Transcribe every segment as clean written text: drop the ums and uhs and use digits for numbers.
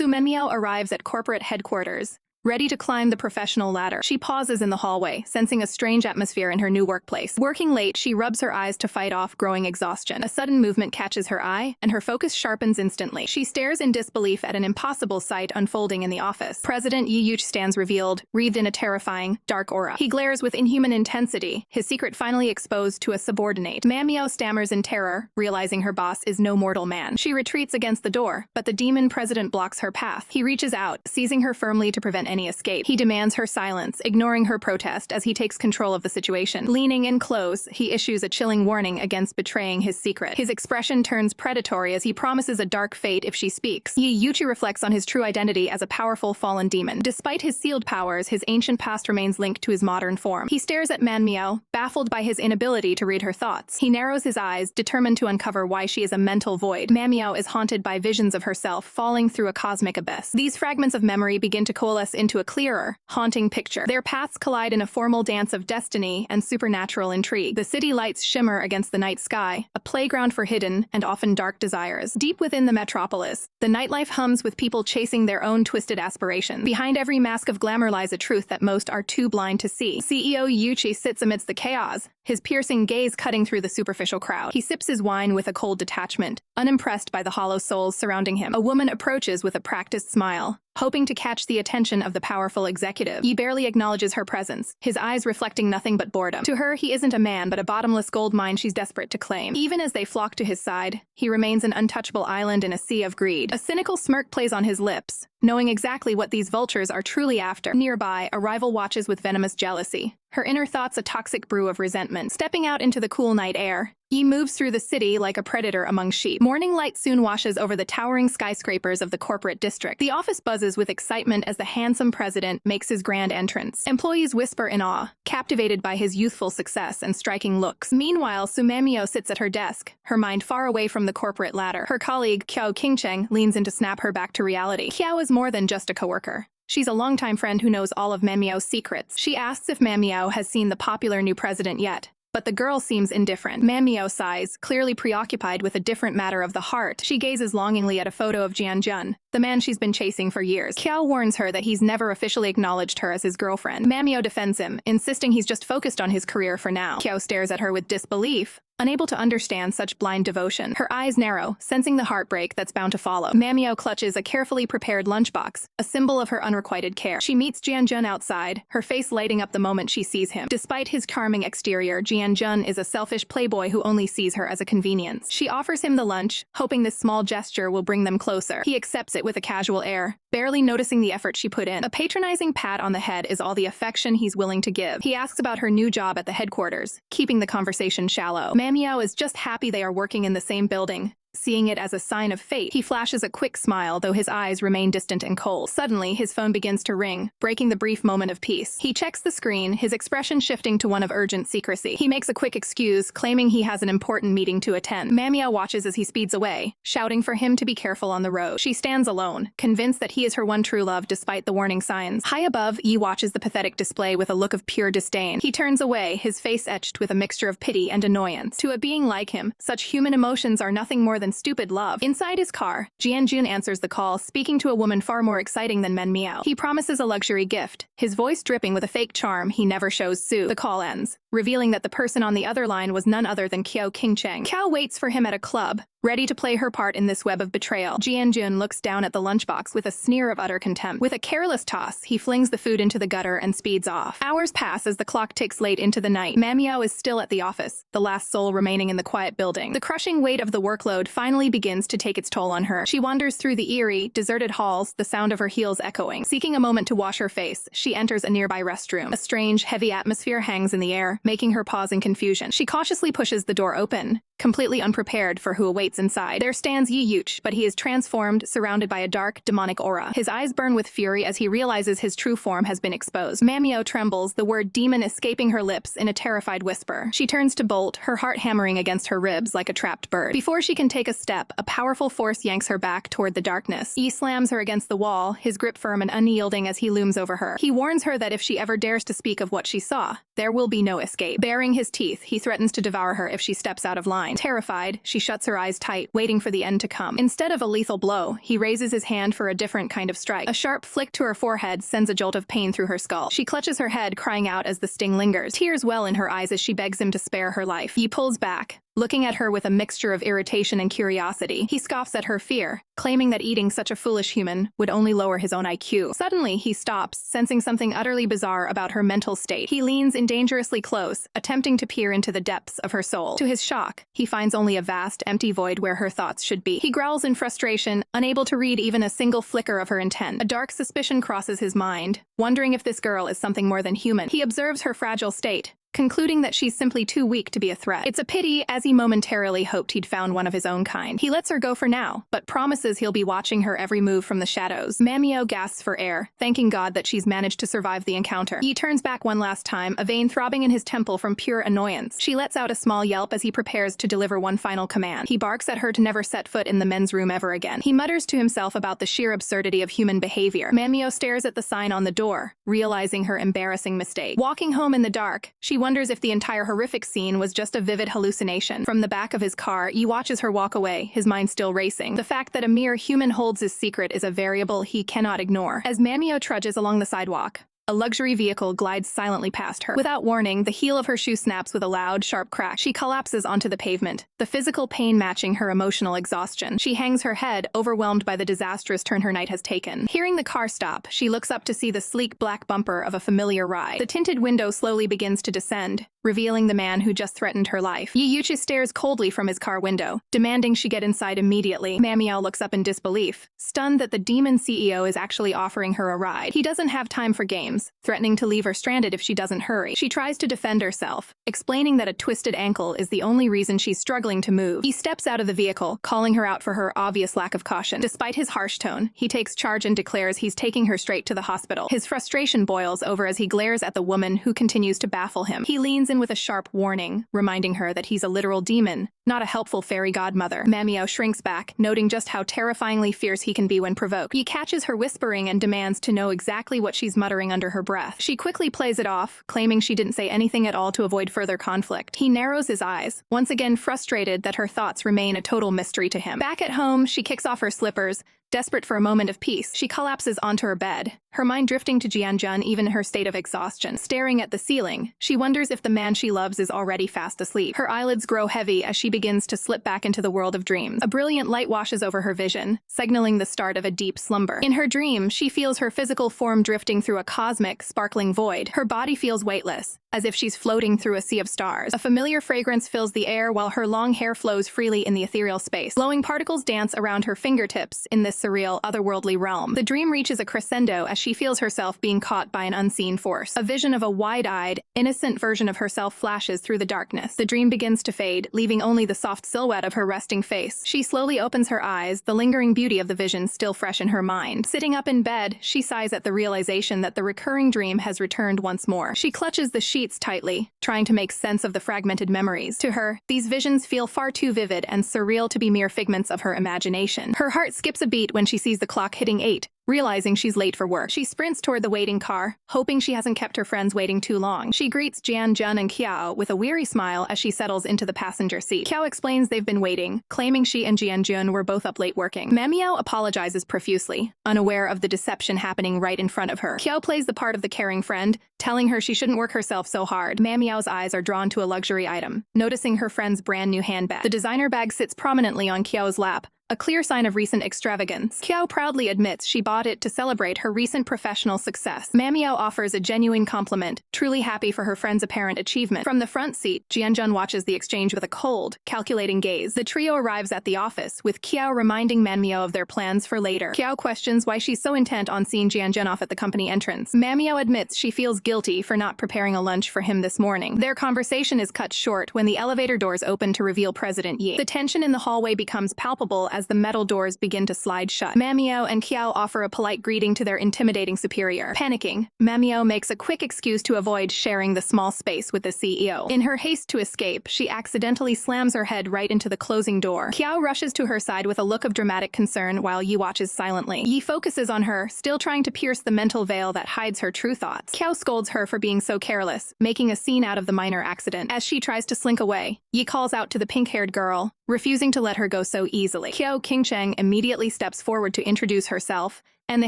Su-Miao arrives at corporate headquarters, ready to climb the professional ladder. She pauses in the hallway, sensing a strange atmosphere in her new workplace. Working late, she rubs her eyes to fight off growing exhaustion. A sudden movement catches her eye, and her focus sharpens instantly. She stares in disbelief at an impossible sight unfolding in the office. President Yi Yuch stands revealed, wreathed in a terrifying, dark aura. He glares with inhuman intensity, his secret finally exposed to a subordinate. Manhwa stammers in terror, realizing her boss is no mortal man. She retreats against the door, but the demon president blocks her path. He reaches out, seizing her firmly to prevent any escape. He demands her silence, ignoring her protest as he takes control of the situation. Leaning in close, he issues a chilling warning against betraying his secret. His expression turns predatory as he promises a dark fate if she speaks. Yi Yuchi reflects on his true identity as a powerful fallen demon. Despite his sealed powers, his ancient past remains linked to his modern form. He stares at Manhwa, baffled by his inability to read her thoughts. He narrows his eyes, determined to uncover why she is a mental void. Manhwa is haunted by visions of herself falling through a cosmic abyss. These fragments of memory begin to coalesce into a clearer, haunting picture. Their paths collide in a formal dance of destiny and supernatural intrigue. The city lights shimmer against the night sky, a playground for hidden and often dark desires. Deep within the metropolis, the nightlife hums with people chasing their own twisted aspirations. Behind every mask of glamour lies a truth that most are too blind to see. CEO Yuchi sits amidst the chaos, his piercing gaze cutting through the superficial crowd. He sips his wine with a cold detachment, unimpressed by the hollow souls surrounding him. A woman approaches with a practiced smile, hoping to catch the attention of the powerful executive. He barely acknowledges her presence, his eyes reflecting nothing but boredom. To her, he isn't a man, but a bottomless gold mine she's desperate to claim. Even as they flock to his side, he remains an untouchable island in a sea of greed. A cynical smirk plays on his lips, knowing exactly what these vultures are truly after. Nearby, a rival watches with venomous jealousy, her inner thoughts a toxic brew of resentment. Stepping out into the cool night air, Yi moves through the city like a predator among sheep. Morning light soon washes over the towering skyscrapers of the corporate district. The office buzzes with excitement as the handsome president makes his grand entrance. Employees whisper in awe, captivated by his youthful success and striking looks. Meanwhile, Su-Miao sits at her desk, her mind far away from the corporate ladder. Her colleague, Kiao Qingcheng, leans in to snap her back to reality. Kiao is more than just a coworker. She's a longtime friend who knows all of Manhwa's secrets. She asks if Manhwa has seen the popular new president yet, but the girl seems indifferent. Manhwa sighs, clearly preoccupied with a different matter of the heart. She gazes longingly at a photo of Jianjun, the man she's been chasing for years. Kiao warns her that he's never officially acknowledged her as his girlfriend. Manhwa defends him, insisting he's just focused on his career for now. Kiao stares at her with disbelief, unable to understand such blind devotion. Her eyes narrow, sensing the heartbreak that's bound to follow. Manhwa clutches a carefully prepared lunchbox, a symbol of her unrequited care. She meets Jianjun outside, her face lighting up the moment she sees him. Despite his charming exterior, Jianjun is a selfish playboy who only sees her as a convenience. She offers him the lunch, hoping this small gesture will bring them closer. He accepts it with a casual air, barely noticing the effort she put in. A patronizing pat on the head is all the affection he's willing to give. He asks about her new job at the headquarters, keeping the conversation shallow. Manhwa is just happy they are working in the same building, seeing it as a sign of fate. He flashes a quick smile, though his eyes remain distant and cold. Suddenly, his phone begins to ring, breaking the brief moment of peace. He checks the screen, his expression shifting to one of urgent secrecy. He makes a quick excuse, claiming he has an important meeting to attend. Manhwa watches as he speeds away, shouting for him to be careful on the road. She stands alone, convinced that he is her one true love despite the warning signs. High above, Yi watches the pathetic display with a look of pure disdain. He turns away, his face etched with a mixture of pity and annoyance. To a being like him, such human emotions are nothing more than stupid love. Inside his car, Jianjun answers the call, speaking to a woman far more exciting than Manhwa. He promises a luxury gift, his voice dripping with a fake charm he never shows Sue. The call ends, revealing that the person on the other line was none other than Kiao Qingcheng. Kiao waits for him at a club, ready to play her part in this web of betrayal. Jianjun looks down at the lunchbox with a sneer of utter contempt. With a careless toss, he flings the food into the gutter and speeds off. Hours pass as the clock ticks late into the night. Manhwa is still at the office, the last soul remaining in the quiet building. The crushing weight of the workload finally begins to take its toll on her. She wanders through the eerie, deserted halls, the sound of her heels echoing. Seeking a moment to wash her face, she enters a nearby restroom. A strange, heavy atmosphere hangs in the air, making her pause in confusion. She cautiously pushes the door open, completely unprepared for who awaits inside. There stands Yi Yuch, but he is transformed, surrounded by a dark, demonic aura. His eyes burn with fury as he realizes his true form has been exposed. Manhwa trembles, the word demon escaping her lips in a terrified whisper. She turns to bolt, her heart hammering against her ribs like a trapped bird. Before she can take a step, a powerful force yanks her back toward the darkness. Yi slams her against the wall, his grip firm and unyielding as he looms over her. He warns her that if she ever dares to speak of what she saw, there will be no escape. Baring his teeth, he threatens to devour her if she steps out of line. mind. Terrified, she shuts her eyes tight, waiting for the end to come. Instead of a lethal blow, he raises his hand for a different kind of strike. A sharp flick to her forehead sends a jolt of pain through her skull. She clutches her head, crying out as the sting lingers. Tears well in her eyes as she begs him to spare her life. He pulls back, looking at her with a mixture of irritation and curiosity. He scoffs at her fear, claiming that eating such a foolish human would only lower his own IQ. Suddenly, he stops, sensing something utterly bizarre about her mental state. He leans in dangerously close, attempting to peer into the depths of her soul. To his shock, he finds only a vast, empty void where her thoughts should be. He growls in frustration, unable to read even a single flicker of her intent. A dark suspicion crosses his mind, wondering if this girl is something more than human. He observes her fragile state, concluding that she's simply too weak to be a threat. It's a pity, as he momentarily hoped he'd found one of his own kind. He lets her go for now, but promises he'll be watching her every move from the shadows. Manhwa gasps for air, thanking God that she's managed to survive the encounter. He turns back one last time, a vein throbbing in his temple from pure annoyance. She lets out a small yelp as he prepares to deliver one final command. He barks at her to never set foot in the men's room ever again. He mutters to himself about the sheer absurdity of human behavior. Manhwa stares at the sign on the door, realizing her embarrassing mistake. Walking home in the dark, she wonders if the entire horrific scene was just a vivid hallucination. From the back of his car, he watches her walk away, his mind still racing. The fact that a mere human holds his secret is a variable he cannot ignore. As Manhwa trudges along the sidewalk, a luxury vehicle glides silently past her. Without warning, the heel of her shoe snaps with a loud, sharp crack. She collapses onto the pavement, the physical pain matching her emotional exhaustion. She hangs her head, overwhelmed by the disastrous turn her night has taken. Hearing the car stop, she looks up to see the sleek black bumper of a familiar ride. The tinted window slowly begins to descend, revealing the man who just threatened her life. Yuichi stares coldly from his car window, demanding she get inside immediately. Manhwa looks up in disbelief, stunned that the demon CEO is actually offering her a ride. He doesn't have time for games, threatening to leave her stranded if she doesn't hurry. She tries to defend herself, explaining that a twisted ankle is the only reason she's struggling to move. He steps out of the vehicle, calling her out for her obvious lack of caution. Despite his harsh tone, he takes charge and declares he's taking her straight to the hospital. His frustration boils over as he glares at the woman who continues to baffle him. He leans in with a sharp warning, reminding her that he's a literal demon, not a helpful fairy godmother. Manhwa shrinks back, noting just how terrifyingly fierce he can be when provoked. He catches her whispering and demands to know exactly what she's muttering under her breath. She quickly plays it off, claiming she didn't say anything at all to avoid further conflict. He narrows his eyes, once again frustrated that her thoughts remain a total mystery to him. Back at home, she kicks off her slippers. Desperate for a moment of peace, she collapses onto her bed, her mind drifting to Jianjun even in her state of exhaustion. Staring at the ceiling, she wonders if the man she loves is already fast asleep. Her eyelids grow heavy as she begins to slip back into the world of dreams. A brilliant light washes over her vision, signaling the start of a deep slumber. In her dream, she feels her physical form drifting through a cosmic, sparkling void. Her body feels weightless, as if she's floating through a sea of stars. A familiar fragrance fills the air while her long hair flows freely in the ethereal space. Glowing particles dance around her fingertips in this surreal, otherworldly realm. The dream reaches a crescendo as she feels herself being caught by an unseen force. A vision of a wide-eyed, innocent version of herself flashes through the darkness. The dream begins to fade, leaving only the soft silhouette of her resting face. She slowly opens her eyes, the lingering beauty of the vision still fresh in her mind. Sitting up in bed, she sighs at the realization that the recurring dream has returned once more. She clutches the sheets tightly, trying to make sense of the fragmented memories. To her, these visions feel far too vivid and surreal to be mere figments of her imagination. Her heart skips a beat when she sees the clock hitting 8. Realizing she's late for work, she sprints toward the waiting car, hoping she hasn't kept her friends waiting too long. She greets Jianjun and Qiao with a weary smile as she settles into the passenger seat. Qiao explains they've been waiting, claiming she and Jianjun were both up late working. Manhwa apologizes profusely, unaware of the deception happening right in front of her. Qiao plays the part of the caring friend, telling her she shouldn't work herself so hard. Manhwa's eyes are drawn to a luxury item, noticing her friend's brand new handbag. The designer bag sits prominently on Qiao's lap, a clear sign of recent extravagance. Qiao proudly admits she bought it to celebrate her recent professional success. Manhwa offers a genuine compliment, truly happy for her friend's apparent achievement. From the front seat, Jianjun watches the exchange with a cold, calculating gaze. The trio arrives at the office, with Qiao reminding Manhwa of their plans for later. Qiao questions why she's so intent on seeing Jianjun off at the company entrance. Manhwa admits she feels guilty for not preparing a lunch for him this morning. Their conversation is cut short when the elevator doors open to reveal President Yi. The tension in the hallway becomes palpable as as the metal doors begin to slide shut. Manhwa and Kiao offer a polite greeting to their intimidating superior. Panicking, Manhwa makes a quick excuse to avoid sharing the small space with the CEO. In her haste to escape, she accidentally slams her head right into the closing door. Kiao rushes to her side with a look of dramatic concern while Yi watches silently. Yi focuses on her, still trying to pierce the mental veil that hides her true thoughts. Kiao scolds her for being so careless, making a scene out of the minor accident. As she tries to slink away, Yi calls out to the pink-haired girl, refusing to let her go so easily. Kiao Qingcheng immediately steps forward to introduce herself, and the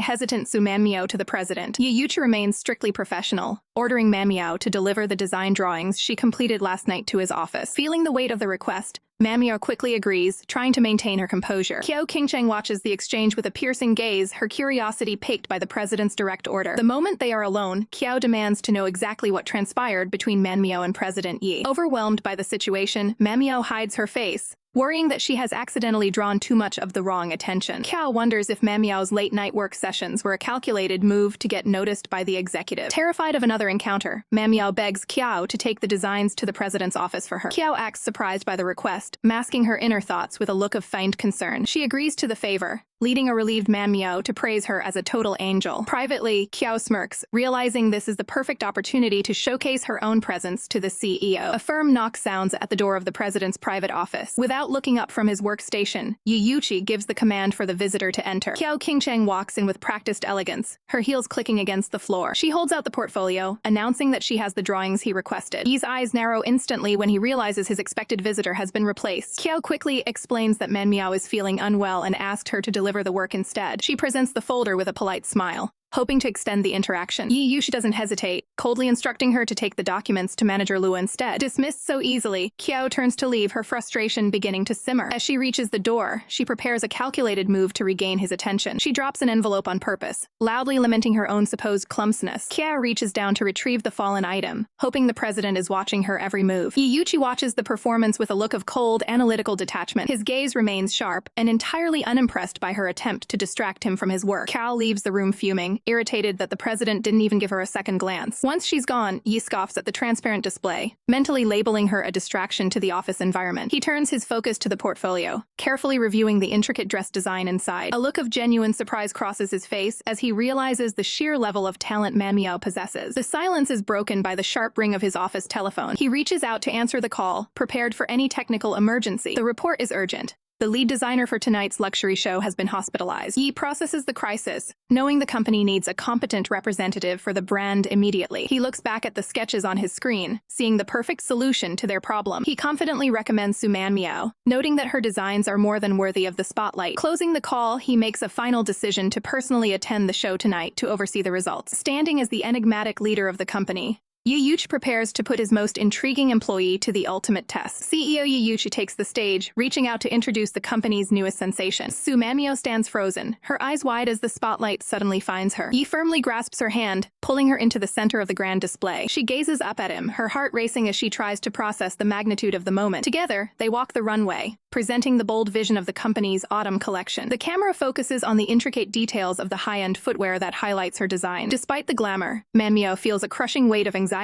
hesitant Su Manmiao to the president. Yuchi remains strictly professional, ordering Manmiao to deliver the design drawings she completed last night to his office. Feeling the weight of the request, Manmiao quickly agrees, trying to maintain her composure. Kiao Qingcheng watches the exchange with a piercing gaze, her curiosity piqued by the president's direct order. The moment they are alone, Kiao demands to know exactly what transpired between Manmiao and President Yi. Overwhelmed by the situation, Manmiao hides her face, worrying that she has accidentally drawn too much of the wrong attention. Kiao wonders if Manmiao's late-night work sessions were a calculated move to get noticed by the executive. Terrified of another encounter, Manmiao begs Kiao to take the designs to the president's office for her. Kiao acts surprised by the request, masking her inner thoughts with a look of feigned concern. She agrees to the favor, leading a relieved Manmiao to praise her as a total angel. Privately, Kiao smirks, realizing this is the perfect opportunity to showcase her own presence to the CEO. A firm knock sounds at the door of the president's private office. Without looking up from his workstation, Yuchi gives the command for the visitor to enter. Kiao Qingcheng walks in with practiced elegance, her heels clicking against the floor. She holds out the portfolio, announcing that she has the drawings he requested. Yi's eyes narrow instantly when he realizes his expected visitor has been replaced. Kiao quickly explains that Manmiao is feeling unwell and asked her to deliver the work instead. She presents the folder with a polite smile, hoping to extend the interaction. Yuchi doesn't hesitate, coldly instructing her to take the documents to Manager Luo instead. Dismissed so easily, Kiao turns to leave, her frustration beginning to simmer. As she reaches the door, she prepares a calculated move to regain his attention. She drops an envelope on purpose, loudly lamenting her own supposed clumsiness. Kiao reaches down to retrieve the fallen item, hoping the president is watching her every move. Yuchi watches the performance with a look of cold, analytical detachment. His gaze remains sharp and entirely unimpressed by her attempt to distract him from his work. Kiao leaves the room fuming, irritated that the president didn't even give her a second glance. Once she's gone, Yi scoffs at the transparent display, mentally labeling her a distraction to the office environment. He turns his focus to the portfolio, carefully reviewing the intricate dress design inside. A look of genuine surprise crosses his face as he realizes the sheer level of talent Manmiao possesses. The silence is broken by the sharp ring of his office telephone. He reaches out to answer the call, prepared for any technical emergency. The report is urgent. The lead designer for tonight's luxury show has been hospitalized. Yi processes the crisis, knowing the company needs a competent representative for the brand immediately. He looks back at the sketches on his screen, seeing the perfect solution to their problem. He confidently recommends Su Manmiao, noting that her designs are more than worthy of the spotlight. Closing the call, he makes a final decision to personally attend the show tonight to oversee the results. Standing as the enigmatic leader of the company, Yuchi prepares to put his most intriguing employee to the ultimate test. CEO Yuchi takes the stage, reaching out to introduce the company's newest sensation. Su Manmiao stands frozen, her eyes wide as the spotlight suddenly finds her. Yi firmly grasps her hand, pulling her into the center of the grand display. She gazes up at him, her heart racing as she tries to process the magnitude of the moment. Together, they walk the runway, presenting the bold vision of the company's autumn collection. The camera focuses on the intricate details of the high-end footwear that highlights her design. Despite the glamour, Manmiao feels a crushing weight of anxiety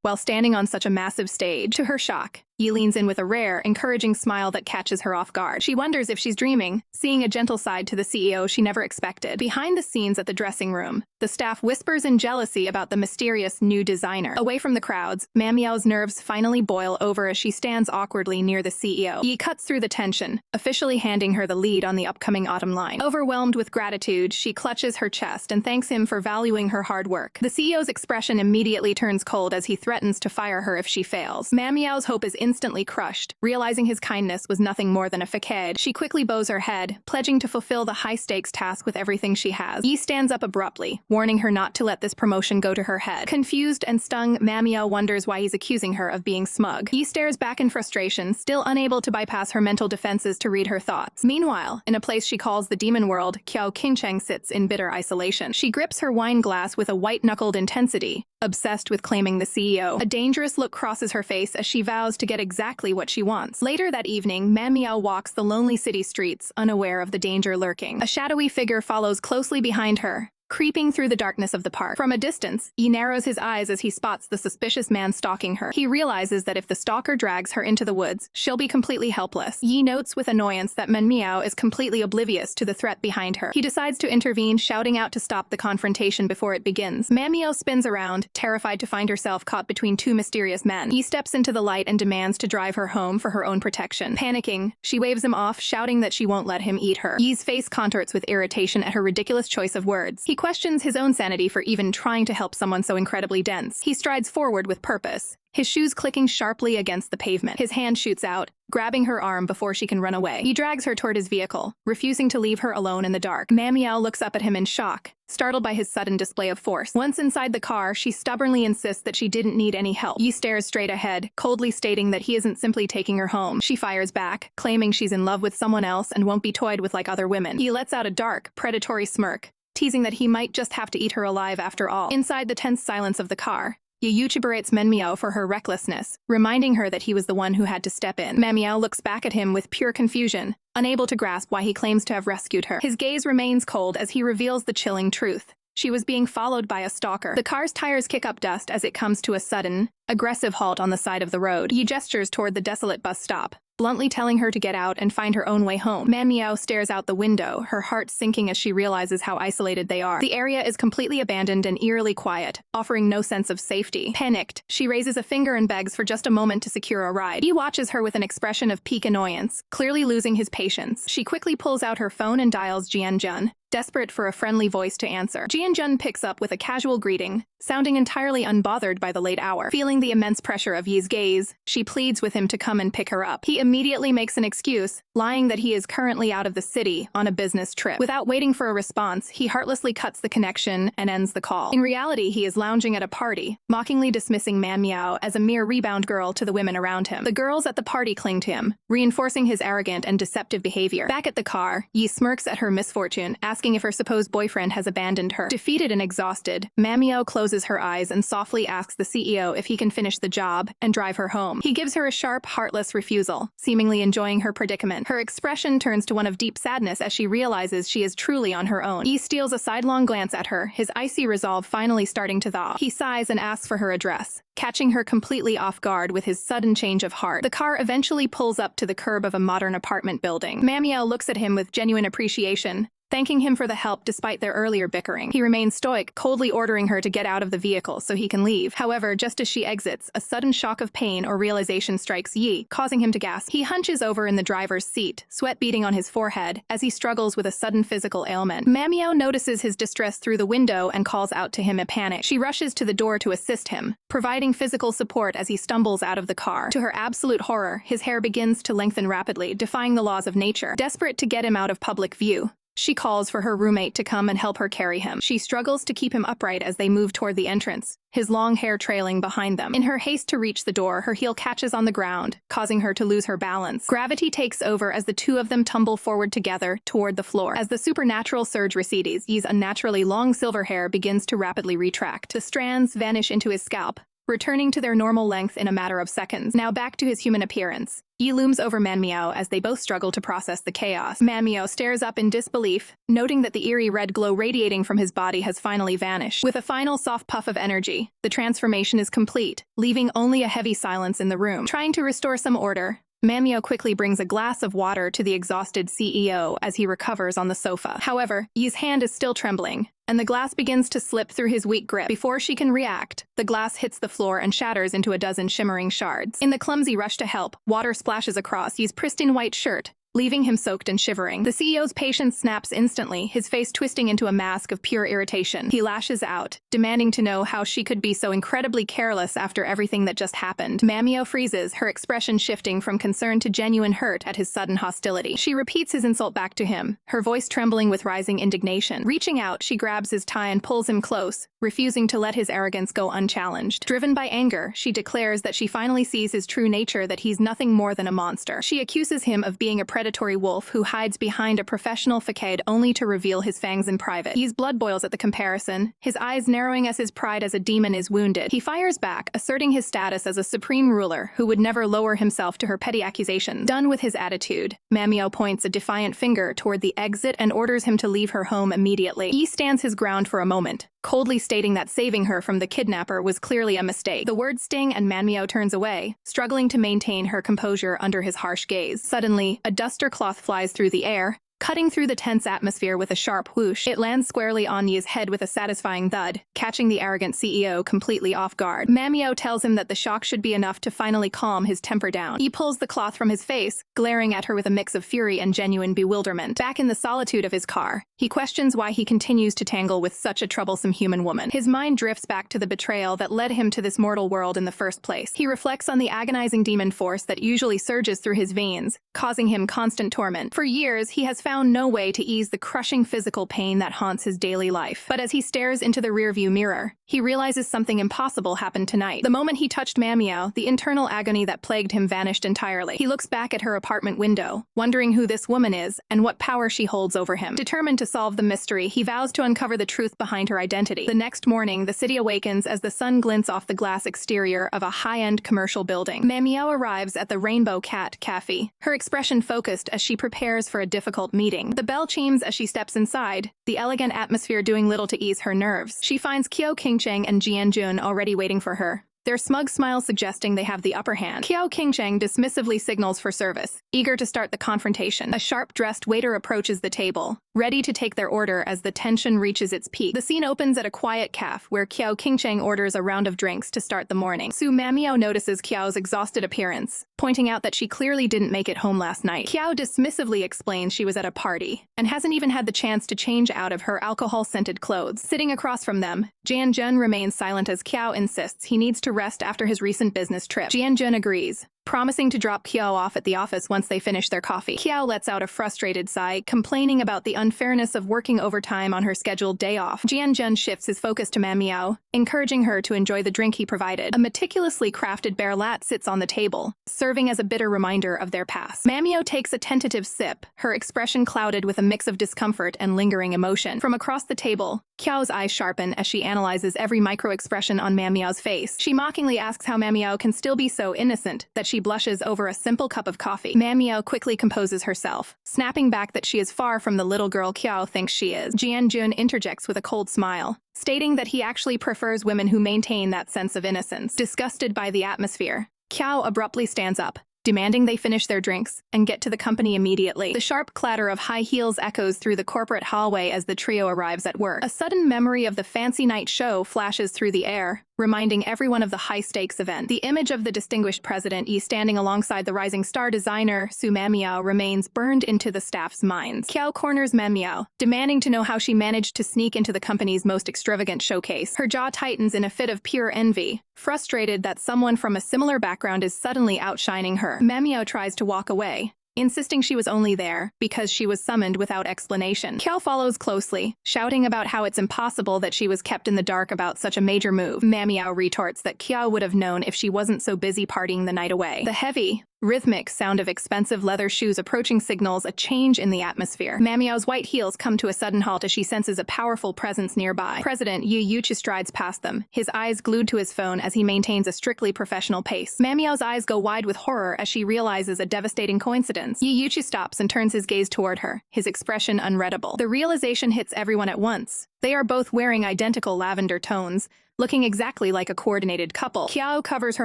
while standing on such a massive stage. To her shock, Yi leans in with a rare, encouraging smile that catches her off guard. She wonders if she's dreaming, seeing a gentle side to the CEO she never expected. Behind the scenes at the dressing room, the staff whispers in jealousy about the mysterious new designer. Away from the crowds, Manmiao's nerves finally boil over as she stands awkwardly near the CEO. Yi cuts through the tension, officially handing her the lead on the upcoming autumn line. Overwhelmed with gratitude, she clutches her chest and thanks him for valuing her hard work. The CEO's expression immediately turns cold as he threatens to fire her if she fails. Manmiao's hope is instantly crushed, realizing his kindness was nothing more than a facade. She quickly bows her head, pledging to fulfill the high-stakes task with everything she has. Yi stands up abruptly, warning her not to let this promotion go to her head. Confused and stung, Manmiao wonders why he's accusing her of being smug. Yi stares back in frustration, still unable to bypass her mental defenses to read her thoughts. Meanwhile, in a place she calls the demon world, Kiao Qingcheng sits in bitter isolation. She grips her wine glass with a white-knuckled intensity, obsessed with claiming the CEO. A dangerous look crosses her face as she vows to get exactly what she wants. Later that evening, Manmiao walks the lonely city streets, unaware of the danger lurking. A shadowy figure follows closely behind her, creeping through the darkness of the park. From a distance, Yi narrows his eyes as he spots the suspicious man stalking her. He realizes that if the stalker drags her into the woods, she'll be completely helpless. Yi notes with annoyance that Manhwa is completely oblivious to the threat behind her. He decides to intervene, shouting out to stop the confrontation before it begins. Manhwa spins around, terrified to find herself caught between two mysterious men. Yi steps into the light and demands to drive her home for her own protection. Panicking, she waves him off, shouting that she won't let him eat her. Yi's face contorts with irritation at her ridiculous choice of words. He questions his own sanity for even trying to help someone so incredibly dense. He strides forward with purpose, his shoes clicking sharply against the pavement. His hand shoots out, grabbing her arm before she can run away. He drags her toward his vehicle, refusing to leave her alone in the dark. Manhwa looks up at him in shock, startled by his sudden display of force. Once inside the car, she stubbornly insists that she didn't need any help. Yi stares straight ahead, coldly stating that he isn't simply taking her home. She fires back, claiming she's in love with someone else and won't be toyed with like other women. He lets out a dark, predatory smirk, teasing that he might just have to eat her alive after all. Inside the tense silence of the car, Yi berates Manhwa for her recklessness, reminding her that he was the one who had to step in. Manhwa looks back at him with pure confusion, unable to grasp why he claims to have rescued her. His gaze remains cold as he reveals the chilling truth. She was being followed by a stalker. The car's tires kick up dust as it comes to a sudden, aggressive halt on the side of the road. Yi gestures toward the desolate bus stop, bluntly telling her to get out and find her own way home. Manhwa stares out the window, her heart sinking as she realizes how isolated they are. The area is completely abandoned and eerily quiet, offering no sense of safety. Panicked, she raises a finger and begs for just a moment to secure a ride. He watches her with an expression of pique annoyance, clearly losing his patience. She quickly pulls out her phone and dials Jianjun, desperate for a friendly voice to answer. Jianjun picks up with a casual greeting, sounding entirely unbothered by the late hour. Feeling the immense pressure of Yi's gaze, she pleads with him to come and pick her up. He immediately makes an excuse, lying that he is currently out of the city on a business trip. Without waiting for a response, he heartlessly cuts the connection and ends the call. In reality, he is lounging at a party, mockingly dismissing Manhwa as a mere rebound girl to the women around him. The girls at the party cling to him, reinforcing his arrogant and deceptive behavior. Back at the car, Yi smirks at her misfortune, asking if her supposed boyfriend has abandoned her. Defeated and exhausted, Manhwa closes her eyes and softly asks the CEO if he can finish the job and drive her home. He gives her a sharp, heartless refusal, seemingly enjoying her predicament. Her expression turns to one of deep sadness as she realizes she is truly on her own. Yi steals a sidelong glance at her, his icy resolve finally starting to thaw. He sighs and asks for her address, catching her completely off guard with his sudden change of heart. The car eventually pulls up to the curb of a modern apartment building. Manhwa looks at him with genuine appreciation, thanking him for the help despite their earlier bickering. He remains stoic, coldly ordering her to get out of the vehicle so he can leave. However, just as she exits, a sudden shock of pain or realization strikes Yi, causing him to gasp. He hunches over in the driver's seat, sweat beading on his forehead, as he struggles with a sudden physical ailment. Manhwa notices his distress through the window and calls out to him in panic. She rushes to the door to assist him, providing physical support as he stumbles out of the car. To her absolute horror, his hair begins to lengthen rapidly, defying the laws of nature. Desperate to get him out of public view, she calls for her roommate to come and help her carry him. She struggles to keep him upright as they move toward the entrance, his long hair trailing behind them. In her haste to reach the door, her heel catches on the ground, causing her to lose her balance. Gravity takes over as the two of them tumble forward together toward the floor. As the supernatural surge recedes, Yi's unnaturally long silver hair begins to rapidly retract. The strands vanish into his scalp, returning to their normal length in a matter of seconds. Now back to his human appearance. Yi looms over Manhwa as they both struggle to process the chaos. Manhwa stares up in disbelief, noting that the eerie red glow radiating from his body has finally vanished. With a final soft puff of energy, the transformation is complete, leaving only a heavy silence in the room. Trying to restore some order, Manhwa quickly brings a glass of water to the exhausted CEO as he recovers on the sofa. However, Yi's hand is still trembling, and the glass begins to slip through his weak grip. Before she can react, the glass hits the floor and shatters into a dozen shimmering shards. In the clumsy rush to help, water splashes across Yi's pristine white shirt, leaving him soaked and shivering. The CEO's patience snaps instantly, his face twisting into a mask of pure irritation. He lashes out, demanding to know how she could be so incredibly careless after everything that just happened. Manhwa freezes, her expression shifting from concern to genuine hurt at his sudden hostility. She repeats his insult back to him, her voice trembling with rising indignation. Reaching out, she grabs his tie and pulls him close, refusing to let his arrogance go unchallenged. Driven by anger, she declares that she finally sees his true nature, that he's nothing more than a monster. She accuses him of being a predatory wolf who hides behind a professional facade only to reveal his fangs in private. Yi's blood boils at the comparison, his eyes narrowing as his pride as a demon is wounded. He fires back, asserting his status as a supreme ruler who would never lower himself to her petty accusations. Done with his attitude, Manhwa points a defiant finger toward the exit and orders him to leave her home immediately. Yi stands his ground for a moment, coldly stating that saving her from the kidnapper was clearly a mistake. The words sting and Manhwa turns away, struggling to maintain her composure under his harsh gaze. Suddenly, a duster cloth flies through the air, cutting through the tense atmosphere with a sharp whoosh. It lands squarely on Yi's head with a satisfying thud, catching the arrogant CEO completely off guard. Manhwa tells him that the shock should be enough to finally calm his temper down. Yi pulls the cloth from his face, glaring at her with a mix of fury and genuine bewilderment. Back in the solitude of his car, he questions why he continues to tangle with such a troublesome human woman. His mind drifts back to the betrayal that led him to this mortal world in the first place. He reflects on the agonizing demon force that usually surges through his veins, causing him constant torment. For years, he has found no way to ease the crushing physical pain that haunts his daily life. But as he stares into the rearview mirror, he realizes something impossible happened tonight. The moment he touched Manhwa, the internal agony that plagued him vanished entirely. He looks back at her apartment window, wondering who this woman is and what power she holds over him. Determined to solve the mystery, he vows to uncover the truth behind her identity. The next morning, the city awakens as the sun glints off the glass exterior of a high-end commercial building. Manhwa arrives at the Rainbow Cat Cafe, her expression focused as she prepares for a difficult meeting. The bell chimes as she steps inside, the elegant atmosphere doing little to ease her nerves. She finds Kyo Kingcheng and Jianjun already waiting for her, their smug smiles suggesting they have the upper hand. Kyo Kingcheng dismissively signals for service, eager to start the confrontation. A sharp-dressed waiter approaches the table, ready to take their order as the tension reaches its peak. The scene opens at a quiet cafe where Kyo Kingcheng orders a round of drinks to start the morning. Manhwa notices Kyo's exhausted appearance, pointing out that she clearly didn't make it home last night. Kyo dismissively explains she was at a party and hasn't even had the chance to change out of her alcohol-scented clothes. Sitting across from them, Jianjun remains silent as Kyo insists he needs to rest after his recent business trip. Jianjun agrees, promising to drop Kyo off at the office once they finish their coffee. Kyo lets out a frustrated sigh, complaining about the unfairness of working overtime on her scheduled day off. Jianjun shifts his focus to Manhwa, encouraging her to enjoy the drink he provided. A meticulously crafted bear lat sits on the table, serving as a bitter reminder of their past. Manhwa takes a tentative sip, her expression clouded with a mix of discomfort and lingering emotion. From across the table, Kyo's eyes sharpen as she analyzes every micro-expression on Manhwa's face. She mockingly asks how Manhwa can still be so innocent that she blushes over a simple cup of coffee. Manhwa quickly composes herself, snapping back that she is far from the little girl Kyo thinks she is. Jianjun interjects with a cold smile, stating that he actually prefers women who maintain that sense of innocence. Disgusted by the atmosphere, Kyo abruptly stands up, demanding they finish their drinks and get to the company immediately. The sharp clatter of high heels echoes through the corporate hallway as the trio arrives at work. A sudden memory of the fancy night show flashes through the air, reminding everyone of the high-stakes event. The image of the distinguished President Yi standing alongside the rising star designer Manhwa remains burned into the staff's minds. Kyo corners Manhwa, demanding to know how she managed to sneak into the company's most extravagant showcase. Her jaw tightens in a fit of pure envy, frustrated that someone from a similar background is suddenly outshining her. Manhwa tries to walk away, insisting she was only there because she was summoned without explanation. Kyo follows closely, shouting about how it's impossible that she was kept in the dark about such a major move. Manhwa retorts that Kyo would have known if she wasn't so busy partying the night away. The heavy, rhythmic sound of expensive leather shoes approaching signals a change in the atmosphere. Manhwa's white heels come to a sudden halt as she senses a powerful presence nearby. President Yi Yuchi strides past them, his eyes glued to his phone as he maintains a strictly professional pace. Manhwa's eyes go wide with horror as she realizes a devastating coincidence. Yi Yuchi stops and turns his gaze toward her, his expression unreadable. The realization hits everyone at once. They are both wearing identical lavender tones, looking exactly like a coordinated couple. Kyo covers her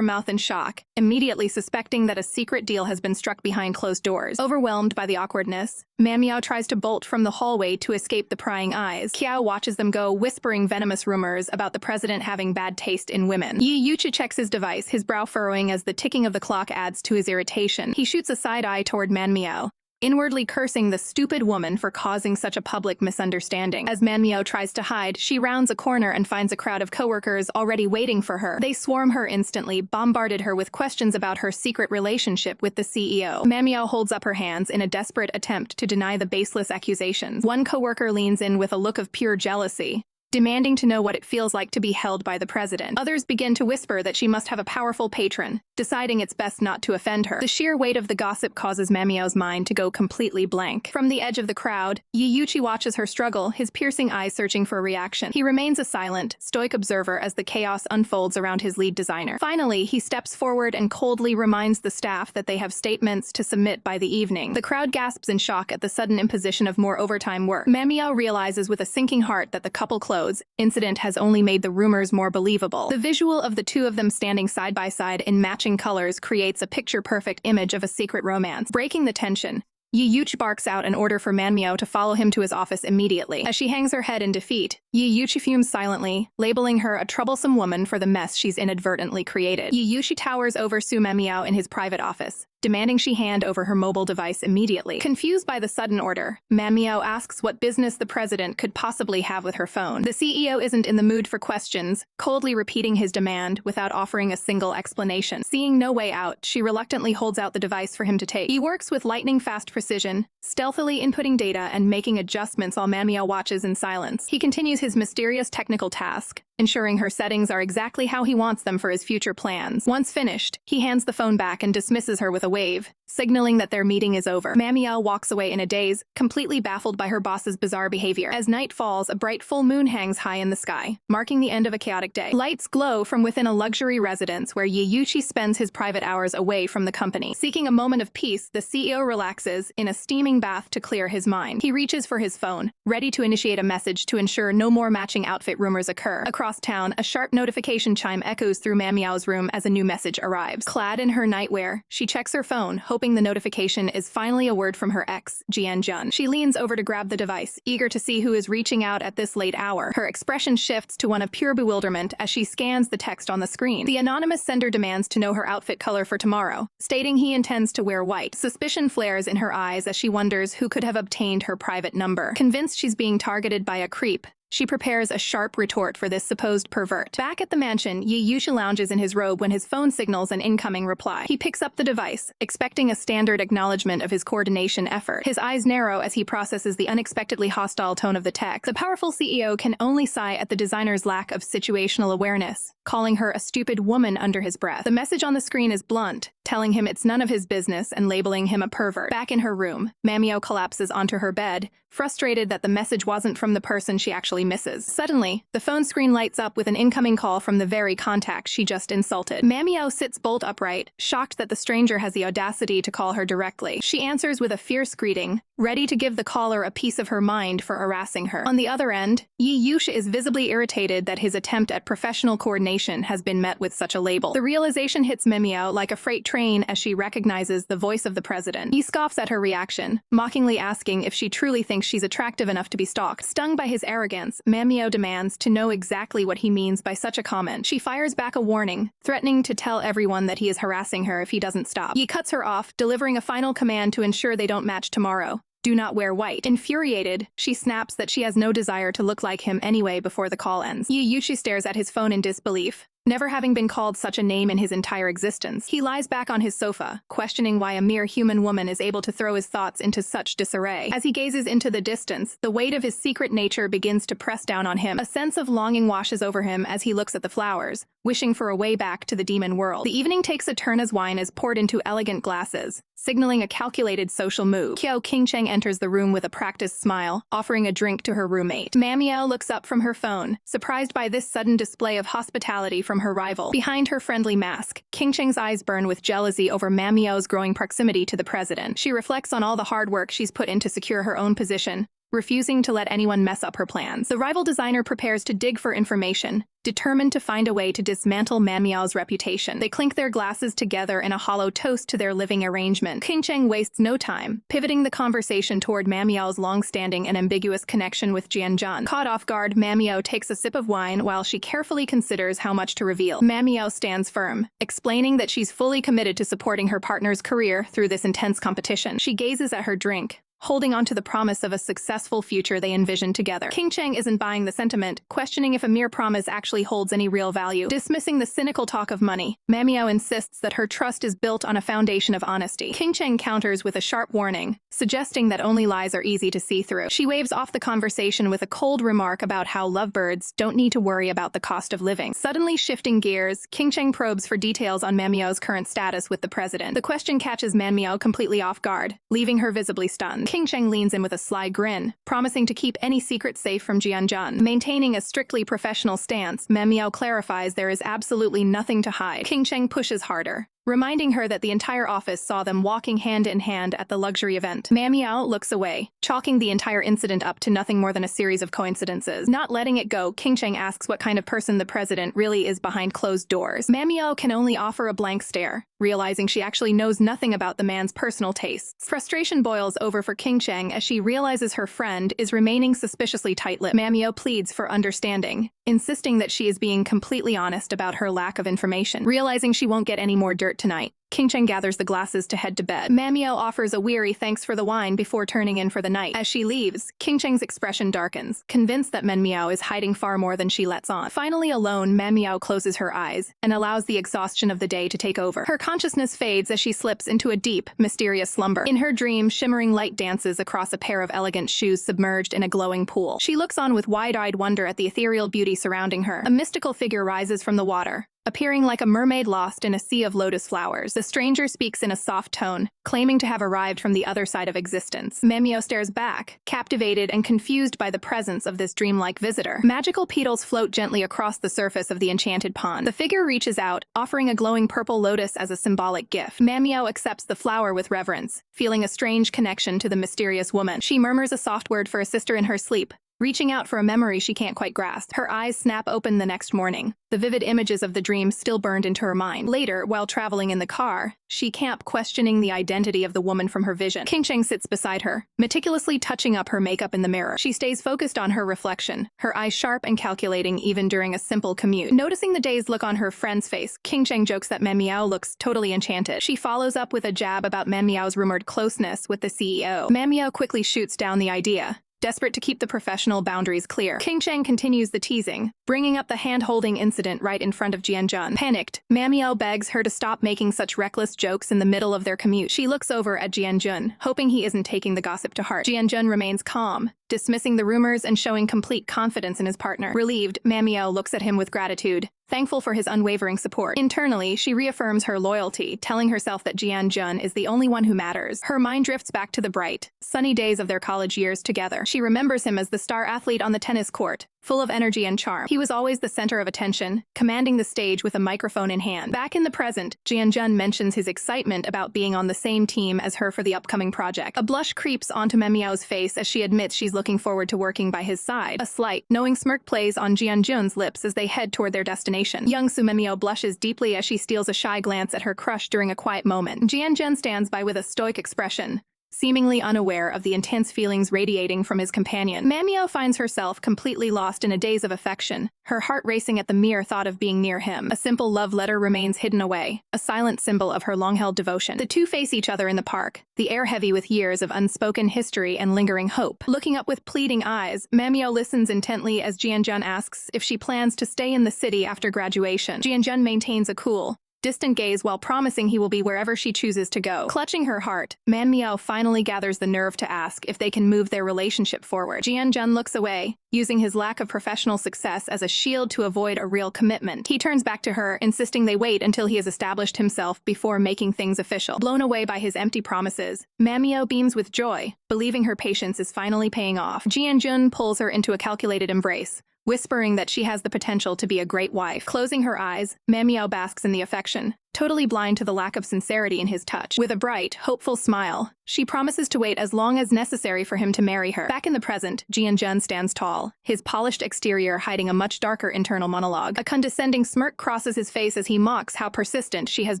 mouth in shock, immediately suspecting that a secret deal has been struck behind closed doors. Overwhelmed by the awkwardness, Manhwa tries to bolt from the hallway to escape the prying eyes. Kyo watches them go, whispering venomous rumors about the president having bad taste in women. Yi Yuchi checks his device, his brow furrowing as the ticking of the clock adds to his irritation. He shoots a side eye toward Manhwa, inwardly cursing the stupid woman for causing such a public misunderstanding. As Manhwa tries to hide, she rounds a corner and finds a crowd of coworkers already waiting for her. They swarm her instantly, bombarded her with questions about her secret relationship with the CEO. Manhwa holds up her hands in a desperate attempt to deny the baseless accusations. One coworker leans in with a look of pure jealousy, demanding to know what it feels like to be held by the president. Others begin to whisper that she must have a powerful patron, deciding it's best not to offend her. The sheer weight of the gossip causes Mamiyao's mind to go completely blank. From the edge of the crowd, Yiyuchi watches her struggle, his piercing eyes searching for a reaction. He remains a silent, stoic observer as the chaos unfolds around his lead designer. Finally, he steps forward and coldly reminds the staff that they have statements to submit by the evening. The crowd gasps in shock at the sudden imposition of more overtime work. Mamiyao realizes with a sinking heart that the couple clothes incident has only made the rumors more believable. The visual of the two of them standing side by side in matching colors creates a picture-perfect image of a secret romance. Breaking the tension, Yiyuchi barks out an order for Manhwa to follow him to his office immediately. As she hangs her head in defeat, Yiyuchi fumes silently, labeling her a troublesome woman for the mess she's inadvertently created. Yiyuchi towers over Manhwa in his private office, demanding she hand over her mobile device immediately. Confused by the sudden order, Manhwa asks what business the president could possibly have with her phone. The CEO isn't in the mood for questions, coldly repeating his demand without offering a single explanation. Seeing no way out, she reluctantly holds out the device for him to take. He works with lightning-fast precision, stealthily inputting data and making adjustments while Manhwa watches in silence. He continues his mysterious technical task, ensuring her settings are exactly how he wants them for his future plans. Once finished, he hands the phone back and dismisses her with a wave, signaling that their meeting is over. Manhwa walks away in a daze, completely baffled by her boss's bizarre behavior. As night falls, a bright full moon hangs high in the sky, marking the end of a chaotic day. Lights glow from within a luxury residence where Yiyuchi spends his private hours away from the company. Seeking a moment of peace, the CEO relaxes in a steaming bath to clear his mind. He reaches for his phone, ready to initiate a message to ensure no more matching outfit rumors occur. Across town, a sharp notification chime echoes through Mamiyao's room as a new message arrives. Clad in her nightwear, she checks her phone, hoping the notification is finally a word from her ex, Jian-jun. She leans over to grab the device, eager to see who is reaching out at this late hour. Her expression shifts to one of pure bewilderment as she scans the text on the screen. The anonymous sender demands to know her outfit color for tomorrow, stating he intends to wear white. Suspicion flares in her eyes as she wonders who could have obtained her private number. Convinced she's being targeted by a creep, she prepares a sharp retort for this supposed pervert. Back at the mansion, Yiyuchi lounges in his robe when his phone signals an incoming reply. He picks up the device, expecting a standard acknowledgement of his coordination effort. His eyes narrow as he processes the unexpectedly hostile tone of the text. The powerful CEO can only sigh at the designer's lack of situational awareness, calling her a stupid woman under his breath. The message on the screen is blunt, telling him it's none of his business and labeling him a pervert. Back in her room, Manhwa collapses onto her bed, frustrated that the message wasn't from the person she actually misses. Suddenly, the phone screen lights up with an incoming call from the very contact she just insulted. Manhwa sits bolt upright, shocked that the stranger has the audacity to call her directly. She answers with a fierce greeting, ready to give the caller a piece of her mind for harassing her. On the other end, Yiyuchi is visibly irritated that his attempt at professional coordination has been met with such a label. The realization hits Manhwa like a freight train as she recognizes the voice of the president. He scoffs at her reaction, mockingly asking if she truly thinks she's attractive enough to be stalked. Stung by his arrogance, Manhwa demands to know exactly what he means by such a comment. She fires back a warning, threatening to tell everyone that he is harassing her if he doesn't stop. He cuts her off, delivering a final command to ensure they don't match tomorrow. Do not wear white. Infuriated, she snaps that she has no desire to look like him anyway before the call ends. Yiyuchi stares at his phone in disbelief, never having been called such a name in his entire existence. He lies back on his sofa, questioning why a mere human woman is able to throw his thoughts into such disarray. As he gazes into the distance, the weight of his secret nature begins to press down on him. A sense of longing washes over him as he looks at the flowers, wishing for a way back to the demon world. The evening takes a turn as wine is poured into elegant glasses, signaling a calculated social move. Qiao Qingcheng enters the room with a practiced smile, offering a drink to her roommate. Manhwa looks up from her phone, surprised by this sudden display of hospitality from her rival. Behind her friendly mask, Qingcheng's eyes burn with jealousy over Manhwa's growing proximity to the president. She reflects on all the hard work she's put in to secure her own position, refusing to let anyone mess up her plans. The rival designer prepares to dig for information, determined to find a way to dismantle Manhwa's reputation. They clink their glasses together in a hollow toast to their living arrangement. Qingcheng wastes no time, pivoting the conversation toward Manhwa's long-standing and ambiguous connection with Jian-jun. Caught off guard, Manhwa takes a sip of wine while she carefully considers how much to reveal. Manhwa stands firm, explaining that she's fully committed to supporting her partner's career through this intense competition. She gazes at her drink, holding on to the promise of a successful future they envisioned together. King Cheng isn't buying the sentiment, questioning if a mere promise actually holds any real value. Dismissing the cynical talk of money, Manhwa insists that her trust is built on a foundation of honesty. King Cheng counters with a sharp warning, suggesting that only lies are easy to see through. She waves off the conversation with a cold remark about how lovebirds don't need to worry about the cost of living. Suddenly shifting gears, King Cheng probes for details on Manhwa's current status with the president. The question catches Manhwa completely off guard, leaving her visibly stunned. King Cheng leans in with a sly grin, promising to keep any secret safe from Jianjun. Maintaining a strictly professional stance, Manhwa clarifies there is absolutely nothing to hide. King Cheng pushes harder, reminding her that the entire office saw them walking hand in hand at the luxury event. Manhwa looks away, chalking the entire incident up to nothing more than a series of coincidences. Not letting it go, King Cheng asks what kind of person the president really is behind closed doors. Manhwa can only offer a blank stare, realizing she actually knows nothing about the man's personal tastes. Frustration boils over for King Cheng as she realizes her friend is remaining suspiciously tight-lipped. Manhwa pleads for understanding, insisting that she is being completely honest about her lack of information. Realizing she won't get any more dirt tonight, King Cheng gathers the glasses to head to bed. Manhwa offers a weary thanks for the wine before turning in for the night. As she leaves, King Cheng's expression darkens, convinced that Manhwa is hiding far more than she lets on. Finally alone, Manhwa closes her eyes and allows the exhaustion of the day to take over. Her consciousness fades as she slips into a deep, mysterious slumber. In her dream, shimmering light dances across a pair of elegant shoes submerged in a glowing pool. She looks on with wide-eyed wonder at the ethereal beauty surrounding her. A mystical figure rises from the water, appearing like a mermaid lost in a sea of lotus flowers. The stranger speaks in a soft tone, claiming to have arrived from the other side of existence. Manhwa stares back, captivated and confused by the presence of this dreamlike visitor. Magical petals float gently across the surface of the enchanted pond. The figure reaches out, offering a glowing purple lotus as a symbolic gift. Manhwa accepts the flower with reverence, feeling a strange connection to the mysterious woman. She murmurs a soft word for a sister in her sleep, reaching out for a memory she can't quite grasp. Her eyes snap open the next morning, the vivid images of the dream still burned into her mind. Later, while traveling in the car, she can't questioning the identity of the woman from her vision. King Cheng sits beside her, meticulously touching up her makeup in the mirror. She stays focused on her reflection, her eyes sharp and calculating even during a simple commute. Noticing the dazed look on her friend's face, King Cheng jokes that Manhwa looks totally enchanted. She follows up with a jab about Manhwa's rumored closeness with the CEO. Manhwa quickly shoots down the idea, desperate to keep the professional boundaries clear. King Cheng continues the teasing, bringing up the hand-holding incident right in front of Jianjun. Panicked, Manhwa begs her to stop making such reckless jokes in the middle of their commute. She looks over at Jianjun, hoping he isn't taking the gossip to heart. Jianjun remains calm, dismissing the rumors and showing complete confidence in his partner. Relieved, Manhwa looks at him with gratitude, thankful for his unwavering support. Internally, she reaffirms her loyalty, telling herself that Jianjun is the only one who matters. Her mind drifts back to the bright, sunny days of their college years together. She remembers him as the star athlete on the tennis court, full of energy and charm. He was always the center of attention, commanding the stage with a microphone in hand. Back in the present, Jianjun mentions his excitement about being on the same team as her for the upcoming project. A blush creeps onto Manhwa's face as she admits she's looking forward to working by his side. A slight, knowing smirk plays on Jianjun's lips as they head toward their destination. Young Manhwa blushes deeply as she steals a shy glance at her crush during a quiet moment. Jianjun stands by with a stoic expression, seemingly unaware of the intense feelings radiating from his companion. Manhwa finds herself completely lost in a daze of affection, her heart racing at the mere thought of being near him. A simple love letter remains hidden away, a silent symbol of her long-held devotion. The two face each other in the park, the air heavy with years of unspoken history and lingering hope. Looking up with pleading eyes, Manhwa listens intently as Jianjun asks if she plans to stay in the city after graduation. Jianjun maintains a cool, distant gaze while promising he will be wherever she chooses to go. Clutching her heart, Manhwa finally gathers the nerve to ask if they can move their relationship forward. Jianjun looks away, using his lack of professional success as a shield to avoid a real commitment. He turns back to her, insisting they wait until he has established himself before making things official. Blown away by his empty promises, Manhwa beams with joy, believing her patience is finally paying off. Jianjun pulls her into a calculated embrace, whispering that she has the potential to be a great wife. Closing her eyes, Manhwa basks in the affection, totally blind to the lack of sincerity in his touch. With a bright, hopeful smile, she promises to wait as long as necessary for him to marry her. Back in the present, Jianjun stands tall, his polished exterior hiding a much darker internal monologue. A condescending smirk crosses his face as he mocks how persistent she has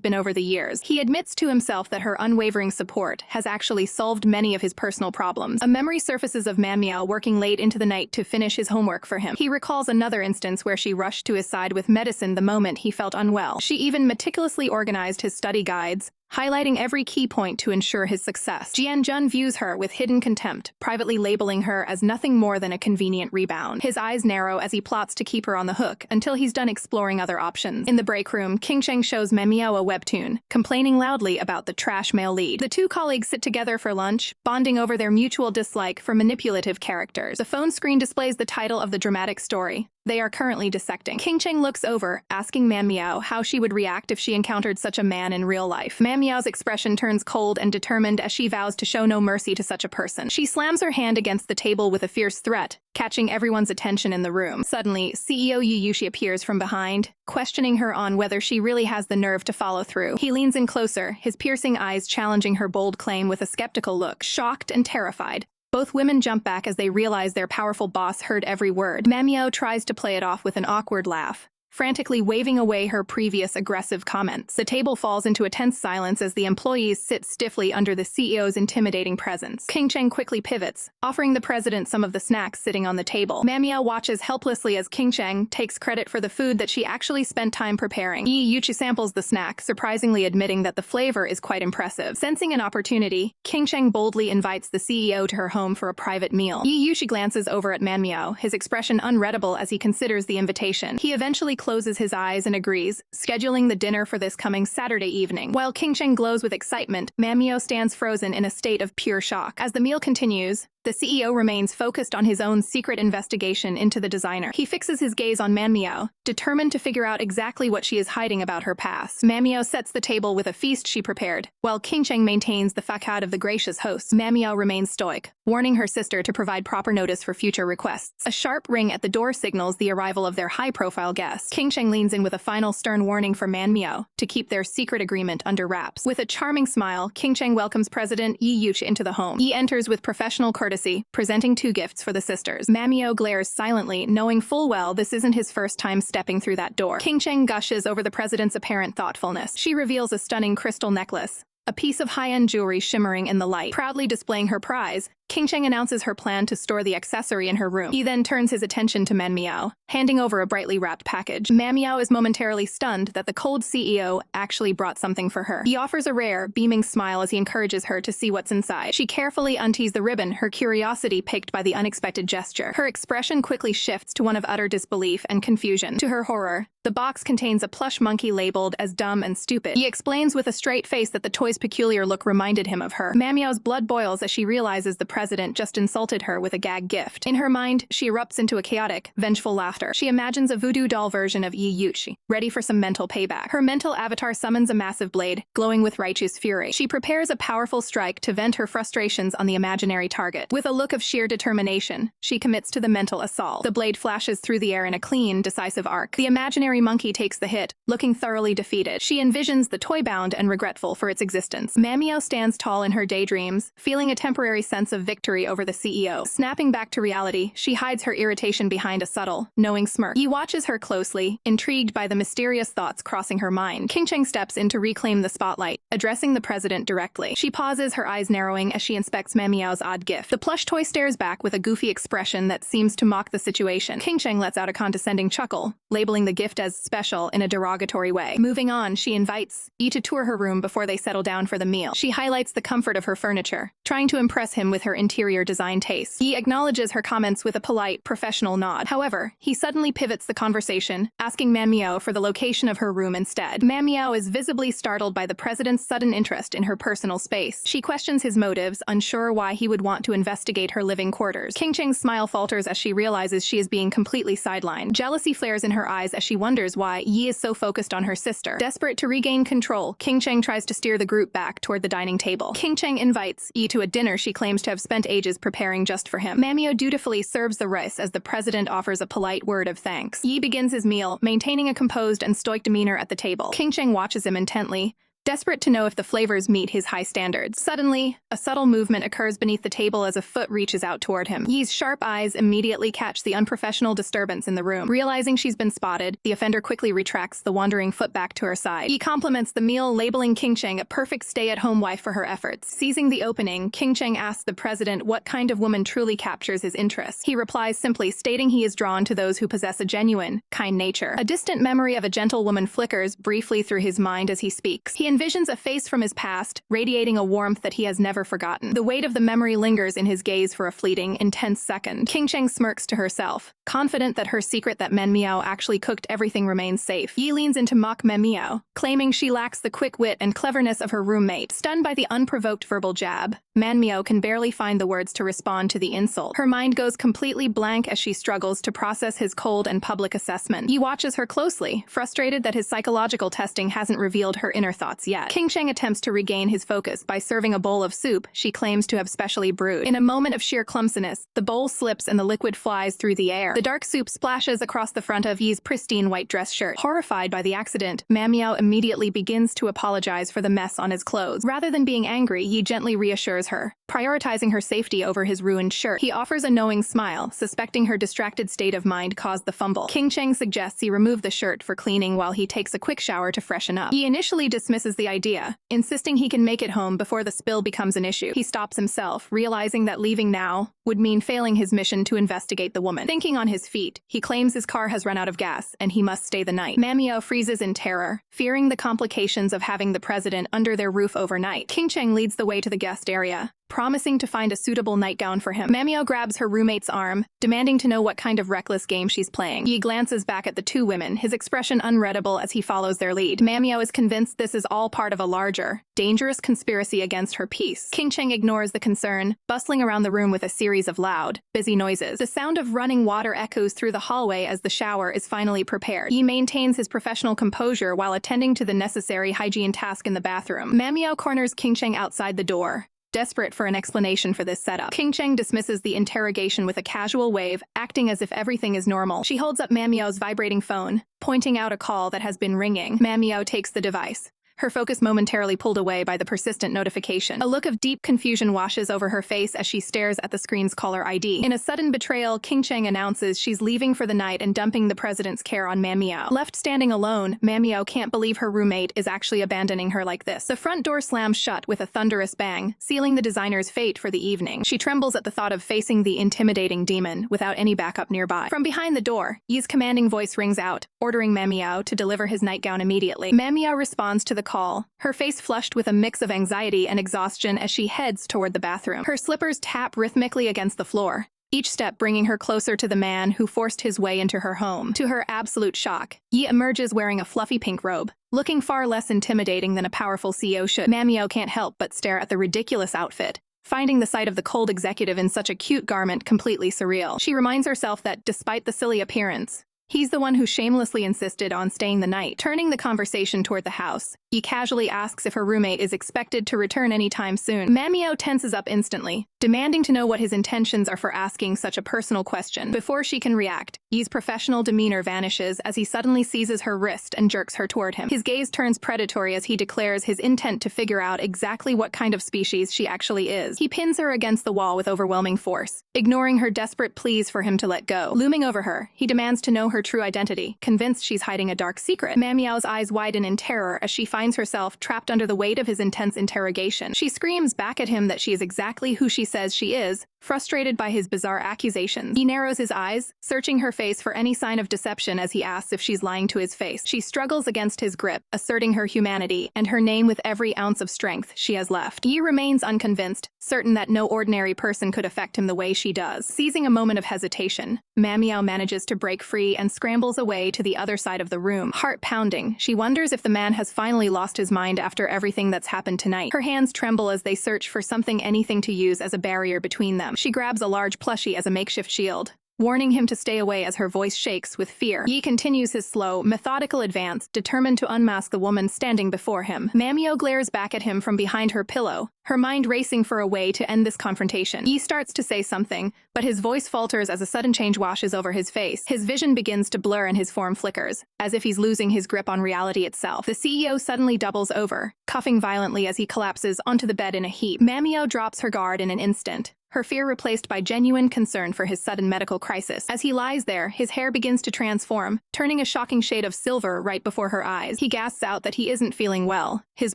been over the years. He admits to himself that her unwavering support has actually solved many of his personal problems. A memory surfaces of Manhwa working late into the night to finish his homework for him. He recalls another instance where she rushed to his side with medicine the moment he felt unwell. She even meticulously organized his study guides, highlighting every key point to ensure his success. Jian-jun views her with hidden contempt, privately labeling her as nothing more than a convenient rebound. His eyes narrow as he plots to keep her on the hook until he's done exploring other options. In the break room, King Cheng shows Manhwa a webtoon, complaining loudly about the trash male lead. The two colleagues sit together for lunch, bonding over their mutual dislike for manipulative characters. The phone screen displays the title of the dramatic story they are currently dissecting. King Cheng looks over, asking Manhwa how she would react if she encountered such a man in real life. Manhwa's expression turns cold and determined as she vows to show no mercy to such a person. She slams her hand against the table with a fierce threat, catching everyone's attention in the room. Suddenly, CEO Yi Yushi appears from behind, questioning her on whether she really has the nerve to follow through. He leans in closer, his piercing eyes challenging her bold claim with a skeptical look. Shocked and terrified, both women jump back as they realize their powerful boss heard every word. Manhwa tries to play it off with an awkward laugh, frantically waving away her previous aggressive comments. The table falls into a tense silence as the employees sit stiffly under the CEO's intimidating presence. King Cheng quickly pivots, offering the president some of the snacks sitting on the table. Manhwa watches helplessly as King Cheng takes credit for the food that she actually spent time preparing. Yi Yuchi samples the snack, surprisingly admitting that the flavor is quite impressive. Sensing an opportunity, King Cheng boldly invites the CEO to her home for a private meal. Yi Yuchi glances over at Manhwa, his expression unreadable as he considers the invitation. He eventually closes his eyes and agrees, scheduling the dinner for this coming Saturday evening. While King Cheng glows with excitement, Manhwa stands frozen in a state of pure shock. As the meal continues, the CEO remains focused on his own secret investigation into the designer. He fixes his gaze on Manhwa, determined to figure out exactly what she is hiding about her past. Manhwa sets the table with a feast she prepared, while King Cheng maintains the facade of the gracious host. Manhwa remains stoic, warning her sister to provide proper notice for future requests. A sharp ring at the door signals the arrival of their high-profile guest. King Cheng leans in with a final stern warning for Manhwa to keep their secret agreement under wraps. With a charming smile, King Cheng welcomes President Yi Yuchi into the home. He enters with professional courtesy, presenting two gifts for the sisters. Manhwa glares silently, knowing full well this isn't his first time stepping through that door. King Cheng gushes over the president's apparent thoughtfulness. She reveals a stunning crystal necklace, a piece of high-end jewelry shimmering in the light. Proudly displaying her prize, King Cheng announces her plan to store the accessory in her room. He then turns his attention to Manhwa, handing over a brightly wrapped package. Manhwa is momentarily stunned that the cold CEO actually brought something for her. He offers a rare, beaming smile as he encourages her to see what's inside. She carefully untees the ribbon, her curiosity piqued by the unexpected gesture. Her expression quickly shifts to one of utter disbelief and confusion. To her horror, the box contains a plush monkey labeled as dumb and stupid. He explains with a straight face that the toy's peculiar look reminded him of her. Manhwa's blood boils as she realizes the president just insulted her with a gag gift. In her mind, she erupts into a chaotic, vengeful laughter. She imagines a voodoo doll version of Yi Yuchi, ready for some mental payback. Her mental avatar summons a massive blade, glowing with righteous fury. She prepares a powerful strike to vent her frustrations on the imaginary target. With a look of sheer determination, she commits to the mental assault. The blade flashes through the air in a clean, decisive arc. The imaginary monkey takes the hit, looking thoroughly defeated. She envisions the toy bound and regretful for its existence. Manhwa stands tall in her daydreams, feeling a temporary sense of victory over the CEO. Snapping back to reality, she hides her irritation behind a subtle, knowing smirk. He watches her closely, intrigued by the mysterious thoughts crossing her mind. King Cheng steps in to reclaim the spotlight, addressing the president directly. She pauses, her eyes narrowing as she inspects Manhwa's odd gift. The plush toy stares back with a goofy expression that seems to mock the situation. King Cheng lets out a condescending chuckle, labeling the gift as special in a derogatory way. Moving on, she invites Yi to tour her room before they settle down for the meal. She highlights the comfort of her furniture, trying to impress him with her interior design taste. He acknowledges her comments with a polite, professional nod. However, he suddenly pivots the conversation, asking Manhwa for the location of her room instead. Manhwa is visibly startled by the president's sudden interest in her personal space. She questions his motives, unsure why he would want to investigate her living quarters. King Cheng's smile falters as she realizes she is being completely sidelined. Jealousy flares in her eyes as she wonders why Yi is so focused on her sister. Desperate to regain control, King Cheng tries to steer the group back toward the dining table. King Cheng invites Yi to a dinner she claims to have spent ages preparing just for him. Manhwa dutifully serves the rice as the president offers a polite word of thanks. Yi begins his meal, maintaining a composed and stoic demeanor at the table. King Cheng watches him intently, desperate to know if the flavors meet his high standards. Suddenly, a subtle movement occurs beneath the table as a foot reaches out toward him. Yi's sharp eyes immediately catch the unprofessional disturbance in the room. Realizing she's been spotted, the offender quickly retracts the wandering foot back to her side. Yi compliments the meal, labeling King Cheng a perfect stay-at-home wife for her efforts. Seizing the opening, King Cheng asks the president what kind of woman truly captures his interest. He replies simply, stating he is drawn to those who possess a genuine, kind nature. A distant memory of a gentle woman flickers briefly through his mind as he speaks. He envisions a face from his past, radiating a warmth that he has never forgotten. The weight of the memory lingers in his gaze for a fleeting, intense second. King Cheng smirks to herself, confident that her secret that Man Miao actually cooked everything remains safe. Yi leans into mock Man Miao, claiming she lacks the quick wit and cleverness of her roommate. Stunned by the unprovoked verbal jab, Man Miao can barely find the words to respond to the insult. Her mind goes completely blank as she struggles to process his cold and public assessment. He watches her closely, frustrated that his psychological testing hasn't revealed her inner thoughts yet. King Cheng attempts to regain his focus by serving a bowl of soup she claims to have specially brewed. In a moment of sheer clumsiness, the bowl slips and the liquid flies through the air. The dark soup splashes across the front of Yi's pristine white dress shirt. Horrified by the accident, Man Miao immediately begins to apologize for the mess on his clothes. Rather than being angry, Yi gently reassures her, prioritizing her safety over his ruined shirt. He offers a knowing smile, suspecting her distracted state of mind caused the fumble. King Cheng suggests he remove the shirt for cleaning while he takes a quick shower to freshen up. He initially dismisses the idea, insisting he can make it home before the spill becomes an issue. He stops himself, realizing that leaving now would mean failing his mission to investigate the woman. Thinking on his feet, he claims his car has run out of gas and he must stay the night. Man Miao freezes in terror, fearing the complications of having the president under their roof overnight. King Cheng leads the way to the guest area, promising to find a suitable nightgown for him. Man Miao grabs her roommate's arm, demanding to know what kind of reckless game she's playing. Yi glances back at the two women, his expression unreadable as he follows their lead. Man Miao is convinced this is all part of a larger, dangerous conspiracy against her peace. King Cheng ignores the concern, bustling around the room with a series of loud, busy noises. The sound of running water echoes through the hallway as the shower is finally prepared. Yi maintains his professional composure while attending to the necessary hygiene task in the bathroom. Man Miao corners King Cheng outside the door, desperate for an explanation for this setup. King Cheng dismisses the interrogation with a casual wave, acting as if everything is normal. She holds up Man Miao's vibrating phone, pointing out a call that has been ringing. Man Miao takes the device, her focus momentarily pulled away by the persistent notification. A look of deep confusion washes over her face as she stares at the screen's caller ID. In a sudden betrayal, King Cheng announces she's leaving for the night and dumping the president's care on Man Miao. Left standing alone, Man Miao can't believe her roommate is actually abandoning her like this. The front door slams shut with a thunderous bang, sealing the designer's fate for the evening. She trembles at the thought of facing the intimidating demon without any backup nearby. From behind the door, Yi's commanding voice rings out, ordering Man Miao to deliver his nightgown immediately. Man Miao responds to the call, her face flushed with a mix of anxiety and exhaustion as she heads toward the bathroom. Her slippers tap rhythmically against the floor, each step bringing her closer to the man who forced his way into her home. To her absolute shock, Yi emerges wearing a fluffy pink robe, looking far less intimidating than a powerful CEO should. Man Miao can't help but stare at the ridiculous outfit, finding the sight of the cold executive in such a cute garment completely surreal. She reminds herself that, despite the silly appearance, he's the one who shamelessly insisted on staying the night. Turning the conversation toward the house, he casually asks if her roommate is expected to return anytime soon. Man Miao tenses up instantly, demanding to know what his intentions are for asking such a personal question. Before she can react, Yi's professional demeanor vanishes as he suddenly seizes her wrist and jerks her toward him. His gaze turns predatory as he declares his intent to figure out exactly what kind of species she actually is. He pins her against the wall with overwhelming force, ignoring her desperate pleas for him to let go. Looming over her, he demands to know her true identity, convinced she's hiding a dark secret. Man Miao's eyes widen in terror as she finds herself trapped under the weight of his intense interrogation. She screams back at him that she is exactly who she says she is, frustrated by his bizarre accusations. He narrows his eyes, searching her face for any sign of deception as he asks if she's lying to his face. She struggles against his grip, asserting her humanity and her name with every ounce of strength she has left. Yi remains unconvinced, certain that no ordinary person could affect him the way she does. Seizing a moment of hesitation, Man Miao manages to break free and scrambles away to the other side of the room. Heart pounding, she wonders if the man has finally lost his mind after everything that's happened tonight. Her hands tremble as they search for anything to use as a barrier between them. She grabs a large plushie as a makeshift shield, warning him to stay away as her voice shakes with fear. Yi continues his slow, methodical advance, determined to unmask the woman standing before him. Man Miao glares back at him from behind her pillow, her mind racing for a way to end this confrontation. Yi starts to say something, but his voice falters as a sudden change washes over his face. His vision begins to blur and his form flickers, as if he's losing his grip on reality itself. The CEO suddenly doubles over, coughing violently as he collapses onto the bed in a heap. Man Miao drops her guard in an instant, her fear replaced by genuine concern for his sudden medical crisis. As he lies there, his hair begins to transform, turning a shocking shade of silver right before her eyes. He gasps out that he isn't feeling well, his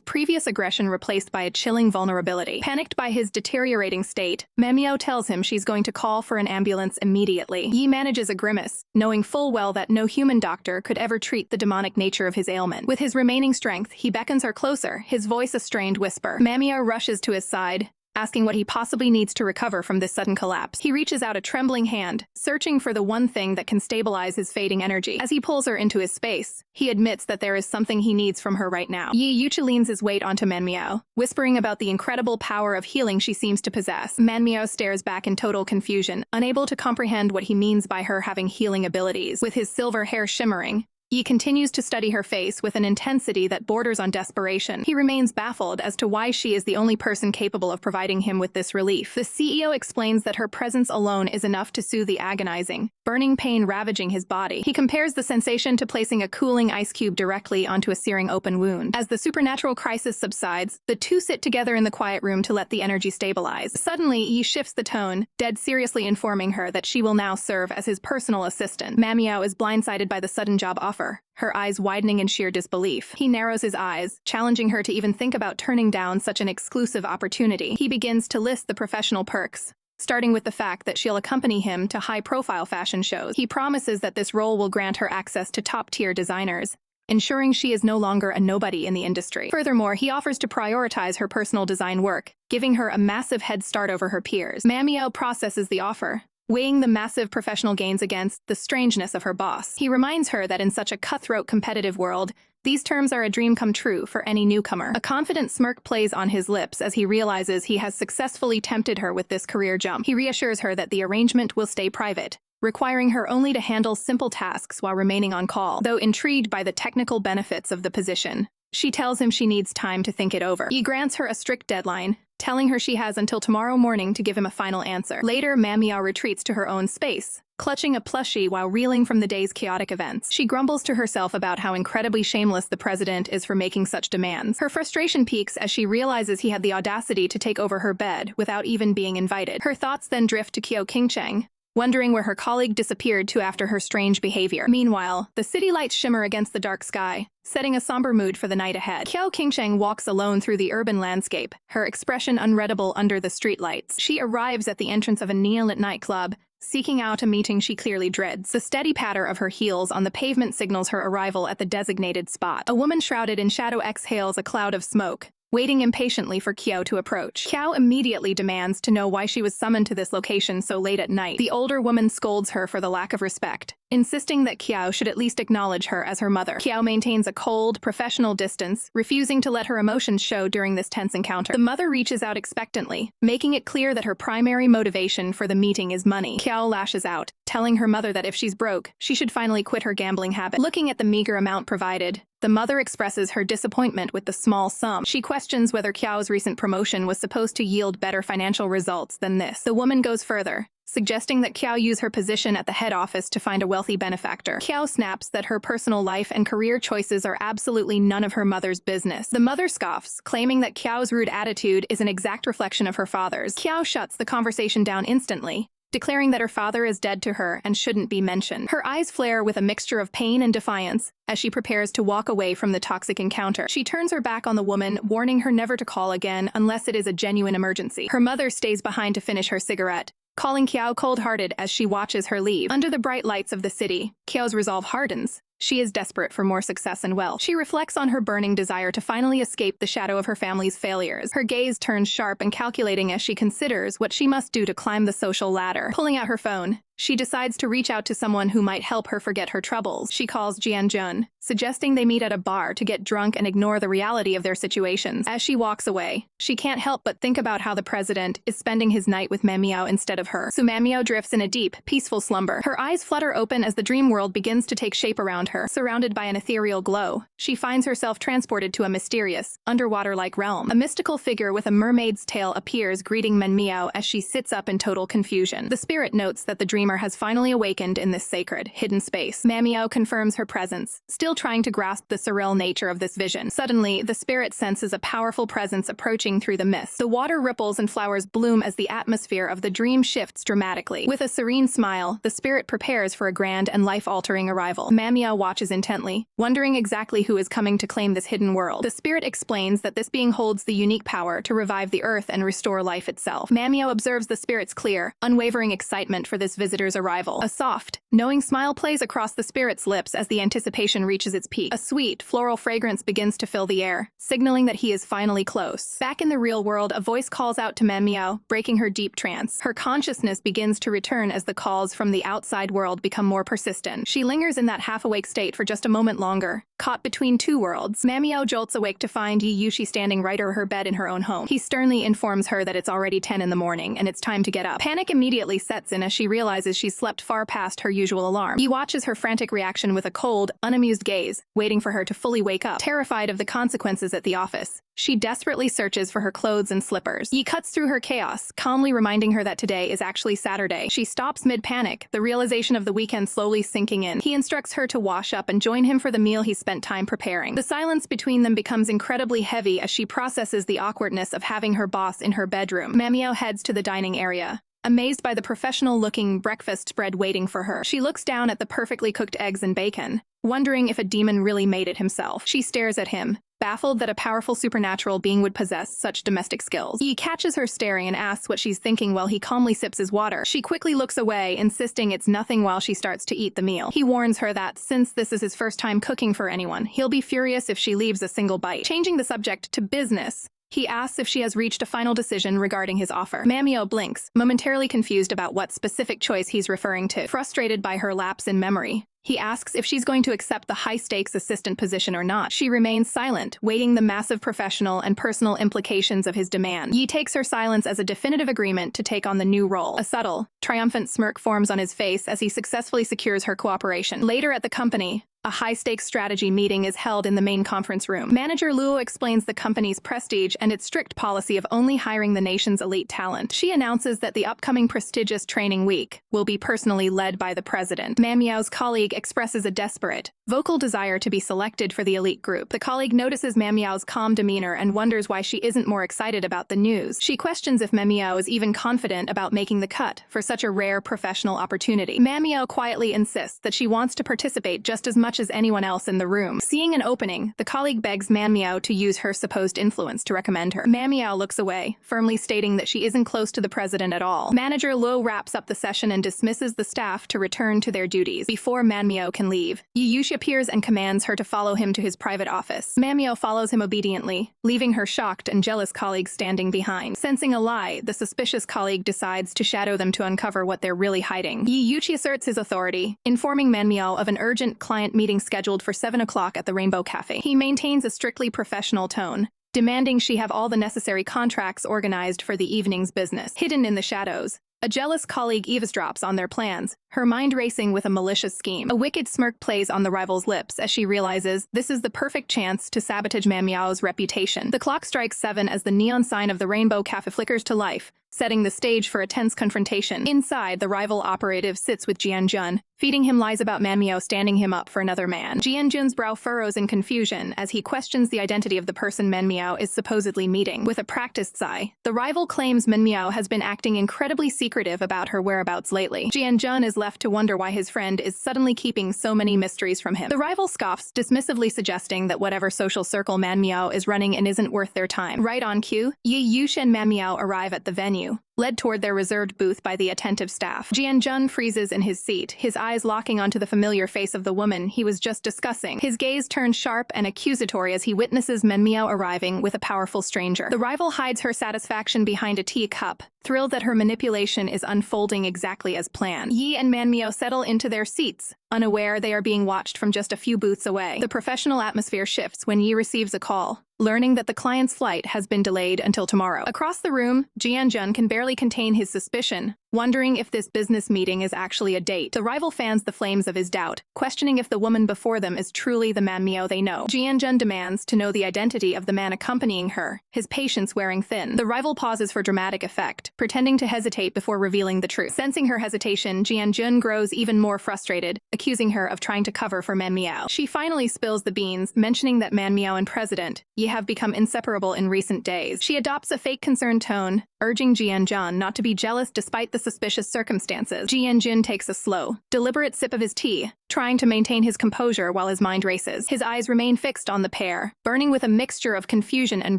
previous aggression replaced by a chilling vulnerability. Panicked by his deteriorating state, Manhwa tells him she's going to call for an ambulance immediately. Yi manages a grimace, knowing full well that no human doctor could ever treat the demonic nature of his ailment. With his remaining strength, he beckons her closer, his voice a strained whisper. Manhwa rushes to his side, asking what he possibly needs to recover from this sudden collapse. He reaches out a trembling hand, searching for the one thing that can stabilize his fading energy. As he pulls her into his space, he admits that there is something he needs from her right now. Yi Yucha leans his weight onto Manhwa, whispering about the incredible power of healing she seems to possess. Manhwa stares back in total confusion, unable to comprehend what he means by her having healing abilities. With his silver hair shimmering, Yi continues to study her face with an intensity that borders on desperation. He remains baffled as to why she is the only person capable of providing him with this relief. The CEO explains that her presence alone is enough to soothe the agonizing, burning pain ravaging his body. He compares the sensation to placing a cooling ice cube directly onto a searing open wound. As the supernatural crisis subsides, the two sit together in the quiet room to let the energy stabilize. Suddenly, Yi shifts the tone, dead seriously informing her that she will now serve as his personal assistant. Manhwa is blindsided by the sudden job offer, her eyes widening in sheer disbelief. He narrows his eyes, challenging her to even think about turning down such an exclusive opportunity. He begins to list the professional perks, starting with the fact that she'll accompany him to high-profile fashion shows. He promises that this role will grant her access to top-tier designers, ensuring she is no longer a nobody in the industry. Furthermore, he offers to prioritize her personal design work, giving her a massive head start over her peers. Manhwa processes the offer, weighing the massive professional gains against the strangeness of her boss. He reminds her that in such a cutthroat competitive world, these terms are a dream come true for any newcomer. A confident smirk plays on his lips as he realizes he has successfully tempted her with this career jump. He reassures her that the arrangement will stay private, requiring her only to handle simple tasks while remaining on call. Though intrigued by the technical benefits of the position, she tells him she needs time to think it over. He grants her a strict deadline, telling her she has until tomorrow morning to give him a final answer. Later, Manhwa retreats to her own space, clutching a plushie while reeling from the day's chaotic events. She grumbles to herself about how incredibly shameless the president is for making such demands. Her frustration peaks as she realizes he had the audacity to take over her bed without even being invited. Her thoughts then drift to Kyo Kingcheng, wondering where her colleague disappeared to after her strange behavior. Meanwhile, the city lights shimmer against the dark sky, setting a somber mood for the night ahead. Kyo Kingcheng walks alone through the urban landscape, her expression unreadable under the streetlights. She arrives at the entrance of a neon-lit nightclub, seeking out a meeting she clearly dreads. The steady patter of her heels on the pavement signals her arrival at the designated spot. A woman shrouded in shadow exhales a cloud of smoke, waiting impatiently for Kyo to approach. Kyo immediately demands to know why she was summoned to this location so late at night. The older woman scolds her for the lack of respect, insisting that Kyo should at least acknowledge her as her mother. Kyo maintains a cold, professional distance, refusing to let her emotions show during this tense encounter. The mother reaches out expectantly, making it clear that her primary motivation for the meeting is money. Kyo lashes out, telling her mother that if she's broke, she should finally quit her gambling habit. Looking at the meager amount provided, the mother expresses her disappointment with the small sum. She questions whether Kyo's recent promotion was supposed to yield better financial results than this. The woman goes further, suggesting that Kyo use her position at the head office to find a wealthy benefactor. Kyo snaps that her personal life and career choices are absolutely none of her mother's business. The mother scoffs, claiming that Kyo's rude attitude is an exact reflection of her father's. Kyo shuts the conversation down instantly, declaring that her father is dead to her and shouldn't be mentioned. Her eyes flare with a mixture of pain and defiance as she prepares to walk away from the toxic encounter. She turns her back on the woman, warning her never to call again unless it is a genuine emergency. Her mother stays behind to finish her cigarette, calling Kyo cold-hearted as she watches her leave. Under the bright lights of the city, Kyo's resolve hardens. She is desperate for more success and wealth. She reflects on her burning desire to finally escape the shadow of her family's failures. Her gaze turns sharp and calculating as she considers what she must do to climb the social ladder. Pulling out her phone, she decides to reach out to someone who might help her forget her troubles. She calls Jian Jun, suggesting they meet at a bar to get drunk and ignore the reality of their situations. As she walks away, she can't help but think about how the president is spending his night with Manhwa instead of her. So Manhwa drifts in a deep, peaceful slumber. Her eyes flutter open as the dream world begins to take shape around her. Surrounded by an ethereal glow, she finds herself transported to a mysterious, underwater-like realm. A mystical figure with a mermaid's tail appears, greeting Manhwa as she sits up in total confusion. The spirit notes that the dreamer dreamer has finally awakened in this sacred, hidden space. Manhwa confirms her presence, still trying to grasp the surreal nature of this vision. Suddenly, the spirit senses a powerful presence approaching through the mist. The water ripples and flowers bloom as the atmosphere of the dream shifts dramatically. With a serene smile, the spirit prepares for a grand and life-altering arrival. Manhwa watches intently, wondering exactly who is coming to claim this hidden world. The spirit explains that this being holds the unique power to revive the earth and restore life itself. Manhwa observes the spirit's clear, unwavering excitement for this visitor's arrival. A soft, knowing smile plays across the spirit's lips as the anticipation reaches its peak. A sweet, floral fragrance begins to fill the air, signaling that he is finally close. Back in the real world, a voice calls out to Manhwa, breaking her deep trance. Her consciousness begins to return as the calls from the outside world become more persistent. She lingers in that half-awake state for just a moment longer, caught between two worlds. Manhwa jolts awake to find Yi Yushi standing right over her bed in her own home. He sternly informs her that it's already 10 in the morning and it's time to get up. Panic immediately sets in as she realizes she's slept far past her usual alarm. Yi watches her frantic reaction with a cold, unamused gaze, waiting for her to fully wake up. Terrified of the consequences at the office, she desperately searches for her clothes and slippers. Yi cuts through her chaos, calmly reminding her that today is actually Saturday. She stops mid-panic, the realization of the weekend slowly sinking in. He instructs her to wash up and join him for the meal he spent time preparing. The silence between them becomes incredibly heavy as she processes the awkwardness of having her boss in her bedroom. Manhwa heads to the dining area, amazed by the professional-looking breakfast spread waiting for her. She looks down at the perfectly cooked eggs and bacon, wondering if a demon really made it himself. She stares at him, baffled that a powerful supernatural being would possess such domestic skills. He catches her staring and asks what she's thinking while he calmly sips his water. She quickly looks away, insisting it's nothing while she starts to eat the meal. He warns her that, since this is his first time cooking for anyone, he'll be furious if she leaves a single bite. Changing the subject to business, he asks if she has reached a final decision regarding his offer. Manhwa blinks, momentarily confused about what specific choice he's referring to. Frustrated by her lapse in memory, he asks if she's going to accept the high-stakes assistant position or not. She remains silent, weighing the massive professional and personal implications of his demand. Yi takes her silence as a definitive agreement to take on the new role. A subtle, triumphant smirk forms on his face as he successfully secures her cooperation. Later at the company, a high-stakes strategy meeting is held in the main conference room. Manager Luo explains the company's prestige and its strict policy of only hiring the nation's elite talent. She announces that the upcoming prestigious training week will be personally led by the president. Manhwa's colleague expresses a desperate, vocal desire to be selected for the elite group. The colleague notices Manhwa's calm demeanor and wonders why she isn't more excited about the news. She questions if Manhwa is even confident about making the cut for such a rare professional opportunity. Manhwa quietly insists that she wants to participate just as much as anyone else in the room. Seeing an opening, the colleague begs Manhwa to use her supposed influence to recommend her. Manhwa looks away, firmly stating that she isn't close to the president at all. Manager Luo wraps up the session and dismisses the staff to return to their duties. Before Manhwa can leave, Yi Yushi appears and commands her to follow him to his private office. Manhwa follows him obediently, leaving her shocked and jealous colleague standing behind. Sensing a lie, the suspicious colleague decides to shadow them to uncover what they're really hiding. Yi Yushi asserts his authority, informing Manhwa of an urgent client meeting scheduled for 7 o'clock at the Rainbow Cafe. He maintains a strictly professional tone, demanding she have all the necessary contracts organized for the evening's business. Hidden in the shadows, a jealous colleague eavesdrops on their plans, her mind racing with a malicious scheme. A wicked smirk plays on the rival's lips as she realizes this is the perfect chance to sabotage Manhwa's reputation. The clock strikes 7 as the neon sign of the Rainbow Cafe flickers to life, setting the stage for a tense confrontation. Inside, the rival operative sits with Jianjun, feeding him lies about Manhwa standing him up for another man. Jianjun's brow furrows in confusion as he questions the identity of the person Manhwa is supposedly meeting. With a practiced sigh, the rival claims Manhwa has been acting incredibly secretive about her whereabouts lately. Jianjun is left to wonder why his friend is suddenly keeping so many mysteries from him. The rival scoffs, dismissively suggesting that whatever social circle Manhwa is running in isn't worth their time. Right on cue, Yi Yushi and Manhwa arrive at the venue, led toward their reserved booth by the attentive staff. Jianjun freezes in his seat, his eyes locking onto the familiar face of the woman he was just discussing. His gaze turns sharp and accusatory as he witnesses Manhwa arriving with a powerful stranger. The rival hides her satisfaction behind a teacup, thrilled that her manipulation is unfolding exactly as planned. Yi and Manhwa settle into their seats, unaware they are being watched from just a few booths away. The professional atmosphere shifts when Yi receives a call, learning that the client's flight has been delayed until tomorrow. Across the room, Jianjun can barely contain his suspicion, wondering if this business meeting is actually a date. The rival fans the flames of his doubt, questioning if the woman before them is truly the Manhwa they know. Jianjun demands to know the identity of the man accompanying her, his patience wearing thin. The rival pauses for dramatic effect, pretending to hesitate before revealing the truth. Sensing her hesitation, Jianjun grows even more frustrated, accusing her of trying to cover for Manhwa. She finally spills the beans, mentioning that Manhwa and President Yi have become inseparable in recent days. She adopts a fake concerned tone, urging Jianjun not to be jealous despite the suspicious circumstances. Jianjun takes a slow, deliberate sip of his tea, trying to maintain his composure while his mind races. His eyes remain fixed on the pair, burning with a mixture of confusion and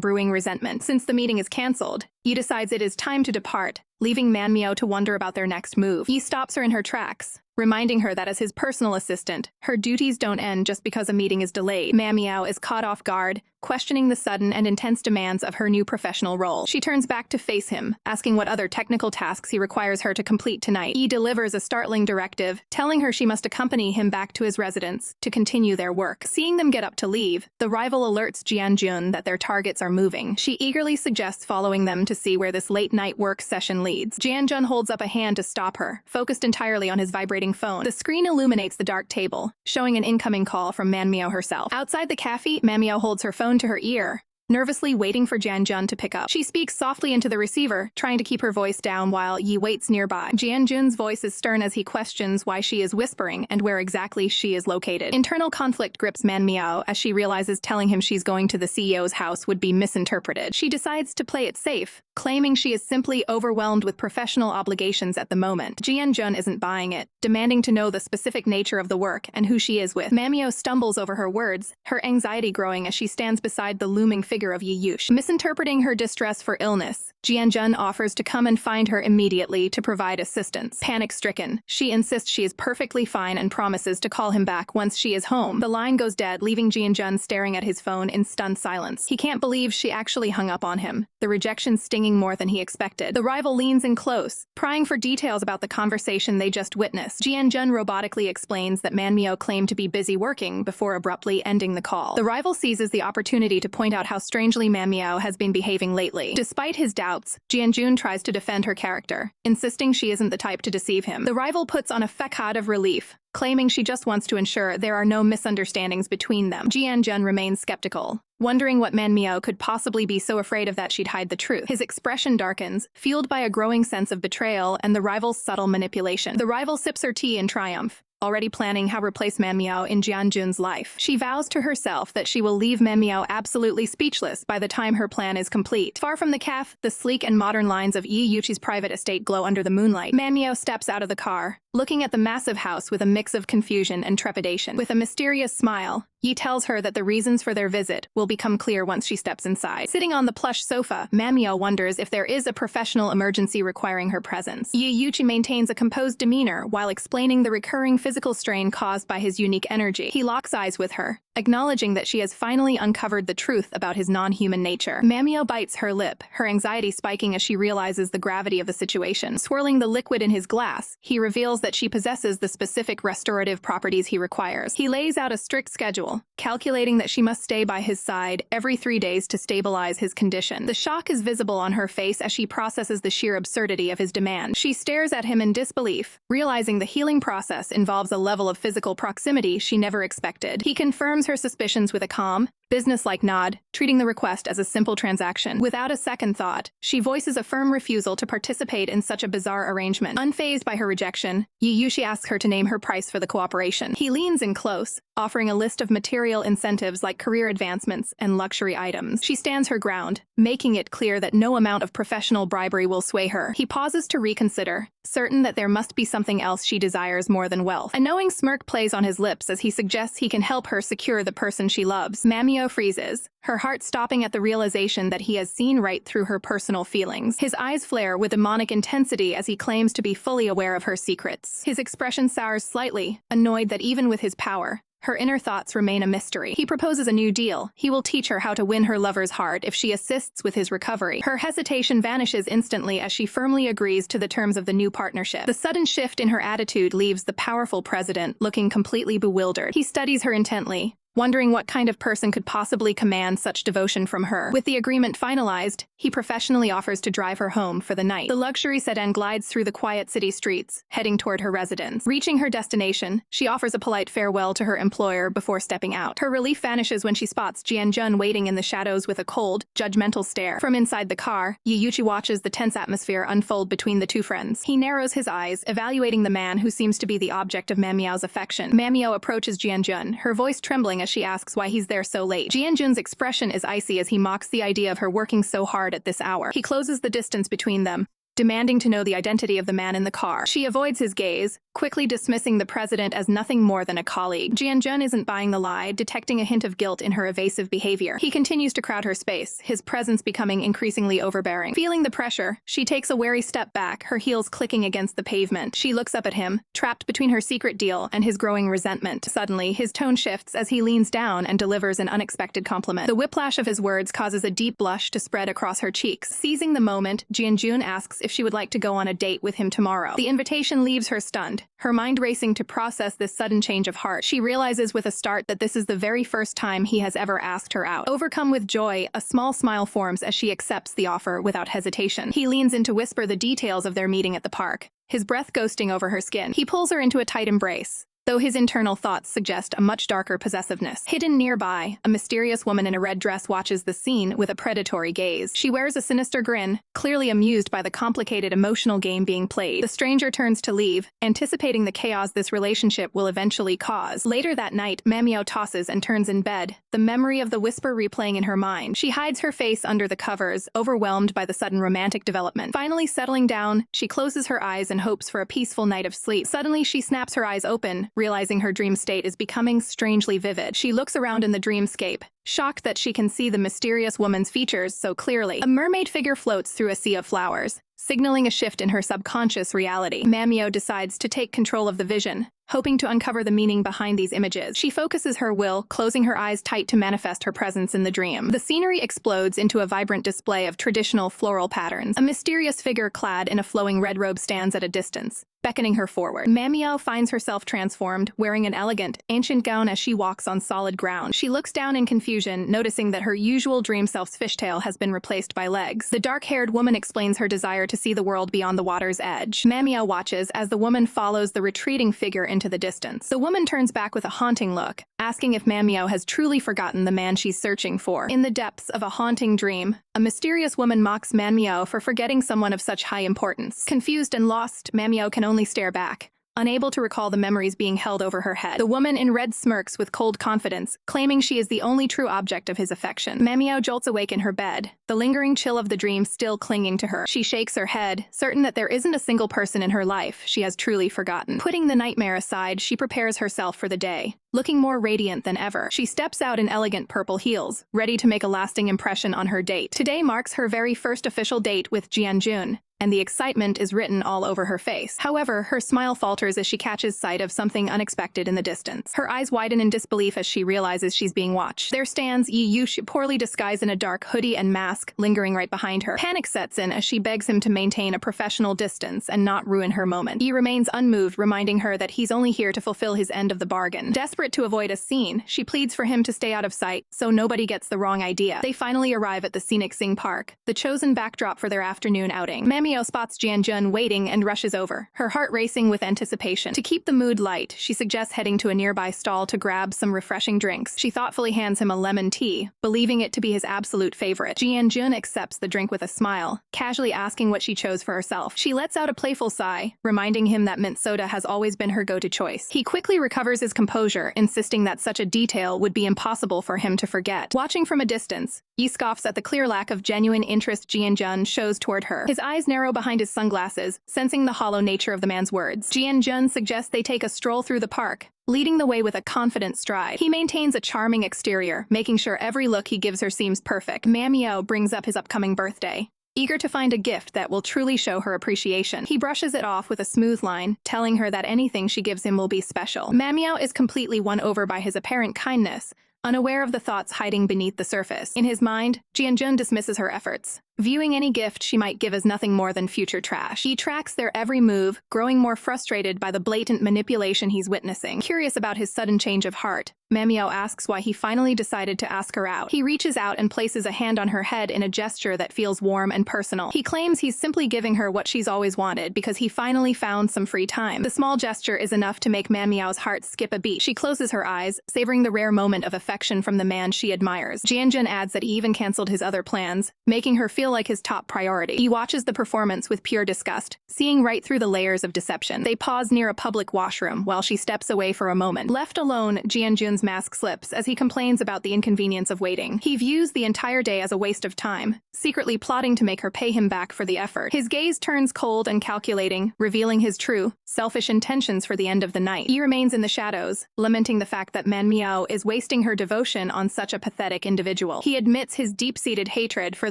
brewing resentment. Since the meeting is cancelled, Yi decides it is time to depart, leaving Manhwa to wonder about their next move. Yi stops her in her tracks, reminding her that as his personal assistant, her duties don't end just because a meeting is delayed. Manhwa is caught off guard, questioning the sudden and intense demands of her new professional role. She turns back to face him, asking what other technical tasks he requires her to complete tonight. Yi delivers a startling directive, telling her she must accompany him back to his residence to continue their work. Seeing them get up to leave, the rival alerts Jianjun that their targets are moving. She eagerly suggests following them to see where this late-night work session leads. Jianjun holds up a hand to stop her, focused entirely on his vibrating phone. The screen illuminates the dark table, showing an incoming call from Manhwa herself. Outside the cafe, Manhwa holds her phone to her ear, nervously waiting for Jianjun to pick up. She speaks softly into the receiver, trying to keep her voice down while Yi waits nearby. Jianjun's voice is stern as he questions why she is whispering and where exactly she is located. Internal conflict grips Manhwa as she realizes telling him she's going to the CEO's house would be misinterpreted. She decides to play it safe, claiming she is simply overwhelmed with professional obligations at the moment. Jianjun isn't buying it, demanding to know the specific nature of the work and who she is with. Manhwa stumbles over her words, her anxiety growing as she stands beside the looming figure of Yi Yush. Misinterpreting her distress for illness, Jianjun offers to come and find her immediately to provide assistance. Panic-stricken, she insists she is perfectly fine and promises to call him back once she is home. The line goes dead, leaving Jianjun staring at his phone in stunned silence. He can't believe she actually hung up on him, the rejection stinging more than he expected. The rival leans in close, prying for details about the conversation they just witnessed. Jianjun robotically explains that Manhwa claimed to be busy working before abruptly ending the call. The rival seizes the opportunity to point out how strangely Manhwa has been behaving lately. Despite his doubts, Jianjun tries to defend her character, insisting she isn't the type to deceive him. The rival puts on a facade of relief, claiming she just wants to ensure there are no misunderstandings between them. Jianjun remains skeptical, wondering what Manhwa could possibly be so afraid of that she'd hide the truth. His expression darkens, fueled by a growing sense of betrayal and the rival's subtle manipulation. The rival sips her tea in triumph, already planning how to replace Manhwa in Jianjun's life. She vows to herself that she will leave Manhwa absolutely speechless by the time her plan is complete. Far from the cafe, the sleek and modern lines of Yi Yuchi's private estate glow under the moonlight. Manhwa steps out of the car, looking at the massive house with a mix of confusion and trepidation. With a mysterious smile, Yi tells her that the reasons for their visit will become clear once she steps inside. Sitting on the plush sofa, Manhwa wonders if there is a professional emergency requiring her presence. Yi Yuchi maintains a composed demeanor while explaining the recurring physical strain caused by his unique energy. He locks eyes with her, acknowledging that she has finally uncovered the truth about his non-human nature. Manhwa bites her lip, her anxiety spiking as she realizes the gravity of the situation. Swirling the liquid in his glass, he reveals that she possesses the specific restorative properties he requires. He lays out a strict schedule, calculating that she must stay by his side every 3 days to stabilize his condition. The shock is visible on her face as she processes the sheer absurdity of his demand. She stares at him in disbelief, realizing the healing process involves a level of physical proximity she never expected. He confirms her suspicions with a calm, business-like nod, treating the request as a simple transaction. Without a second thought, she voices a firm refusal to participate in such a bizarre arrangement. Unfazed by her rejection, Yi Yushi asks her to name her price for the cooperation. He leans in close, offering a list of material incentives like career advancements and luxury items. She stands her ground, making it clear that no amount of professional bribery will sway her. He pauses to reconsider, certain that there must be something else she desires more than wealth. A knowing smirk plays on his lips as he suggests he can help her secure the person she loves. Manhwa freezes, her heart stopping at the realization that he has seen right through her personal feelings. His eyes flare with demonic intensity as he claims to be fully aware of her secrets. His expression sours slightly, annoyed that even with his power, her inner thoughts remain a mystery. He proposes a new deal. He will teach her how to win her lover's heart if she assists with his recovery. Her hesitation vanishes instantly as she firmly agrees to the terms of the new partnership. The sudden shift in her attitude leaves the powerful president looking completely bewildered. He studies her intently, wondering what kind of person could possibly command such devotion from her. With the agreement finalized, he professionally offers to drive her home for the night. The luxury sedan glides through the quiet city streets, heading toward her residence. Reaching her destination, she offers a polite farewell to her employer before stepping out. Her relief vanishes when she spots Jian-jun waiting in the shadows with a cold, judgmental stare. From inside the car, Yiyuchi watches the tense atmosphere unfold between the two friends. He narrows his eyes, evaluating the man who seems to be the object of Manmiao's affection. Manmiao approaches Jian-jun, her voice trembling as she asks why he's there so late. Jian-jun's expression is icy as he mocks the idea of her working so hard at this hour. He closes the distance between them, demanding to know the identity of the man in the car. She avoids his gaze, quickly dismissing the president as nothing more than a colleague. Jian-jun isn't buying the lie, detecting a hint of guilt in her evasive behavior. He continues to crowd her space, his presence becoming increasingly overbearing. Feeling the pressure, she takes a wary step back, her heels clicking against the pavement. She looks up at him, trapped between her secret deal and his growing resentment. Suddenly, his tone shifts as he leans down and delivers an unexpected compliment. The whiplash of his words causes a deep blush to spread across her cheeks. Seizing the moment, Jian-jun asks if she would like to go on a date with him tomorrow. The invitation leaves her stunned, her mind racing to process this sudden change of heart. She realizes with a start that this is the very first time he has ever asked her out. Overcome with joy, a small smile forms as she accepts the offer without hesitation. He leans in to whisper the details of their meeting at the park, his breath ghosting over her skin. He pulls her into a tight embrace, though his internal thoughts suggest a much darker possessiveness. Hidden nearby, a mysterious woman in a red dress watches the scene with a predatory gaze. She wears a sinister grin, clearly amused by the complicated emotional game being played. The stranger turns to leave, anticipating the chaos this relationship will eventually cause. Later that night, Manmiao tosses and turns in bed, the memory of the whisper replaying in her mind. She hides her face under the covers, overwhelmed by the sudden romantic development. Finally settling down, she closes her eyes and hopes for a peaceful night of sleep. Suddenly, she snaps her eyes open, realizing her dream state is becoming strangely vivid. She looks around in the dreamscape, shocked that she can see the mysterious woman's features so clearly. A mermaid figure floats through a sea of flowers, signaling a shift in her subconscious reality. Manmiao decides to take control of the vision, hoping to uncover the meaning behind these images. She focuses her will, closing her eyes tight to manifest her presence in the dream. The scenery explodes into a vibrant display of traditional floral patterns. A mysterious figure clad in a flowing red robe stands at a distance, beckoning her forward. Manmiao finds herself transformed, wearing an elegant, ancient gown as she walks on solid ground. She looks down in confusion, noticing that her usual dream self's fishtail has been replaced by legs. The dark-haired woman explains her desire to see the world beyond the water's edge. Manmiao watches as the woman follows the retreating figure into the distance. The woman turns back with a haunting look, asking if Manmiao has truly forgotten the man she's searching for. In the depths of a haunting dream, a mysterious woman mocks Manmiao for forgetting someone of such high importance. Confused and lost, Manmiao can only stare back, unable to recall the memories being held over her head. The woman in red smirks with cold confidence, claiming she is the only true object of his affection. Manmiao jolts awake in her bed, the lingering chill of the dream still clinging to her. She shakes her head, certain that there isn't a single person in her life she has truly forgotten. Putting the nightmare aside, she prepares herself for the day, looking more radiant than ever. She steps out in elegant purple heels, ready to make a lasting impression on her date. Today marks her very first official date with Jian-jun, and the excitement is written all over her face. However, her smile falters as she catches sight of something unexpected in the distance. Her eyes widen in disbelief as she realizes she's being watched. There stands Yiyuchi, poorly disguised in a dark hoodie and mask, lingering right behind her. Panic sets in as she begs him to maintain a professional distance and not ruin her moment. He remains unmoved, reminding her that he's only here to fulfill his end of the bargain. Desperate to avoid a scene, she pleads for him to stay out of sight so nobody gets the wrong idea. They finally arrive at the scenic Sing Park, the chosen backdrop for their afternoon outing. Manmiao spots Jian-jun waiting and rushes over, her heart racing with anticipation. To keep the mood light, she suggests heading to a nearby stall to grab some refreshing drinks. She thoughtfully hands him a lemon tea, believing it to be his absolute favorite. Jian-jun accepts the drink with a smile, casually asking what she chose for herself. She lets out a playful sigh, reminding him that mint soda has always been her go-to choice. He quickly recovers his composure, insisting that such a detail would be impossible for him to forget. Watching from a distance, Yi scoffs at the clear lack of genuine interest Jian-jun shows toward her. His eyes narrow behind his sunglasses, sensing the hollow nature of the man's words. Jian-jun suggests they take a stroll through the park, leading the way with a confident stride. He maintains a charming exterior, making sure every look he gives her seems perfect. Manmiao brings up his upcoming birthday, eager to find a gift that will truly show her appreciation. He brushes it off with a smooth line, telling her that anything she gives him will be special. Manmiao is completely won over by his apparent kindness, unaware of the thoughts hiding beneath the surface. In his mind, Jian-jun dismisses her efforts, viewing any gift she might give as nothing more than future trash. He tracks their every move, growing more frustrated by the blatant manipulation he's witnessing. Curious about his sudden change of heart, Manhwa asks why he finally decided to ask her out. He reaches out and places a hand on her head in a gesture that feels warm and personal. He claims he's simply giving her what she's always wanted because he finally found some free time. The small gesture is enough to make Manhwa's heart skip a beat. She closes her eyes, savoring the rare moment of affection from the man she admires. Jianjun adds that he even canceled his other plans, making her feel like his top priority. He watches the performance with pure disgust, seeing right through the layers of deception. They pause near a public washroom while she steps away for a moment. Left alone, Jianjun's mask slips as he complains about the inconvenience of waiting. He views the entire day as a waste of time, secretly plotting to make her pay him back for the effort. His gaze turns cold and calculating, revealing his true, selfish intentions for the end of the night. He remains in the shadows, lamenting the fact that Manhwa is wasting her devotion on such a pathetic individual. He admits his deep-seated hatred for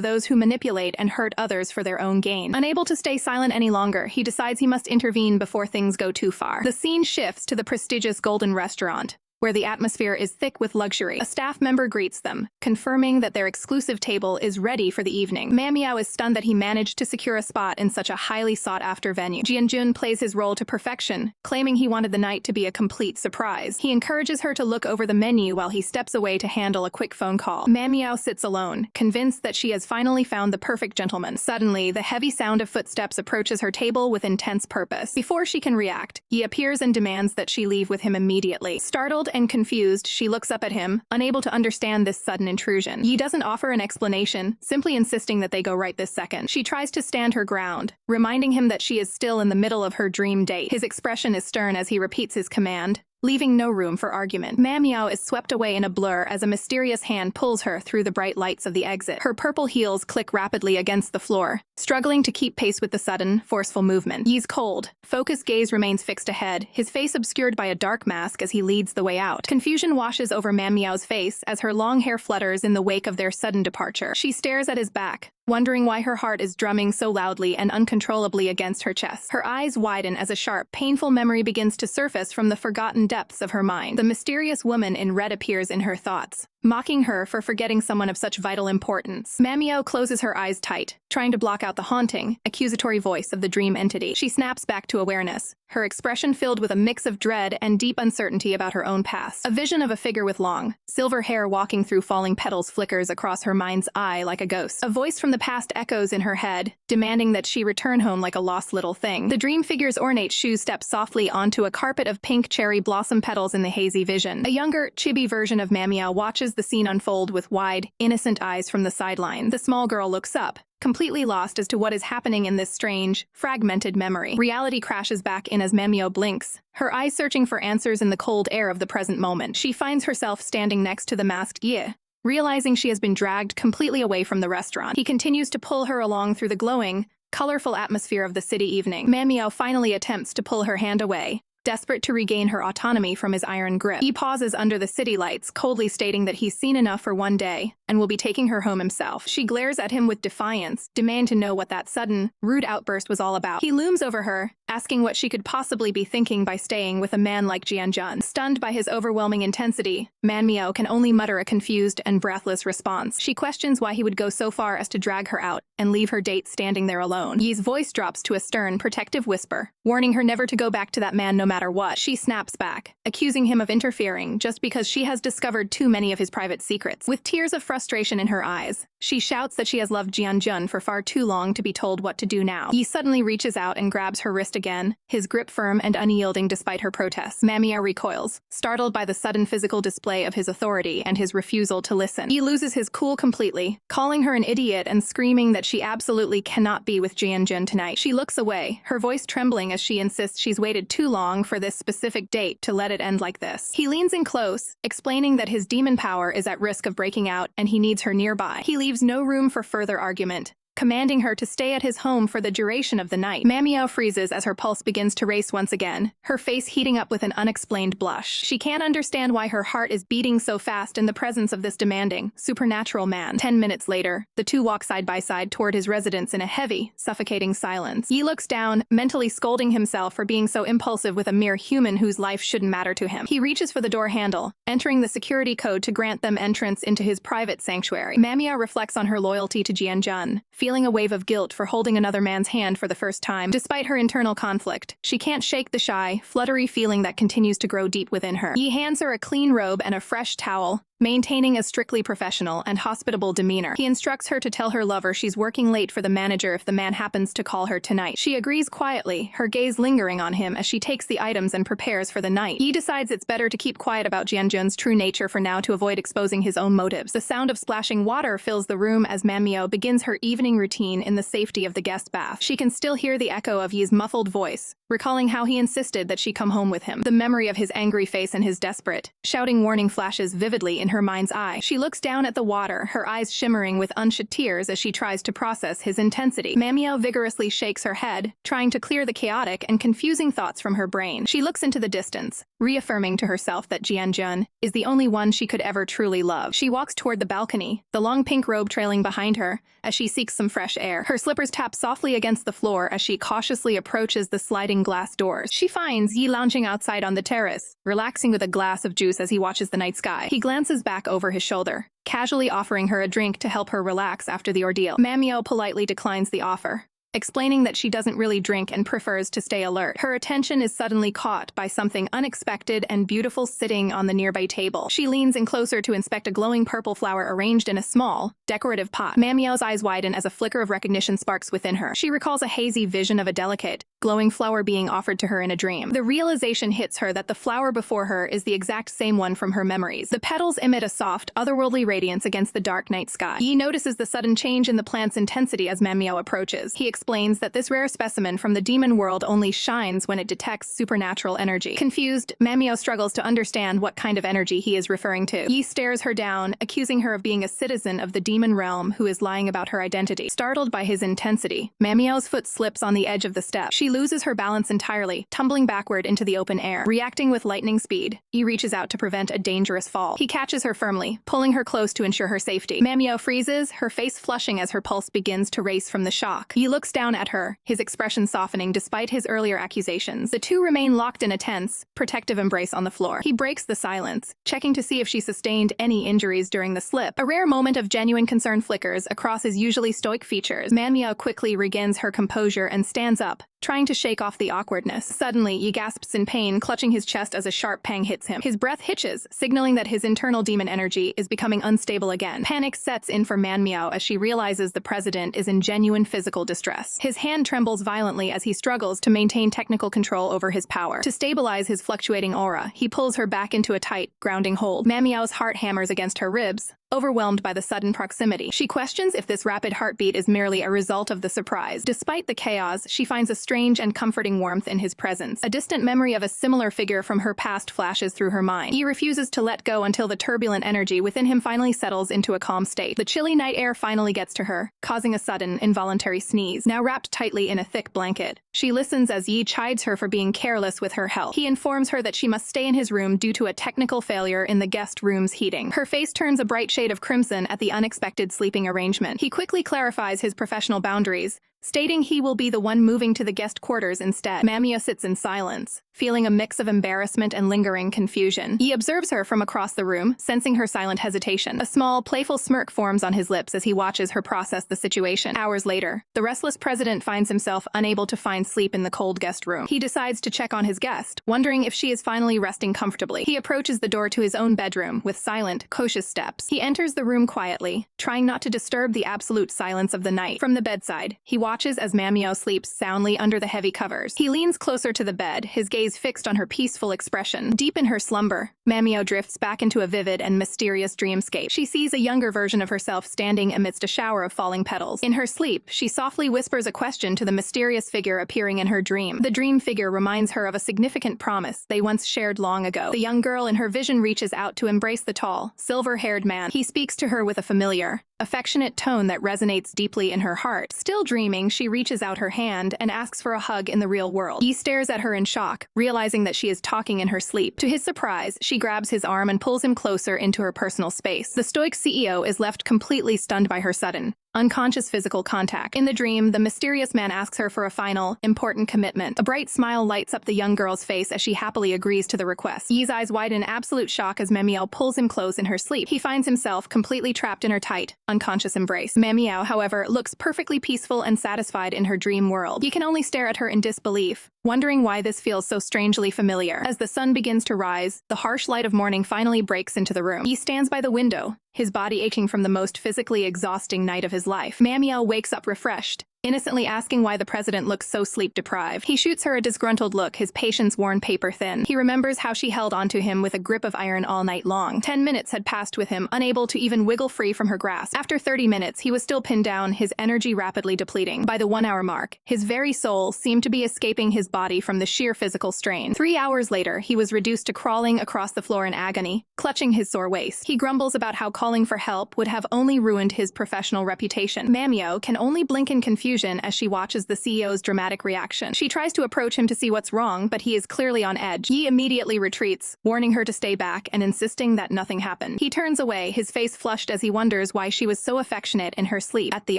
those who manipulate and hurt others for their own gain. Unable to stay silent any longer, he decides he must intervene before things go too far. The scene shifts to the prestigious Golden Restaurant, where the atmosphere is thick with luxury. A staff member greets them, confirming that their exclusive table is ready for the evening. Manhwa is stunned that he managed to secure a spot in such a highly sought-after venue. Jianjun plays his role to perfection, claiming he wanted the night to be a complete surprise. He encourages her to look over the menu while he steps away to handle a quick phone call. Manhwa sits alone, convinced that she has finally found the perfect gentleman. Suddenly, the heavy sound of footsteps approaches her table with intense purpose. Before she can react, he appears and demands that she leave with him immediately. Startled and confused, she looks up at him, unable to understand this sudden intrusion. He doesn't offer an explanation, simply insisting that they go right this second. She tries to stand her ground, reminding him that she is still in the middle of her dream date. His expression is stern as he repeats his command, leaving no room for argument. Manhwa is swept away in a blur as a mysterious hand pulls her through the bright lights of the exit. Her purple heels click rapidly against the floor, struggling to keep pace with the sudden, forceful movement. He's cold. Focused gaze remains fixed ahead, his face obscured by a dark mask as he leads the way out. Confusion washes over Manhwa's face as her long hair flutters in the wake of their sudden departure. She stares at his back, wondering why her heart is drumming so loudly and uncontrollably against her chest. Her eyes widen as a sharp, painful memory begins to surface from the forgotten depths of her mind. The mysterious woman in red appears in her thoughts, mocking her for forgetting someone of such vital importance. Manhwa closes her eyes tight, trying to block out the haunting, accusatory voice of the dream entity. She snaps back to awareness, her expression filled with a mix of dread and deep uncertainty about her own past. A vision of a figure with long, silver hair walking through falling petals flickers across her mind's eye like a ghost. A voice from the past echoes in her head, demanding that she return home like a lost little thing. The dream figure's ornate shoes step softly onto a carpet of pink cherry blossom petals in the hazy vision. A younger, chibi version of Manhwa watches the scene unfold with wide, innocent eyes from the sideline. The small girl looks up, completely lost as to what is happening in this strange, fragmented memory. Reality crashes back in as Manhwa blinks, her eyes searching for answers in the cold air of the present moment. She finds herself standing next to the masked Ye. Realizing she has been dragged completely away from the restaurant, he continues to pull her along through the glowing, colorful atmosphere of the city evening. Manhwa finally attempts to pull her hand away, desperate to regain her autonomy from his iron grip. He pauses under the city lights, coldly stating that he's seen enough for one day and will be taking her home himself. She glares at him with defiance, demanding to know what that sudden, rude outburst was all about. He looms over her, asking what she could possibly be thinking by staying with a man like Jianjun. Stunned by his overwhelming intensity, Manhwa can only mutter a confused and breathless response. She questions why he would go so far as to drag her out and leave her date standing there alone. Yi's voice drops to a stern, protective whisper, warning her never to go back to that man no matter what. She snaps back, accusing him of interfering just because she has discovered too many of his private secrets. With tears of frustration in her eyes, she shouts that she has loved Jianjun for far too long to be told what to do now. Yi suddenly reaches out and grabs her wrist again, his grip firm and unyielding despite her protests. Manhwa recoils, startled by the sudden physical display of his authority and his refusal to listen. He loses his cool completely, calling her an idiot and screaming that she absolutely cannot be with Jianjun tonight. She looks away, her voice trembling as she insists she's waited too long for this specific date to let it end like this. He leans in close, explaining that his demon power is at risk of breaking out and he needs her nearby. He leaves no room for further argument, commanding her to stay at his home for the duration of the night. Manhwa freezes as her pulse begins to race once again, her face heating up with an unexplained blush. She can't understand why her heart is beating so fast in the presence of this demanding, supernatural man. 10 minutes later, the two walk side by side toward his residence in a heavy, suffocating silence. Yi looks down, mentally scolding himself for being so impulsive with a mere human whose life shouldn't matter to him. He reaches for the door handle, entering the security code to grant them entrance into his private sanctuary. Manhwa reflects on her loyalty to Jianjun, feeling a wave of guilt for holding another man's hand for the first time. Despite her internal conflict, she can't shake the shy, fluttery feeling that continues to grow deep within her. He hands her a clean robe and a fresh towel, maintaining a strictly professional and hospitable demeanor. He instructs her to tell her lover she's working late for the manager if the man happens to call her tonight. She agrees quietly, her gaze lingering on him as she takes the items and prepares for the night. He decides it's better to keep quiet about Jianjun's true nature for now to avoid exposing his own motives. The sound of splashing water fills the room as Manmyo begins her evening routine in the safety of the guest bath. She can still hear the echo of Yi's muffled voice, recalling how he insisted that she come home with him. The memory of his angry face and his desperate, shouting warning flashes vividly in her mind's eye. She looks down at the water, her eyes shimmering with unshed tears as she tries to process his intensity. Manmyo vigorously shakes her head, trying to clear the chaotic and confusing thoughts from her brain. She looks into the distance, reaffirming to herself that Jianjun is the only one she could ever truly love. She walks toward the balcony, the long pink robe trailing behind her, as she seeks some fresh air. Her slippers tap softly against the floor as she cautiously approaches the sliding glass doors. She finds Yi lounging outside on the terrace, relaxing with a glass of juice as he watches the night sky. He glances back over his shoulder, casually offering her a drink to help her relax after the ordeal. Manmyo politely declines the offer, explaining that she doesn't really drink and prefers to stay alert. Her attention is suddenly caught by something unexpected and beautiful sitting on the nearby table. She leans in closer to inspect a glowing purple flower arranged in a small, decorative pot. Manmyo's eyes widen as a flicker of recognition sparks within her. She recalls a hazy vision of a delicate, glowing flower being offered to her in a dream. The realization hits her that the flower before her is the exact same one from her memories. The petals emit a soft, otherworldly radiance against the dark night sky. Yi notices the sudden change in the plant's intensity as Manmyo approaches. He explains that this rare specimen from the demon world only shines when it detects supernatural energy. Confused, Manmyo struggles to understand what kind of energy he is referring to. Yi stares her down, accusing her of being a citizen of the demon realm who is lying about her identity. Startled by his intensity, Manmyo's foot slips on the edge of the step. She loses her balance entirely, tumbling backward into the open air. Reacting with lightning speed, Yi reaches out to prevent a dangerous fall. He catches her firmly, pulling her close to ensure her safety. Manmyo freezes, her face flushing as her pulse begins to race from the shock. Yi looks down at her, his expression softening despite his earlier accusations. The two remain locked in a tense, protective embrace on the floor. He breaks the silence, checking to see if she sustained any injuries during the slip. A rare moment of genuine concern flickers across his usually stoic features. Manmyo quickly regains her composure and stands up, trying to shake off the awkwardness. Suddenly, Yi gasps in pain, clutching his chest as a sharp pang hits him. His breath hitches, signaling that his internal demon energy is becoming unstable again. Panic sets in for Manmyo as she realizes the president is in genuine physical distress. His hand trembles violently as he struggles to maintain technical control over his power. To stabilize his fluctuating aura, he pulls her back into a tight, grounding hold. Manmyo's heart hammers against her ribs, overwhelmed by the sudden proximity. She questions if this rapid heartbeat is merely a result of the surprise. Despite the chaos, she finds a strange and comforting warmth in his presence. A distant memory of a similar figure from her past flashes through her mind. He refuses to let go until the turbulent energy within him finally settles into a calm state. The chilly night air finally gets to her, causing a sudden, involuntary sneeze. Now wrapped tightly in a thick blanket, she listens as Yi chides her for being careless with her health. He informs her that she must stay in his room due to a technical failure in the guest room's heating. Her face turns a bright shade of crimson at the unexpected sleeping arrangement. He quickly clarifies his professional boundaries, stating he will be the one moving to the guest quarters instead. Manmyo sits in silence, feeling a mix of embarrassment and lingering confusion. He observes her from across the room, sensing her silent hesitation. A small, playful smirk forms on his lips as he watches her process the situation. Hours later, the restless president finds himself unable to find sleep in the cold guest room. He decides to check on his guest, wondering if she is finally resting comfortably. He approaches the door to his own bedroom with silent, cautious steps. He enters the room quietly, trying not to disturb the absolute silence of the night. From the bedside, he watches as Manmyo sleeps soundly under the heavy covers. He leans closer to the bed, his gaze fixed on her peaceful expression. Deep in her slumber, Manmyo drifts back into a vivid and mysterious dreamscape. She sees a younger version of herself standing amidst a shower of falling petals. In her sleep, she softly whispers a question to the mysterious figure appearing in her dream. The dream figure reminds her of a significant promise they once shared long ago. The young girl in her vision reaches out to embrace the tall, silver-haired man. He speaks to her with a familiar, affectionate tone that resonates deeply in her heart. Still dreaming, she reaches out her hand and asks for a hug in the real world. He stares at her in shock, realizing that she is talking in her sleep. To his surprise, she grabs his arm and pulls him closer into her personal space. The stoic CEO is left completely stunned by her sudden, unconscious physical contact. In the dream, the mysterious man asks her for a final, important commitment. A bright smile lights up the young girl's face as she happily agrees to the request. Yi's eyes widen in absolute shock as Mamiao pulls him close in her sleep. He finds himself completely trapped in her tight, unconscious embrace. Mamiao, however, looks perfectly peaceful and satisfied in her dream world. He can only stare at her in disbelief, wondering why this feels so strangely familiar. As the sun begins to rise, the harsh light of morning finally breaks into the room. He stands by the window, his body aching from the most physically exhausting night of his life. Mamiao wakes up refreshed, innocently asking why the president looks so sleep-deprived. He shoots her a disgruntled look, his patience worn paper-thin. He remembers how she held onto him with a grip of iron all night long. 10 minutes had passed with him, unable to even wiggle free from her grasp. After 30 minutes, he was still pinned down, his energy rapidly depleting. By the 1-hour mark, his very soul seemed to be escaping his body from the sheer physical strain. 3 hours later, he was reduced to crawling across the floor in agony, clutching his sore waist. He grumbles about how calling for help would have only ruined his professional reputation. Mamiao can only blink in confusion as she watches the CEO's dramatic reaction. She tries to approach him to see what's wrong, but he is clearly on edge. Yi immediately retreats, warning her to stay back and insisting that nothing happened. He turns away, his face flushed as he wonders why she was so affectionate in her sleep. At the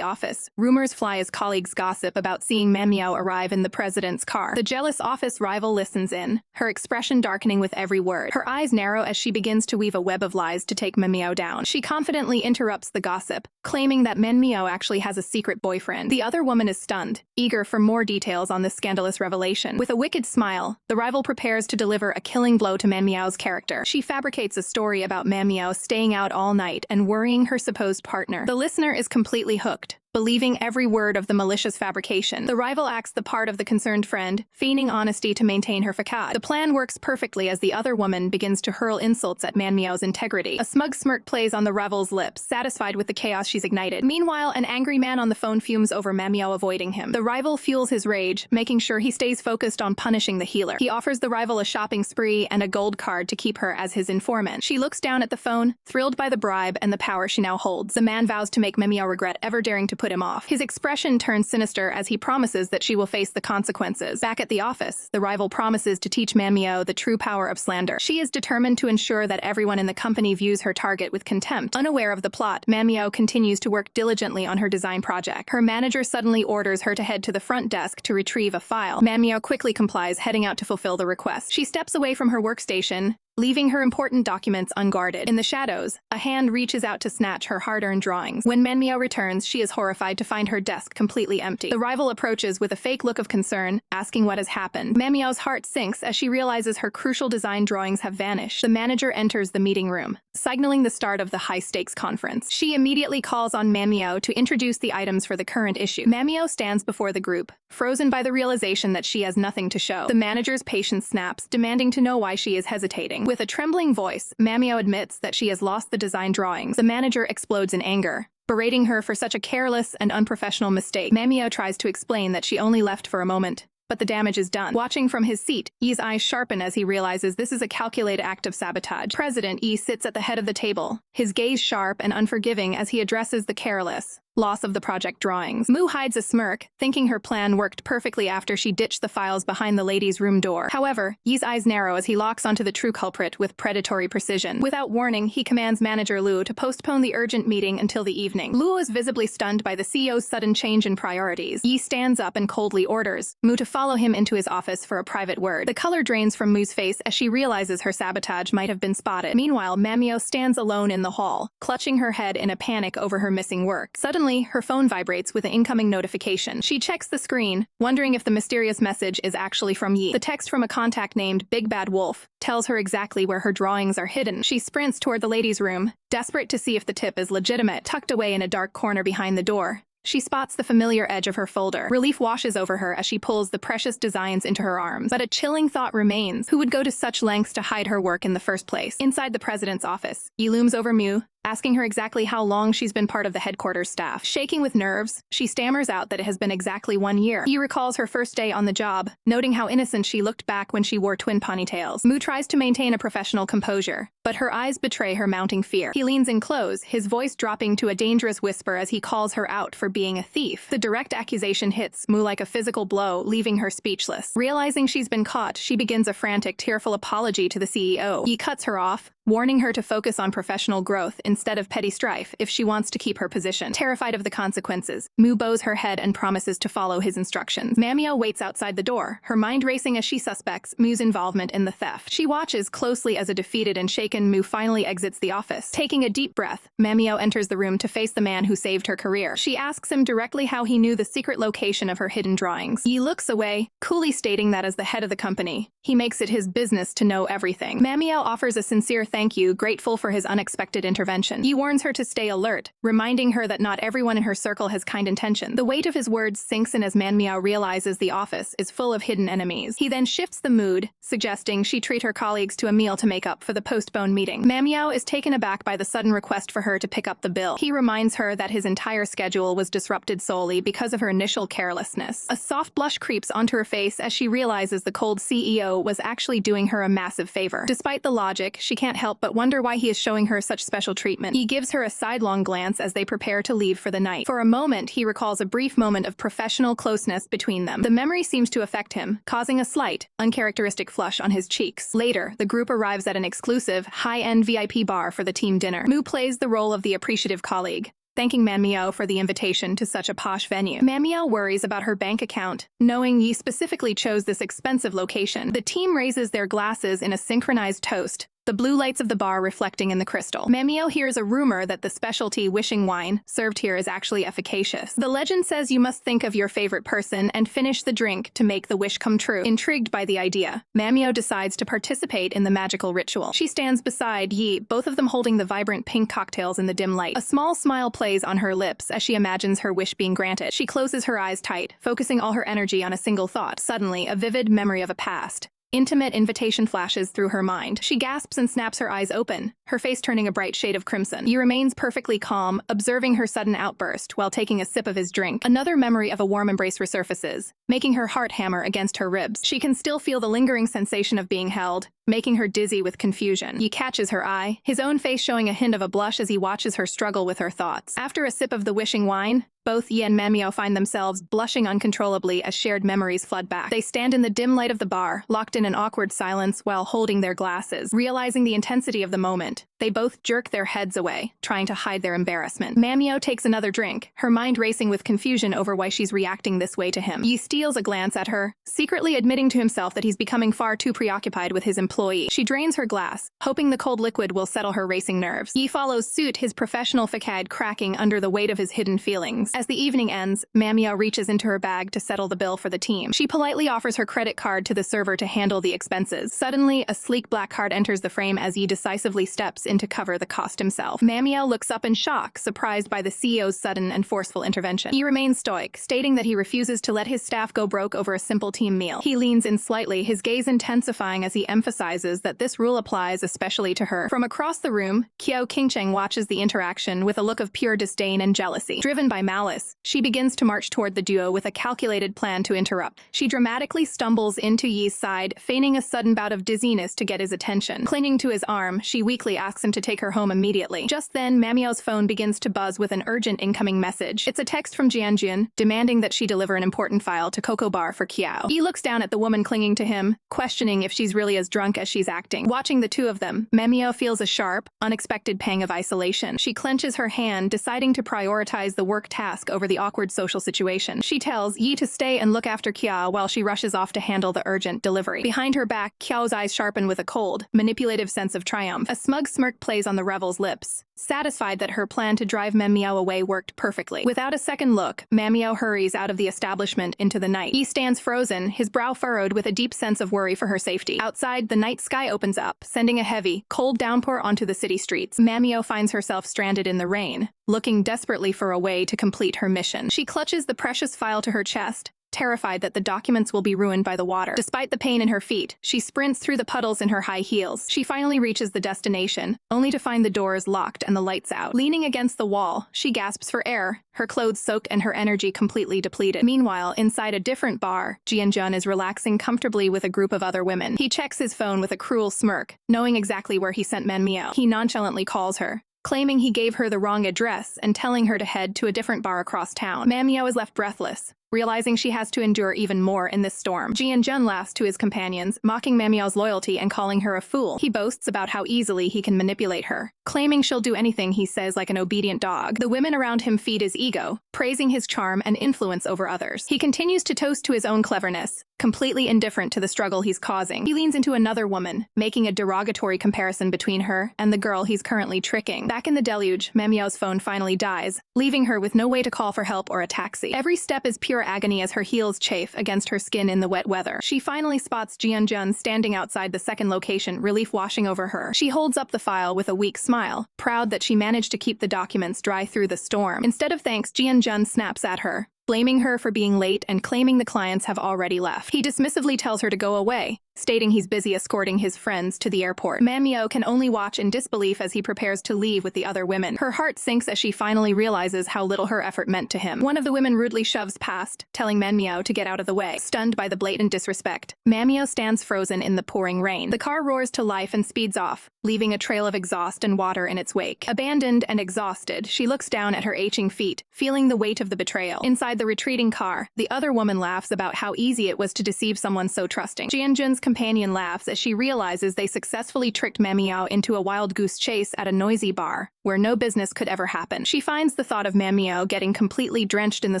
office, rumors fly as colleagues gossip about seeing Mamiao arrive in the president's car. The jealous office rival listens in, her expression darkening with every word. Her eyes narrow as she begins to weave a web of lies to take Mamiao down. She confidently interrupts the gossip, claiming that Mamiao actually has a secret boyfriend. The other woman is stunned, eager for more details on this scandalous revelation. With a wicked smile, the rival prepares to deliver a killing blow to Mamiao's character. She fabricates a story about Mamiao staying out all night and worrying her supposed partner. The listener is completely hooked, believing every word of the malicious fabrication. The rival acts the part of the concerned friend, feigning honesty to maintain her facade. The plan works perfectly as the other woman begins to hurl insults at Mamiao's integrity. A smug smirk plays on the rival's lips, satisfied with the chaos she's ignited. Meanwhile, an angry man on the phone fumes over Mamiao avoiding him. The rival fuels his rage, making sure he stays focused on punishing the healer. He offers the rival a shopping spree and a gold card to keep her as his informant. She looks down at the phone, thrilled by the bribe and the power she now holds. The man vows to make Mamiao regret ever daring to put him off. His expression turns sinister as he promises that she will face the consequences. Back at the office, the rival promises to teach Mamiao the true power of slander. She is determined to ensure that everyone in the company views her target with contempt. Unaware of the plot, Mamiao continues to work diligently on her design project. Her manager suddenly orders her to head to the front desk to retrieve a file. Mamiao quickly complies, heading out to fulfill the request. She steps away from her workstation, leaving her important documents unguarded. In the shadows, a hand reaches out to snatch her hard-earned drawings. When Manhwa returns, she is horrified to find her desk completely empty. The rival approaches with a fake look of concern, asking what has happened. Manhwa's heart sinks as she realizes her crucial design drawings have vanished. The manager enters the meeting room, signaling the start of the high-stakes conference. She immediately calls on Manhwa to introduce the items for the current issue. Manhwa stands before the group, frozen by the realization that she has nothing to show. The manager's patience snaps, demanding to know why she is hesitating. With a trembling voice, Manhwa admits that she has lost the design drawings. The manager explodes in anger, berating her for such a careless and unprofessional mistake. Manhwa tries to explain that she only left for a moment, but the damage is done. Watching from his seat, Yi's eyes sharpen as he realizes this is a calculated act of sabotage. President Yi sits at the head of the table, his gaze sharp and unforgiving as he addresses the careless loss of the project drawings. Mu hides a smirk, thinking her plan worked perfectly after she ditched the files behind the ladies' room door. However, Yi's eyes narrow as he locks onto the true culprit with predatory precision. Without warning, he commands manager Lu to postpone the urgent meeting until the evening. Lu is visibly stunned by the CEO's sudden change in priorities. Yi stands up and coldly orders Mu to follow him into his office for a private word. The color drains from Mu's face as she realizes her sabotage might have been spotted. Meanwhile, Manhwa stands alone in the hall, clutching her head in a panic over her missing work. Suddenly, her phone vibrates with an incoming notification. She checks the screen, wondering if the mysterious message is actually from Yi. The text from a contact named Big Bad Wolf tells her exactly where her drawings are hidden. She sprints toward the ladies' room, desperate to see if the tip is legitimate. Tucked away in a dark corner behind the door, she spots the familiar edge of her folder. Relief washes over her as she pulls the precious designs into her arms. But a chilling thought remains. Who would go to such lengths to hide her work in the first place? Inside the president's office, Yi looms over Mu, asking her exactly how long she's been part of the headquarters staff. Shaking with nerves, she stammers out that it has been exactly 1 year. Yi recalls her first day on the job, noting how innocent she looked back when she wore twin ponytails. Mu tries to maintain a professional composure, but her eyes betray her mounting fear. He leans in close, his voice dropping to a dangerous whisper as he calls her out for being a thief. The direct accusation hits Mu like a physical blow, leaving her speechless. Realizing she's been caught, she begins a frantic, tearful apology to the CEO. Yi cuts her off, warning her to focus on professional growth instead of petty strife if she wants to keep her position. Terrified of the consequences, Mu bows her head and promises to follow his instructions. Mamio waits outside the door, her mind racing as she suspects Mu's involvement in the theft. She watches closely as a defeated and shaken Mu finally exits the office. Taking a deep breath, Mamio enters the room to face the man who saved her career. She asks him directly how he knew the secret location of her hidden drawings. Yi looks away, coolly stating that as the head of the company, he makes it his business to know everything. Mamio offers a sincere thank you, grateful for his unexpected intervention. Yi warns her to stay alert, reminding her that not everyone in her circle has kind intentions. The weight of his words sinks in as Manhwa realizes the office is full of hidden enemies. He then shifts the mood, suggesting she treat her colleagues to a meal to make up for the postponed meeting. Manhwa is taken aback by the sudden request for her to pick up the bill. He reminds her that his entire schedule was disrupted solely because of her initial carelessness. A soft blush creeps onto her face as she realizes the cold CEO was actually doing her a massive favor. Despite the logic, she can't help but wonder why he is showing her such special treatment. He gives her a sidelong glance as they prepare to leave for the night. For a moment, he recalls a brief moment of professional closeness between them. The memory seems to affect him, causing a slight, uncharacteristic flush on his cheeks. Later, the group arrives at an exclusive, high-end VIP bar for the team dinner. Mu plays the role of the appreciative colleague, thanking Manhwa for the invitation to such a posh venue. Manhwa worries about her bank account, knowing Yi specifically chose this expensive location. The team raises their glasses in a synchronized toast, the blue lights of the bar reflecting in the crystal. Manhwa hears a rumor that the specialty wishing wine served here is actually efficacious. The legend says you must think of your favorite person and finish the drink to make the wish come true. Intrigued by the idea, Manhwa decides to participate in the magical ritual. She stands beside Yi, both of them holding the vibrant pink cocktails in the dim light. A small smile plays on her lips as she imagines her wish being granted. She closes her eyes tight, focusing all her energy on a single thought. Suddenly, a vivid memory of a past, intimate invitation flashes through her mind. She gasps and snaps her eyes open, her face turning a bright shade of crimson. He remains perfectly calm, observing her sudden outburst while taking a sip of his drink. Another memory of a warm embrace resurfaces, making her heart hammer against her ribs. She can still feel the lingering sensation of being held, making her dizzy with confusion. He catches her eye, his own face showing a hint of a blush as he watches her struggle with her thoughts. After a sip of the wishing wine, both Yi and Manhwa find themselves blushing uncontrollably as shared memories flood back. They stand in the dim light of the bar, locked in an awkward silence while holding their glasses. Realizing the intensity of the moment, they both jerk their heads away, trying to hide their embarrassment. Manhwa takes another drink, her mind racing with confusion over why she's reacting this way to him. Yi steals a glance at her, secretly admitting to himself that he's becoming far too preoccupied with his employee. She drains her glass, hoping the cold liquid will settle her racing nerves. Yi follows suit, his professional facade cracking under the weight of his hidden feelings. As the evening ends, Manhwa reaches into her bag to settle the bill for the team. She politely offers her credit card to the server to handle the expenses. Suddenly, a sleek black card enters the frame as Yi decisively steps in to cover the cost himself. Manhwa looks up in shock, surprised by the CEO's sudden and forceful intervention. He remains stoic, stating that he refuses to let his staff go broke over a simple team meal. He leans in slightly, his gaze intensifying as he emphasizes that this rule applies especially to her. From across the room, Qiao Qingcheng watches the interaction with a look of pure disdain and jealousy. Driven by malice, she begins to march toward the duo with a calculated plan to interrupt. She dramatically stumbles into Yi's side, feigning a sudden bout of dizziness to get his attention. Clinging to his arm, she weakly asks him to take her home immediately. Just then, Manhwa's phone begins to buzz with an urgent incoming message. It's a text from Jianjun, demanding that she deliver an important file to Coco Bar for Qiao. Yi looks down at the woman clinging to him, questioning if she's really as drunk as she's acting. Watching the two of them, Manhwa feels a sharp, unexpected pang of isolation. She clenches her hand, deciding to prioritize the work task over the awkward social situation. She tells Yi to stay and look after Qiao while she rushes off to handle the urgent delivery. Behind her back, Qiao's eyes sharpen with a cold, manipulative sense of triumph. A smug smirk plays on the revel's lips, satisfied that her plan to drive Manhwa away worked perfectly. Without a second look, Manhwa hurries out of the establishment into the night. He stands frozen, his brow furrowed with a deep sense of worry for her safety. Outside, the night sky opens up, sending a heavy, cold downpour onto the city streets. Manhwa finds herself stranded in the rain, looking desperately for a way to complete her mission. She clutches the precious file to her chest, terrified that the documents will be ruined by the water. Despite the pain in her feet, she sprints through the puddles in her high heels. She finally reaches the destination, only to find the doors locked and the lights out. Leaning against the wall, she gasps for air, her clothes soaked and her energy completely depleted. Meanwhile, inside a different bar, Jianjun is relaxing comfortably with a group of other women. He checks his phone with a cruel smirk, knowing exactly where he sent Manhwa. He nonchalantly calls her, claiming he gave her the wrong address and telling her to head to a different bar across town. Manhwa is left breathless, realizing she has to endure even more in this storm. Jian-jun laughs to his companions, mocking Manhwa's loyalty and calling her a fool. He boasts about how easily he can manipulate her, claiming she'll do anything he says like an obedient dog. The women around him feed his ego, praising his charm and influence over others. He continues to toast to his own cleverness, completely indifferent to the struggle he's causing. He leans into another woman, making a derogatory comparison between her and the girl he's currently tricking. Back in the deluge, Manhwa's phone finally dies, leaving her with no way to call for help or a taxi. Every step is pure agony as her heels chafe against her skin in the wet weather. She finally spots Jian-jun standing outside the second location, relief washing over her. She holds up the file with a weak smile, proud that she managed to keep the documents dry through the storm. Instead of thanks, Jian-jun snaps at her, blaming her for being late and claiming the clients have already left. He dismissively tells her to go away, stating he's busy escorting his friends to the airport. Manhwa can only watch in disbelief as he prepares to leave with the other women. Her heart sinks as she finally realizes how little her effort meant to him. One of the women rudely shoves past, telling Manhwa to get out of the way. Stunned by the blatant disrespect, Manhwa stands frozen in the pouring rain. The car roars to life and speeds off, leaving a trail of exhaust and water in its wake. Abandoned and exhausted, she looks down at her aching feet, feeling the weight of the betrayal. Inside the retreating car, the other woman laughs about how easy it was to deceive someone so trusting. Jian-jun's companion laughs as she realizes they successfully tricked Manhwa into a wild goose chase at a noisy bar, where no business could ever happen. She finds the thought of Manhwa getting completely drenched in the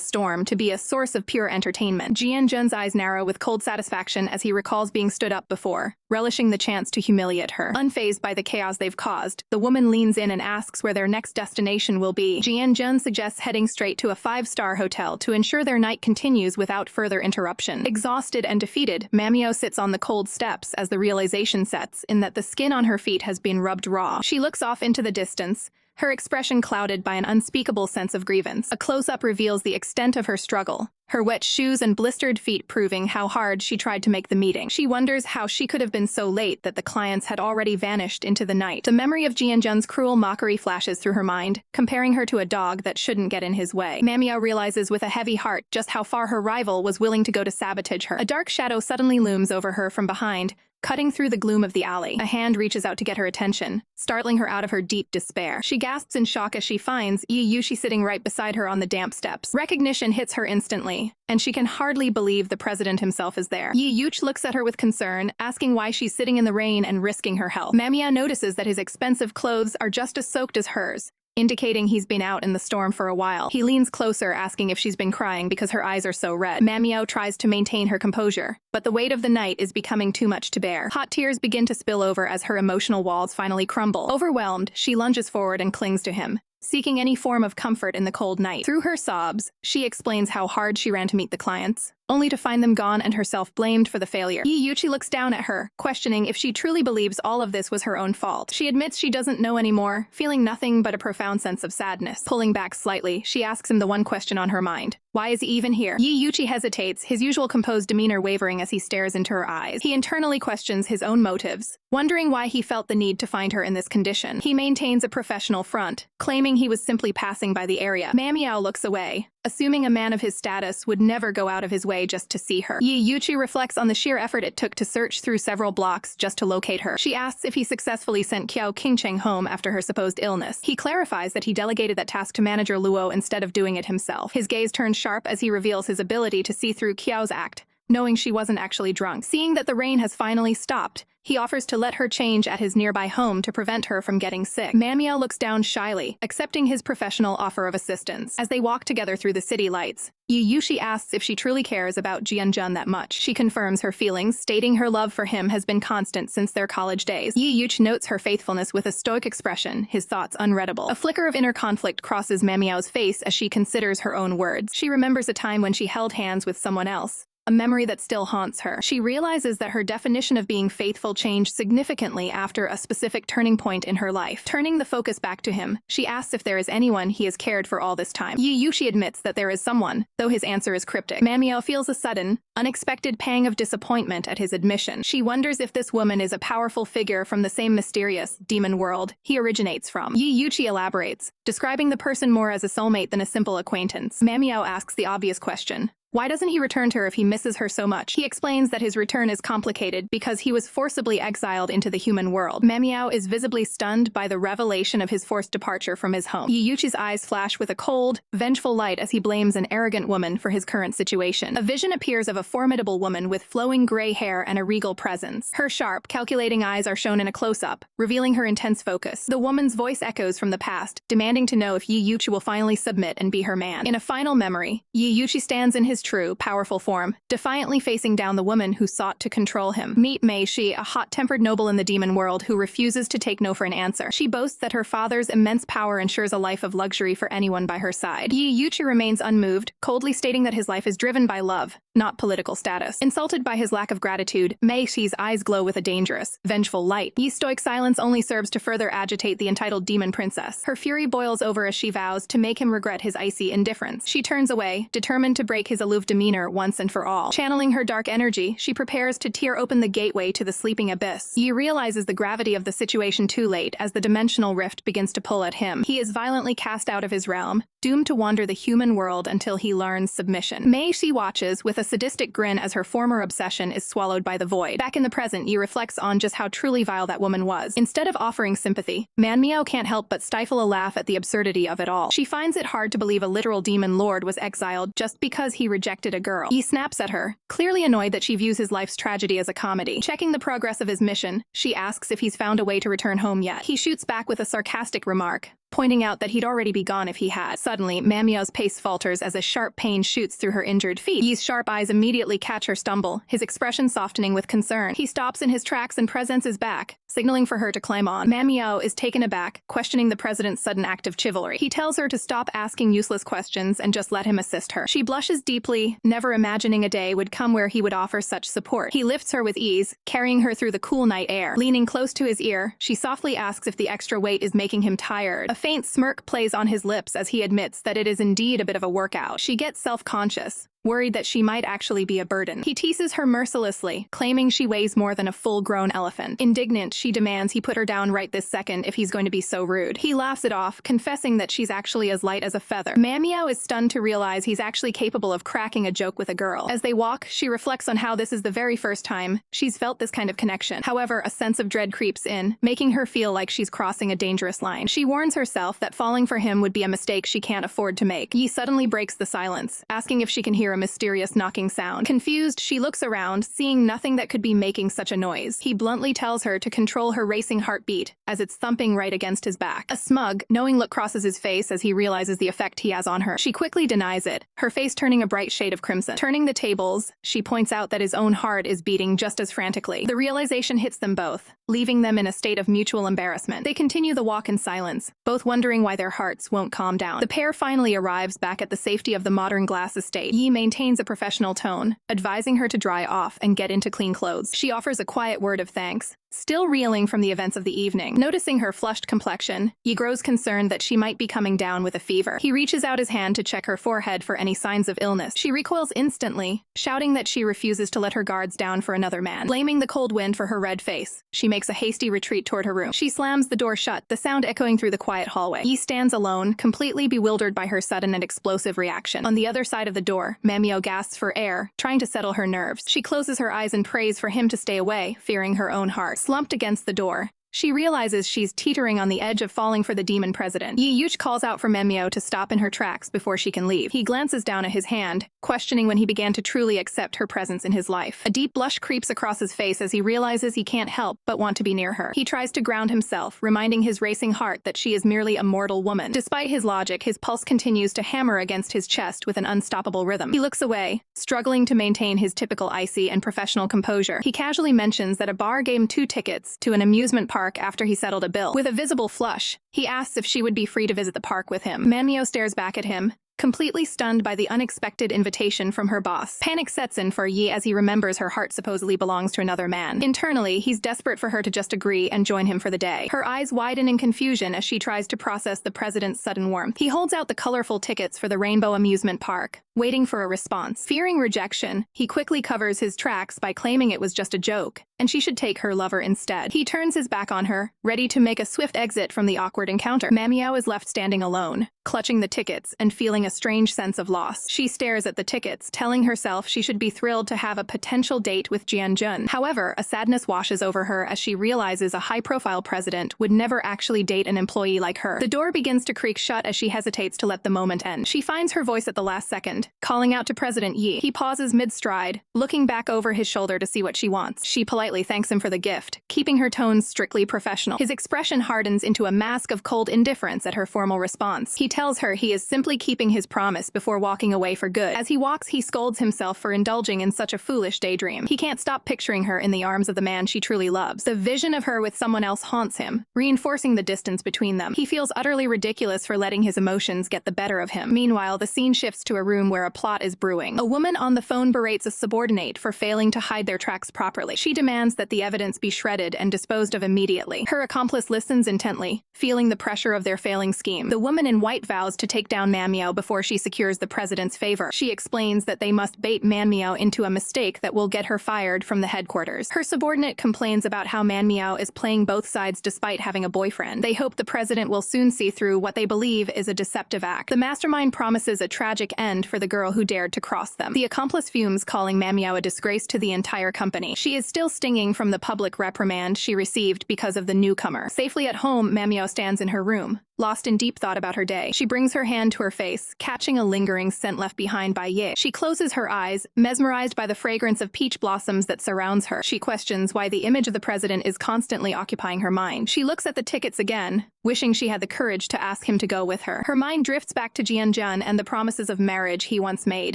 storm to be a source of pure entertainment. Jian-jun's eyes narrow with cold satisfaction as he recalls being stood up before, relishing the chance to humiliate her. Unfazed by the chaos they've caused, the woman leans in and asks where their next destination will be. Jian-jun suggests heading straight to a 5-star hotel to ensure their night continues without further interruption. Exhausted and defeated, Manhwa sits on the cold steps as the realization sets in that the skin on her feet has been rubbed raw. She looks off into the distance, her expression clouded by an unspeakable sense of grievance. A close-up reveals the extent of her struggle, her wet shoes and blistered feet proving how hard she tried to make the meeting. She wonders how she could have been so late that the clients had already vanished into the night. The memory of Jian-jun's cruel mockery flashes through her mind, comparing her to a dog that shouldn't get in his way. Manhwa realizes with a heavy heart just how far her rival was willing to go to sabotage her. A dark shadow suddenly looms over her from behind, cutting through the gloom of the alley. A hand reaches out to get her attention, startling her out of her deep despair. She gasps in shock as she finds Yuchi sitting right beside her on the damp steps. Recognition hits her instantly, and she can hardly believe the president himself is there. Yuchi looks at her with concern, asking why she's sitting in the rain and risking her health. Manhwa notices that his expensive clothes are just as soaked as hers, indicating he's been out in the storm for a while. He leans closer, asking if she's been crying because her eyes are so red. Manhwa tries to maintain her composure, but the weight of the night is becoming too much to bear. Hot tears begin to spill over as her emotional walls finally crumble. Overwhelmed, she lunges forward and clings to him, seeking any form of comfort in the cold night. Through her sobs, she explains how hard she ran to meet the clients, only to find them gone and herself blamed for the failure. Yuchi looks down at her, questioning if she truly believes all of this was her own fault. She admits she doesn't know anymore, feeling nothing but a profound sense of sadness. Pulling back slightly, she asks him the one question on her mind. Why is he even here? Yuchi hesitates, his usual composed demeanor wavering as he stares into her eyes. He internally questions his own motives, wondering why he felt the need to find her in this condition. He maintains a professional front, claiming he was simply passing by the area. Manhwa looks away, assuming a man of his status would never go out of his way just to see her. Yuchi reflects on the sheer effort it took to search through several blocks just to locate her. She asks if he successfully sent Qiao Qingcheng home after her supposed illness. He clarifies that he delegated that task to manager Luo instead of doing it himself. His gaze turns sharp as he reveals his ability to see through Qiao's act, knowing she wasn't actually drunk. Seeing that the rain has finally stopped, he offers to let her change at his nearby home to prevent her from getting sick. Manhwa looks down shyly, accepting his professional offer of assistance. As they walk together through the city lights, Yuchi asks if she truly cares about Jian-jun that much. She confirms her feelings, stating her love for him has been constant since their college days. Yuchi notes her faithfulness with a stoic expression, his thoughts unreadable. A flicker of inner conflict crosses Manhwa's face as she considers her own words. She remembers a time when she held hands with someone else, a memory that still haunts her. She realizes that her definition of being faithful changed significantly after a specific turning point in her life. Turning the focus back to him, she asks if there is anyone he has cared for all this time. Yuchi admits that there is someone, though his answer is cryptic. Manhwa feels a sudden, unexpected pang of disappointment at his admission. She wonders if this woman is a powerful figure from the same mysterious, demon world he originates from. Yuchi elaborates, describing the person more as a soulmate than a simple acquaintance. Manhwa asks the obvious question, Why doesn't he return to her if he misses her so much? He explains that his return is complicated because he was forcibly exiled into the human world. Manhwa is visibly stunned by the revelation of his forced departure from his home. Yiyuchi's eyes flash with a cold, vengeful light as he blames an arrogant woman for his current situation. A vision appears of a formidable woman with flowing gray hair and a regal presence. Her sharp, calculating eyes are shown in a close-up, revealing her intense focus. The woman's voice echoes from the past, demanding to know if Yiyuchi will finally submit and be her man. In a final memory, Yiyuchi stands in his true, powerful form, defiantly facing down the woman who sought to control him. Meet Mei Shi, a hot-tempered noble in the demon world who refuses to take no for an answer. She boasts that her father's immense power ensures a life of luxury for anyone by her side. Yiyuchi remains unmoved, coldly stating that his life is driven by love, not political status. Insulted by his lack of gratitude, Mei Shi's eyes glow with a dangerous, vengeful light. Yi's stoic silence only serves to further agitate the entitled demon princess. Her fury boils over as she vows to make him regret his icy indifference. She turns away, determined to break his aloof demeanor once and for all. Channeling her dark energy, she prepares to tear open the gateway to the sleeping abyss. Yi realizes the gravity of the situation too late as the dimensional rift begins to pull at him. He is violently cast out of his realm, doomed to wander the human world until he learns submission. Mei Shi watches with a sadistic grin as her former obsession is swallowed by the void. Back in the present, Yi reflects on just how truly vile that woman was. Instead of offering sympathy, Manhwa can't help but stifle a laugh at the absurdity of it all. She finds it hard to believe a literal demon lord was exiled just because he rejected a girl. Yi snaps at her, clearly annoyed that she views his life's tragedy as a comedy. Checking the progress of his mission, she asks if he's found a way to return home yet. He shoots back with a sarcastic remark, pointing out that he'd already be gone if he had. Suddenly, Manhwa's pace falters as a sharp pain shoots through her injured feet. Yi's sharp eyes immediately catch her stumble, his expression softening with concern. He stops in his tracks and presents his back, signaling for her to climb on. Manhwa is taken aback, questioning the president's sudden act of chivalry. He tells her to stop asking useless questions and just let him assist her. She blushes deeply, never imagining a day would come where he would offer such support. He lifts her with ease, carrying her through the cool night air. Leaning close to his ear, she softly asks if the extra weight is making him tired. A faint smirk plays on his lips as he admits that it is indeed a bit of a workout. She gets self-conscious, worried that she might actually be a burden. He teases her mercilessly, claiming she weighs more than a full-grown elephant. Indignant, she demands he put her down right this second if he's going to be so rude. He laughs it off, confessing that she's actually as light as a feather. Manhwa is stunned to realize he's actually capable of cracking a joke with a girl. As they walk, she reflects on how this is the very first time she's felt this kind of connection. However, a sense of dread creeps in, making her feel like she's crossing a dangerous line. She warns herself that falling for him would be a mistake she can't afford to make. Yi suddenly breaks the silence, asking if she can hear a mysterious knocking sound. Confused, she looks around, seeing nothing that could be making such a noise. He bluntly tells her to control her racing heartbeat, as it's thumping right against his back. A smug, knowing look crosses his face as he realizes the effect he has on her. She quickly denies it, her face turning a bright shade of crimson. Turning the tables, she points out that his own heart is beating just as frantically. The realization hits them both, leaving them in a state of mutual embarrassment. They continue the walk in silence, both wondering why their hearts won't calm down. The pair finally arrives back at the safety of the modern glass estate. Yi maintains a professional tone, advising her to dry off and get into clean clothes. She offers a quiet word of thanks, still reeling from the events of the evening. Noticing her flushed complexion, Yi grows concerned that she might be coming down with a fever. He reaches out his hand to check her forehead for any signs of illness. She recoils instantly, shouting that she refuses to let her guards down for another man. Blaming the cold wind for her red face, she makes a hasty retreat toward her room. She slams the door shut, the sound echoing through the quiet hallway. Yi stands alone, completely bewildered by her sudden and explosive reaction. On the other side of the door, Manhwa gasps for air, trying to settle her nerves. She closes her eyes and prays for him to stay away, fearing her own heart. Slumped against the door, she realizes she's teetering on the edge of falling for the demon president. Yiyuchi calls out for Manhwa to stop in her tracks before she can leave. He glances down at his hand, questioning when he began to truly accept her presence in his life. A deep blush creeps across his face as he realizes he can't help but want to be near her. He tries to ground himself, reminding his racing heart that she is merely a mortal woman. Despite his logic, his pulse continues to hammer against his chest with an unstoppable rhythm. He looks away, struggling to maintain his typical icy and professional composure. He casually mentions that a bar gave him 2 tickets to an amusement park after he settled a bill. With a visible flush, he asks if she would be free to visit the park with him. Manhwa stares back at him, completely stunned by the unexpected invitation from her boss. Panic sets in for Yi as he remembers her heart supposedly belongs to another man. Internally, he's desperate for her to just agree and join him for the day. Her eyes widen in confusion as she tries to process the president's sudden warmth. He holds out the colorful tickets for the Rainbow Amusement Park, waiting for a response. Fearing rejection, he quickly covers his tracks by claiming it was just a joke, and she should take her lover instead. He turns his back on her, ready to make a swift exit from the awkward encounter. Manhwa is left standing alone, clutching the tickets and feeling a strange sense of loss. She stares at the tickets, telling herself she should be thrilled to have a potential date with Jianjun. However, a sadness washes over her as she realizes a high-profile president would never actually date an employee like her. The door begins to creak shut as she hesitates to let the moment end. She finds her voice at the last second, calling out to President Yi. He pauses mid-stride, looking back over his shoulder to see what she wants. She politely thanks him for the gift, keeping her tone strictly professional. His expression hardens into a mask of cold indifference at her formal response. He tells her he is simply keeping his promise before walking away for good. As he walks, he scolds himself for indulging in such a foolish daydream. He can't stop picturing her in the arms of the man she truly loves. The vision of her with someone else haunts him, reinforcing the distance between them. He feels utterly ridiculous for letting his emotions get the better of him. Meanwhile, the scene shifts to a room where a plot is brewing. A woman on the phone berates a subordinate for failing to hide their tracks properly. She demands that the evidence be shredded and disposed of immediately. Her accomplice listens intently, feeling the pressure of their failing scheme. The woman in white vows to take down Manhwa before she secures the president's favor. She explains that they must bait Manhwa into a mistake that will get her fired from the headquarters. Her subordinate complains about how Manhwa is playing both sides despite having a boyfriend. They hope the president will soon see through what they believe is a deceptive act. The mastermind promises a tragic end for the girl who dared to cross them. The accomplice fumes, calling Manhwa a disgrace to the entire company. She is still stinging from the public reprimand she received because of the newcomer. Safely at home, Manhwa stands in her room, lost in deep thought about her day. She brings her hand to her face, catching a lingering scent left behind by Ye. She closes her eyes, mesmerized by the fragrance of peach blossoms that surrounds her. She questions why the image of the president is constantly occupying her mind. She looks at the tickets again, wishing she had the courage to ask him to go with her. Her mind drifts back to Jianjun and the promises of marriage he once made.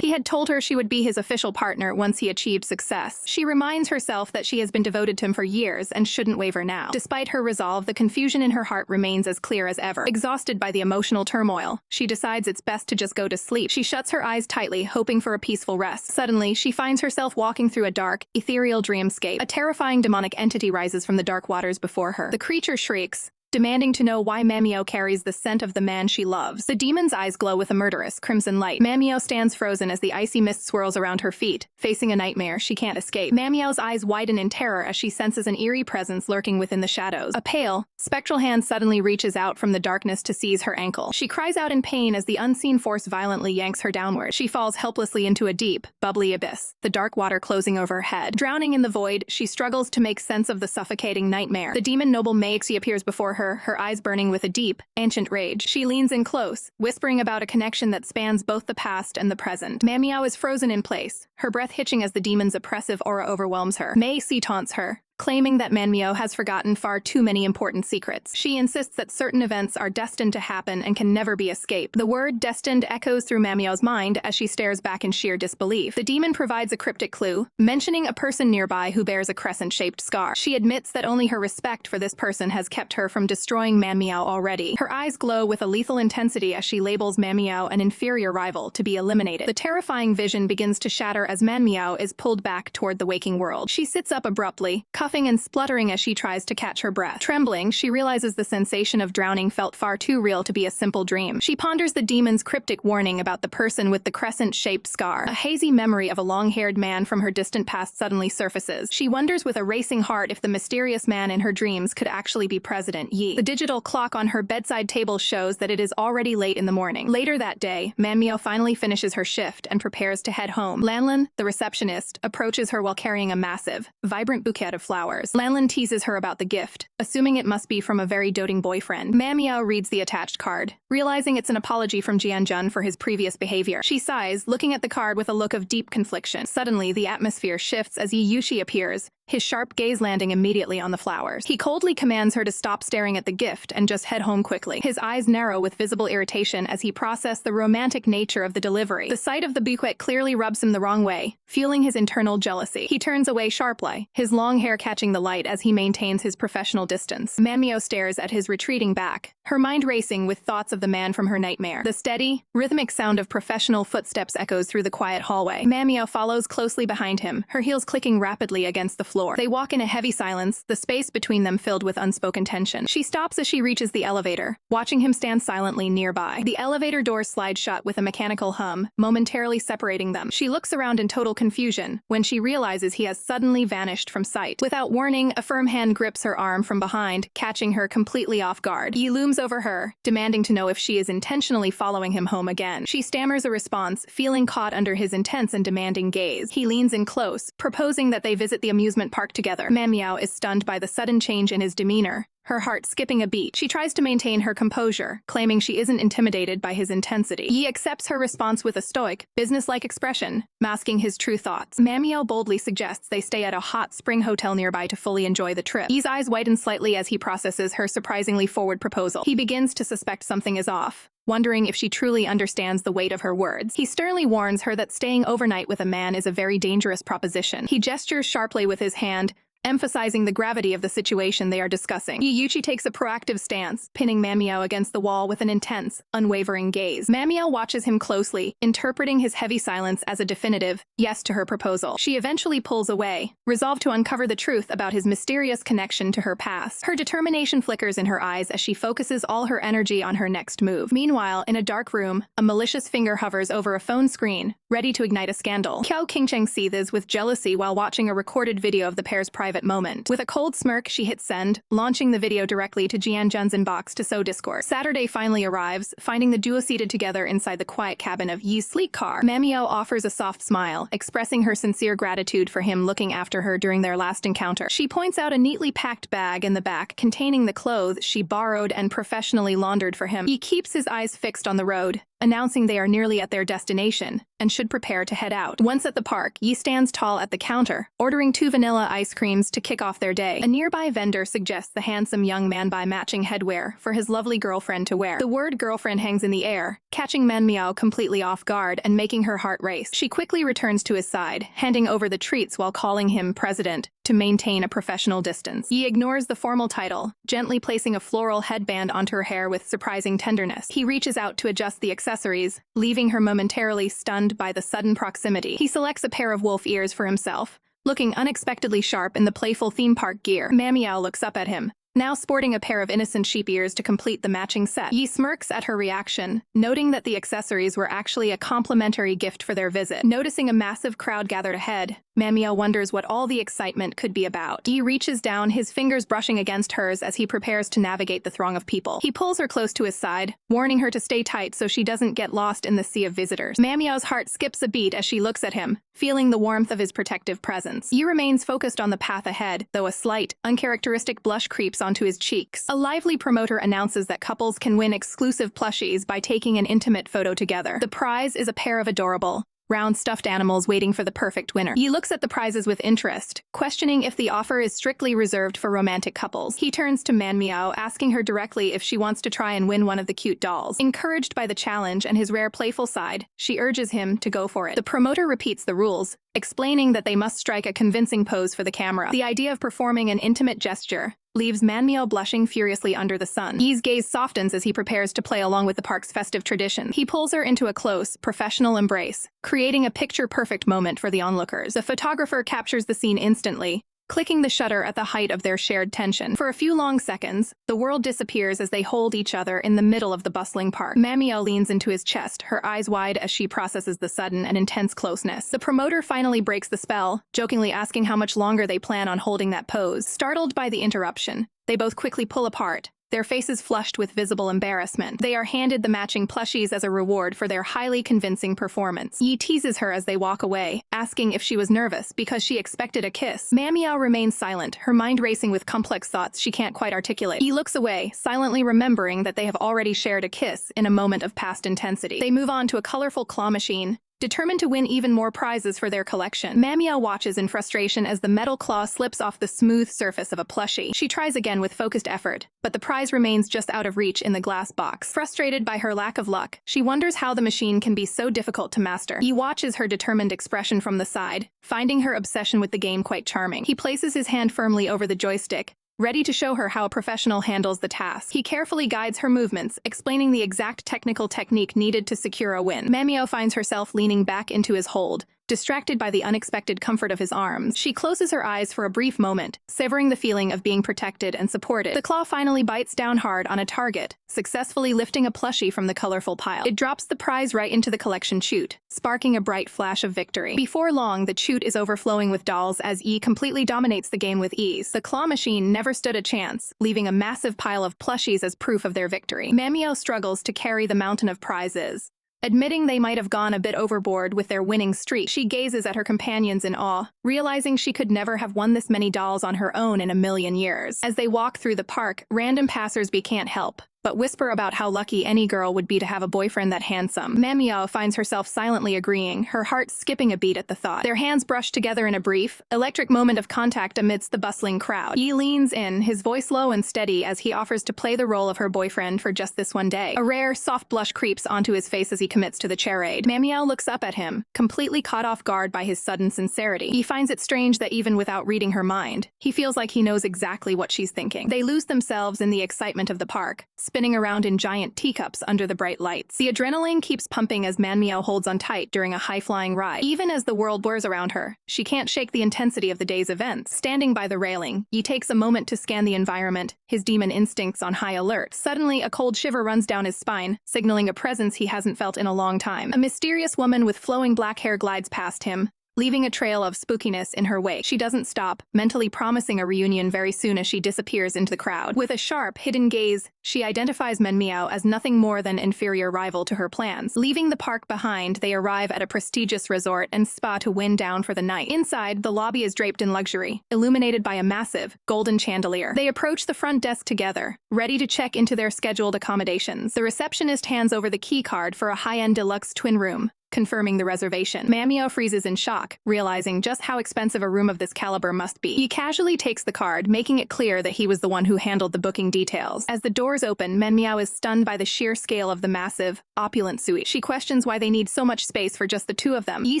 He had told her she would be his official partner once he achieved success. She reminds herself that she has been devoted to him for years and shouldn't waver now. Despite her resolve, the confusion in her heart remains as clear as ever. Exhausted by the emotional turmoil, she decides it's best to just go to sleep. She shuts her eyes tightly, hoping for a peaceful rest. Suddenly, she finds herself walking through a dark, ethereal dreamscape. A terrifying demonic entity rises from the dark waters before her. The creature shrieks, demanding to know why Manhwa carries the scent of the man she loves. The demon's eyes glow with a murderous, crimson light. Manhwa stands frozen as the icy mist swirls around her feet, facing a nightmare she can't escape. Manhwa's eyes widen in terror as she senses an eerie presence lurking within the shadows. A pale, spectral hand suddenly reaches out from the darkness to seize her ankle. She cries out in pain as the unseen force violently yanks her downward. She falls helplessly into a deep, bubbly abyss, the dark water closing over her head. Drowning in the void, she struggles to make sense of the suffocating nightmare. The demon noble Meixi appears before her eyes burning with a deep, ancient rage. She leans in close, whispering about a connection that spans both the past and the present. Manhwa is frozen in place, her breath hitching as the demon's oppressive aura overwhelms her. Meixi taunts her, claiming that Manhwa has forgotten far too many important secrets. She insists that certain events are destined to happen and can never be escaped. The word destined echoes through Manhwa's mind as she stares back in sheer disbelief. The demon provides a cryptic clue, mentioning a person nearby who bears a crescent-shaped scar. She admits that only her respect for this person has kept her from destroying Manhwa already. Her eyes glow with a lethal intensity as she labels Manhwa an inferior rival to be eliminated. The terrifying vision begins to shatter as Manhwa is pulled back toward the waking world. She sits up abruptly, coughing and spluttering as she tries to catch her breath. Trembling, she realizes the sensation of drowning felt far too real to be a simple dream. She ponders the demon's cryptic warning about the person with the crescent-shaped scar. A hazy memory of a long-haired man from her distant past suddenly surfaces. She wonders with a racing heart if the mysterious man in her dreams could actually be President Yi. The digital clock on her bedside table shows that it is already late in the morning. Later that day, Manhwa finally finishes her shift and prepares to head home. Lanlin, the receptionist, approaches her while carrying a massive, vibrant bouquet of flowers. Lanlin teases her about the gift, assuming it must be from a very doting boyfriend. Manhwa reads the attached card, realizing it's an apology from Jianjun for his previous behavior. She sighs, looking at the card with a look of deep confliction. Suddenly, the atmosphere shifts as Yi Yushi appears, his sharp gaze landing immediately on the flowers. He coldly commands her to stop staring at the gift and just head home quickly. His eyes narrow with visible irritation as he processes the romantic nature of the delivery. The sight of the bouquet clearly rubs him the wrong way, fueling his internal jealousy. He turns away sharply, his long hair catching the light as he maintains his professional distance. Manhwa stares at his retreating back, her mind racing with thoughts of the man from her nightmare. The steady, rhythmic sound of professional footsteps echoes through the quiet hallway. Manhwa follows closely behind him, her heels clicking rapidly against the floor. They walk in a heavy silence, the space between them filled with unspoken tension. She stops as she reaches the elevator, watching him stand silently nearby. The elevator doors slide shut with a mechanical hum, momentarily separating them. She looks around in total confusion when she realizes he has suddenly vanished from sight. Without warning, a firm hand grips her arm from behind, catching her completely off guard. He looms over her, demanding to know if she is intentionally following him home again. She stammers a response, feeling caught under his intense and demanding gaze. He leans in close, proposing that they visit the amusement park together. Manhwa is stunned by the sudden change in his demeanor, her heart skipping a beat. She tries to maintain her composure, claiming she isn't intimidated by his intensity. He accepts her response with a stoic, businesslike expression, masking his true thoughts. Manhwa boldly suggests they stay at a hot spring hotel nearby to fully enjoy the trip. He's eyes widen slightly as he processes her surprisingly forward proposal. He begins to suspect something is off, wondering if she truly understands the weight of her words. He sternly warns her that staying overnight with a man is a very dangerous proposition. He gestures sharply with his hand, emphasizing the gravity of the situation they are discussing. Yuichi takes a proactive stance, pinning Manhwa against the wall with an intense, unwavering gaze. Manhwa watches him closely, interpreting his heavy silence as a definitive yes to her proposal. She eventually pulls away, resolved to uncover the truth about his mysterious connection to her past. Her determination flickers in her eyes as she focuses all her energy on her next move. Meanwhile, in a dark room, a malicious finger hovers over a phone screen, ready to ignite a scandal. Qiao Qingcheng seethes with jealousy while watching a recorded video of the pair's private moment. With a cold smirk, she hits send, launching the video directly to Jianjun's inbox to sow discord. Saturday finally arrives, finding the duo seated together inside the quiet cabin of Yi's sleek car. Manhwa offers a soft smile, expressing her sincere gratitude for him looking after her during their last encounter. She points out a neatly packed bag in the back containing the clothes she borrowed and professionally laundered for him. He keeps his eyes fixed on the road, announcing they are nearly at their destination and should prepare to head out. Once at the park, Yi stands tall at the counter, ordering 2 vanilla ice creams to kick off their day. A nearby vendor suggests the handsome young man buy matching headwear for his lovely girlfriend to wear. The word girlfriend hangs in the air, catching Manhwa completely off guard and making her heart race. She quickly returns to his side, handing over the treats while calling him president to maintain a professional distance. Yi ignores the formal title, gently placing a floral headband onto her hair with surprising tenderness. He reaches out to adjust the accessories, leaving her momentarily stunned by the sudden proximity. He selects a pair of wolf ears for himself, looking unexpectedly sharp in the playful theme park gear. Manhwa looks up at him, now sporting a pair of innocent sheep ears to complete the matching set. Yi smirks at her reaction, noting that the accessories were actually a complimentary gift for their visit. Noticing a massive crowd gathered ahead, Manhwa wonders what all the excitement could be about. Yi reaches down, his fingers brushing against hers as he prepares to navigate the throng of people. He pulls her close to his side, warning her to stay tight so she doesn't get lost in the sea of visitors. Manhwa's heart skips a beat as she looks at him, feeling the warmth of his protective presence. Yi remains focused on the path ahead, though a slight, uncharacteristic blush creeps onto his cheeks. A lively promoter announces that couples can win exclusive plushies by taking an intimate photo together. The prize is a pair of adorable, round stuffed animals waiting for the perfect winner. He looks at the prizes with interest, questioning if the offer is strictly reserved for romantic couples. He turns to Manhwa, asking her directly if she wants to try and win one of the cute dolls. Encouraged by the challenge and his rare playful side, she urges him to go for it. The promoter repeats the rules, explaining that they must strike a convincing pose for the camera. The idea of performing an intimate gesture leaves Manhwa blushing furiously under the sun. Yi's gaze softens as he prepares to play along with the park's festive traditions. He pulls her into a close, professional embrace, creating a picture-perfect moment for the onlookers. The photographer captures the scene instantly, clicking the shutter at the height of their shared tension. For a few long seconds, the world disappears as they hold each other in the middle of the bustling park. Manhwa leans into his chest, her eyes wide as she processes the sudden and intense closeness. The promoter finally breaks the spell, jokingly asking how much longer they plan on holding that pose. Startled by the interruption, they both quickly pull apart, their faces flushed with visible embarrassment. They are handed the matching plushies as a reward for their highly convincing performance. Yi teases her as they walk away, asking if she was nervous because she expected a kiss. Manhwa remains silent, her mind racing with complex thoughts she can't quite articulate. Yi looks away, silently remembering that they have already shared a kiss in a moment of past intensity. They move on to a colorful claw machine, determined to win even more prizes for their collection. Manhwa watches in frustration as the metal claw slips off the smooth surface of a plushie. She tries again with focused effort, but the prize remains just out of reach in the glass box. Frustrated by her lack of luck, she wonders how the machine can be so difficult to master. He watches her determined expression from the side, finding her obsession with the game quite charming. He places his hand firmly over the joystick, ready to show her how a professional handles the task. He carefully guides her movements, explaining the exact technical technique needed to secure a win. Manhwa finds herself leaning back into his hold, distracted by the unexpected comfort of his arms. She closes her eyes for a brief moment, savoring the feeling of being protected and supported. The claw finally bites down hard on a target, successfully lifting a plushie from the colorful pile. It drops the prize right into the collection chute, sparking a bright flash of victory. Before long, the chute is overflowing with dolls as Yi completely dominates the game with ease. The claw machine never stood a chance, leaving a massive pile of plushies as proof of their victory. Manhwa struggles to carry the mountain of prizes. Admitting they might have gone a bit overboard with their winning streak, she gazes at her companions in awe, realizing she could never have won this many dolls on her own in a million years. As they walk through the park, random passersby can't help but whisper about how lucky any girl would be to have a boyfriend that handsome. Manhwa finds herself silently agreeing, her heart skipping a beat at the thought. Their hands brush together in a brief, electric moment of contact amidst the bustling crowd. Yi leans in, his voice low and steady as he offers to play the role of her boyfriend for just this one day. A rare, soft blush creeps onto his face as he commits to the charade. Manhwa looks up at him, completely caught off guard by his sudden sincerity. He finds it strange that even without reading her mind, he feels like he knows exactly what she's thinking. They lose themselves in the excitement of the park, spinning around in giant teacups under the bright lights. The adrenaline keeps pumping as Manhwa holds on tight during a high-flying ride. Even as the world blurs around her, she can't shake the intensity of the day's events. Standing by the railing, Yi takes a moment to scan the environment, his demon instincts on high alert. Suddenly, a cold shiver runs down his spine, signaling a presence he hasn't felt in a long time. A mysterious woman with flowing black hair glides past him, leaving a trail of spookiness in her wake. She doesn't stop, mentally promising a reunion very soon as she disappears into the crowd. With a sharp, hidden gaze, she identifies Manhwa as nothing more than an inferior rival to her plans. Leaving the park behind, they arrive at a prestigious resort and spa to wind down for the night. Inside, the lobby is draped in luxury, illuminated by a massive, golden chandelier. They approach the front desk together, ready to check into their scheduled accommodations. The receptionist hands over the key card for a high-end deluxe twin room, confirming the reservation. Manhwa freezes in shock, realizing just how expensive a room of this caliber must be. He casually takes the card, making it clear that he was the one who handled the booking details. As the doors open, Manhwa is stunned by the sheer scale of the massive, opulent suite. She questions why they need so much space for just the two of them. Yi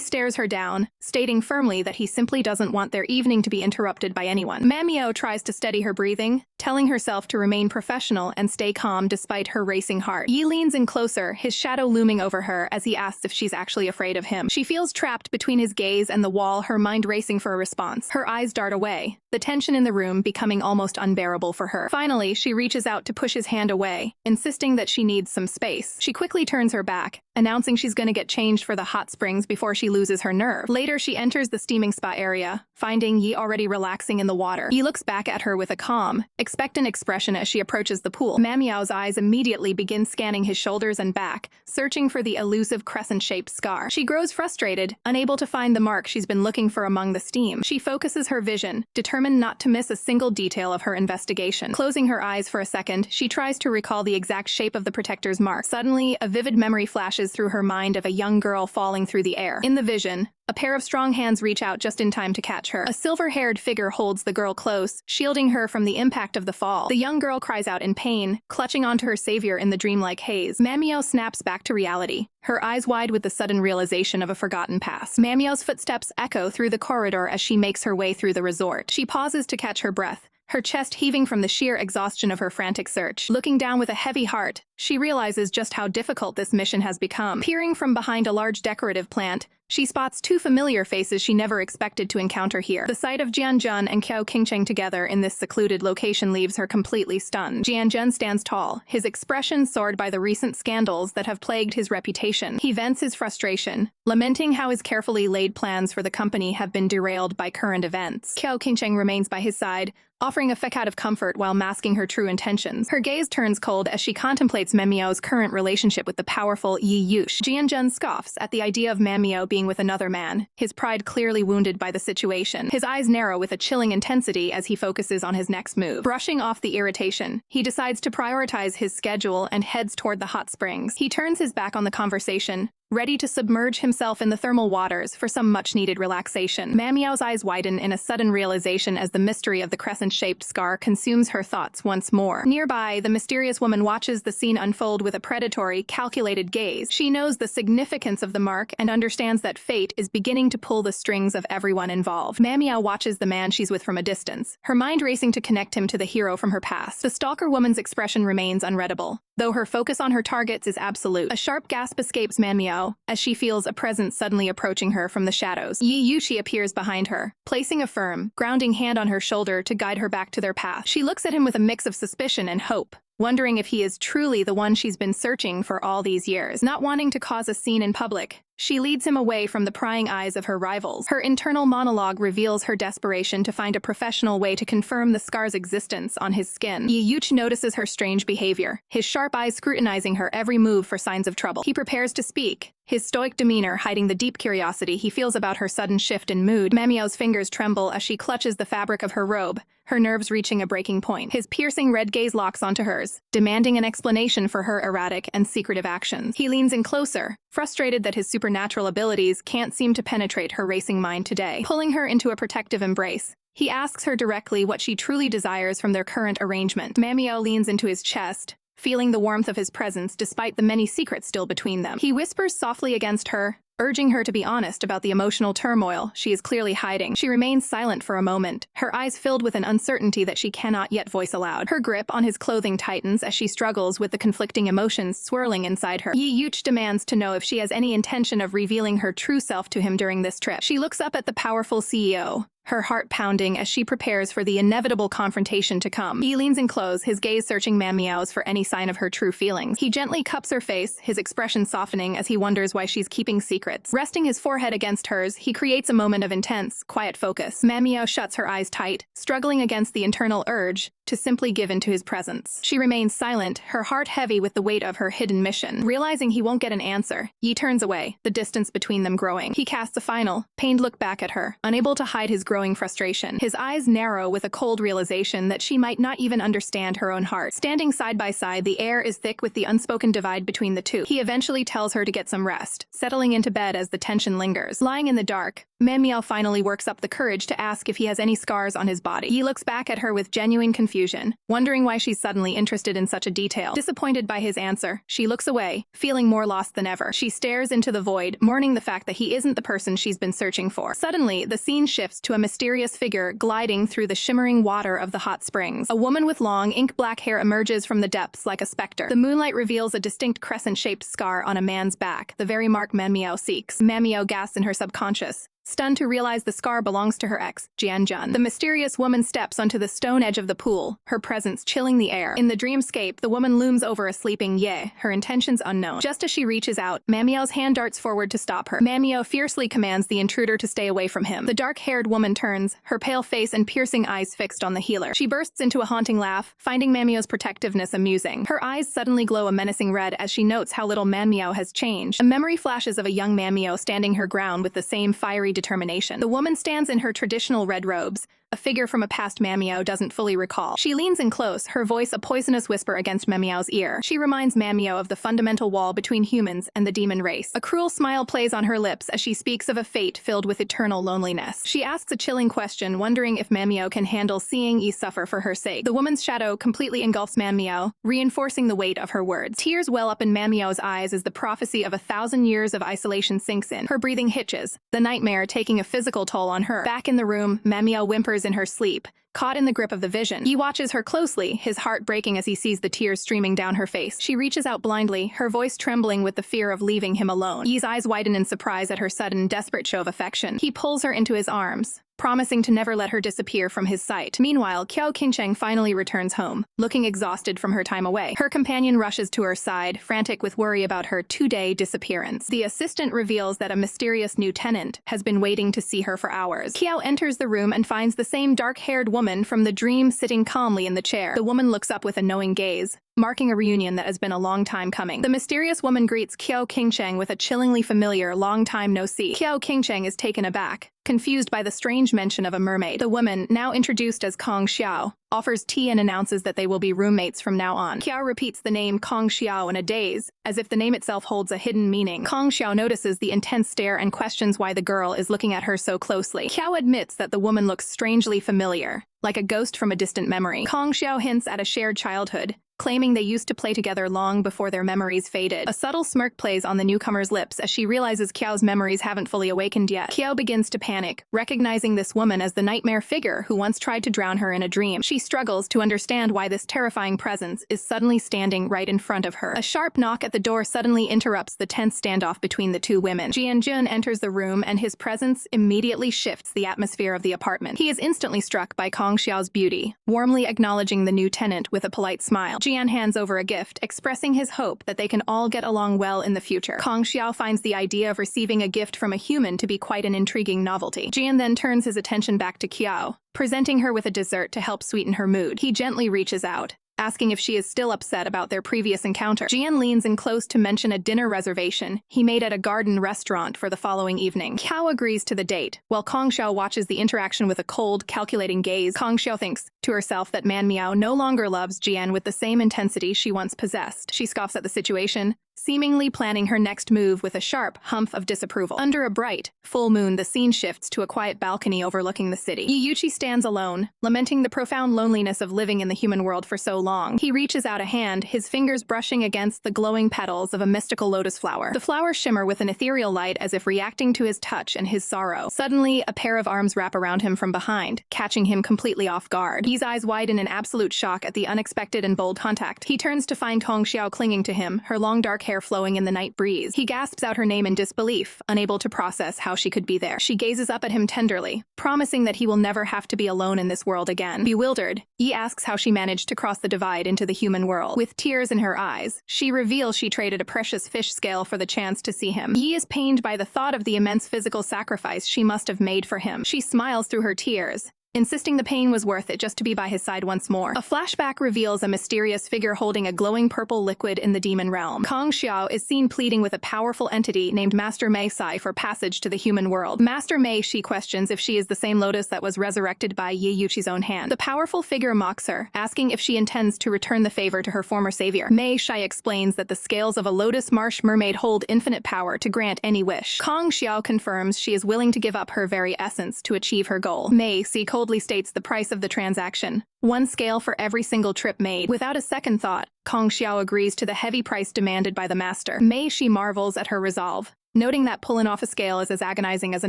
stares her down, stating firmly that he simply doesn't want their evening to be interrupted by anyone. Manhwa tries to steady her breathing, telling herself to remain professional and stay calm despite her racing heart. Yi leans in closer, his shadow looming over her as he asks if she's actually afraid of him. She feels trapped between his gaze and the wall, her mind racing for a response. Her eyes dart away, the tension in the room becoming almost unbearable for her. Finally, she reaches out to push his hand away, insisting that she needs some space. She quickly turns her back, announcing she's gonna get changed for the hot springs before she loses her nerve. Later, she enters the steaming spa area, finding Yi already relaxing in the water. Yi looks back at her with a calm, expectant expression as she approaches the pool. Manhwa's eyes immediately begin scanning his shoulders and back, searching for the elusive crescent-shaped scar. She grows frustrated, unable to find the mark she's been looking for among the steam. She focuses her vision, determined not to miss a single detail of her investigation. Closing her eyes for a second, she tries to recall the exact shape of the protector's mark. Suddenly, a vivid memory flashes through her mind of a young girl falling through the air. In the vision, a pair of strong hands reach out just in time to catch her. A silver-haired figure holds the girl close, shielding her from the impact of the fall. The young girl cries out in pain, clutching onto her savior in the dreamlike haze. Manhwa snaps back to reality, her eyes wide with the sudden realization of a forgotten past. Manhwa's footsteps echo through the corridor as she makes her way through the resort. She pauses to catch her breath, her chest heaving from the sheer exhaustion of her frantic search. Looking down with a heavy heart, she realizes just how difficult this mission has become. Peering from behind a large decorative plant, she spots two familiar faces she never expected to encounter here. The sight of Jianjun and Qiao Qingcheng together in this secluded location leaves her completely stunned. Jianjun stands tall, his expression soared by the recent scandals that have plagued his reputation. He vents his frustration, lamenting how his carefully laid plans for the company have been derailed by current events. Qiao Qingcheng remains by his side, offering a facade of comfort while masking her true intentions. Her gaze turns cold as she contemplates Manhwa's current relationship with the powerful Yi Yush. Jianjun scoffs at the idea of Manhwa being with another man, his pride clearly wounded by the situation. His eyes narrow with a chilling intensity as he focuses on his next move. Brushing off the irritation, he decides to prioritize his schedule and heads toward the hot springs. He turns his back on the conversation, ready to submerge himself in the thermal waters for some much-needed relaxation. Manmiao's eyes widen in a sudden realization as the mystery of the crescent-shaped scar consumes her thoughts once more. Nearby, the mysterious woman watches the scene unfold with a predatory, calculated gaze. She knows the significance of the mark and understands that fate is beginning to pull the strings of everyone involved. Manmiao watches the man she's with from a distance, her mind racing to connect him to the hero from her past. The stalker woman's expression remains unreadable, though her focus on her targets is absolute. A sharp gasp escapes Manmiao as she feels a presence suddenly approaching her from the shadows. Yi Yuchi appears behind her, placing a firm, grounding hand on her shoulder to guide her back to their path. She looks at him with a mix of suspicion and hope, wondering if he is truly the one she's been searching for all these years. Not wanting to cause a scene in public, she leads him away from the prying eyes of her rivals. Her internal monologue reveals her desperation to find a professional way to confirm the scar's existence on his skin. Yi Yuchi notices her strange behavior, his sharp eyes scrutinizing her every move for signs of trouble. He prepares to speak, his stoic demeanor hiding the deep curiosity he feels about her sudden shift in mood. Manmiao's fingers tremble as she clutches the fabric of her robe, her nerves reaching a breaking point. His piercing red gaze locks onto hers, demanding an explanation for her erratic and secretive actions. He leans in closer, frustrated that his supernatural abilities can't seem to penetrate her racing mind today. Pulling her into a protective embrace, he asks her directly what she truly desires from their current arrangement. Manmiao leans into his chest, feeling the warmth of his presence despite the many secrets still between them. He whispers softly against her, urging her to be honest about the emotional turmoil she is clearly hiding. She remains silent for a moment, her eyes filled with an uncertainty that she cannot yet voice aloud. Her grip on his clothing tightens as she struggles with the conflicting emotions swirling inside her. Yi Yuchi demands to know if she has any intention of revealing her true self to him during this trip. She looks up at the powerful CEO, her heart pounding as she prepares for the inevitable confrontation to come. He leans in close, his gaze searching Manmiao's for any sign of her true feelings. He gently cups her face, his expression softening as he wonders why she's keeping secrets. Resting his forehead against hers, he creates a moment of intense, quiet focus. Manmiao shuts her eyes tight, struggling against the internal urge to simply give into his presence. She remains silent, her heart heavy with the weight of her hidden mission. Realizing he won't get an answer, Yi turns away, the distance between them growing. He casts a final, pained look back at her, unable to hide his growing frustration. His eyes narrow with a cold realization that she might not even understand her own heart. Standing side by side, the air is thick with the unspoken divide between the two. He eventually tells her to get some rest, settling into bed as the tension lingers. Lying in the dark, Manmiao finally works up the courage to ask if he has any scars on his body. He looks back at her with genuine confusion, wondering why she's suddenly interested in such a detail. Disappointed by his answer, she looks away, feeling more lost than ever. She stares into the void, mourning the fact that he isn't the person she's been searching for. Suddenly, the scene shifts to a mysterious figure gliding through the shimmering water of the hot springs. A woman with long, ink-black hair emerges from the depths like a specter. The moonlight reveals a distinct crescent-shaped scar on a man's back, the very mark Manmiao seeks. Manmiao gasps in her subconscious, stunned to realize the scar belongs to her ex, Jianjun. The mysterious woman steps onto the stone edge of the pool, her presence chilling the air. In the dreamscape, the woman looms over a sleeping Ye, her intentions unknown. Just as she reaches out, Manmiao's hand darts forward to stop her. Manmiao fiercely commands the intruder to stay away from him. The dark-haired woman turns, her pale face and piercing eyes fixed on the healer. She bursts into a haunting laugh, finding Manmiao's protectiveness amusing. Her eyes suddenly glow a menacing red as she notes how little Manmiao has changed. A memory flashes of a young Manmiao standing her ground with the same fiery determination. The woman stands in her traditional red robes, a figure from a past Manmiao doesn't fully recall. She leans in close, her voice a poisonous whisper against Manmiao's ear. She reminds Manmiao of the fundamental wall between humans and the demon race. A cruel smile plays on her lips as she speaks of a fate filled with eternal loneliness. She asks a chilling question, wondering if Manmiao can handle seeing Yi suffer for her sake. The woman's shadow completely engulfs Manmiao, reinforcing the weight of her words. Tears well up in Manmiao's eyes as the prophecy of 1,000 years of isolation sinks in. Her breathing hitches, the nightmare taking a physical toll on her. Back in the room, Manmiao whimpers in her sleep, caught in the grip of the vision. He watches her closely, his heart breaking as he sees the tears streaming down her face. She reaches out blindly, her voice trembling with the fear of leaving him alone. Yi's eyes widen in surprise at her sudden, desperate show of affection. He pulls her into his arms, promising to never let her disappear from his sight. Meanwhile, Qiao Qingcheng finally returns home, looking exhausted from her time away. Her companion rushes to her side, frantic with worry about her 2-day disappearance. The assistant reveals that a mysterious new tenant has been waiting to see her for hours. Qiao enters the room and finds the same dark-haired woman from the dream sitting calmly in the chair. The woman looks up with a knowing gaze, marking a reunion that has been a long time coming. The mysterious woman greets Qiao Qingcheng with a chillingly familiar long time no see. Qiao Qingcheng is taken aback, confused by the strange mention of a mermaid. The woman, now introduced as Kong Xiao, offers tea and announces that they will be roommates from now on. Qiao repeats the name Kong Xiao in a daze, as if the name itself holds a hidden meaning. Kong Xiao notices the intense stare and questions why the girl is looking at her so closely. Qiao admits that the woman looks strangely familiar, like a ghost from a distant memory. Kong Xiao hints at a shared childhood, claiming they used to play together long before their memories faded. A subtle smirk plays on the newcomer's lips as she realizes Qiao's memories haven't fully awakened yet. Qiao begins to panic, recognizing this woman as the nightmare figure who once tried to drown her in a dream. She struggles to understand why this terrifying presence is suddenly standing right in front of her. A sharp knock at the door suddenly interrupts the tense standoff between the two women. Jianjun enters the room and his presence immediately shifts the atmosphere of the apartment. He is instantly struck by Kong Xiao's beauty, warmly acknowledging the new tenant with a polite smile. Jian hands over a gift, expressing his hope that they can all get along well in the future. Kong Xiao finds the idea of receiving a gift from a human to be quite an intriguing novelty. Jian then turns his attention back to Qiao, presenting her with a dessert to help sweeten her mood. He gently reaches out, asking if she is still upset about their previous encounter. Jian leans in close to mention a dinner reservation he made at a garden restaurant for the following evening. Qiao agrees to the date, while Kong Xiao watches the interaction with a cold, calculating gaze. Kong Xiao thinks to herself that Man Miao no longer loves Jian with the same intensity she once possessed. She scoffs at the situation, seemingly planning her next move with a sharp humph of disapproval. Under a bright, full moon, the scene shifts to a quiet balcony overlooking the city. Yuichi stands alone, lamenting the profound loneliness of living in the human world for so long. He reaches out a hand, his fingers brushing against the glowing petals of a mystical lotus flower. The flowers shimmer with an ethereal light as if reacting to his touch and his sorrow. Suddenly, a pair of arms wrap around him from behind, catching him completely off guard. His eyes widen in absolute shock at the unexpected and bold contact. He turns to find Kong Xiao clinging to him, her long dark hair flowing in the night breeze. He gasps out her name in disbelief, unable to process how she could be there. She gazes up at him tenderly, promising that he will never have to be alone in this world again. Bewildered, Yi asks how she managed to cross the divide into the human world. With tears in her eyes, she reveals she traded a precious fish scale for the chance to see him. Yi is pained by the thought of the immense physical sacrifice she must have made for him. She smiles through her tears, insisting the pain was worth it just to be by his side once more. A flashback reveals a mysterious figure holding a glowing purple liquid in the demon realm. Kong Xiao is seen pleading with a powerful entity named Master Mei Sai for passage to the human world. Master Mei, she questions if she is the same lotus that was resurrected by Yi Yuchi's own hand. The powerful figure mocks her, asking if she intends to return the favor to her former savior. Mei Sai explains that the scales of a lotus marsh mermaid hold infinite power to grant any wish. Kong Xiao confirms she is willing to give up her very essence to achieve her goal. Mei Sai coldly states the price of the transaction: 1 scale for every single trip made. Without a second thought, Kong Xiao agrees to the heavy price demanded by the master. Mei Shi marvels at her resolve, noting that pulling off a scale is as agonizing as a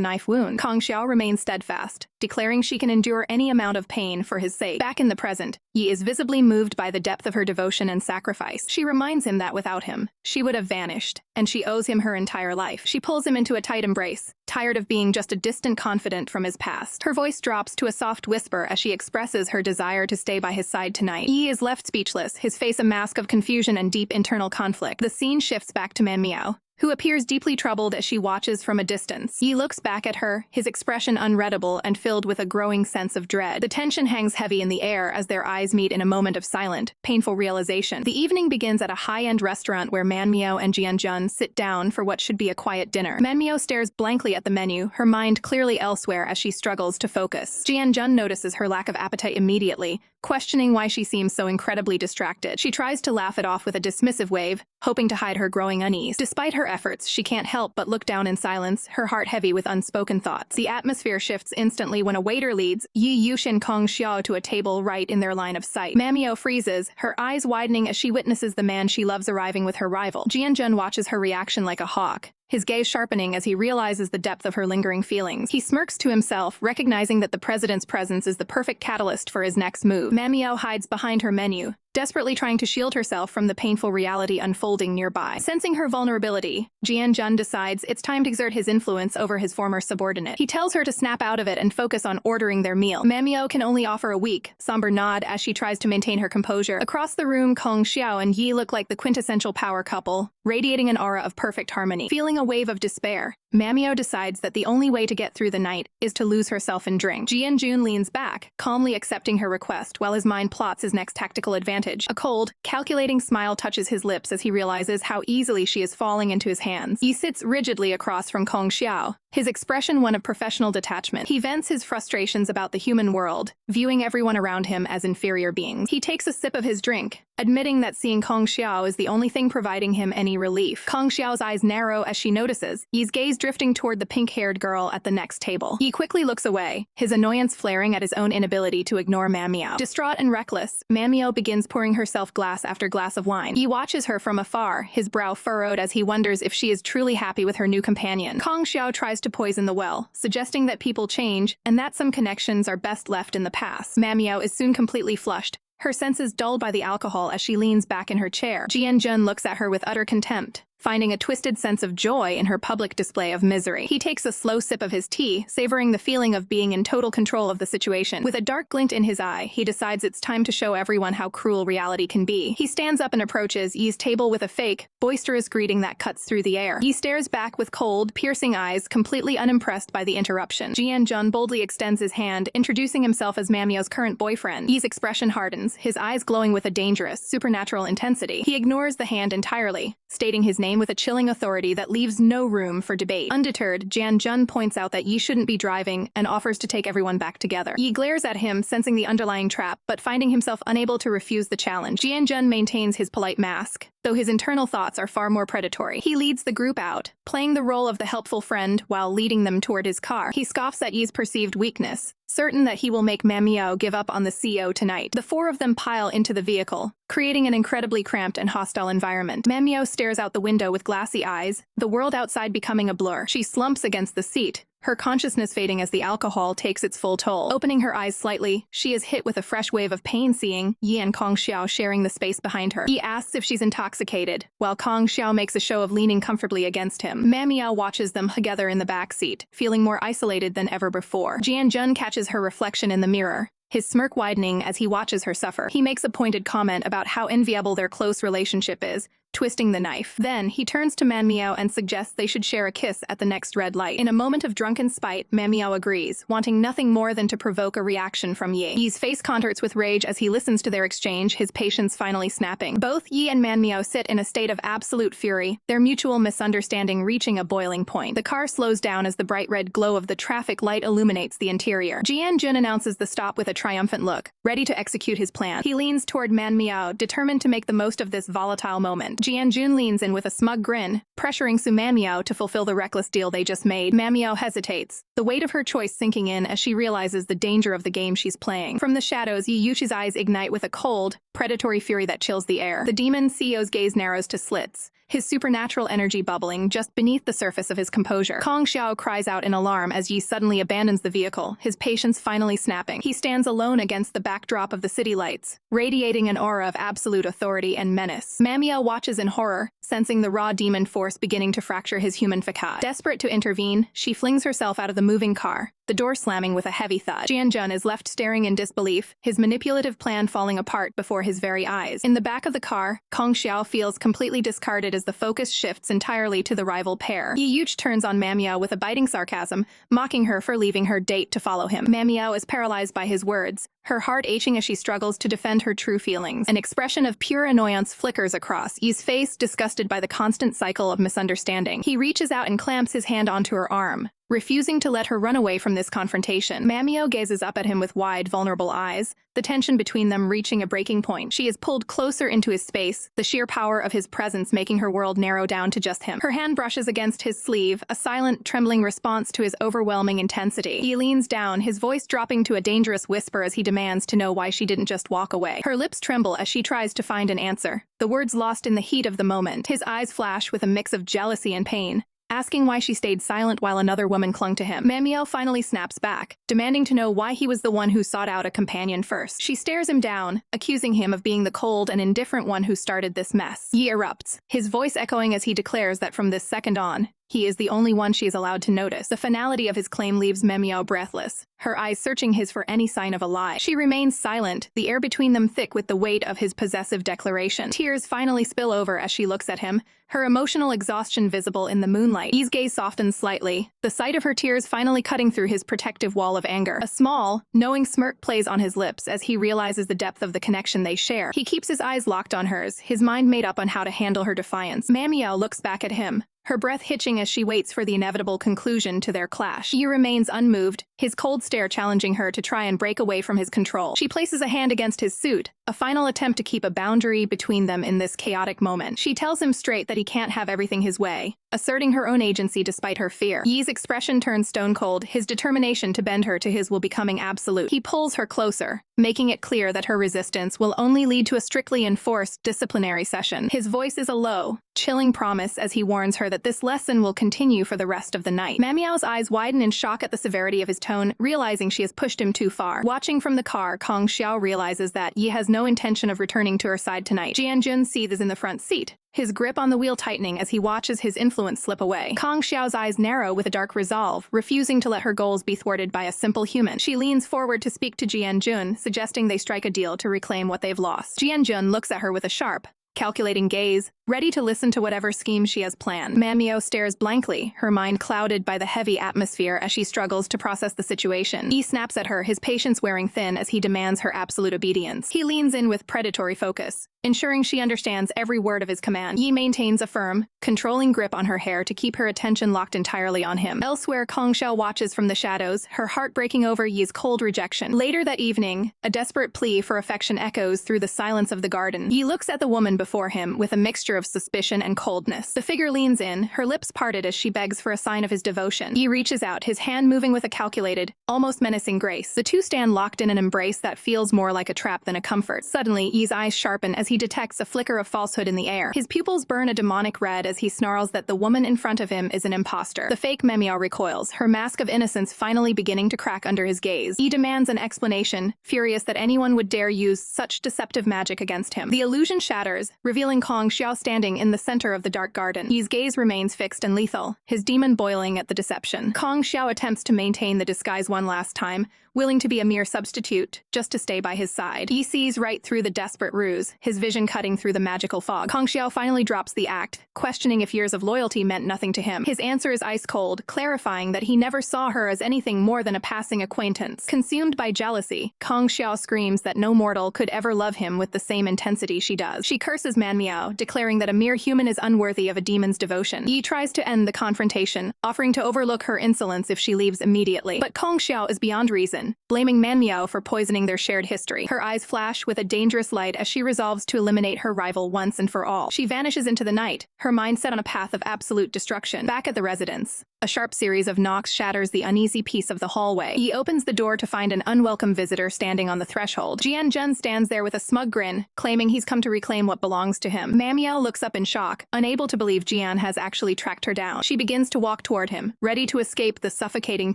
knife wound. Kong Xiao remains steadfast, declaring she can endure any amount of pain for his sake. Back in the present, Yi is visibly moved by the depth of her devotion and sacrifice. She reminds him that without him, she would have vanished, and she owes him her entire life. She pulls him into a tight embrace, tired of being just a distant confidant from his past. Her voice drops to a soft whisper as she expresses her desire to stay by his side tonight. Yi is left speechless, his face a mask of confusion and deep internal conflict. The scene shifts back to Man Miao, who appears deeply troubled as she watches from a distance. Yi looks back at her, his expression unreadable and filled with a growing sense of dread. The tension hangs heavy in the air as their eyes meet in a moment of silent, painful realization. The evening begins at a high-end restaurant where Man Miao and Jianjun sit down for what should be a quiet dinner. Man Miao stares blankly at the menu, her mind clearly elsewhere as she struggles to focus. Jianjun notices her lack of appetite immediately, questioning why she seems so incredibly distracted. She tries to laugh it off with a dismissive wave, hoping to hide her growing unease. Despite her efforts, she can't help but look down in silence, her heart heavy with unspoken thoughts. The atmosphere shifts instantly when a waiter leads Yi Yushi and Kong Xiao to a table right in their line of sight. Man Miao freezes, her eyes widening as she witnesses the man she loves arriving with her rival. Jianjun watches her reaction like a hawk, his gaze sharpening as he realizes the depth of her lingering feelings. He smirks to himself, recognizing that the president's presence is the perfect catalyst for his next move. Man Miao hides behind her menu, desperately trying to shield herself from the painful reality unfolding nearby. Sensing her vulnerability, Jianjun decides it's time to exert his influence over his former subordinate. He tells her to snap out of it and focus on ordering their meal. Man Miao can only offer a weak, somber nod as she tries to maintain her composure. Across the room, Kong Xiao and Yi look like the quintessential power couple, radiating an aura of perfect harmony. Feeling a wave of despair, Man Miao decides that the only way to get through the night is to lose herself in drink. Jianjun leans back, calmly accepting her request, while his mind plots his next tactical advantage advantage. A cold, calculating smile touches his lips as he realizes how easily she is falling into his hands. Yi sits rigidly across from Kong Xiao, his expression one of professional detachment. He vents his frustrations about the human world, viewing everyone around him as inferior beings. He takes a sip of his drink, admitting that seeing Kong Xiao is the only thing providing him any relief. Kong Xiao's eyes narrow as she notices Yi's gaze drifting toward the pink-haired girl at the next table. Yi quickly looks away, his annoyance flaring at his own inability to ignore Manmiao. Distraught and reckless, Manmiao begins pouring herself glass after glass of wine. Yi watches her from afar, his brow furrowed as he wonders if she is truly happy with her new companion. Kong Xiao tries to poison the well, suggesting that people change and that some connections are best left in the past. Manmiao is soon completely flushed, her senses dulled by the alcohol as she leans back in her chair. Jian looks at her with utter contempt, finding a twisted sense of joy in her public display of misery. He takes a slow sip of his tea, savoring the feeling of being in total control of the situation. With a dark glint in his eye, he decides it's time to show everyone how cruel reality can be. He stands up and approaches Yi's table with a fake, boisterous greeting that cuts through the air. Yi stares back with cold, piercing eyes, completely unimpressed by the interruption. Jian boldly extends his hand, introducing himself as Manmiao's current boyfriend. Yi's expression hardens, his eyes glowing with a dangerous, supernatural intensity. He ignores the hand entirely, stating his name with a chilling authority that leaves no room for debate. Undeterred, Jian points out that Yi shouldn't be driving and offers to take everyone back together. Yi glares at him, sensing the underlying trap, but finding himself unable to refuse the challenge. Jian maintains his polite mask, though his internal thoughts are far more predatory. He leads the group out, playing the role of the helpful friend while leading them toward his car. He scoffs at Yi's perceived weakness, certain that he will make Manmiao give up on the CO tonight. The four of them pile into the vehicle, creating an incredibly cramped and hostile environment. Manmiao stares out the window with glassy eyes, the world outside becoming a blur. She slumps against the seat, her consciousness fading as the alcohol takes its full toll. Opening her eyes slightly, she is hit with a fresh wave of pain seeing Yi and Kong Xiao sharing the space behind her. He asks if she's intoxicated, while Kong Xiao makes a show of leaning comfortably against him. Manmiao watches them together in the back seat, feeling more isolated than ever before. Jian catches her reflection in the mirror, his smirk widening as he watches her suffer. He makes a pointed comment about how enviable their close relationship is, twisting the knife. Then, he turns to Manmiao and suggests they should share a kiss at the next red light. In a moment of drunken spite, Manmiao agrees, wanting nothing more than to provoke a reaction from Yi. Yi's face contorts with rage as he listens to their exchange, his patience finally snapping. Both Yi and Manmiao sit in a state of absolute fury, their mutual misunderstanding reaching a boiling point. The car slows down as the bright red glow of the traffic light illuminates the interior. Jian announces the stop with a triumphant look, ready to execute his plan. He leans toward Manmiao, determined to make the most of this volatile moment. Jian leans in with a smug grin, pressuring Manmiao to fulfill the reckless deal they just made. Manmiao hesitates, the weight of her choice sinking in as she realizes the danger of the game she's playing. From the shadows, Yi Yuqi's eyes ignite with a cold, predatory fury that chills the air. The demon CEO's gaze narrows to slits, his supernatural energy bubbling just beneath the surface of his composure. Kong Xiao cries out in alarm as Yi suddenly abandons the vehicle, his patience finally snapping. He stands alone against the backdrop of the city lights, radiating an aura of absolute authority and menace. Manmiao watches in horror, sensing the raw demon force beginning to fracture his human facade. Desperate to intervene, she flings herself out of the moving car, the door slamming with a heavy thud. Jian is left staring in disbelief, his manipulative plan falling apart before his very eyes. In the back of the car, Kong Xiao feels completely discarded as the focus shifts entirely to the rival pair. Yi Yuqi turns on Manmiao with a biting sarcasm, mocking her for leaving her date to follow him. Manmiao is paralyzed by his words, her heart aching as she struggles to defend her true feelings. An expression of pure annoyance flickers across Yi's face, disgusted by the constant cycle of misunderstanding. He reaches out and clamps his hand onto her arm, refusing to let her run away from this confrontation. Manmiao gazes up at him with wide, vulnerable eyes, the tension between them reaching a breaking point. She is pulled closer into his space, the sheer power of his presence making her world narrow down to just him. Her hand brushes against his sleeve, a silent, trembling response to his overwhelming intensity. He leans down, his voice dropping to a dangerous whisper as he demands to know why she didn't just walk away. Her lips tremble as she tries to find an answer, the words lost in the heat of the moment. His eyes flash with a mix of jealousy and pain, asking why she stayed silent while another woman clung to him. Manmiao finally snaps back, demanding to know why he was the one who sought out a companion first. She stares him down, accusing him of being the cold and indifferent one who started this mess. Yi erupts, his voice echoing as he declares that from this second on, He is the only one she is allowed to notice. The finality of his claim leaves Manhwa breathless, her eyes searching his for any sign of a lie. She remains silent, the air between them thick with the weight of his possessive declaration. Tears finally spill over as she looks at him, her emotional exhaustion visible in the moonlight. Yi's gaze softens slightly, the sight of her tears finally cutting through his protective wall of anger. A small, knowing smirk plays on his lips as he realizes the depth of the connection they share. He keeps his eyes locked on hers, his mind made up on how to handle her defiance. Manhwa looks back at him, her breath hitching as she waits for the inevitable conclusion to their clash. Yi remains unmoved, his cold stare challenging her to try and break away from his control. She places a hand against his suit, a final attempt to keep a boundary between them in this chaotic moment. She tells him straight that he can't have everything his way, asserting her own agency despite her fear. Yi's expression turns stone cold, his determination to bend her to his will becoming absolute. He pulls her closer, making it clear that her resistance will only lead to a strictly enforced disciplinary session. His voice is a low, chilling promise as he warns her that this lesson will continue for the rest of the night. Manhwa's eyes widen in shock at the severity of his tone, realizing she has pushed him too far. Watching from the car, Kang Xiao realizes that Yi has no intention of returning to her side tonight. Jianjun seethes in the front seat, his grip on the wheel tightening as he watches his influence slip away. Kang Xiao's eyes narrow with a dark resolve, refusing to let her goals be thwarted by a simple human. She leans forward to speak to Jianjun, suggesting they strike a deal to reclaim what they've lost. Jianjun looks at her with a sharp, calculating gaze, ready to listen to whatever scheme she has planned. Manhwa stares blankly, her mind clouded by the heavy atmosphere as she struggles to process the situation. Yi snaps at her, his patience wearing thin as he demands her absolute obedience. He leans in with predatory focus, ensuring she understands every word of his command. Yi maintains a firm, controlling grip on her hair to keep her attention locked entirely on him. Elsewhere, Kang Xiao watches from the shadows, her heart breaking over Yi's cold rejection. Later that evening, a desperate plea for affection echoes through the silence of the garden. Yi looks at the woman before him with a mixture of suspicion and coldness. The figure leans in, her lips parted as she begs for a sign of his devotion. Yi reaches out, his hand moving with a calculated, almost menacing grace. The two stand locked in an embrace that feels more like a trap than a comfort. Suddenly, Yi's eyes sharpen as he detects a flicker of falsehood in the air. His pupils burn a demonic red as he snarls that the woman in front of him is an imposter. The fake Manhwa recoils, her mask of innocence finally beginning to crack under his gaze. Yi demands an explanation, furious that anyone would dare use such deceptive magic against him. The illusion shatters, revealing Kang Xiao standing in the center of the dark garden. Yi's gaze remains fixed and lethal, his demon boiling at the deception. Kang Xiao attempts to maintain the disguise one last time, willing to be a mere substitute, just to stay by his side. Yi sees right through the desperate ruse, his vision cutting through the magical fog. Kang Xiao finally drops the act, questioning if years of loyalty meant nothing to him. His answer is ice cold, clarifying that he never saw her as anything more than a passing acquaintance. Consumed by jealousy, Kang Xiao screams that no mortal could ever love him with the same intensity she does. She curses Manhwa, declaring that a mere human is unworthy of a demon's devotion. Yi tries to end the confrontation, offering to overlook her insolence if she leaves immediately. But Kang Xiao is beyond reason, blaming Manhwa for poisoning their shared history. Her eyes flash with a dangerous light as she resolves to eliminate her rival once and for all. She vanishes into the night, her mind set on a path of absolute destruction. Back at the residence, a sharp series of knocks shatters the uneasy peace of the hallway. Yi opens the door to find an unwelcome visitor standing on the threshold. Jianjun stands there with a smug grin, claiming he's come to reclaim what belongs to him. Manhwa looks up in shock, unable to believe Jian has actually tracked her down. She begins to walk toward him, ready to escape the suffocating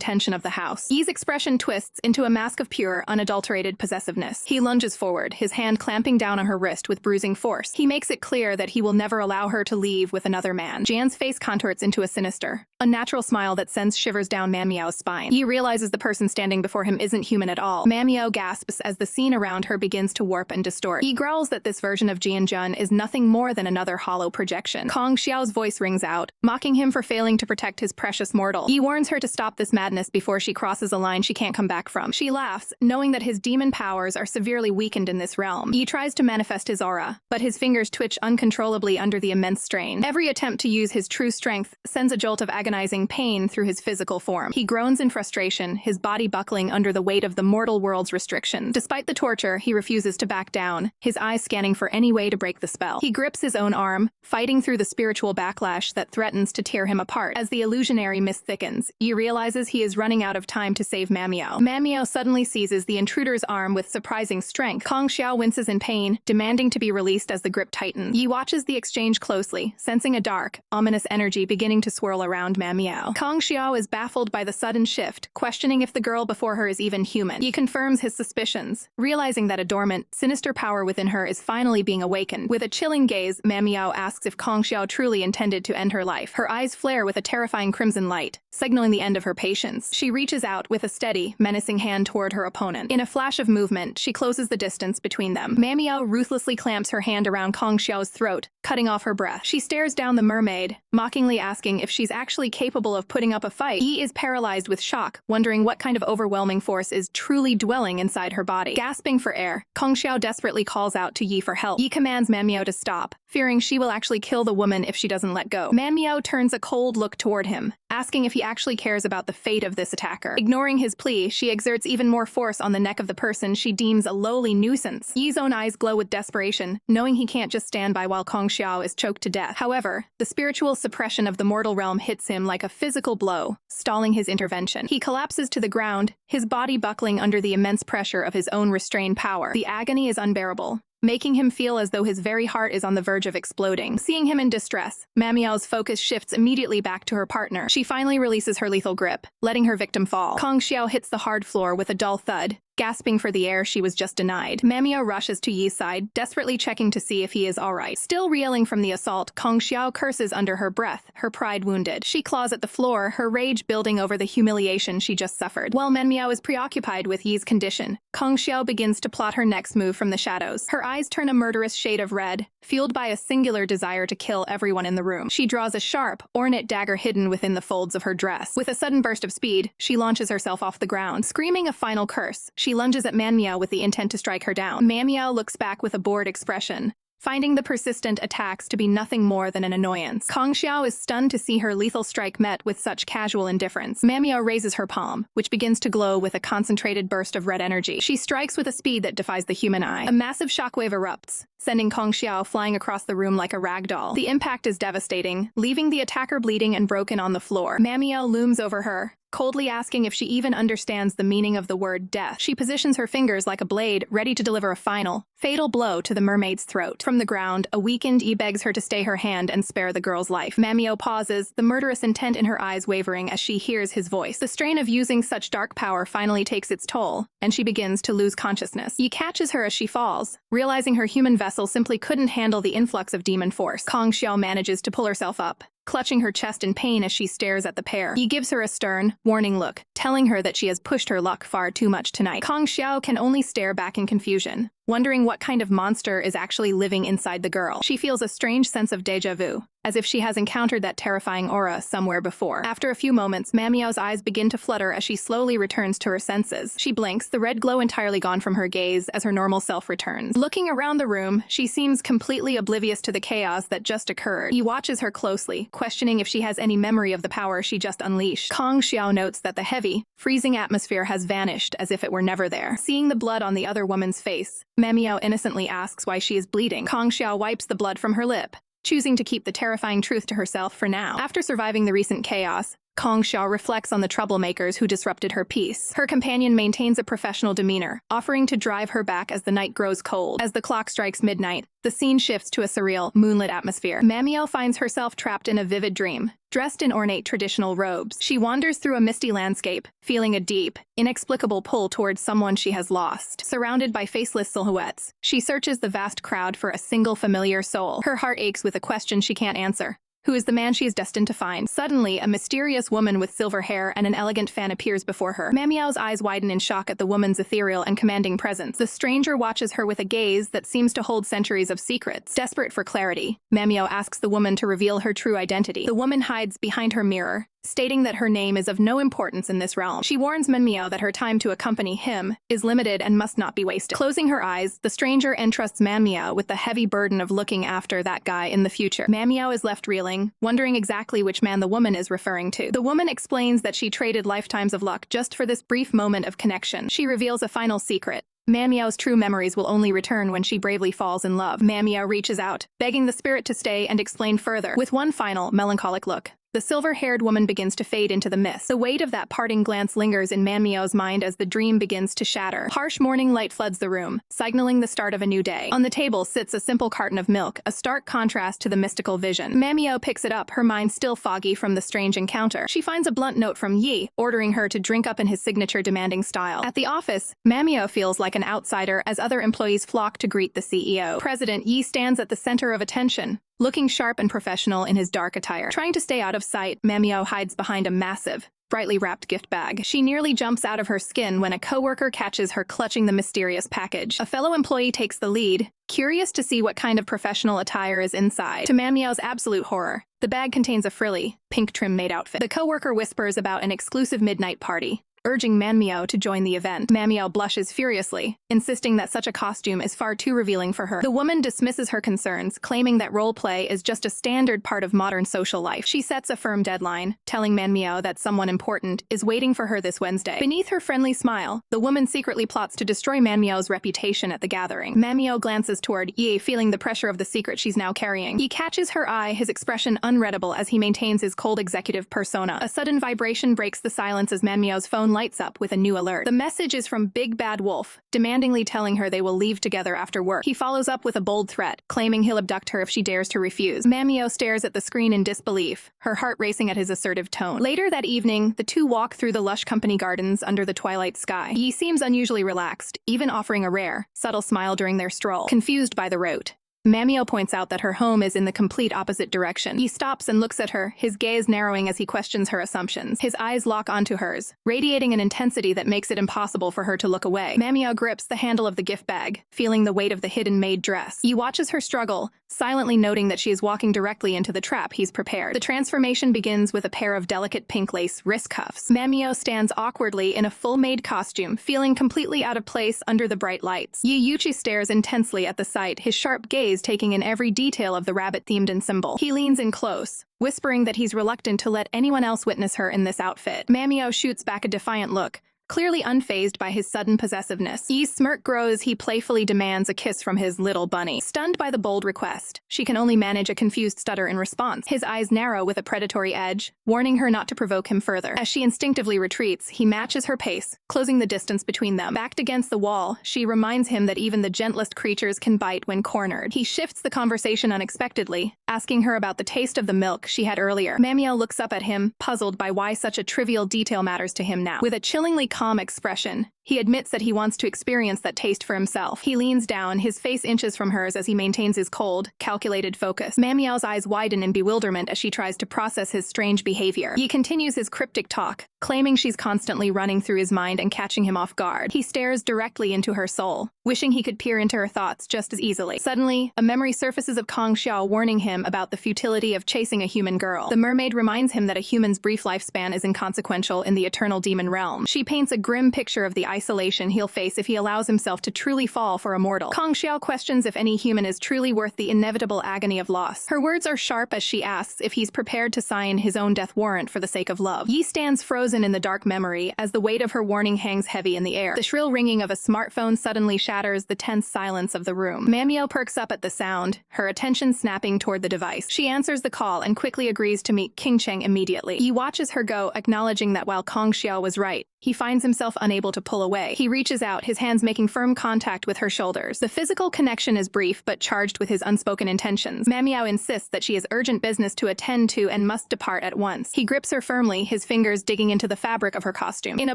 tension of the house. Yi's expression twists into a mask of pure, unadulterated possessiveness. He lunges forward, his hand clamping down on her wrist with bruising force. He makes it clear that he will never allow her to leave with another man. Jian's face contorts into a sinister, unnatural smile that sends shivers down Manhwa's spine. He realizes the person standing before him isn't human at all. Manhwa gasps as the scene around her begins to warp and distort. He growls that this version of Jianjun is nothing more than another hollow projection. Kang Xiao's voice rings out, mocking him for failing to protect his precious mortal. He warns her to stop this madness before she crosses a line she can't come back from. She laughs, knowing that his demon powers are severely weakened in this realm. He tries to manifest his aura, but his fingers twitch uncontrollably under the immense strain. Every attempt to use his true strength sends a jolt of agonizing pain through his physical form. He groans in frustration, his body buckling under the weight of the mortal world's restrictions. Despite the torture, he refuses to back down, his eyes scanning for any way to break the spell. He grips his own arm, fighting through the spiritual backlash that threatens to tear him apart. As the illusionary mist thickens, he realizes he is running out of time to save Manhwa. Manhwa suddenly seizes the intruder's arm with surprising strength. Kang Xiao winces in pain, demanding to be released as the grip tightens. Yi watches the exchange closely, sensing a dark, ominous energy beginning to swirl around Manhwa. Miao. Kang Xiao is baffled by the sudden shift, questioning if the girl before her is even human. He confirms his suspicions, realizing that a dormant, sinister power within her is finally being awakened. With a chilling gaze, Miao asks if Kang Xiao truly intended to end her life. Her eyes flare with a terrifying crimson light, signaling the end of her patience. She reaches out with a steady, menacing hand toward her opponent. In a flash of movement, she closes the distance between them. Miao ruthlessly clamps her hand around Kang Xiao's throat, cutting off her breath. She stares down the mermaid, mockingly asking if she's actually capable of putting up a fight. Yi is paralyzed with shock, wondering what kind of overwhelming force is truly dwelling inside her body. Gasping for air, Kang Xiao desperately calls out to Yi for help. Yi commands Miao to stop, fearing she will actually kill the woman if she doesn't let go. Miao turns a cold look toward him, asking if he actually cares about the fate of this attacker. Ignoring his plea, she exerts even more force on the neck of the person she deems a lowly nuisance. Yi's own eyes glow with desperation, knowing he can't just stand by while Kang Xiao is choked to death. However, the spiritual suppression of the mortal realm hits him like a physical blow, stalling his intervention. He collapses to the ground, his body buckling under the immense pressure of his own restrained power. The agony is unbearable, making him feel as though his very heart is on the verge of exploding. Seeing him in distress, Miao's focus shifts immediately back to her partner. She finally releases her lethal grip, letting her victim fall. Kang Xiao hits the hard floor with a dull thud, gasping for the air she was just denied. Miao rushes to Yi's side, desperately checking to see if he is alright. Still reeling from the assault, Kang Xiao curses under her breath, her pride wounded. She claws at the floor, her rage building over the humiliation she just suffered. While Miao is preoccupied with Yi's condition, Kang Xiao begins to plot her next move from the shadows. Her eyes turn a murderous shade of red, fueled by a singular desire to kill everyone in the room. She draws a sharp, ornate dagger hidden within the folds of her dress. With a sudden burst of speed, she launches herself off the ground. Screaming a final curse, she lunges at Miao with the intent to strike her down. Miao looks back with a bored expression, finding the persistent attacks to be nothing more than an annoyance. Kang Xiao is stunned to see her lethal strike met with such casual indifference. Miao raises her palm, which begins to glow with a concentrated burst of red energy. She strikes with a speed that defies the human eye. A massive shockwave erupts, sending Kang Xiao flying across the room like a rag doll. The impact is devastating, leaving the attacker bleeding and broken on the floor. Miao looms over her, coldly asking if she even understands the meaning of the word death. She positions her fingers like a blade, ready to deliver a final, fatal blow to the mermaid's throat. From the ground, a weakened Yi begs her to stay her hand and spare the girl's life. Miao pauses, the murderous intent in her eyes wavering as she hears his voice. The strain of using such dark power finally takes its toll, and she begins to lose consciousness. Yi catches her as she falls, realizing her human vessel simply couldn't handle the influx of demon force. Kang Xiao manages to pull herself up, clutching her chest in pain as she stares at the pair. He gives her a stern, warning look, telling her that she has pushed her luck far too much tonight. Kang Xiao can only stare back in confusion, wondering what kind of monster is actually living inside the girl. She feels a strange sense of déjà vu, as if she has encountered that terrifying aura somewhere before. After a few moments, Miao's eyes begin to flutter as she slowly returns to her senses. She blinks, the red glow entirely gone from her gaze as her normal self returns. Looking around the room, she seems completely oblivious to the chaos that just occurred. He watches her closely, questioning if she has any memory of the power she just unleashed. Kang Xiao notes that the heavy, freezing atmosphere has vanished as if it were never there. Seeing the blood on the other woman's face, Miao innocently asks why she is bleeding. Kang Xiao wipes the blood from her lip, choosing to keep the terrifying truth to herself for now. After surviving the recent chaos, Kang Xiao reflects on the troublemakers who disrupted her peace. Her companion maintains a professional demeanor, offering to drive her back as the night grows cold. As the clock strikes midnight, the scene shifts to a surreal, moonlit atmosphere. Miao finds herself trapped in a vivid dream. Dressed in ornate traditional robes, she wanders through a misty landscape, feeling a deep, inexplicable pull towards someone she has lost. Surrounded by faceless silhouettes, she searches the vast crowd for a single familiar soul. Her heart aches with a question she can't answer. Who is the man she is destined to find? Suddenly, a mysterious woman with silver hair and an elegant fan appears before her. Miao's eyes widen in shock at the woman's ethereal and commanding presence. The stranger watches her with a gaze that seems to hold centuries of secrets. Desperate for clarity, Miao asks the woman to reveal her true identity. The woman hides behind her mirror, stating that her name is of no importance in this realm. She warns Manhwa that her time to accompany him is limited and must not be wasted. Closing her eyes, the stranger entrusts Manhwa with the heavy burden of looking after that guy in the future. Manhwa is left reeling, wondering exactly which man the woman is referring to. The woman explains that she traded lifetimes of luck just for this brief moment of connection. She reveals a final secret. Manhwa's true memories will only return when she bravely falls in love. Manhwa reaches out, begging the spirit to stay and explain further. With one final, melancholic look, The silver-haired woman begins to fade into the mist. The weight of that parting glance lingers in Manmyo's mind as the dream begins to shatter. Harsh morning light floods the room, signaling the start of a new day. On the table sits a simple carton of milk, a stark contrast to the mystical vision. Manmyo picks it up, her mind still foggy from the strange encounter. She finds a blunt note from Yi, ordering her to drink up in his signature demanding style. At the office, Manmyo feels like an outsider as other employees flock to greet the CEO. President Yi stands at the center of attention, looking sharp and professional in his dark attire. Trying to stay out of sight, Manmyo hides behind a massive, brightly wrapped gift bag. She nearly jumps out of her skin when a coworker catches her clutching the mysterious package. A fellow employee takes the lead, curious to see what kind of professional attire is inside. To Manmyo's absolute horror, the bag contains a frilly, pink trim-made outfit. The coworker whispers about an exclusive midnight party, urging Manmyo to join the event. Manmyo blushes furiously, insisting that such a costume is far too revealing for her. The woman dismisses her concerns, claiming that role play is just a standard part of modern social life. She sets a firm deadline, telling Manmyo that someone important is waiting for her this Wednesday. Beneath her friendly smile, the woman secretly plots to destroy Manmyo's reputation at the gathering. Manmyo glances toward Yi, feeling the pressure of the secret she's now carrying. He catches her eye, his expression unreadable as he maintains his cold executive persona. A sudden vibration breaks the silence as Manmyo's phone lights up with a new alert. The message is from Big Bad Wolf, demandingly telling her they will leave together after work. He follows up with a bold threat, claiming he'll abduct her if she dares to refuse. Manmyo stares at the screen in disbelief, her heart racing at his assertive tone. Later that evening, the two walk through the lush company gardens under the twilight sky. Yi seems unusually relaxed, even offering a rare, subtle smile during their stroll. Confused by the route, Manmyo points out that her home is in the complete opposite direction. He stops and looks at her, his gaze narrowing as he questions her assumptions. His eyes lock onto hers, radiating an intensity that makes it impossible for her to look away. Manmyo grips the handle of the gift bag, feeling the weight of the hidden maid dress. He watches her struggle, silently noting that she is walking directly into the trap he's prepared. The transformation begins with a pair of delicate pink lace wrist cuffs. Manmyo stands awkwardly in a full maid costume, feeling completely out of place under the bright lights. Yi Yuchi stares intensely at the sight, his sharp gaze taking in every detail of the rabbit-themed ensemble. He leans in close, whispering that he's reluctant to let anyone else witness her in this outfit. Manmyo shoots back a defiant look, clearly unfazed by his sudden possessiveness. Yi's smirk grows, he playfully demands a kiss from his little bunny. Stunned by the bold request, she can only manage a confused stutter in response. His eyes narrow with a predatory edge, warning her not to provoke him further. As she instinctively retreats, he matches her pace, closing the distance between them. Backed against the wall, she reminds him that even the gentlest creatures can bite when cornered. He shifts the conversation unexpectedly, asking her about the taste of the milk she had earlier. Manmyo looks up at him, puzzled by why such a trivial detail matters to him now. With a chillingly calm expression, he admits that he wants to experience that taste for himself. He leans down, his face inches from hers as he maintains his cold, calculated focus. Manmyo's eyes widen in bewilderment as she tries to process his strange behavior. He continues his cryptic talk, claiming she's constantly running through his mind and catching him off guard. He stares directly into her soul, wishing he could peer into her thoughts just as easily. Suddenly, a memory surfaces of Kong Xiao warning him about the futility of chasing a human girl. The mermaid reminds him that a human's brief lifespan is inconsequential in the eternal demon realm. She paints a grim picture of the isolation he'll face if he allows himself to truly fall for a mortal. Kong Xiao questions if any human is truly worth the inevitable agony of loss. Her words are sharp as she asks if he's prepared to sign his own death warrant for the sake of love. Yi stands frozen in the dark memory as the weight of her warning hangs heavy in the air. The shrill ringing of a smartphone suddenly shatters the tense silence of the room. Manmyo perks up at the sound, her attention snapping toward the device. She answers the call and quickly agrees to meet King Cheng immediately. Yi watches her go, acknowledging that while Kong Xiao was right, he finds himself unable to pull away. He reaches out, his hands making firm contact with her shoulders. The physical connection is brief but charged with his unspoken intentions. Manmyo insists that she has urgent business to attend to and must depart at once. He grips her firmly, his fingers digging into the fabric of her costume. In a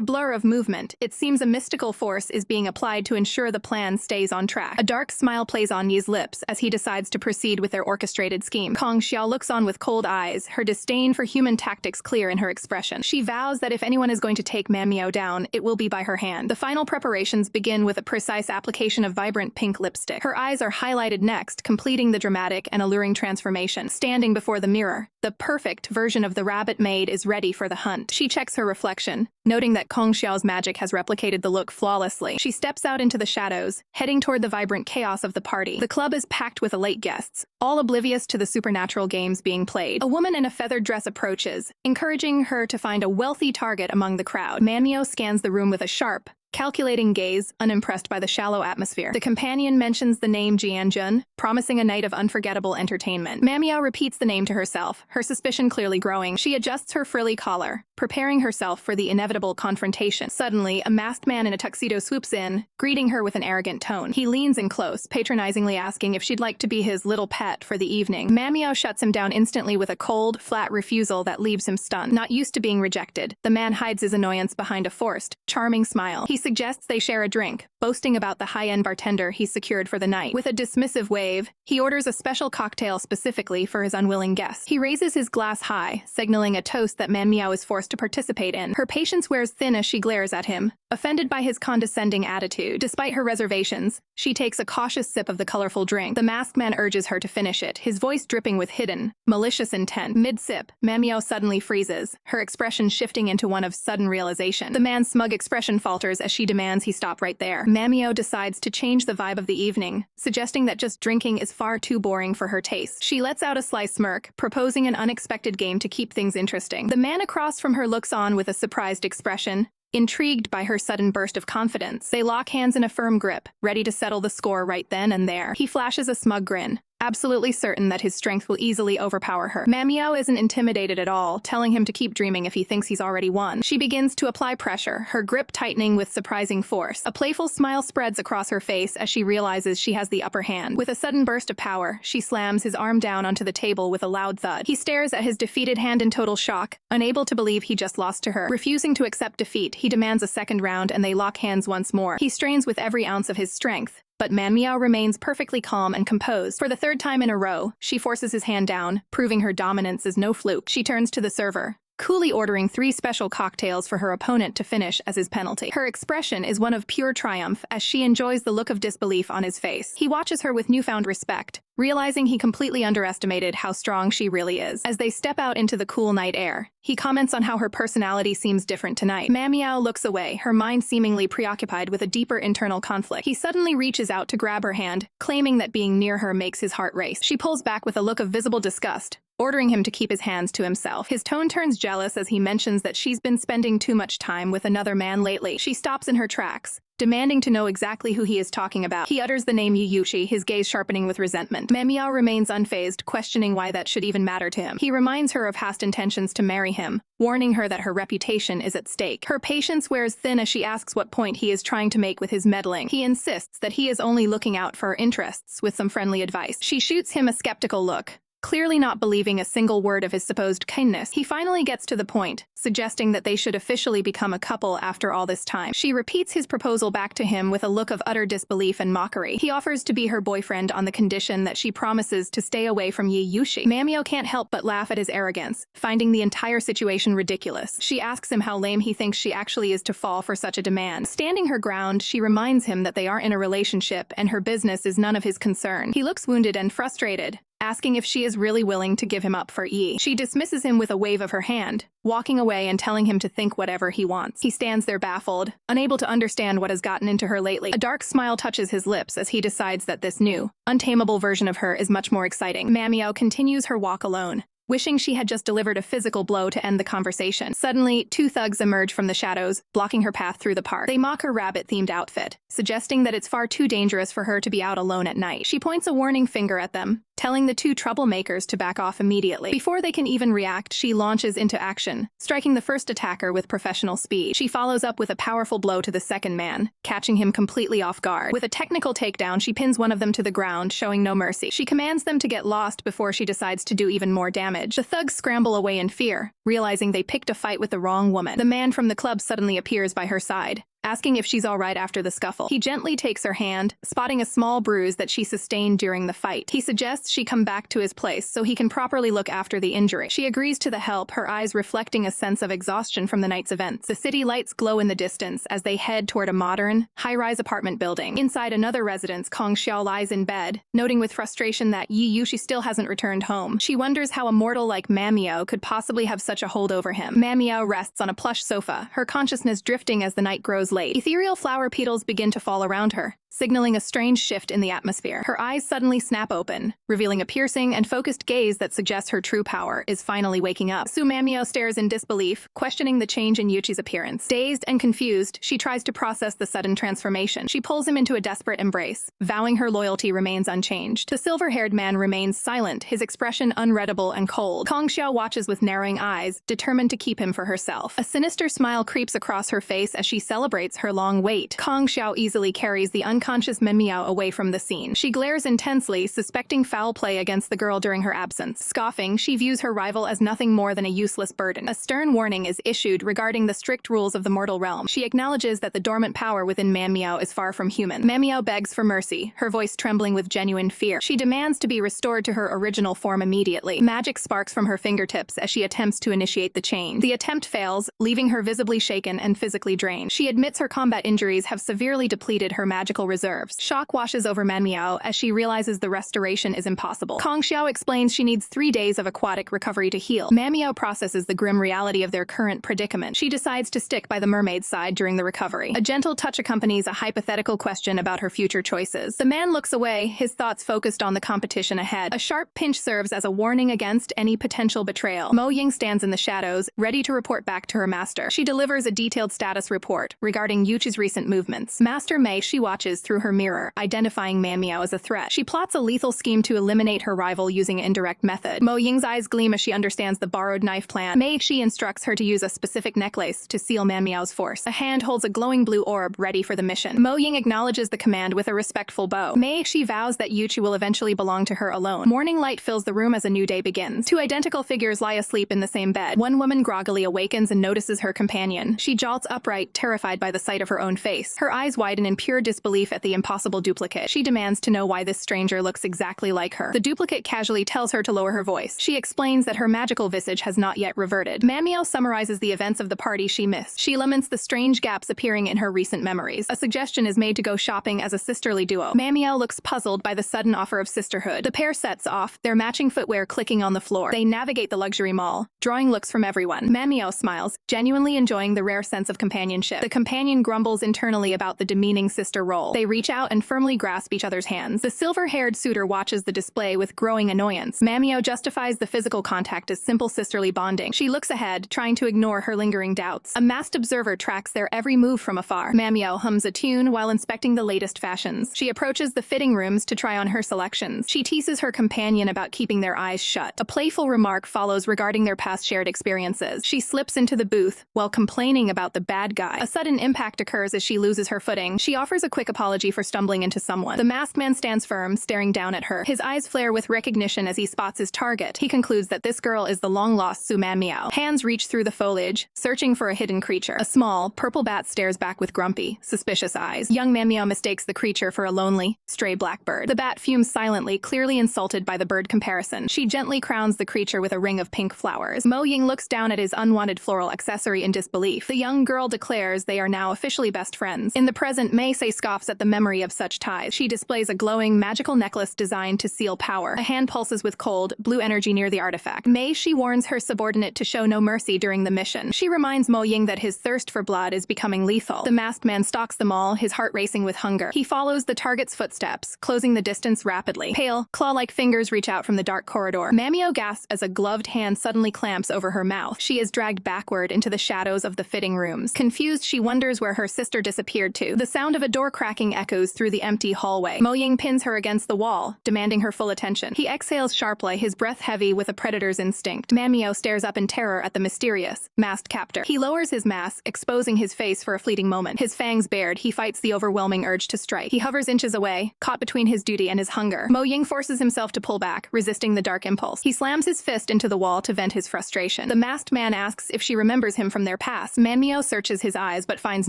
blur of movement, it seems a mystical force is being applied to ensure the plan stays on track. A dark smile plays on Yi's lips as he decides to proceed with their orchestrated scheme. Kong Xiao looks on with cold eyes, her disdain for human tactics clear in her expression. She vows that if anyone is going to take Manmyo down, it will be by her hand. The final preparations begin with a precise application of vibrant pink lipstick. Her eyes are highlighted next, completing the dramatic and alluring transformation. Standing before the mirror, the perfect version of the rabbit maid is ready for the hunt. She checks her reflection, noting that Kong Xiao's magic has replicated the look flawlessly. She steps out into the shadows, heading toward the vibrant chaos of the party. The club is packed with elite guests, all oblivious to the supernatural games being played. A woman in a feathered dress approaches, encouraging her to find a wealthy target among the crowd. Manmyo scans the room with a sharp, calculating gaze, unimpressed by the shallow atmosphere. The companion mentions the name Jianjun, promising a night of unforgettable entertainment. Manhwa repeats the name to herself, her suspicion clearly growing. She adjusts her frilly collar, preparing herself for the inevitable confrontation. Suddenly, a masked man in a tuxedo swoops in, greeting her with an arrogant tone. He leans in close, patronizingly asking if she'd like to be his little pet for the evening. Manhwa shuts him down instantly with a cold, flat refusal that leaves him stunned. Not used to being rejected, the man hides his annoyance behind a forced, charming smile. He suggests they share a drink, boasting about the high-end bartender he's secured for the night. With a dismissive wave, he orders a special cocktail specifically for his unwilling guest. He raises his glass high, signaling a toast that Manhwa is forced to participate in. Her patience wears thin as she glares at him, offended by his condescending attitude. Despite her reservations, she takes a cautious sip of the colorful drink. The masked man urges her to finish it, his voice dripping with hidden, malicious intent. Mid-sip, Manhwa suddenly freezes, her expression shifting into one of sudden realization. The man's smug expression falters as she demands he stop right there. Manhwa decides to change the vibe of the evening, suggesting that just drinking is far too boring for her taste. She lets out a sly smirk, proposing an unexpected game to keep things interesting. The man across from her looks on with a surprised expression, intrigued by her sudden burst of confidence. They lock hands in a firm grip, ready to settle the score right then and there. He flashes a smug grin, absolutely certain that his strength will easily overpower her. Manhwa isn't intimidated at all, telling him to keep dreaming if he thinks he's already won. She begins to apply pressure, her grip tightening with surprising force. A playful smile spreads across her face as she realizes she has the upper hand. With a sudden burst of power, she slams his arm down onto the table with a loud thud. He stares at his defeated hand in total shock, unable to believe he just lost to her. Refusing to accept defeat, he demands a second round and they lock hands once more. He strains with every ounce of his strength, but Manhwa remains perfectly calm and composed. For the third time in a row, she forces his hand down, proving her dominance is no fluke. She turns to the server, coolly ordering 3 special cocktails for her opponent to finish as his penalty. Her expression is one of pure triumph as she enjoys the look of disbelief on his face. He watches her with newfound respect, realizing he completely underestimated how strong she really is. As they step out into the cool night air, he comments on how her personality seems different tonight. Manhwa looks away, her mind seemingly preoccupied with a deeper internal conflict. He suddenly reaches out to grab her hand, claiming that being near her makes his heart race. She pulls back with a look of visible disgust, ordering him to keep his hands to himself. His tone turns jealous as he mentions that she's been spending too much time with another man lately. She stops in her tracks, demanding to know exactly who he is talking about. He utters the name Yuyushi, his gaze sharpening with resentment. Manhwa remains unfazed, questioning why that should even matter to him. He reminds her of past intentions to marry him, warning her that her reputation is at stake. Her patience wears thin as she asks what point he is trying to make with his meddling. He insists that he is only looking out for her interests with some friendly advice. She shoots him a skeptical look, clearly not believing a single word of his supposed kindness. He finally gets to the point, suggesting that they should officially become a couple after all this time. She repeats his proposal back to him with a look of utter disbelief and mockery. He offers to be her boyfriend on the condition that she promises to stay away from Yuyushi. Manhwa can't help but laugh at his arrogance, finding the entire situation ridiculous. She asks him how lame he thinks she actually is to fall for such a demand. Standing her ground, she reminds him that they aren't in a relationship and her business is none of his concern. He looks wounded and frustrated, asking if she is really willing to give him up for Yi. She dismisses him with a wave of her hand, walking away and telling him to think whatever he wants. He stands there baffled, unable to understand what has gotten into her lately. A dark smile touches his lips as he decides that this new, untamable version of her is much more exciting. Manhwa continues her walk alone, wishing she had just delivered a physical blow to end the conversation. Suddenly, 2 thugs emerge from the shadows, blocking her path through the park. They mock her rabbit-themed outfit, suggesting that it's far too dangerous for her to be out alone at night. She points a warning finger at them, telling the 2 troublemakers to back off immediately. Before they can even react, she launches into action, striking the first attacker with professional speed. She follows up with a powerful blow to the second man, catching him completely off guard. With a technical takedown, she pins one of them to the ground, showing no mercy. She commands them to get lost before she decides to do even more damage. The thugs scramble away in fear, realizing they picked a fight with the wrong woman. The man from the club suddenly appears by her side, asking if she's all right after the scuffle. He gently takes her hand, spotting a small bruise that she sustained during the fight. He suggests she come back to his place so he can properly look after the injury. She agrees to the help, her eyes reflecting a sense of exhaustion from the night's events. The city lights glow in the distance as they head toward a modern, high-rise apartment building. Inside another residence, Kong Xiao lies in bed, noting with frustration that Yuyushi still hasn't returned home. She wonders how a mortal like Manhwa could possibly have such a hold over him. Manhwa rests on a plush sofa, her consciousness drifting as the night grows late. Ethereal flower petals begin to fall around her, signaling a strange shift in the atmosphere. Her eyes suddenly snap open, revealing a piercing and focused gaze that suggests her true power is finally waking up. Sumamyo stares in disbelief, questioning the change in Yuchi's appearance. Dazed and confused, she tries to process the sudden transformation. She pulls him into a desperate embrace, vowing her loyalty remains unchanged. The silver-haired man remains silent, his expression unreadable and cold. Kong Xiao watches with narrowing eyes, determined to keep him for herself. A sinister smile creeps across her face as she celebrates her long wait. Kong Xiao easily carries the unconscious Manhwa away from the scene. She glares intensely, suspecting foul play against the girl during her absence. Scoffing, she views her rival as nothing more than a useless burden. A stern warning is issued regarding the strict rules of the mortal realm. She acknowledges that the dormant power within Manhwa is far from human. Manhwa begs for mercy, her voice trembling with genuine fear. She demands to be restored to her original form immediately. Magic sparks from her fingertips as she attempts to initiate the chain. The attempt fails, leaving her visibly shaken and physically drained. She admits her combat injuries have severely depleted her magical reserves. Shock washes over Manhwa as she realizes the restoration is impossible. Kong Xiao explains she needs 3 days of aquatic recovery to heal. Manhwa processes the grim reality of their current predicament. She decides to stick by the mermaid's side during the recovery. A gentle touch accompanies a hypothetical question about her future choices. The man looks away, his thoughts focused on the competition ahead. A sharp pinch serves as a warning against any potential betrayal. Mo Ying stands in the shadows, ready to report back to her master. She delivers a detailed status report regarding Yuchi's recent movements. Master Mei she watches through her mirror, identifying Manhwa as a threat. She plots a lethal scheme to eliminate her rival using an indirect method. Mo Ying's eyes gleam as she understands the borrowed knife plan. Mei she instructs her to use a specific necklace to seal Manhwa's force. A hand holds a glowing blue orb ready for the mission. Mo Ying acknowledges the command with a respectful bow. Mei she vows that Yuchi will eventually belong to her alone. Morning light fills the room as a new day begins. 2 identical figures lie asleep in the same bed. One woman groggily awakens and notices her companion. She jolts upright, terrified by the sight of her own face. Her eyes widen in pure disbelief at the impossible duplicate. She demands to know why this stranger looks exactly like her. The duplicate casually tells her to lower her voice. She explains that her magical visage has not yet reverted. Manhwa summarizes the events of the party she missed. She laments the strange gaps appearing in her recent memories. A suggestion is made to go shopping as a sisterly duo. Manhwa looks puzzled by the sudden offer of sisterhood. The pair sets off, their matching footwear clicking on the floor. They navigate the luxury mall, drawing looks from everyone. Manhwa smiles, genuinely enjoying the rare sense of companionship. The companion grumbles internally about the demeaning sister role. They reach out and firmly grasp each other's hands. The silver-haired suitor watches the display with growing annoyance. Manhwa justifies the physical contact as simple sisterly bonding. She looks ahead, trying to ignore her lingering doubts. A masked observer tracks their every move from afar. Manhwa hums a tune while inspecting the latest fashions. She approaches the fitting rooms to try on her selections. She teases her companion about keeping their eyes shut. A playful remark follows regarding their past shared experiences. She slips into the booth while complaining about the bad guy. A sudden impact occurs as she loses her footing. She offers a quick apology for stumbling into someone. The masked man stands firm, staring down at her. His eyes flare with recognition as he spots his target. He concludes that this girl is the long-lost Sumamyo. Hands reach through the foliage, searching for a hidden creature. A small, purple bat stares back with grumpy, suspicious eyes. Young Manhwa mistakes the creature for a lonely, stray blackbird. The bat fumes silently, clearly insulted by the bird comparison. She gently crowns the creature with a ring of pink flowers. Mo Ying looks down at his unwanted floral accessory in disbelief. The young girl declares they are now officially best friends. In the present, Mei Se scoffs at the memory of such ties. She displays a glowing, magical necklace designed to seal power. A hand pulses with cold, blue energy near the artifact. Mei she warns her subordinate to show no mercy during the mission. She reminds Mo Ying that his thirst for blood is becoming lethal. The masked man stalks them all, his heart racing with hunger. He follows the target's footsteps, closing the distance rapidly. Pale, claw-like fingers reach out from the dark corridor. Manhwa gasps as a gloved hand suddenly clamps over her mouth. She is dragged backward into the shadows of the fitting rooms. Confused, she wonders where her sister disappeared to. The sound of a door cracking echoes through the empty hallway. Mo Ying pins her against the wall, demanding her full attention. He exhales sharply, his breath heavy with a predator's instinct. Manhwa stares up in terror at the mysterious, masked captor. He lowers his mask, exposing his face for a fleeting moment. His fangs bared, he fights the overwhelming urge to strike. He hovers inches away, caught between his duty and his hunger. Mo Ying forces himself to pull back, resisting the dark impulse. He slams his fist into the wall to vent his frustration. The masked man asks if she remembers him from their past. Manhwa searches his eyes but finds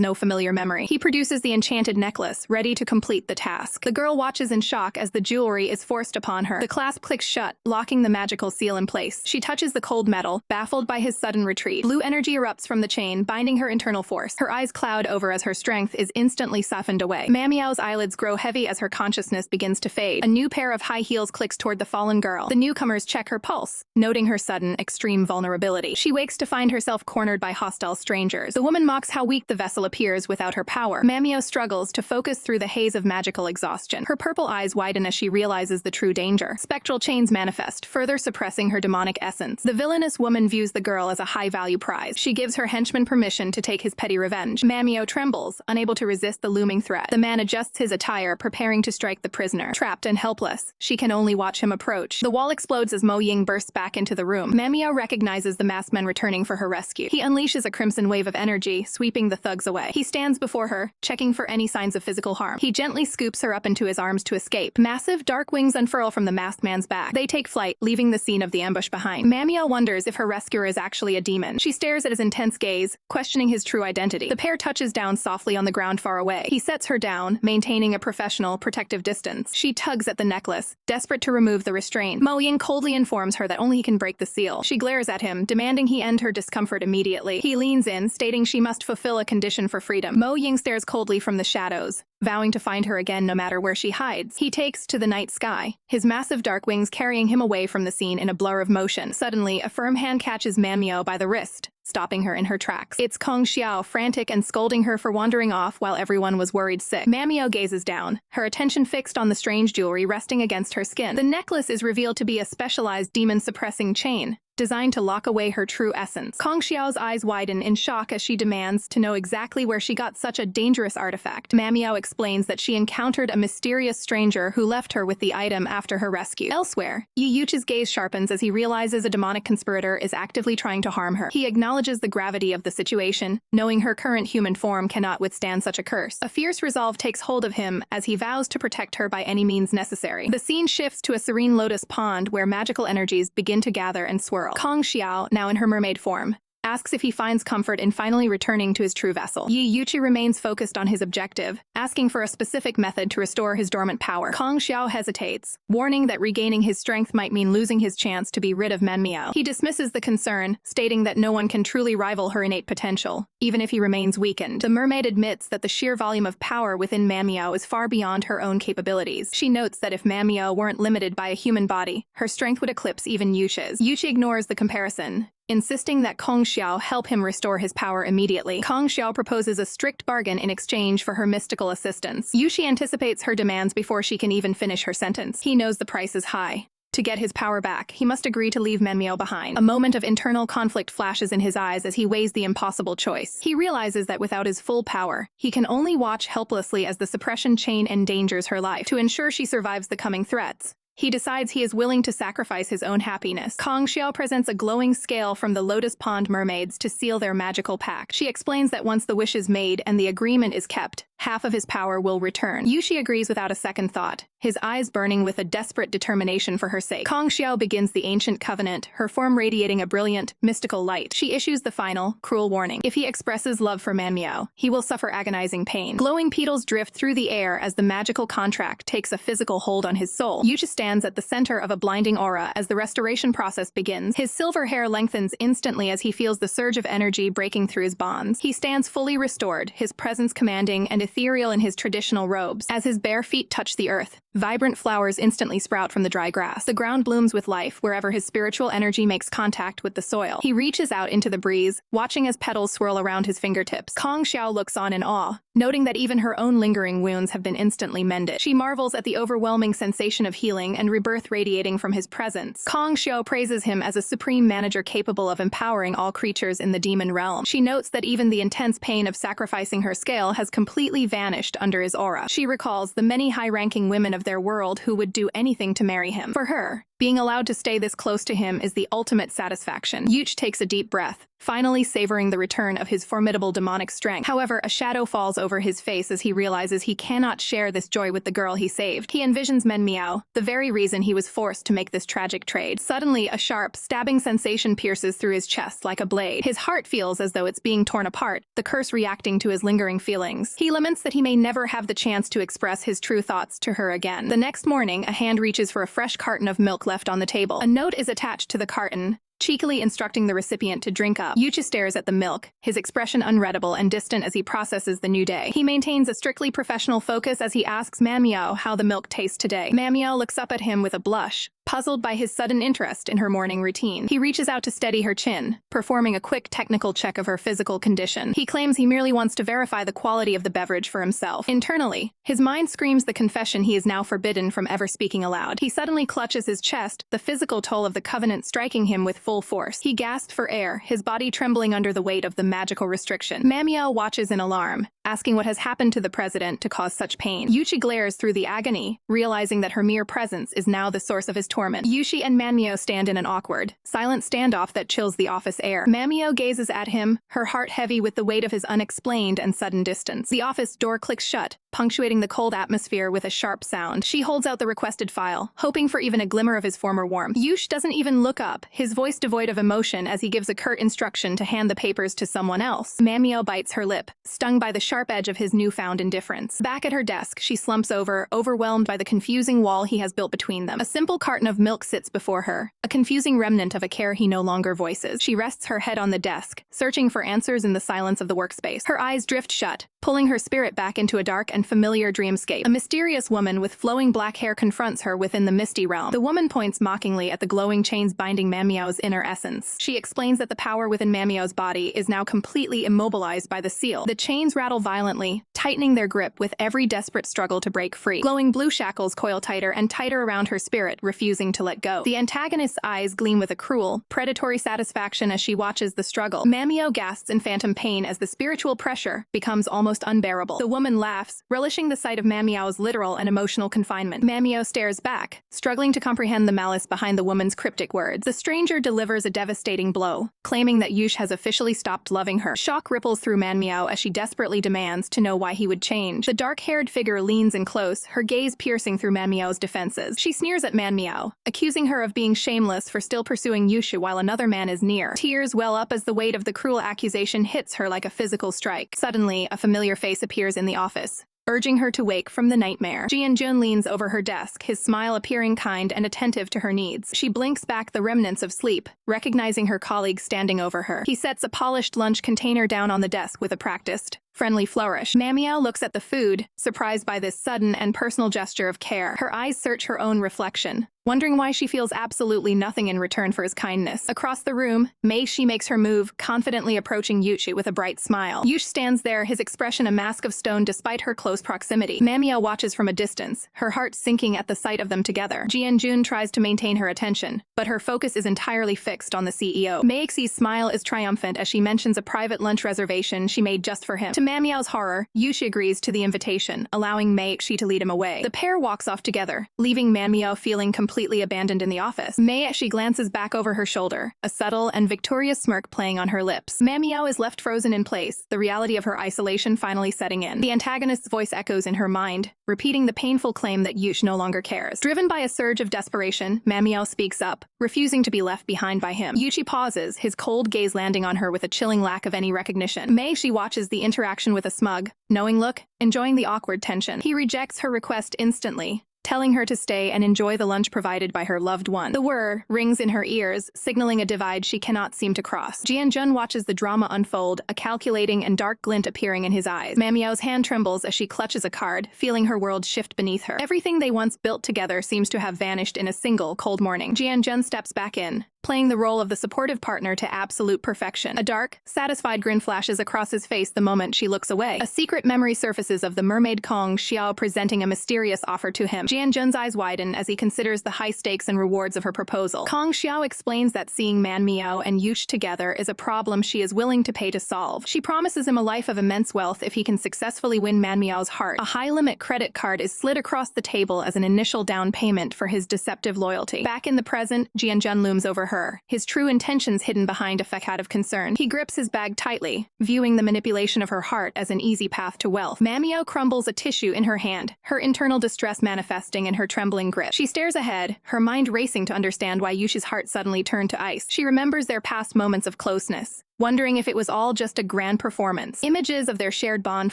no familiar memory. He produces the enchanted necklace, ready to complete the task. The girl watches in shock as the jewelry is forced upon her. The clasp clicks shut, locking the magical seal in place. She touches the cold metal, baffled by his sudden retreat. Blue energy erupts from the chain, binding her internal force. Her eyes cloud over as her strength is instantly softened away. Manhwa's eyelids grow heavy as her consciousness begins to fade. A new pair of high heels clicks toward the fallen girl. The newcomers check her pulse, noting her sudden, extreme vulnerability. She wakes to find herself cornered by hostile strangers. The woman mocks how weak the vessel appears without her power. Manhwa struggles to focus pierce through the haze of magical exhaustion. Her purple eyes widen as she realizes the true danger. Spectral chains manifest, further suppressing her demonic essence. The villainous woman views the girl as a high-value prize. She gives her henchman permission to take his petty revenge. Manhwa trembles, unable to resist the looming threat. The man adjusts his attire, preparing to strike the prisoner. Trapped and helpless, she can only watch him approach. The wall explodes as Mo Ying bursts back into the room. Manhwa recognizes the masked man returning for her rescue. He unleashes a crimson wave of energy, sweeping the thugs away. He stands before her, checking for any signs of physical harm. He gently scoops her up into his arms to escape. Massive, dark wings unfurl from the masked man's back. They take flight, leaving the scene of the ambush behind. Manhwa wonders if her rescuer is actually a demon. She stares at his intense gaze, questioning his true identity. The pair touches down softly on the ground far away. He sets her down, maintaining a professional, protective distance. She tugs at the necklace, desperate to remove the restraint. Mo Ying coldly informs her that only he can break the seal. She glares at him, demanding he end her discomfort immediately. He leans in, stating she must fulfill a condition for freedom. Mo Ying stares coldly from the shadows, vowing to find her again no matter where she hides. He takes to the night sky, his massive dark wings carrying him away from the scene in a blur of motion. Suddenly, a firm hand catches Manhwa by the wrist, stopping her in her tracks. It's Kong Xiao, frantic and scolding her for wandering off while everyone was worried sick. Manhwa gazes down, her attention fixed on the strange jewelry resting against her skin. The necklace is revealed to be a specialized demon-suppressing chain, designed to lock away her true essence. Kong Xiao's eyes widen in shock as she demands to know exactly where she got such a dangerous artifact. Manhwa explains that she encountered a mysterious stranger who left her with the item after her rescue. Elsewhere, Yi Yuchi's gaze sharpens as he realizes a demonic conspirator is actively trying to harm her. He acknowledges the gravity of the situation, knowing her current human form cannot withstand such a curse. A fierce resolve takes hold of him as he vows to protect her by any means necessary. The scene shifts to a serene lotus pond where magical energies begin to gather and swirl. Kong Xiao, now in her mermaid form, asks if he finds comfort in finally returning to his true vessel. Yi Yuchi remains focused on his objective, asking for a specific method to restore his dormant power. Kong Xiao hesitates, warning that regaining his strength might mean losing his chance to be rid of Manhwa. He dismisses the concern, stating that no one can truly rival her innate potential, even if he remains weakened. The mermaid admits that the sheer volume of power within Manhwa is far beyond her own capabilities. She notes that if Manhwa weren't limited by a human body, her strength would eclipse even Yuchi's. Yuchi ignores the comparison, insisting that Kong Xiao help him restore his power immediately. Kong Xiao proposes a strict bargain in exchange for her mystical assistance. Yuchi anticipates her demands before she can even finish her sentence. He knows the price is high. To get his power back, he must agree to leave Manhwa behind. A moment of internal conflict flashes in his eyes as he weighs the impossible choice. He realizes that without his full power, he can only watch helplessly as the suppression chain endangers her life. To ensure she survives the coming threats, he decides he is willing to sacrifice his own happiness. Kong Xiao presents a glowing scale from the Lotus Pond mermaids to seal their magical pact. She explains that once the wish is made and the agreement is kept, half of his power will return. Yuchi agrees without a second thought, his eyes burning with a desperate determination for her sake. Kong Xiao begins the ancient covenant, her form radiating a brilliant, mystical light. She issues the final, cruel warning. If he expresses love for Manhwa, he will suffer agonizing pain. Glowing petals drift through the air as the magical contract takes a physical hold on his soul. Yuchi stands at the center of a blinding aura as the restoration process begins. His silver hair lengthens instantly as he feels the surge of energy breaking through his bonds. He stands fully restored, his presence commanding and ethereal in his traditional robes. As his bare feet touch the earth, vibrant flowers instantly sprout from the dry grass. The ground blooms with life wherever his spiritual energy makes contact with the soil. He reaches out into the breeze, watching as petals swirl around his fingertips. Kong Xiao looks on in awe, noting that even her own lingering wounds have been instantly mended. She marvels at the overwhelming sensation of healing and rebirth radiating from his presence. Kong Xiao praises him as a supreme manager capable of empowering all creatures in the demon realm. She notes that even the intense pain of sacrificing her scale has completely vanished under his aura. She recalls the many high-ranking women of their world who would do anything to marry him. For her, being allowed to stay this close to him is the ultimate satisfaction. Yuchi takes a deep breath, finally savoring the return of his formidable demonic strength. However, a shadow falls over his face as he realizes he cannot share this joy with the girl he saved. He envisions Manhwa, the very reason he was forced to make this tragic trade. Suddenly, a sharp, stabbing sensation pierces through his chest like a blade. His heart feels as though it's being torn apart, the curse reacting to his lingering feelings. He laments that he may never have the chance to express his true thoughts to her again. The next morning, a hand reaches for a fresh carton of milk left on the table. A note is attached to the carton, cheekily instructing the recipient to drink up. Yuchi stares at the milk, his expression unreadable and distant as he processes the new day. He maintains a strictly professional focus as he asks Manhwa how the milk tastes today. Manhwa looks up at him with a blush, puzzled by his sudden interest in her morning routine. He reaches out to steady her chin, performing a quick technical check of her physical condition. He claims he merely wants to verify the quality of the beverage for himself. Internally, his mind screams the confession he is now forbidden from ever speaking aloud. He suddenly clutches his chest, the physical toll of the covenant striking him with full force. He gasps for air, his body trembling under the weight of the magical restriction. Manhwa watches in alarm, asking what has happened to the president to cause such pain. Yuchi glares through the agony, realizing that her mere presence is now the source of his torment. Yushi and Manhwa stand in an awkward, silent standoff that chills the office air. Manhwa gazes at him, her heart heavy with the weight of his unexplained and sudden distance. The office door clicks shut, punctuating the cold atmosphere with a sharp sound. She holds out the requested file, hoping for even a glimmer of his former warmth. Yush doesn't even look up, his voice devoid of emotion as he gives a curt instruction to hand the papers to someone else. Manhwa bites her lip, stung by the sharp edge of his newfound indifference. Back at her desk, she slumps over, overwhelmed by the confusing wall he has built between them. A simple carton of milk sits before her, a confusing remnant of a care he no longer voices. She rests her head on the desk, searching for answers in the silence of the workspace. Her eyes drift shut, pulling her spirit back into a dark and familiar dreamscape. A mysterious woman with flowing black hair confronts her within the misty realm. The woman points mockingly at the glowing chains binding Manhwa's inner essence. She explains that the power within Manhwa's body is now completely immobilized by the seal. The chains rattle violently, tightening their grip with every desperate struggle to break free. Glowing blue shackles coil tighter and tighter around her spirit, refusing to let go. The antagonist's eyes gleam with a cruel, predatory satisfaction as she watches the struggle. Manhwa gasps in phantom pain as the spiritual pressure becomes almost unbearable. The woman laughs, relishing the sight of Manhwa's literal and emotional confinement. Manhwa stares back, struggling to comprehend the malice behind the woman's cryptic words. The stranger delivers a devastating blow, claiming that Yush has officially stopped loving her. Shock ripples through Manhwa as she desperately demands to know why he would change. The dark-haired figure leans in close, her gaze piercing through Manhwa's defenses. She sneers at Manhwa, accusing her of being shameless for still pursuing Yusha while another man is near. Tears well up as the weight of the cruel accusation hits her like a physical strike. Suddenly, a familiar face appears in the office, urging her to wake from the nightmare. Jian-jun leans over her desk, his smile appearing kind and attentive to her needs. She blinks back the remnants of sleep, recognizing her colleague standing over her. He sets a polished lunch container down on the desk with a practiced, friendly flourish. Manhwa looks at the food, surprised by this sudden and personal gesture of care. Her eyes search her own reflection, wondering why she feels absolutely nothing in return for his kindness. Across the room, Mei-shi makes her move, confidently approaching Yuchi with a bright smile. Yush stands there, his expression a mask of stone despite her close proximity. Manhwa watches from a distance, her heart sinking at the sight of them together. Jian-jun tries to maintain her attention, but her focus is entirely fixed on the CEO. Mei-xi's smile is triumphant as she mentions a private lunch reservation she made just for him. To Manhwa's horror, Yushi agrees to the invitation, allowing Mei-shi to lead him away. The pair walks off together, leaving Manhwa feeling completely abandoned in the office. Mei-shi glances back over her shoulder, a subtle and victorious smirk playing on her lips. Manhwa is left frozen in place, the reality of her isolation finally setting in. The antagonist's voice echoes in her mind, repeating the painful claim that Yush no longer cares. Driven by a surge of desperation, Manhwa speaks up, refusing to be left behind by him. Yuchi pauses, his cold gaze landing on her with a chilling lack of any recognition. Mei-shi watches the interaction with a smug, knowing look, enjoying the awkward tension. He rejects her request instantly, telling her to stay and enjoy the lunch provided by her loved one. The whir rings in her ears, signaling a divide she cannot seem to cross. Jian-jun watches the drama unfold, a calculating and dark glint appearing in his eyes. Manhwa's hand trembles as she clutches a card, feeling her world shift beneath her. Everything they once built together seems to have vanished in a single cold morning. Jian-jun steps back in, playing the role of the supportive partner to absolute perfection. A dark, satisfied grin flashes across his face the moment she looks away. A secret memory surfaces of the mermaid Kong Xiao presenting a mysterious offer to him. Jian-jun's eyes widen as he considers the high stakes and rewards of her proposal. Kong Xiao explains that seeing Manhwa and Yush together is a problem she is willing to pay to solve. She promises him a life of immense wealth if he can successfully win Manhwa's heart. A high-limit credit card is slid across the table as an initial down payment for his deceptive loyalty. Back in the present, Jian-jun looms over her, his true intentions hidden behind a facade of concern. He grips his bag tightly, viewing the manipulation of her heart as an easy path to wealth. Manhwa crumbles a tissue in her hand, her internal distress manifesting in her trembling grip. She stares ahead, her mind racing to understand why Yushi's heart suddenly turned to ice. She remembers their past moments of closeness, wondering if it was all just a grand performance. Images of their shared bond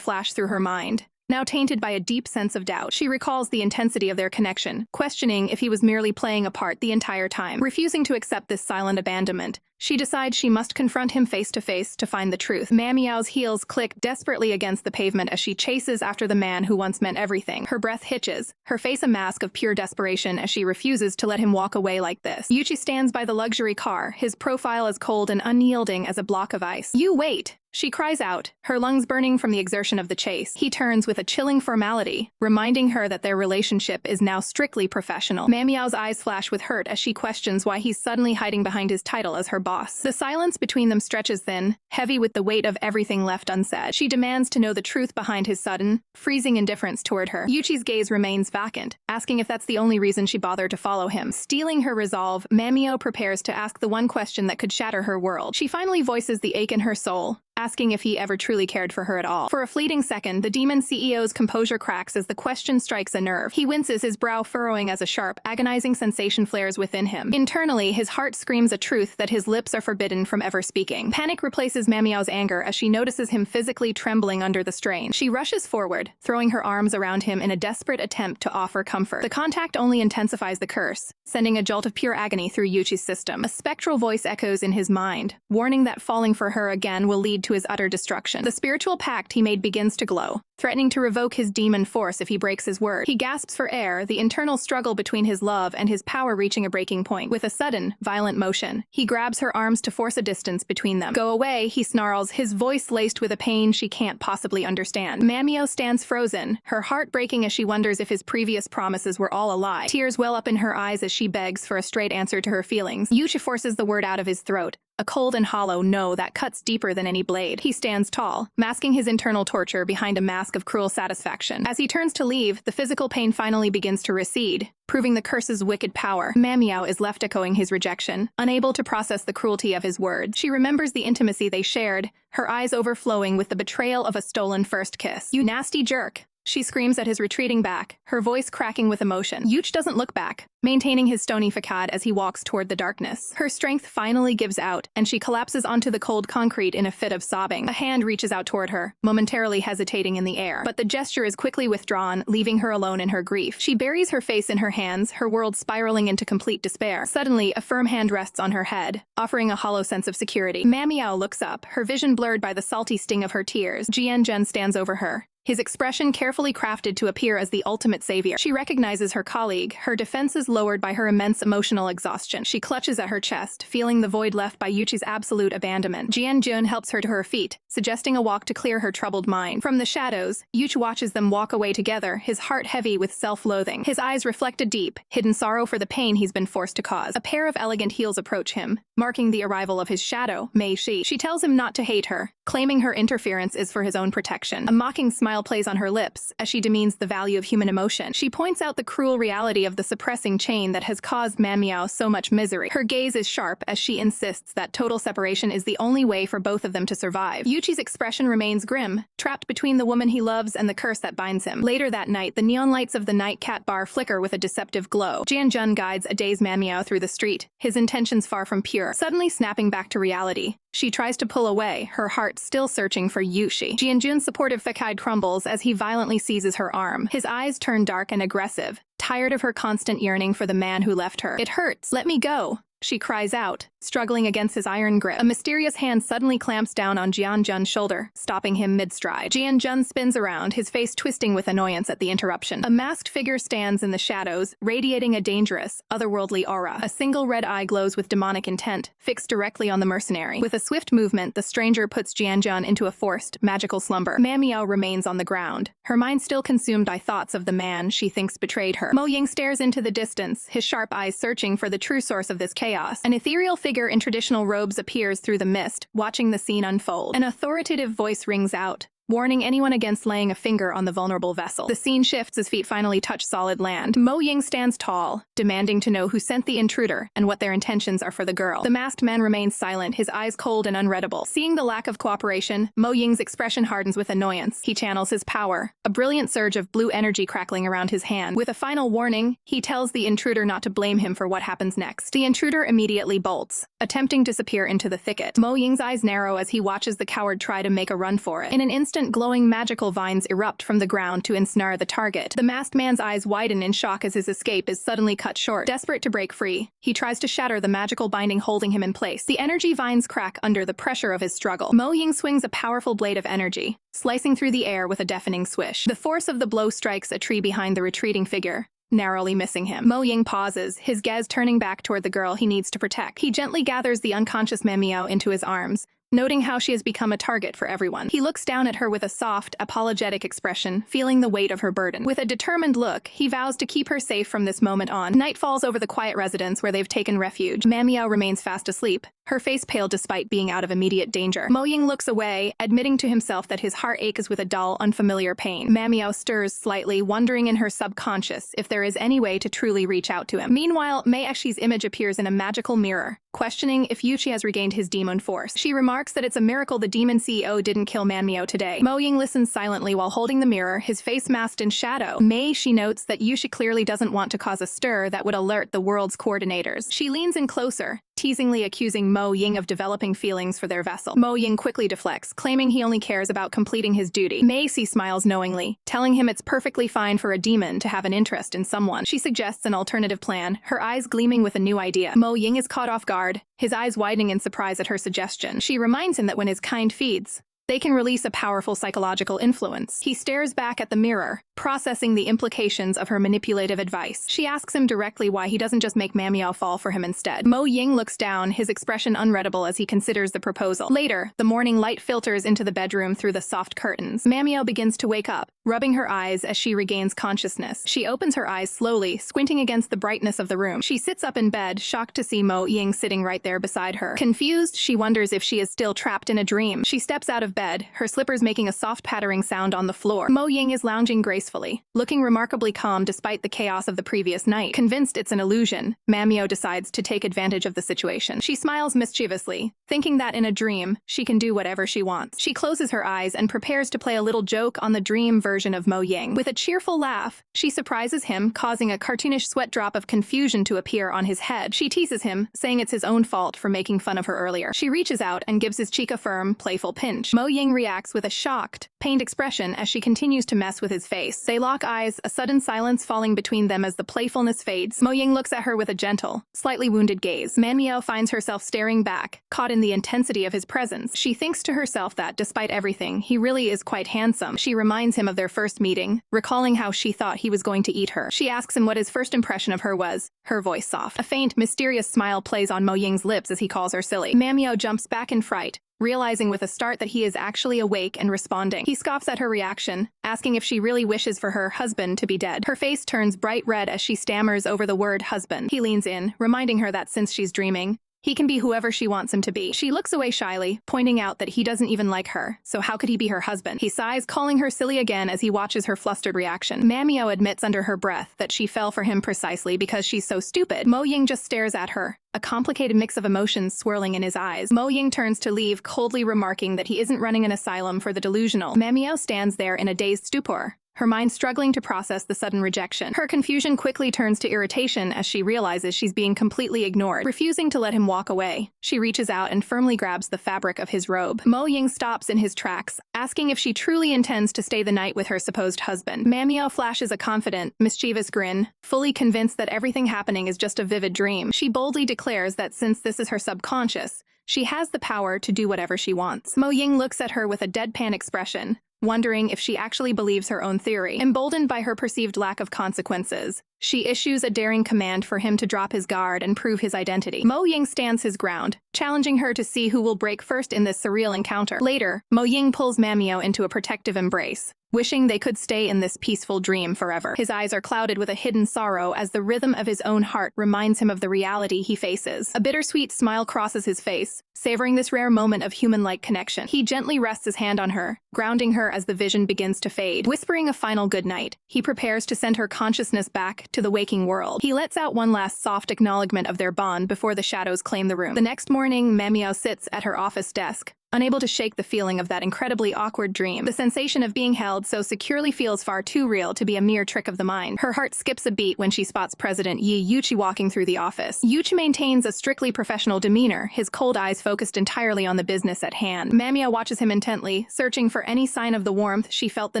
flash through her mind, now tainted by a deep sense of doubt. She recalls the intensity of their connection, questioning if he was merely playing a part the entire time. Refusing to accept this silent abandonment, she decides she must confront him face to face to find the truth. Manhwa's heels click desperately against the pavement as she chases after the man who once meant everything. Her breath hitches, her face a mask of pure desperation as she refuses to let him walk away like this. Yuchi stands by the luxury car, his profile as cold and unyielding as a block of ice. "You wait!" She cries out, her lungs burning from the exertion of the chase. He turns with a chilling formality, reminding her that their relationship is now strictly professional. Manhwa's eyes flash with hurt as she questions why he's suddenly hiding behind his title as her boss. The silence between them stretches thin, heavy with the weight of everything left unsaid. She demands to know the truth behind his sudden, freezing indifference toward her. Yuchi's gaze remains vacant, asking if that's the only reason she bothered to follow him. Stealing her resolve, Manhwa prepares to ask the one question that could shatter her world. She finally voices the ache in her soul, asking if he ever truly cared for her at all. For a fleeting second, the demon CEO's composure cracks as the question strikes a nerve. He winces, his brow furrowing as a sharp, agonizing sensation flares within him. Internally, his heart screams a truth that his lips are forbidden from ever speaking. Panic replaces Manhwa's anger as she notices him physically trembling under the strain. She rushes forward, throwing her arms around him in a desperate attempt to offer comfort. The contact only intensifies the curse, sending a jolt of pure agony through Yuchi's system. A spectral voice echoes in his mind, warning that falling for her again will lead to his utter destruction. The spiritual pact he made begins to glow, threatening to revoke his demon force if he breaks his word. He gasps for air, the internal struggle between his love and his power reaching a breaking point. With a sudden, violent motion, he grabs her arms to force a distance between them. "Go away," he snarls, his voice laced with a pain she can't possibly understand. Manhwa stands frozen, her heart breaking as she wonders if his previous promises were all a lie. Tears well up in her eyes as she begs for a straight answer to her feelings. Yuchi forces the word out of his throat, a cold and hollow no that cuts deeper than any blade. He stands tall, masking his internal torture behind a mask of cruel satisfaction. As he turns to leave, the physical pain finally begins to recede, proving the curse's wicked power. Manhwa is left echoing his rejection, unable to process the cruelty of his words. She remembers the intimacy they shared, her eyes overflowing with the betrayal of a stolen first kiss. "You nasty jerk!" She screams at his retreating back, her voice cracking with emotion. Yuch doesn't look back, maintaining his stony facade as he walks toward the darkness. Her strength finally gives out, and she collapses onto the cold concrete in a fit of sobbing. A hand reaches out toward her, momentarily hesitating in the air, but the gesture is quickly withdrawn, leaving her alone in her grief. She buries her face in her hands, her world spiraling into complete despair. Suddenly, a firm hand rests on her head, offering a hollow sense of security. Manhwa looks up, her vision blurred by the salty sting of her tears. Jianjun stands over her, his expression carefully crafted to appear as the ultimate savior. She recognizes her colleague, her defenses lowered by her immense emotional exhaustion. She clutches at her chest, feeling the void left by Yuchi's absolute abandonment. Jianjun helps her to her feet, suggesting a walk to clear her troubled mind. From the shadows, Yuchi watches them walk away together, his heart heavy with self-loathing. His eyes reflect a deep, hidden sorrow for the pain he's been forced to cause. A pair of elegant heels approach him, marking the arrival of his shadow, Mei Shi. She tells him not to hate her, claiming her interference is for his own protection. A mocking smile plays on her lips as she demeans the value of human emotion. She points out the cruel reality of the suppressing chain that has caused Manhwa so much misery. Her gaze is sharp as she insists that total separation is the only way for both of them to survive. Yuchi's expression remains grim, trapped between the woman he loves and the curse that binds him. Later that night, the neon lights of the night cat bar flicker with a deceptive glow. Jianjun guides a dazed Manhwa through the street, his intentions far from pure. Suddenly snapping back to reality, she tries to pull away, her heart still searching for Yuchi. Jianjun's supportive facade crumbles as he violently seizes her arm. His eyes turn dark and aggressive, tired of her constant yearning for the man who left her. "It hurts. Let me go," she cries out, struggling against his iron grip. A mysterious hand suddenly clamps down on Jianjun's shoulder, stopping him mid-stride. Jianjun spins around, his face twisting with annoyance at the interruption. A masked figure stands in the shadows, radiating a dangerous, otherworldly aura. A single red eye glows with demonic intent, fixed directly on the mercenary. With a swift movement, the stranger puts Jianjun into a forced, magical slumber. Manhwa remains on the ground, her mind still consumed by thoughts of the man she thinks betrayed her. Mo Ying stares into the distance, his sharp eyes searching for the true source of this chaos. An ethereal figure in traditional robes appears through the mist, watching the scene unfold. An authoritative voice rings out, warning anyone against laying a finger on the vulnerable vessel. The scene shifts as feet finally touch solid land. Mo Ying stands tall, demanding to know who sent the intruder and what their intentions are for the girl. The masked man remains silent, his eyes cold and unreadable. Seeing the lack of cooperation, Mo Ying's expression hardens with annoyance. He channels his power, a brilliant surge of blue energy crackling around his hand. With a final warning, he tells the intruder not to blame him for what happens next. The intruder immediately bolts, attempting to disappear into the thicket. Mo Ying's eyes narrow as he watches the coward try to make a run for it. In an instant, Instant glowing magical vines erupt from the ground to ensnare the target. The masked man's eyes widen in shock as his escape is suddenly cut short. Desperate to break free, he tries to shatter the magical binding holding him in place. The energy vines crack under the pressure of his struggle. Mo Ying swings a powerful blade of energy, slicing through the air with a deafening swish. The force of the blow strikes a tree behind the retreating figure, narrowly missing him. Mo Ying pauses, his gaze turning back toward the girl he needs to protect. He gently gathers the unconscious Manhwa into his arms, noting how she has become a target for everyone. He looks down at her with a soft, apologetic expression, feeling the weight of her burden. With a determined look, he vows to keep her safe from this moment on. Night falls over the quiet residence where they've taken refuge. Manhwa remains fast asleep, her face pale despite being out of immediate danger. Mo Ying looks away, admitting to himself that his heart aches with a dull, unfamiliar pain. Manhwa stirs slightly, wondering in her subconscious if there is any way to truly reach out to him. Meanwhile, Mei Exhi's image appears in a magical mirror, questioning if Yuchi has regained his demon force. She remarks that it's a miracle the demon CEO didn't kill Manhwa today. Mo Ying listens silently while holding the mirror, his face masked in shadow. Mei, she notes that Yuchi clearly doesn't want to cause a stir that would alert the world's coordinators. She leans in closer, teasingly accusing Mo Ying of developing feelings for their vessel. Mo Ying quickly deflects, claiming he only cares about completing his duty. Macy smiles knowingly, telling him it's perfectly fine for a demon to have an interest in someone. She suggests an alternative plan, her eyes gleaming with a new idea. Mo Ying is caught off guard, his eyes widening in surprise at her suggestion. She reminds him that when his kind feeds, they can release a powerful psychological influence. He stares back at the mirror, processing the implications of her manipulative advice. She asks him directly why he doesn't just make Manhwa fall for him instead. Mo Ying looks down, his expression unreadable as he considers the proposal. Later, the morning light filters into the bedroom through the soft curtains. Manhwa begins to wake up, rubbing her eyes as she regains consciousness. She opens her eyes slowly, squinting against the brightness of the room. She sits up in bed, shocked to see Mo Ying sitting right there beside her. Confused, she wonders if she is still trapped in a dream. She steps out of bed, her slippers making a soft pattering sound on the floor. Mo Ying is lounging gracefully, looking remarkably calm despite the chaos of the previous night. Convinced it's an illusion, Manhwa decides to take advantage of the situation. She smiles mischievously, thinking that in a dream, she can do whatever she wants. She closes her eyes and prepares to play a little joke on the dream version of Mo Ying. With a cheerful laugh, she surprises him, causing a cartoonish sweat drop of confusion to appear on his head. She teases him, saying it's his own fault for making fun of her earlier. She reaches out and gives his cheek a firm, playful pinch. Mo Ying reacts with a shocked, pained expression as she continues to mess with his face. They lock eyes, a sudden silence falling between them as the playfulness fades. Mo Ying looks at her with a gentle, slightly wounded gaze. Manhwa finds herself staring back, caught in the intensity of his presence. She thinks to herself that, despite everything, he really is quite handsome. She reminds him of their first meeting, recalling how she thought he was going to eat her. She asks him what his first impression of her was, her voice soft. A faint, mysterious smile plays on Mo Ying's lips as he calls her silly. Manhwa jumps back in fright, realizing with a start that he is actually awake and responding. He scoffs at her reaction, asking if she really wishes for her husband to be dead. Her face turns bright red as she stammers over the word husband. He leans in, reminding her that since she's dreaming, he can be whoever she wants him to be. She looks away shyly, pointing out that he doesn't even like her, so how could he be her husband? He sighs, calling her silly again as he watches her flustered reaction. Manhwa admits under her breath that she fell for him precisely because she's so stupid. Mo Ying just stares at her, a complicated mix of emotions swirling in his eyes. Mo Ying turns to leave, coldly remarking that he isn't running an asylum for the delusional. Manhwa stands there in a dazed stupor, her mind struggling to process the sudden rejection. Her confusion quickly turns to irritation as she realizes she's being completely ignored. Refusing to let him walk away, she reaches out and firmly grabs the fabric of his robe. Mo Ying stops in his tracks, asking if she truly intends to stay the night with her supposed husband. Manhwa flashes a confident, mischievous grin, fully convinced that everything happening is just a vivid dream. She boldly declares that since this is her subconscious, she has the power to do whatever she wants. Mo Ying looks at her with a deadpan expression, wondering if she actually believes her own theory. Emboldened by her perceived lack of consequences, she issues a daring command for him to drop his guard and prove his identity. Mo Ying stands his ground, challenging her to see who will break first in this surreal encounter. Later, Mo Ying pulls Manhwa into a protective embrace, wishing they could stay in this peaceful dream forever. His eyes are clouded with a hidden sorrow as the rhythm of his own heart reminds him of the reality he faces. A bittersweet smile crosses his face, savoring this rare moment of human-like connection. He gently rests his hand on her, grounding her as the vision begins to fade. Whispering a final goodnight, he prepares to send her consciousness back to the waking world. He lets out one last soft acknowledgement of their bond before the shadows claim the room. The next morning, Manhwa sits at her office desk, unable to shake the feeling of that incredibly awkward dream. The sensation of being held so securely feels far too real to be a mere trick of the mind. Her heart skips a beat when she spots President Yi Yuchi walking through the office. Yuchi maintains a strictly professional demeanor, his cold eyes focused entirely on the business at hand. Manhwa watches him intently, searching for any sign of the warmth she felt the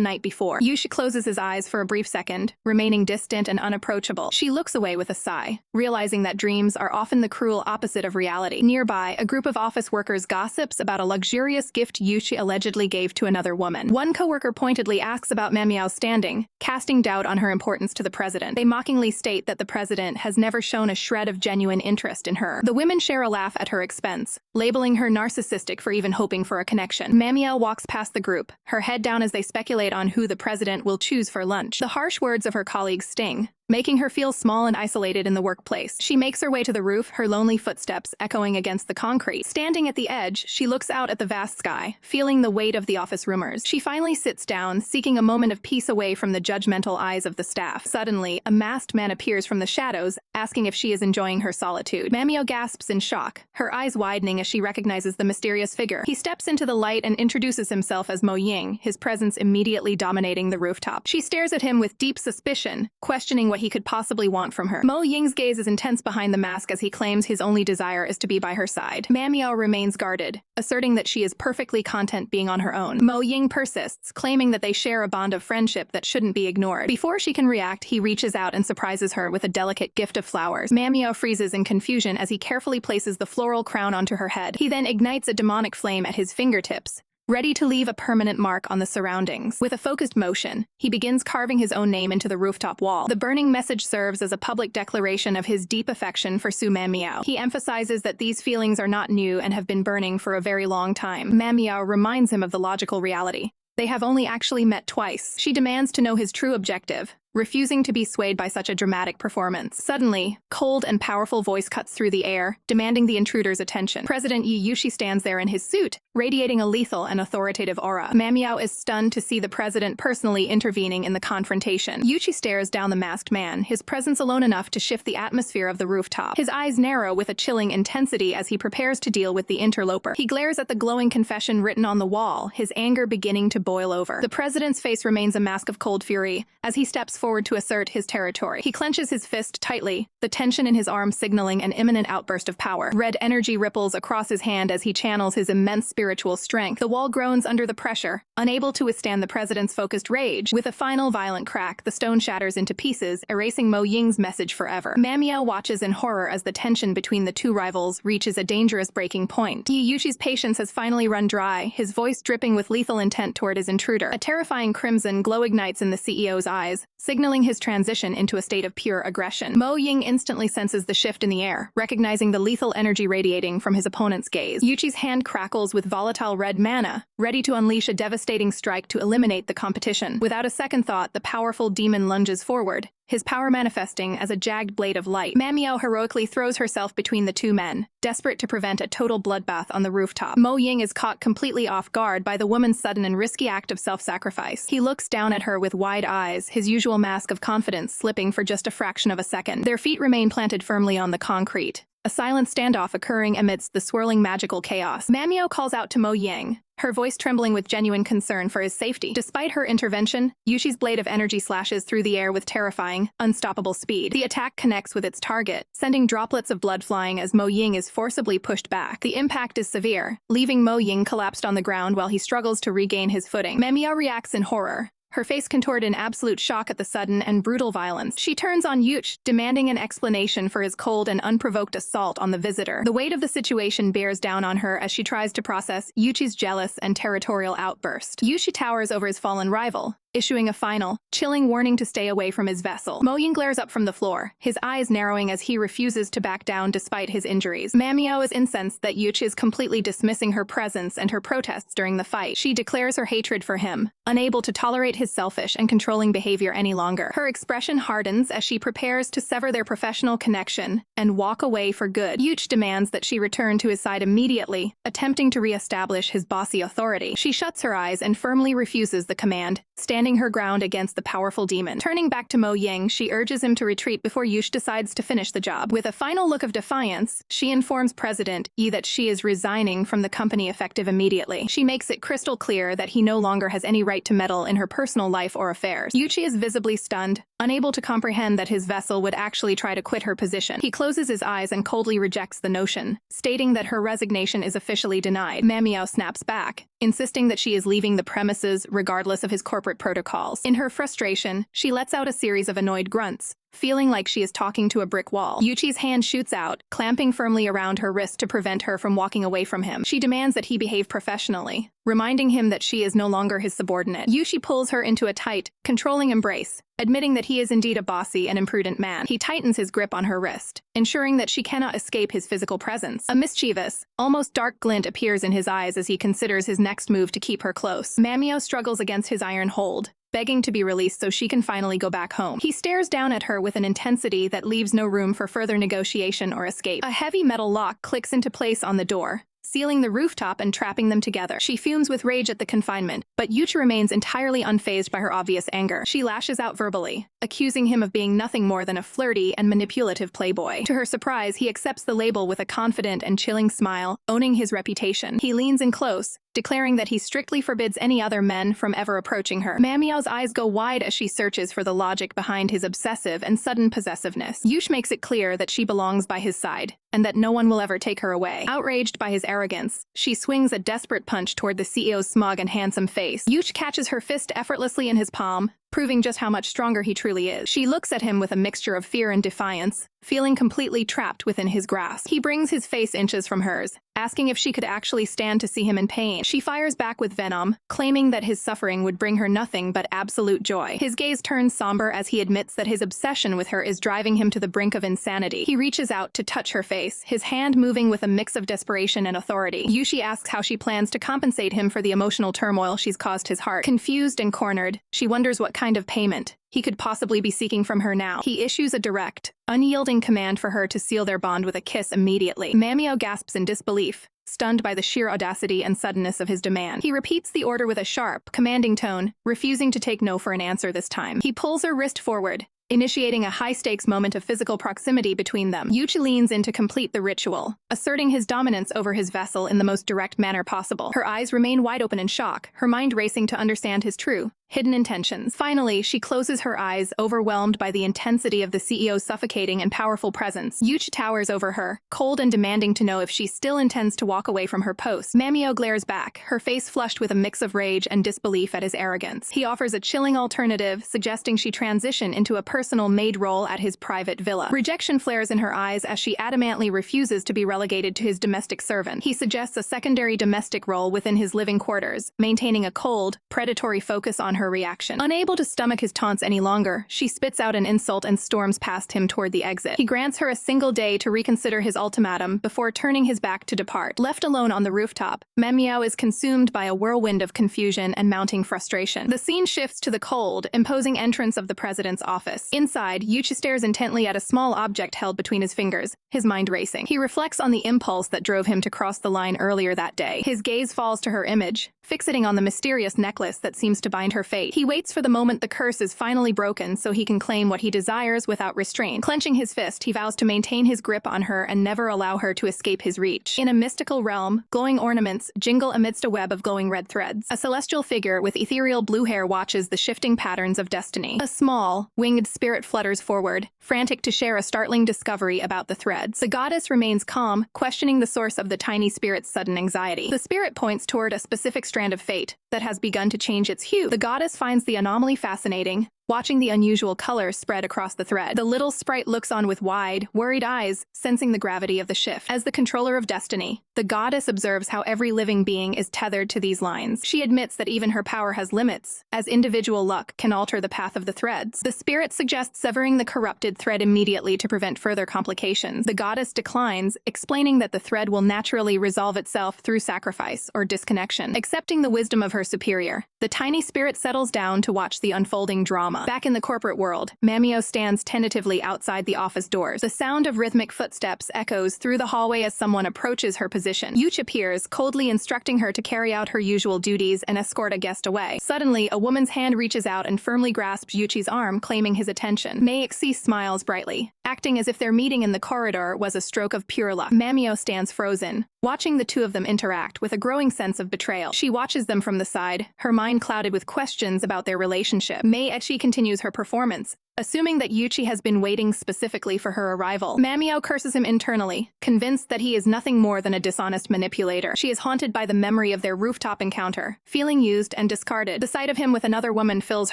night before. Yuchi closes his eyes for a brief second, remaining distant and unapproachable. She looks away with a sigh, realizing that dreams are often the cruel opposite of reality. Nearby, a group of office workers gossips about a luxurious gift Yuchi allegedly gave to another woman. One coworker pointedly asks about Manhwa's standing, casting doubt on her importance to the president. They mockingly state that the president has never shown a shred of genuine interest in her. The women share a laugh at her expense, labeling her narcissistic for even hoping for a connection. Manhwa walks past the group, her head down as they speculate on who the president will choose for lunch. The harsh words of her colleagues sting, making her feel small and isolated in the workplace. She makes her way to the roof, her lonely footsteps echoing against the concrete. Standing at the edge, she looks out at the vast sky, feeling the weight of the office rumors. She finally sits down, seeking a moment of peace away from the judgmental eyes of the staff. Suddenly, a masked man appears from the shadows, asking if she is enjoying her solitude. Manhwa gasps in shock, her eyes widening as she recognizes the mysterious figure. He steps into the light and introduces himself as Mo Ying, his presence immediately dominating the rooftop. She stares at him with deep suspicion, questioning what he could possibly want from her. Mo Ying's gaze is intense behind the mask as he claims his only desire is to be by her side. Manhwa remains guarded, asserting that she is perfectly content being on her own. Mo Ying persists, claiming that they share a bond of friendship that shouldn't be ignored. Before she can react, he reaches out and surprises her with a delicate gift of flowers. Manhwa freezes in confusion as he carefully places the floral crown onto her head. He then ignites a demonic flame at his fingertips, ready to leave a permanent mark on the surroundings. With a focused motion, he begins carving his own name into the rooftop wall. The burning message serves as a public declaration of his deep affection for Manhwa. He emphasizes that these feelings are not new and have been burning for a very long time. Manhwa reminds him of the logical reality. They have only actually met twice. She demands to know his true objective, refusing to be swayed by such a dramatic performance. Suddenly, cold and powerful voice cuts through the air, demanding the intruder's attention. President Yi Yuchi stands there in his suit, radiating a lethal and authoritative aura. Manhwa is stunned to see the president personally intervening in the confrontation. Yuchi stares down the masked man, his presence alone enough to shift the atmosphere of the rooftop. His eyes narrow with a chilling intensity as he prepares to deal with the interloper. He glares at the glowing confession written on the wall, his anger beginning to boil over. The president's face remains a mask of cold fury as he steps forward to assert his territory. He clenches his fist tightly, the tension in his arm signaling an imminent outburst of power. Red energy ripples across his hand as he channels his immense spiritual strength. The wall groans under the pressure, unable to withstand the president's focused rage. With a final violent crack, the stone shatters into pieces, erasing Mo Ying's message forever. Manhwa watches in horror as the tension between the two rivals reaches a dangerous breaking point. Yi Yuchi's patience has finally run dry, his voice dripping with lethal intent toward his intruder. A terrifying crimson glow ignites in the CEO's eyes, signaling his transition into a state of pure aggression. Mo Ying instantly senses the shift in the air, recognizing the lethal energy radiating from his opponent's gaze. Yuchi's hand crackles with volatile red mana, ready to unleash a devastating strike to eliminate the competition. Without a second thought, the powerful demon lunges forward, his power manifesting as a jagged blade of light. Manhwa heroically throws herself between the two men, desperate to prevent a total bloodbath on the rooftop. Mo Ying is caught completely off guard by the woman's sudden and risky act of self-sacrifice. He looks down at her with wide eyes, his usual mask of confidence slipping for just a fraction of a second. Their feet remain planted firmly on the concrete, a silent standoff occurring amidst the swirling magical chaos. Manhwa calls out to Mo Ying, her voice trembling with genuine concern for his safety. Despite her intervention, Yuchi's blade of energy slashes through the air with terrifying, unstoppable speed. The attack connects with its target, sending droplets of blood flying as Mo Ying is forcibly pushed back. The impact is severe, leaving Mo Ying collapsed on the ground while he struggles to regain his footing. Manhwa reacts in horror, her face contoured in absolute shock at the sudden and brutal violence. She turns on Yuchi, demanding an explanation for his cold and unprovoked assault on the visitor. The weight of the situation bears down on her as she tries to process Yuchi's jealous and territorial outburst. Yuchi towers over his fallen rival, issuing a final, chilling warning to stay away from his vessel. Mo Ying glares up from the floor, his eyes narrowing as he refuses to back down despite his injuries. Manhwa is incensed that Yuchi is completely dismissing her presence and her protests during the fight. She declares her hatred for him, unable to tolerate his selfish and controlling behavior any longer. Her expression hardens as she prepares to sever their professional connection and walk away for good. Yuchi demands that she return to his side immediately, attempting to re-establish his bossy authority. She shuts her eyes and firmly refuses the command, standing standing her ground against the powerful demon. Turning back to Mo Ying, she urges him to retreat before Yush decides to finish the job. With a final look of defiance, she informs President Yi that she is resigning from the company effective immediately. She makes it crystal clear that he no longer has any right to meddle in her personal life or affairs. Yuchi is visibly stunned, unable to comprehend that his vessel would actually try to quit her position. He closes his eyes and coldly rejects the notion, stating that her resignation is officially denied. Mamiao snaps back, insisting that she is leaving the premises regardless of his corporate protocols. In her frustration, she lets out a series of annoyed grunts, feeling like she is talking to a brick wall. Yuchi's hand shoots out, clamping firmly around her wrist to prevent her from walking away from him. She demands that he behave professionally, reminding him that she is no longer his subordinate. Yuchi pulls her into a tight, controlling embrace, admitting that he is indeed a bossy and imprudent man. He tightens his grip on her wrist, ensuring that she cannot escape his physical presence. A mischievous, almost dark glint appears in his eyes as he considers his next move to keep her close. Mamiao struggles against his iron hold, begging to be released so she can finally go back home. He stares down at her with an intensity that leaves no room for further negotiation or escape. A heavy metal lock clicks into place on the door, sealing the rooftop and trapping them together. She fumes with rage at the confinement, but Yuchi remains entirely unfazed by her obvious anger. She lashes out verbally, accusing him of being nothing more than a flirty and manipulative playboy. To her surprise, he accepts the label with a confident and chilling smile, owning his reputation. He leans in close, declaring that he strictly forbids any other men from ever approaching her. Mamiao's eyes go wide as she searches for the logic behind his obsessive and sudden possessiveness. Yush makes it clear that she belongs by his side, and that no one will ever take her away. Outraged by his arrogance, she swings a desperate punch toward the CEO's smug and handsome face. Yush catches her fist effortlessly in his palm, proving just how much stronger he truly is. She looks at him with a mixture of fear and defiance, feeling completely trapped within his grasp. He brings his face inches from hers, asking if she could actually stand to see him in pain. She fires back with venom, claiming that his suffering would bring her nothing but absolute joy. His gaze turns somber as he admits that his obsession with her is driving him to the brink of insanity. He reaches out to touch her face, his hand moving with a mix of desperation and authority. Yushi asks how she plans to compensate him for the emotional turmoil she's caused his heart. Confused and cornered, she wonders what kind of payment he could possibly be seeking from her now. He issues a direct, unyielding command for her to seal their bond with a kiss immediately. Mamiao gasps in disbelief, stunned by the sheer audacity and suddenness of his demand. He repeats the order with a sharp, commanding tone, refusing to take no for an answer this time. He pulls her wrist forward, initiating a high-stakes moment of physical proximity between them. Yuchi leans in to complete the ritual, asserting his dominance over his vessel in the most direct manner possible. Her eyes remain wide open in shock, her mind racing to understand his true, hidden intentions. Finally, she closes her eyes, overwhelmed by the intensity of the CEO's suffocating and powerful presence. Yuchi towers over her, cold and demanding to know if she still intends to walk away from her post. Mamiao glares back, her face flushed with a mix of rage and disbelief at his arrogance. He offers a chilling alternative, suggesting she transition into a personal maid role at his private villa. Rejection flares in her eyes as she adamantly refuses to be relegated to his domestic servant. He suggests a secondary domestic role within his living quarters, maintaining a cold, predatory focus on her reaction. Unable to stomach his taunts any longer, she spits out an insult and storms past him toward the exit. He grants her a single day to reconsider his ultimatum before turning his back to depart. Left alone on the rooftop, Mamiao is consumed by a whirlwind of confusion and mounting frustration. The scene shifts to the cold, imposing entrance of the president's office. Inside, Yuchi stares intently at a small object held between his fingers, his mind racing. He reflects on the impulse that drove him to cross the line earlier that day. His gaze falls to her image, fixating on the mysterious necklace that seems to bind her fate. He waits for the moment the curse is finally broken so he can claim what he desires without restraint. Clenching his fist, he vows to maintain his grip on her and never allow her to escape his reach. In a mystical realm, glowing ornaments jingle amidst a web of glowing red threads. A celestial figure with ethereal blue hair watches the shifting patterns of destiny. A small, winged spirit flutters forward, frantic to share a startling discovery about the threads. The goddess remains calm, questioning the source of the tiny spirit's sudden anxiety. The spirit points toward a specific strand of fate that has begun to change its hue. The goddess finds the anomaly fascinating, watching the unusual color spread across the thread. The little sprite looks on with wide, worried eyes, sensing the gravity of the shift. As the controller of destiny, the goddess observes how every living being is tethered to these lines. She admits that even her power has limits, as individual luck can alter the path of the threads. The spirit suggests severing the corrupted thread immediately to prevent further complications. The goddess declines, explaining that the thread will naturally resolve itself through sacrifice or disconnection. Accepting the wisdom of her superior, the tiny spirit settles down to watch the unfolding drama. Back in the corporate world, Mamiao stands tentatively outside the office doors. The sound of rhythmic footsteps echoes through the hallway as someone approaches her position. position. Yuchi appears, coldly instructing her to carry out her usual duties and escort a guest away. Suddenly, a woman's hand reaches out and firmly grasps Yuchi's arm, claiming his attention. Mei-Xi smiles brightly, acting as if their meeting in the corridor was a stroke of pure luck. Mamio stands frozen, watching the two of them interact with a growing sense of betrayal. She watches them from the side, her mind clouded with questions about their relationship. Mei-Xi continues her performance, assuming that Yuchi has been waiting specifically for her arrival. Mamio curses him internally, convinced that he is nothing more than a dishonest manipulator. She is haunted by the memory of their rooftop encounter, feeling used and discarded. The sight of him with another woman fills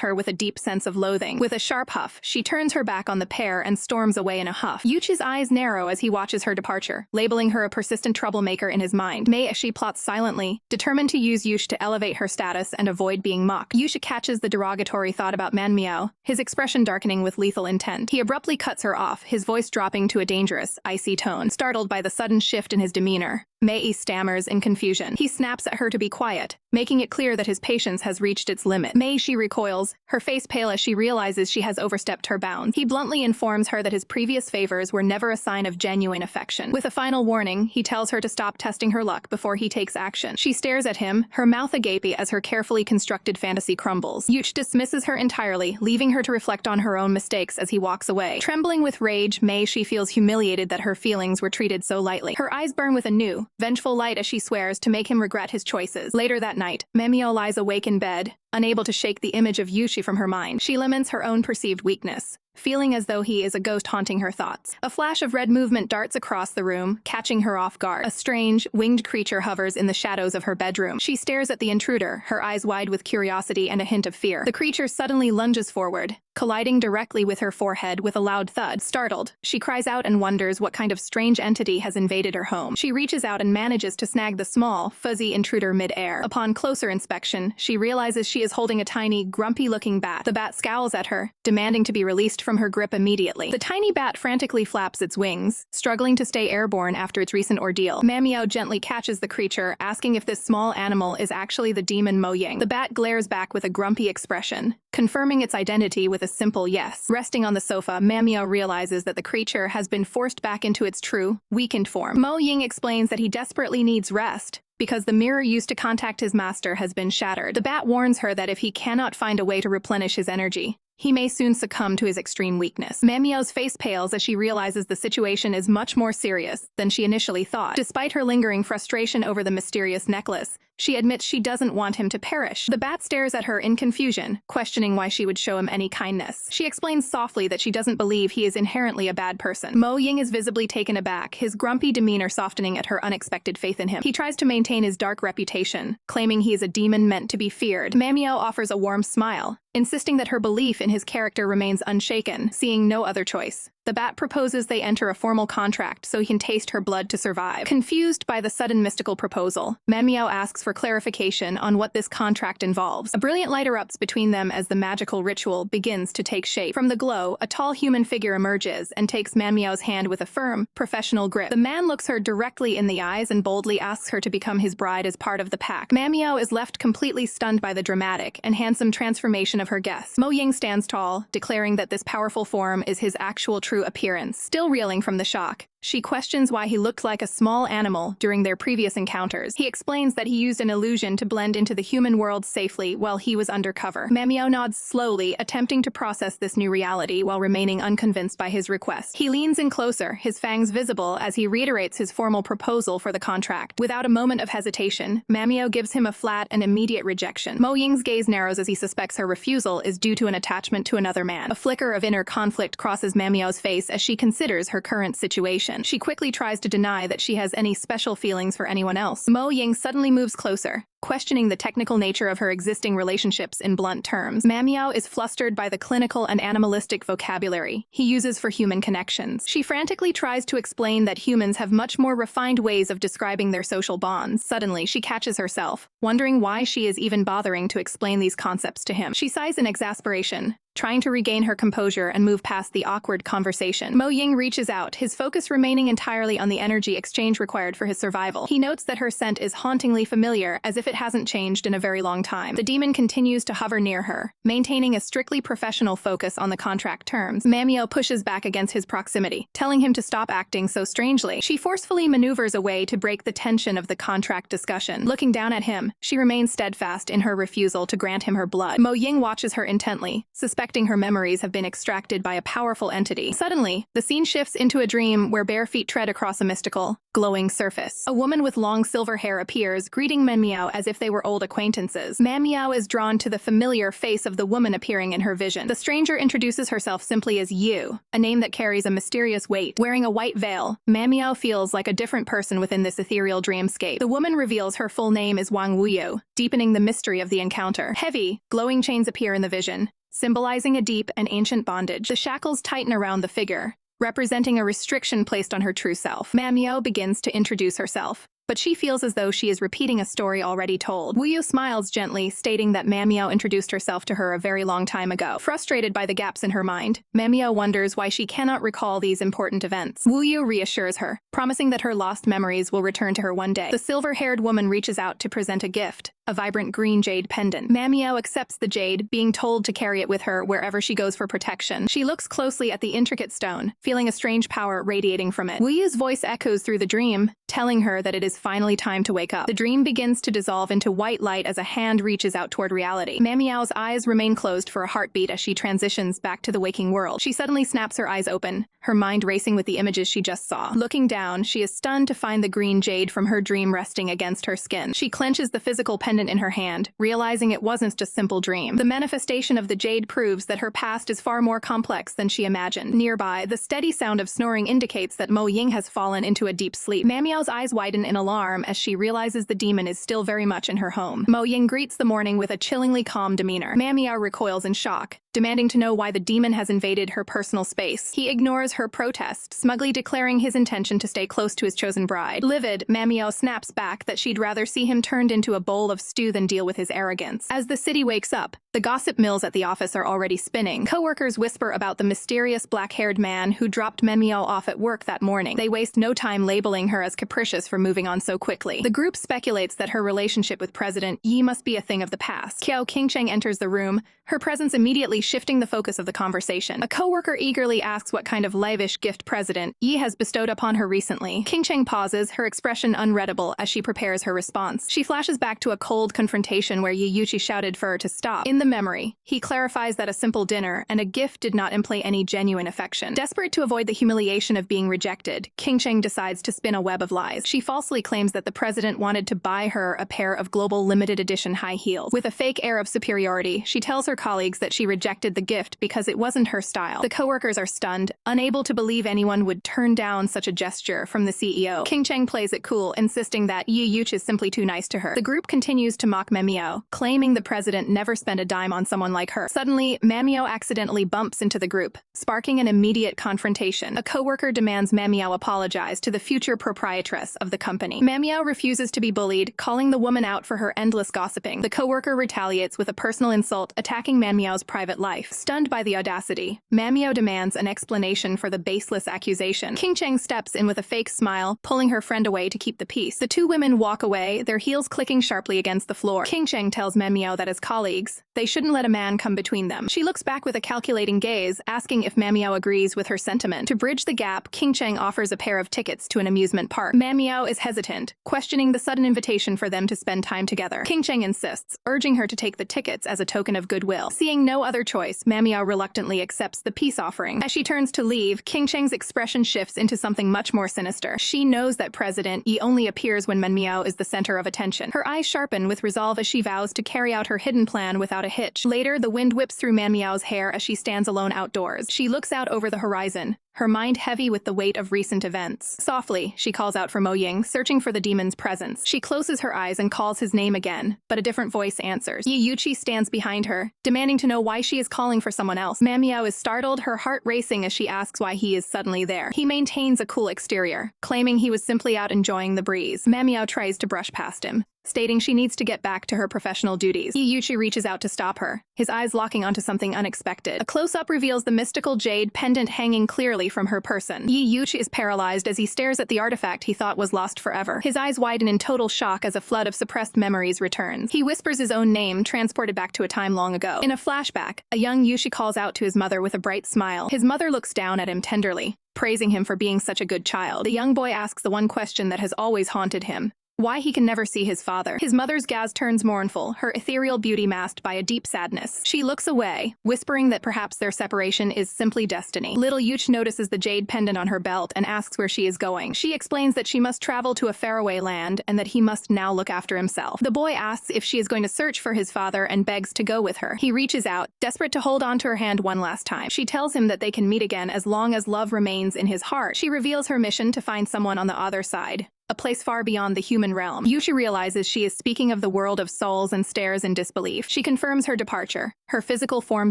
her with a deep sense of loathing. With a sharp huff, she turns her back on the pair and storms away in a huff. Yuchi's eyes narrow as he watches her departure, labeling her a persistent troublemaker in his mind. Mei-Xi plots silently, determined to use Yuchi to elevate her status and avoid being mocked. Yuchi catches the derogatory thought about Manhwa, his expression darkening with lethal intent. He abruptly cuts her off, his voice dropping to a dangerous, icy tone. Startled by the sudden shift in his demeanor, Mei stammers in confusion. He snaps at her to be quiet, making it clear that his patience has reached its limit. Mei-Xi recoils, her face pale as she realizes she has overstepped her bounds. He bluntly informs her that his previous favors were never a sign of genuine affection. With a final warning, he tells her to stop testing her luck before he takes action. She stares at him, her mouth agape as her carefully constructed fantasy crumbles. Yuchi dismisses her entirely, leaving her to reflect on her own mistakes as he walks away. Trembling with rage, Mei-Xi feels humiliated that her feelings were treated so lightly. Her eyes burn with a new, vengeful light as she swears to make him regret his choices. Later that night, Mamio lies awake in bed, unable to shake the image of Yuchi from her mind. She laments her own perceived weakness, feeling as though he is a ghost haunting her thoughts. A flash of red movement darts across the room, catching her off guard. A strange, winged creature hovers in the shadows of her bedroom. She stares at the intruder, her eyes wide with curiosity and a hint of fear. The creature suddenly lunges forward, colliding directly with her forehead with a loud thud. Startled, she cries out and wonders what kind of strange entity has invaded her home. She reaches out and manages to snag the small, fuzzy intruder mid-air. Upon closer inspection, she realizes she is holding a tiny, grumpy-looking bat. The bat scowls at her, demanding to be released from her grip immediately. The tiny bat frantically flaps its wings, struggling to stay airborne after its recent ordeal. Mamio gently catches the creature, asking if this small animal is actually the demon Mo Ying. The bat glares back with a grumpy expression, confirming its identity with a simple yes. Resting on the sofa, Mamio realizes that the creature has been forced back into its true, weakened form. Mo Ying explains that he desperately needs rest, because the mirror used to contact his master has been shattered. The bat warns her that if he cannot find a way to replenish his energy, he may soon succumb to his extreme weakness. Mamio's face pales as she realizes the situation is much more serious than she initially thought. Despite her lingering frustration over the mysterious necklace, she admits she doesn't want him to perish. The bat stares at her in confusion, questioning why she would show him any kindness. She explains softly that she doesn't believe he is inherently a bad person. Mo Ying is visibly taken aback, his grumpy demeanor softening at her unexpected faith in him. He tries to maintain his dark reputation, claiming he is a demon meant to be feared. Mamio offers a warm smile, insisting that her belief in his character remains unshaken, seeing no other choice. The bat proposes they enter a formal contract so he can taste her blood to survive. Confused by the sudden mystical proposal, Mamio asks for clarification on what this contract involves. A brilliant light erupts between them as the magical ritual begins to take shape. From the glow, a tall human figure emerges and takes Mamio's hand with a firm, professional grip. The man looks her directly in the eyes and boldly asks her to become his bride as part of the pact. Mamio is left completely stunned by the dramatic and handsome transformation of her guest. Mo Ying stands tall, declaring that this powerful form is his actual true appearance. Still reeling from the shock, she questions why he looked like a small animal during their previous encounters. He explains that he used an illusion to blend into the human world safely while he was undercover. Mamio nods slowly, attempting to process this new reality while remaining unconvinced by his request. He leans in closer, his fangs visible as he reiterates his formal proposal for the contract. Without a moment of hesitation, Mamio gives him a flat and immediate rejection. Mo Ying's gaze narrows as he suspects her refusal is due to an attachment to another man. A flicker of inner conflict crosses Mamio's face as she considers her current situation. She quickly tries to deny that she has any special feelings for anyone else. Mo Ying suddenly moves closer, questioning the technical nature of her existing relationships in blunt terms. Mamio is flustered by the clinical and animalistic vocabulary he uses for human connections. She frantically tries to explain that humans have much more refined ways of describing their social bonds. Suddenly, she catches herself, wondering why she is even bothering to explain these concepts to him. She sighs in exasperation, trying to regain her composure and move past the awkward conversation. Mo Ying reaches out, his focus remaining entirely on the energy exchange required for his survival. He notes that her scent is hauntingly familiar, as if it hasn't changed in a very long time. The demon continues to hover near her, maintaining a strictly professional focus on the contract terms. Mamio pushes back against his proximity, telling him to stop acting so strangely. She forcefully maneuvers away to break the tension of the contract discussion. Looking down at him, she remains steadfast in her refusal to grant him her blood. Mo Ying watches her intently, suspecting her memories have been extracted by a powerful entity. Suddenly, the scene shifts into a dream where bare feet tread across a mystical, glowing surface. A woman with long silver hair appears, greeting Manmiao as if they were old acquaintances. Manmiao is drawn to the familiar face of the woman appearing in her vision. The stranger introduces herself simply as Yu, a name that carries a mysterious weight. Wearing a white veil, Manmiao feels like a different person within this ethereal dreamscape. The woman reveals her full name is Wang Wuyo, deepening the mystery of the encounter. Heavy, glowing chains appear in the vision, symbolizing a deep and ancient bondage. The shackles tighten around the figure, representing a restriction placed on her true self. Manmiao begins to introduce herself, but she feels as though she is repeating a story already told. Wuyu smiles gently, stating that Manmiao introduced herself to her a very long time ago. Frustrated by the gaps in her mind, Manmiao wonders why she cannot recall these important events. Wuyu reassures her, promising that her lost memories will return to her one day. The silver-haired woman reaches out to present a gift, a vibrant green jade pendant. Manmiao accepts the jade, being told to carry it with her wherever she goes for protection. She looks closely at the intricate stone, feeling a strange power radiating from it. Wuyu's voice echoes through the dream, telling her that it is finally time to wake up. The dream begins to dissolve into white light as a hand reaches out toward reality. Manmiao's eyes remain closed for a heartbeat as she transitions back to the waking world. She suddenly snaps her eyes open, her mind racing with the images she just saw. Looking down, she is stunned to find the green jade from her dream resting against her skin. She clenches the physical pendant in her hand, realizing it wasn't just a simple dream. The manifestation of the jade proves that her past is far more complex than she imagined. Nearby, the steady sound of snoring indicates that Mo Ying has fallen into a deep sleep. Manmiao's eyes widen in alarm as she realizes the demon is still very much in her home. Mo Ying greets the morning with a chillingly calm demeanor. Manmiao recoils in shock, demanding to know why the demon has invaded her personal space. He ignores her protest, smugly declaring his intention to stay close to his chosen bride. Livid, Manmiao snaps back that she'd rather see him turned into a bowl of stew than deal with his arrogance. As the city wakes up, the gossip mills at the office are already spinning. Co-workers whisper about the mysterious black-haired man who dropped Manmiao off at work that morning. They waste no time labeling her as capricious for moving on so quickly. The group speculates that her relationship with President Yi must be a thing of the past. Qiao Qingcheng enters the room, her presence immediately shifting the focus of the conversation. A co-worker eagerly asks what kind of lavish gift President Yi has bestowed upon her recently. Qingcheng pauses, her expression unreadable as she prepares her response. She flashes back to a cold confrontation where Yi Yuqi shouted for her to stop. In the memory, he clarifies that a simple dinner and a gift did not imply any genuine affection. Desperate to avoid the humiliation of being rejected, Qingcheng decides to spin a web of lies. She falsely claims that the president wanted to buy her a pair of global limited edition high heels. With a fake air of superiority, she tells her colleagues that she rejected the gift because it wasn't her style. The coworkers are stunned, unable to believe anyone would turn down such a gesture from the CEO. Qingcheng plays it cool, insisting that Yi Yuch is simply too nice to her. The group continues to mock Manmiao, claiming the president never spent a dime on someone like her. Suddenly, Manmiao accidentally bumps into the group, sparking an immediate confrontation. A coworker demands Manmiao apologize to the future proprietress of the company. Manmiao refuses to be bullied, calling the woman out for her endless gossiping. The coworker retaliates with a personal insult, attacking Manmiao's private life. Stunned by the audacity, Manmiao demands an explanation for the baseless accusation. Qingcheng steps in with a fake smile, pulling her friend away to keep the peace. The two women walk away, their heels clicking sharply against the floor. Qingcheng tells Manmiao that as colleagues, they shouldn't let a man come between them. She looks back with a calculating gaze, asking if Manmiao agrees with her sentiment. To bridge the gap, Qingcheng offers a pair of tickets to an amusement park. Manmiao is hesitant, questioning the sudden invitation for them to spend time together. Qingcheng insists, urging her to take the tickets as a token of goodwill. Seeing no other choice, Manmiao reluctantly accepts the peace offering. As she turns to leave, Qingcheng's expression shifts into something much more sinister. She knows that President Yi only appears when Manmiao is the center of attention. Her eyes sharpen with resolve as she vows to carry out her hidden plan without a hitch. Later, the wind whips through Manmiao's hair as she stands alone outdoors. She looks out over the horizon, her mind heavy with the weight of recent events. Softly, she calls out for Mo Ying, searching for the demon's presence. She closes her eyes and calls his name again, but a different voice answers. Yi Yuqi stands behind her, demanding to know why she is calling for someone else. Manmiao is startled, her heart racing as she asks why he is suddenly there. He maintains a cool exterior, claiming he was simply out enjoying the breeze. Manmiao tries to brush past him, stating she needs to get back to her professional duties. Yuchi reaches out to stop her, his eyes locking onto something unexpected. A close-up reveals the mystical jade pendant hanging clearly from her person. Yuchi is paralyzed as he stares at the artifact he thought was lost forever. His eyes widen in total shock as a flood of suppressed memories returns. He whispers his own name, transported back to a time long ago. In a flashback, a young Yuchi calls out to his mother with a bright smile. His mother looks down at him tenderly, praising him for being such a good child. The young boy asks the one question that has always haunted him: why he can never see his father. His mother's gaze turns mournful, her ethereal beauty masked by a deep sadness. She looks away, whispering that perhaps their separation is simply destiny. Little Yuch notices the jade pendant on her belt and asks where she is going. She explains that she must travel to a faraway land and that he must now look after himself. The boy asks if she is going to search for his father and begs to go with her. He reaches out, desperate to hold on to her hand one last time. She tells him that they can meet again as long as love remains in his heart. She reveals her mission to find someone on the other side, a place far beyond the human realm. Yuchi realizes she is speaking of the world of souls and stares in disbelief. She confirms her departure, her physical form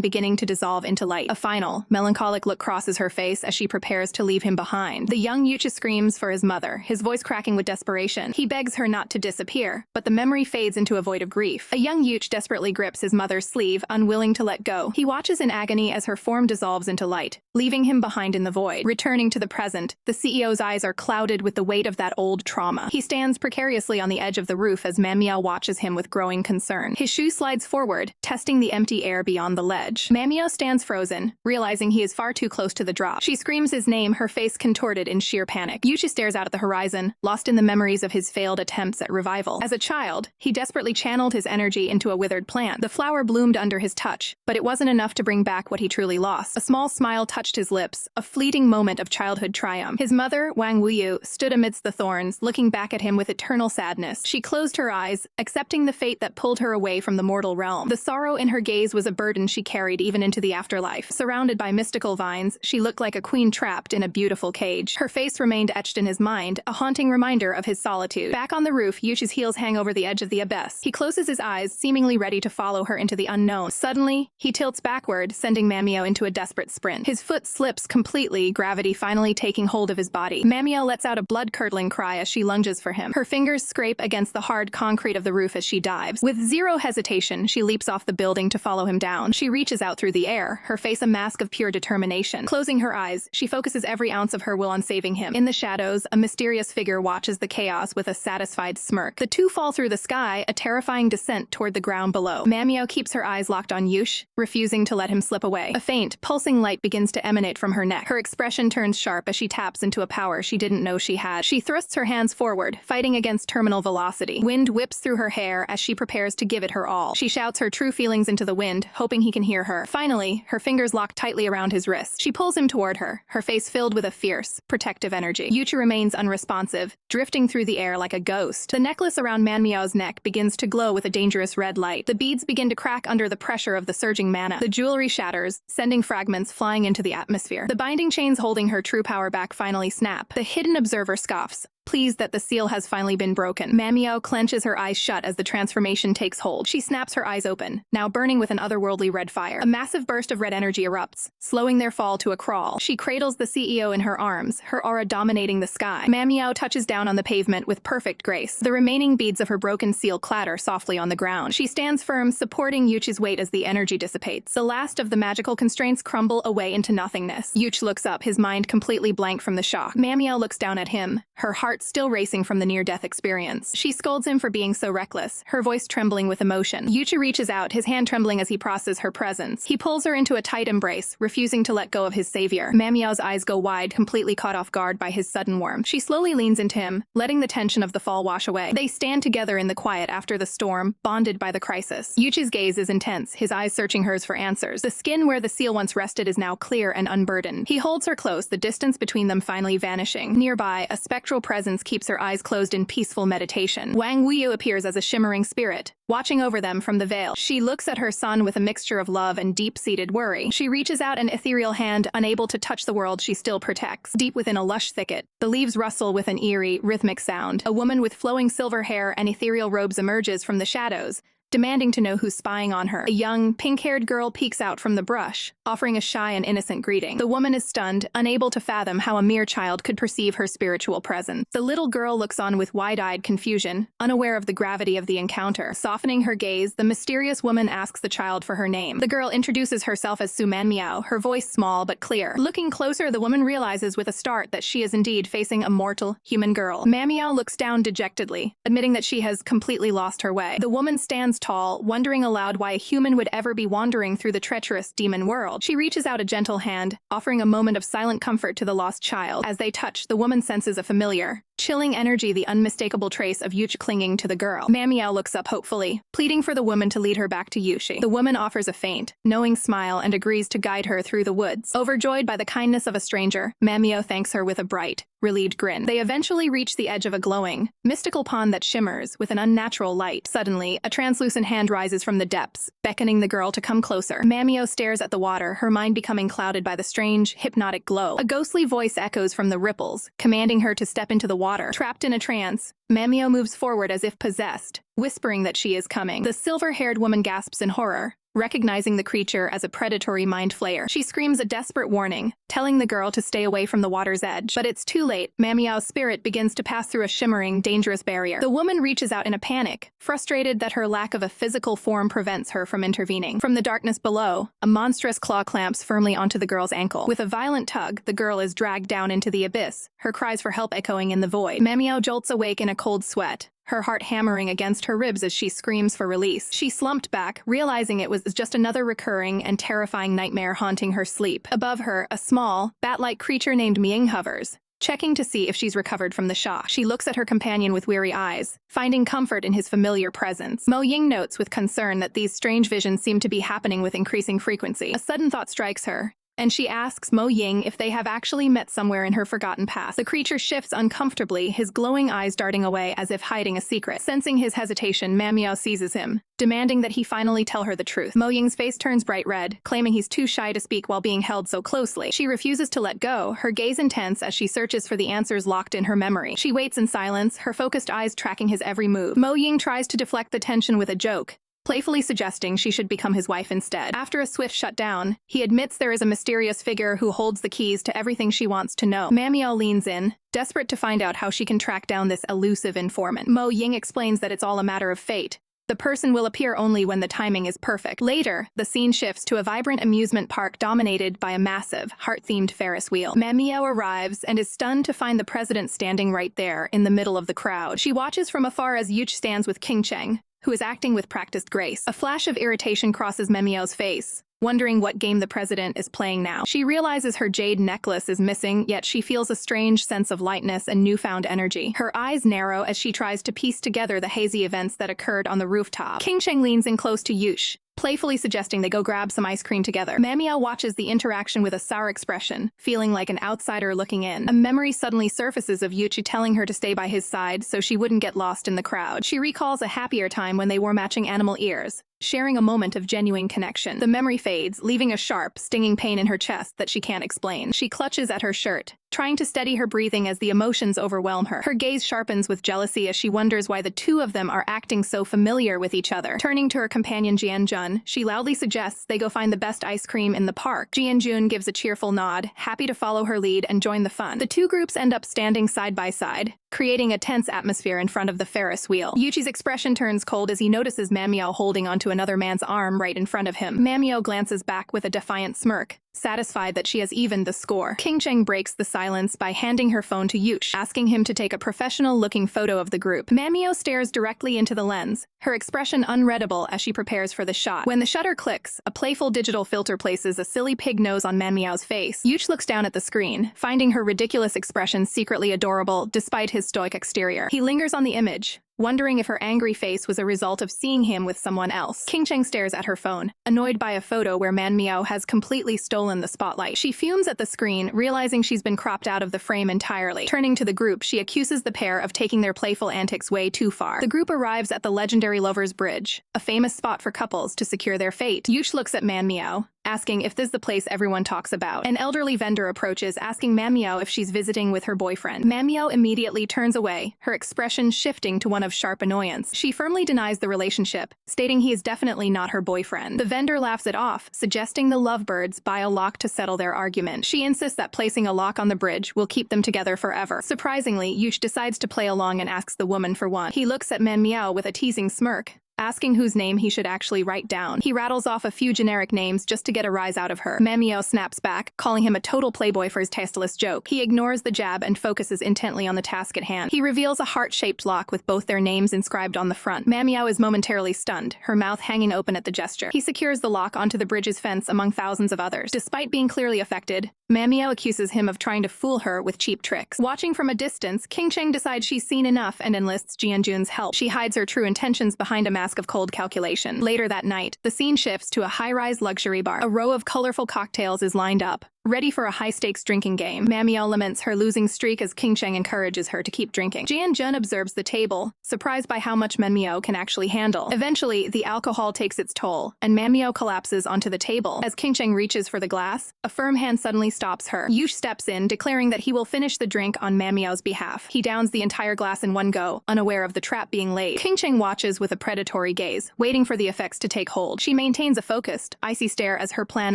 beginning to dissolve into light. A final, melancholic look crosses her face as she prepares to leave him behind. The young Yuchi screams for his mother, his voice cracking with desperation. He begs her not to disappear, but the memory fades into a void of grief. A young Yuchi desperately grips his mother's sleeve, unwilling to let go. He watches in agony as her form dissolves into light, leaving him behind in the void. Returning to the present, the CEO's eyes are clouded with the weight of that old trauma. He stands precariously on the edge of the roof as Manhwa watches him with growing concern. His shoe slides forward, testing the empty air beyond the ledge. Manhwa stands frozen, realizing he is far too close to the drop. She screams his name, her face contorted in sheer panic. Yuchi stares out at the horizon, lost in the memories of his failed attempts at revival. As a child, he desperately channeled his energy into a withered plant. The flower bloomed under his touch, but it wasn't enough to bring back what he truly lost. A small smile touched his lips, a fleeting moment of childhood triumph. His mother, Wang Wuyu, stood amidst the thorns, looking back at him with eternal sadness. She closed her eyes, accepting the fate that pulled her away from the mortal realm. The sorrow in her gaze was a burden she carried even into the afterlife. Surrounded by mystical vines, she looked like a queen trapped in a beautiful cage. Her face remained etched in his mind, a haunting reminder of his solitude. Back on the roof, Yuchi's heels hang over the edge of the abyss. He closes his eyes, seemingly ready to follow her into the unknown. Suddenly, he tilts backward, sending Manhwa into a desperate sprint. His foot slips completely, gravity finally taking hold of his body. Manhwa lets out a blood-curdling cry as she lunges for him. Her fingers scrape against the hard concrete of the roof as she dives. With zero hesitation, she leaps off the building to follow him down. She reaches out through the air, her face a mask of pure determination. Closing her eyes, she focuses every ounce of her will on saving him. In the shadows, a mysterious figure watches the chaos with a satisfied smirk. The two fall through the sky, a terrifying descent toward the ground below. Manhwa keeps her eyes locked on Yush, refusing to let him slip away. A faint, pulsing light begins to emanate from her neck. Her expression turns sharp as she taps into a power she didn't know she had. She thrusts her hands forward, fighting against terminal velocity. Wind whips through her hair as she prepares to give it her all. She shouts her true feelings into the wind, hoping he can hear her. Finally, her fingers lock tightly around his wrist. She pulls him toward her, her face filled with a fierce, protective energy. Yuchi remains unresponsive, drifting through the air like a ghost. The necklace around Manhwa's neck begins to glow with a dangerous red light. The beads begin to crack under the pressure of the surging mana. The jewelry shatters, sending fragments flying into the atmosphere. The binding chains holding her true power back finally snap. The hidden observer scoffs, pleased that the seal has finally been broken. Manhwa clenches her eyes shut as the transformation takes hold. She snaps her eyes open, now burning with an otherworldly red fire. A massive burst of red energy erupts, slowing their fall to a crawl. She cradles the CEO in her arms, her aura dominating the sky. Manhwa touches down on the pavement with perfect grace. The remaining beads of her broken seal clatter softly on the ground. She stands firm, supporting Yuchi's weight as the energy dissipates. The last of the magical constraints crumble away into nothingness. Yuchi looks up, his mind completely blank from the shock. Manhwa looks down at him, her heart still racing from the near-death experience. She scolds him for being so reckless, her voice trembling with emotion. Yuchi reaches out, his hand trembling as he processes her presence. He pulls her into a tight embrace, refusing to let go of his savior. Manhwa's eyes go wide, completely caught off guard by his sudden warmth. She slowly leans into him, letting the tension of the fall wash away. They stand together in the quiet after the storm, bonded by the crisis. Yuchi's gaze is intense, his eyes searching hers for answers. The skin where the seal once rested is now clear and unburdened. He holds her close, the distance between them finally vanishing. Nearby, a spectral presence keeps her eyes closed in peaceful meditation. Wang Wuyu appears as a shimmering spirit, watching over them from the veil. She looks at her son with a mixture of love and deep-seated worry. She reaches out an ethereal hand, unable to touch the world she still protects. Deep within a lush thicket, the leaves rustle with an eerie, rhythmic sound. A woman with flowing silver hair and ethereal robes emerges from the shadows, demanding to know who's spying on her. A young, pink-haired girl peeks out from the brush, offering a shy and innocent greeting. The woman is stunned, unable to fathom how a mere child could perceive her spiritual presence. The little girl looks on with wide-eyed confusion, unaware of the gravity of the encounter. Softening her gaze, the mysterious woman asks the child for her name. The girl introduces herself as Su Manmiao, her voice small but clear. Looking closer, the woman realizes with a start that she is indeed facing a mortal, human girl. Manmiao looks down dejectedly, admitting that she has completely lost her way. The woman stands tall, wondering aloud why a human would ever be wandering through the treacherous demon world. She reaches out a gentle hand, offering a moment of silent comfort to the lost child. As they touch, the woman senses a familiar, chilling energy, the unmistakable trace of Yuchi clinging to the girl. Manmiao looks up hopefully, pleading for the woman to lead her back to Yuchi. The woman offers a faint, knowing smile and agrees to guide her through the woods. Overjoyed by the kindness of a stranger, Manmiao thanks her with a bright, relieved grin. They eventually reach the edge of a glowing, mystical pond that shimmers with an unnatural light. Suddenly, a translucent hand rises from the depths, beckoning the girl to come closer. Manmiao stares at the water, her mind becoming clouded by the strange, hypnotic glow. A ghostly voice echoes from the ripples, commanding her to step into the water. Trapped in a trance, Manmiao moves forward as if possessed, whispering that she is coming. The silver-haired woman gasps in horror, recognizing the creature as a predatory mind flayer. She screams a desperate warning, telling the girl to stay away from the water's edge. But it's too late. Manmiao's spirit begins to pass through a shimmering, dangerous barrier. The woman reaches out in a panic, frustrated that her lack of a physical form prevents her from intervening. From the darkness below, a monstrous claw clamps firmly onto the girl's ankle. With a violent tug, the girl is dragged down into the abyss, her cries for help echoing in the void. Manmiao jolts awake in a cold sweat, her heart hammering against her ribs as she screams for release. She slumped back, realizing it was just another recurring and terrifying nightmare haunting her sleep. Above her, a small, bat-like creature named Ming hovers, checking to see if she's recovered from the shock. She looks at her companion with weary eyes, finding comfort in his familiar presence. Mo Ying notes with concern that these strange visions seem to be happening with increasing frequency. A sudden thought strikes her, and she asks Mo Ying if they have actually met somewhere in her forgotten past. The creature shifts uncomfortably, his glowing eyes darting away as if hiding a secret. Sensing his hesitation, Manmiao seizes him, demanding that he finally tell her the truth. Mo Ying's face turns bright red, claiming he's too shy to speak while being held so closely. She refuses to let go, her gaze intense as she searches for the answers locked in her memory. She waits in silence, her focused eyes tracking his every move. Mo Ying tries to deflect the tension with a joke, playfully suggesting she should become his wife instead. After a swift shutdown, he admits there is a mysterious figure who holds the keys to everything she wants to know. Manmiao leans in, desperate to find out how she can track down this elusive informant. Mo Ying explains that it's all a matter of fate. The person will appear only when the timing is perfect. Later, the scene shifts to a vibrant amusement park dominated by a massive, heart-themed Ferris wheel. Manmiao arrives and is stunned to find the president standing right there in the middle of the crowd. She watches from afar as Yuch stands with King Cheng, who is acting with practiced grace. A flash of irritation crosses Manmiao's face, wondering what game the president is playing now. She realizes her jade necklace is missing, yet she feels a strange sense of lightness and newfound energy. Her eyes narrow as she tries to piece together the hazy events that occurred on the rooftop. King Cheng leans in close to Yush, playfully suggesting they go grab some ice cream together. Manmiao watches the interaction with a sour expression, feeling like an outsider looking in. A memory suddenly surfaces of Yuchi telling her to stay by his side so she wouldn't get lost in the crowd. She recalls a happier time when they wore matching animal ears, sharing a moment of genuine connection. The memory fades, leaving a sharp, stinging pain in her chest that she can't explain. She clutches at her shirt, trying to steady her breathing as the emotions overwhelm her. Her gaze sharpens with jealousy as she wonders why the two of them are acting so familiar with each other. Turning to her companion Jianjun, she loudly suggests they go find the best ice cream in the park. Jianjun gives a cheerful nod, happy to follow her lead and join the fun. The two groups end up standing side by side, creating a tense atmosphere in front of the Ferris wheel. Yuchi's expression turns cold as he notices Manmiao holding onto another man's arm right in front of him. Manmiao glances back with a defiant smirk, satisfied that she has evened the score. King Cheng breaks the silence by handing her phone to Yuch, asking him to take a professional-looking photo of the group. Manmiao stares directly into the lens, her expression unreadable as she prepares for the shot. When the shutter clicks, a playful digital filter places a silly pig nose on Manmiao's face. Yuch looks down at the screen, finding her ridiculous expression secretly adorable despite his stoic exterior. He lingers on the image, wondering if her angry face was a result of seeing him with someone else. King Cheng stares at her phone, annoyed by a photo where Manmiao has completely stolen the spotlight. She fumes at the screen, realizing she's been cropped out of the frame entirely. Turning to the group, she accuses the pair of taking their playful antics way too far. The group arrives at the legendary Lover's Bridge, a famous spot for couples to secure their fate. Yuch looks at Manmiao, asking if this is the place everyone talks about. An elderly vendor approaches, asking Manhwa if she's visiting with her boyfriend. Manhwa immediately turns away, her expression shifting to one of sharp annoyance. She firmly denies the relationship, stating he is definitely not her boyfriend. The vendor laughs it off, suggesting the lovebirds buy a lock to settle their argument. She insists that placing a lock on the bridge will keep them together forever. Surprisingly, Yuch decides to play along and asks the woman for one. He looks at Manhwa with a teasing smirk, asking whose name he should actually write down. He rattles off a few generic names just to get a rise out of her. Manhwa snaps back, calling him a total playboy for his tasteless joke. He ignores the jab and focuses intently on the task at hand. He reveals a heart-shaped lock with both their names inscribed on the front. Manhwa is momentarily stunned, her mouth hanging open at the gesture. He secures the lock onto the bridge's fence among thousands of others. Despite being clearly affected, Manhwa accuses him of trying to fool her with cheap tricks. Watching from a distance, King Cheng decides she's seen enough and enlists Jianjun's help. She hides her true intentions behind a mask of cold calculation. Later that night, the scene shifts to a high-rise luxury bar. A row of colorful cocktails is lined up, ready for a high-stakes drinking game. Manhwa laments her losing streak as King Cheng encourages her to keep drinking. Jianjun observes the table, surprised by how much Manhwa can actually handle. Eventually, the alcohol takes its toll, and Manhwa collapses onto the table. As King Cheng reaches for the glass, a firm hand suddenly stops her. Yuch steps in, declaring that he will finish the drink on Manhwa's behalf. He downs the entire glass in one go, unaware of the trap being laid. King Cheng watches with a predatory gaze, waiting for the effects to take hold. She maintains a focused, icy stare as her plan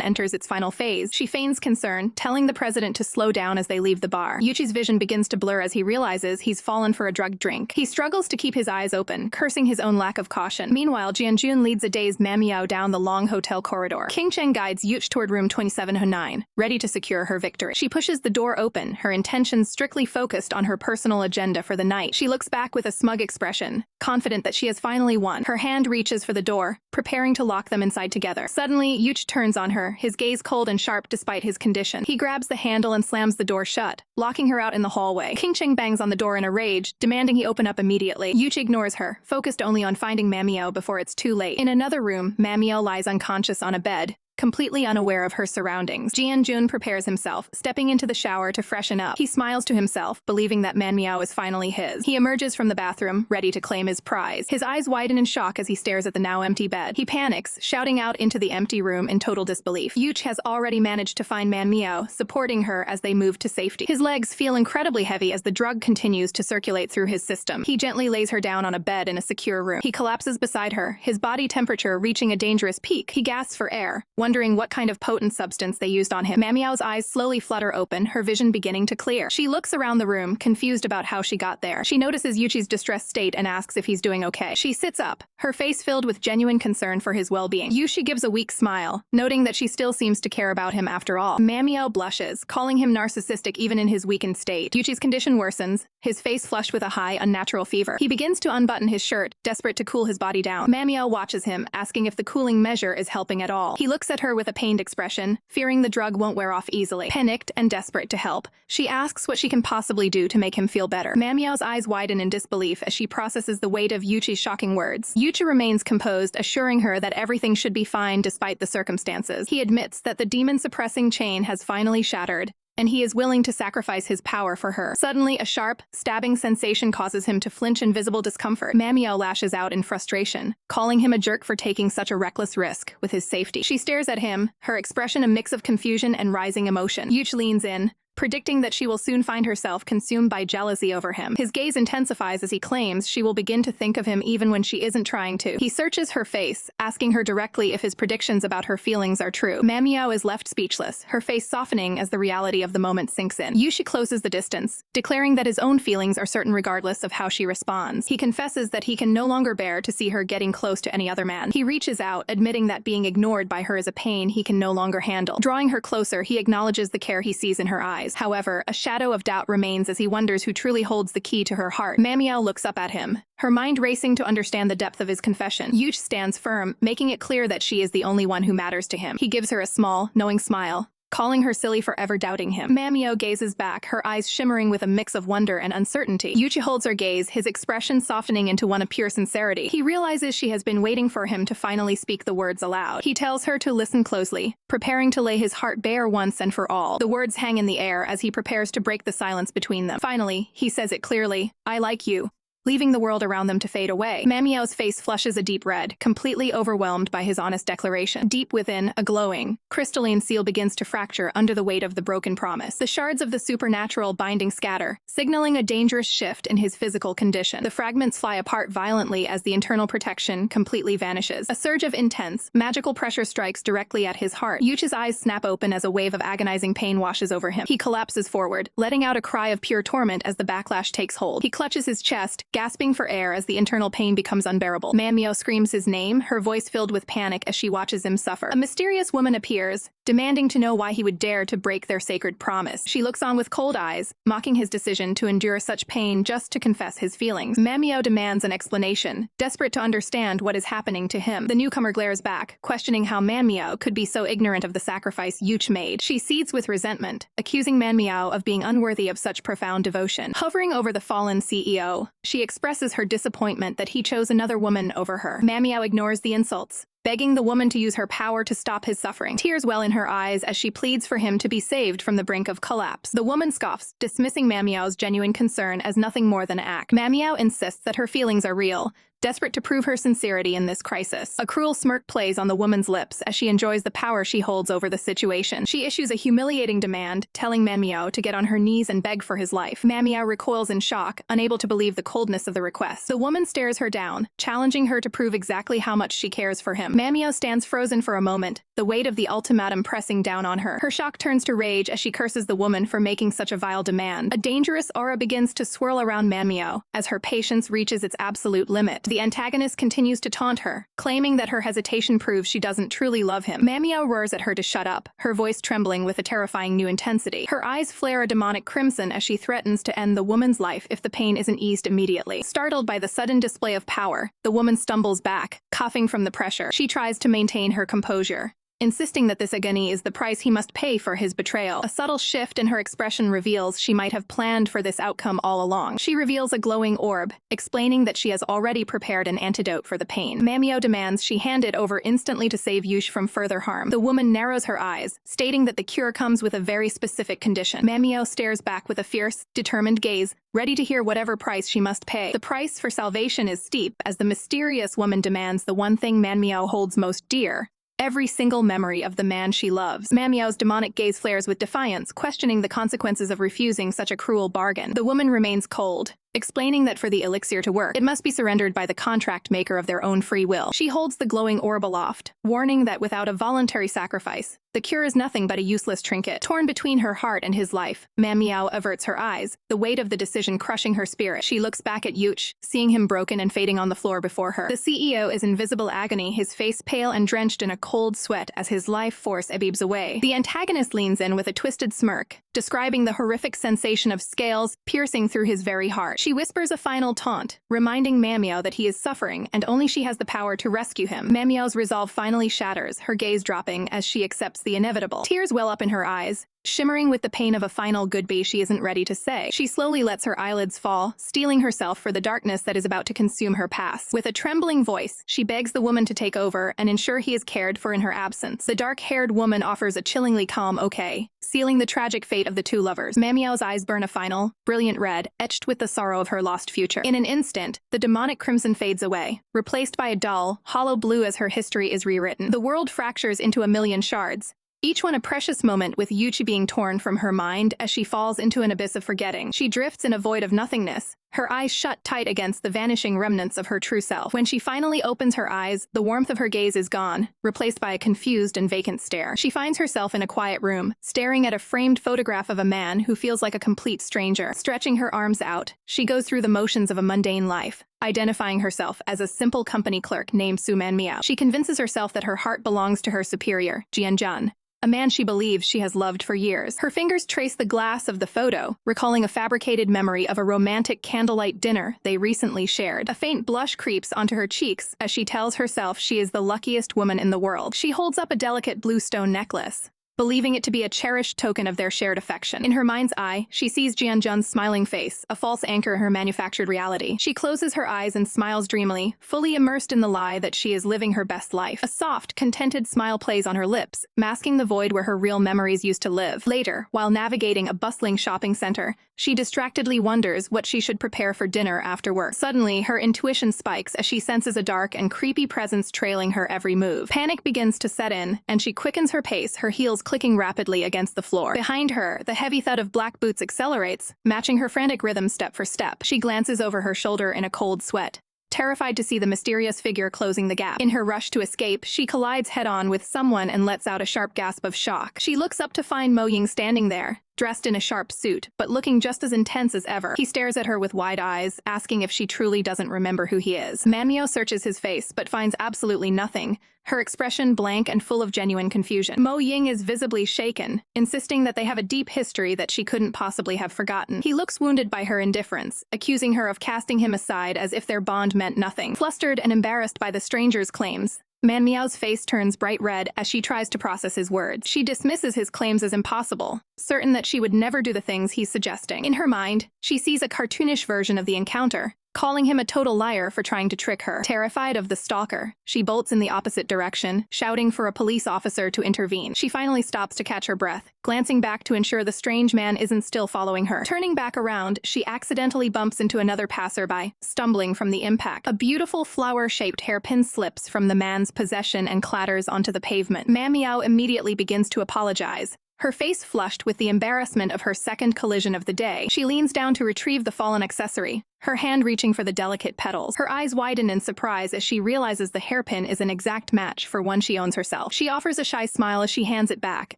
enters its final phase. She feigns concern, telling the president to slow down as they leave the bar. Yuchi's vision begins to blur as he realizes he's fallen for a drugged drink. He struggles to keep his eyes open, cursing his own lack of caution. Meanwhile, Jianjun leads a dazed Manhwa down the long hotel corridor. King Cheng guides Yuch toward room 2709, ready to secure her victory. She pushes the door open, her intentions strictly focused on her personal agenda for the night. She looks back with a smug expression, confident that she has finally won. Her hand reaches for the door, preparing to lock them inside together. Suddenly, Yuch turns on her, his gaze cold and sharp despite his condition. He grabs the handle and slams the door shut, locking her out in the hallway. King Cheng bangs on the door in a rage, demanding he open up immediately. Yuch ignores her, focused only on finding Manhwa before it's too late. In another room, Manhwa lies unconscious on a bed, completely unaware of her surroundings. Jianjun prepares himself, stepping into the shower to freshen up. He smiles to himself, believing that Manhwa is finally his. He emerges from the bathroom, ready to claim his prize. His eyes widen in shock as he stares at the now empty bed. He panics, shouting out into the empty room in total disbelief. Yuch has already managed to find Manhwa, supporting her as they move to safety. His legs feel incredibly heavy as the drug continues to circulate through his system. He gently lays her down on a bed in a secure room. He collapses beside her, his body temperature reaching a dangerous peak. He gasps for air, wondering what kind of potent substance they used on him. Manhwa's eyes slowly flutter open, her vision beginning to clear. She looks around the room, confused about how she got there. She notices Yuchi's distressed state and asks if he's doing okay. She sits up, her face filled with genuine concern for his well-being. Yuchi gives a weak smile, noting that she still seems to care about him after all. Manhwa blushes, calling him narcissistic even in his weakened state. Yuchi's condition worsens, his face flushed with a high, unnatural fever. He begins to unbutton his shirt, desperate to cool his body down. Manhwa watches him, asking if the cooling measure is helping at all. He looks at her with a pained expression, fearing the drug won't wear off easily. Panicked and desperate to help, she asks what she can possibly do to make him feel better. Manhwa's eyes widen in disbelief as she processes the weight of Yuchi's shocking words. Yuchi remains composed, assuring her that everything should be fine despite the circumstances. He admits that the demon-suppressing chain has finally shattered, and he is willing to sacrifice his power for her. Suddenly, a sharp, stabbing sensation causes him to flinch in visible discomfort. Manhwa lashes out in frustration, calling him a jerk for taking such a reckless risk with his safety. She stares at him, her expression a mix of confusion and rising emotion. Yuch leans in, predicting that she will soon find herself consumed by jealousy over him. His gaze intensifies as he claims she will begin to think of him even when she isn't trying to. He searches her face, asking her directly if his predictions about her feelings are true. Manhwa is left speechless, her face softening as the reality of the moment sinks in. Yuchi closes the distance, declaring that his own feelings are certain regardless of how she responds. He confesses that he can no longer bear to see her getting close to any other man. He reaches out, admitting that being ignored by her is a pain he can no longer handle. Drawing her closer, he acknowledges the care he sees in her eyes. However, a shadow of doubt remains as he wonders who truly holds the key to her heart. Manhwa looks up at him, her mind racing to understand the depth of his confession. Yuch stands firm, making it clear that she is the only one who matters to him. He gives her a small, knowing smile, calling her silly for ever doubting him. Manhwa gazes back, her eyes shimmering with a mix of wonder and uncertainty. Yuchi holds her gaze, his expression softening into one of pure sincerity. He realizes she has been waiting for him to finally speak the words aloud. He tells her to listen closely, preparing to lay his heart bare once and for all. The words hang in the air as he prepares to break the silence between them. Finally, he says it clearly, "I like you. leaving the world around them to fade away. Manmiao's face flushes a deep red, completely overwhelmed by his honest declaration. Deep within, a glowing, crystalline seal begins to fracture under the weight of the broken promise. The shards of the supernatural binding scatter, signaling a dangerous shift in his physical condition. The fragments fly apart violently as the internal protection completely vanishes. A surge of intense, magical pressure strikes directly at his heart. Yuchi's eyes snap open as a wave of agonizing pain washes over him. He collapses forward, letting out a cry of pure torment as the backlash takes hold. He clutches his chest, gasping for air as the internal pain becomes unbearable. Manmio screams his name, her voice filled with panic as she watches him suffer. A mysterious woman appears, demanding to know why he would dare to break their sacred promise. She looks on with cold eyes, mocking his decision to endure such pain just to confess his feelings. Manmio demands an explanation, desperate to understand what is happening to him. The newcomer glares back, questioning how Manmio could be so ignorant of the sacrifice Yuch made. She seethes with resentment, accusing Manmio of being unworthy of such profound devotion. Hovering over the fallen CEO, she expresses her disappointment that he chose another woman over her. Manmio ignores the insults, begging the woman to use her power to stop his suffering. Tears well in her eyes as she pleads for him to be saved from the brink of collapse. The woman scoffs, dismissing Manmio's genuine concern as nothing more than an act. Manmio insists that her feelings are real, desperate to prove her sincerity in this crisis. A cruel smirk plays on the woman's lips as she enjoys the power she holds over the situation. She issues a humiliating demand, telling Manmio to get on her knees and beg for his life. Manmio recoils in shock, unable to believe the coldness of the request. The woman stares her down, challenging her to prove exactly how much she cares for him. Manmio stands frozen for a moment, the weight of the ultimatum pressing down on her. Her shock turns to rage as she curses the woman for making such a vile demand. A dangerous aura begins to swirl around Manmio as her patience reaches its absolute limit. The antagonist continues to taunt her, claiming that her hesitation proves she doesn't truly love him. Manmio roars at her to shut up, her voice trembling with a terrifying new intensity. Her eyes flare a demonic crimson as she threatens to end the woman's life if the pain isn't eased immediately. Startled by the sudden display of power, the woman stumbles back, coughing from the pressure. She tries to maintain her composure, insisting that this agony is the price he must pay for his betrayal. A subtle shift in her expression reveals she might have planned for this outcome all along. She reveals a glowing orb, explaining that she has already prepared an antidote for the pain. Manmio demands she hand it over instantly to save Yush from further harm. The woman narrows her eyes, stating that the cure comes with a very specific condition. Manmio stares back with a fierce, determined gaze, ready to hear whatever price she must pay. The price for salvation is steep, as the mysterious woman demands the one thing Manmio holds most dear: every single memory of the man she loves. Manmio's demonic gaze flares with defiance, questioning the consequences of refusing such a cruel bargain. The woman remains cold, explaining that for the elixir to work, it must be surrendered by the contract maker of their own free will. She holds the glowing orb aloft, warning that without a voluntary sacrifice, the cure is nothing but a useless trinket. Torn between her heart and his life, Manmio averts her eyes, the weight of the decision crushing her spirit. She looks back at Yuch, seeing him broken and fading on the floor before her. The CEO is in visible agony, his face pale and drenched in a cold sweat as his life force ebbs away. The antagonist leans in with a twisted smirk, describing the horrific sensation of scales piercing through his very heart. She whispers a final taunt, reminding Manmio that he is suffering and only she has the power to rescue him. Manmio's resolve finally shatters, her gaze dropping as she accepts the inevitable. Tears well up in her eyes, shimmering with the pain of a final goodbye she isn't ready to say. She slowly lets her eyelids fall, steeling herself for the darkness that is about to consume her past. With a trembling voice, she begs the woman to take over and ensure he is cared for in her absence. The dark-haired woman offers a chillingly calm okay, sealing the tragic fate of the two lovers. Manmio's eyes burn a final, brilliant red, etched with the sorrow of her lost future. In an instant, the demonic crimson fades away, replaced by a dull, hollow blue as her history is rewritten. The world fractures into a million shards, each one a precious moment, with Yuchi being torn from her mind as she falls into an abyss of forgetting. She drifts in a void of nothingness, her eyes shut tight against the vanishing remnants of her true self. When she finally opens her eyes, the warmth of her gaze is gone, replaced by a confused and vacant stare. She finds herself in a quiet room, staring at a framed photograph of a man who feels like a complete stranger. Stretching her arms out, she goes through the motions of a mundane life, identifying herself as a simple company clerk named Su Manmio. She convinces herself that her heart belongs to her superior, Jianjun, a man she believes she has loved for years. Her fingers trace the glass of the photo, recalling a fabricated memory of a romantic candlelight dinner they recently shared. A faint blush creeps onto her cheeks as she tells herself she is the luckiest woman in the world. She holds up a delicate blue stone necklace, believing it to be a cherished token of their shared affection. In her mind's eye, she sees Jianjun's smiling face, a false anchor in her manufactured reality. She closes her eyes and smiles dreamily, fully immersed in the lie that she is living her best life. A soft, contented smile plays on her lips, masking the void where her real memories used to live. Later, while navigating a bustling shopping center, she distractedly wonders what she should prepare for dinner after work. Suddenly, her intuition spikes as she senses a dark and creepy presence trailing her every move. Panic begins to set in, and she quickens her pace, her heels clicking rapidly against the floor. Behind her, the heavy thud of black boots accelerates, matching her frantic rhythm step for step. She glances over her shoulder in a cold sweat, terrified to see the mysterious figure closing the gap. In her rush to escape, she collides head-on with someone and lets out a sharp gasp of shock. She looks up to find Mo Ying standing there, dressed in a sharp suit, but looking just as intense as ever. He stares at her with wide eyes, asking if she truly doesn't remember who he is. Manhwa searches his face, but finds absolutely nothing, her expression blank and full of genuine confusion. Mo Ying is visibly shaken, insisting that they have a deep history that she couldn't possibly have forgotten. He looks wounded by her indifference, accusing her of casting him aside as if their bond meant nothing. Flustered and embarrassed by the stranger's claims, Manhwa's face turns bright red as she tries to process his words. She dismisses his claims as impossible, certain that she would never do the things he's suggesting. In her mind, she sees a cartoonish version of the encounter, calling him a total liar for trying to trick her. Terrified of the stalker, she bolts in the opposite direction, shouting for a police officer to intervene. She finally stops to catch her breath, glancing back to ensure the strange man isn't still following her. Turning back around, she accidentally bumps into another passerby, stumbling from the impact. A beautiful flower-shaped hairpin slips from the man's possession and clatters onto the pavement. Manhwa immediately begins to apologize, her face flushed with the embarrassment of her second collision of the day. She leans down to retrieve the fallen accessory, her hand reaching for the delicate petals. Her eyes widen in surprise as she realizes the hairpin is an exact match for one she owns herself. She offers a shy smile as she hands it back,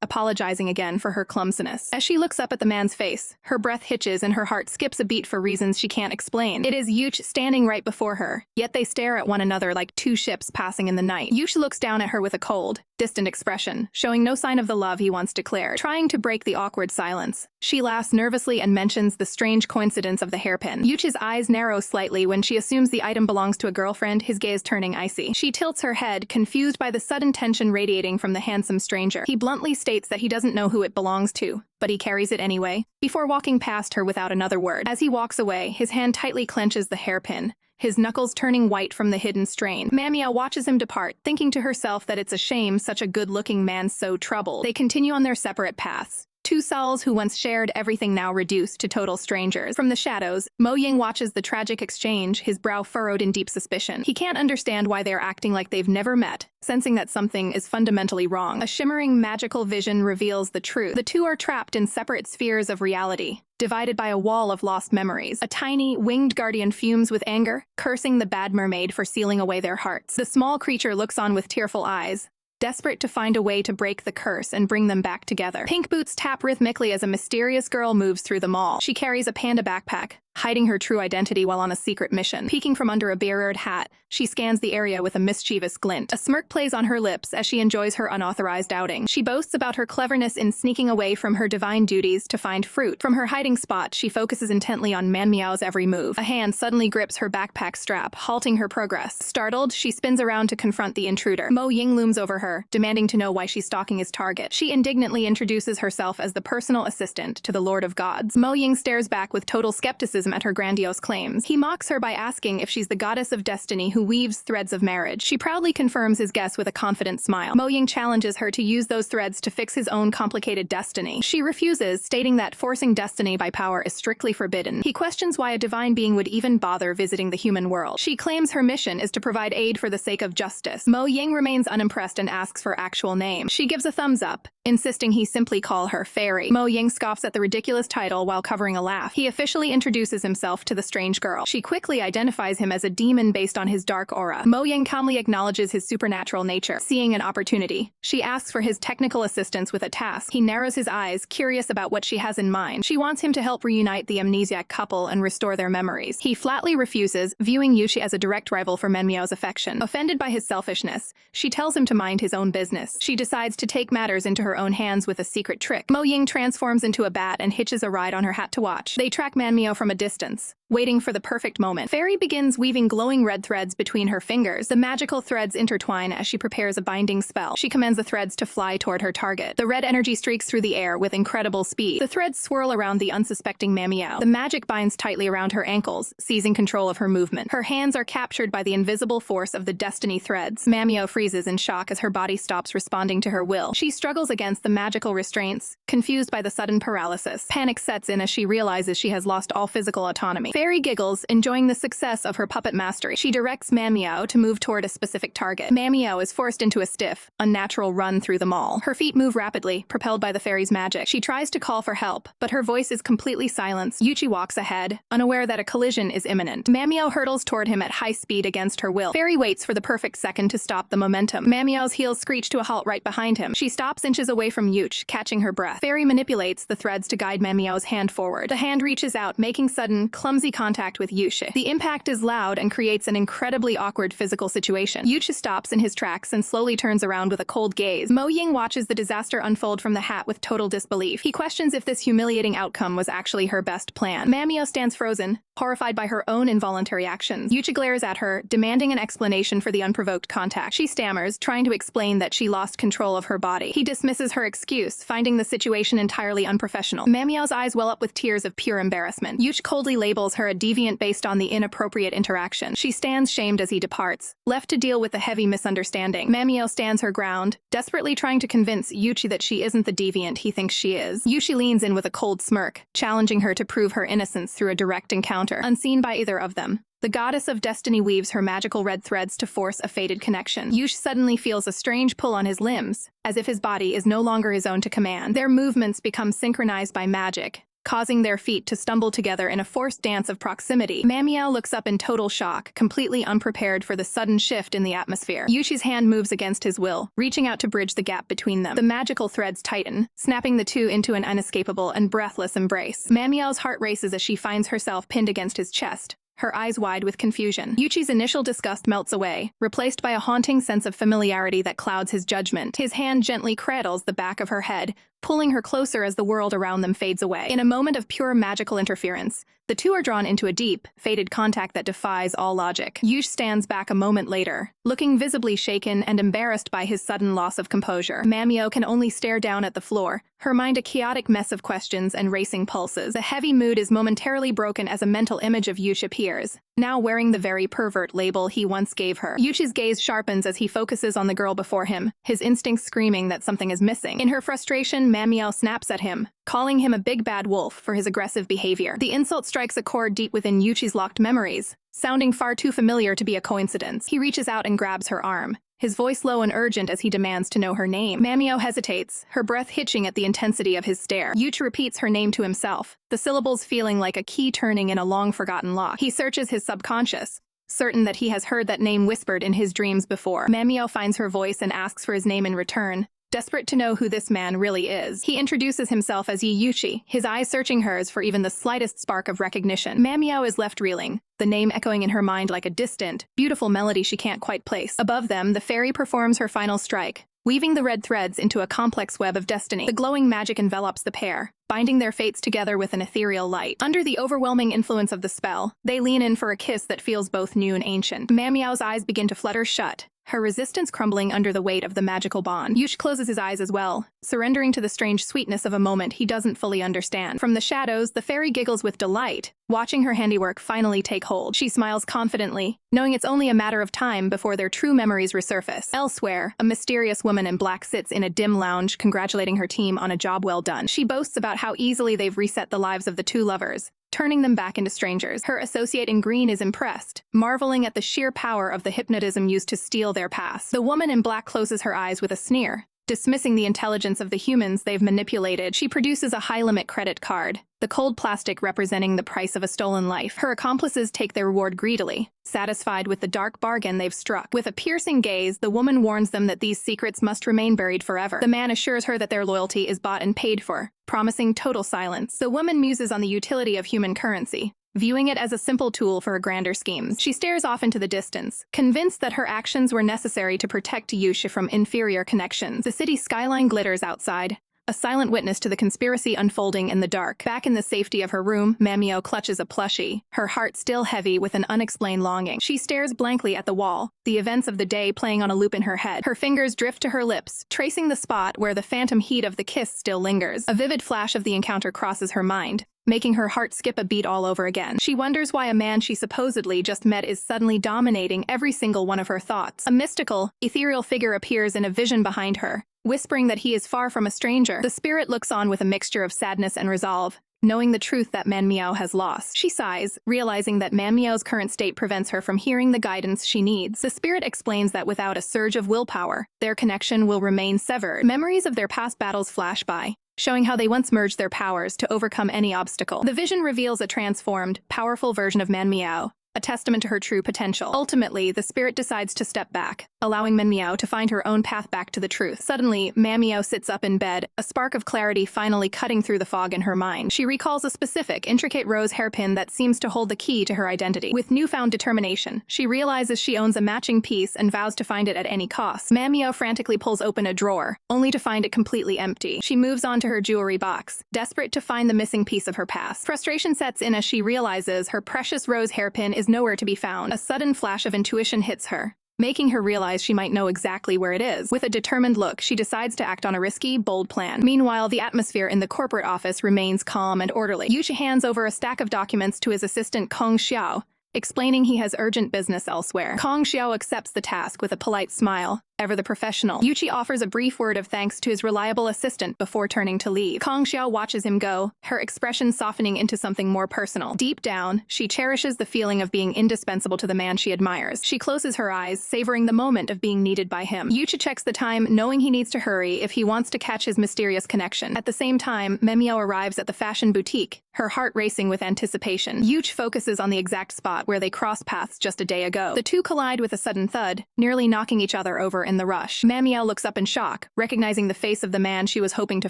apologizing again for her clumsiness. As she looks up at the man's face, her breath hitches and her heart skips a beat for reasons she can't explain. It is Yuch standing right before her, yet they stare at one another like two ships passing in the night. Yuch looks down at her with a cold, distant expression, showing no sign of the love he once declared. Trying to break the awkward silence, she laughs nervously and mentions the strange coincidence of the hairpin. Yuch's eyes narrow slightly when she assumes the item belongs to a girlfriend, his gaze turning icy. She tilts her head, confused by the sudden tension radiating from the handsome stranger. He bluntly states that he doesn't know who it belongs to, but he carries it anyway, before walking past her without another word. As he walks away, his hand tightly clenches the hairpin, his knuckles turning white from the hidden strain. Manhwa watches him depart, thinking to herself that it's a shame such a good-looking man's so troubled. They continue on their separate paths, two souls who once shared everything now reduced to total strangers. From the shadows, Mo Ying watches the tragic exchange, his brow furrowed in deep suspicion. He can't understand why they're acting like they've never met, sensing that something is fundamentally wrong. A shimmering magical vision reveals the truth. The two are trapped in separate spheres of reality, divided by a wall of lost memories. A tiny, winged guardian fumes with anger, cursing the bad mermaid for sealing away their hearts. The small creature looks on with tearful eyes, desperate to find a way to break the curse and bring them back together. Pink boots tap rhythmically as a mysterious girl moves through the mall. She carries a panda backpack, hiding her true identity while on a secret mission. Peeking from under a barriered hat, she scans the area with a mischievous glint. A smirk plays on her lips as she enjoys her unauthorized outing. She boasts about her cleverness in sneaking away from her divine duties to find fruit. From her hiding spot, she focuses intently on Manhwa's every move. A hand suddenly grips her backpack strap, halting her progress. Startled, she spins around to confront the intruder. Mo Ying looms over her, demanding to know why she's stalking his target. She indignantly introduces herself as the personal assistant to the Lord of Gods. Mo Ying stares back with total skepticism at her grandiose claims. He mocks her by asking if she's the goddess of destiny who weaves threads of marriage. She proudly confirms his guess with a confident smile. Mo Ying challenges her to use those threads to fix his own complicated destiny. She refuses, stating that forcing destiny by power is strictly forbidden. He questions why a divine being would even bother visiting the human world. She claims her mission is to provide aid for the sake of justice. Mo Ying remains unimpressed and asks for actual name. She gives a thumbs up, insisting he simply call her Fairy. Mo Ying scoffs at the ridiculous title while covering a laugh. He officially introduces himself to the strange girl. She quickly identifies him as a demon based on his dark aura. Mo Ying calmly acknowledges his supernatural nature. Seeing an opportunity, she asks for his technical assistance with a task. He narrows his eyes, curious about what she has in mind. She wants him to help reunite the amnesiac couple and restore their memories. He flatly refuses, viewing Yushi as a direct rival for Manhwa's affection. Offended by his selfishness, she tells him to mind his own business. She decides to take matters into her own hands with a secret trick. Mo Ying transforms into a bat and hitches a ride on her hat to watch. They track Manmyo from a distance, waiting for the perfect moment. Fairy begins weaving glowing red threads between her fingers. The magical threads intertwine as she prepares a binding spell. She commands the threads to fly toward her target. The red energy streaks through the air with incredible speed. The threads swirl around the unsuspecting Manmyo. The magic binds tightly around her ankles, seizing control of her movement. Her hands are captured by the invisible force of the destiny threads. Manmyo freezes in shock as her body stops responding to her will. She struggles against the magical restraints, confused by the sudden paralysis. Panic sets in as she realizes she has lost all physical autonomy. Fairy giggles, enjoying the success of her puppet mastery. She directs Manmyo to move toward a specific target. Manmyo is forced into a stiff, unnatural run through the mall. Her feet move rapidly, propelled by the fairy's magic. She tries to call for help, but her voice is completely silenced. Yuchi walks ahead, unaware that a collision is imminent. Manmyo hurtles toward him at high speed against her will. Fairy waits for the perfect second to stop the momentum. Manmyo's heels screech to a halt right behind him. She stops inches away from Yuchi, catching her breath. Fairy manipulates the threads to guide Manmyo's hand forward. The hand reaches out, making sudden, clumsy contact with Yuchi. The impact is loud and creates an incredibly awkward physical situation. Yuchi stops in his tracks and slowly turns around with a cold gaze. Mo Ying watches the disaster unfold from the hat with total disbelief. He questions if this humiliating outcome was actually her best plan. Manmyo stands frozen, horrified by her own involuntary actions. Yuchi glares at her, demanding an explanation for the unprovoked contact. She stammers, trying to explain that she lost control of her body. He dismisses her excuse, finding the situation entirely unprofessional. Manmyo's eyes well up with tears of pure embarrassment. Yuchi coldly labels her a deviant based on the inappropriate interaction. She stands shamed as he departs, left to deal with the heavy misunderstanding. Manmyo stands her ground, desperately trying to convince Yuchi that she isn't the deviant he thinks she is. Yuchi leans in with a cold smirk, challenging her to prove her innocence through a direct encounter. Unseen by either of them, the goddess of destiny weaves her magical red threads to force a fated connection. Yuchi suddenly feels a strange pull on his limbs, as if his body is no longer his own to command. Their movements become synchronized by magic, causing their feet to stumble together in a forced dance of proximity. Manmyo looks up in total shock, completely unprepared for the sudden shift in the atmosphere. Yuchi's hand moves against his will, reaching out to bridge the gap between them. The magical threads tighten, snapping the two into an inescapable and breathless embrace. Manmyo's heart races as she finds herself pinned against his chest, her eyes wide with confusion. Yuchi's initial disgust melts away, replaced by a haunting sense of familiarity that clouds his judgment. His hand gently cradles the back of her head, pulling her closer as the world around them fades away. In a moment of pure magical interference, the two are drawn into a deep, fated contact that defies all logic. Yuchi stands back a moment later, looking visibly shaken and embarrassed by his sudden loss of composure. Manmyo can only stare down at the floor, her mind a chaotic mess of questions and racing pulses. The heavy mood is momentarily broken as a mental image of Yuchi appears, now wearing the very pervert label he once gave her. Yuchi's gaze sharpens as he focuses on the girl before him, his instincts screaming that something is missing. In her frustration, Manmyo snaps at him, calling him a big bad wolf for his aggressive behavior. The insult strikes a chord deep within Yuchi's locked memories, sounding far too familiar to be a coincidence. He reaches out and grabs her arm, his voice low and urgent as he demands to know her name. Manmyo hesitates, her breath hitching at the intensity of his stare. Yuchi repeats her name to himself, the syllables feeling like a key turning in a long-forgotten lock. He searches his subconscious, certain that he has heard that name whispered in his dreams before. Manmyo finds her voice and asks for his name in return, desperate to know who this man really is. He introduces himself as Yi Yuchi, his eyes searching hers for even the slightest spark of recognition. Manmyo is left reeling, the name echoing in her mind like a distant, beautiful melody she can't quite place. Above them, the fairy performs her final strike, weaving the red threads into a complex web of destiny. The glowing magic envelops the pair, binding their fates together with an ethereal light. Under the overwhelming influence of the spell, they lean in for a kiss that feels both new and ancient. Manmyo's eyes begin to flutter shut, her resistance crumbling under the weight of the magical bond. Yuchi closes his eyes as well, surrendering to the strange sweetness of a moment he doesn't fully understand. From the shadows, the fairy giggles with delight, watching her handiwork finally take hold. She smiles confidently, knowing it's only a matter of time before their true memories resurface. Elsewhere, a mysterious woman in black sits in a dim lounge, congratulating her team on a job well done. She boasts about how easily they've reset the lives of the two lovers, turning them back into strangers. Her associate in green is impressed, marveling at the sheer power of the hypnotism used to steal their past. The woman in black closes her eyes with a sneer, dismissing the intelligence of the humans they've manipulated. She produces a high-limit credit card, the cold plastic representing the price of a stolen life. Her accomplices take their reward greedily, satisfied with the dark bargain they've struck. With a piercing gaze, the woman warns them that these secrets must remain buried forever. The man assures her that their loyalty is bought and paid for, promising total silence. The woman muses on the utility of human currency, viewing it as a simple tool for her grander schemes. She stares off into the distance, convinced that her actions were necessary to protect Yuxi from inferior connections. The city skyline glitters outside, a silent witness to the conspiracy unfolding in the dark. Back in the safety of her room, Manhwa clutches a plushie, her heart still heavy with an unexplained longing. She stares blankly at the wall, the events of the day playing on a loop in her head. Her fingers drift to her lips, tracing the spot where the phantom heat of the kiss still lingers. A vivid flash of the encounter crosses her mind, making her heart skip a beat all over again. She wonders why a man she supposedly just met is suddenly dominating every single one of her thoughts. A mystical, ethereal figure appears in a vision behind her, whispering that he is far from a stranger. The spirit looks on with a mixture of sadness and resolve, knowing the truth that Manhwa has lost. She sighs, realizing that Manhwa's current state prevents her from hearing the guidance she needs. The spirit explains that without a surge of willpower, their connection will remain severed. Memories of their past battles flash by, showing how they once merged their powers to overcome any obstacle. The vision reveals a transformed, powerful version of Manhwa, a testament to her true potential. Ultimately, the spirit decides to step back, allowing Manhwa to find her own path back to the truth. Suddenly, Manhwa sits up in bed, a spark of clarity finally cutting through the fog in her mind. She recalls a specific, intricate rose hairpin that seems to hold the key to her identity. With newfound determination, she realizes she owns a matching piece and vows to find it at any cost. Manhwa frantically pulls open a drawer, only to find it completely empty. She moves on to her jewelry box, desperate to find the missing piece of her past. Frustration sets in as she realizes her precious rose hairpin is nowhere to be found. A sudden flash of intuition hits her, making her realize she might know exactly where it is. With a determined look, she decides to act on a risky, bold plan. Meanwhile, the atmosphere in the corporate office remains calm and orderly. Yuxi hands over a stack of documents to his assistant Kong Xiao, explaining he has urgent business elsewhere. Kong Xiao accepts the task with a polite smile, ever the professional. Yuxi offers a brief word of thanks to his reliable assistant before turning to leave. Kong Xiao watches him go, her expression softening into something more personal. Deep down, she cherishes the feeling of being indispensable to the man she admires. She closes her eyes, savoring the moment of being needed by him. Yuxi checks the time, knowing he needs to hurry if he wants to catch his mysterious connection. At the same time, Manhwa arrives at the fashion boutique, her heart racing with anticipation. Yuxi focuses on the exact spot where they crossed paths just a day ago. The two collide with a sudden thud, nearly knocking each other over in the rush. Manhwa looks up in shock, recognizing the face of the man she was hoping to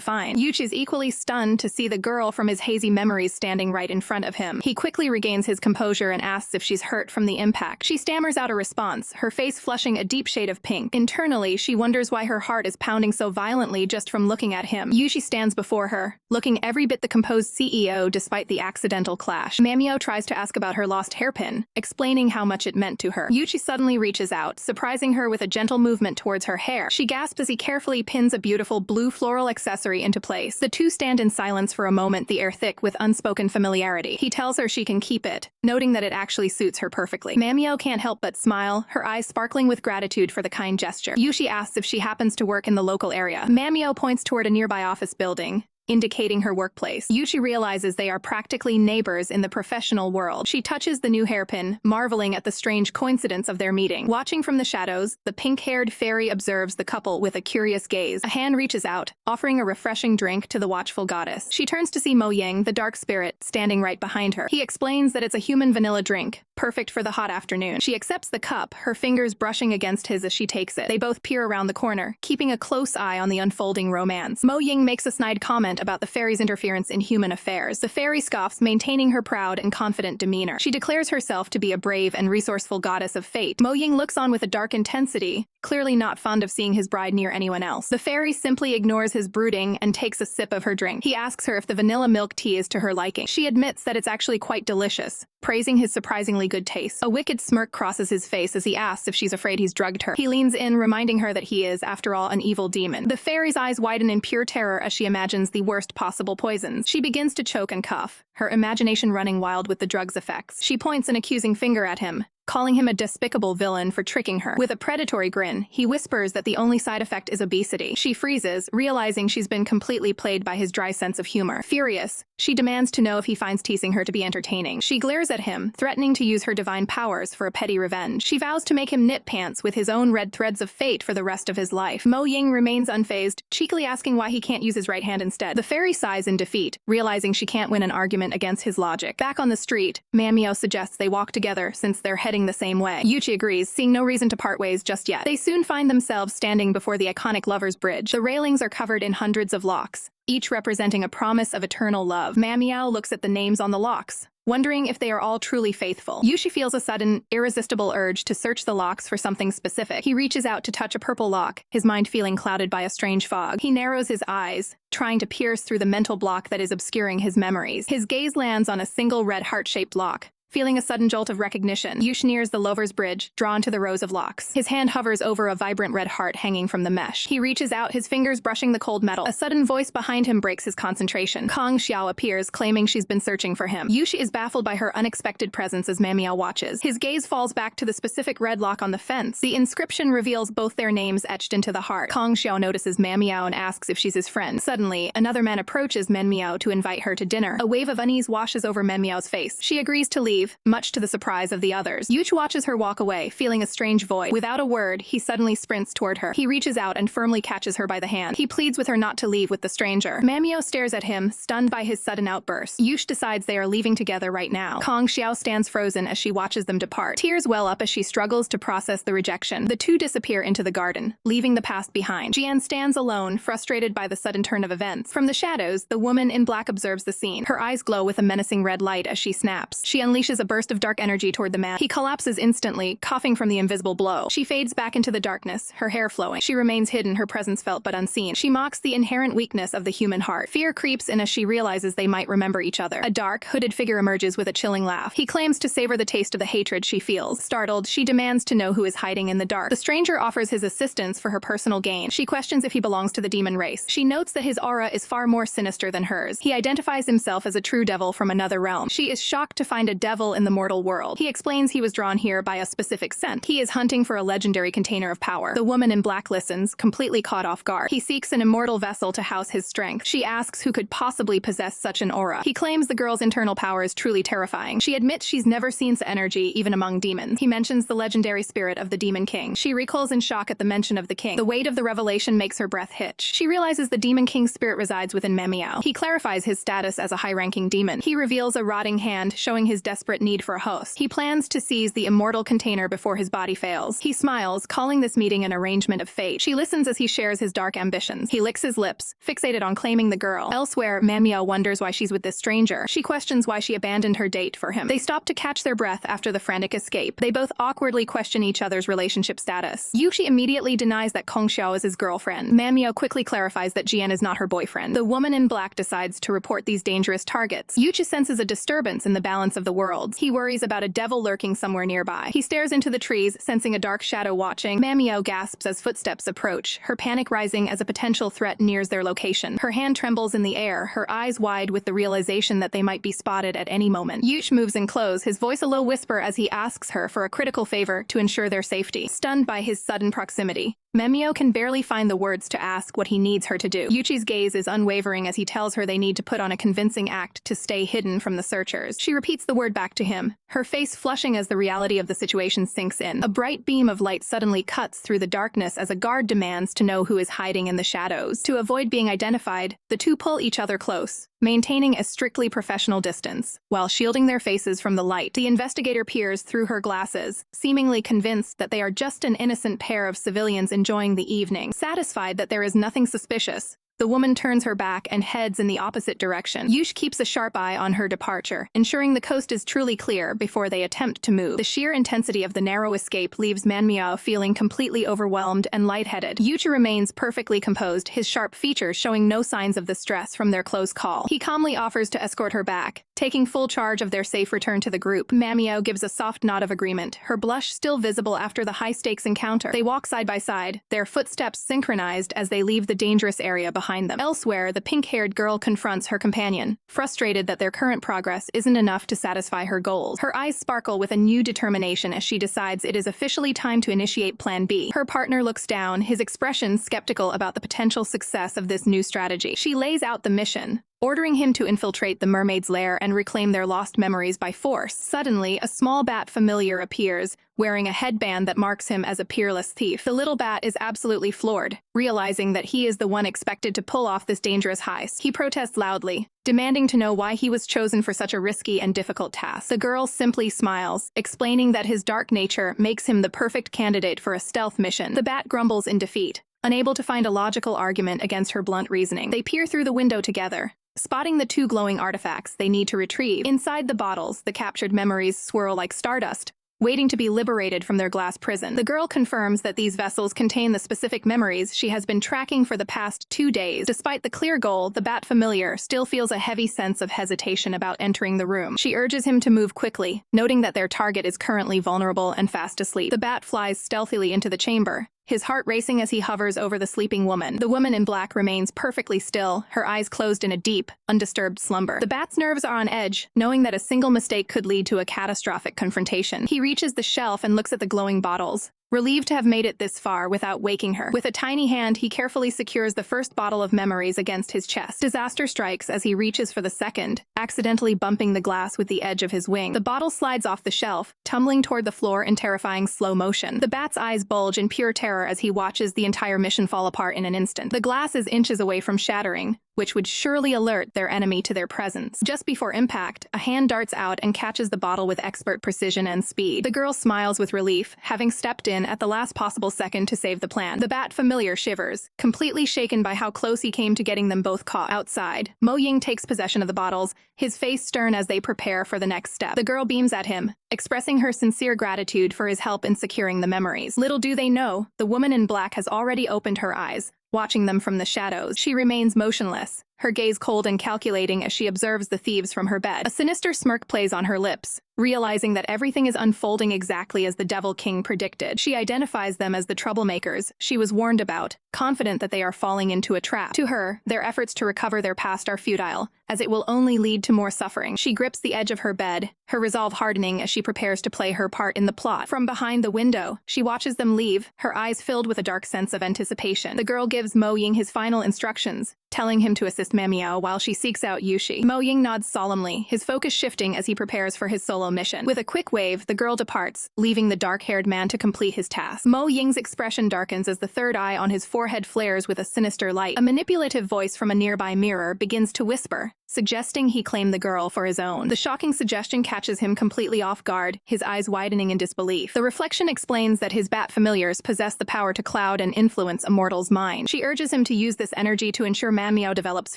find. Yuchi is equally stunned to see the girl from his hazy memories standing right in front of him. He quickly regains his composure and asks if she's hurt from the impact. She stammers out a response, her face flushing a deep shade of pink. Internally, she wonders why her heart is pounding so violently just from looking at him. Yuchi stands before her, looking every bit the composed CEO despite the accidental clash. Manhwa tries to ask about her lost hairpin, explaining how much it meant to her. Yuchi suddenly reaches out, surprising her with a gentle movement towards her hair. She gasps as he carefully pins a beautiful blue floral accessory into place. The two stand in silence for a moment, the air thick with unspoken familiarity. He tells her she can keep it, noting that it actually suits her perfectly. Manhwa can't help but smile, her eyes sparkling with gratitude for the kind gesture. Yushi asks if she happens to work in the local area. Manhwa points toward a nearby office building, indicating her workplace. Yuchi realizes they are practically neighbors in the professional world. She touches the new hairpin, marveling at the strange coincidence of their meeting. Watching from the shadows, the pink-haired fairy observes the couple with a curious gaze. A hand reaches out, offering a refreshing drink to the watchful goddess. She turns to see Mo Ying, the dark spirit, standing right behind her. He explains that it's a human vanilla drink, perfect for the hot afternoon. She accepts the cup, her fingers brushing against his as she takes it. They both peer around the corner, keeping a close eye on the unfolding romance. Mo Ying makes a snide comment about the fairy's interference in human affairs. The fairy scoffs, maintaining her proud and confident demeanor. She declares herself to be a brave and resourceful goddess of fate. Mo Ying looks on with a dark intensity, clearly not fond of seeing his bride near anyone else. The fairy simply ignores his brooding and takes a sip of her drink. He asks her if the vanilla milk tea is to her liking. She admits that it's actually quite delicious, praising his surprisingly good taste. A wicked smirk crosses his face as he asks if she's afraid he's drugged her. He leans in, reminding her that he is, after all, an evil demon. The fairy's eyes widen in pure terror as she imagines the worst possible poisons. She begins to choke and cough, her imagination running wild with the drug's effects. She points an accusing finger at him, calling him a despicable villain for tricking her. With a predatory grin, he whispers that the only side effect is obesity. She freezes, realizing she's been completely played by his dry sense of humor. Furious, she demands to know if he finds teasing her to be entertaining. She glares at him, threatening to use her divine powers for a petty revenge. She vows to make him knit pants with his own red threads of fate for the rest of his life. Mo Ying remains unfazed, cheekily asking why he can't use his right hand instead. The fairy sighs in defeat, realizing she can't win an argument against his logic. Back on the street, Manhwa suggests they walk together since they're heading the same way. Yuchi agrees, seeing no reason to part ways just yet. They soon find themselves standing before the iconic Lover's Bridge. The railings are covered in hundreds of locks, each representing a promise of eternal love. Manhwa looks at the names on the locks, wondering if they are all truly faithful. Yushi feels a sudden, irresistible urge to search the locks for something specific. He reaches out to touch a purple lock, his mind feeling clouded by a strange fog. He narrows his eyes, trying to pierce through the mental block that is obscuring his memories. His gaze lands on a single red heart-shaped lock. Feeling a sudden jolt of recognition, Yush nears the Lover's Bridge, drawn to the rows of locks. His hand hovers over a vibrant red heart hanging from the mesh. He reaches out, his fingers brushing the cold metal. A sudden voice behind him breaks his concentration. Kong Xiao appears, claiming she's been searching for him. Yush is baffled by her unexpected presence as Manhwa watches. His gaze falls back to the specific red lock on the fence. The inscription reveals both their names etched into the heart. Kong Xiao notices Manhwa and asks if she's his friend. Suddenly, another man approaches Manhwa to invite her to dinner. A wave of unease washes over Manhwa's face. She agrees to leave, much to the surprise of the others. Yuch watches her walk away, feeling a strange void. Without a word, he suddenly sprints toward her. He reaches out and firmly catches her by the hand. He pleads with her not to leave with the stranger. Manhwa stares at him, stunned by his sudden outburst. Yush decides they are leaving together right now. Kong Xiao stands frozen as she watches them depart. Tears well up as she struggles to process the rejection. The two disappear into the garden, leaving the past behind. Jian stands alone, frustrated by the sudden turn of events. From the shadows, the woman in black observes the scene. Her eyes glow with a menacing red light as she snaps. She unleashes a burst of dark energy toward the man. He collapses instantly, coughing from the invisible blow. She fades back into the darkness, her hair flowing. She remains hidden, her presence felt but unseen. She mocks the inherent weakness of the human heart. Fear creeps in as she realizes they might remember each other. A dark, hooded figure emerges with a chilling laugh. He claims to savor the taste of the hatred she feels. Startled, she demands to know who is hiding in the dark. The stranger offers his assistance for her personal gain. She questions if he belongs to the demon race. She notes that his aura is far more sinister than hers. He identifies himself as a true devil from another realm. She is shocked to find a devil in the mortal world. He explains he was drawn here by a specific scent. He is hunting for a legendary container of power. The woman in black listens, completely caught off guard. He seeks an immortal vessel to house his strength. She asks who could possibly possess such an aura. He claims the girl's internal power is truly terrifying. She admits she's never seen such energy even among demons. He mentions the legendary spirit of the Demon King. She recoils in shock at the mention of the king. The weight of the revelation makes her breath hitch. She realizes the Demon King's spirit resides within Manhwa. He clarifies his status as a high-ranking demon. He reveals a rotting hand, showing his desperate need for a host. He plans to seize the immortal container before his body fails. He smiles, calling this meeting an arrangement of fate. She listens as he shares his dark ambitions. He licks his lips, fixated on claiming the girl. Elsewhere, Manhwa wonders why she's with this stranger. She questions why she abandoned her date for him. They stop to catch their breath after the frantic escape. They both awkwardly question each other's relationship status. Yushi immediately denies that Kong Xiao is his girlfriend. Manhwa quickly clarifies that Jian is not her boyfriend. The woman in black decides to report these dangerous targets. Yuchi senses a disturbance in the balance of the worlds. He worries about a devil lurking somewhere nearby. He stares into the trees, sensing a dark shadow watching. Manhwa gasps as footsteps approach, her panic rising as a potential threat nears their location. Her hand trembles in the air, her eyes wide with the realization that they might be spotted at any moment. Yuch moves in close, his voice a low whisper as he asks her for a critical favor to ensure their safety. Stunned by his sudden proximity, Manhwa can barely find the words to ask what he needs her to do. Yuchi's gaze is unwavering as he tells her they need to put on a convincing act to stay hidden from the searchers. She repeats the word back to him, her face flushing as the reality of the situation sinks in. A bright beam of light suddenly cuts through the darkness as a guard demands to know who is hiding in the shadows. To avoid being identified, the two pull each other close, maintaining a strictly professional distance. While shielding their faces from the light, the investigator peers through her glasses, seemingly convinced that they are just an innocent pair of civilians enjoying the evening. Satisfied that there is nothing suspicious, the woman turns her back and heads in the opposite direction. Yush keeps a sharp eye on her departure, ensuring the coast is truly clear before they attempt to move. The sheer intensity of the narrow escape leaves Manhwa feeling completely overwhelmed and lightheaded. Yuch remains perfectly composed, his sharp features showing no signs of the stress from their close call. He calmly offers to escort her back, taking full charge of their safe return to the group. Manhwa gives a soft nod of agreement, her blush still visible after the high-stakes encounter. They walk side by side, their footsteps synchronized as they leave the dangerous area behind them. Elsewhere, the pink-haired girl confronts her companion, frustrated that their current progress isn't enough to satisfy her goals. Her eyes sparkle with a new determination as she decides it is officially time to initiate Plan B. Her partner looks down, his expression skeptical about the potential success of this new strategy. She lays out the mission, ordering him to infiltrate the mermaid's lair and reclaim their lost memories by force. Suddenly, a small bat familiar appears, wearing a headband that marks him as a peerless thief. The little bat is absolutely floored, realizing that he is the one expected to pull off this dangerous heist. He protests loudly, demanding to know why he was chosen for such a risky and difficult task. The girl simply smiles, explaining that his dark nature makes him the perfect candidate for a stealth mission. The bat grumbles in defeat, unable to find a logical argument against her blunt reasoning. They peer through the window together, Spotting the two glowing artifacts they need to retrieve, inside the bottles, the captured memories swirl like stardust, waiting to be liberated from their glass prison. The girl confirms that these vessels contain the specific memories she has been tracking for the past 2 days. Despite the clear goal, the bat familiar still feels a heavy sense of hesitation about entering the room. She urges him to move quickly, noting that their target is currently vulnerable and fast asleep. The bat flies stealthily into the chamber, his heart racing as he hovers over the sleeping woman. The woman in black remains perfectly still, her eyes closed in a deep, undisturbed slumber. The bat's nerves are on edge, knowing that a single mistake could lead to a catastrophic confrontation. He reaches the shelf and looks at the glowing bottles, relieved to have made it this far without waking her. With a tiny hand, he carefully secures the first bottle of memories against his chest. Disaster strikes as he reaches for the second, accidentally bumping the glass with the edge of his wing. The bottle slides off the shelf, tumbling toward the floor in terrifying slow motion. The bat's eyes bulge in pure terror as he watches the entire mission fall apart in an instant. The glass is inches away from shattering, which would surely alert their enemy to their presence. Just before impact, a hand darts out and catches the bottle with expert precision and speed. The girl smiles with relief, having stepped in at the last possible second to save the plan. The bat familiar shivers, completely shaken by how close he came to getting them both caught. Outside, Mo Ying takes possession of the bottles, his face stern as they prepare for the next step. The girl beams at him, expressing her sincere gratitude for his help in securing the memories. Little do they know, the woman in black has already opened her eyes, watching them from the shadows. She remains motionless, her gaze cold and calculating as she observes the thieves from her bed. A sinister smirk plays on her lips, realizing that everything is unfolding exactly as the Devil King predicted. She identifies them as the troublemakers she was warned about, confident that they are falling into a trap. To her, their efforts to recover their past are futile, as it will only lead to more suffering. She grips the edge of her bed, her resolve hardening as she prepares to play her part in the plot. From behind the window, she watches them leave, her eyes filled with a dark sense of anticipation. The girl gives Mo Ying his final instructions, telling him to assist Manhwa while she seeks out Yushi. Mo Ying nods solemnly, his focus shifting as he prepares for his solo mission. With a quick wave, the girl departs, leaving the dark-haired man to complete his task. Mo Ying's expression darkens as the third eye on his forehead flares with a sinister light. A manipulative voice from a nearby mirror begins to whisper, suggesting he claim the girl for his own. The shocking suggestion catches him completely off guard, his eyes widening in disbelief. The reflection explains that his bat familiars possess the power to cloud and influence a mortal's mind. She urges him to use this energy to ensure Manhwa develops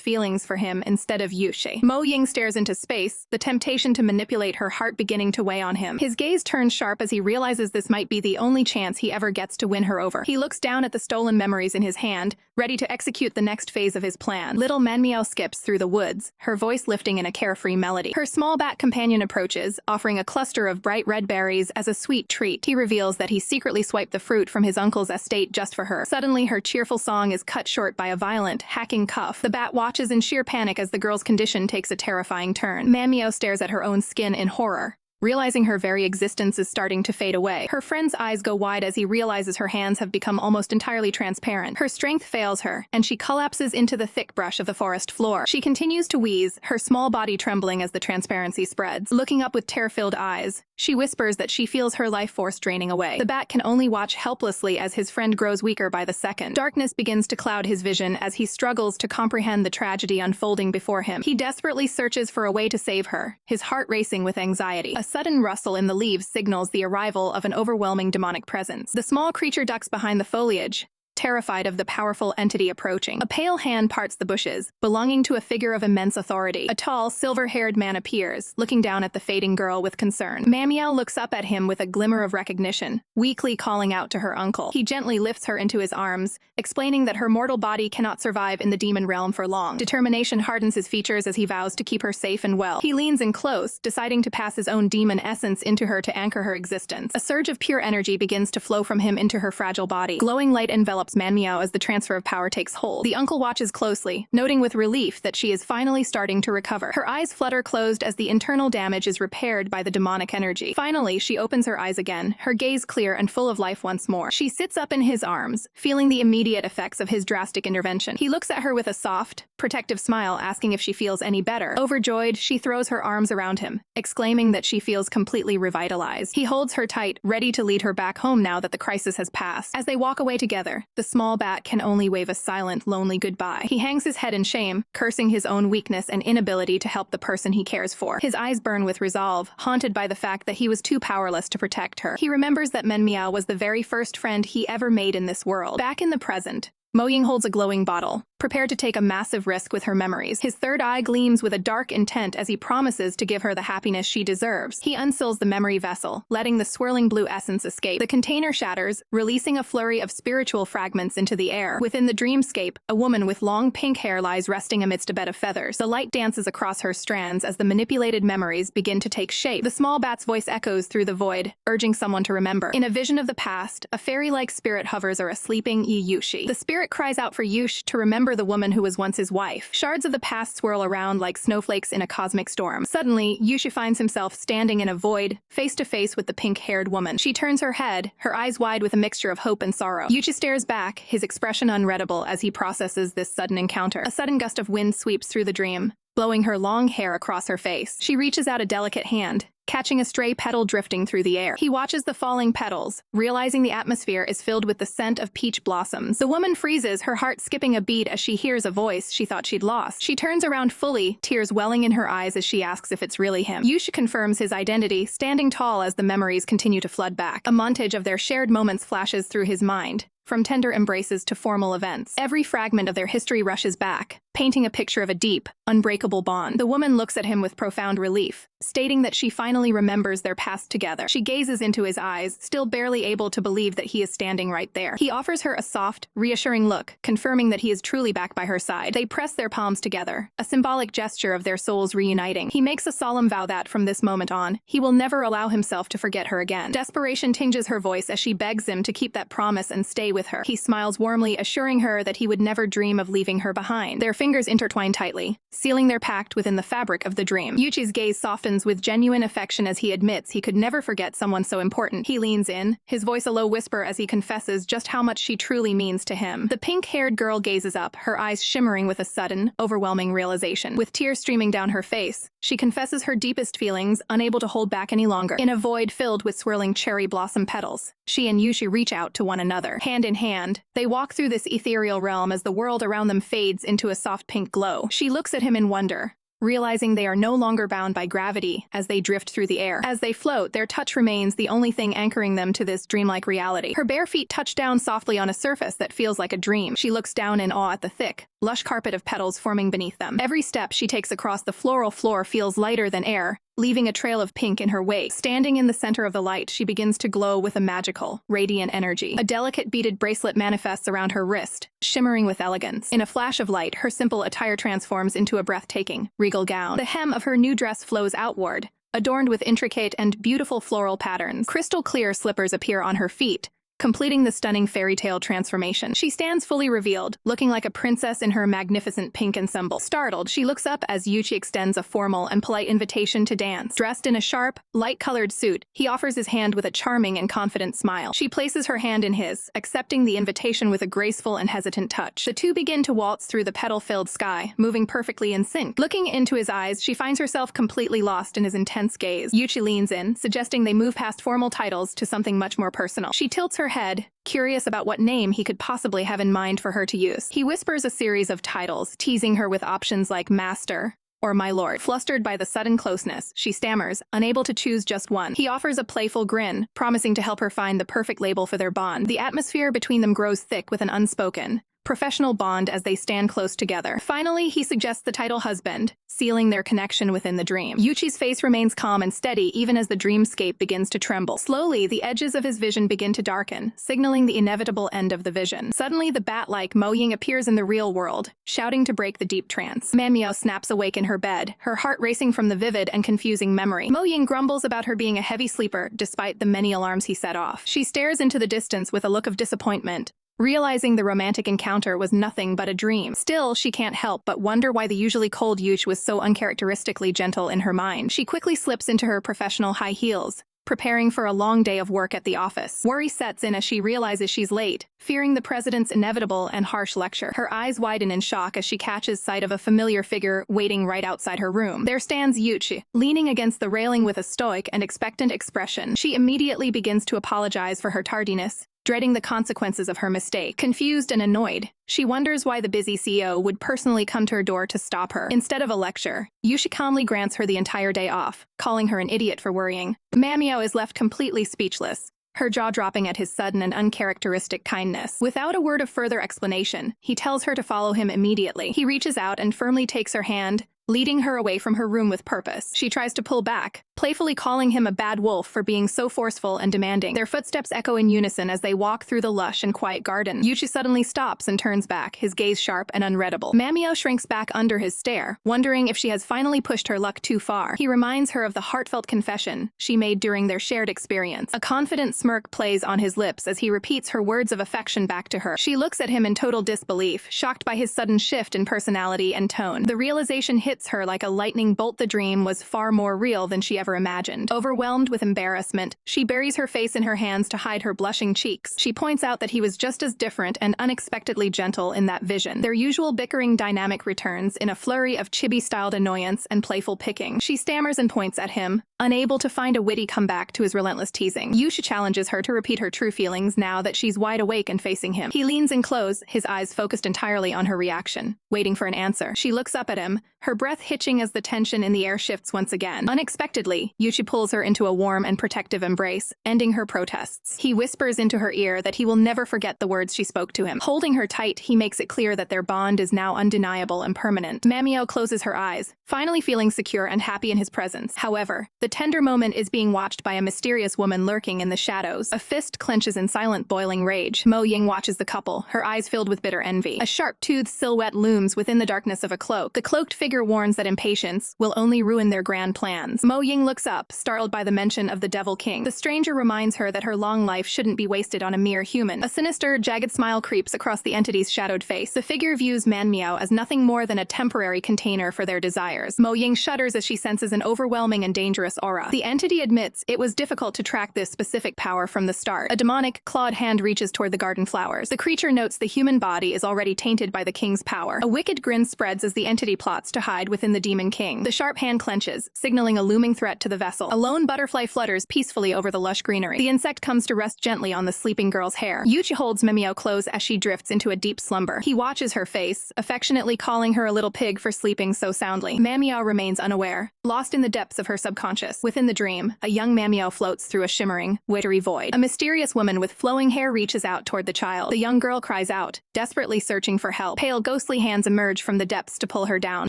feelings for him instead of Yushi. Mo Ying stares into space, the temptation to manipulate her heart beginning to weigh on him. His gaze turns sharp as he realizes this might be the only chance he ever gets to win her over. He looks down at the stolen memories in his hand, ready to execute the next phase of his plan. Little Manhwa skips through the woods, her voice lifting in a carefree melody. Her small bat companion approaches, offering a cluster of bright red berries as a sweet treat. He reveals that he secretly swiped the fruit from his uncle's estate just for her. Suddenly, her cheerful song is cut short by a violent, hacking cuff. The bat watches in sheer panic as the girl's condition takes a terrifying turn. Manhwa stares at her own skin in horror, realizing her very existence is starting to fade away. Her friend's eyes go wide as he realizes her hands have become almost entirely transparent. Her strength fails her, and she collapses into the thick brush of the forest floor. She continues to wheeze, her small body trembling as the transparency spreads. Looking up with tear-filled eyes, she whispers that she feels her life force draining away. The bat can only watch helplessly as his friend grows weaker by the second. Darkness begins to cloud his vision as he struggles to comprehend the tragedy unfolding before him. He desperately searches for a way to save her, his heart racing with anxiety. A sudden rustle in the leaves signals the arrival of an overwhelming demonic presence. The small creature ducks behind the foliage, terrified of the powerful entity approaching. A pale hand parts the bushes, belonging to a figure of immense authority. A tall, silver-haired man appears, looking down at the fading girl with concern. Manhwa looks up at him with a glimmer of recognition, weakly calling out to her uncle. He gently lifts her into his arms, explaining that her mortal body cannot survive in the demon realm for long. Determination hardens his features as he vows to keep her safe and well. He leans in close, deciding to pass his own demon essence into her to anchor her existence. A surge of pure energy begins to flow from him into her fragile body. Glowing light envelops Manhwa as the transfer of power takes hold. The uncle watches closely, noting with relief that she is finally starting to recover. Her eyes flutter closed as the internal damage is repaired by the demonic energy. Finally, she opens her eyes again, her gaze clear and full of life once more. She sits up in his arms, feeling the immediate effects of his drastic intervention. He looks at her with a soft, protective smile, asking if she feels any better. Overjoyed, she throws her arms around him, exclaiming that she feels completely revitalized. He holds her tight, ready to lead her back home now that the crisis has passed. As they walk away together, the small bat can only wave a silent, lonely goodbye. He hangs his head in shame, cursing his own weakness and inability to help the person he cares for. His eyes burn with resolve, haunted by the fact that he was too powerless to protect her. He remembers that Manhwa was the very first friend he ever made in this world. Back in the present, Mo Ying holds a glowing bottle, prepared to take a massive risk with her memories. His third eye gleams with a dark intent as he promises to give her the happiness she deserves. He unseals the memory vessel, letting the swirling blue essence escape. The container shatters, releasing a flurry of spiritual fragments into the air. Within the dreamscape, a woman with long pink hair lies resting amidst a bed of feathers. The light dances across her strands as the manipulated memories begin to take shape. The small bat's voice echoes through the void, urging someone to remember. In a vision of the past, a fairy-like spirit hovers over a sleeping Yushi. The spirit cries out for Yush to remember the woman who was once his wife. Shards of the past swirl around like snowflakes in a cosmic storm. Suddenly, Yushi finds himself standing in a void, face to face with the pink-haired woman. She turns her head, her eyes wide with a mixture of hope and sorrow. Yushi stares back, his expression unreadable as he processes this sudden encounter. A sudden gust of wind sweeps through the dream, blowing her long hair across her face. She reaches out a delicate hand, catching a stray petal drifting through the air. He watches the falling petals, realizing the atmosphere is filled with the scent of peach blossoms. The woman freezes, her heart skipping a beat as she hears a voice she thought she'd lost. She turns around fully, tears welling in her eyes as she asks if it's really him. Yushi confirms his identity, standing tall as the memories continue to flood back. A montage of their shared moments flashes through his mind, from tender embraces to formal events. Every fragment of their history rushes back, painting a picture of a deep, unbreakable bond. The woman looks at him with profound relief, stating that she finally remembers their past together. She gazes into his eyes, still barely able to believe that he is standing right there. He offers her a soft, reassuring look, confirming that he is truly back by her side. They press their palms together, a symbolic gesture of their souls reuniting. He makes a solemn vow that, from this moment on, he will never allow himself to forget her again. Desperation tinges her voice as she begs him to keep that promise and stay with her. He smiles warmly, assuring her that he would never dream of leaving her behind. Their fingers intertwine tightly, sealing their pact within the fabric of the dream. Yuchi's gaze softens with genuine affection as he admits he could never forget someone so important. He leans in, his voice a low whisper as he confesses just how much she truly means to him. The pink-haired girl gazes up, her eyes shimmering with a sudden, overwhelming realization. With tears streaming down her face, she confesses her deepest feelings, unable to hold back any longer. In a void filled with swirling cherry blossom petals, she and Yushi reach out to one another. Hand in hand, they walk through this ethereal realm as the world around them fades into a soft pink glow. She looks at him in wonder, realizing they are no longer bound by gravity as they drift through the air. As they float, their touch remains the only thing anchoring them to this dreamlike reality. Her bare feet touch down softly on a surface that feels like a dream. She looks down in awe at the thick, lush carpet of petals forming beneath them. Every step she takes across the floral floor feels lighter than air, leaving a trail of pink in her wake. Standing in the center of the light, she begins to glow with a magical, radiant energy. A delicate beaded bracelet manifests around her wrist, shimmering with elegance. In a flash of light, her simple attire transforms into a breathtaking, regal gown. The hem of her new dress flows outward, adorned with intricate and beautiful floral patterns. Crystal clear slippers appear on her feet, completing the stunning fairy tale transformation. She stands fully revealed, looking like a princess in her magnificent pink ensemble. Startled, she looks up as Yuchi extends a formal and polite invitation to dance. Dressed in a sharp, light-colored suit, he offers his hand with a charming and confident smile. She places her hand in his, accepting the invitation with a graceful and hesitant touch. The two begin to waltz through the petal-filled sky, moving perfectly in sync. Looking into his eyes, she finds herself completely lost in his intense gaze. Yuchi leans in, suggesting they move past formal titles to something much more personal. She tilts her head, curious about what name he could possibly have in mind for her to use. He whispers a series of titles, teasing her with options like Master or My Lord. Flustered by the sudden closeness, she stammers, unable to choose just one. He offers a playful grin, promising to help her find the perfect label for their bond. The atmosphere between them grows thick with an unspoken, professional bond as they stand close together. Finally, he suggests the title husband, sealing their connection within the dream. Yuchi's face remains calm and steady even as the dreamscape begins to tremble. Slowly, the edges of his vision begin to darken, signaling the inevitable end of the vision. Suddenly, the bat-like Mo Ying appears in the real world, shouting to break the deep trance. Manhwa snaps awake in her bed, her heart racing from the vivid and confusing memory. Mo Ying grumbles about her being a heavy sleeper despite the many alarms he set off. She stares into the distance with a look of disappointment, realizing the romantic encounter was nothing but a dream. Still, she can't help but wonder why the usually cold Yuch was so uncharacteristically gentle in her mind. She quickly slips into her professional high heels, preparing for a long day of work at the office. Worry sets in as she realizes she's late, fearing the president's inevitable and harsh lecture. Her eyes widen in shock as she catches sight of a familiar figure waiting right outside her room. There stands Yuchi, leaning against the railing with a stoic and expectant expression. She immediately begins to apologize for her tardiness, dreading the consequences of her mistake. Confused and annoyed, she wonders why the busy CEO would personally come to her door to stop her. Instead of a lecture, Yushi calmly grants her the entire day off, calling her an idiot for worrying. Manhwa is left completely speechless, her jaw dropping at his sudden and uncharacteristic kindness. Without a word of further explanation, he tells her to follow him immediately. He reaches out and firmly takes her hand, leading her away from her room with purpose. She tries to pull back, playfully calling him a bad wolf for being so forceful and demanding. Their footsteps echo in unison as they walk through the lush and quiet garden. Yuchi suddenly stops and turns back, his gaze sharp and unreadable. Mamio shrinks back under his stare, wondering if she has finally pushed her luck too far. He reminds her of the heartfelt confession she made during their shared experience. A confident smirk plays on his lips as he repeats her words of affection back to her. She looks at him in total disbelief, shocked by his sudden shift in personality and tone. The realization hits her like a lightning bolt. The dream was far more real than she ever imagined. Overwhelmed with embarrassment, she buries her face in her hands to hide her blushing cheeks. She points out that he was just as different and unexpectedly gentle in that vision. Their usual bickering dynamic returns in a flurry of chibi-styled annoyance and playful picking. She stammers and points at him, unable to find a witty comeback to his relentless teasing. Yushi challenges her to repeat her true feelings now that she's wide awake and facing him. He leans in close, his eyes focused entirely on her reaction, waiting for an answer. She looks up at him, her breath hitching as the tension in the air shifts once again. Unexpectedly, Yuchi pulls her into a warm and protective embrace, ending her protests. He whispers into her ear that he will never forget the words she spoke to him. Holding her tight, he makes it clear that their bond is now undeniable and permanent. Mamio closes her eyes, finally feeling secure and happy in his presence. However, the tender moment is being watched by a mysterious woman lurking in the shadows. A fist clenches in silent, boiling rage. Mo Ying watches the couple, her eyes filled with bitter envy. A sharp-toothed silhouette looms within the darkness of a cloak. The cloaked figure warns that impatience will only ruin their grand plans. Mo Ying looks up, startled by the mention of the Devil King. The stranger reminds her that her long life shouldn't be wasted on a mere human. A sinister, jagged smile creeps across the entity's shadowed face. The figure views Manhwa as nothing more than a temporary container for their desires. Mo Ying shudders as she senses an overwhelming and dangerous aura. The entity admits it was difficult to track this specific power from the start. A demonic, clawed hand reaches toward the garden flowers. The creature notes the human body is already tainted by the king's power. A wicked grin spreads as the entity plots to hide within the demon king. The sharp hand clenches, signaling a looming threat to the vessel. A lone butterfly flutters peacefully over the lush greenery. The insect comes to rest gently on the sleeping girl's hair. Yuchi holds Mamio close as she drifts into a deep slumber. He watches her face, affectionately calling her a little pig for sleeping so soundly. Mamio remains unaware, lost in the depths of her subconscious. Within the dream, a young Mamio floats through a shimmering, wittery void. A mysterious woman with flowing hair reaches out toward the child. The young girl cries out, desperately searching for help. Pale, ghostly hands emerge from the depths to pull her down.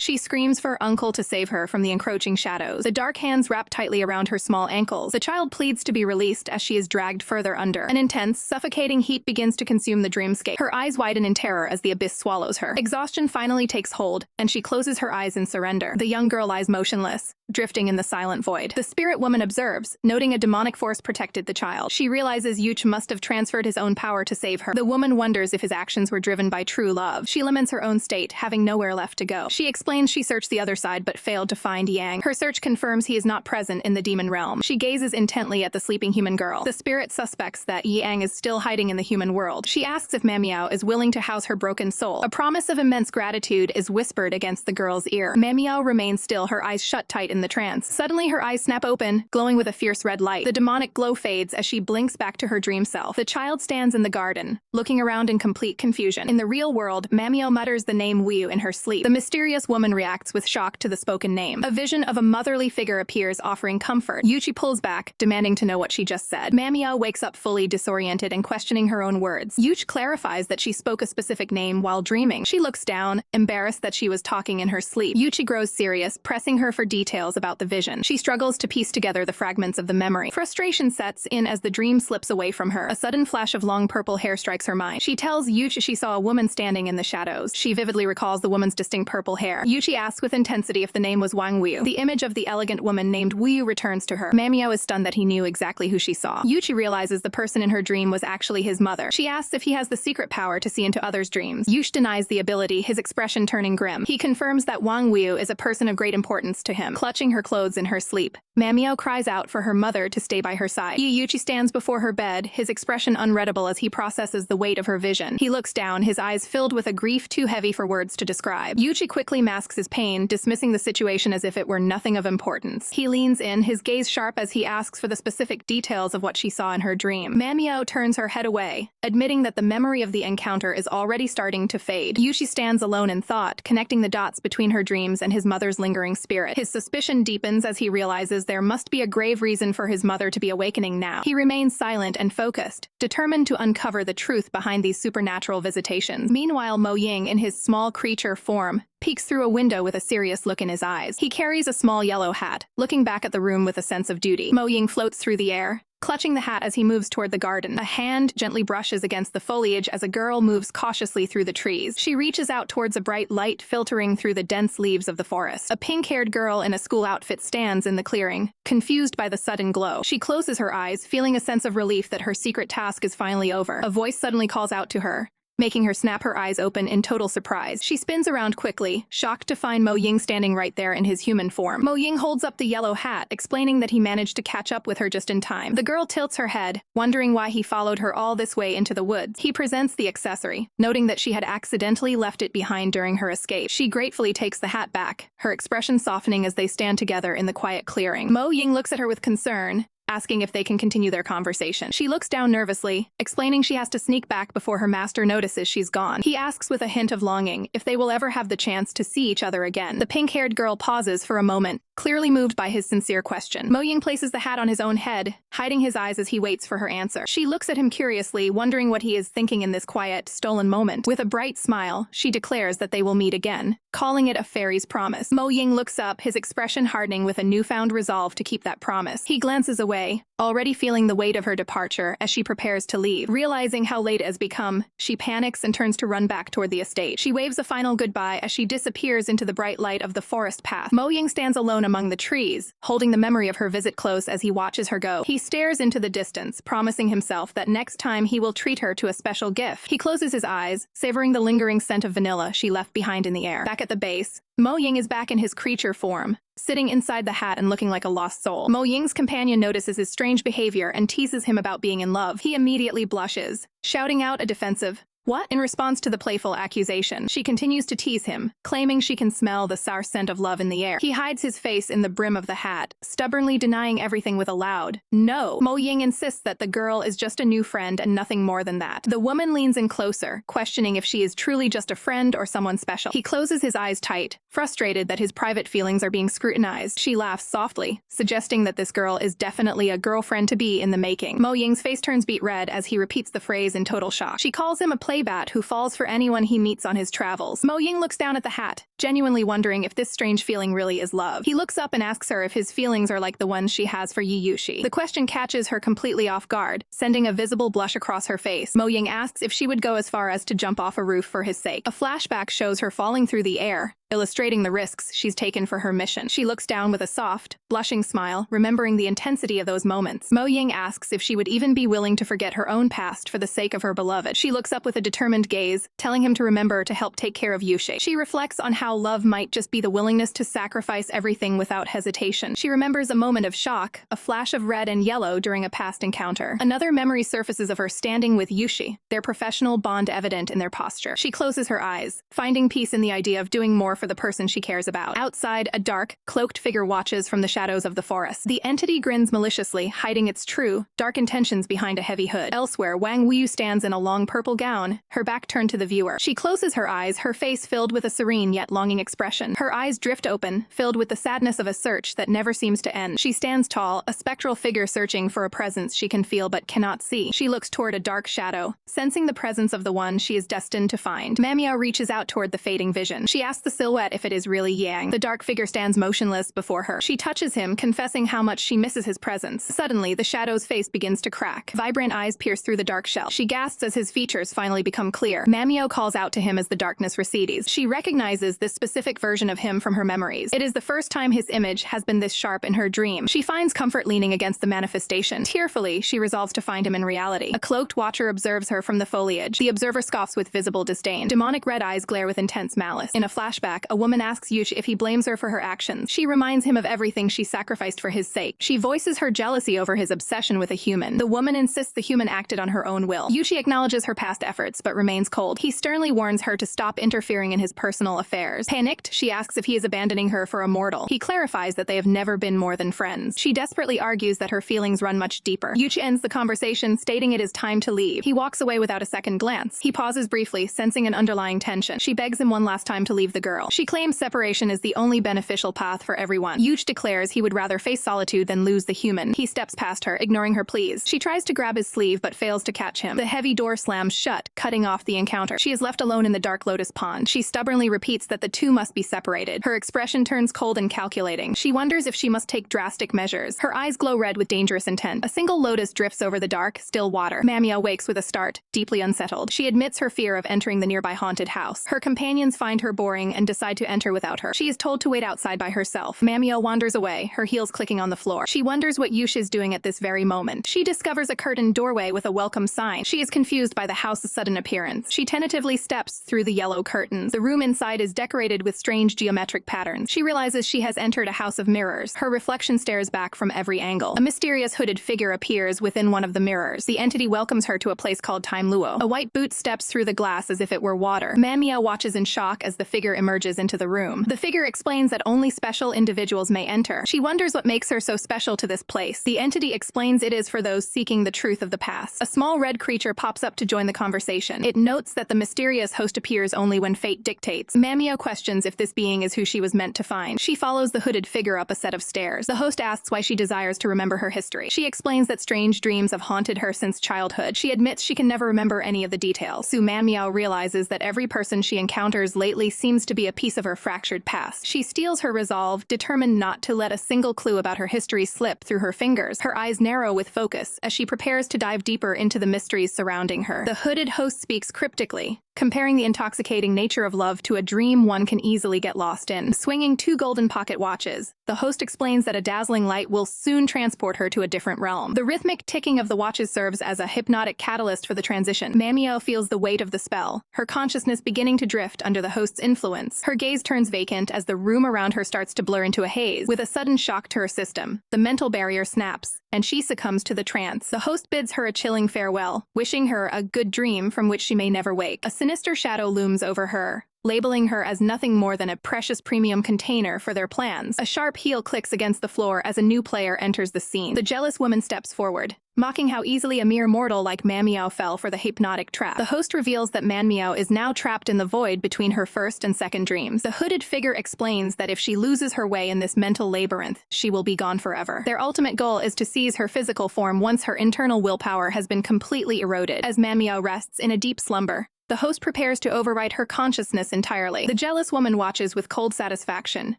She screams for her uncle to save her from the encroaching shadows. The dark hands wrap tightly around her small ankles. The child pleads to be released as she is dragged further under. An intense, suffocating heat begins to consume the dreamscape. Her eyes widen in terror as the abyss swallows her. Exhaustion finally takes hold, and she closes her eyes in surrender. The young girl lies motionless, drifting in the silent void. The spirit woman observes, noting a demonic force protected the child. She realizes Yuch must have transferred his own power to save her. The woman wonders if his actions were driven by true love. She laments her own state, having nowhere left to go. She explains she searched the other side but failed to find Yang. Her search confirms he is not present in the demon realm. She gazes intently at the sleeping human girl. The spirit suspects that Yang is still hiding in the human world. She asks if Mamiao is willing to house her broken soul. A promise of immense gratitude is whispered against the girl's ear. Mamiao remains still, her eyes shut tight in the trance. Suddenly her eyes snap open, glowing with a fierce red light. The demonic glow fades as she blinks back to her dream self. The child stands in the garden, looking around in complete confusion. In the real world, Mamiao mutters the name Wiu in her sleep. The mysterious woman reacts with shock to the spoken name. A vision of a motherly figure appears, offering comfort. Yuchi pulls back, demanding to know what she just said. Mamiao wakes up fully disoriented and questioning her own words. Yuch clarifies that she spoke a specific name while dreaming. She looks down, embarrassed that she was talking in her sleep. Yuchi grows serious, pressing her for details about the vision. She struggles to piece together the fragments of the memory. Frustration sets in as the dream slips away from her. A sudden flash of long purple hair strikes her mind. She tells Yuchi she saw a woman standing in the shadows. She vividly recalls the woman's distinct purple hair. Yuchi asks with intensity if the name was Wang Wiu. The image of the elegant woman named Wiu returns to her. Mamiao is stunned that he knew exactly who she saw. Yuchi realizes the person in her dream was actually his mother. She asks if he has the secret power to see into others' dreams. Yuchi denies the ability, his expression turning grim. He confirms that Wang Wiu is a person of great importance to him. Clutching her clothes in her sleep, Mamiao cries out for her mother to stay by her side. Yuchi stands before her bed, his expression unreadable as he processes the weight of her vision. He looks down, his eyes filled with a grief too heavy for words to describe. Yuchi quickly masks his pain, dismissing the situation as if it were nothing of importance. He leans in, his gaze sharp as he asks for the specific details of what she saw in her dream. Manhwa turns her head away, admitting that the memory of the encounter is already starting to fade. Yushi stands alone in thought, connecting the dots between her dreams and his mother's lingering spirit. His suspicion deepens as he realizes there must be a grave reason for his mother to be awakening now. He remains silent and focused, determined to uncover the truth behind these supernatural visitations. Meanwhile, Mo Ying, in his small creature form, peeks through a window with a serious look in his eyes. He carries a small yellow hat, looking back at the room with a sense of duty. Mo Ying floats through the air, clutching the hat as he moves toward the garden. A hand gently brushes against the foliage as a girl moves cautiously through the trees. She reaches out towards a bright light filtering through the dense leaves of the forest. A pink-haired girl in a school outfit stands in the clearing, confused by the sudden glow. She closes her eyes, feeling a sense of relief that her secret task is finally over. A voice suddenly calls out to her, making her snap her eyes open in total surprise. She spins around quickly, shocked to find Mo Ying standing right there in his human form. Mo Ying holds up the yellow hat, explaining that he managed to catch up with her just in time. The girl tilts her head, wondering why he followed her all this way into the woods. He presents the accessory, noting that she had accidentally left it behind during her escape. She gratefully takes the hat back, her expression softening as they stand together in the quiet clearing. Mo Ying looks at her with concern, asking if they can continue their conversation. She looks down nervously, explaining she has to sneak back before her master notices she's gone. He asks with a hint of longing if they will ever have the chance to see each other again. The pink-haired girl pauses for a moment, clearly moved by his sincere question. Mo Ying places the hat on his own head, hiding his eyes as he waits for her answer. She looks at him curiously, wondering what he is thinking in this quiet, stolen moment. With a bright smile, she declares that they will meet again, calling it a fairy's promise. Mo Ying looks up, his expression hardening with a newfound resolve to keep that promise. He glances away, already feeling the weight of her departure as she prepares to leave. Realizing how late it has become, she panics and turns to run back toward the estate. She waves a final goodbye as she disappears into the bright light of the forest path. Mo Ying stands alone among the trees, holding the memory of her visit close as he watches her go. He stares into the distance, promising himself that next time he will treat her to a special gift. He closes his eyes, savoring the lingering scent of vanilla she left behind in the air. Back at the base, Mo Ying is back in his creature form, sitting inside the hat and looking like a lost soul. Mo Ying's companion notices his strange behavior and teases him about being in love. He immediately blushes, shouting out a defensive, "What?" in response to the playful accusation. She continues to tease him, claiming she can smell the sour scent of love in the air. He hides his face in the brim of the hat, stubbornly denying everything with a loud "No." Mo Ying insists that the girl is just a new friend and nothing more than that. The woman leans in closer, questioning if she is truly just a friend or someone special. He closes his eyes tight, frustrated that his private feelings are being scrutinized. She laughs softly, suggesting that this girl is definitely a girlfriend-to-be in the making. Mo Ying's face turns beet red as he repeats the phrase in total shock. She calls him a playbat who falls for anyone he meets on his travels. Mo Ying looks down at the hat, genuinely wondering if this strange feeling really is love. He looks up and asks her if his feelings are like the ones she has for Yi Yushi. The question catches her completely off guard, sending a visible blush across her face. Mo Ying asks if she would go as far as to jump off a roof for his sake. A flashback shows her falling through the air, illustrating the risks she's taken for her mission. She looks down with a soft, blushing smile, remembering the intensity of those moments. Mo Ying asks if she would even be willing to forget her own past for the sake of her beloved. She looks up with a determined gaze, telling him to remember to help take care of Yushi. She reflects on how love might just be the willingness to sacrifice everything without hesitation. She remembers a moment of shock, a flash of red and yellow during a past encounter. Another memory surfaces of her standing with Yushi, their professional bond evident in their posture. She closes her eyes, finding peace in the idea of doing more for the person she cares about. Outside, a dark, cloaked figure watches from the shadows of the forest. The entity grins maliciously, hiding its true, dark intentions behind a heavy hood. Elsewhere, Wang Wuyu stands in a long purple gown, her back turned to the viewer. She closes her eyes, her face filled with a serene yet longing expression. Her eyes drift open, filled with the sadness of a search that never seems to end. She stands tall, a spectral figure searching for a presence she can feel but cannot see. She looks toward a dark shadow, sensing the presence of the one she is destined to find. Manhwa reaches out toward the fading vision. She asks the silhouette if it is really Yang. The dark figure stands motionless before her. She touches him, confessing how much she misses his presence. Suddenly, the shadow's face begins to crack. Vibrant eyes pierce through the dark shell. She gasps as his features finally become clear. Manhwa calls out to him as the darkness recedes. She recognizes this specific version of him from her memories. It is the first time his image has been this sharp in her dream. She finds comfort leaning against the manifestation. Tearfully, she resolves to find him in reality. A cloaked watcher observes her from the foliage. The observer scoffs with visible disdain. Demonic red eyes glare with intense malice. In a flashback, flashback, a woman asks Yuchi if he blames her for her actions. She reminds him of everything she sacrificed for his sake. She voices her jealousy over his obsession with a human. The woman insists the human acted on her own will. Yuchi acknowledges her past efforts, but remains cold. He sternly warns her to stop interfering in his personal affairs. Panicked, she asks if he is abandoning her for a mortal. He clarifies that they have never been more than friends. She desperately argues that her feelings run much deeper. Yuchi ends the conversation, stating it is time to leave. He walks away without a second glance. He pauses briefly, sensing an underlying tension. She begs him one last time to leave the girl. She claims separation is the only beneficial path for everyone. Yuchi declares he would rather face solitude than lose the human. He steps past her, ignoring her pleas. She tries to grab his sleeve but fails to catch him. The heavy door slams shut, cutting off the encounter. She is left alone in the dark lotus pond. She stubbornly repeats that the two must be separated. Her expression turns cold and calculating. She wonders if she must take drastic measures. Her eyes glow red with dangerous intent. A single lotus drifts over the dark, still water. Manhwa wakes with a start, deeply unsettled. She admits her fear of entering the nearby haunted house. Her companions find her boring and decide to enter without her. She is told to wait outside by herself. Manhwa wanders away, her heels clicking on the floor. She wonders what Yushi is doing at this very moment. She discovers a curtained doorway with a welcome sign. She is confused by the house's sudden appearance. She tentatively steps through the yellow curtains. The room inside is decorated with strange geometric patterns. She realizes she has entered a house of mirrors. Her reflection stares back from every angle. A mysterious hooded figure appears within one of the mirrors. The entity welcomes her to a place called Time Luo. A white boot steps through the glass as if it were water. Manhwa watches in shock as the figure emerges into the room. The figure explains that only special individuals may enter. She wonders what makes her so special to this place. The entity explains it is for those seeking the truth of the past. A small red creature pops up to join the conversation. It notes that the mysterious host appears only when fate dictates. Manhwa questions if this being is who she was meant to find. She follows the hooded figure up a set of stairs. The host asks why she desires to remember her history. She explains that strange dreams have haunted her since childhood. She admits she can never remember any of the details. Manhwa realizes that every person she encounters lately seems to be a piece of her fractured past. She steels her resolve, determined not to let a single clue about her history slip through her fingers. Her eyes narrow with focus as she prepares to dive deeper into the mysteries surrounding her. The hooded host speaks cryptically, comparing the intoxicating nature of love to a dream one can easily get lost in. Swinging two golden pocket watches, the host explains that a dazzling light will soon transport her to a different realm. The rhythmic ticking of the watches serves as a hypnotic catalyst for the transition. Manhwa feels the weight of the spell, her consciousness beginning to drift under the host's influence. Her gaze turns vacant as the room around her starts to blur into a haze. With a sudden shock to her system, the mental barrier snaps, and she succumbs to the trance. The host bids her a chilling farewell, wishing her a good dream from which she may never wake. A sinister shadow looms over her, labeling her as nothing more than a precious premium container for their plans. A sharp heel clicks against the floor as a new player enters the scene. The jealous woman steps forward, mocking how easily a mere mortal like Manhwa fell for the hypnotic trap. The host reveals that Manhwa is now trapped in the void between her first and second dreams. The hooded figure explains that if she loses her way in this mental labyrinth, she will be gone forever. Their ultimate goal is to seize her physical form once her internal willpower has been completely eroded. As Manhwa rests in a deep slumber, the host prepares to overwrite her consciousness entirely. The jealous woman watches with cold satisfaction,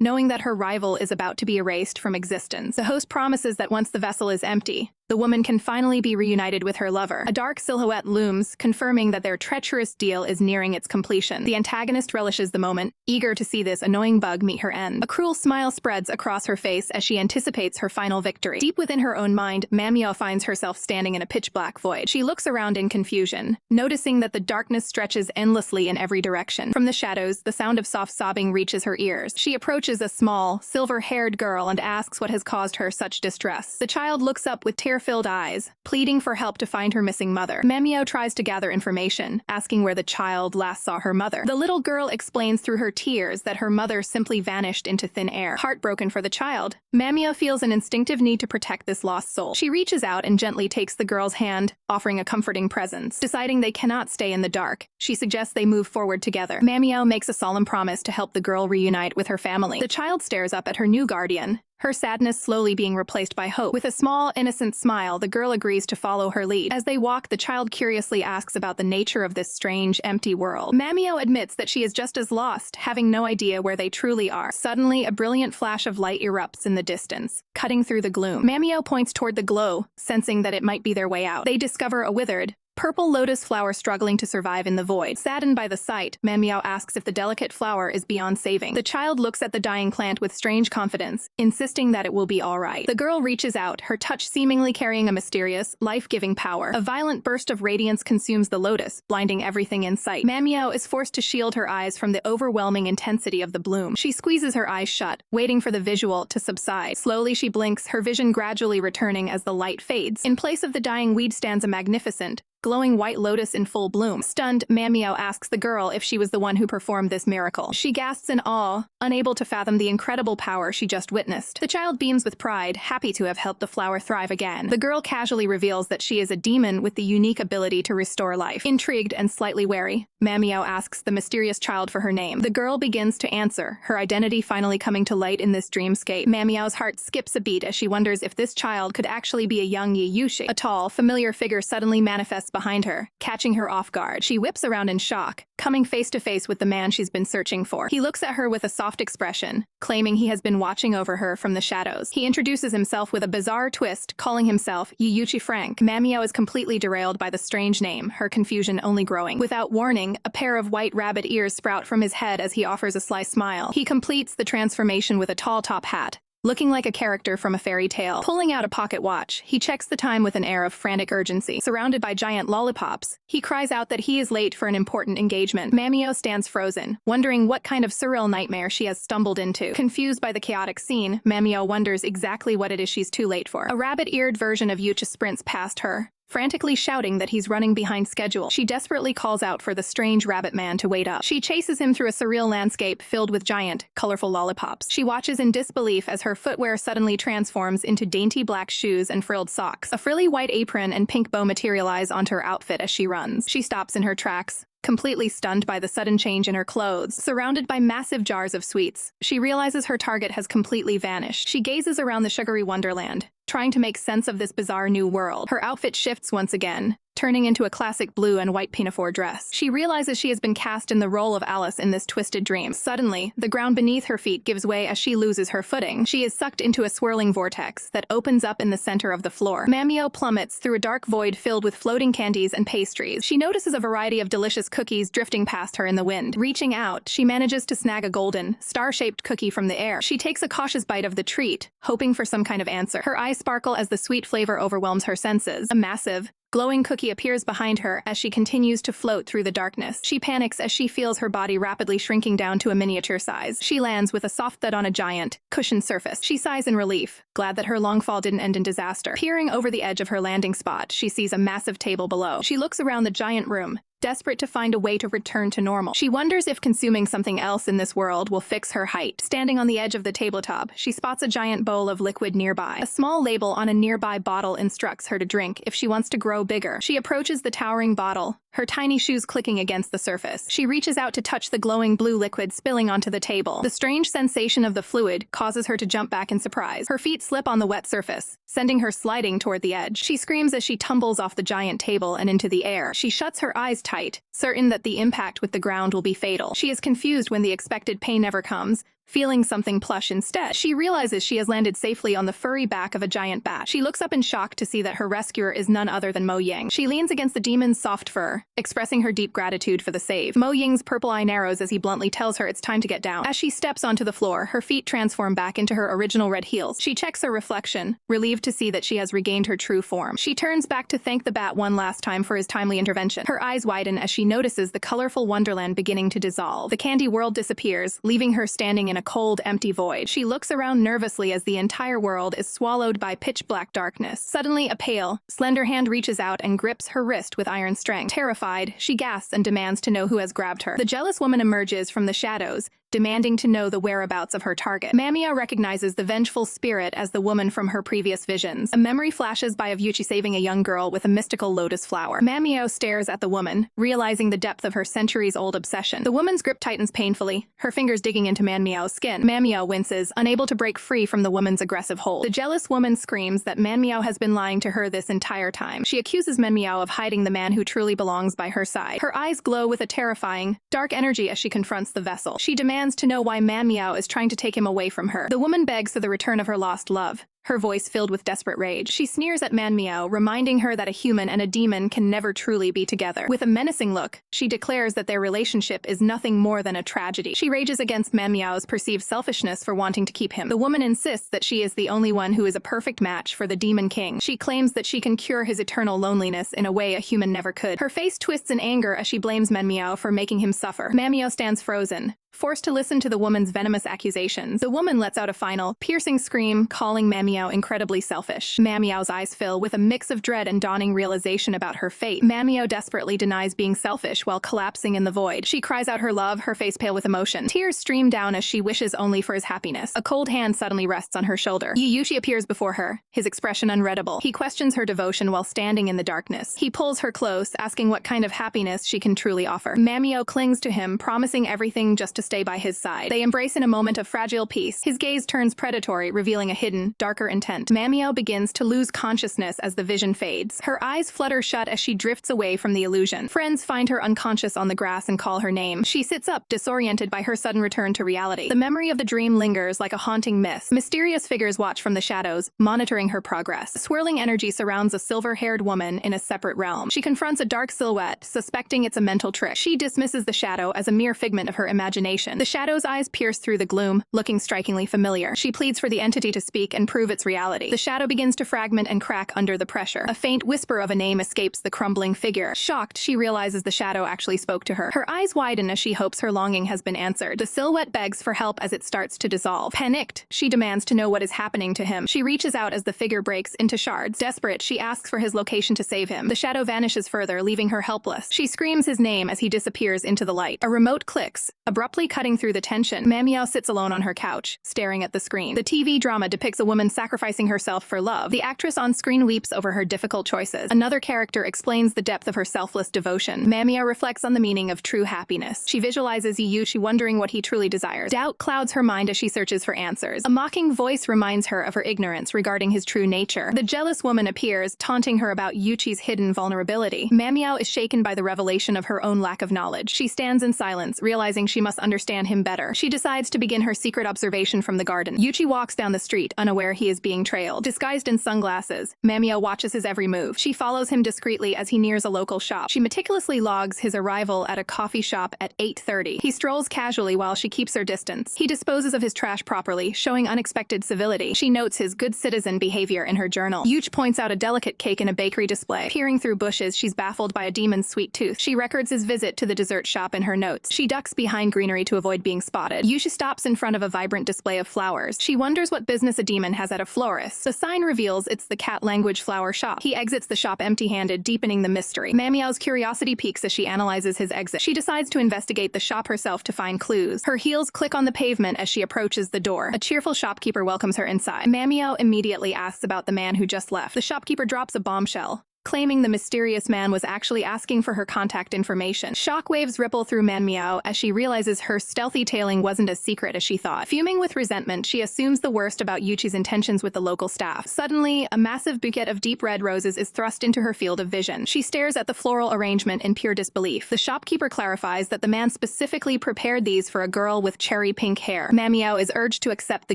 knowing that her rival is about to be erased from existence. The host promises that once the vessel is empty, the woman can finally be reunited with her lover. A dark silhouette looms, confirming that their treacherous deal is nearing its completion. The antagonist relishes the moment, eager to see this annoying bug meet her end. A cruel smile spreads across her face as she anticipates her final victory. Deep within her own mind, Manhwa finds herself standing in a pitch-black void. She looks around in confusion, noticing that the darkness stretches endlessly in every direction. From the shadows, the sound of soft sobbing reaches her ears. She approaches a small, silver-haired girl and asks what has caused her such distress. The child looks up with tear-filled eyes, pleading for help to find her missing mother. Manhwa tries to gather information, asking where the child last saw her mother. The little girl explains through her tears that her mother simply vanished into thin air. Heartbroken for the child, Manhwa feels an instinctive need to protect this lost soul. She reaches out and gently takes the girl's hand, offering a comforting presence. Deciding they cannot stay in the dark, she suggests they move forward together. Manhwa makes a solemn promise to help the girl reunite with her family. The child stares up at her new guardian, her sadness slowly being replaced by hope. With a small, innocent smile, the girl agrees to follow her lead. As they walk, the child curiously asks about the nature of this strange, empty world. Manhwa admits that she is just as lost, having no idea where they truly are. Suddenly, a brilliant flash of light erupts in the distance, cutting through the gloom. Manhwa points toward the glow, sensing that it might be their way out. They discover a withered, purple lotus flower struggling to survive in the void. Saddened by the sight, Manhwa asks if the delicate flower is beyond saving. The child looks at the dying plant with strange confidence, insisting that it will be alright. The girl reaches out, her touch seemingly carrying a mysterious, life-giving power. A violent burst of radiance consumes the lotus, blinding everything in sight. Manhwa is forced to shield her eyes from the overwhelming intensity of the bloom. She squeezes her eyes shut, waiting for the visual to subside. Slowly she blinks, her vision gradually returning as the light fades. In place of the dying weed stands a magnificent, glowing white lotus in full bloom. Stunned, Manhwa asks the girl if she was the one who performed this miracle. She gasps in awe, unable to fathom the incredible power she just witnessed. The child beams with pride, happy to have helped the flower thrive again. The girl casually reveals that she is a demon with the unique ability to restore life. Intrigued and slightly wary, Manhwa asks the mysterious child for her name. The girl begins to answer, her identity finally coming to light in this dreamscape. Manhwa's heart skips a beat as she wonders if this child could actually be a young Yiyushi. A tall, familiar figure suddenly manifests behind her, catching her off guard. She whips around in shock, coming face to face with the man she's been searching for. He looks at her with a soft expression, claiming he has been watching over her from the shadows. He introduces himself with a bizarre twist, calling himself Yiyuchi Frank. Manhwa is completely derailed by the strange name, her confusion only growing. Without warning, a pair of white rabbit ears sprout from his head as he offers a sly smile. He completes the transformation with a tall top hat, looking like a character from a fairy tale. Pulling out a pocket watch, he checks the time with an air of frantic urgency. Surrounded by giant lollipops, he cries out that he is late for an important engagement. Manhwa stands frozen, wondering what kind of surreal nightmare she has stumbled into. Confused by the chaotic scene, Manhwa wonders exactly what it is she's too late for. A rabbit-eared version of Yucha sprints past her, frantically shouting that he's running behind schedule. She desperately calls out for the strange rabbit man to wait up. She chases him through a surreal landscape filled with giant, colorful lollipops. She watches in disbelief as her footwear suddenly transforms into dainty black shoes and frilled socks. A frilly white apron and pink bow materialize onto her outfit as she runs. She stops in her tracks, completely stunned by the sudden change in her clothes. Surrounded by massive jars of sweets, she realizes her target has completely vanished. She gazes around the sugary wonderland, trying to make sense of this bizarre new world. Her outfit shifts once again, turning into a classic blue and white pinafore dress. She realizes she has been cast in the role of Alice in this twisted dream. Suddenly, the ground beneath her feet gives way as she loses her footing. She is sucked into a swirling vortex that opens up in the center of the floor. Manhwa plummets through a dark void filled with floating candies and pastries. She notices a variety of delicious cookies drifting past her in the wind. Reaching out, she manages to snag a golden, star-shaped cookie from the air. She takes a cautious bite of the treat, hoping for some kind of answer. Her eyes sparkle as the sweet flavor overwhelms her senses. A massive, glowing cookie appears behind her as she continues to float through the darkness. She panics as she feels her body rapidly shrinking down to a miniature size. She lands with a soft thud on a giant, cushioned surface. She sighs in relief, glad that her long fall didn't end in disaster. Peering over the edge of her landing spot, she sees a massive table below. She looks around the giant room, desperate to find a way to return to normal. She wonders if consuming something else in this world will fix her height. Standing on the edge of the tabletop, she spots a giant bowl of liquid nearby. A small label on a nearby bottle instructs her to drink if she wants to grow bigger. She approaches the towering bottle, her tiny shoes clicking against the surface. She reaches out to touch the glowing blue liquid spilling onto the table. The strange sensation of the fluid causes her to jump back in surprise. Her feet slip on the wet surface, sending her sliding toward the edge. She screams as she tumbles off the giant table and into the air. She shuts her eyes tight, certain that the impact with the ground will be fatal. She is confused when the expected pain never comes, feeling something plush instead. She realizes she has landed safely on the furry back of a giant bat. She looks up in shock to see that her rescuer is none other than Mo Ying. She leans against the demon's soft fur, expressing her deep gratitude for the save. Mo Ying's purple eye narrows as he bluntly tells her it's time to get down. As she steps onto the floor, her feet transform back into her original red heels. She checks her reflection, relieved to see that she has regained her true form. She turns back to thank the bat one last time for his timely intervention. Her eyes widen as she notices the colorful wonderland beginning to dissolve. The candy world disappears, leaving her standing in a cold, empty void. She looks around nervously as the entire world is swallowed by pitch-black darkness. Suddenly, a pale, slender hand reaches out and grips her wrist with iron strength. Terrified, she gasps and demands to know who has grabbed her. The jealous woman emerges from the shadows, demanding to know the whereabouts of her target. Manhwa recognizes the vengeful spirit as the woman from her previous visions. A memory flashes by of Yuchi saving a young girl with a mystical lotus flower. Manhwa stares at the woman, realizing the depth of her centuries-old obsession. The woman's grip tightens painfully, her fingers digging into Manhwa's skin. Manhwa winces, unable to break free from the woman's aggressive hold. The jealous woman screams that Manhwa has been lying to her this entire time. She accuses Manhwa of hiding the man who truly belongs by her side. Her eyes glow with a terrifying, dark energy as she confronts the vessel. She demands to know why Manhwa is trying to take him away from her. The woman begs for the return of her lost love, her voice filled with desperate rage. She sneers at Manhwa, reminding her that a human and a demon can never truly be together. With a menacing look, she declares that their relationship is nothing more than a tragedy. She rages against Manhwa's perceived selfishness for wanting to keep him. The woman insists that she is the only one who is a perfect match for the Demon King. She claims that she can cure his eternal loneliness in a way a human never could. Her face twists in anger as she blames Manhwa for making him suffer. Manhwa stands frozen, forced to listen to the woman's venomous accusations. The woman lets out a final, piercing scream, calling Manhwa incredibly selfish. Manhwa's eyes fill with a mix of dread and dawning realization about her fate. Manhwa desperately denies being selfish while collapsing in the void. She cries out her love, her face pale with emotion. Tears stream down as she wishes only for his happiness. A cold hand suddenly rests on her shoulder. Yuchi appears before her, his expression unreadable. He questions her devotion while standing in the darkness. He pulls her close, asking what kind of happiness she can truly offer. Manhwa clings to him, promising everything just to stay by his side. They embrace in a moment of fragile peace. His gaze turns predatory, revealing a hidden, darker intent. Manhwa begins to lose consciousness as the vision fades. Her eyes flutter shut as she drifts away from the illusion. Friends find her unconscious on the grass and call her name. She sits up, disoriented by her sudden return to reality. The memory of the dream lingers like a haunting mist. Mysterious figures watch from the shadows, monitoring her progress. Swirling energy surrounds a silver-haired woman in a separate realm. She confronts a dark silhouette, suspecting it's a mental trick. She dismisses the shadow as a mere figment of her imagination. The shadow's eyes pierce through the gloom, looking strikingly familiar. She pleads for the entity to speak and prove its reality. The shadow begins to fragment and crack under the pressure. A faint whisper of a name escapes the crumbling figure. Shocked, she realizes the shadow actually spoke to her. Her eyes widen as she hopes her longing has been answered. The silhouette begs for help as it starts to dissolve. Panicked, she demands to know what is happening to him. She reaches out as the figure breaks into shards. Desperate, she asks for his location to save him. The shadow vanishes further, leaving her helpless. She screams his name as he disappears into the light. A remote clicks, abruptly cutting through the tension. Manhwa sits alone on her couch, staring at the screen. The TV drama depicts a woman sacrificing herself for love. The actress on screen weeps over her difficult choices. Another character explains the depth of her selfless devotion. Manhwa reflects on the meaning of true happiness. She visualizes Yuchi wondering what he truly desires. Doubt clouds her mind as she searches for answers. A mocking voice reminds her of her ignorance regarding his true nature. The jealous woman appears, taunting her about Yuchi's hidden vulnerability. Manhwa is shaken by the revelation of her own lack of knowledge. She stands in silence, realizing she must understand him better. She decides to begin her secret observation from the garden. Yuchi walks down the street, unaware he is being trailed. Disguised in sunglasses, Manhwa watches his every move. She follows him discreetly as he nears a local shop. She meticulously logs his arrival at a coffee shop at 8:30. He strolls casually while she keeps her distance. He disposes of his trash properly, showing unexpected civility. She notes his good citizen behavior in her journal. Yuchi points out a delicate cake in a bakery display. Peering through bushes, she's baffled by a demon's sweet tooth. She records his visit to the dessert shop in her notes. She ducks behind greenery to avoid being spotted. Yuchi stops in front of a vibrant display of flowers. She wonders what business a demon has at a florist. The sign reveals it's the cat language flower shop. He exits the shop empty-handed, deepening the mystery. Manhwa's curiosity peaks as she analyzes his exit. She decides to investigate the shop herself to find clues. Her heels click on the pavement as she approaches the door. A cheerful shopkeeper welcomes her inside. Manhwa immediately asks about the man who just left. The shopkeeper drops a bombshell, claiming the mysterious man was actually asking for her contact information. Shockwaves ripple through Manhwa as she realizes her stealthy tailing wasn't as secret as she thought. Fuming with resentment, she assumes the worst about Yuchi's intentions with the local staff. Suddenly, a massive bouquet of deep red roses is thrust into her field of vision. She stares at the floral arrangement in pure disbelief. The shopkeeper clarifies that the man specifically prepared these for a girl with cherry pink hair. Manhwa is urged to accept the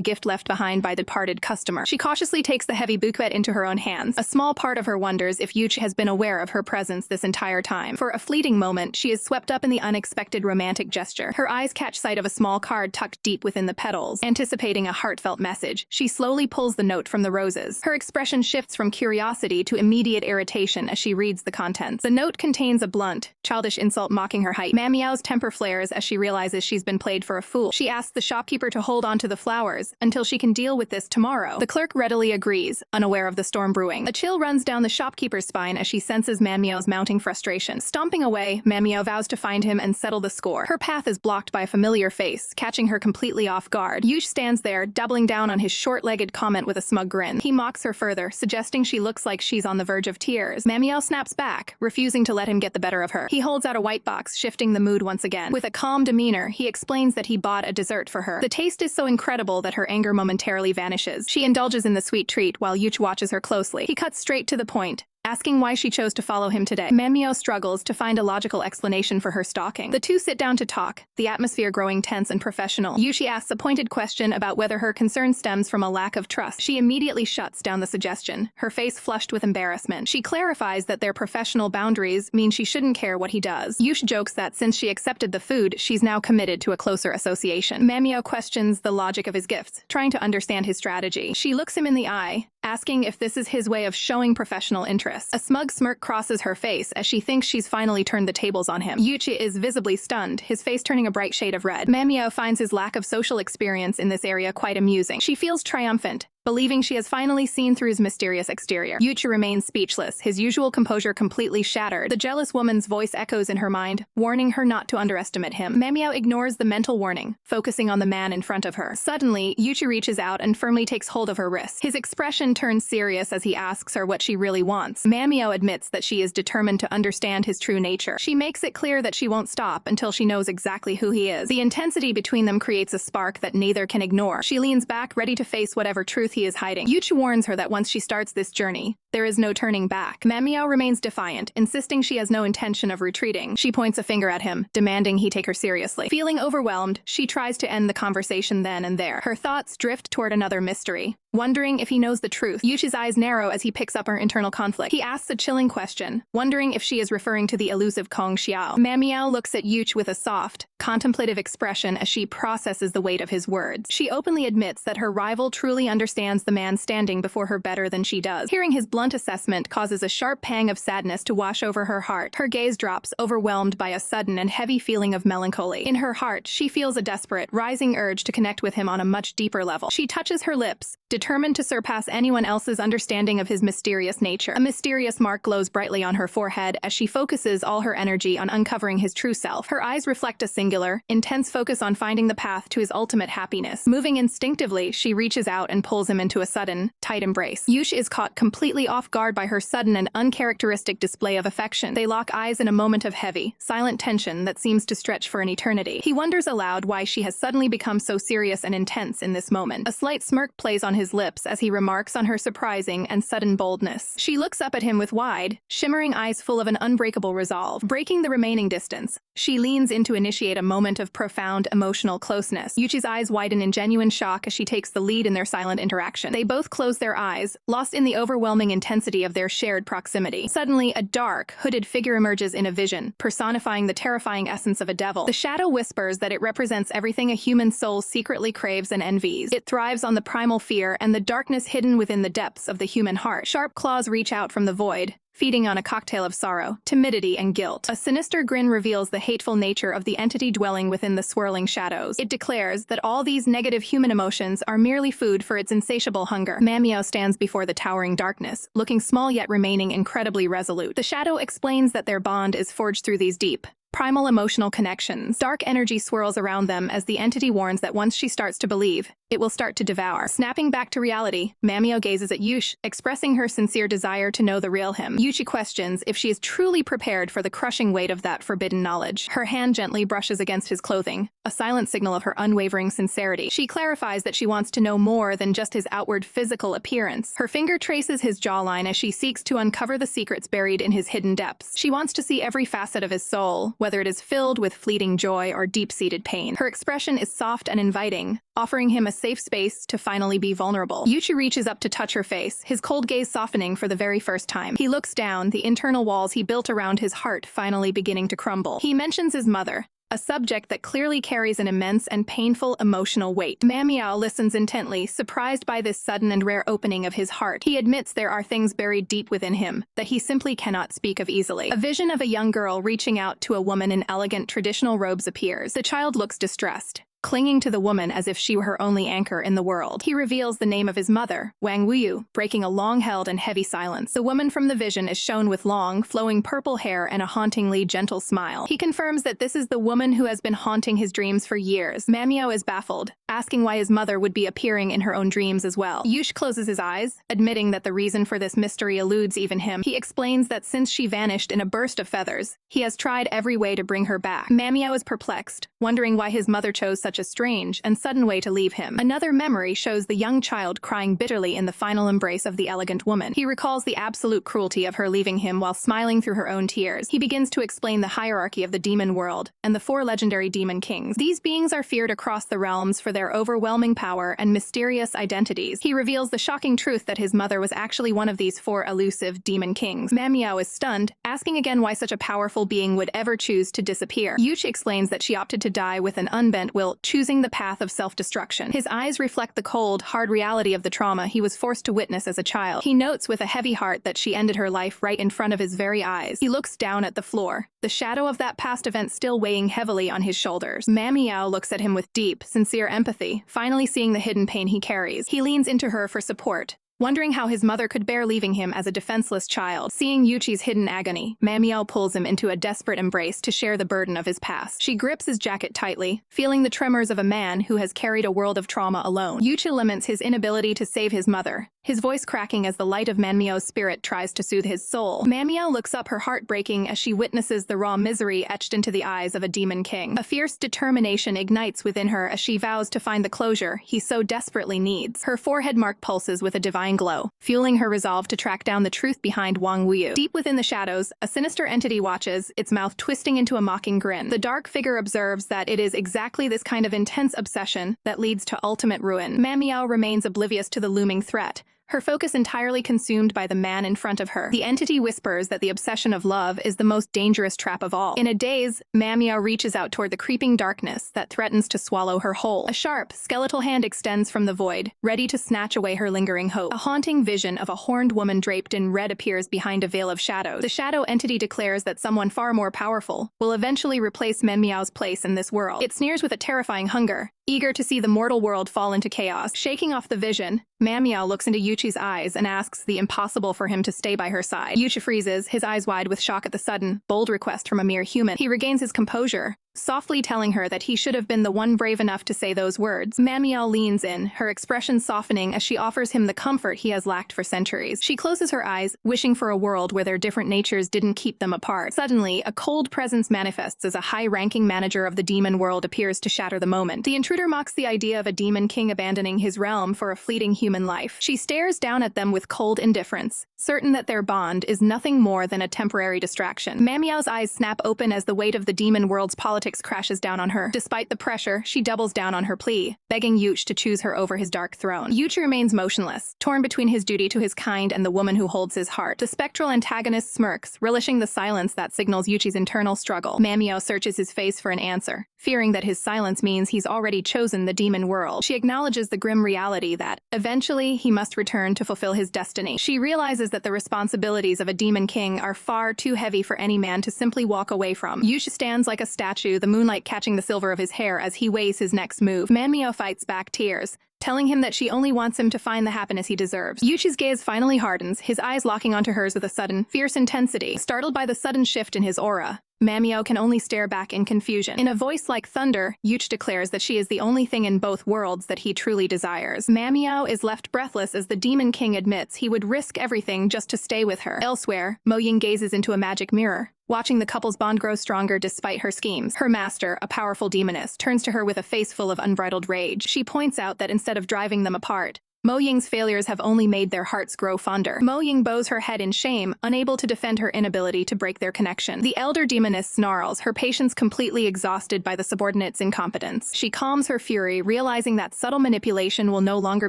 gift left behind by the departed customer. She cautiously takes the heavy bouquet into her own hands. A small part of her wonders if Yuchi has been aware of her presence this entire time. For a fleeting moment, she is swept up in the unexpected romantic gesture. Her eyes catch sight of a small card tucked deep within the petals. Anticipating a heartfelt message, she slowly pulls the note from the roses. Her expression shifts from curiosity to immediate irritation as she reads the contents. The note contains a blunt, childish insult mocking her height. Manhwa's temper flares as she realizes she's been played for a fool. She asks the shopkeeper to hold on to the flowers until she can deal with this tomorrow. The clerk readily agrees, unaware of the storm brewing. A chill runs down the shopkeeper's spine as she senses Manhwa's mounting frustration. Stomping away, Manhwa vows to find him and settle the score. Her path is blocked by a familiar face, catching her completely off guard. Yuchi stands there, doubling down on his short-legged comment with a smug grin. He mocks her further, suggesting she looks like she's on the verge of tears. Manhwa snaps back, refusing to let him get the better of her. He holds out a white box, shifting the mood once again. With a calm demeanor, he explains that he bought a dessert for her. The taste is so incredible that her anger momentarily vanishes. She indulges in the sweet treat while Yuchi watches her closely. He cuts straight to the point, asking why she chose to follow him today. Manhwa struggles to find a logical explanation for her stalking. The two sit down to talk, the atmosphere growing tense and professional. Yushi asks a pointed question about whether her concern stems from a lack of trust. She immediately shuts down the suggestion, her face flushed with embarrassment. She clarifies that their professional boundaries mean she shouldn't care what he does. Yush jokes that since she accepted the food, she's now committed to a closer association. Manhwa questions the logic of his gifts, trying to understand his strategy. She looks him in the eye, asking if this is his way of showing professional interest. A smug smirk crosses her face as she thinks she's finally turned the tables on him. Yuchi is visibly stunned, his face turning a bright shade of red. Manhwa finds his lack of social experience in this area quite amusing. She feels triumphant, believing she has finally seen through his mysterious exterior. Yuchi remains speechless, his usual composure completely shattered. The jealous woman's voice echoes in her mind, warning her not to underestimate him. Manhwa ignores the mental warning, focusing on the man in front of her. Suddenly, Yuchi reaches out and firmly takes hold of her wrist. His expression turns serious as he asks her what she really wants. Manhwa admits that she is determined to understand his true nature. She makes it clear that she won't stop until she knows exactly who he is. The intensity between them creates a spark that neither can ignore. She leans back, ready to face whatever truth he is hiding. Yuchi warns her that once she starts this journey, there is no turning back. Manhwa remains defiant, insisting she has no intention of retreating. She points a finger at him, demanding he take her seriously. Feeling overwhelmed, she tries to end the conversation then and there. Her thoughts drift toward another mystery, wondering if he knows the truth. Yushi's eyes narrow as he picks up her internal conflict. He asks a chilling question, wondering if she is referring to the elusive Kong Xiao. Manhwa looks at Yuchi with a soft, contemplative expression as she processes the weight of his words. She openly admits that her rival truly understands the man standing before her better than she does. Hearing his blunt assessment causes a sharp pang of sadness to wash over her heart. Her gaze drops, overwhelmed by a sudden and heavy feeling of melancholy. In her heart, she feels a desperate, rising urge to connect with him on a much deeper level. She touches her lips, determined to surpass anyone else's understanding of his mysterious nature. A mysterious mark glows brightly on her forehead as she focuses all her energy on uncovering his true self. Her eyes reflect a singular, intense focus on finding the path to his ultimate happiness. Moving instinctively, she reaches out and pulls him into a sudden, tight embrace. Yush is caught completely off guard by her sudden and uncharacteristic display of affection. They lock eyes in a moment of heavy, silent tension that seems to stretch for an eternity. He wonders aloud why she has suddenly become so serious and intense in this moment. A slight smirk plays on his lips as he remarks on her surprising and sudden boldness. She looks up at him with wide, shimmering eyes full of an unbreakable resolve. Breaking the remaining distance, she leans in to initiate a moment of profound emotional closeness. Yuchi's eyes widen in genuine shock as she takes the lead in their silent interaction. They both close their eyes, lost in the overwhelming intensity of their shared proximity. Suddenly, a dark, hooded figure emerges in a vision, personifying the terrifying essence of a devil. The shadow whispers that it represents everything a human soul secretly craves and envies. It thrives on the primal fear and the darkness hidden within the depths of the human heart. Sharp claws reach out from the void, feeding on a cocktail of sorrow, timidity, and guilt. A sinister grin reveals the hateful nature of the entity dwelling within the swirling shadows. It declares that all these negative human emotions are merely food for its insatiable hunger. Manhwa stands before the towering darkness, looking small yet remaining incredibly resolute. The shadow explains that their bond is forged through these deep, primal emotional connections. Dark energy swirls around them as the entity warns that once she starts to believe, it will start to devour. Snapping back to reality, Manhwa gazes at Yush, expressing her sincere desire to know the real him. Yuchi questions if she is truly prepared for the crushing weight of that forbidden knowledge. Her hand gently brushes against his clothing, a silent signal of her unwavering sincerity. She clarifies that she wants to know more than just his outward physical appearance. Her finger traces his jawline as she seeks to uncover the secrets buried in his hidden depths. She wants to see every facet of his soul, whether it is filled with fleeting joy or deep-seated pain. Her expression is soft and inviting, offering him a safe space to finally be vulnerable. Yuchi reaches up to touch her face, his cold gaze softening for the very first time. He looks down, the internal walls he built around his heart finally beginning to crumble. He mentions his mother, a subject that clearly carries an immense and painful emotional weight. Manhwa listens intently, surprised by this sudden and rare opening of his heart. He admits there are things buried deep within him that he simply cannot speak of easily. A vision of a young girl reaching out to a woman in elegant traditional robes appears. The child looks distressed, clinging to the woman as if she were her only anchor in the world. He reveals the name of his mother, Wang Wuyu, breaking a long-held and heavy silence. The woman from the vision is shown with long, flowing purple hair and a hauntingly gentle smile. He confirms that this is the woman who has been haunting his dreams for years. Manhwa is baffled, asking why his mother would be appearing in her own dreams as well. Yush closes his eyes, admitting that the reason for this mystery eludes even him. He explains that since she vanished in a burst of feathers, he has tried every way to bring her back. Manhwa is perplexed, wondering why his mother chose such such a strange and sudden way to leave him. Another memory shows the young child crying bitterly in the final embrace of the elegant woman. He recalls the absolute cruelty of her leaving him while smiling through her own tears. He begins to explain the hierarchy of the demon world and the 4 legendary demon kings. These beings are feared across the realms for their overwhelming power and mysterious identities. He reveals the shocking truth that his mother was actually one of these 4 elusive demon kings. Manhwa is stunned, asking again why such a powerful being would ever choose to disappear. Yuchi explains that she opted to die with an unbent will, choosing the path of self-destruction. His eyes reflect the cold, hard reality of the trauma he was forced to witness as a child. He notes with a heavy heart that she ended her life right in front of his very eyes. He looks down at the floor, the shadow of that past event still weighing heavily on his shoulders. Manhwa looks at him with deep, sincere empathy, finally seeing the hidden pain he carries. He leans into her for support, wondering how his mother could bear leaving him as a defenseless child. Seeing Yuchi's hidden agony, Manhwa pulls him into a desperate embrace to share the burden of his past. She grips his jacket tightly, feeling the tremors of a man who has carried a world of trauma alone. Yuchi laments his inability to save his mother, his voice cracking as the light of Manhwa's spirit tries to soothe his soul. Manhwa looks up, her heart breaking as she witnesses the raw misery etched into the eyes of a demon king. A fierce determination ignites within her as she vows to find the closure he so desperately needs. Her forehead mark pulses with a divine glow, fueling her resolve to track down the truth behind Wang Wuyu. Deep within the shadows, a sinister entity watches, its mouth twisting into a mocking grin. The dark figure observes that it is exactly this kind of intense obsession that leads to ultimate ruin. Manhwa remains oblivious to the looming threat, her focus entirely consumed by the man in front of her. The entity whispers that the obsession of love is the most dangerous trap of all. In a daze, Manhwa reaches out toward the creeping darkness that threatens to swallow her whole. A sharp, skeletal hand extends from the void, ready to snatch away her lingering hope. A haunting vision of a horned woman draped in red appears behind a veil of shadows. The shadow entity declares that someone far more powerful will eventually replace Manhwa's place in this world. It sneers with a terrifying hunger, eager to see the mortal world fall into chaos. Shaking off the vision, Manhwa looks into Yuchi's eyes and asks the impossible for him to stay by her side. Yuchi freezes, his eyes wide with shock at the sudden, bold request from a mere human. He regains his composure, softly telling her that he should have been the one brave enough to say those words. Manhwa leans in, her expression softening as she offers him the comfort he has lacked for centuries. She closes her eyes, wishing for a world where their different natures didn't keep them apart. Suddenly, a cold presence manifests as a high-ranking manager of the demon world appears to shatter the moment. The intruder mocks the idea of a demon king abandoning his realm for a fleeting human life. She stares down at them with cold indifference, certain that their bond is nothing more than a temporary distraction. Manhwa's eyes snap open as the weight of the demon world's politics crashes down on her. Despite the pressure, she doubles down on her plea, begging Yuchi to choose her over his dark throne. Yuchi remains motionless, torn between his duty to his kind and the woman who holds his heart. The spectral antagonist smirks, relishing the silence that signals Yuchi's internal struggle. Manhwa searches his face for an answer, fearing that his silence means he's already chosen the demon world. She acknowledges the grim reality that, eventually, he must return to fulfill his destiny. She realizes that the responsibilities of a demon king are far too heavy for any man to simply walk away from. Yuchi stands like a statue, the moonlight catching the silver of his hair as he weighs his next move. Manhwa fights back tears, telling him that she only wants him to find the happiness he deserves. Yuchi's gaze finally hardens, his eyes locking onto hers with a sudden, fierce intensity. Startled by the sudden shift in his aura, Manhwa can only stare back in confusion. In a voice like thunder, Yuchi declares that she is the only thing in both worlds that he truly desires. Manhwa is left breathless as the Demon King admits he would risk everything just to stay with her. Elsewhere, Mo-Ying gazes into a magic mirror, watching the couple's bond grow stronger despite her schemes. Her master, a powerful demoness, turns to her with a face full of unbridled rage. She points out that instead of driving them apart, Mo-Ying's failures have only made their hearts grow fonder. Mo-Ying bows her head in shame, unable to defend her inability to break their connection. The elder demoness snarls, her patience completely exhausted by the subordinate's incompetence. She calms her fury, realizing that subtle manipulation will no longer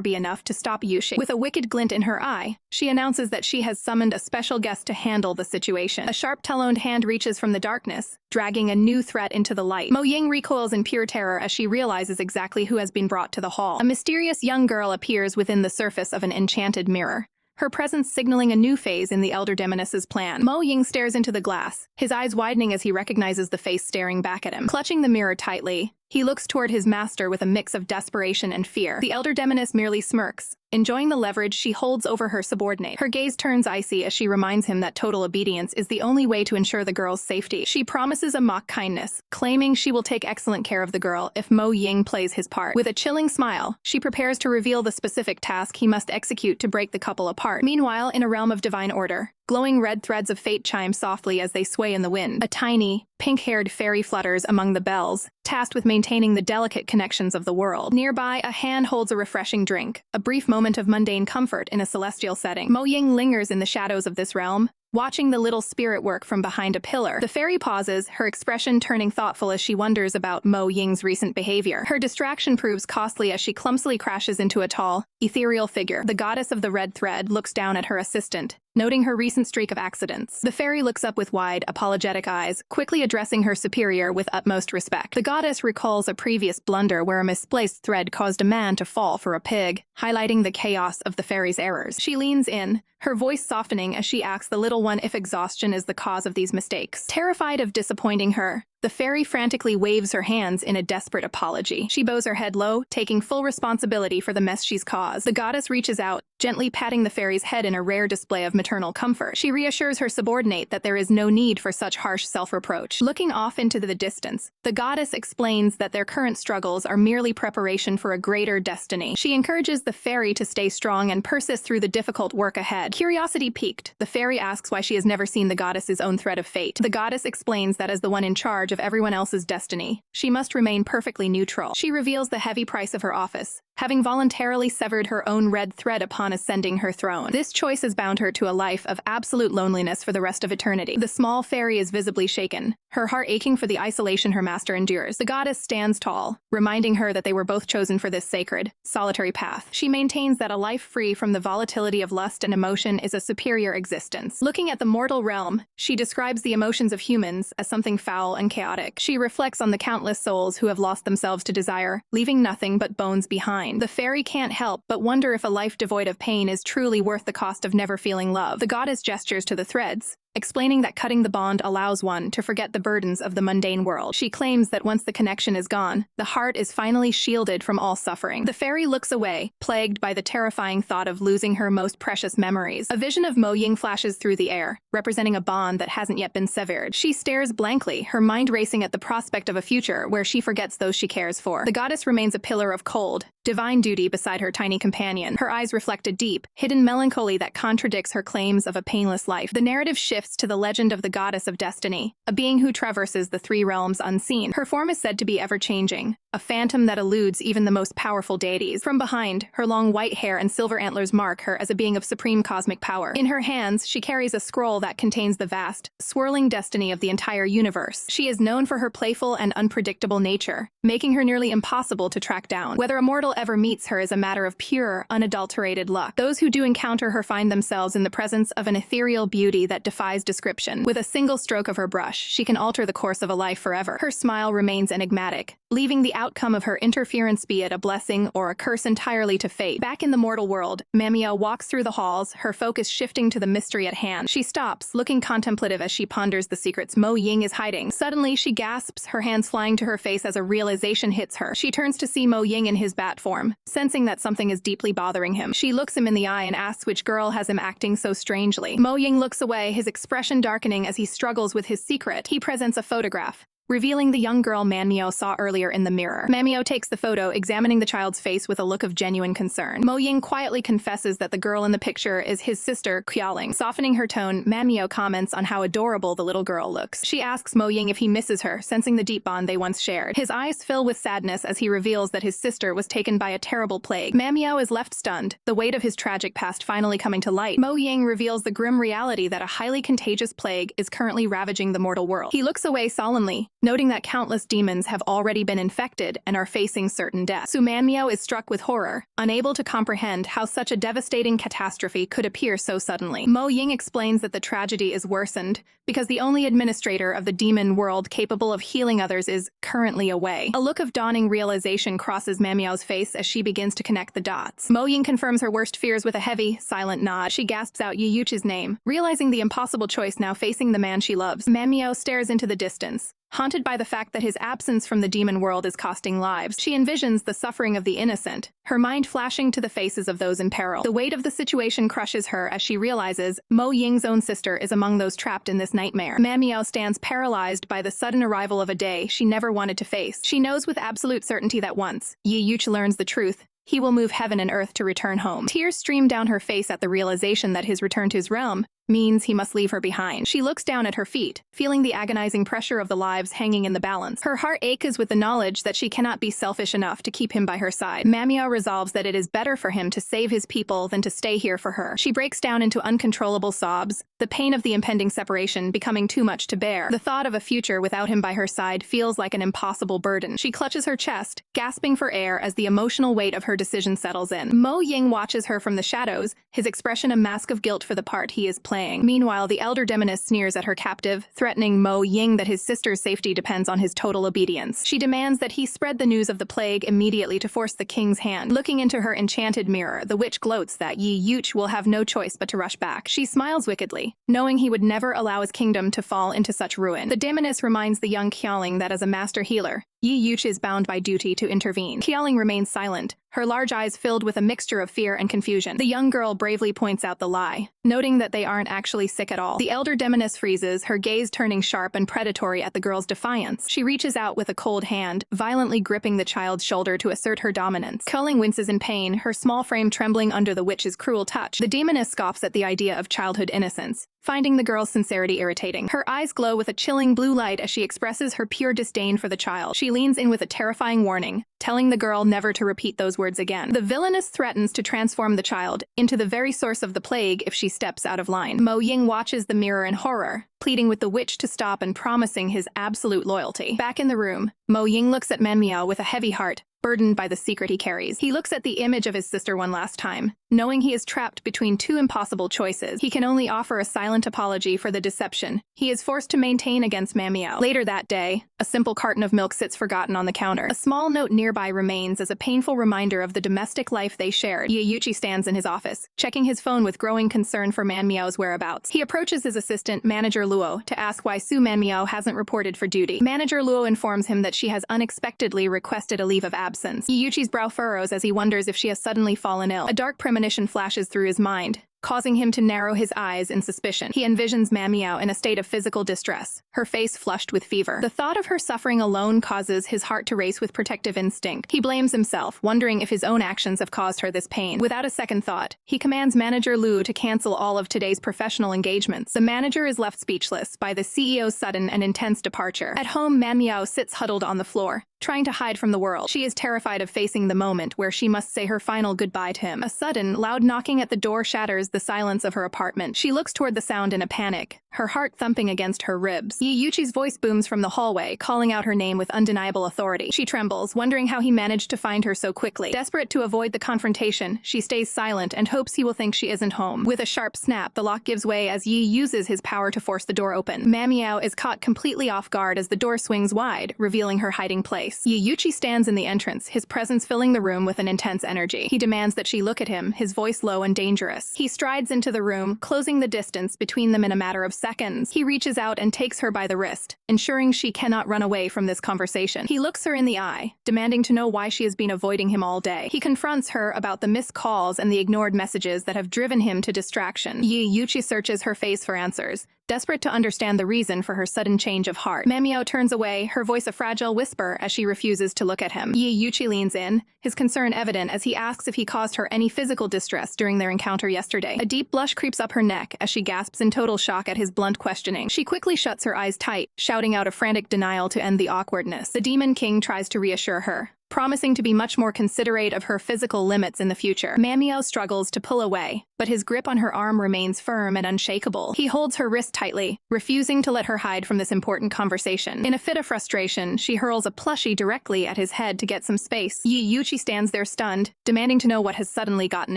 be enough to stop Yuchi. With a wicked glint in her eye, she announces that she has summoned a special guest to handle the situation. A sharp taloned hand reaches from the darkness, dragging a new threat into the light. Mo-Ying recoils in pure terror as she realizes exactly who has been brought to the hall. A mysterious young girl appears within the surface of an enchanted mirror, her presence signaling a new phase in the elder demoness's plan. Mo-Ying stares into the glass, his eyes widening as he recognizes the face staring back at him. Clutching the mirror tightly, he looks toward his master with a mix of desperation and fear. The elder demoness merely smirks, enjoying the leverage she holds over her subordinate. Her gaze turns icy as she reminds him that total obedience is the only way to ensure the girl's safety. She promises a mock kindness, claiming she will take excellent care of the girl if Mo-Ying plays his part. With a chilling smile, she prepares to reveal the specific task he must execute to break the couple apart. Meanwhile, in a realm of divine order, Glowing red threads of fate chime softly as they sway in the wind. A tiny, pink-haired fairy flutters among the bells, tasked with maintaining the delicate connections of the world. Nearby, a hand holds a refreshing drink, a brief moment of mundane comfort in a celestial setting. Mo Ying lingers in the shadows of this realm, watching the little spirit work from behind a pillar. The fairy pauses, her expression turning thoughtful as she wonders about Mo Ying's recent behavior. Her distraction proves costly as she clumsily crashes into a tall, ethereal figure. The goddess of the red thread looks down at her assistant, noting her recent streak of accidents. The fairy looks up with wide, apologetic eyes, quickly addressing her superior with utmost respect. The goddess recalls a previous blunder where a misplaced thread caused a man to fall for a pig, highlighting the chaos of the fairy's errors. She leans in, her voice softening as she asks the little one if exhaustion is the cause of these mistakes. Terrified of disappointing her, the fairy frantically waves her hands in a desperate apology. She bows her head low, taking full responsibility for the mess she's caused. The goddess reaches out, gently patting the fairy's head in a rare display of maternal comfort. She reassures her subordinate that there is no need for such harsh self-reproach. Looking off into the distance, the goddess explains that their current struggles are merely preparation for a greater destiny. She encourages the fairy to stay strong and persist through the difficult work ahead. Curiosity piqued, the fairy asks why she has never seen the goddess's own thread of fate. The goddess explains that as the one in charge of everyone else's destiny, she must remain perfectly neutral. She reveals the heavy price of her office, having voluntarily severed her own red thread upon ascending her throne. This choice has bound her to a life of absolute loneliness for the rest of eternity. The small fairy is visibly shaken, her heart aching for the isolation her master endures. The goddess stands tall, reminding her that they were both chosen for this sacred, solitary path. She maintains that a life free from the volatility of lust and emotion is a superior existence. Looking at the mortal realm, she describes the emotions of humans as something foul and chaotic. She reflects on the countless souls who have lost themselves to desire, leaving nothing but bones behind. The fairy can't help but wonder if a life devoid of pain is truly worth the cost of never feeling love. The goddess gestures to the threads, explaining that cutting the bond allows one to forget the burdens of the mundane world. She claims that once the connection is gone, the heart is finally shielded from all suffering. The fairy looks away, plagued by the terrifying thought of losing her most precious memories. A vision of Mo Ying flashes through the air, representing a bond that hasn't yet been severed. She stares blankly, her mind racing at the prospect of a future where she forgets those she cares for. The goddess remains a pillar of cold, divine duty beside her tiny companion. Her eyes reflect a deep, hidden melancholy that contradicts her claims of a painless life. The narrative shifts to the legend of the goddess of destiny, a being who traverses the three realms unseen. Her form is said to be ever-changing, a phantom that eludes even the most powerful deities. From behind, her long white hair and silver antlers mark her as a being of supreme cosmic power. In her hands, she carries a scroll that contains the vast, swirling destiny of the entire universe. She is known for her playful and unpredictable nature, making her nearly impossible to track down. Whether a mortal ever meets her is a matter of pure, unadulterated luck. Those who do encounter her find themselves in the presence of an ethereal beauty that defies description. With a single stroke of her brush, she can alter the course of a life forever. Her smile remains enigmatic, leaving the outcome of her interference be it a blessing or a curse entirely to fate. Back in the mortal world, Manhwa walks through the halls, her focus shifting to the mystery at hand. She stops, looking contemplative as she ponders the secrets Mo Ying is hiding. Suddenly, she gasps, her hands flying to her face as a realization hits her. She turns to see Mo Ying in his bat form, sensing that something is deeply bothering him. She looks him in the eye and asks which girl has him acting so strangely. Mo Ying looks away, his expression darkening as he struggles with his secret. He presents a photograph, revealing the young girl Manhwa saw earlier in the mirror. Manhwa takes the photo, examining the child's face with a look of genuine concern. Mo Ying quietly confesses that the girl in the picture is his sister, Qiaoling. Softening her tone, Manhwa comments on how adorable the little girl looks. She asks Mo Ying if he misses her, sensing the deep bond they once shared. His eyes fill with sadness as he reveals that his sister was taken by a terrible plague. Manhwa is left stunned, the weight of his tragic past finally coming to light. Mo Ying reveals the grim reality that a highly contagious plague is currently ravaging the mortal world. He looks away solemnly, noting that countless demons have already been infected and are facing certain death. Su Manhwa is struck with horror, unable to comprehend how such a devastating catastrophe could appear so suddenly. Mo Ying explains that the tragedy is worsened because the only administrator of the demon world capable of healing others is currently away. A look of dawning realization crosses Manhwa's face as she begins to connect the dots. Mo Ying confirms her worst fears with a heavy, silent nod. She gasps out Yi Yuchi's name, realizing the impossible choice now facing the man she loves. Manhwa stares into the distance, haunted by the fact that his absence from the demon world is costing lives. She envisions the suffering of the innocent, her mind flashing to the faces of those in peril. The weight of the situation crushes her as she realizes Mo Ying's own sister is among those trapped in this nightmare. Manhwa stands paralyzed by the sudden arrival of a day she never wanted to face. She knows with absolute certainty that once Yi Yuchi learns the truth, he will move heaven and earth to return home. Tears stream down her face at the realization that his return to his realm means he must leave her behind. She looks down at her feet, feeling the agonizing pressure of the lives hanging in the balance. Her heart aches with the knowledge that she cannot be selfish enough to keep him by her side. Manhwa resolves that it is better for him to save his people than to stay here for her. She breaks down into uncontrollable sobs, the pain of the impending separation becoming too much to bear. The thought of a future without him by her side feels like an impossible burden. She clutches her chest, gasping for air as the emotional weight of her decision settles in. Mo Ying watches her from the shadows, his expression a mask of guilt for the part he is playing. Meanwhile, the elder demoness sneers at her captive, threatening Mo Ying that his sister's safety depends on his total obedience. She demands that he spread the news of the plague immediately to force the king's hand. Looking into her enchanted mirror, the witch gloats that Yi Yuch will have no choice but to rush back. She smiles wickedly, knowing he would never allow his kingdom to fall into such ruin. The demoness reminds the young Qiaoling that as a master healer, Yi Yuch is bound by duty to intervene. Qiaoling remains silent, her large eyes filled with a mixture of fear and confusion. The young girl bravely points out the lie, noting that they aren't actually sick at all. The elder demoness freezes, her gaze turning sharp and predatory at the girl's defiance. She reaches out with a cold hand, violently gripping the child's shoulder to assert her dominance. Qiaoling winces in pain, her small frame trembling under the witch's cruel touch. The demoness scoffs at the idea of childhood innocence, finding the girl's sincerity irritating. Her eyes glow with a chilling blue light as she expresses her pure disdain for the child. She leans in with a terrifying warning, telling the girl never to repeat those words again. The villainess threatens to transform the child into the very source of the plague if she steps out of line. Mo Ying watches the mirror in horror, pleading with the witch to stop and promising his absolute loyalty. Back in the room, Mo Ying looks at Manhwa with a heavy heart, burdened by the secret he carries. He looks at the image of his sister one last time, knowing he is trapped between two impossible choices. He can only offer a silent apology for the deception he is forced to maintain against Manhwa. Later that day, a simple carton of milk sits forgotten on the counter. A small note nearby remains as a painful reminder of the domestic life they shared. Yi Yuchi stands in his office, checking his phone with growing concern for Manhwa's whereabouts. He approaches his assistant, Manager Luo, to ask why Su Manhwa hasn't reported for duty. Manager Luo informs him that she has unexpectedly requested a leave of absence. Yi Yuchi's brow furrows as he wonders if she has suddenly fallen ill. A dark premonition flashes through his mind, causing him to narrow his eyes in suspicion. He envisions Manhwa in a state of physical distress, her face flushed with fever. The thought of her suffering alone causes his heart to race with protective instinct. He blames himself, wondering if his own actions have caused her this pain. Without a second thought, he commands Manager Lu to cancel all of today's professional engagements. The manager is left speechless by the CEO's sudden and intense departure. At home, Manhwa sits huddled on the floor, trying to hide from the world. She is terrified of facing the moment where she must say her final goodbye to him. A sudden, loud knocking at the door shatters the silence of her apartment. She looks toward the sound in a panic, her heart thumping against her ribs. Yi Yuchi's voice booms from the hallway, calling out her name with undeniable authority. She trembles, wondering how he managed to find her so quickly. Desperate to avoid the confrontation, she stays silent and hopes he will think she isn't home. With a sharp snap, the lock gives way as Yi uses his power to force the door open. Manhwa is caught completely off guard as the door swings wide, revealing her hiding place. Yi Yuchi stands in the entrance, his presence filling the room with an intense energy. He demands that she look at him, his voice low and dangerous. He strides into the room, closing the distance between them in a matter of seconds. He reaches out and takes her by the wrist, ensuring she cannot run away from this conversation. He looks her in the eye, demanding to know why she has been avoiding him all day. He confronts her about the missed calls and the ignored messages that have driven him to distraction. Yi Yuchi searches her face for answers, desperate to understand the reason for her sudden change of heart. Manhwa turns away, her voice a fragile whisper as she refuses to look at him. Yi Yuchi leans in, his concern evident as he asks if he caused her any physical distress during their encounter yesterday. A deep blush creeps up her neck as she gasps in total shock at his blunt questioning. She quickly shuts her eyes tight, shouting out a frantic denial to end the awkwardness. The Demon King tries to reassure her, promising to be much more considerate of her physical limits in the future. Manhwa struggles to pull away, but his grip on her arm remains firm and unshakable. He holds her wrist tightly, refusing to let her hide from this important conversation. In a fit of frustration, she hurls a plushie directly at his head to get some space. Yi Yuchi stands there stunned, demanding to know what has suddenly gotten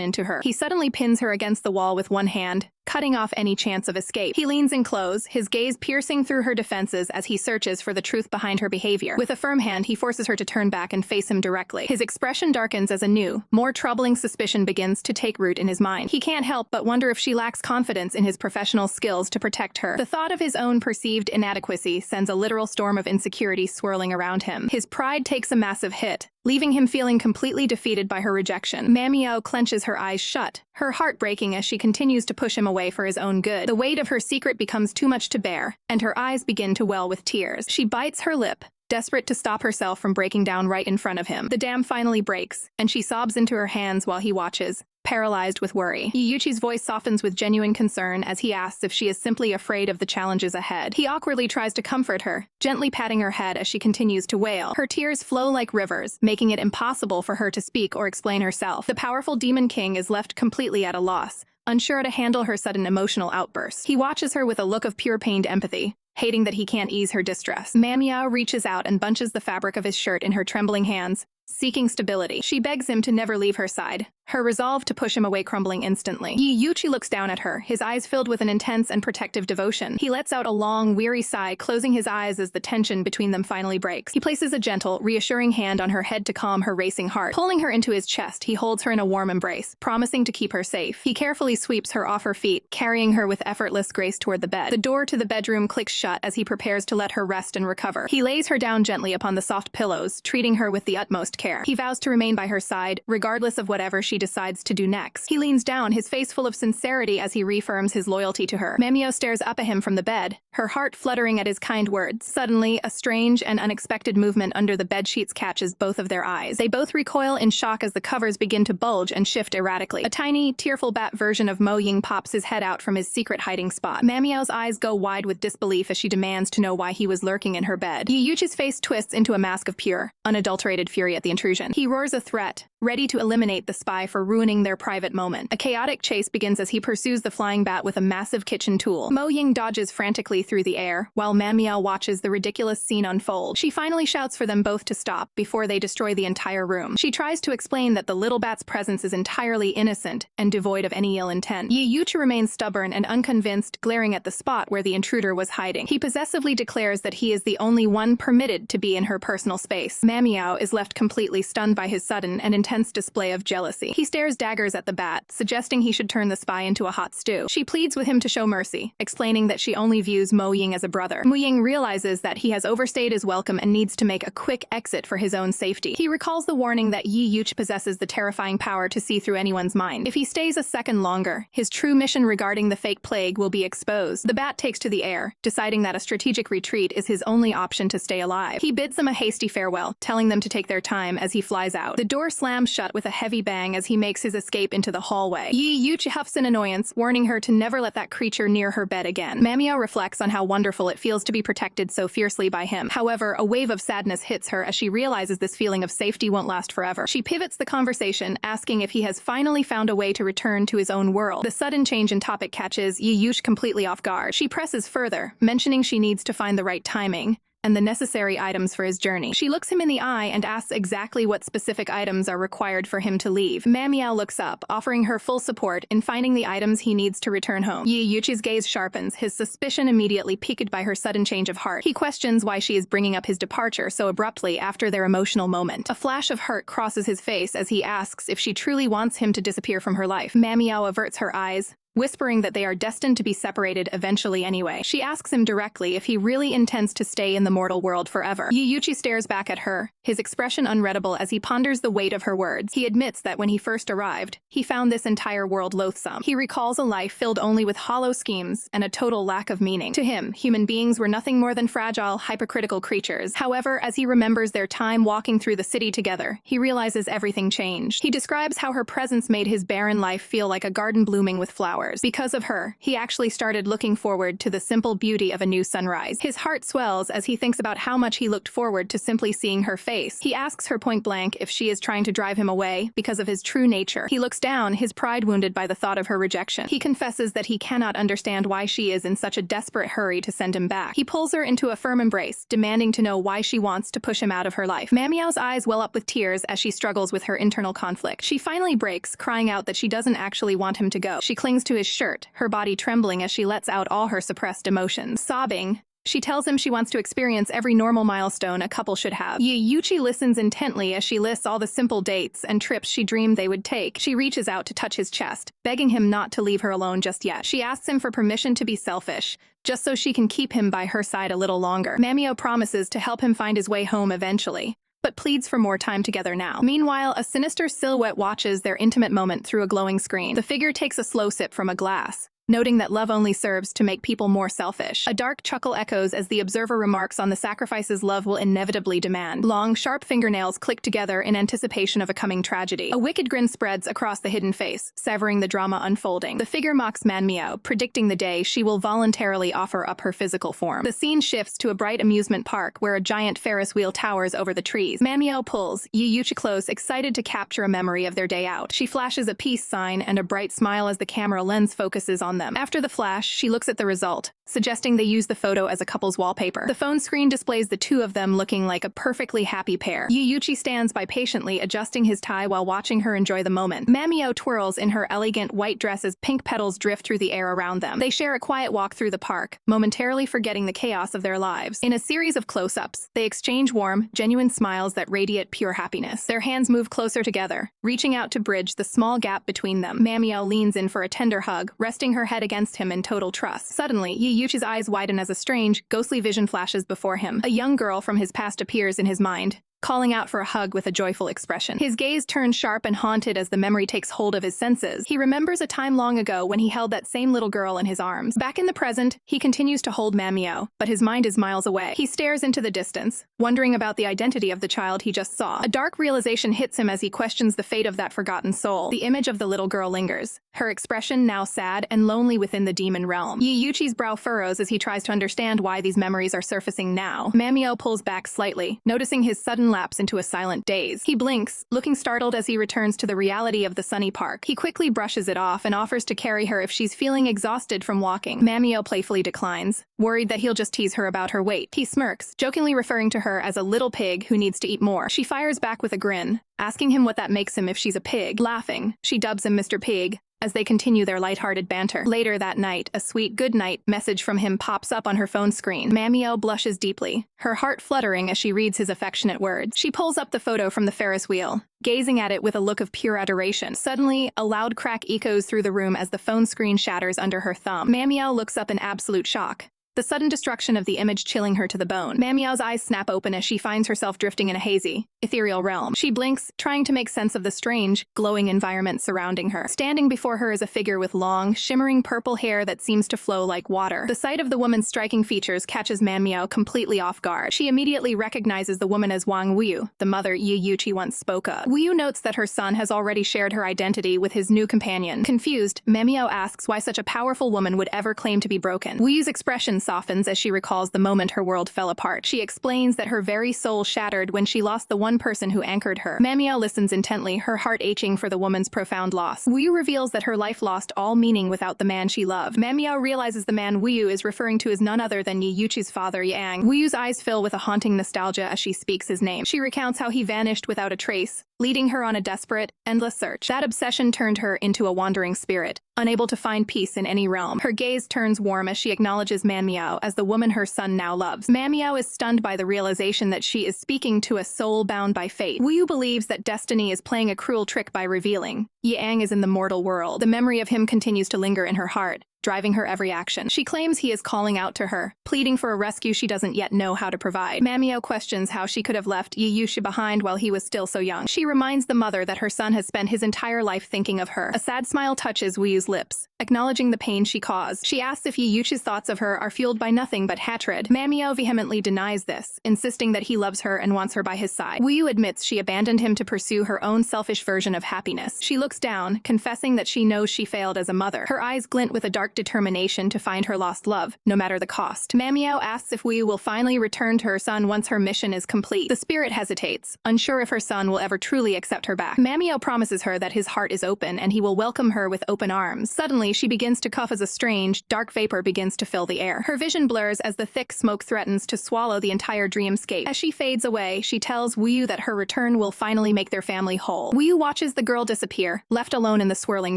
into her. He suddenly pins her against the wall with one hand, cutting off any chance of escape. He leans in close, his gaze piercing through her defenses as he searches for the truth behind her behavior. With a firm hand, he forces her to turn back and face him directly. His expression darkens as a new, more troubling suspicion begins to take root in his mind. He can't help but wonder if she lacks confidence in his professional skills to protect her. The thought of his own perceived inadequacy sends a literal storm of insecurity swirling around him. His pride takes a massive hit, leaving him feeling completely defeated by her rejection. Manhwa clenches her eyes shut, her heart breaking as she continues to push him away for his own good. The weight of her secret becomes too much to bear, and her eyes begin to well with tears. She bites her lip, desperate to stop herself from breaking down right in front of him. The dam finally breaks, and she sobs into her hands while he watches, paralyzed with worry. Yuichi's voice softens with genuine concern as he asks if she is simply afraid of the challenges ahead. He awkwardly tries to comfort her, gently patting her head as she continues to wail. Her tears flow like rivers, making it impossible for her to speak or explain herself. The powerful Demon King is left completely at a loss, unsure how to handle her sudden emotional outburst. He watches her with a look of pure pained empathy, hating that he can't ease her distress. Manhwa reaches out and bunches the fabric of his shirt in her trembling hands, seeking stability. She begs him to never leave her side, her resolve to push him away crumbling instantly. Yuichi looks down at her, his eyes filled with an intense and protective devotion. He lets out a long, weary sigh, closing his eyes as the tension between them finally breaks. He places a gentle, reassuring hand on her head to calm her racing heart. Pulling her into his chest, he holds her in a warm embrace, promising to keep her safe. He carefully sweeps her off her feet, carrying her with effortless grace toward the bed. The door to the bedroom clicks shut as he prepares to let her rest and recover. He lays her down gently upon the soft pillows, treating her with the utmost care. He vows to remain by her side, regardless of whatever she decides to do next. He leans down, his face full of sincerity as he reaffirms his loyalty to her. Manhwa stares up at him from the bed, her heart fluttering at his kind words. Suddenly, a strange and unexpected movement under the bedsheets catches both of their eyes. They both recoil in shock as the covers begin to bulge and shift erratically. A tiny, tearful bat version of Mo Ying pops his head out from his secret hiding spot. Manhwa's eyes go wide with disbelief as she demands to know why he was lurking in her bed. Yuichi's face twists into a mask of pure, unadulterated fury at the intrusion. He roars a threat, ready to eliminate the spy for ruining their private moment. A chaotic chase begins as he pursues the flying bat with a massive kitchen tool. Mo Ying dodges frantically through the air, while Manhwa watches the ridiculous scene unfold. She finally shouts for them both to stop before they destroy the entire room. She tries to explain that the little bat's presence is entirely innocent and devoid of any ill intent. Yuichi remains stubborn and unconvinced, glaring at the spot where the intruder was hiding. He possessively declares that he is the only one permitted to be in her personal space. Manhwa is left completely stunned by his sudden and intense display of jealousy. He stares daggers at the bat, suggesting he should turn the spy into a hot stew. She pleads with him to show mercy, explaining that she only views Mo Ying as a brother. Mo Ying realizes that he has overstayed his welcome and needs to make a quick exit for his own safety. He recalls the warning that Yuichi possesses the terrifying power to see through anyone's mind. If he stays a second longer, his true mission regarding the fake plague will be exposed. The bat takes to the air, deciding that a strategic retreat is his only option to stay alive. He bids them a hasty farewell, telling them to take their time as he flies out. The door slams shut with a heavy bang as he makes his escape into the hallway. Yuichi huffs in annoyance, warning her to never let that creature near her bed again. Manhwa reflects on how wonderful it feels to be protected so fiercely by him. However, a wave of sadness hits her as she realizes this feeling of safety won't last forever. She pivots the conversation, asking if he has finally found a way to return to his own world. The sudden change in topic catches Yuichi completely off guard. She presses further, mentioning she needs to find the right timing and the necessary items for his journey. She looks him in the eye and asks exactly what specific items are required for him to leave. Manhwa looks up, offering her full support in finding the items he needs to return home. Yuichi's gaze sharpens, his suspicion immediately piqued by her sudden change of heart. He questions why she is bringing up his departure so abruptly after their emotional moment. A flash of hurt crosses his face as he asks if she truly wants him to disappear from her life. Manhwa averts her eyes, whispering that they are destined to be separated eventually anyway. She asks him directly if he really intends to stay in the mortal world forever. Yuichi stares back at her, his expression unreadable as he ponders the weight of her words. He admits that when he first arrived, he found this entire world loathsome. He recalls a life filled only with hollow schemes and a total lack of meaning. To him, human beings were nothing more than fragile, hypocritical creatures. However, as he remembers their time walking through the city together, he realizes everything changed. He describes how her presence made his barren life feel like a garden blooming with flowers. Because of her, he actually started looking forward to the simple beauty of a new sunrise. His heart swells as he thinks about how much he looked forward to simply seeing her face. He asks her point blank if she is trying to drive him away because of his true nature. He looks down, his pride wounded by the thought of her rejection. He confesses that he cannot understand why she is in such a desperate hurry to send him back. He pulls her into a firm embrace, demanding to know why she wants to push him out of her life. Manhwa's eyes well up with tears as she struggles with her internal conflict. She finally breaks, crying out that she doesn't actually want him to go. She clings to his shirt, her body trembling as she lets out all her suppressed emotions. Sobbing, she tells him she wants to experience every normal milestone a couple should have. Yuichi listens intently as she lists all the simple dates and trips she dreamed they would take. She reaches out to touch his chest, begging him not to leave her alone just yet. She asks him for permission to be selfish, just so she can keep him by her side a little longer. Manhwa promises to help him find his way home eventually, but pleads for more time together now. Meanwhile, a sinister silhouette watches their intimate moment through a glowing screen. The figure takes a slow sip from a glass, noting that love only serves to make people more selfish. A dark chuckle echoes as the observer remarks on the sacrifices love will inevitably demand. Long, sharp fingernails click together in anticipation of a coming tragedy. A wicked grin spreads across the hidden face, severing the drama unfolding. The figure mocks Manhwa, predicting the day she will voluntarily offer up her physical form. The scene shifts to a bright amusement park where a giant Ferris wheel towers over the trees. Manhwa pulls Yuchi close, excited to capture a memory of their day out. She flashes a peace sign and a bright smile as the camera lens focuses on them. After the flash, she looks at the result, suggesting they use the photo as a couple's wallpaper. The phone screen displays the two of them looking like a perfectly happy pair. Yuchi stands by patiently adjusting his tie while watching her enjoy the moment. Manhwa twirls in her elegant white dress as pink petals drift through the air around them. They share a quiet walk through the park, momentarily forgetting the chaos of their lives. In a series of close-ups, they exchange warm, genuine smiles that radiate pure happiness. Their hands move closer together, reaching out to bridge the small gap between them. Manhwa leans in for a tender hug, resting her head against him in total trust. Suddenly, Yuchi's eyes widen as a strange, ghostly vision flashes before him. A young girl from his past appears in his mind, calling out for a hug with a joyful expression. His gaze turns sharp and haunted as the memory takes hold of his senses. He remembers a time long ago when he held that same little girl in his arms. Back in the present, he continues to hold Manhwa, but his mind is miles away. He stares into the distance, wondering about the identity of the child he just saw. A dark realization hits him as he questions the fate of that forgotten soul. The image of the little girl lingers, her expression now sad and lonely within the demon realm. Yuchi's brow furrows as he tries to understand why these memories are surfacing now. Manhwa pulls back slightly, noticing his sudden lapse into a silent daze. He blinks, looking startled as he returns to the reality of the sunny park. He quickly brushes it off and offers to carry her if she's feeling exhausted from walking. Manhwa playfully declines, worried that he'll just tease her about her weight. He smirks, jokingly referring to her as a little pig who needs to eat more. She fires back with a grin, asking him what that makes him if she's a pig. Laughing, she dubs him Mr. Pig, as they continue their lighthearted banter. Later that night, a sweet good-night message from him pops up on her phone screen. Manhwa blushes deeply, her heart fluttering as she reads his affectionate words. She pulls up the photo from the Ferris wheel, gazing at it with a look of pure adoration. Suddenly, a loud crack echoes through the room as the phone screen shatters under her thumb. Manhwa looks up in absolute shock, the sudden destruction of the image chilling her to the bone. Manhwa's eyes snap open as she finds herself drifting in a hazy, ethereal realm. She blinks, trying to make sense of the strange, glowing environment surrounding her. Standing before her is a figure with long, shimmering purple hair that seems to flow like water. The sight of the woman's striking features catches Manhwa completely off guard. She immediately recognizes the woman as Wang Wuyu, the mother Yuchi once spoke of. Wuyu notes that her son has already shared her identity with his new companion. Confused, Manhwa asks why such a powerful woman would ever claim to be broken. Wuyu's expression softens as she recalls the moment her world fell apart. She explains that her very soul shattered when she lost the one person who anchored her. Manhwa listens intently, her heart aching for the woman's profound loss. Wuyu reveals that her life lost all meaning without the man she loved. Manhwa realizes the man Wuyu is referring to is none other than Yuchi's father, Yang. Wuyu's eyes fill with a haunting nostalgia as she speaks his name. She recounts how he vanished without a trace, leading her on a desperate, endless search. That obsession turned her into a wandering spirit, unable to find peace in any realm. Her gaze turns warm as she acknowledges Manhwa as the woman her son now loves. Manhwa is stunned by the realization that she is speaking to a soul bound by fate. Wuyu believes that destiny is playing a cruel trick by revealing Yang is in the mortal world. The memory of him continues to linger in her heart, driving her every action. She claims he is calling out to her, pleading for a rescue she doesn't yet know how to provide. Manhwa questions how she could have left Yuchi behind while he was still so young. She reminds the mother that her son has spent his entire life thinking of her. A sad smile touches Wuyu's lips, acknowledging the pain she caused. She asks if Yuchi's thoughts of her are fueled by nothing but hatred. Manhwa vehemently denies this, insisting that he loves her and wants her by his side. Wuyu admits she abandoned him to pursue her own selfish version of happiness. She looks down, confessing that she knows she failed as a mother. Her eyes glint with a dark determination to find her lost love, no matter the cost. Manhwa asks if Wuyu will finally return to her son once her mission is complete. The spirit hesitates, unsure if her son will ever truly accept her back. Manhwa promises her that his heart is open and he will welcome her with open arms. Suddenly, she begins to cough as a strange, dark vapor begins to fill the air. Her vision blurs as the thick smoke threatens to swallow the entire dreamscape. As she fades away, she tells Wuyu that her return will finally make their family whole. Wuyu watches the girl disappear, left alone in the swirling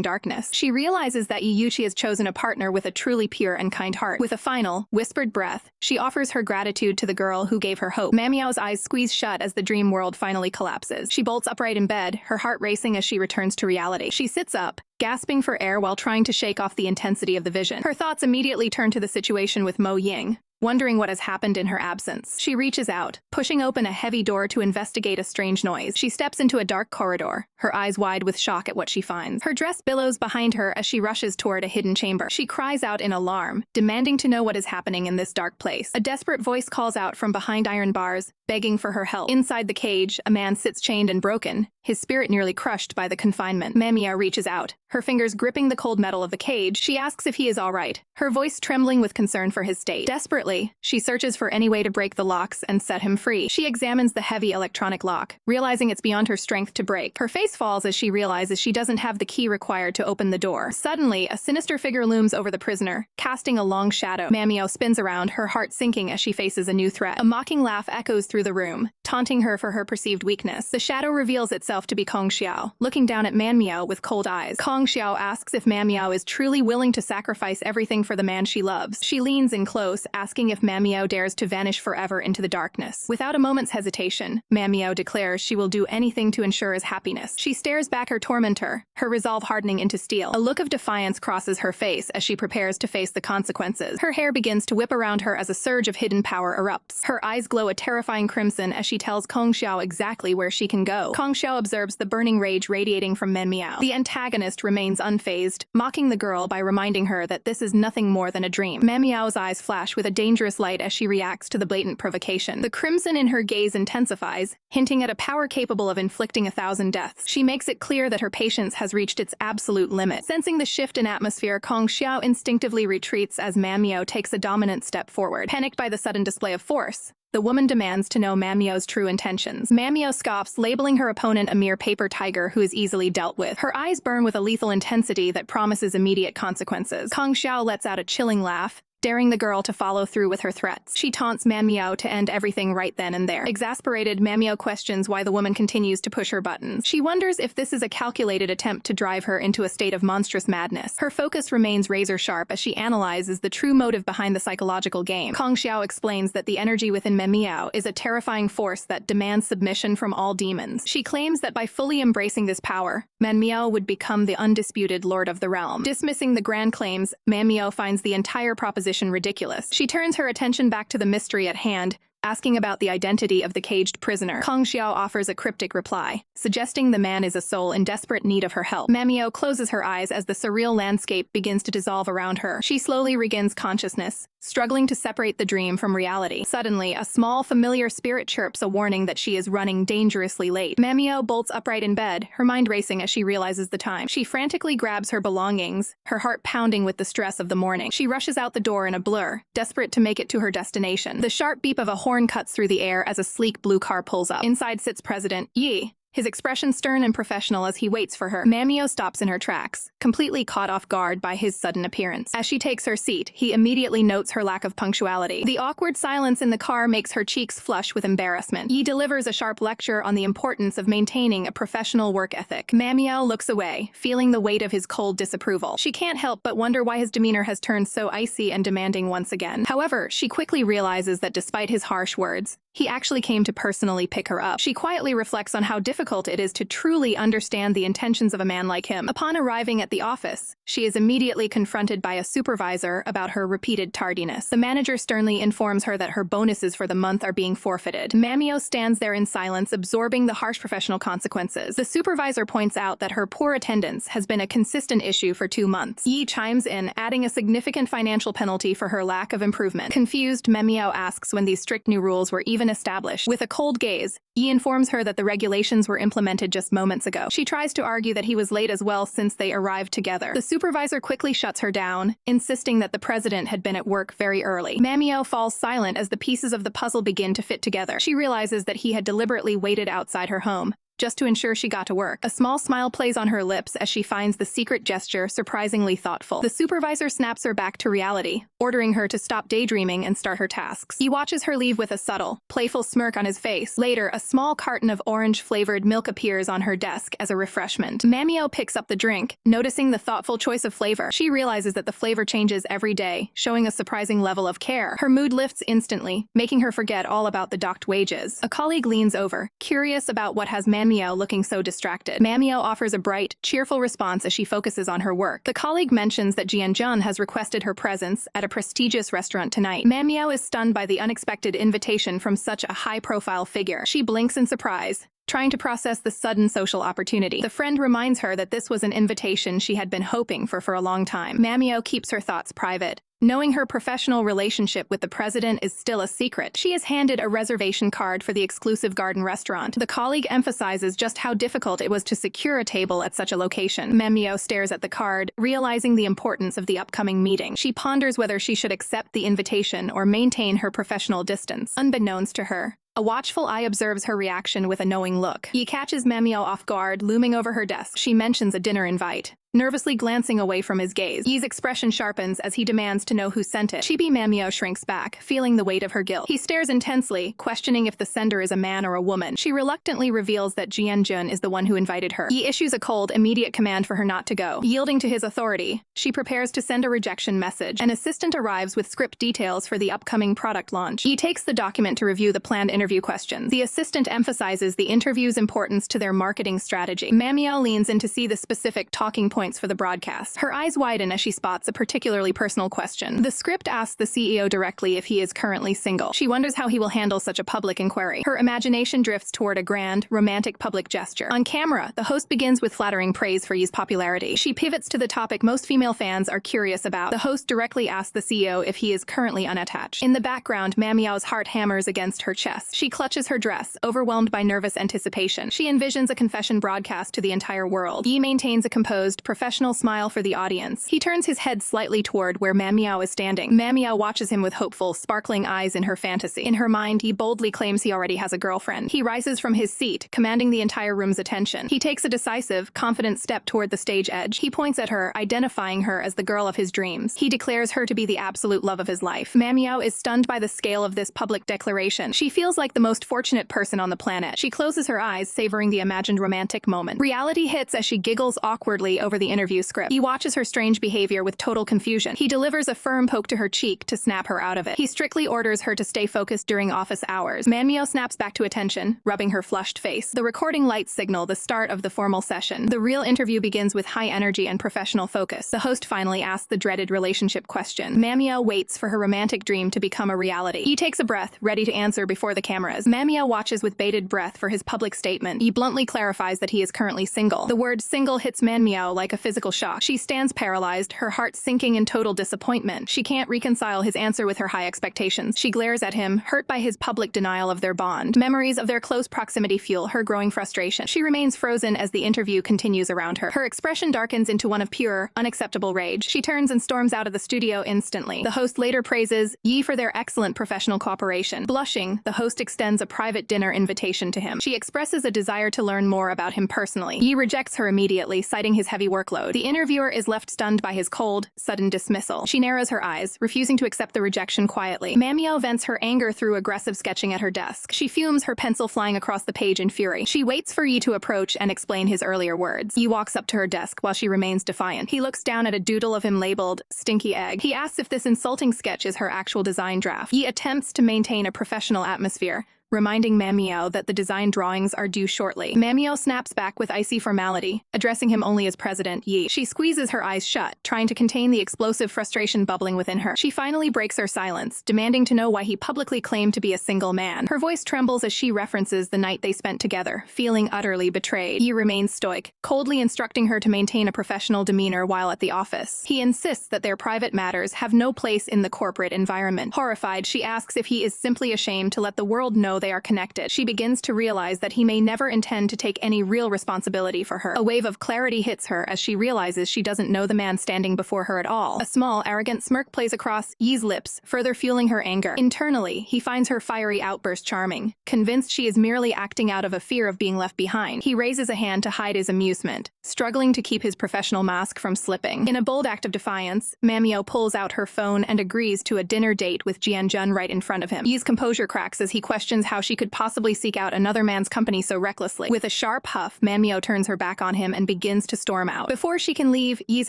darkness. She realizes that Yuchi has chosen a partner with a truly pure and kind heart. With a final, whispered breath, she offers her gratitude to the girl who gave her hope. Manhwa's eyes squeeze shut as the dream world finally collapses. She bolts upright in bed, her heart racing as she returns to reality. She sits up, gasping for air while trying to shake off the intensity of the vision. Her thoughts immediately turn to the situation with Mo Ying, wondering what has happened in her absence. She reaches out, pushing open a heavy door to investigate a strange noise. She steps into a dark corridor, her eyes wide with shock at what she finds. Her dress billows behind her as she rushes toward a hidden chamber. She cries out in alarm, demanding to know what is happening in this dark place. A desperate voice calls out from behind iron bars, begging for her help. Inside the cage, a man sits chained and broken, his spirit nearly crushed by the confinement. Manhwa reaches out, her fingers gripping the cold metal of the cage. She asks if he is all right, her voice trembling with concern for his state. Desperately, she searches for any way to break the locks and set him free. She examines the heavy electronic lock, realizing it's beyond her strength to break. Her face falls as she realizes she doesn't have the key required to open the door. Suddenly, a sinister figure looms over the prisoner, casting a long shadow. Manhwa spins around, her heart sinking as she faces a new threat. A mocking laugh echoes through the room, taunting her for her perceived weakness. The shadow reveals itself to be Kong Xiao, looking down at Manhwa with cold eyes. Kong Xiao asks if Manhwa is truly willing to sacrifice everything for the man she loves. She leans in close, asking if Manhwa dares to vanish forever into the darkness. Without a moment's hesitation, Manhwa declares she will do anything to ensure his happiness. She stares back her tormentor, her resolve hardening into steel. A look of defiance crosses her face as she prepares to face the consequences. Her hair begins to whip around her as a surge of hidden power erupts. Her eyes glow a terrifying crimson as she tells Kong Xiao exactly where she can go. Kong Xiao observes the burning rage radiating from Manhwa. The antagonist remains unfazed, mocking the girl by reminding her that this is nothing more than a dream. Manhwa's eyes flash with a dangerous light as she reacts to the blatant provocation. The crimson in her gaze intensifies, hinting at a power capable of inflicting 1,000 deaths. She makes it clear that her patience has reached its absolute limit. Sensing the shift in atmosphere, Kong Xiao instinctively retreats as Manhwa takes a dominant step forward. Panicked by the sudden display of force, the woman demands to know Manhwa's true intentions. Manhwa scoffs, labeling her opponent a mere paper tiger who is easily dealt with. Her eyes burn with a lethal intensity that promises immediate consequences. Kong Xiao lets out a chilling laugh, daring the girl to follow through with her threats. She taunts Manhwa to end everything right then and there. Exasperated, Manhwa questions why the woman continues to push her buttons. She wonders if this is a calculated attempt to drive her into a state of monstrous madness. Her focus remains razor-sharp as she analyzes the true motive behind the psychological game. Kong Xiao explains that the energy within Manhwa is a terrifying force that demands submission from all demons. She claims that by fully embracing this power, Manhwa would become the undisputed lord of the realm. Dismissing the grand claims, Manhwa finds the entire proposition ridiculous. She turns her attention back to the mystery at hand, asking about the identity of the caged prisoner. Kong Xiao offers a cryptic reply, suggesting the man is a soul in desperate need of her help. Manhwa closes her eyes as the surreal landscape begins to dissolve around her. She slowly regains consciousness, struggling to separate the dream from reality. Suddenly, a small, familiar spirit chirps a warning that she is running dangerously late. Manhwa bolts upright in bed, her mind racing as she realizes the time. She frantically grabs her belongings, her heart pounding with the stress of the morning. She rushes out the door in a blur, desperate to make it to her destination. The sharp beep of a horn cuts through the air as a sleek blue car pulls up. Inside sits President Yi, his expression stern and professional as he waits for her. Manhwa stops in her tracks, completely caught off guard by his sudden appearance. As she takes her seat, he immediately notes her lack of punctuality. The awkward silence in the car makes her cheeks flush with embarrassment. Yi delivers a sharp lecture on the importance of maintaining a professional work ethic. Manhwa looks away, feeling the weight of his cold disapproval. She can't help but wonder why his demeanor has turned so icy and demanding once again. However, she quickly realizes that despite his harsh words, he actually came to personally pick her up. She quietly reflects on how difficult it is to truly understand the intentions of a man like him. Upon arriving at the office, she is immediately confronted by a supervisor about her repeated tardiness. The manager sternly informs her that her bonuses for the month are being forfeited. Manhwa stands there in silence, absorbing the harsh professional consequences. The supervisor points out that her poor attendance has been a consistent issue for 2 months. Yi chimes in, adding a significant financial penalty for her lack of improvement. Confused, Manhwa asks when these strict new rules were even established. With a cold gaze, Yi informs her that the regulations were implemented just moments ago. She tries to argue that he was late as well since they arrived together. The supervisor quickly shuts her down, insisting that the president had been at work very early. Manhwa falls silent as the pieces of the puzzle begin to fit together. She realizes that he had deliberately waited outside her home, just to ensure she got to work. A small smile plays on her lips as she finds the secret gesture surprisingly thoughtful. The supervisor snaps her back to reality, ordering her to stop daydreaming and start her tasks. He watches her leave with a subtle, playful smirk on his face. Later, a small carton of orange-flavored milk appears on her desk as a refreshment. Manhwa picks up the drink, noticing the thoughtful choice of flavor. She realizes that the flavor changes every day, showing a surprising level of care. Her mood lifts instantly, making her forget all about the docked wages. A colleague leans over, curious about what has Manhwa Manhwa looking so distracted. Manhwa offers a bright, cheerful response as she focuses on her work. The colleague mentions that Jianjun has requested her presence at a prestigious restaurant tonight. Manhwa is stunned by the unexpected invitation from such a high-profile figure. She blinks in surprise, trying to process the sudden social opportunity. The friend reminds her that this was an invitation she had been hoping for a long time. Manhwa keeps her thoughts private, knowing her professional relationship with the president is still a secret. She is handed a reservation card for the exclusive garden restaurant. The colleague emphasizes just how difficult it was to secure a table at such a location. Manhwa stares at the card, realizing the importance of the upcoming meeting. She ponders whether she should accept the invitation or maintain her professional distance. Unbeknownst to her, a watchful eye observes her reaction with a knowing look. He catches Manhwa off guard, looming over her desk. She mentions a dinner invite, nervously glancing away from his gaze. Yi's expression sharpens as he demands to know who sent it. Chibi Manhwa shrinks back, feeling the weight of her guilt. He stares intensely, questioning if the sender is a man or a woman. She reluctantly reveals that Jianjun is the one who invited her. Yi issues a cold, immediate command for her not to go. Yielding to his authority, she prepares to send a rejection message. An assistant arrives with script details for the upcoming product launch. Yi takes the document to review the planned interview questions. The assistant emphasizes the interview's importance to their marketing strategy. Manhwa leans in to see the specific talking points for the broadcast. Her eyes widen as she spots a particularly personal question. The script asks the CEO directly if he is currently single. She wonders how he will handle such a public inquiry. Her imagination drifts toward a grand, romantic public gesture. On camera, the host begins with flattering praise for Yi's popularity. She pivots to the topic most female fans are curious about. The host directly asks the CEO if he is currently unattached. In the background, Manhwa's heart hammers against her chest. She clutches her dress, overwhelmed by nervous anticipation. She envisions a confession broadcast to the entire world. Yi maintains a composed, professional smile for the audience. He turns his head slightly toward where Manhwa is standing. Manhwa watches him with hopeful, sparkling eyes in her fantasy. In her mind, he boldly claims he already has a girlfriend. He rises from his seat, commanding the entire room's attention. He takes a decisive, confident step toward the stage edge. He points at her, identifying her as the girl of his dreams. He declares her to be the absolute love of his life. Manhwa is stunned by the scale of this public declaration. She feels like the most fortunate person on the planet. She closes her eyes, savoring the imagined romantic moment. Reality hits as she giggles awkwardly over the interview script. He watches her strange behavior with total confusion. He delivers a firm poke to her cheek to snap her out of it. He strictly orders her to stay focused during office hours. Manhwa snaps back to attention, rubbing her flushed face. The recording lights signal the start of the formal session. The real interview begins with high energy and professional focus. The host finally asks the dreaded relationship question. Manhwa waits for her romantic dream to become a reality. He takes a breath, ready to answer before the cameras. Manhwa watches with bated breath for his public statement. He bluntly clarifies that he is currently single. The word single hits Manhwa like a physical shock. She stands paralyzed, her heart sinking in total disappointment. She can't reconcile his answer with her high expectations. She glares at him, hurt by his public denial of their bond. Memories of their close proximity fuel her growing frustration. She remains frozen as the interview continues around her. Her expression darkens into one of pure, unacceptable rage. She turns and storms out of the studio instantly. The host later praises Yi for their excellent professional cooperation. Blushing, the host extends a private dinner invitation to him. She expresses a desire to learn more about him personally. Yi rejects her immediately, citing his heavy workload. The interviewer is left stunned by his cold, sudden dismissal. She narrows her eyes, refusing to accept the rejection quietly. Manhwa vents her anger through aggressive sketching at her desk. She fumes, her pencil flying across the page in fury. She waits for Yi to approach and explain his earlier words. Yi walks up to her desk while she remains defiant. He looks down at a doodle of him labeled Stinky Egg. He asks if this insulting sketch is her actual design draft. Yi attempts to maintain a professional atmosphere, reminding Manhwa that the design drawings are due shortly. Manhwa snaps back with icy formality, addressing him only as President Yi. She squeezes her eyes shut, trying to contain the explosive frustration bubbling within her. She finally breaks her silence, demanding to know why he publicly claimed to be a single man. Her voice trembles as she references the night they spent together, feeling utterly betrayed. Yi remains stoic, coldly instructing her to maintain a professional demeanor while at the office. He insists that their private matters have no place in the corporate environment. Horrified, she asks if he is simply ashamed to let the world know they are connected. She begins to realize that he may never intend to take any real responsibility for her. A wave of clarity hits her as she realizes she doesn't know the man standing before her at all. A small, arrogant smirk plays across Yi's lips, further fueling her anger. Internally, he finds her fiery outburst charming, convinced she is merely acting out of a fear of being left behind. He raises a hand to hide his amusement, struggling to keep his professional mask from slipping. In a bold act of defiance, Manhwa pulls out her phone and agrees to a dinner date with Jianjun right in front of him. Yi's composure cracks as he questions how she could possibly seek out another man's company so recklessly. With a sharp huff, Manhwa turns her back on him and begins to storm out. Before she can leave, Yi's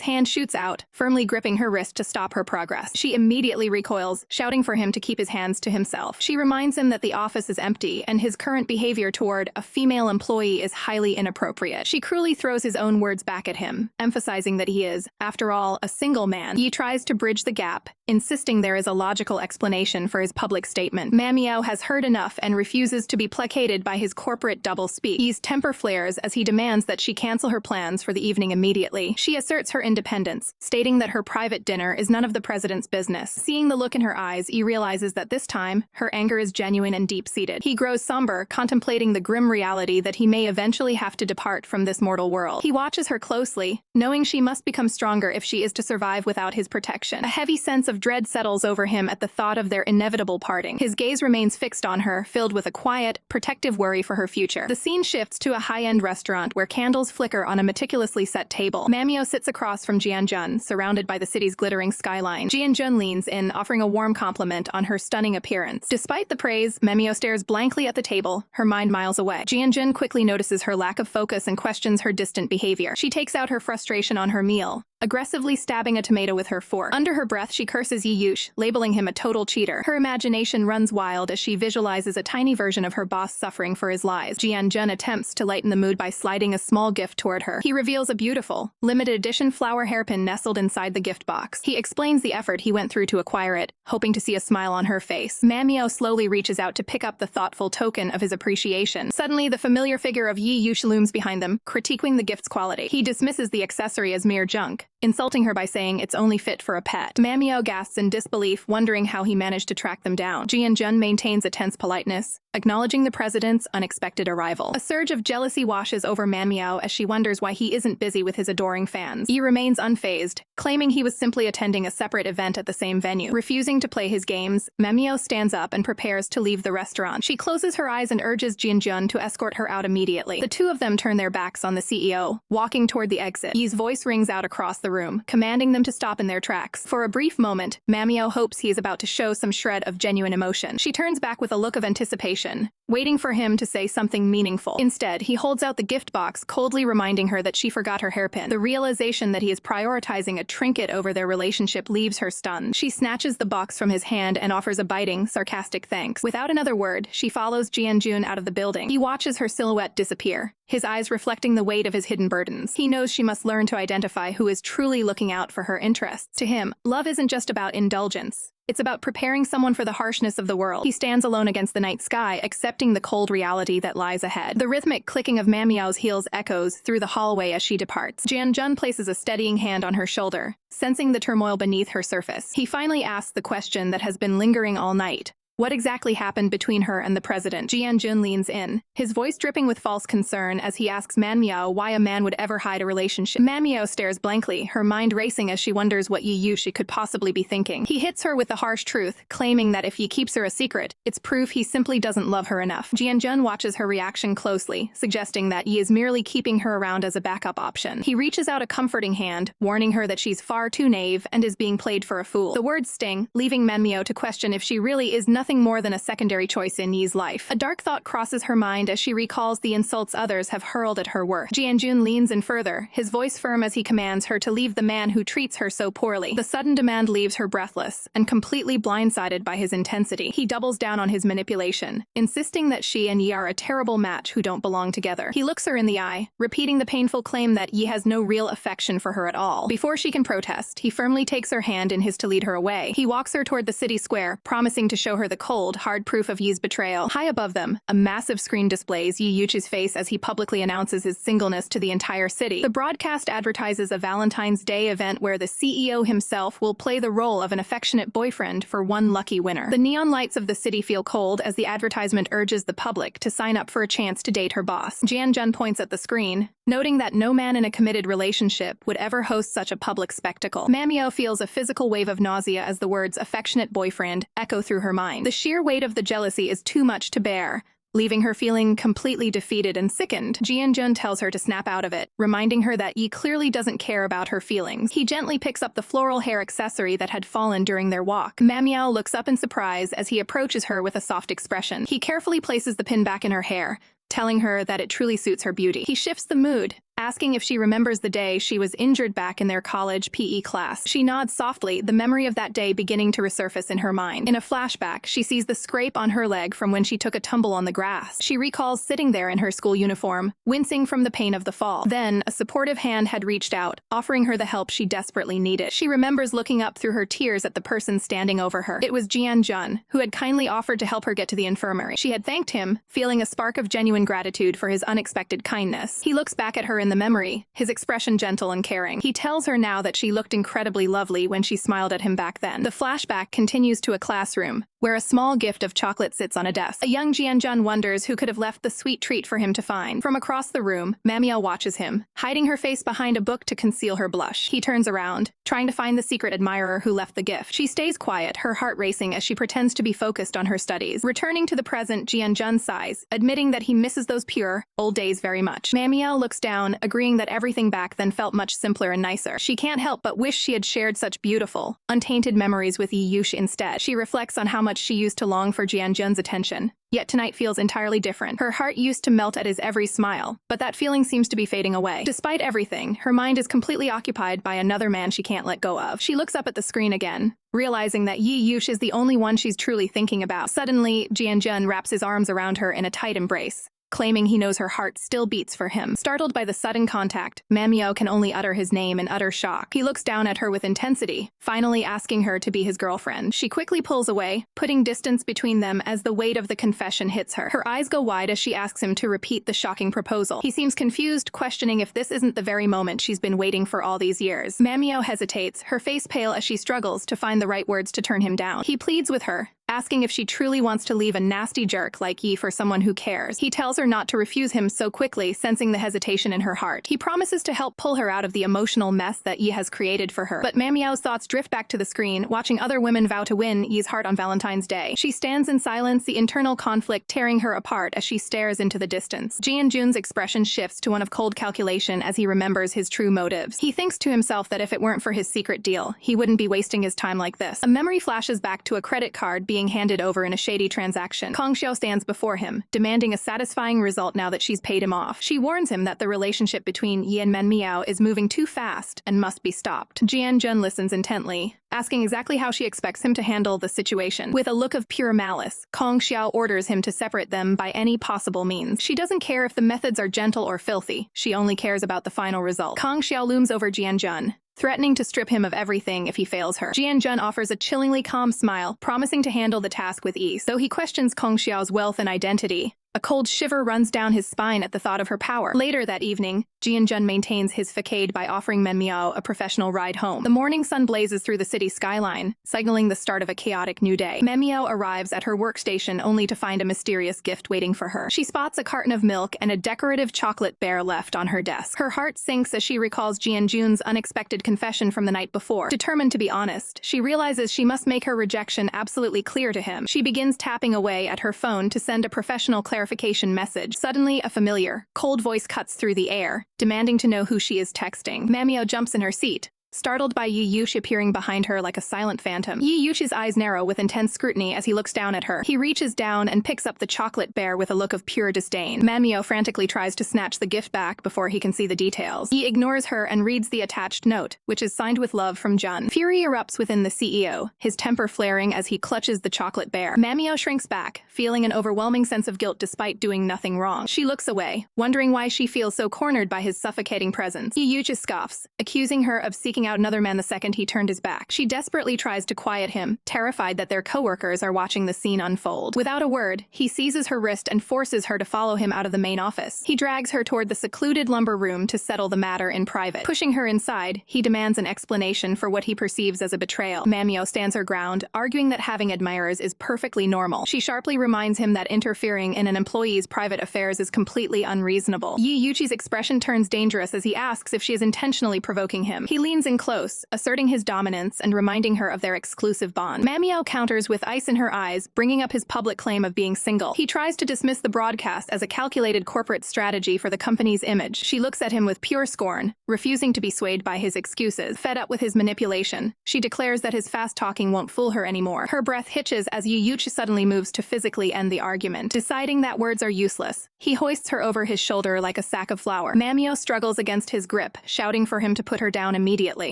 hand shoots out, firmly gripping her wrist to stop her progress. She immediately recoils, shouting for him to keep his hands to himself. She reminds him that the office is empty and his current behavior toward a female employee is highly inappropriate. She cruelly throws his own words back at him, emphasizing that he is, after all, a single man. Yi tries to bridge the gap, insisting there is a logical explanation for his public statement. Manhwa has heard enough and refuses to be placated by his corporate doublespeak. Yi's temper flares as he demands that she cancel her plans for the evening immediately. She asserts her independence, stating that her private dinner is none of the president's business. Seeing the look in her eyes, Yi realizes that this time, her anger is genuine and deep-seated. He grows somber, contemplating the grim reality that he may eventually have to depart from this mortal world. He watches her closely, knowing she must become stronger if she is to survive without his protection. A heavy sense of dread settles over him at the thought of their inevitable parting. His gaze remains fixed on her, filled with a quiet, protective worry for her future. The scene shifts to a high-end restaurant where candles flicker on a meticulously set table. Manhwa sits across from Jianjun, surrounded by the city's glittering skyline. Jianjun leans in, offering a warm compliment on her stunning appearance. Despite the praise, Manhwa stares blankly at the table, her mind miles away. Jianjun quickly notices her lack of focus and questions her distant behavior. She takes out her frustration on her meal, aggressively stabbing a tomato with her fork. Under her breath, she curses Yi Yush, labeling him a total cheater. Her imagination runs wild as she visualizes a tiny version of her boss suffering for his lies. Jianjun attempts to lighten the mood by sliding a small gift toward her. He reveals a beautiful, limited edition flower hairpin nestled inside the gift box. He explains the effort he went through to acquire it, hoping to see a smile on her face. Manhwa slowly reaches out to pick up the thoughtful token of his appreciation. Suddenly, the familiar figure of Yi Yush looms behind them, critiquing the gift's quality. He dismisses the accessory as mere junk, insulting her by saying it's only fit for a pet. Manhwa gasps in disbelief, wondering how he managed to track them down. Jianjun maintains a tense politeness, acknowledging the president's unexpected arrival. A surge of jealousy washes over Manhwa as she wonders why he isn't busy with his adoring fans. Yi remains unfazed, claiming he was simply attending a separate event at the same venue. Refusing to play his games, Manhwa stands up and prepares to leave the restaurant. She closes her eyes and urges Jianjun to escort her out immediately. The two of them turn their backs on the CEO, walking toward the exit. Yi's voice rings out across the room, commanding them to stop in their tracks. For a brief moment, Manhwa hopes he is about to show some shred of genuine emotion. She turns back with a look of anticipation, waiting for him to say something meaningful. Instead, he holds out the gift box, coldly reminding her that she forgot her hairpin. The realization that he is prioritizing a trinket over their relationship leaves her stunned. She snatches the box from his hand and offers a biting, sarcastic thanks. Without another word, she follows Jianjun out of the building. He watches her silhouette disappear, his eyes reflecting the weight of his hidden burdens. He knows she must learn to identify who is truly looking out for her interests. To him, love isn't just about indulgence. It's about preparing someone for the harshness of the world. He stands alone against the night sky, accepting the cold reality that lies ahead. The rhythmic clicking of Manhwa's heels echoes through the hallway as she departs. Jianjun places a steadying hand on her shoulder, sensing the turmoil beneath her surface. He finally asks the question that has been lingering all night. What exactly happened between her and the president? Jianjun leans in, his voice dripping with false concern as he asks Manhwa why a man would ever hide a relationship. Manhwa stares blankly, her mind racing as she wonders what Yi Yush could possibly be thinking. He hits her with the harsh truth, claiming that if he keeps her a secret, it's proof he simply doesn't love her enough. Jianjun watches her reaction closely, suggesting that Yi is merely keeping her around as a backup option. He reaches out a comforting hand, warning her that she's far too naive and is being played for a fool. The words sting, leaving Manhwa to question if she really is nothing more than a secondary choice in Yi's life. A dark thought crosses her mind as she recalls the insults others have hurled at her worth. Jianjun leans in further, his voice firm as he commands her to leave the man who treats her so poorly. The sudden demand leaves her breathless and completely blindsided by his intensity. He doubles down on his manipulation, insisting that she and Yi are a terrible match who don't belong together. He looks her in the eye, repeating the painful claim that Yi has no real affection for her at all. Before she can protest, he firmly takes her hand in his to lead her away. He walks her toward the city square, promising to show her the cold, hard proof of Yi's betrayal. High above them, a massive screen displays Yi Yuch's face as he publicly announces his singleness to the entire city. The broadcast advertises a Valentine's Day event where the CEO himself will play the role of an affectionate boyfriend for one lucky winner. The neon lights of the city feel cold as the advertisement urges the public to sign up for a chance to date her boss. Jianjun points at the screen, noting that no man in a committed relationship would ever host such a public spectacle. Manhwa feels a physical wave of nausea as the words "affectionate boyfriend" echo through her mind. The sheer weight of the jealousy is too much to bear, leaving her feeling completely defeated and sickened. Jian-jun tells her to snap out of it, reminding her that Yi clearly doesn't care about her feelings. He gently picks up the floral hair accessory that had fallen during their walk. Manhwa looks up in surprise as he approaches her with a soft expression. He carefully places the pin back in her hair, telling her that it truly suits her beauty. He shifts the mood, asking if she remembers the day she was injured back in their college PE class. She nods softly, the memory of that day beginning to resurface in her mind. In a flashback, she sees the scrape on her leg from when she took a tumble on the grass. She recalls sitting there in her school uniform, wincing from the pain of the fall. Then, a supportive hand had reached out, offering her the help she desperately needed. She remembers looking up through her tears at the person standing over her. It was Jian-jun, who had kindly offered to help her get to the infirmary. She had thanked him, feeling a spark of genuine gratitude for his unexpected kindness. He looks back at her in the memory, his expression gentle and caring. He tells her now that she looked incredibly lovely when she smiled at him back then. The flashback continues to a classroom, where a small gift of chocolate sits on a desk. A young Jian-jun wonders who could have left the sweet treat for him to find. From across the room, Manhwa watches him, hiding her face behind a book to conceal her blush. He turns around, trying to find the secret admirer who left the gift. She stays quiet, her heart racing as she pretends to be focused on her studies. Returning to the present, Jian-jun sighs, admitting that he misses those pure, old days very much. Manhwa looks down, agreeing that everything back then felt much simpler and nicer. She can't help but wish she had shared such beautiful, untainted memories with Yi Yush instead. She reflects on how much she used to long for Jian-jun's attention, yet tonight feels entirely different. Her heart used to melt at his every smile, but that feeling seems to be fading away. Despite everything, her mind is completely occupied by another man she can't let go of. She looks up at the screen again, realizing that Yi Yush is the only one she's truly thinking about. Suddenly, Jian-jun wraps his arms around her in a tight embrace, claiming he knows her heart still beats for him. Startled by the sudden contact, Manhwa can only utter his name in utter shock. He looks down at her with intensity, finally asking her to be his girlfriend. She quickly pulls away, putting distance between them as the weight of the confession hits her. Her eyes go wide as she asks him to repeat the shocking proposal. He seems confused, questioning if this isn't the very moment she's been waiting for all these years. Manhwa hesitates, her face pale as she struggles to find the right words to turn him down. He pleads with her, asking if she truly wants to leave a nasty jerk like Yi for someone who cares. He tells her not to refuse him so quickly, sensing the hesitation in her heart. He promises to help pull her out of the emotional mess that Yi has created for her. But Manhwa's thoughts drift back to the screen, watching other women vow to win Yi's heart on Valentine's Day. She stands in silence, the internal conflict tearing her apart as she stares into the distance. Jian-jun's expression shifts to one of cold calculation as he remembers his true motives. He thinks to himself that if it weren't for his secret deal, he wouldn't be wasting his time like this. A memory flashes back to a credit card being handed over in a shady transaction. Kang Xiao stands before him, demanding a satisfying result now that she's paid him off. She warns him that the relationship between Yi and Manhwa is moving too fast and must be stopped. Jian-jun listens intently, asking exactly how she expects him to handle the situation. With a look of pure malice, Kang Xiao orders him to separate them by any possible means. She doesn't care if the methods are gentle or filthy, she only cares about the final result. Kang Xiao looms over Jian-jun, threatening to strip him of everything if he fails her. Jian-jun offers a chillingly calm smile, promising to handle the task with ease. Though he questions Kang Xiao's wealth and identity, a cold shiver runs down his spine at the thought of her power. Later that evening, Jian-jun maintains his facade by offering Manhwa a professional ride home. The morning sun blazes through the city skyline, signaling the start of a chaotic new day. Manhwa arrives at her workstation only to find a mysterious gift waiting for her. She spots a carton of milk and a decorative chocolate bear left on her desk. Her heart sinks as she recalls Jian-jun's unexpected confession from the night before. Determined to be honest, she realizes she must make her rejection absolutely clear to him. She begins tapping away at her phone to send a professional clarification message. Suddenly, a familiar, cold voice cuts through the air, demanding to know who she is texting. Manhwa jumps in her seat, startled by Yi Yush appearing behind her like a silent phantom. Yi Yush's eyes narrow with intense scrutiny as he looks down at her. He reaches down and picks up the chocolate bear with a look of pure disdain. Manhwa frantically tries to snatch the gift back before he can see the details. He ignores her and reads the attached note, which is signed with love from Jun. Fury erupts within the CEO, his temper flaring as he clutches the chocolate bear. Manhwa shrinks back, feeling an overwhelming sense of guilt despite doing nothing wrong. She looks away, wondering why she feels so cornered by his suffocating presence. Yi Yush scoffs, accusing her of seeking out another man the second he turned his back. She desperately tries to quiet him, terrified that their coworkers are watching the scene unfold. Without a word, he seizes her wrist and forces her to follow him out of the main office. He drags her toward the secluded lumber room to settle the matter in private. Pushing her inside, he demands an explanation for what he perceives as a betrayal. Manhwa stands her ground, arguing that having admirers is perfectly normal. She sharply reminds him that interfering in an employee's private affairs is completely unreasonable. Yi Yuchi's expression turns dangerous as he asks if she is intentionally provoking him. He leans in close, asserting his dominance and reminding her of their exclusive bond. Manhwa counters with ice in her eyes, bringing up his public claim of being single. He tries to dismiss the broadcast as a calculated corporate strategy for the company's image. She looks at him with pure scorn, refusing to be swayed by his excuses. Fed up with his manipulation, she declares that his fast talking won't fool her anymore. Her breath hitches as Yuchi suddenly moves to physically end the argument. Deciding that words are useless, he hoists her over his shoulder like a sack of flour. Manhwa struggles against his grip, shouting for him to put her down immediately.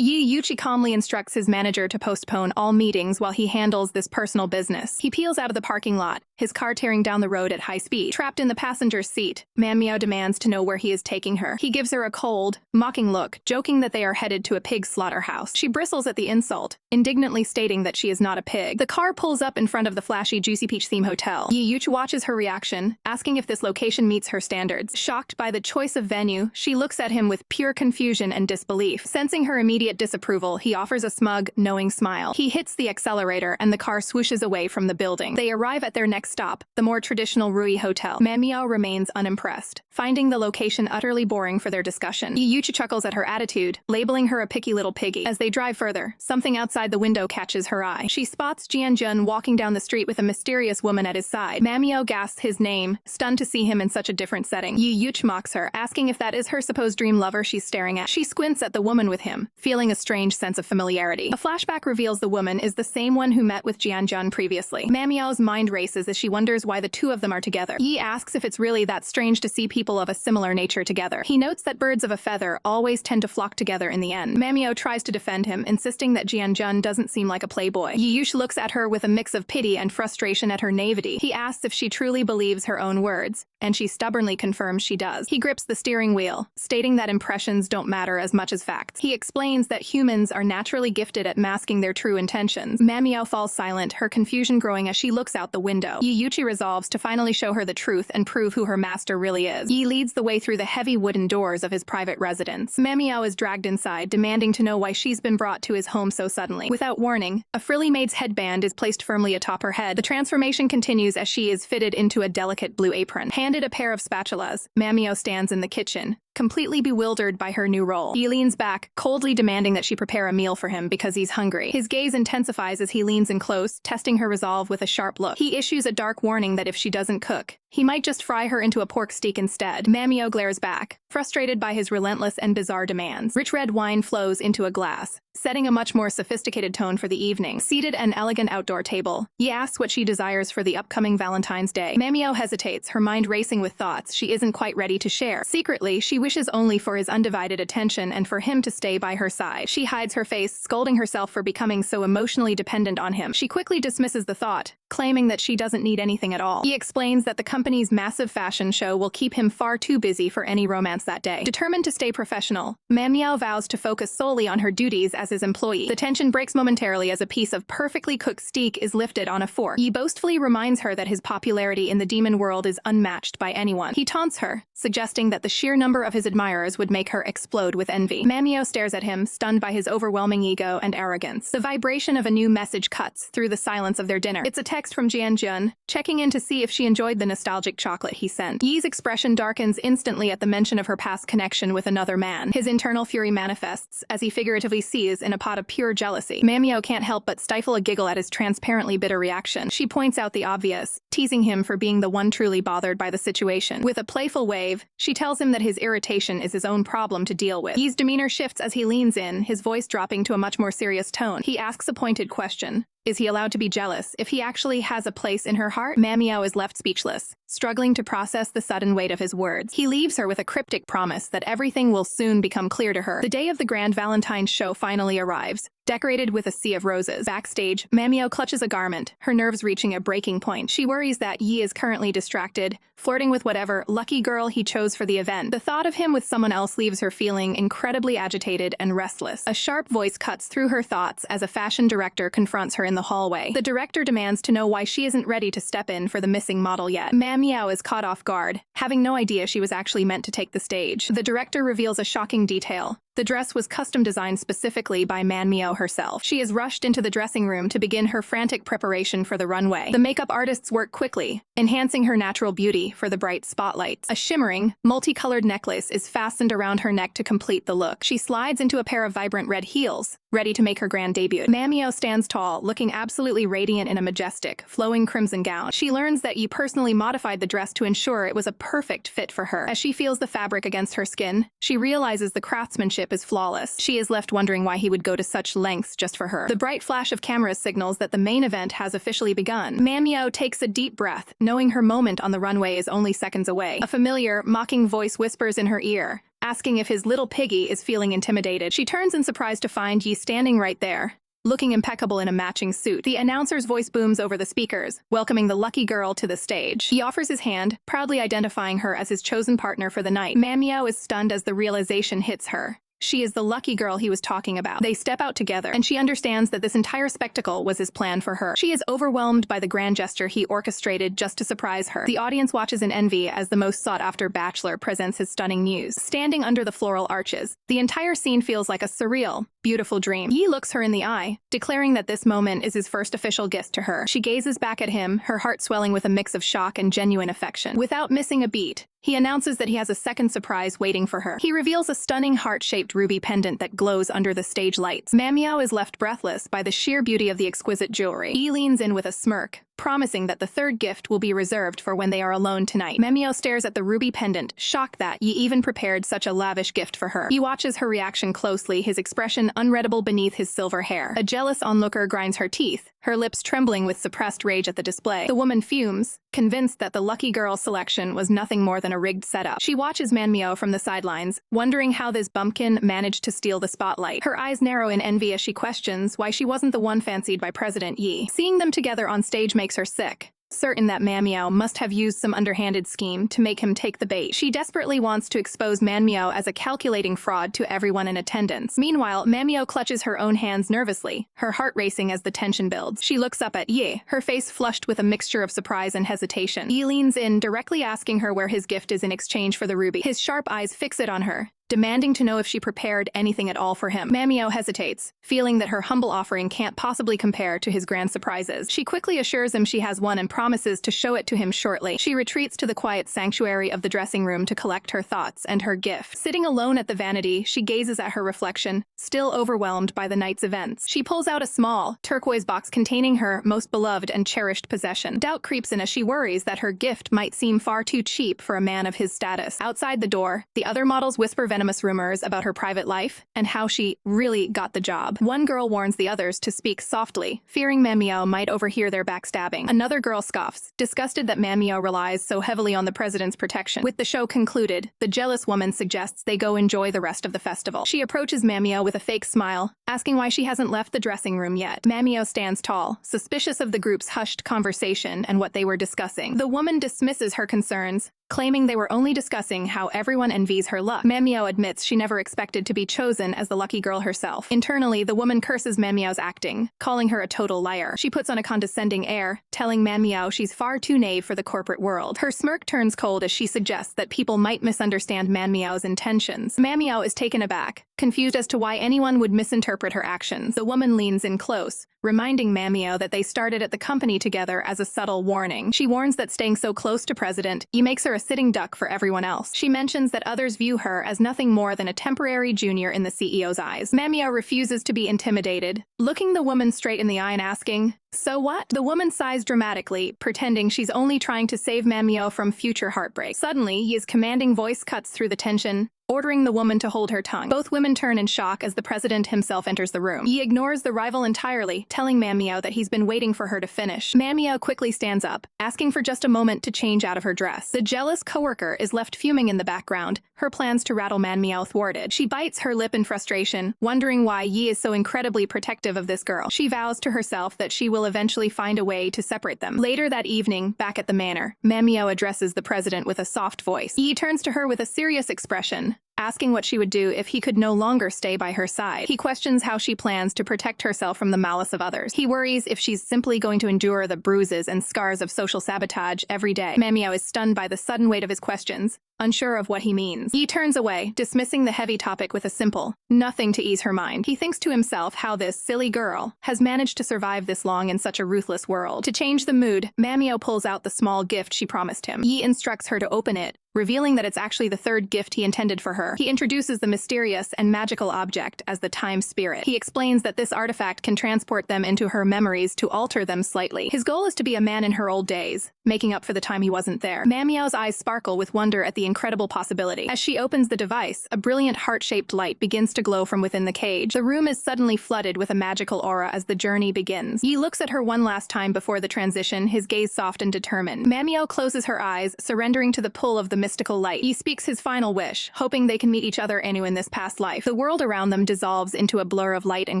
Yuchi calmly instructs his manager to postpone all meetings while he handles this personal business. He peels out of the parking lot, his car tearing down the road at high speed. Trapped in the passenger's seat, Manhwa demands to know where he is taking her. He gives her a cold, mocking look, joking that they are headed to a pig slaughterhouse. She bristles at the insult, indignantly stating that she is not a pig. The car pulls up in front of the flashy Juicy Peach theme hotel. Yuchi watches her reaction, asking if this location meets her standards. Shocked by the choice of venue, she looks at him with pure confusion and disbelief. Sensing her immediate disapproval, he offers a smug, knowing smile. He hits the accelerator and the car swooshes away from the building. They arrive at their next stop, the more traditional Rui Hotel. Manhwa remains unimpressed, finding the location utterly boring for their discussion. Yuchi chuckles at her attitude, labeling her a picky little piggy. As they drive further, something outside the window catches her eye. She spots Jianjun walking down the street with a mysterious woman at his side. Manhwa gasps his name, stunned to see him in such a different setting. Yuchi mocks her, asking if that is her supposed dream lover she's staring at. She squints at the woman with him, feeling a strange sense of familiarity. A flashback reveals the woman is the same one who met with Jianjun previously. Manhwa's mind races as she wonders why the two of them are together. Yi asks if it's really that strange to see people of a similar nature together. He notes that birds of a feather always tend to flock together in the end. Manhwa tries to defend him, insisting that Jianjun doesn't seem like a playboy. Yuchi looks at her with a mix of pity and frustration at her naivety. He asks if she truly believes her own words, and she stubbornly confirms she does. He grips the steering wheel, stating that impressions don't matter as much as facts. He explains that humans are naturally gifted at masking their true intentions. Manhwa falls silent, her confusion growing as she looks out the window. Yuchi resolves to finally show her the truth and prove who her master really is. Yi leads the way through the heavy wooden doors of his private residence. Manhwa is dragged inside, demanding to know why she's been brought to his home so suddenly. Without warning, a frilly maid's headband is placed firmly atop her head. The transformation continues as she is fitted into a delicate blue apron. Handed a pair of spatulas, Manhwa stands in the kitchen, completely bewildered by her new role. He leans back, coldly demanding that she prepare a meal for him because he's hungry. His gaze intensifies as he leans in close, testing her resolve with a sharp look. He issues a dark warning that if she doesn't cook, he might just fry her into a pork steak instead. Manhwa glares back, frustrated by his relentless and bizarre demands. Rich red wine flows into a glass, setting a much more sophisticated tone for the evening. Seated at an elegant outdoor table, he asks what she desires for the upcoming Valentine's Day. Manhwa hesitates, her mind racing with thoughts she isn't quite ready to share. Secretly, she wishes only for his undivided attention and for him to stay by her side. She hides her face, scolding herself for becoming so emotionally dependent on him. She quickly dismisses the thought, claiming that she doesn't need anything at all. He explains that the company's massive fashion show will keep him far too busy for any romance that day. Determined to stay professional, Manhwa vows to focus solely on her duties as his employee. The tension breaks momentarily as a piece of perfectly cooked steak is lifted on a fork. He boastfully reminds her that his popularity in the demon world is unmatched by anyone. He taunts her, suggesting that the sheer number of his admirers would make her explode with envy. Manhwa stares at him, stunned by his overwhelming ego and arrogance. The vibration of a new message cuts through the silence of their dinner. It's a text from Jianjun, checking in to see if she enjoyed the nostalgic chocolate he sent. Yi's expression darkens instantly at the mention of her past connection with another man. His internal fury manifests as he figuratively sees in a pot of pure jealousy. Manhwa can't help but stifle a giggle at his transparently bitter reaction. She points out the obvious, teasing him for being the one truly bothered by the situation. With a playful wave, she tells him that his irritation is his own problem to deal with. Yi's demeanor shifts as he leans in, his voice dropping to a much more serious tone. He asks a pointed question. Is he allowed to be jealous if he actually has a place in her heart? Manhwa is left speechless, struggling to process the sudden weight of his words. He leaves her with a cryptic promise that everything will soon become clear to her. The day of the grand Valentine's show finally arrives, decorated with a sea of roses. Backstage, Manhwa clutches a garment, her nerves reaching a breaking point. She worries that Yi is currently distracted, flirting with whatever lucky girl he chose for the event. The thought of him with someone else leaves her feeling incredibly agitated and restless. A sharp voice cuts through her thoughts as a fashion director confronts her in the hallway. The director demands to know why she isn't ready to step in for the missing model yet. Manhwa is caught off guard, having no idea she was actually meant to take the stage. The director reveals a shocking detail. The dress was custom designed specifically by Manhwa herself. She is rushed into the dressing room to begin her frantic preparation for the runway. The makeup artists work quickly, enhancing her natural beauty for the bright spotlights. A shimmering, multicolored necklace is fastened around her neck to complete the look. She slides into a pair of vibrant red heels, ready to make her grand debut. Manhwa stands tall, looking absolutely radiant in a majestic, flowing crimson gown. She learns that Yi personally modified the dress to ensure it was a perfect fit for her. As she feels the fabric against her skin, she realizes the craftsmanship is flawless. She is left wondering why he would go to such lengths just for her. The bright flash of cameras signals that the main event has officially begun. Manhwa takes a deep breath, knowing her moment on the runway is only seconds away. A familiar, mocking voice whispers in her ear, asking if his little piggy is feeling intimidated. She turns in surprise to find Yi standing right there, looking impeccable in a matching suit. The announcer's voice booms over the speakers, welcoming the lucky girl to the stage. He offers his hand, proudly identifying her as his chosen partner for the night. Manhwa is stunned as the realization hits her. She is the lucky girl he was talking about. They step out together, and she understands that this entire spectacle was his plan for her. She is overwhelmed by the grand gesture he orchestrated just to surprise her. The audience watches in envy as the most sought-after bachelor presents his stunning news. Standing under the floral arches, the entire scene feels like a surreal, beautiful dream. Yi looks her in the eye, declaring that this moment is his first official gift to her. She gazes back at him, her heart swelling with a mix of shock and genuine affection. Without missing a beat, he announces that he has a second surprise waiting for her. He reveals a stunning heart-shaped ruby pendant that glows under the stage lights. Manhwa is left breathless by the sheer beauty of the exquisite jewelry. He leans in with a smirk, promising that the third gift will be reserved for when they are alone tonight. Manhwa stares at the ruby pendant, shocked that Yi even prepared such a lavish gift for her. He watches her reaction closely, his expression unreadable beneath his silver hair. A jealous onlooker grinds her teeth, her lips trembling with suppressed rage at the display. The woman fumes, convinced that the lucky girl's selection was nothing more than a rigged setup. She watches Manhwa from the sidelines, wondering how this bumpkin managed to steal the spotlight. Her eyes narrow in envy as she questions why she wasn't the one fancied by President Yi. Seeing them together on stage makes her sick, certain that Manhwa must have used some underhanded scheme to make him take the bait. She desperately wants to expose Manhwa as a calculating fraud to everyone in attendance. Meanwhile, Manhwa clutches her own hands nervously, her heart racing as the tension builds. She looks up at Yi, her face flushed with a mixture of surprise and hesitation. Yi leans in, directly asking her where his gift is in exchange for the ruby. His sharp eyes fix it on her, demanding to know if she prepared anything at all for him. Manhwa hesitates, feeling that her humble offering can't possibly compare to his grand surprises. She quickly assures him she has one and promises to show it to him shortly. She retreats to the quiet sanctuary of the dressing room to collect her thoughts and her gift. Sitting alone at the vanity, she gazes at her reflection, still overwhelmed by the night's events. She pulls out a small, turquoise box containing her most beloved and cherished possession. Doubt creeps in as she worries that her gift might seem far too cheap for a man of his status. Outside the door, the other models whisper venomous rumors about her private life and how she really got the job. One girl warns the others to speak softly, fearing Manhwa might overhear their backstabbing. Another girl scoffs, disgusted that Manhwa relies so heavily on the president's protection. With the show concluded, the jealous woman suggests they go enjoy the rest of the festival. She approaches Manhwa with a fake smile, asking why she hasn't left the dressing room yet. Manhwa stands tall, suspicious of the group's hushed conversation and what they were discussing. The woman dismisses her concerns, claiming they were only discussing how everyone envies her luck. Manhwa admits she never expected to be chosen as the lucky girl herself. Internally, the woman curses Manhwa's acting, calling her a total liar. She puts on a condescending air, telling Manhwa she's far too naive for the corporate world. Her smirk turns cold as she suggests that people might misunderstand Manhwa's intentions. Manhwa is taken aback, confused as to why anyone would misinterpret her actions. The woman leans in close, reminding Manhwa that they started at the company together as a subtle warning. She warns that staying so close to President Yi makes her a sitting duck for everyone else. She mentions that others view her as nothing more than a temporary junior in the CEO's eyes. Manhwa refuses to be intimidated, looking the woman straight in the eye and asking, "So what?" The woman sighs dramatically, pretending she's only trying to save Manhwa from future heartbreak. Suddenly, Yi's commanding voice cuts through the tension, ordering the woman to hold her tongue. Both women turn in shock as the president himself enters the room. Yi ignores the rival entirely, telling Manhwa that he's been waiting for her to finish. Manhwa quickly stands up, asking for just a moment to change out of her dress. The jealous coworker is left fuming in the background, her plans to rattle Manhwa thwarted. She bites her lip in frustration, wondering why Yi is so incredibly protective of this girl. She vows to herself that she will eventually find a way to separate them. Later that evening, back at the manor, Manhwa addresses the president with a soft voice. Yi turns to her with a serious expression, asking what she would do if he could no longer stay by her side. He questions how she plans to protect herself from the malice of others. He worries if she's simply going to endure the bruises and scars of social sabotage every day. Manhwa is stunned by the sudden weight of his questions, unsure of what he means. Yi turns away, dismissing the heavy topic with a simple, nothing to ease her mind. He thinks to himself how this silly girl has managed to survive this long in such a ruthless world. To change the mood, Manhwa pulls out the small gift she promised him. Yi instructs her to open it, revealing that it's actually the third gift he intended for her. He introduces the mysterious and magical object as the time spirit. He explains that this artifact can transport them into her memories to alter them slightly. His goal is to be a man in her old days, making up for the time he wasn't there. Manhwa's eyes sparkle with wonder at the incredible possibility. As she opens the device, a brilliant heart-shaped light begins to glow from within the cage. The room is suddenly flooded with a magical aura as the journey begins. Yi looks at her one last time before the transition, his gaze soft and determined. Manhwa closes her eyes, surrendering to the pull of the mystical light. He speaks his final wish, hoping they can meet each other anew in this past life. The world around them dissolves into a blur of light and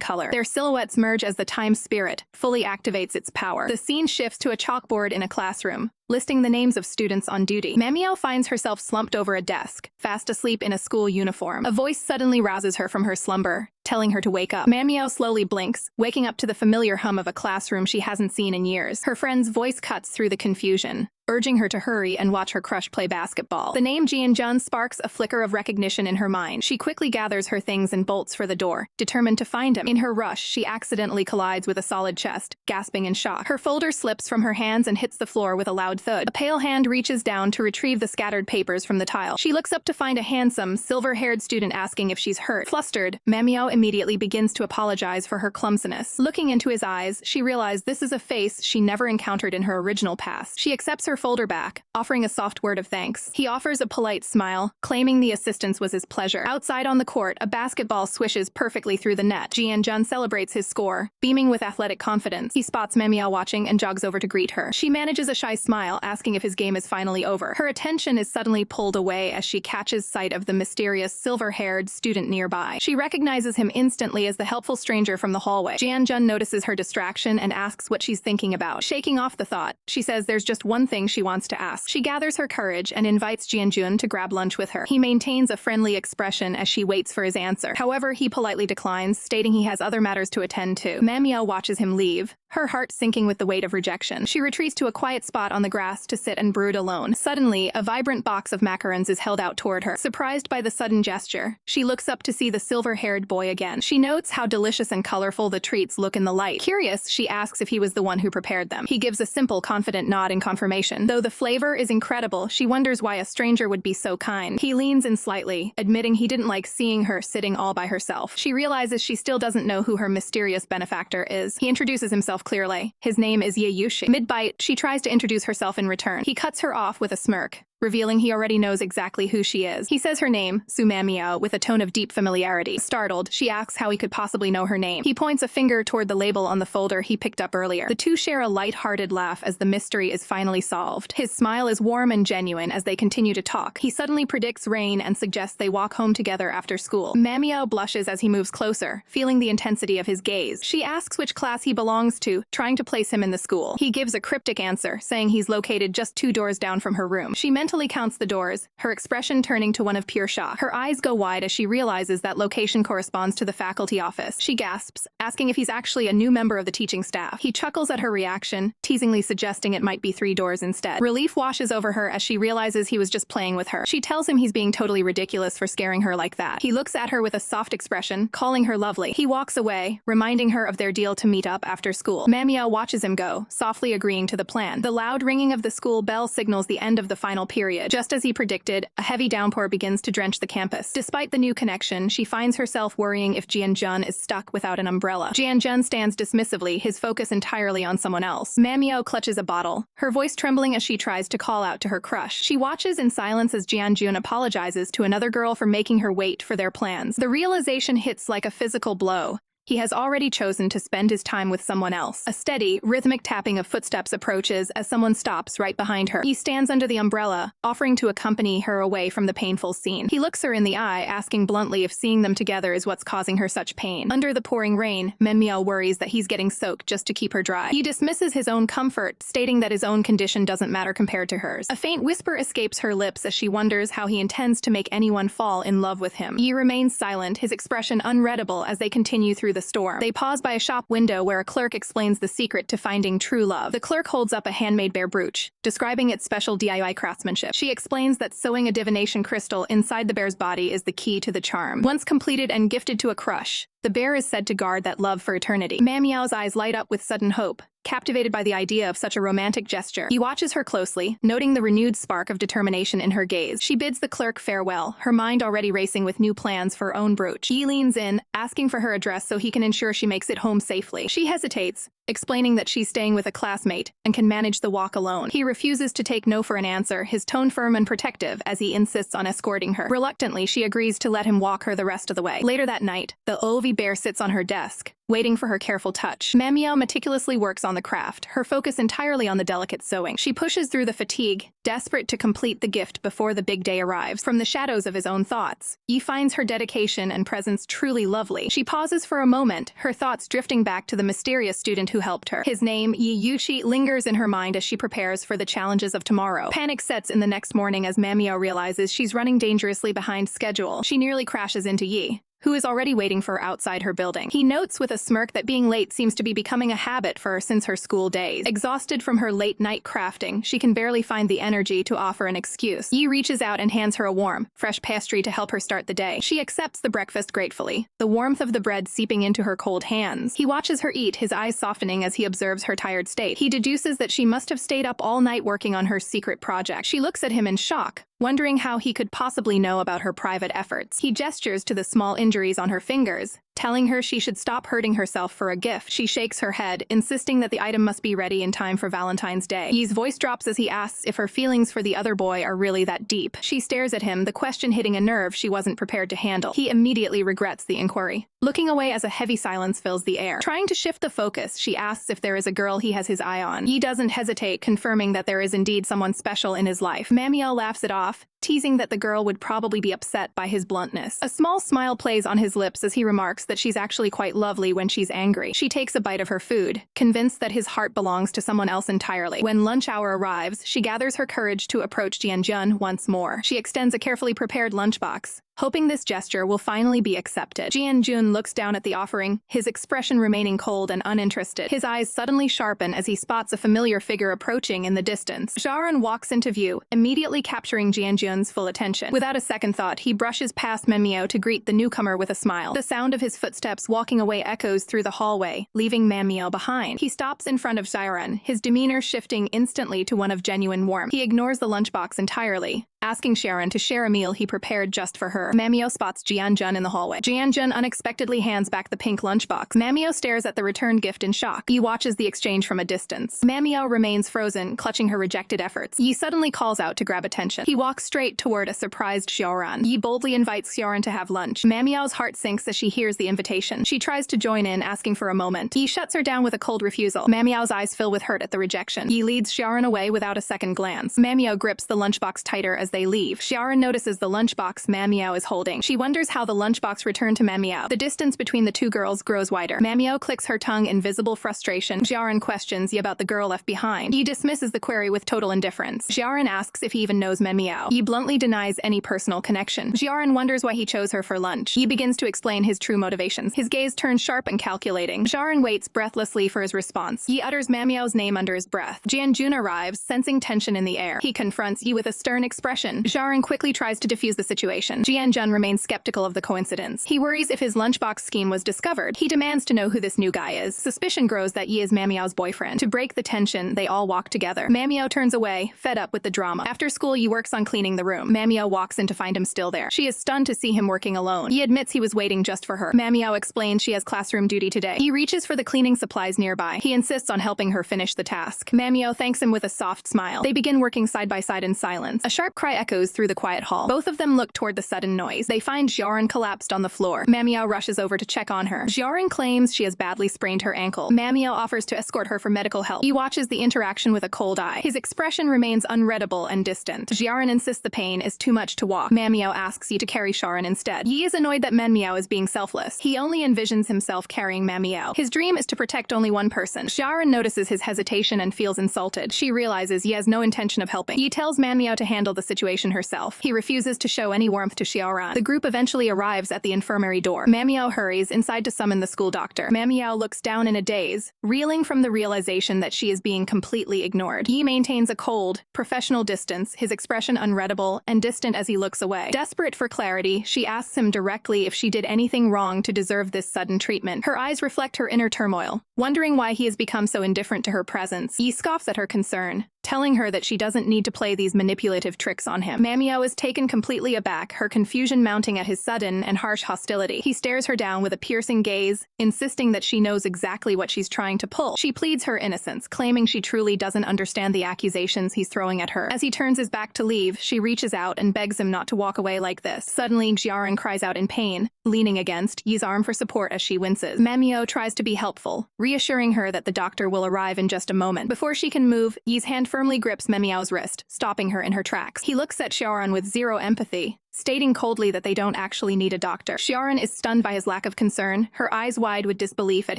color. Their silhouettes merge as the time spirit fully activates its power. The scene shifts to a chalkboard in a classroom, listing the names of students on duty. Manhwa finds herself slumped over a desk, fast asleep in a school uniform. A voice suddenly rouses her from her slumber, telling her to wake up. Manhwa slowly blinks, waking up to the familiar hum of a classroom she hasn't seen in years. Her friend's voice cuts through the confusion, urging her to hurry and watch her crush play basketball. The name Jianjun sparks a flicker of recognition in her mind. She quickly gathers her things and bolts for the door, determined to find him. In her rush, she accidentally collides with a solid chest, gasping in shock. Her folder slips from her hands and hits the floor with a loud thud. A pale hand reaches down to retrieve the scattered papers from the tile. She looks up to find a handsome, silver-haired student asking if she's hurt. Flustered, Manhwa immediately begins to apologize for her clumsiness. Looking into his eyes, she realizes this is a face she never encountered in her original past. She accepts her folder back, offering a soft word of thanks. He offers a polite smile, claiming the assistance was his pleasure. Outside on the court, a basketball swishes perfectly through the net. Jianjun celebrates his score, beaming with athletic confidence. He spots Manhwa watching and jogs over to greet her. She manages a shy smile, asking if his game is finally over. Her attention is suddenly pulled away as she catches sight of the mysterious silver-haired student nearby. She recognizes him instantly as the helpful stranger from the hallway. Jianjun notices her distraction and asks what she's thinking about. Shaking off the thought, she says there's just one thing she wants to ask. She gathers her courage and invites Jianjun to grab lunch with her. He maintains a friendly expression as she waits for his answer. However, he politely declines, stating he has other matters to attend to. Manhwa watches him leave, her heart sinking with the weight of rejection. She retreats to a quiet spot on the grass to sit and brood alone. Suddenly, a vibrant box of macarons is held out toward her. Surprised by the sudden gesture, she looks up to see the silver-haired boy again. She notes how delicious and colorful the treats look in the light. Curious, she asks if he was the one who prepared them. He gives a simple, confident nod in confirmation. Though the flavor is incredible, she wonders why a stranger would be so kind. He leans in slightly, admitting he didn't like seeing her sitting all by herself. She realizes she still doesn't know who her mysterious benefactor is. He introduces himself clearly. His name is Ye Yushi. Mid-bite, she tries to introduce herself in return. He cuts her off with a smirk, revealing he already knows exactly who she is. He says her name, Manhwa, with a tone of deep familiarity. Startled, she asks how he could possibly know her name. He points a finger toward the label on the folder he picked up earlier. The two share a light-hearted laugh as the mystery is finally solved. His smile is warm and genuine as they continue to talk. He suddenly predicts rain and suggests they walk home together after school. Manhwa blushes as he moves closer, feeling the intensity of his gaze. She asks which class he belongs to, trying to place him in the school. He gives a cryptic answer, saying he's located just 2 doors down from her room. She mentally counts the doors, her expression turning to one of pure shock. Her eyes go wide as she realizes that location corresponds to the faculty office. She gasps, asking if he's actually a new member of the teaching staff. He chuckles at her reaction, teasingly suggesting it might be 3 doors instead. Relief washes over her as she realizes he was just playing with her. She tells him he's being totally ridiculous for scaring her like that. He looks at her with a soft expression, calling her lovely. He walks away, reminding her of their deal to meet up after school. Manhwa watches him go, softly agreeing to the plan. The loud ringing of the school bell signals the end of the final period. Just as he predicted, a heavy downpour begins to drench the campus. Despite the new connection, she finds herself worrying if Jianjun is stuck without an umbrella. Jianjun stands dismissively, his focus entirely on someone else. Manhwa clutches a bottle, her voice trembling as she tries to call out to her crush. She watches in silence as Jianjun apologizes to another girl for making her wait for their plans. The realization hits like a physical blow. He has already chosen to spend his time with someone else. A steady, rhythmic tapping of footsteps approaches as someone stops right behind her. He stands under the umbrella, offering to accompany her away from the painful scene. He looks her in the eye, asking bluntly if seeing them together is what's causing her such pain. Under the pouring rain, Manhwa worries that he's getting soaked just to keep her dry. He dismisses his own comfort, stating that his own condition doesn't matter compared to hers. A faint whisper escapes her lips as she wonders how he intends to make anyone fall in love with him. He remains silent, his expression unreadable as they continue through the storm. They pause by a shop window where a clerk explains the secret to finding true love. The clerk holds up a handmade bear brooch, describing its special DIY craftsmanship. She explains that sewing a divination crystal inside the bear's body is the key to the charm. Once completed and gifted to a crush, the bear is said to guard that love for eternity. Manhwa's eyes light up with sudden hope, captivated by the idea of such a romantic gesture. He watches her closely, noting the renewed spark of determination in her gaze. She bids the clerk farewell, her mind already racing with new plans for her own brooch. He leans in, asking for her address so he can ensure she makes it home safely. She hesitates, explaining that she's staying with a classmate and can manage the walk alone. He refuses to take no for an answer, his tone firm and protective as he insists on escorting her. Reluctantly, she agrees to let him walk her the rest of the way. Later that night, the Ovi bear sits on her desk, waiting for her careful touch. Manhwa meticulously works on the craft, her focus entirely on the delicate sewing. She pushes through the fatigue, desperate to complete the gift before the big day arrives. From the shadows of his own thoughts, Yi finds her dedication and presence truly lovely. She pauses for a moment, her thoughts drifting back to the mysterious student who helped her. His name, Yi Yuchi, lingers in her mind as she prepares for the challenges of tomorrow. Panic sets in the next morning as Manhwa realizes she's running dangerously behind schedule. She nearly crashes into Yi, who is already waiting for her outside her building. He notes with a smirk that being late seems to be becoming a habit for her since her school days. Exhausted from her late-night crafting, she can barely find the energy to offer an excuse. Yi reaches out and hands her a warm, fresh pastry to help her start the day. She accepts the breakfast gratefully, the warmth of the bread seeping into her cold hands. He watches her eat, his eyes softening as he observes her tired state. He deduces that she must have stayed up all night working on her secret project. She looks at him in shock, wondering how he could possibly know about her private efforts. He gestures to the small injuries on her fingers, telling her she should stop hurting herself for a gift. She shakes her head, insisting that the item must be ready in time for Valentine's Day. Yi's voice drops as he asks if her feelings for the other boy are really that deep. She stares at him, the question hitting a nerve she wasn't prepared to handle. He immediately regrets the inquiry, looking away as a heavy silence fills the air. Trying to shift the focus, she asks if there is a girl he has his eye on. Yi doesn't hesitate, confirming that there is indeed someone special in his life. Manhwa laughs it off, teasing that the girl would probably be upset by his bluntness. A small smile plays on his lips as he remarks that she's actually quite lovely when she's angry. She takes a bite of her food, convinced that his heart belongs to someone else entirely. When lunch hour arrives, she gathers her courage to approach Jianjun once more. She extends a carefully prepared lunchbox, hoping this gesture will finally be accepted. Jianjun looks down at the offering, his expression remaining cold and uninterested. His eyes suddenly sharpen as he spots a familiar figure approaching in the distance. Xiaoran walks into view, immediately capturing Jianjun's full attention. Without a second thought, he brushes past Manhwa to greet the newcomer with a smile. The sound of his footsteps walking away echoes through the hallway, leaving Manhwa behind. He stops in front of Xiaoran, his demeanor shifting instantly to one of genuine warmth. He ignores the lunchbox entirely, asking Sharon to share a meal he prepared just for her. Manhwa spots Jianjun in the hallway. Jianjun unexpectedly hands back the pink lunchbox. Manhwa stares at the returned gift in shock. Yi watches the exchange from a distance. Manhwa remains frozen, clutching her rejected efforts. Yi suddenly calls out to grab attention. He walks straight toward a surprised Xiaoran. Yi boldly invites Xiaoran to have lunch. Manhwa's heart sinks as she hears the invitation. She tries to join in, asking for a moment. Yi shuts her down with a cold refusal. Manhwa's eyes fill with hurt at the rejection. Yi leads Xiaoran away without a second glance. Manhwa grips the lunchbox tighter as they leave. Xiaoran notices the lunchbox Manhwa is holding. She wonders how the lunchbox returned to Manhwa. The distance between the two girls grows wider. Manhwa clicks her tongue in visible frustration. Xiaoran questions Yi about the girl left behind. Yi dismisses the query with total indifference. Xiaoran asks if he even knows Manhwa. Yi bluntly denies any personal connection. Xiaoran wonders why he chose her for lunch. Yi begins to explain his true motivations. His gaze turns sharp and calculating. Xiaoran waits breathlessly for his response. Yi utters Manhwa's name under his breath. Jianjun arrives, sensing tension in the air. He confronts Yi with a stern expression. Xiaoran quickly tries to defuse the situation. Jianjun remains skeptical of the coincidence. He worries if his lunchbox scheme was discovered. He demands to know who this new guy is. Suspicion grows that Yi is Manhwa's boyfriend. To break the tension, they all walk together. Manhwa turns away, fed up with the drama. After school, Yi works on cleaning the room. Manhwa walks in to find him still there. She is stunned to see him working alone. Yi admits he was waiting just for her. Manhwa explains she has classroom duty today. He reaches for the cleaning supplies nearby. He insists on helping her finish the task. Manhwa thanks him with a soft smile. They begin working side by side in silence. A sharp cry echoes through the quiet hall. Both of them look toward the sudden noise. They find Xiaoran collapsed on the floor. Manhwa rushes over to check on her. Xiaoran claims she has badly sprained her ankle. Manhwa offers to escort her for medical help. He watches the interaction with a cold eye. His expression remains unreadable and distant. Xiaoran insists the pain is too much to walk. Manhwa asks Yi to carry Xiaoran instead. Yi is annoyed that Manhwa is being selfless. He only envisions himself carrying Manhwa. His dream is to protect only one person. Xiaoran notices his hesitation and feels insulted. She realizes Yi has no intention of helping. Yi tells Manhwa to handle the situation herself. He refuses to show any warmth to Xiaoran. Xiaoran. The group eventually arrives at the infirmary door. Manhwa hurries inside to summon the school doctor. Manhwa looks down in a daze, reeling from the realization that she is being completely ignored. Yi maintains a cold, professional distance, his expression unreadable and distant as he looks away. Desperate for clarity, she asks him directly if she did anything wrong to deserve this sudden treatment. Her eyes reflect her inner turmoil, wondering why he has become so indifferent to her presence. Yi scoffs at her concern, telling her that she doesn't need to play these manipulative tricks on him. Manhwa is taken completely aback, her confusion mounting at his sudden and harsh hostility. He stares her down with a piercing gaze, insisting that she knows exactly what she's trying to pull. She pleads her innocence, claiming she truly doesn't understand the accusations he's throwing at her. As he turns his back to leave, she reaches out and begs him not to walk away like this. Suddenly, Xiaoran cries out in pain, leaning against Yi's arm for support as she winces. Manhwa tries to be helpful, reassuring her that the doctor will arrive in just a moment. Before she can move, Yi's hand firmly grips Manhwa's wrist, stopping her in her tracks. He looks at Xiaoran with zero empathy, stating coldly that they don't actually need a doctor. Xiaoran is stunned by his lack of concern, her eyes wide with disbelief at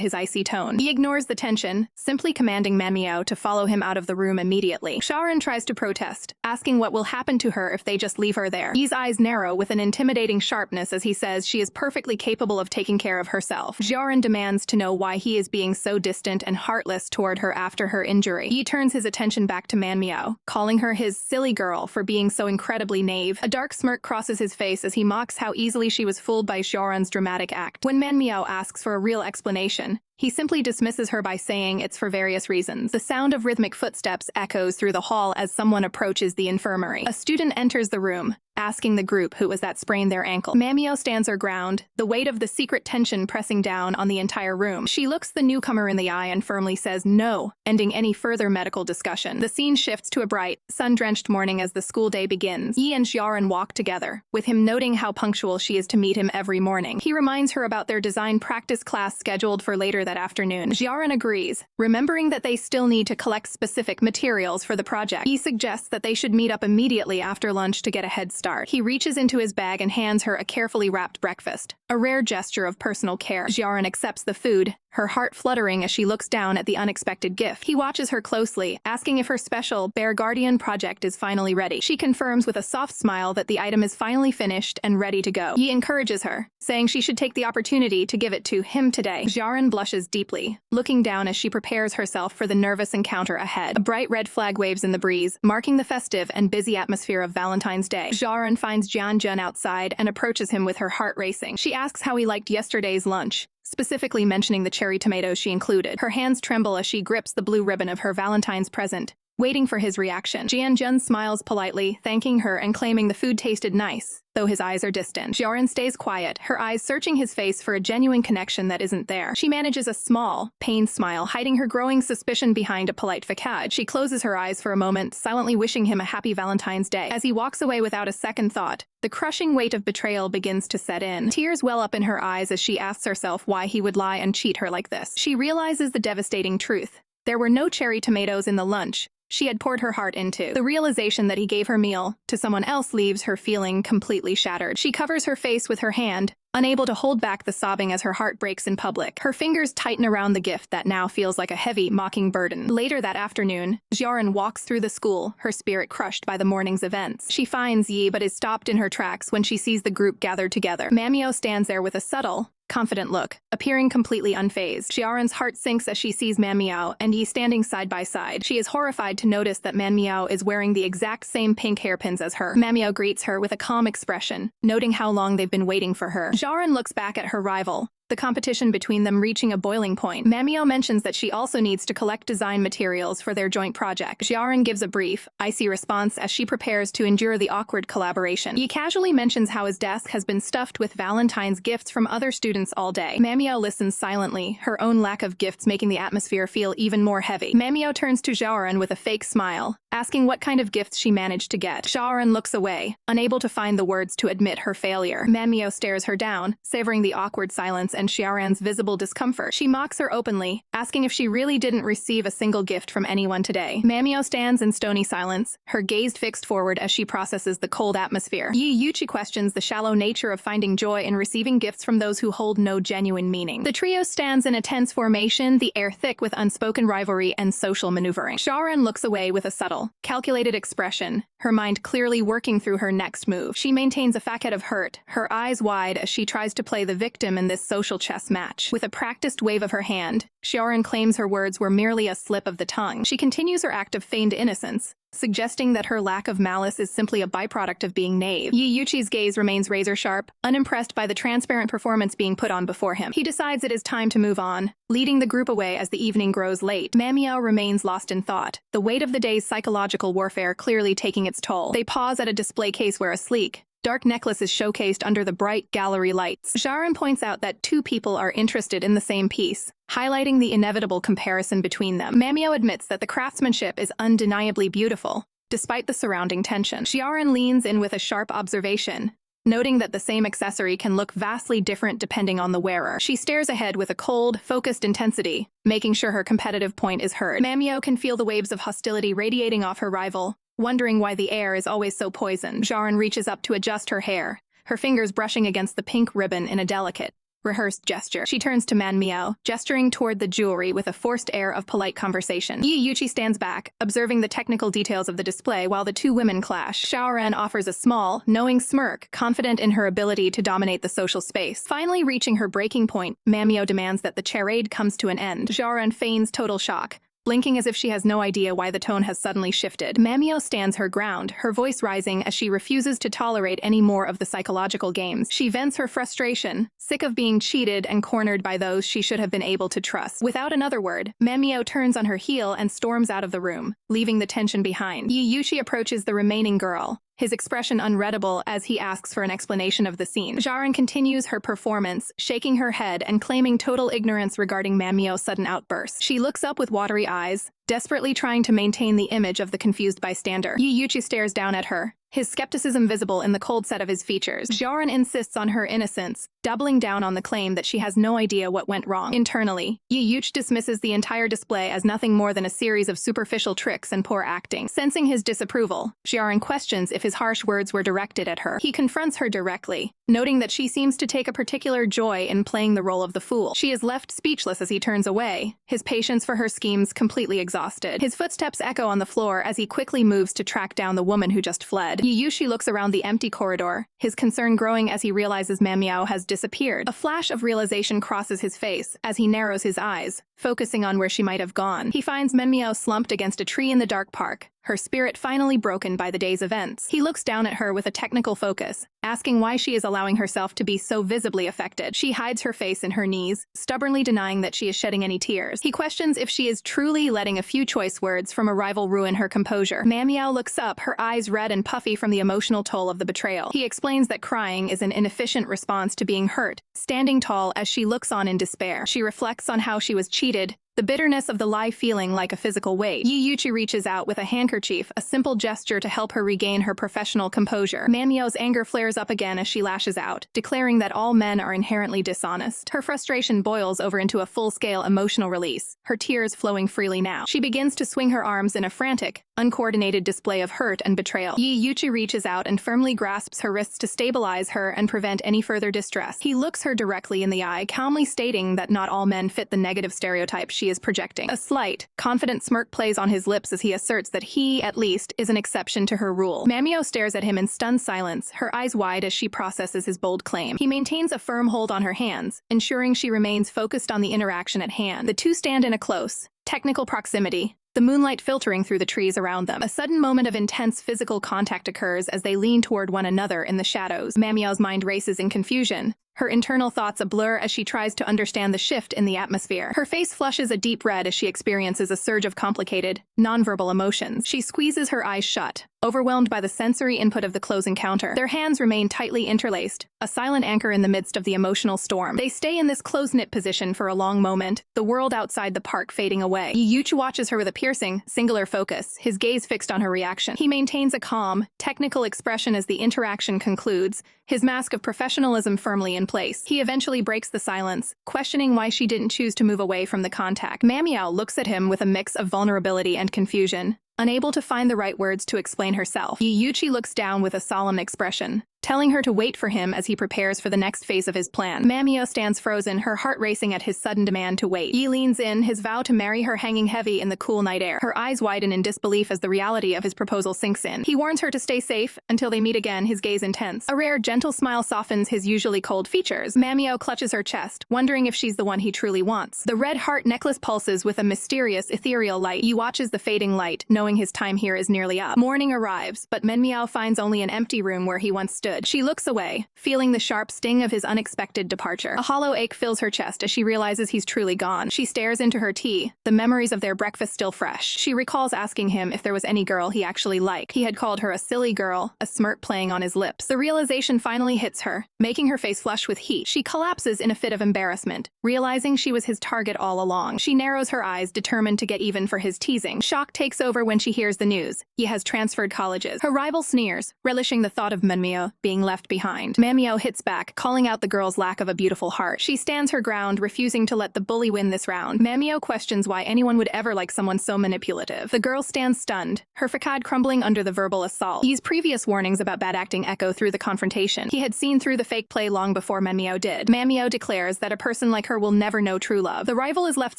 his icy tone. He ignores the tension, simply commanding Manhwa to follow him out of the room immediately. Xiaoran tries to protest, asking what will happen to her if they just leave her there. Yi's eyes narrow with an intimidating sharpness as he says she is perfectly capable of taking care of herself. Xiaoran demands to know why he is being so distant and heartless toward her after her injury. Yi turns his attention back to Manhwa, calling her his silly girl for being so incredibly naive. A dark smirk crosses his face as he mocks how easily she was fooled by Xiaoran's dramatic act. When Manhwa asks for a real explanation, he simply dismisses her by saying it's for various reasons. The sound of rhythmic footsteps echoes through the hall as someone approaches the infirmary. A student enters the room, asking the group who was that sprained their ankle. Manhwa stands her ground, the weight of the secret tension pressing down on the entire room. She looks the newcomer in the eye and firmly says no, ending any further medical discussion. The scene shifts to a bright, sun-drenched morning as the school day begins. Yi and Xiaoran walk together, with him noting how punctual she is to meet him every morning. He reminds her about their design practice class scheduled for later that afternoon. Xiaoran agrees, remembering that they still need to collect specific materials for the project. He suggests that they should meet up immediately after lunch to get a head start. He reaches into his bag and hands her a carefully wrapped breakfast, a rare gesture of personal care. Xiaoran accepts the food, her heart fluttering as she looks down at the unexpected gift. He watches her closely, asking if her special Bear Guardian project is finally ready. She confirms with a soft smile that the item is finally finished and ready to go. He encourages her, saying she should take the opportunity to give it to him today. Xiaoran blushes deeply, looking down as she prepares herself for the nervous encounter ahead. A bright red flag waves in the breeze, marking the festive and busy atmosphere of Valentine's Day. Xiaoran finds Jianjun outside and approaches him with her heart racing. She asks how he liked yesterday's lunch, specifically mentioning the cherry tomatoes she included. Her hands tremble as she grips the blue ribbon of her Valentine's present, waiting for his reaction. Jianjun smiles politely, thanking her and claiming the food tasted nice, though his eyes are distant. Xiaoran stays quiet, her eyes searching his face for a genuine connection that isn't there. She manages a small, pained smile, hiding her growing suspicion behind a polite facade. She closes her eyes for a moment, silently wishing him a happy Valentine's Day. As he walks away without a second thought, the crushing weight of betrayal begins to set in. Tears well up in her eyes as she asks herself why he would lie and cheat her like this. She realizes the devastating truth. There were no cherry tomatoes in the lunch she had poured her heart into. The realization that he gave her meal to someone else leaves her feeling completely shattered. She covers her face with her hand, unable to hold back the sobbing as her heart breaks in public. Her fingers tighten around the gift that now feels like a heavy, mocking burden. Later that afternoon, Xiaoran walks through the school, her spirit crushed by the morning's events. She finds Yi but is stopped in her tracks when she sees the group gathered together. Manhwa stands there with a subtle, confident look, appearing completely unfazed. Xiaoran's heart sinks as she sees Manhwa and Yi standing side by side. She is horrified to notice that Manhwa is wearing the exact same pink hairpins as her. Manhwa greets her with a calm expression, noting how long they've been waiting for her. Xiaoran looks back at her rival, the competition between them reaching a boiling point. Manhwa mentions that she also needs to collect design materials for their joint project. Xiaoran gives a brief, icy response as she prepares to endure the awkward collaboration. He casually mentions how his desk has been stuffed with Valentine's gifts from other students all day. Manhwa listens silently, her own lack of gifts making the atmosphere feel even more heavy. Manhwa turns to Xiaoran with a fake smile, asking what kind of gifts she managed to get. Xiaoran looks away, unable to find the words to admit her failure. Manhwa stares her down, savoring the awkward silence and Xiaoran's visible discomfort. She mocks her openly, asking if she really didn't receive a single gift from anyone today. Manhwa stands in stony silence, her gaze fixed forward as she processes the cold atmosphere. Yi Yuchi questions the shallow nature of finding joy in receiving gifts from those who hold no genuine meaning. The trio stands in a tense formation, the air thick with unspoken rivalry and social maneuvering. Xiaoran looks away with a subtle, calculated expression, her mind clearly working through her next move. She maintains a facade of hurt, her eyes wide as she tries to play the victim in this social chess match. With a practiced wave of her hand, Xiaoran claims her words were merely a slip of the tongue. She continues her act of feigned innocence, suggesting that her lack of malice is simply a byproduct of being naive. Yi Yuchi's gaze remains razor-sharp, unimpressed by the transparent performance being put on before him. He decides it is time to move on, leading the group away as the evening grows late. Manhwa remains lost in thought, the weight of the day's psychological warfare clearly taking its toll. They pause at a display case where a sleek, dark necklace is showcased under the bright gallery lights. Xiaoran points out that two people are interested in the same piece, highlighting the inevitable comparison between them. Manhwa admits that the craftsmanship is undeniably beautiful, despite the surrounding tension. Xiaoran leans in with a sharp observation, noting that the same accessory can look vastly different depending on the wearer. She stares ahead with a cold, focused intensity, making sure her competitive point is heard. Manhwa can feel the waves of hostility radiating off her rival, wondering why the air is always so poisoned. Xiaoran reaches up to adjust her hair, her fingers brushing against the pink ribbon in a delicate, rehearsed gesture. She turns to Manhwa, gesturing toward the jewelry with a forced air of polite conversation. Yi Yuchi stands back, observing the technical details of the display while the two women clash. Xiaoran offers a small, knowing smirk, confident in her ability to dominate the social space. Finally reaching her breaking point, Manhwa demands that the charade comes to an end. Xiaoran feigns total shock, blinking as if she has no idea why the tone has suddenly shifted. Manhwa stands her ground, her voice rising as she refuses to tolerate any more of the psychological games. She vents her frustration, sick of being cheated and cornered by those she should have been able to trust. Without another word, Manhwa turns on her heel and storms out of the room, leaving the tension behind. Yi Yuchi approaches the remaining girl, his expression unreadable as he asks for an explanation of the scene. Xiaoran continues her performance, shaking her head and claiming total ignorance regarding Manhwa's sudden outburst. She looks up with watery eyes, desperately trying to maintain the image of the confused bystander. Yi Yuchi stares down at her, his skepticism visible in the cold set of his features. Xiaoran insists on her innocence, doubling down on the claim that she has no idea what went wrong. Internally, Yi Yuchi dismisses the entire display as nothing more than a series of superficial tricks and poor acting. Sensing his disapproval, Xiaoran questions if his harsh words were directed at her. He confronts her directly, noting that she seems to take a particular joy in playing the role of the fool. She is left speechless as he turns away, his patience for her schemes completely exhausted. His footsteps echo on the floor as he quickly moves to track down the woman who just fled. Yi Yuchi looks around the empty corridor, his concern growing as he realizes Manhwa has disappeared. A flash of realization crosses his face as he narrows his eyes, focusing on where she might have gone. He finds Manhwa slumped against a tree in the dark park, her spirit finally broken by the day's events. He looks down at her with a technical focus, asking why she is allowing herself to be so visibly affected. She hides her face in her knees, stubbornly denying that she is shedding any tears. He questions if she is truly letting a few choice words from a rival ruin her composure. Manhwa looks up, her eyes red and puffy from the emotional toll of the betrayal. He explains that crying is an inefficient response to being hurt, standing tall as she looks on in despair. She reflects on how she was cheated, the bitterness of the lie feeling like a physical weight. Yi Yuchi reaches out with a handkerchief, a simple gesture to help her regain her professional composure. Manhwa's anger flares up again as she lashes out, declaring that all men are inherently dishonest. Her frustration boils over into a full-scale emotional release, her tears flowing freely now. She begins to swing her arms in a frantic, uncoordinated display of hurt and betrayal. Yi Yuchi reaches out and firmly grasps her wrists to stabilize her and prevent any further distress. He looks her directly in the eye, calmly stating that not all men fit the negative stereotype she is projecting. A slight, confident smirk plays on his lips as he asserts that he, at least, is an exception to her rule. Manhwa stares at him in stunned silence, her eyes wide as she processes his bold claim. He maintains a firm hold on her hands, ensuring she remains focused on the interaction at hand. The two stand in a close, technical proximity, the moonlight filtering through the trees around them. A sudden moment of intense physical contact occurs as they lean toward one another in the shadows. Manhwa's mind races in confusion, her internal thoughts a blur as she tries to understand the shift in the atmosphere. Her face flushes a deep red as she experiences a surge of complicated, nonverbal emotions. She squeezes her eyes shut, overwhelmed by the sensory input of the close encounter. Their hands remain tightly interlaced, a silent anchor in the midst of the emotional storm. They stay in this close-knit position for a long moment, the world outside the park fading away. Yuchi watches her with a piercing, singular focus, his gaze fixed on her reaction. He maintains a calm, technical expression as the interaction concludes, his mask of professionalism firmly in place. He eventually breaks the silence, questioning why she didn't choose to move away from the contact. Manhwa looks at him with a mix of vulnerability and confusion, unable to find the right words to explain herself. Yuchi looks down with a solemn expression, telling her to wait for him as he prepares for the next phase of his plan. Manhwa stands frozen, her heart racing at his sudden demand to wait. Yi leans in, his vow to marry her hanging heavy in the cool night air. Her eyes widen in disbelief as the reality of his proposal sinks in. He warns her to stay safe until they meet again, his gaze intense. A rare, gentle smile softens his usually cold features. Manhwa clutches her chest, wondering if she's the one he truly wants. The red heart necklace pulses with a mysterious, ethereal light. Yi watches the fading light, knowing his time here is nearly up. Morning arrives, but Manhwa finds only an empty room where he once stood. She looks away, feeling the sharp sting of his unexpected departure. A hollow ache fills her chest as she realizes he's truly gone. She stares into her tea, the memories of their breakfast still fresh. She recalls asking him if there was any girl he actually liked. He had called her a silly girl, a smirk playing on his lips. The realization finally hits her, making her face flush with heat. She collapses in a fit of embarrassment, realizing she was his target all along. She narrows her eyes, determined to get even for his teasing. Shock takes over when she hears the news. He has transferred colleges. Her rival sneers, relishing the thought of Manhwa being left behind. Manhwa hits back, calling out the girl's lack of a beautiful heart. She stands her ground, refusing to let the bully win this round. Manhwa questions why anyone would ever like someone so manipulative. The girl stands stunned, her facade crumbling under the verbal assault. Yi's previous warnings about bad acting echo through the confrontation. He had seen through the fake play long before Manhwa did. Manhwa declares that a person like her will never know true love. The rival is left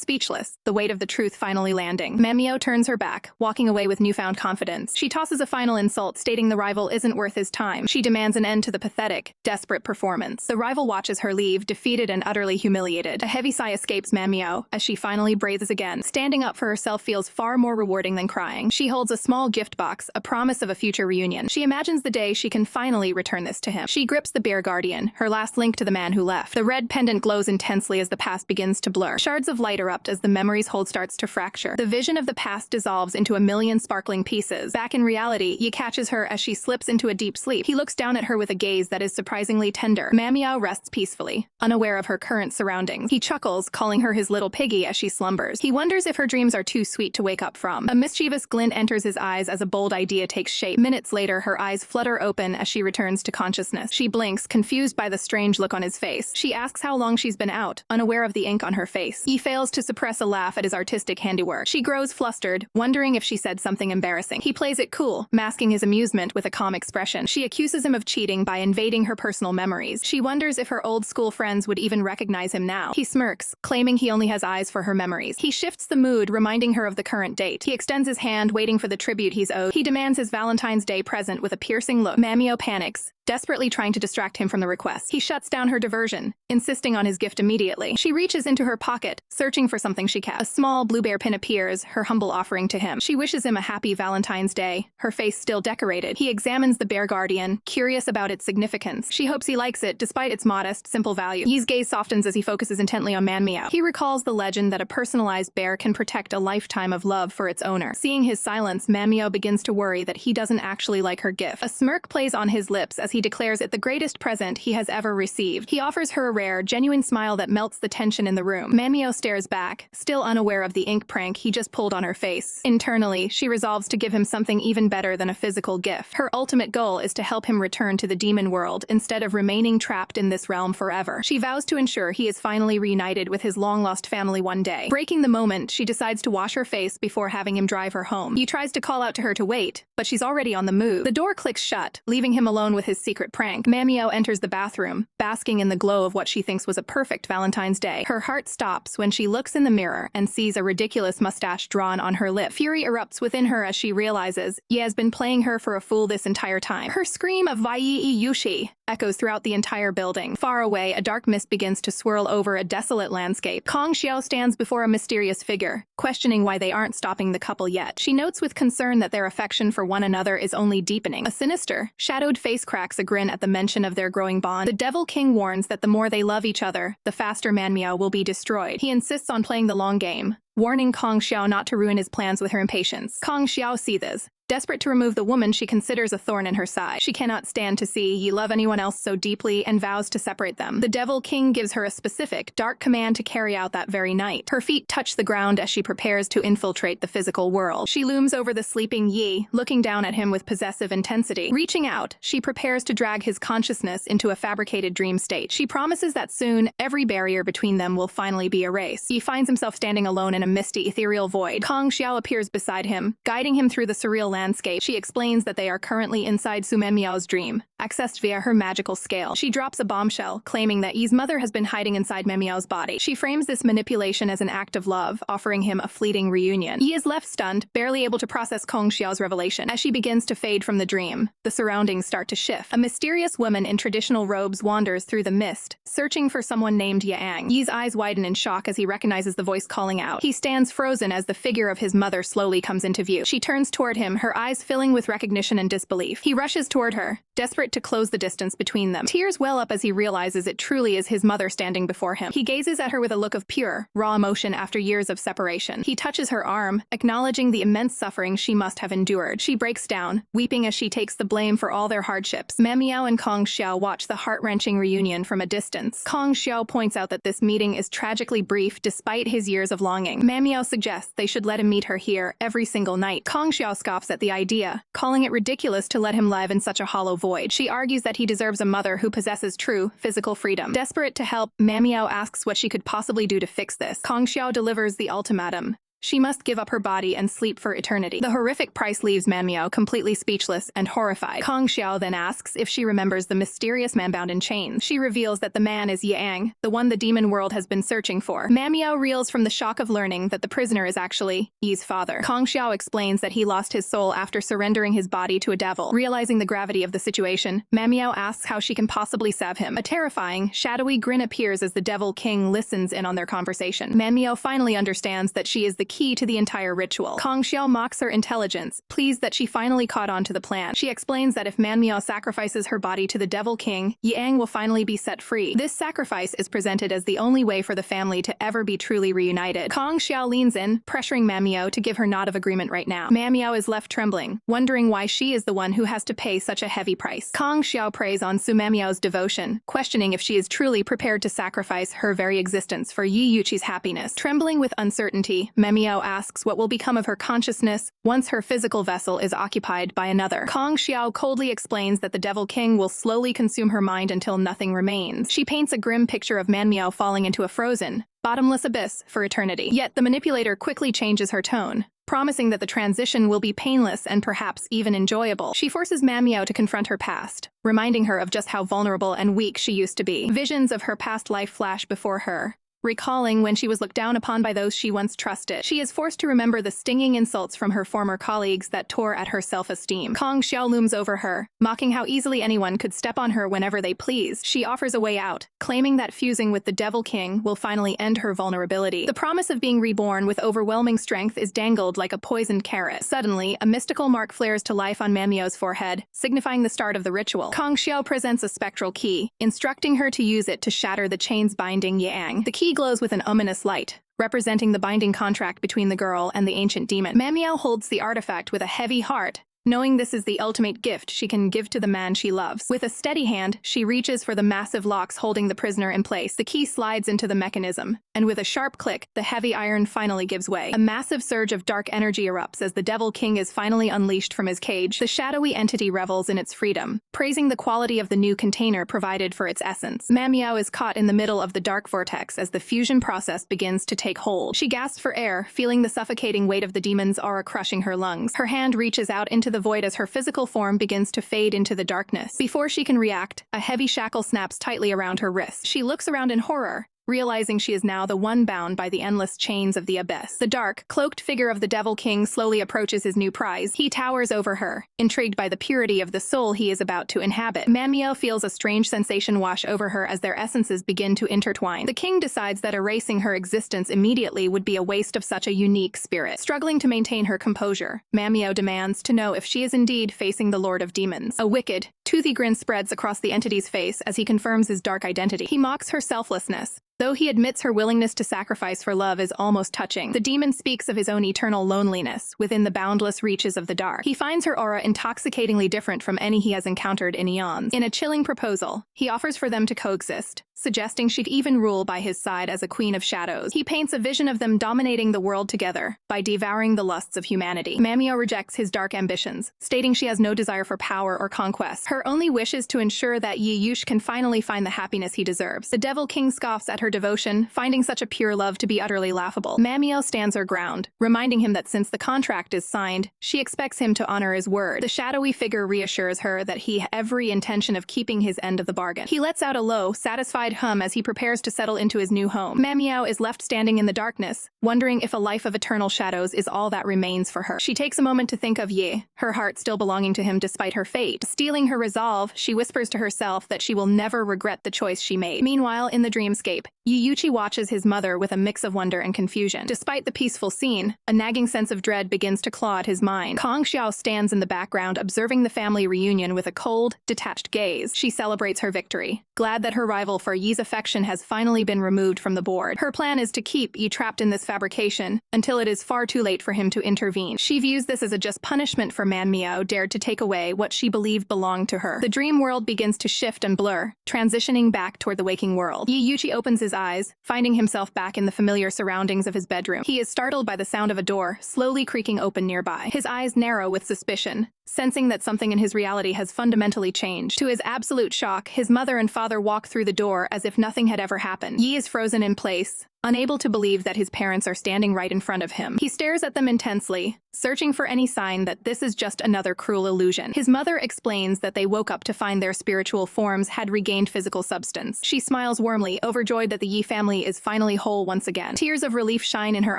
speechless, the weight of the truth finally landing. Manhwa turns her back, walking away with newfound confidence. She tosses a final insult, stating the rival isn't worth his time. She demands an end to the pathetic, desperate performance. The rival watches her leave, defeated and utterly humiliated. A heavy sigh escapes Manhwa as she finally breathes again. Standing up for herself feels far more rewarding than crying. She holds a small gift box, a promise of a future reunion. She imagines the day she can finally return this to him. She grips the bear guardian, her last link to the man who left. The red pendant glows intensely as the past begins to blur. Shards of light erupt as the memory's hold starts to fracture. The vision of the past dissolves into a million sparkling pieces. Back in reality, Yi catches her as she slips into a deep sleep. He looks down at her with a gaze that is surprisingly tender. Manhwa rests peacefully, unaware of her current surroundings. He chuckles, calling her his little piggy as she slumbers. He wonders if her dreams are too sweet to wake up from. A mischievous glint enters his eyes as a bold idea takes shape. Minutes later, her eyes flutter open as she returns to consciousness. She blinks, confused by the strange look on his face. She asks how long she's been out, unaware of the ink on her face. He fails to suppress a laugh at his artistic handiwork. She grows flustered, wondering if she said something embarrassing. He plays it cool, masking his amusement with a calm expression. She accuses him of cheating by invading her personal memories. She wonders if her old school friends would even recognize him now. He smirks, claiming he only has eyes for her memories. He shifts the mood, reminding her of the current date. He extends his hand, waiting for the tribute he's owed. He demands his Valentine's Day present with a piercing look. Manhwa panics, desperately trying to distract him from the request. He shuts down her diversion, insisting on his gift immediately. She reaches into her pocket, searching for something she kept. A small blue bear pin appears, her humble offering to him. She wishes him a happy Valentine's Day, her face still decorated. He examines the bear guardian, curious about its significance. She hopes he likes it, despite its modest, simple value. Yi's gaze softens as he focuses intently on Manhwa. He recalls the legend that a personalized bear can protect a lifetime of love for its owner. Seeing his silence, Manhwa begins to worry that he doesn't actually like her gift. A smirk plays on his lips as he declares it the greatest present he has ever received. He offers her a rare, genuine smile that melts the tension in the room. Manhwa stares back, still unaware of the ink prank he just pulled on her face. Internally, she resolves to give him something even better than a physical gift. Her ultimate goal is to help him return to the demon world instead of remaining trapped in this realm forever. She vows to ensure he is finally reunited with his long-lost family one day. Breaking the moment, she decides to wash her face before having him drive her home. He tries to call out to her to wait, but she's already on the move. The door clicks shut, leaving him alone with his secret prank. Manhwa enters the bathroom, basking in the glow of what she thinks was a perfect Valentine's Day. Her heart stops when she looks in the mirror and sees a ridiculous mustache drawn on her lip. Fury erupts within her as she realizes Ye has been playing her for a fool this entire time. Her scream of Wai Yushi echoes throughout the entire building. Far away, a dark mist begins to swirl over a desolate landscape. Kong Xiao stands before a mysterious figure, questioning why they aren't stopping the couple yet. She notes with concern that their affection for one another is only deepening. A sinister, shadowed face cracks a grin at the mention of their growing bond. The Devil King warns that the more they love each other, the faster Manhwa will be destroyed. He insists on playing the long game, warning Kong Xiao not to ruin his plans with her impatience. Kong Xiao seethes, Desperate to remove the woman she considers a thorn in her side. She cannot stand to see Yi love anyone else so deeply and vows to separate them. The Devil King gives her a specific, dark command to carry out that very night. Her feet touch the ground as she prepares to infiltrate the physical world. She looms over the sleeping Yi, looking down at him with possessive intensity. Reaching out, she prepares to drag his consciousness into a fabricated dream state. She promises that soon, every barrier between them will finally be erased. Yi finds himself standing alone in a misty, ethereal void. Kong Xiao appears beside him, guiding him through the surreal landscape. She explains that they are currently inside Su Miao's dream, accessed via her magical scale. She drops a bombshell, claiming that Yi's mother has been hiding inside Miao's body. She frames this manipulation as an act of love, offering him a fleeting reunion. Yi is left stunned, barely able to process Kong Xiao's revelation. As she begins to fade from the dream, the surroundings start to shift. A mysterious woman in traditional robes wanders through the mist, searching for someone named Yang. Yi's eyes widen in shock as he recognizes the voice calling out. He stands frozen as the figure of his mother slowly comes into view. She turns toward him, her eyes filling with recognition and disbelief. He rushes toward her, desperate to close the distance between them. Tears well up as he realizes it truly is his mother standing before him. He gazes at her with a look of pure, raw emotion after years of separation. He touches her arm, acknowledging the immense suffering she must have endured. She breaks down, weeping as she takes the blame for all their hardships. Miao and Kong Xiao watch the heart-wrenching reunion from a distance. Kong Xiao points out that this meeting is tragically brief despite his years of longing. Miao suggests they should let him meet her here every single night. Kong Xiao scoffs at the idea, calling it ridiculous to let him live in such a hollow void. She argues that he deserves a mother who possesses true, physical freedom. Desperate to help, Miao asks what she could possibly do to fix this. Kong Xiao delivers the ultimatum. She must give up her body and sleep for eternity. The horrific price leaves Manhwa completely speechless and horrified. Kong Xiao then asks if she remembers the mysterious man bound in chains. She reveals that the man is Yang, the one the demon world has been searching for. Manhwa reels from the shock of learning that the prisoner is actually Yi's father. Kong Xiao explains that he lost his soul after surrendering his body to a devil. Realizing the gravity of the situation, Manhwa asks how she can possibly save him. A terrifying, shadowy grin appears as the Devil King listens in on their conversation. Manhwa finally understands that she is the key to the entire ritual. Kong Xiao mocks her intelligence, pleased that she finally caught on to the plan. She explains that if Manhwa sacrifices her body to the Devil King, Yang will finally be set free. This sacrifice is presented as the only way for the family to ever be truly reunited. Kong Xiao leans in, pressuring Manhwa to give her nod of agreement right now. Manhwa is left trembling, wondering why she is the one who has to pay such a heavy price. Kong Xiao preys on Su Miao's devotion, questioning if she is truly prepared to sacrifice her very existence for Yi Yuqi's happiness. Trembling with uncertainty, Manhwa asks what will become of her consciousness once her physical vessel is occupied by another. Kong Xiao coldly explains that the Devil King will slowly consume her mind until nothing remains. She paints a grim picture of Manhwa falling into a frozen, bottomless abyss for eternity. Yet the manipulator quickly changes her tone, promising that the transition will be painless and perhaps even enjoyable. She forces Manhwa to confront her past, reminding her of just how vulnerable and weak she used to be. Visions of her past life flash before her, recalling when she was looked down upon by those she once trusted. She is forced to remember the stinging insults from her former colleagues that tore at her self-esteem. Kong Xiao looms over her, mocking how easily anyone could step on her whenever they please. She offers a way out, claiming that fusing with the Devil King will finally end her vulnerability. The promise of being reborn with overwhelming strength is dangled like a poisoned carrot. Suddenly, a mystical mark flares to life on Manhwa's forehead, signifying the start of the ritual. Kong Xiao presents a spectral key, instructing her to use it to shatter the chains binding Yang. The key glows with an ominous light, representing the binding contract between the girl and the ancient demon. Manhwa holds the artifact with a heavy heart, knowing this is the ultimate gift she can give to the man she loves. With a steady hand, she reaches for the massive locks holding the prisoner in place. The key slides into the mechanism, and with a sharp click, the heavy iron finally gives way. A massive surge of dark energy erupts as the Devil King is finally unleashed from his cage. The shadowy entity revels in its freedom, praising the quality of the new container provided for its essence. Manhwa is caught in the middle of the dark vortex as the fusion process begins to take hold. She gasps for air, feeling the suffocating weight of the demon's aura crushing her lungs. Her hand reaches out into the void as her physical form begins to fade into the darkness. Before she can react, a heavy shackle snaps tightly around her wrist. She looks around in horror, realizing she is now the one bound by the endless chains of the abyss. The dark, cloaked figure of the Devil King slowly approaches his new prize. He towers over her, intrigued by the purity of the soul he is about to inhabit. Manhwa feels a strange sensation wash over her as their essences begin to intertwine. The king decides that erasing her existence immediately would be a waste of such a unique spirit. Struggling to maintain her composure, Manhwa demands to know if she is indeed facing the Lord of Demons. A wicked, toothy grin spreads across the entity's face as he confirms his dark identity. He mocks her selflessness, Though he admits her willingness to sacrifice for love is almost touching, the demon speaks of his own eternal loneliness within the boundless reaches of the dark. He finds her aura intoxicatingly different from any he has encountered in eons. In a chilling proposal, he offers for them to coexist, suggesting she'd even rule by his side as a queen of shadows. He paints a vision of them dominating the world together by devouring the lusts of humanity. Manhwa rejects his dark ambitions, stating she has no desire for power or conquest. Her only wish is to ensure that Yi Yush can finally find the happiness he deserves. The Devil King scoffs at her devotion, finding such a pure love to be utterly laughable. Manhwa stands her ground, reminding him that since the contract is signed, she expects him to honor his word. The shadowy figure reassures her that he has every intention of keeping his end of the bargain. He lets out a low, satisfied hum as he prepares to settle into his new home. Manhwa is left standing in the darkness, wondering if a life of eternal shadows is all that remains for her. She takes a moment to think of Yi, her heart still belonging to him despite her fate. Stealing her resolve, she whispers to herself that she will never regret the choice she made. Meanwhile, in the dreamscape, Yi Yuchi watches his mother with a mix of wonder and confusion. Despite the peaceful scene, a nagging sense of dread begins to claw at his mind. Kong Xiao stands in the background observing the family reunion with a cold, detached gaze. She celebrates her victory, glad that her rival for Yi's affection has finally been removed from the board. Her plan is to keep Yi trapped in this fabrication until it is far too late for him to intervene. She views this as a just punishment for Manhwa dared to take away what she believed belonged to her. The dream world begins to shift and blur, transitioning back toward the waking world. Yi Yuchi opens his eyes, finding himself back in the familiar surroundings of his bedroom. He is startled by the sound of a door slowly creaking open nearby. His eyes narrow with suspicion, sensing that something in his reality has fundamentally changed. To his absolute shock, his mother and father walk through the door as if nothing had ever happened. Yi is frozen in place, unable to believe that his parents are standing right in front of him. He stares at them intensely, searching for any sign that this is just another cruel illusion. His mother explains that they woke up to find their spiritual forms had regained physical substance. She smiles warmly, overjoyed that the Yi family is finally whole once again. Tears of relief shine in her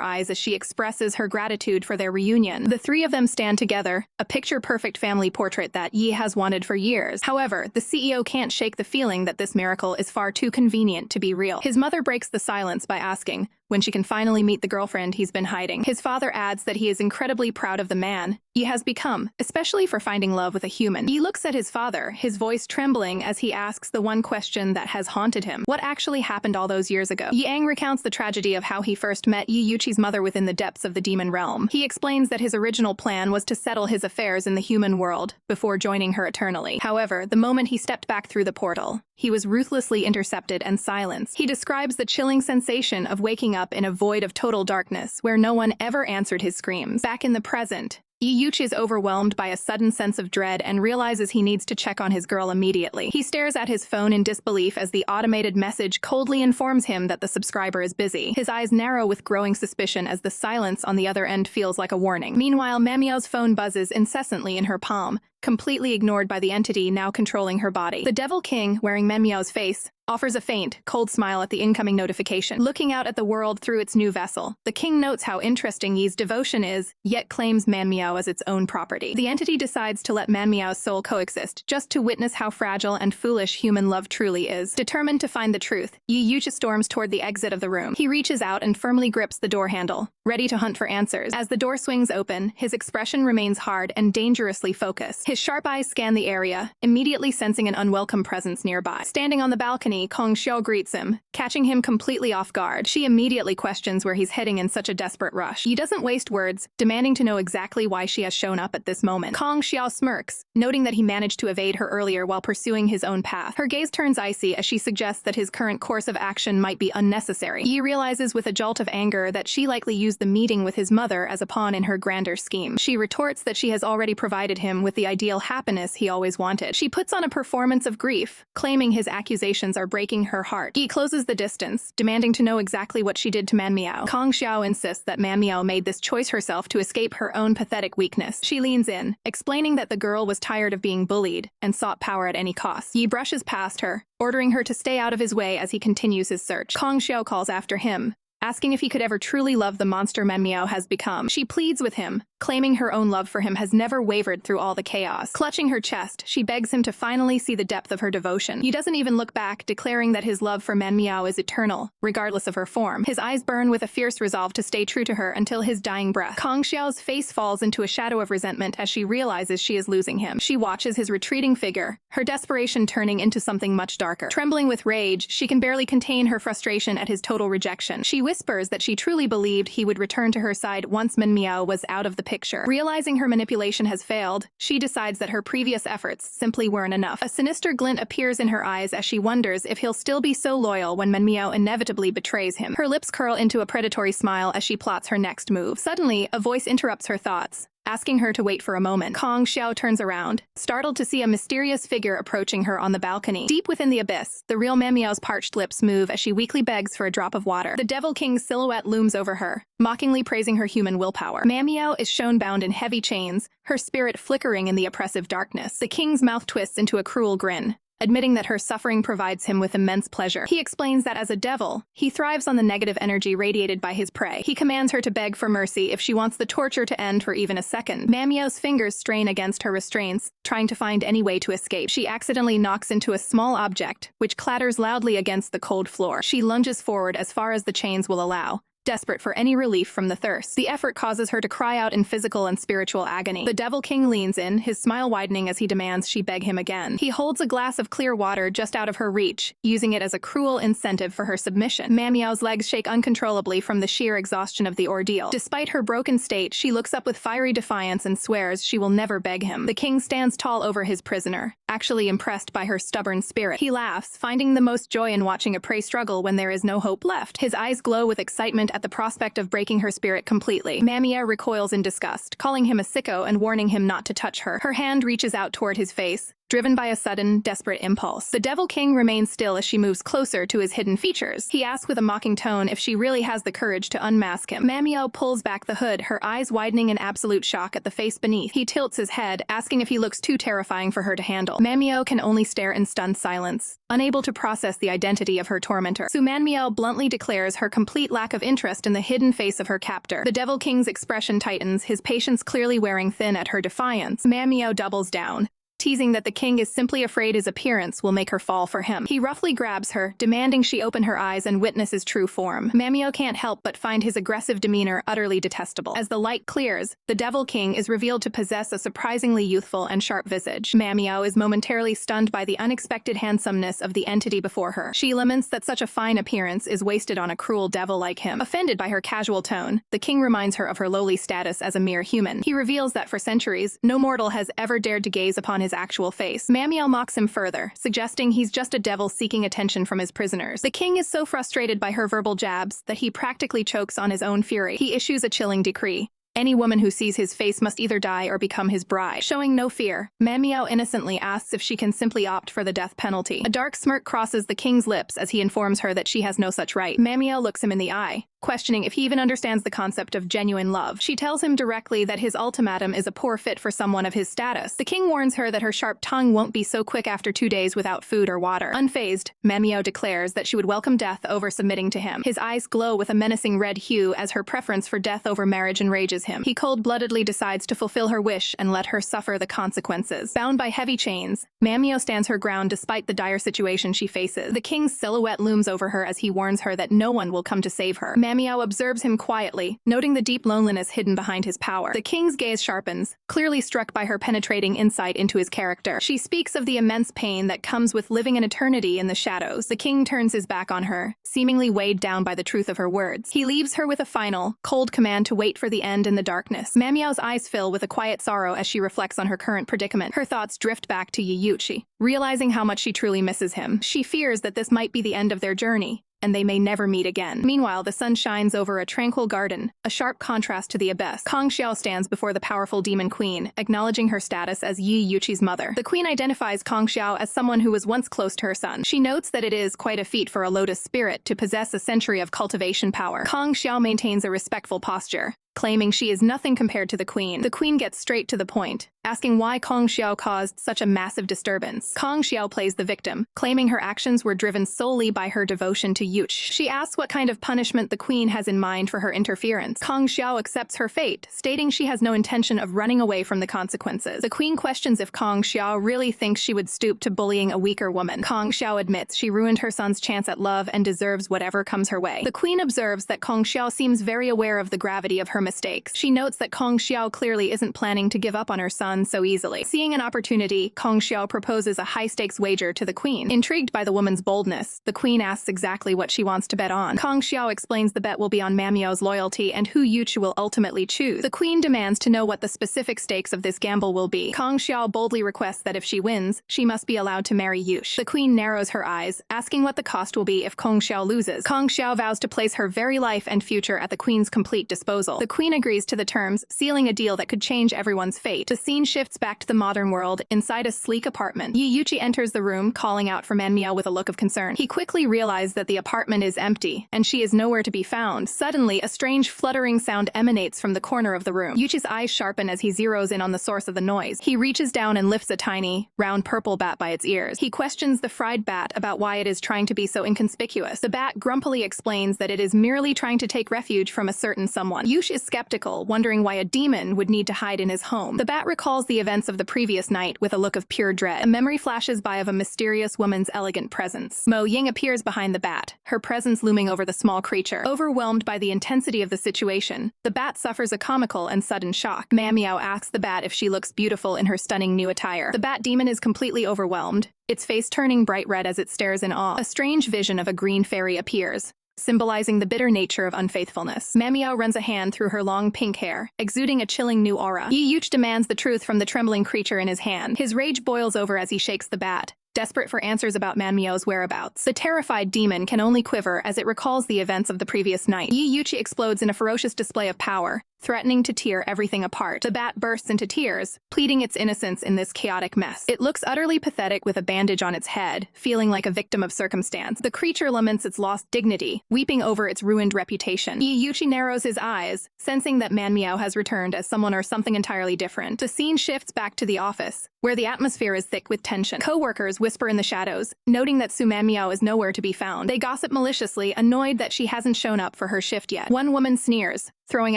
eyes as she expresses her gratitude for their reunion. The three of them stand together, a picture-perfect family portrait that Yi has wanted for years. However, the CEO can't shake the feeling that this miracle is far too convenient to be real. His mother breaks the silence by asking when she can finally meet the girlfriend he's been hiding. His father adds that he is incredibly proud of the man Yi has become, especially for finding love with a human. Yi looks at his father, his voice trembling as he asks the one question that has haunted him. What actually happened all those years ago? Yang recounts the tragedy of how he first met Yi Yuchi's mother within the depths of the demon realm. He explains that his original plan was to settle his affairs in the human world before joining her eternally. However, the moment he stepped back through the portal, he was ruthlessly intercepted and silenced. He describes the chilling sensation of waking up in a void of total darkness where no one ever answered his screams. Back in the present, Yi Yuchi is overwhelmed by a sudden sense of dread and realizes he needs to check on his girl immediately. He stares at his phone in disbelief as the automated message coldly informs him that the subscriber is busy. His eyes narrow with growing suspicion as the silence on the other end feels like a warning. Meanwhile, Manhwa's phone buzzes incessantly in her palm, completely ignored by the entity now controlling her body. The Devil King, wearing Manhwa's face, offers a faint, cold smile at the incoming notification. Looking out at the world through its new vessel, the king notes how interesting Yi's devotion is, yet claims Manhwa as its own property. The entity decides to let Manhwa's soul coexist, just to witness how fragile and foolish human love truly is. Determined to find the truth, Yi Yuchi storms toward the exit of the room. He reaches out and firmly grips the door handle, ready to hunt for answers. As the door swings open, his expression remains hard and dangerously focused. His sharp eyes scan the area, immediately sensing an unwelcome presence nearby. Standing on the balcony, Kong Xiao greets him, catching him completely off guard. She immediately questions where he's heading in such a desperate rush. He doesn't waste words, demanding to know exactly why she has shown up at this moment. Kong Xiao smirks, noting that he managed to evade her earlier while pursuing his own path. Her gaze turns icy as she suggests that his current course of action might be unnecessary. Yi realizes with a jolt of anger that she likely used the meeting with his mother as a pawn in her grander scheme. She retorts that she has already provided him with the ideal happiness he always wanted. She puts on a performance of grief, claiming his accusations are breaking her heart. Yi closes the distance, demanding to know exactly what she did to Manhwa. Kong Xiao insists that Manhwa made this choice herself to escape her own pathetic weakness. She leans in, explaining that the girl was tired of being bullied and sought power at any cost. Yi brushes past her, ordering her to stay out of his way as he continues his search. Kong Xiao calls after him, asking if he could ever truly love the monster Manhwa has become. She pleads with him, claiming her own love for him has never wavered through all the chaos. Clutching her chest, she begs him to finally see the depth of her devotion. He doesn't even look back, declaring that his love for Manhwa is eternal, regardless of her form. His eyes burn with a fierce resolve to stay true to her until his dying breath. Kang Xiao's face falls into a shadow of resentment as she realizes she is losing him. She watches his retreating figure, her desperation turning into something much darker. Trembling with rage, she can barely contain her frustration at his total rejection. She whispers that she truly believed he would return to her side once Manhwa was out of the picture. Realizing her manipulation has failed, she decides that her previous efforts simply weren't enough. A sinister glint appears in her eyes as she wonders if he'll still be so loyal when Manhwa inevitably betrays him. Her lips curl into a predatory smile as she plots her next move. Suddenly, a voice interrupts her thoughts, asking her to wait for a moment. Kang Xiao turns around, startled to see a mysterious figure approaching her on the balcony. Deep within the abyss, the real Manhwa's parched lips move as she weakly begs for a drop of water. The Devil King's silhouette looms over her, mockingly praising her human willpower. Manhwa is shown bound in heavy chains, her spirit flickering in the oppressive darkness. The king's mouth twists into a cruel grin, admitting that her suffering provides him with immense pleasure. He explains that as a devil, he thrives on the negative energy radiated by his prey. He commands her to beg for mercy if she wants the torture to end for even a second. Manhwa's fingers strain against her restraints, trying to find any way to escape. She accidentally knocks into a small object, which clatters loudly against the cold floor. She lunges forward as far as the chains will allow, desperate for any relief from the thirst. The effort causes her to cry out in physical and spiritual agony. The Devil King leans in, his smile widening as he demands she beg him again. He holds a glass of clear water just out of her reach, using it as a cruel incentive for her submission. Manhwa's legs shake uncontrollably from the sheer exhaustion of the ordeal. Despite her broken state, she looks up with fiery defiance and swears she will never beg him. The king stands tall over his prisoner, actually impressed by her stubborn spirit. He laughs, finding the most joy in watching a prey struggle when there is no hope left. His eyes glow with excitement at the prospect of breaking her spirit completely. Manhwa recoils in disgust, calling him a sicko and warning him not to touch her. Her hand reaches out toward his face, driven by a sudden, desperate impulse. The Devil King remains still as she moves closer to his hidden features. He asks with a mocking tone if she really has the courage to unmask him. Manhwa pulls back the hood, her eyes widening in absolute shock at the face beneath. He tilts his head, asking if he looks too terrifying for her to handle. Manhwa can only stare in stunned silence, unable to process the identity of her tormentor. Manhwa bluntly declares her complete lack of interest in the hidden face of her captor. The Devil King's expression tightens, his patience clearly wearing thin at her defiance. Manhwa doubles down, teasing that the king is simply afraid his appearance will make her fall for him. He roughly grabs her, demanding she open her eyes and witness his true form. Manhwa can't help but find his aggressive demeanor utterly detestable. As the light clears, the Devil King is revealed to possess a surprisingly youthful and sharp visage. Manhwa is momentarily stunned by the unexpected handsomeness of the entity before her. She laments that such a fine appearance is wasted on a cruel devil like him. Offended by her casual tone, the king reminds her of her lowly status as a mere human. He reveals that for centuries, no mortal has ever dared to gaze upon his actual face. Manhwa mocks him further, suggesting he's just a devil seeking attention from his prisoners. The king is so frustrated by her verbal jabs that he practically chokes on his own fury. He issues a chilling decree. Any woman who sees his face must either die or become his bride. Showing no fear, Manhwa innocently asks if she can simply opt for the death penalty. A dark smirk crosses the king's lips as he informs her that she has no such right. Manhwa looks him in the eye, questioning if he even understands the concept of genuine love. She tells him directly that his ultimatum is a poor fit for someone of his status. The king warns her that her sharp tongue won't be so quick after 2 days without food or water. Unfazed, Manhwa declares that she would welcome death over submitting to him. His eyes glow with a menacing red hue as her preference for death over marriage enrages him. He cold-bloodedly decides to fulfill her wish and let her suffer the consequences. Bound by heavy chains, Manhwa stands her ground despite the dire situation she faces. The king's silhouette looms over her as he warns her that no one will come to save her. Manhwa observes him quietly, noting the deep loneliness hidden behind his power. The king's gaze sharpens, clearly struck by her penetrating insight into his character. She speaks of the immense pain that comes with living an eternity in the shadows. The king turns his back on her, seemingly weighed down by the truth of her words. He leaves her with a final, cold command to wait for the end in the darkness. Manhwa's eyes fill with a quiet sorrow as she reflects on her current predicament. Her thoughts drift back to Yiyuchi, realizing how much she truly misses him. She fears that this might be the end of their journey, and they may never meet again. Meanwhile, the sun shines over a tranquil garden, a sharp contrast to the abyss. Kang Xiao stands before the powerful demon queen, acknowledging her status as Yi Yuchi's mother. The queen identifies Kang Xiao as someone who was once close to her son. She notes that it is quite a feat for a lotus spirit to possess a century of cultivation power. Kang Xiao maintains a respectful posture, claiming she is nothing compared to the queen. The queen gets straight to the point, asking why Kong Xiao caused such a massive disturbance. Kong Xiao plays the victim, claiming her actions were driven solely by her devotion to Yuch. She asks what kind of punishment the queen has in mind for her interference. Kong Xiao accepts her fate, stating she has no intention of running away from the consequences. The queen questions if Kong Xiao really thinks she would stoop to bullying a weaker woman. Kong Xiao admits she ruined her son's chance at love and deserves whatever comes her way. The queen observes that Kong Xiao seems very aware of the gravity of her mistakes. She notes that Kong Xiao clearly isn't planning to give up on her son so easily. Seeing an opportunity, Kong Xiao proposes a high-stakes wager to the queen. Intrigued by the woman's boldness, the queen asks exactly what she wants to bet on. Kong Xiao explains the bet will be on Manhwa's loyalty and who Yuchu will ultimately choose. The queen demands to know what the specific stakes of this gamble will be. Kong Xiao boldly requests that if she wins, she must be allowed to marry Yush. The queen narrows her eyes, asking what the cost will be if Kong Xiao loses. Kong Xiao vows to place her very life and future at the queen's complete disposal. The queen agrees to the terms, sealing a deal that could change everyone's fate. The scene shifts back to the modern world, inside a sleek apartment. Yi Yuchi enters the room, calling out for Manhwa with a look of concern. He quickly realizes that the apartment is empty, and she is nowhere to be found. Suddenly, a strange fluttering sound emanates from the corner of the room. Yuchi's eyes sharpen as he zeroes in on the source of the noise. He reaches down and lifts a tiny, round purple bat by its ears. He questions the fried bat about why it is trying to be so inconspicuous. The bat grumpily explains that it is merely trying to take refuge from a certain someone. Yush is skeptical, wondering why a demon would need to hide in his home. The bat recalls the events of the previous night with a look of pure dread. A memory flashes by of a mysterious woman's elegant presence. Mo Ying appears behind the bat, her presence looming over the small creature. Overwhelmed by the intensity of the situation, the bat suffers a comical and sudden shock. Manhwa asks the bat if she looks beautiful in her stunning new attire. The bat demon is completely overwhelmed, its face turning bright red as it stares in awe. A strange vision of a green fairy appears, symbolizing the bitter nature of unfaithfulness. Manhwa runs a hand through her long pink hair, exuding a chilling new aura. Yi Yuch demands the truth from the trembling creature in his hand. His rage boils over as he shakes the bat, desperate for answers about Manhwa's whereabouts. The terrified demon can only quiver as it recalls the events of the previous night. Yi Yuchi explodes in a ferocious display of power, threatening to tear everything apart. The bat bursts into tears, pleading its innocence in this chaotic mess. It looks utterly pathetic with a bandage on its head, feeling like a victim of circumstance. The creature laments its lost dignity, weeping over its ruined reputation. Yi Yuchi narrows his eyes, sensing that Manhwa has returned as someone or something entirely different. The scene shifts back to the office, where the atmosphere is thick with tension. Co-workers whisper in the shadows, noting that Su Manhwa is nowhere to be found. They gossip maliciously, annoyed that she hasn't shown up for her shift yet. One woman sneers, throwing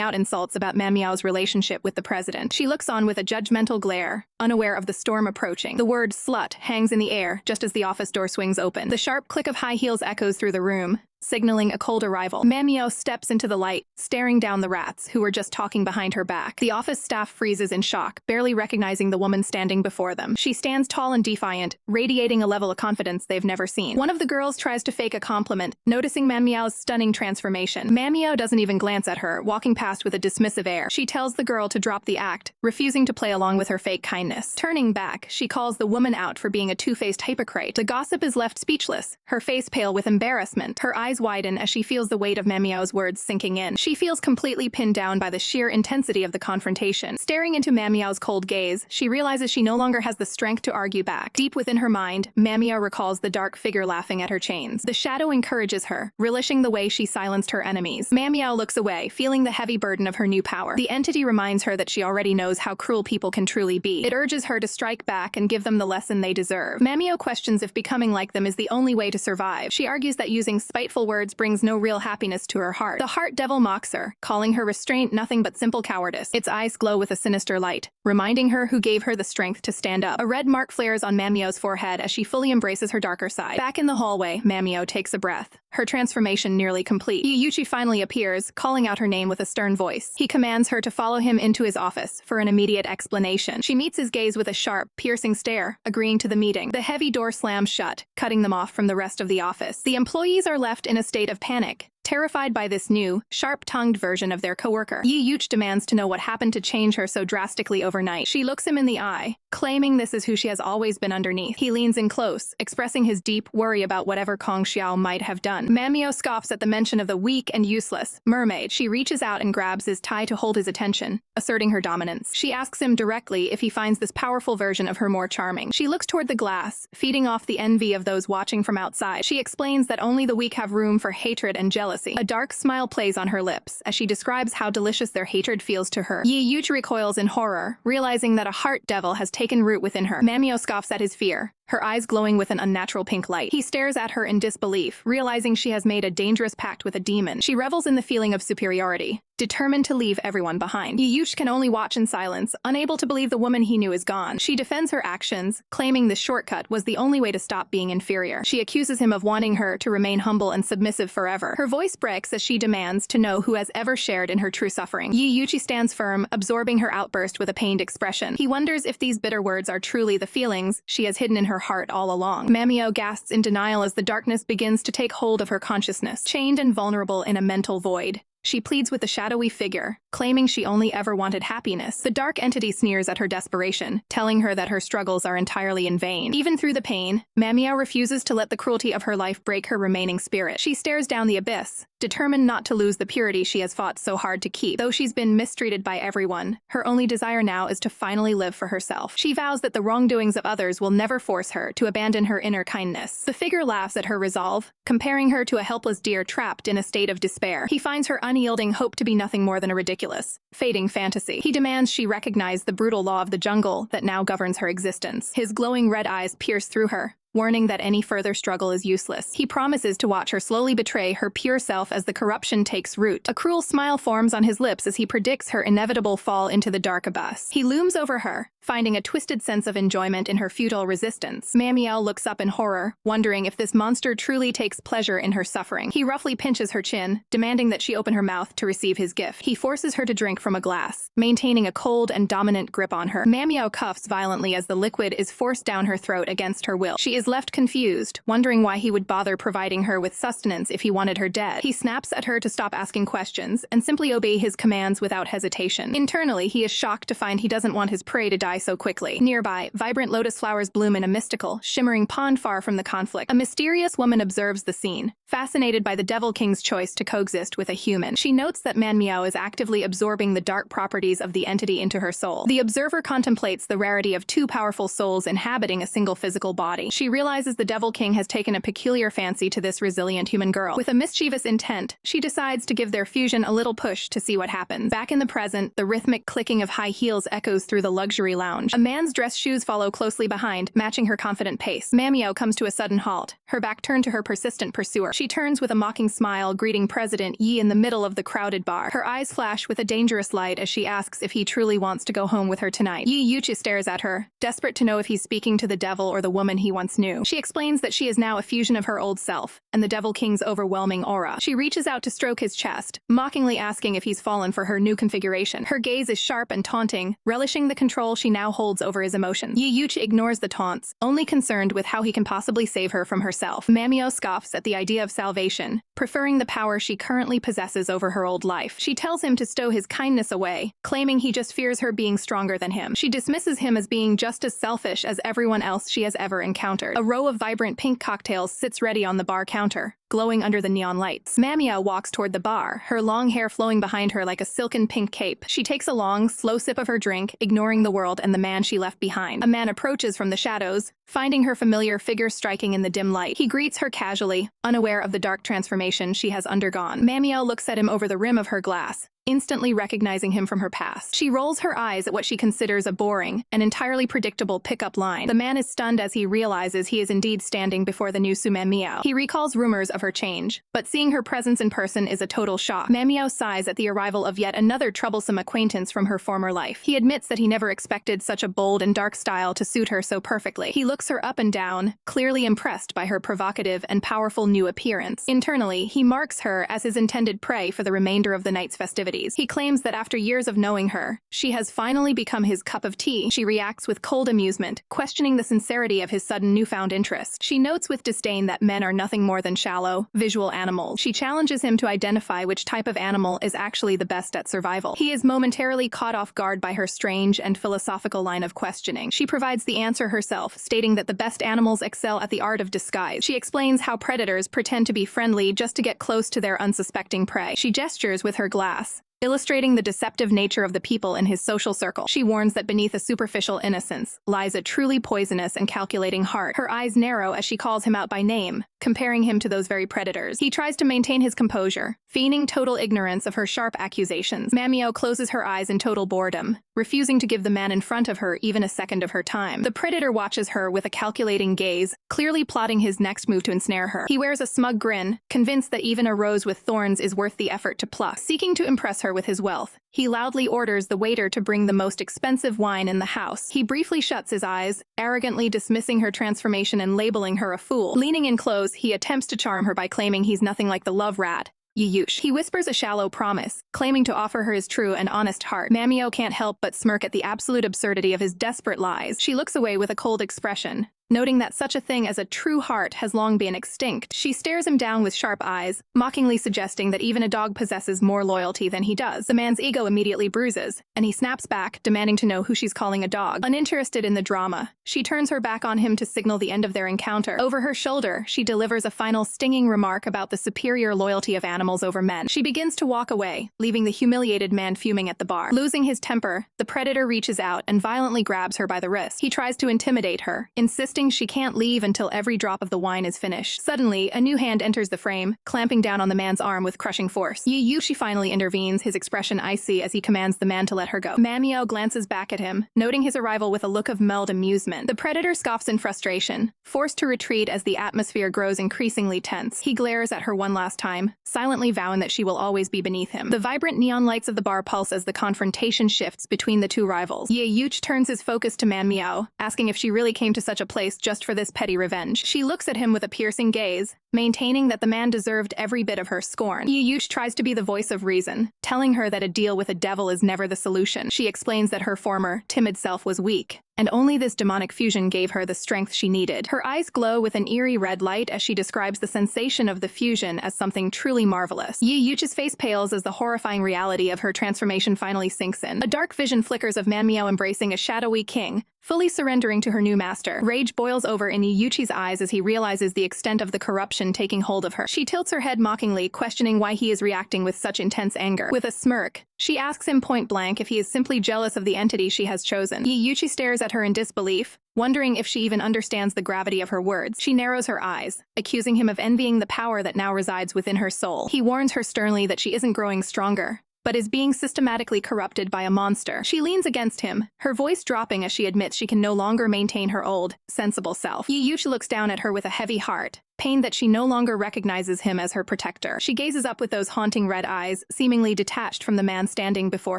out insults about Manhwa's relationship with the president. She looks on with a judgmental glare, unaware of the storm approaching. The word slut hangs in the air just as the office door swings open. The sharp click of high heels echoes through the room, signaling a cold arrival. Manhwa steps into the light, staring down the rats, who were just talking behind her back. The office staff freezes in shock, barely recognizing the woman standing before them. She stands tall and defiant, radiating a level of confidence they've never seen. One of the girls tries to fake a compliment, noticing Manhwa's stunning transformation. Manhwa doesn't even glance at her, walking past with a dismissive air. She tells the girl to drop the act, refusing to play along with her fake kindness. Turning back, she calls the woman out for being a two-faced hypocrite. The gossip is left speechless, her face pale with embarrassment. Her eyes widen as she feels the weight of Manhwa's words sinking in. She feels completely pinned down by the sheer intensity of the confrontation. Staring into Manhwa's cold gaze, she realizes she no longer has the strength to argue back. Deep within her mind, Manhwa recalls the dark figure laughing at her chains. The shadow encourages her, relishing the way she silenced her enemies. Manhwa looks away, feeling the heavy burden of her new power. The entity reminds her that she already knows how cruel people can truly be. It urges her to strike back and give them the lesson they deserve. Manhwa questions if becoming like them is the only way to survive. She argues that using spiteful words brings no real happiness to her heart. The heart devil mocks her, calling her restraint nothing but simple cowardice. Its eyes glow with a sinister light, reminding her who gave her the strength to stand up. A red mark flares on Manhwa's forehead as she fully embraces her darker side. Back in the hallway, Manhwa takes a breath, her transformation nearly complete. Yi Yuchi finally appears, calling out her name with a stern voice. He commands her to follow him into his office for an immediate explanation. She meets his gaze with a sharp, piercing stare, agreeing to the meeting. The heavy door slams shut, cutting them off from the rest of the office. The employees are left in a state of panic, terrified by this new, sharp-tongued version of their coworker. Yi Yuch demands to know what happened to change her so drastically overnight. She looks him in the eye, claiming this is who she has always been underneath. He leans in close, expressing his deep worry about whatever Kong Xiao might have done. Manhwa scoffs at the mention of the weak and useless mermaid. She reaches out and grabs his tie to hold his attention, asserting her dominance. She asks him directly if he finds this powerful version of her more charming. She looks toward the glass, feeding off the envy of those watching from outside. She explains that only the weak have room for hatred and jealousy. jealousy. A dark smile plays on her lips as she describes how delicious their hatred feels to her. Yi Yuchi recoils in horror, realizing that a heart devil has taken root within her. Manhwa scoffs at his fear, her eyes glowing with an unnatural pink light. He stares at her in disbelief, realizing she has made a dangerous pact with a demon. She revels in the feeling of superiority, determined to leave everyone behind. Yuchi can only watch in silence, unable to believe the woman he knew is gone. She defends her actions, claiming the shortcut was the only way to stop being inferior. She accuses him of wanting her to remain humble and submissive forever. Her voice breaks as she demands to know who has ever shared in her true suffering. Yuchi stands firm, absorbing her outburst with a pained expression. He wonders if these bitter words are truly the feelings she has hidden in her heart all along. Manhwa gasps in denial as the darkness begins to take hold of her consciousness. Chained and vulnerable in a mental void, she pleads with the shadowy figure, claiming she only ever wanted happiness. The dark entity sneers at her desperation, telling her that her struggles are entirely in vain. Even through the pain, Manhwa refuses to let the cruelty of her life break her remaining spirit. She stares down the abyss, determined not to lose the purity she has fought so hard to keep. Though she's been mistreated by everyone, her only desire now is to finally live for herself. She vows that the wrongdoings of others will never force her to abandon her inner kindness. The figure laughs at her resolve, comparing her to a helpless deer trapped in a state of despair. He finds her unyielding hope to be nothing more than a ridiculous, fading fantasy. He demands she recognize the brutal law of the jungle that now governs her existence. His glowing red eyes pierce through her, warning that any further struggle is useless. He promises to watch her slowly betray her pure self as the corruption takes root. A cruel smile forms on his lips as he predicts her inevitable fall into the dark abyss. He looms over her, finding a twisted sense of enjoyment in her futile resistance. Manhwa looks up in horror, wondering if this monster truly takes pleasure in her suffering. He roughly pinches her chin, demanding that she open her mouth to receive his gift. He forces her to drink from a glass, maintaining a cold and dominant grip on her. Manhwa coughs violently as the liquid is forced down her throat against her will. She is left confused, wondering why he would bother providing her with sustenance if he wanted her dead. He snaps at her to stop asking questions and simply obey his commands without hesitation. Internally, he is shocked to find he doesn't want his prey to die so quickly. Nearby, vibrant lotus flowers bloom in a mystical, shimmering pond far from the conflict. A mysterious woman observes the scene, fascinated by the Devil King's choice to coexist with a human. She notes that Manhwa is actively absorbing the dark properties of the entity into her soul. The observer contemplates the rarity of two powerful souls inhabiting a single physical body. She realizes the Devil King has taken a peculiar fancy to this resilient human girl. With a mischievous intent, she decides to give their fusion a little push to see what happens. Back in the present, the rhythmic clicking of high heels echoes through the luxury lounge. A man's dress shoes follow closely behind, matching her confident pace. Manhwa comes to a sudden halt, her back turned to her persistent pursuer. She turns with a mocking smile, greeting President Yi in the middle of the crowded bar. Her eyes flash with a dangerous light as she asks if he truly wants to go home with her tonight. Yi Yuchi stares at her, desperate to know if he's speaking to the devil or the woman he once knew. She explains that she is now a fusion of her old self and the Devil King's overwhelming aura. She reaches out to stroke his chest, mockingly asking if he's fallen for her new configuration. Her gaze is sharp and taunting, relishing the control she now holds over his emotions. Yi Yuchi ignores the taunts, only concerned with how he can possibly save her from herself. Manhwa scoffs at the idea of salvation, preferring the power she currently possesses over her old life. She tells him to stow his kindness away, claiming he just fears her being stronger than him. She dismisses him as being just as selfish as everyone else she has ever encountered. A row of vibrant pink cocktails sits ready on the bar counter, glowing under the neon lights. Manhwa walks toward the bar, her long hair flowing behind her like a silken pink cape. She takes a long, slow sip of her drink, ignoring the world and the man she left behind. A man approaches from the shadows, finding her familiar figure striking in the dim light. He greets her casually, unaware of the dark transformation she has undergone. Manhwa looks at him over the rim of her glass, instantly recognizing him from her past. She rolls her eyes at what she considers a boring and entirely predictable pickup line. The man is stunned as he realizes he is indeed standing before the new Manhwa. He recalls rumors of her change, but seeing her presence in person is a total shock. Manhwa sighs at the arrival of yet another troublesome acquaintance from her former life. He admits that he never expected such a bold and dark style to suit her so perfectly. He looks her up and down, clearly impressed by her provocative and powerful new appearance. Internally, he marks her as his intended prey for the remainder of the night's festivities. He claims that after years of knowing her, she has finally become his cup of tea. She reacts with cold amusement, questioning the sincerity of his sudden newfound interest. She notes with disdain that men are nothing more than shallow, visual animals. She challenges him to identify which type of animal is actually the best at survival. He is momentarily caught off guard by her strange and philosophical line of questioning. She provides the answer herself, stating that the best animals excel at the art of disguise. She explains how predators pretend to be friendly just to get close to their unsuspecting prey. She gestures with her glass, illustrating the deceptive nature of the people in his social circle. She warns that beneath a superficial innocence lies a truly poisonous and calculating heart. Her eyes narrow as she calls him out by name, comparing him to those very predators. He tries to maintain his composure, feigning total ignorance of her sharp accusations. Manhwa closes her eyes in total boredom, refusing to give the man in front of her even a second of her time. The predator watches her with a calculating gaze, clearly plotting his next move to ensnare her. He wears a smug grin, convinced that even a rose with thorns is worth the effort to pluck. Seeking to impress her with his wealth, he loudly orders the waiter to bring the most expensive wine in the house. He briefly shuts his eyes, arrogantly dismissing her transformation and labeling her a fool. Leaning in close, he attempts to charm her by claiming he's nothing like the love rat, Yiyush. He whispers a shallow promise, claiming to offer her his true and honest heart. Manhwa can't help but smirk at the absolute absurdity of his desperate lies. She looks away with a cold expression, noting that such a thing as a true heart has long been extinct. She stares him down with sharp eyes, mockingly suggesting that even a dog possesses more loyalty than he does. The man's ego immediately bruises, and he snaps back, demanding to know who she's calling a dog. Uninterested in the drama, she turns her back on him to signal the end of their encounter. Over her shoulder, she delivers a final stinging remark about the superior loyalty of animals over men. She begins to walk away, leaving the humiliated man fuming at the bar. Losing his temper, the predator reaches out and violently grabs her by the wrist. He tries to intimidate her, insisting she can't leave until every drop of the wine is finished. Suddenly, a new hand enters the frame, clamping down on the man's arm with crushing force. Yiyushi finally intervenes, his expression icy as he commands the man to let her go. Manhwa glances back at him, noting his arrival with a look of mild amusement. The predator scoffs in frustration, forced to retreat as the atmosphere grows increasingly tense. He glares at her one last time, silently vowing that she will always be beneath him. The vibrant neon lights of the bar pulse as the confrontation shifts between the two rivals. Yiyuchi turns his focus to Manhwa, asking if she really came to such a place just for this petty revenge. She looks at him with a piercing gaze, maintaining that the man deserved every bit of her scorn. Yiyuchi tries to be the voice of reason, telling her that a deal with a devil is never the solution. She explains that her former, timid self was weak, and only this demonic fusion gave her the strength she needed. Her eyes glow with an eerie red light as she describes the sensation of the fusion as something truly marvelous. Yiyuchi's face pales as the horrifying reality of her transformation finally sinks in. A dark vision flickers of Manhwa embracing a shadowy king, fully surrendering to her new master. Rage boils over in Yiyuchi's eyes as he realizes the extent of the corruption taking hold of her. She tilts her head mockingly, questioning why he is reacting with such intense anger. With a smirk, she asks him point blank if he is simply jealous of the entity she has chosen. Yiyuchi stares at her in disbelief, wondering if she even understands the gravity of her words. She narrows her eyes, accusing him of envying the power that now resides within her soul. He warns her sternly that she isn't growing stronger, but is being systematically corrupted by a monster. She leans against him, her voice dropping as she admits she can no longer maintain her old, sensible self. Yiyuchi looks down at her with a heavy heart, pained that she no longer recognizes him as her protector. She gazes up with those haunting red eyes, seemingly detached from the man standing before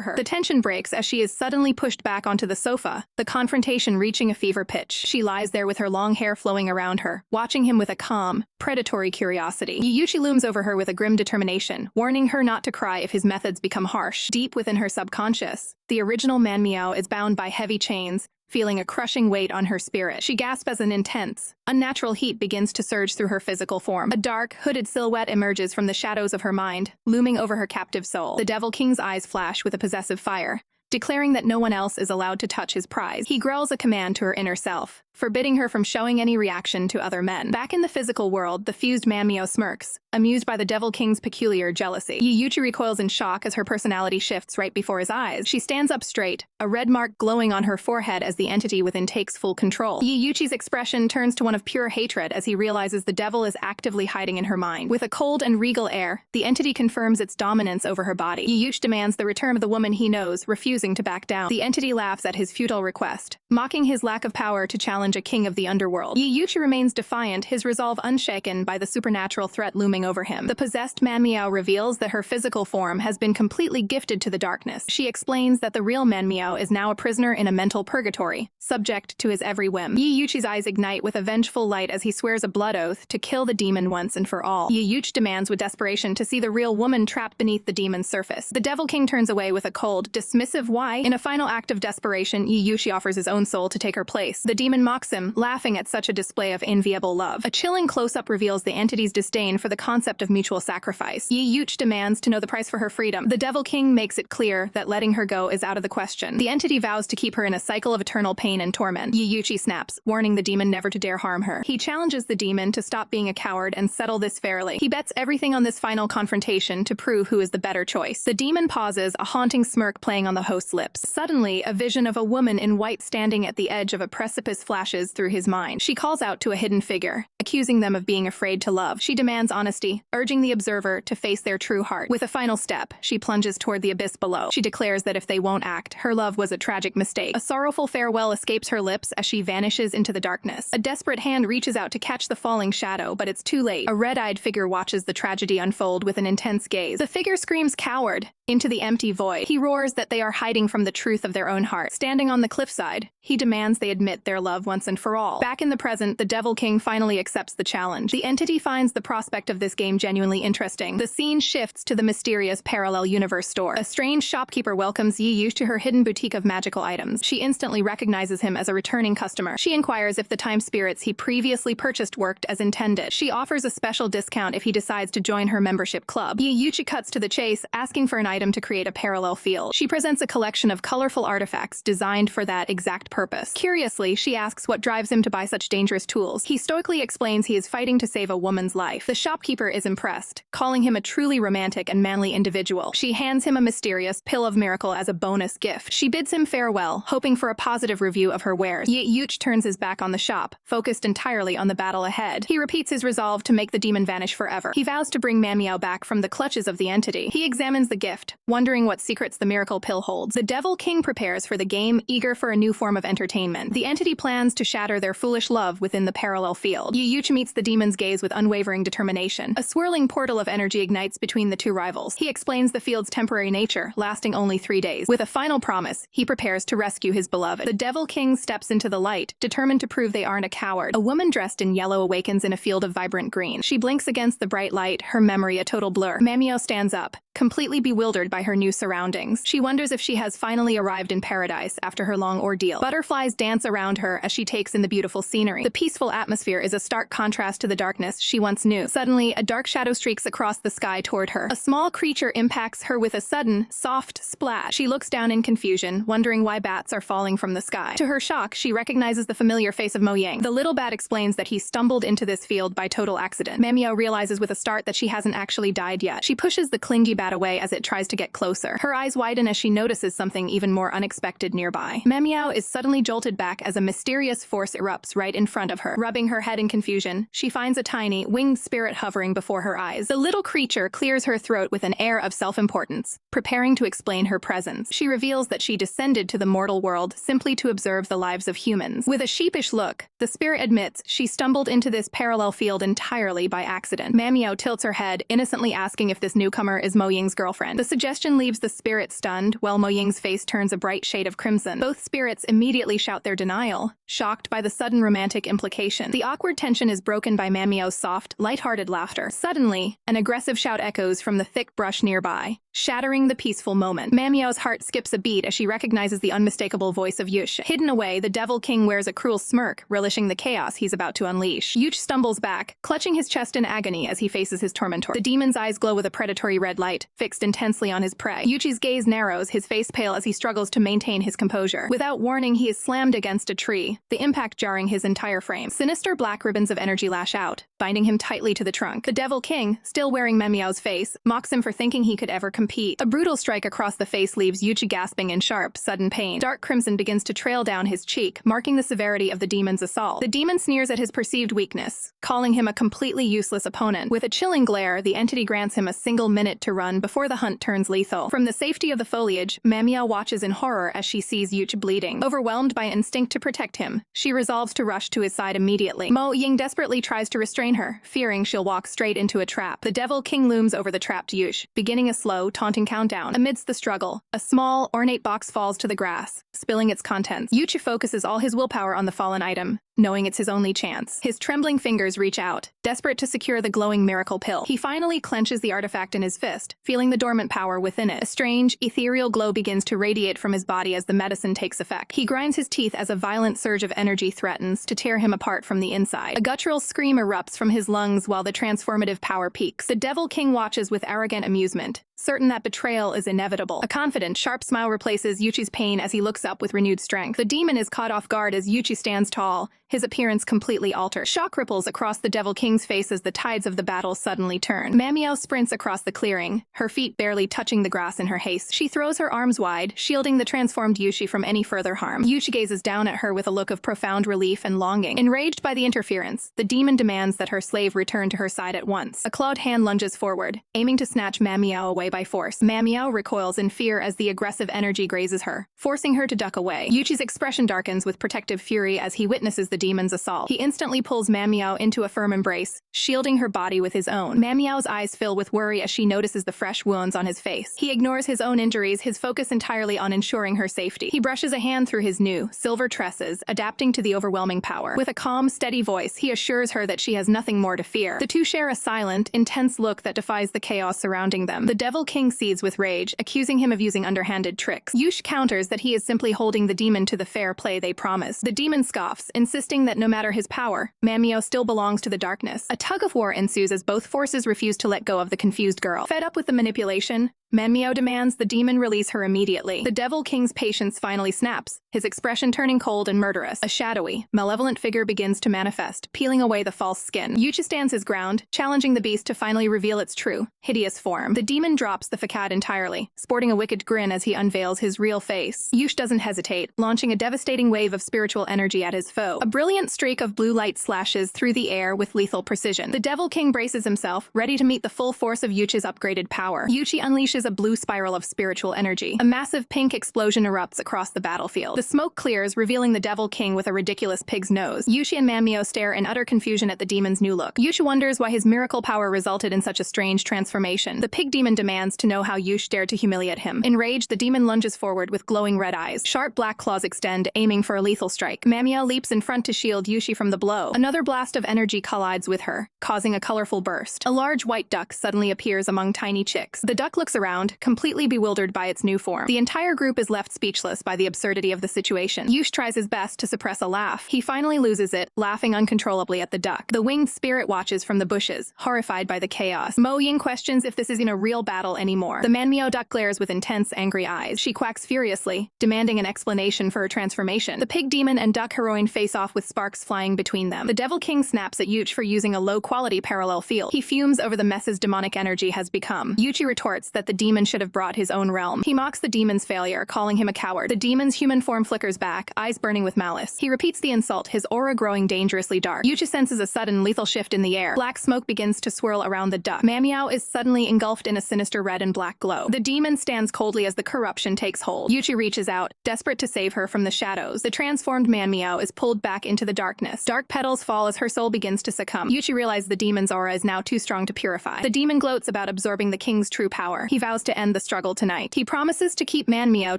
her. The tension breaks as she is suddenly pushed back onto the sofa, the confrontation reaching a fever pitch. She lies there with her long hair flowing around her, watching him with a calm, predatory curiosity. Yiyuchi looms over her with a grim determination, warning her not to cry if his methods become harsh. Deep within her subconscious, the original Manhwa is bound by heavy chains, feeling a crushing weight on her spirit. She gasps as an intense, unnatural heat begins to surge through her physical form. A dark, hooded silhouette emerges from the shadows of her mind, looming over her captive soul. The Devil King's eyes flash with a possessive fire, declaring that no one else is allowed to touch his prize. He growls a command to her inner self, forbidding her from showing any reaction to other men. Back in the physical world, the fused Manhwa smirks, amused by the Devil King's peculiar jealousy. Yiyuchi recoils in shock as her personality shifts right before his eyes. She stands up straight, a red mark glowing on her forehead as the entity within takes full control. Yiyuchi's expression turns to one of pure hatred as he realizes the devil is actively hiding in her mind. With a cold and regal air, the entity confirms its dominance over her body. Yiyuchi demands the return of the woman he knows, refusing to back down. The entity laughs at his futile request, mocking his lack of power to challenge a king of the underworld. Yiyuchi remains defiant, his resolve unshaken by the supernatural threat looming over him. The possessed Manhwa reveals that her physical form has been completely gifted to the darkness. She explains that the real Manhwa is now a prisoner in a mental purgatory, subject to his every whim. Yiyuchi's eyes ignite with a vengeful light as he swears a blood oath to kill the demon once and for all. Yiyuchi demands with desperation to see the real woman trapped beneath the demon's surface. The Devil King turns away with a cold, dismissive why. In a final act of desperation, Yiyuchi offers his own soul to take her place. The demon mocks him, laughing at such a display of enviable love. A chilling close-up reveals the entity's disdain for the concept of mutual sacrifice. Yi Yuch demands to know the price for her freedom. The Devil King makes it clear that letting her go is out of the question. The entity vows to keep her in a cycle of eternal pain and torment. Yi Yuchi snaps, warning the demon never to dare harm her. He challenges the demon to stop being a coward and settle this fairly. He bets everything on this final confrontation to prove who is the better choice. The demon pauses, a haunting smirk playing on the host's lips. Suddenly, a vision of a woman in white standing at the edge of a precipice flashes through his mind. She calls out to a hidden figure, accusing them of being afraid to love. She demands honesty, urging the observer to face their true heart. With a final step, she plunges toward the abyss below. She declares that if they won't act, her love was a tragic mistake. A sorrowful farewell escapes her lips as she vanishes into the darkness. A desperate hand reaches out to catch the falling shadow, but it's too late. A red-eyed figure watches the tragedy unfold with an intense gaze. The figure screams "Coward!" into the empty void. He roars that they are hiding from the truth of their own heart. Standing on the cliffside, he demands they admit their love once and for all. Back in the present, the Devil King finally accepts the challenge. The entity finds the prospect of this game genuinely interesting. The scene shifts to the mysterious parallel universe store. A strange shopkeeper welcomes Yi Yuch to her hidden boutique of magical items. She instantly recognizes him as a returning customer. She inquires if the time spirits he previously purchased worked as intended. She offers a special discount if he decides to join her membership club. Yi Yuch cuts to the chase, asking for an item to create a parallel field. She presents a collection of colorful artifacts designed for that exact purpose. Curiously, she asks what drives him to buy such dangerous tools. He stoically explains he is fighting to save a woman's life. The shopkeeper is impressed, calling him a truly romantic and manly individual. She hands him a mysterious pill of miracle as a bonus gift. She bids him farewell, hoping for a positive review of her wares. Yi Yuch turns his back on the shop, focused entirely on the battle ahead. He repeats his resolve to make the demon vanish forever. He vows to bring Manhwa back from the clutches of the entity. He examines the gift, wondering what secrets the miracle pill holds. The Devil King prepares for the game, eager for a new form of entertainment. The entity plans to shatter their foolish love within the parallel field. Yi Yuch meets the demon's gaze with unwavering determination. A swirling portal of energy ignites between the two rivals. He explains the field's temporary nature, lasting only 3 days. With a final promise, he prepares to rescue his beloved. The Devil King steps into the light, determined to prove they aren't a coward. A woman dressed in yellow awakens in a field of vibrant green. She blinks against the bright light, her memory a total blur. Manhwa stands up, completely bewildered by her new surroundings. She wonders if she has finally arrived in paradise after her long ordeal. Butterflies dance around her as she takes in the beautiful scenery. The peaceful atmosphere is a stark contrast to the darkness she once knew. Suddenly, a dark shadow streaks across the sky toward her. A small creature impacts her with a sudden, soft splash. She looks down in confusion, wondering why bats are falling from the sky. To her shock, she recognizes the familiar face of Mo Ying. The little bat explains that he stumbled into this field by total accident. Manhwa realizes with a start that she hasn't actually died yet. She pushes the clingy bat away as it tries to get closer. Her eyes widen as she notices something even more unexpected nearby. Manhwa is suddenly jolted back as a mysterious force erupts right in front of her. Rubbing her head in confusion, she finds a tiny, winged spirit hovering before her eyes. The little creature clears her throat with an air of self-importance, preparing to explain her presence. She reveals that she descended to the mortal world simply to observe the lives of humans. With a sheepish look, the spirit admits she stumbled into this parallel field entirely by accident. Manhwa tilts her head, innocently asking if this newcomer is Mo Ying's girlfriend. The suggestion leaves the spirit stunned, while Mo Ying's face turns a bright shade of crimson. Both spirits immediately shout their denial, shocked by the sudden romantic implication. The awkward tension is broken by Manhwa's soft, light-hearted laughter. Suddenly, an aggressive shout echoes from the thick brush nearby, shattering the peaceful moment. Manhwa's heart skips a beat as she recognizes the unmistakable voice of Yuch. Hidden away, the Devil King wears a cruel smirk, relishing the chaos he's about to unleash. Yuch stumbles back, clutching his chest in agony as he faces his tormentor. The demon's eyes glow with a predatory red light, fixed intensely on his prey. Yuchi's gaze narrows, his face pale as he struggles to maintain his composure. Without warning, he is slammed against a tree, the impact jarring his entire frame. Sinister black ribbons of energy lash out, binding him tightly to the trunk. The Devil King, still wearing Manhwa's face, mocks him for thinking he could ever compete. A brutal strike across the face leaves Yuchi gasping in sharp, sudden pain. Dark crimson begins to trail down his cheek, marking the severity of the demon's assault. The demon sneers at his perceived weakness, calling him a completely useless opponent. With a chilling glare, the entity grants him a single minute to run before the hunt turns lethal. From the safety of the foliage, Manhwa watches in horror as she sees Yuch bleeding. Overwhelmed by instinct to protect him, she resolves to rush to his side immediately. Mo Ying desperately tries to restrain her, fearing she'll walk straight into a trap. The Devil King looms over the trapped Yuch, beginning a slow, taunting countdown. Amidst the struggle, a small, ornate box falls to the grass, spilling its contents. Yuch focuses all his willpower on the fallen item, knowing it's his only chance. His trembling fingers reach out, desperate to secure the glowing miracle pill. He finally clenches the artifact in his fist, feeling the dormant power within it. A strange, ethereal glow begins to radiate from his body as the medicine takes effect. He grinds his teeth as a violent surge of energy threatens to tear him apart from the inside. A guttural scream erupts from his lungs while the transformative power peaks. The Devil King watches with arrogant amusement, certain that betrayal is inevitable. A confident, sharp smile replaces Yuchi's pain as he looks up with renewed strength. The demon is caught off guard as Yuchi stands tall, his appearance completely altered. Shock ripples across the Devil King's face as the tides of the battle suddenly turn. Manhwa sprints across the clearing, her feet barely touching the grass in her haste. She throws her arms wide, shielding the transformed Yuchi from any further harm. Yuchi gazes down at her with a look of profound relief and longing. Enraged by the interference, the demon demands that her slave return to her side at once. A clawed hand lunges forward, aiming to snatch Manhwa away by force. Manhwa recoils in fear as the aggressive energy grazes her, forcing her to duck away. Yuchi's expression darkens with protective fury as he witnesses the demon's assault. He instantly pulls Manhwa into a firm embrace, shielding her body with his own. Manhwa's eyes fill with worry as she notices the fresh wounds on his face. He ignores his own injuries, his focus entirely on ensuring her safety. He brushes a hand through his new, silver tresses, adapting to the overwhelming power. With a calm, steady voice, he assures her that she has nothing more to fear. The two share a silent, intense look that defies the chaos surrounding them. The Devil King seethes with rage, accusing him of using underhanded tricks. Yush counters that he is simply holding the demon to the fair play they promised. The demon scoffs, insisting that no matter his power, Manhwa still belongs to the darkness. A tug-of-war ensues as both forces refuse to let go of the confused girl. Fed up with the manipulation, Manhwa demands the demon release her immediately. The Devil King's patience finally snaps, his expression turning cold and murderous. A shadowy, malevolent figure begins to manifest, peeling away the false skin. Yuchi stands his ground, challenging the beast to finally reveal its true, hideous form. The demon drops the facade entirely, sporting a wicked grin as he unveils his real face. Yush doesn't hesitate, launching a devastating wave of spiritual energy at his foe. A brilliant streak of blue light slashes through the air with lethal precision. The Devil King braces himself, ready to meet the full force of Yuchi's upgraded power. Yuchi unleashes a blue spiral of spiritual energy. A massive pink explosion erupts across the battlefield. The smoke clears, revealing the Devil King with a ridiculous pig's nose. Yuchi and Manhwa stare in utter confusion at the demon's new look. Yuchi wonders why his miracle power resulted in such a strange transformation. The pig demon demands to know how Yuchi dared to humiliate him. Enraged, the demon lunges forward with glowing red eyes. Sharp black claws extend, aiming for a lethal strike. Manhwa leaps in front to shield Yuchi from the blow. Another blast of energy collides with her, causing a colorful burst. A large white duck suddenly appears among tiny chicks. The duck looks around, completely bewildered by its new form. The entire group is left speechless by the absurdity of the situation. Yush tries his best to suppress a laugh. He finally loses it, laughing uncontrollably at the duck. The winged spirit watches from the bushes, horrified by the chaos. Mo Ying questions if this isn't a real battle anymore. The Manhwa duck glares with intense, angry eyes. She quacks furiously, demanding an explanation for her transformation. The pig demon and duck heroine face off with sparks flying between them. The Devil King snaps at Yuchi for using a low-quality parallel field. He fumes over the mess's demonic energy has become. Yuchi retorts that the demon should have brought his own realm. He mocks the demon's failure, calling him a coward. The demon's human form flickers back, eyes burning with malice. He repeats the insult, his aura growing dangerously dark. Yuchi senses a sudden, lethal shift in the air. Black smoke begins to swirl around the duck. Manhwa is suddenly engulfed in a sinister red and black glow. The demon stands coldly as the corruption takes hold. Yuchi reaches out, desperate to save her from the shadows. The transformed Manhwa is pulled back into the darkness. Dark petals fall as her soul begins to succumb. Yuchi realizes the demon's aura is now too strong to purify. The demon gloats about absorbing the king's true power. He vows to end the struggle tonight. He promises to keep Manhwa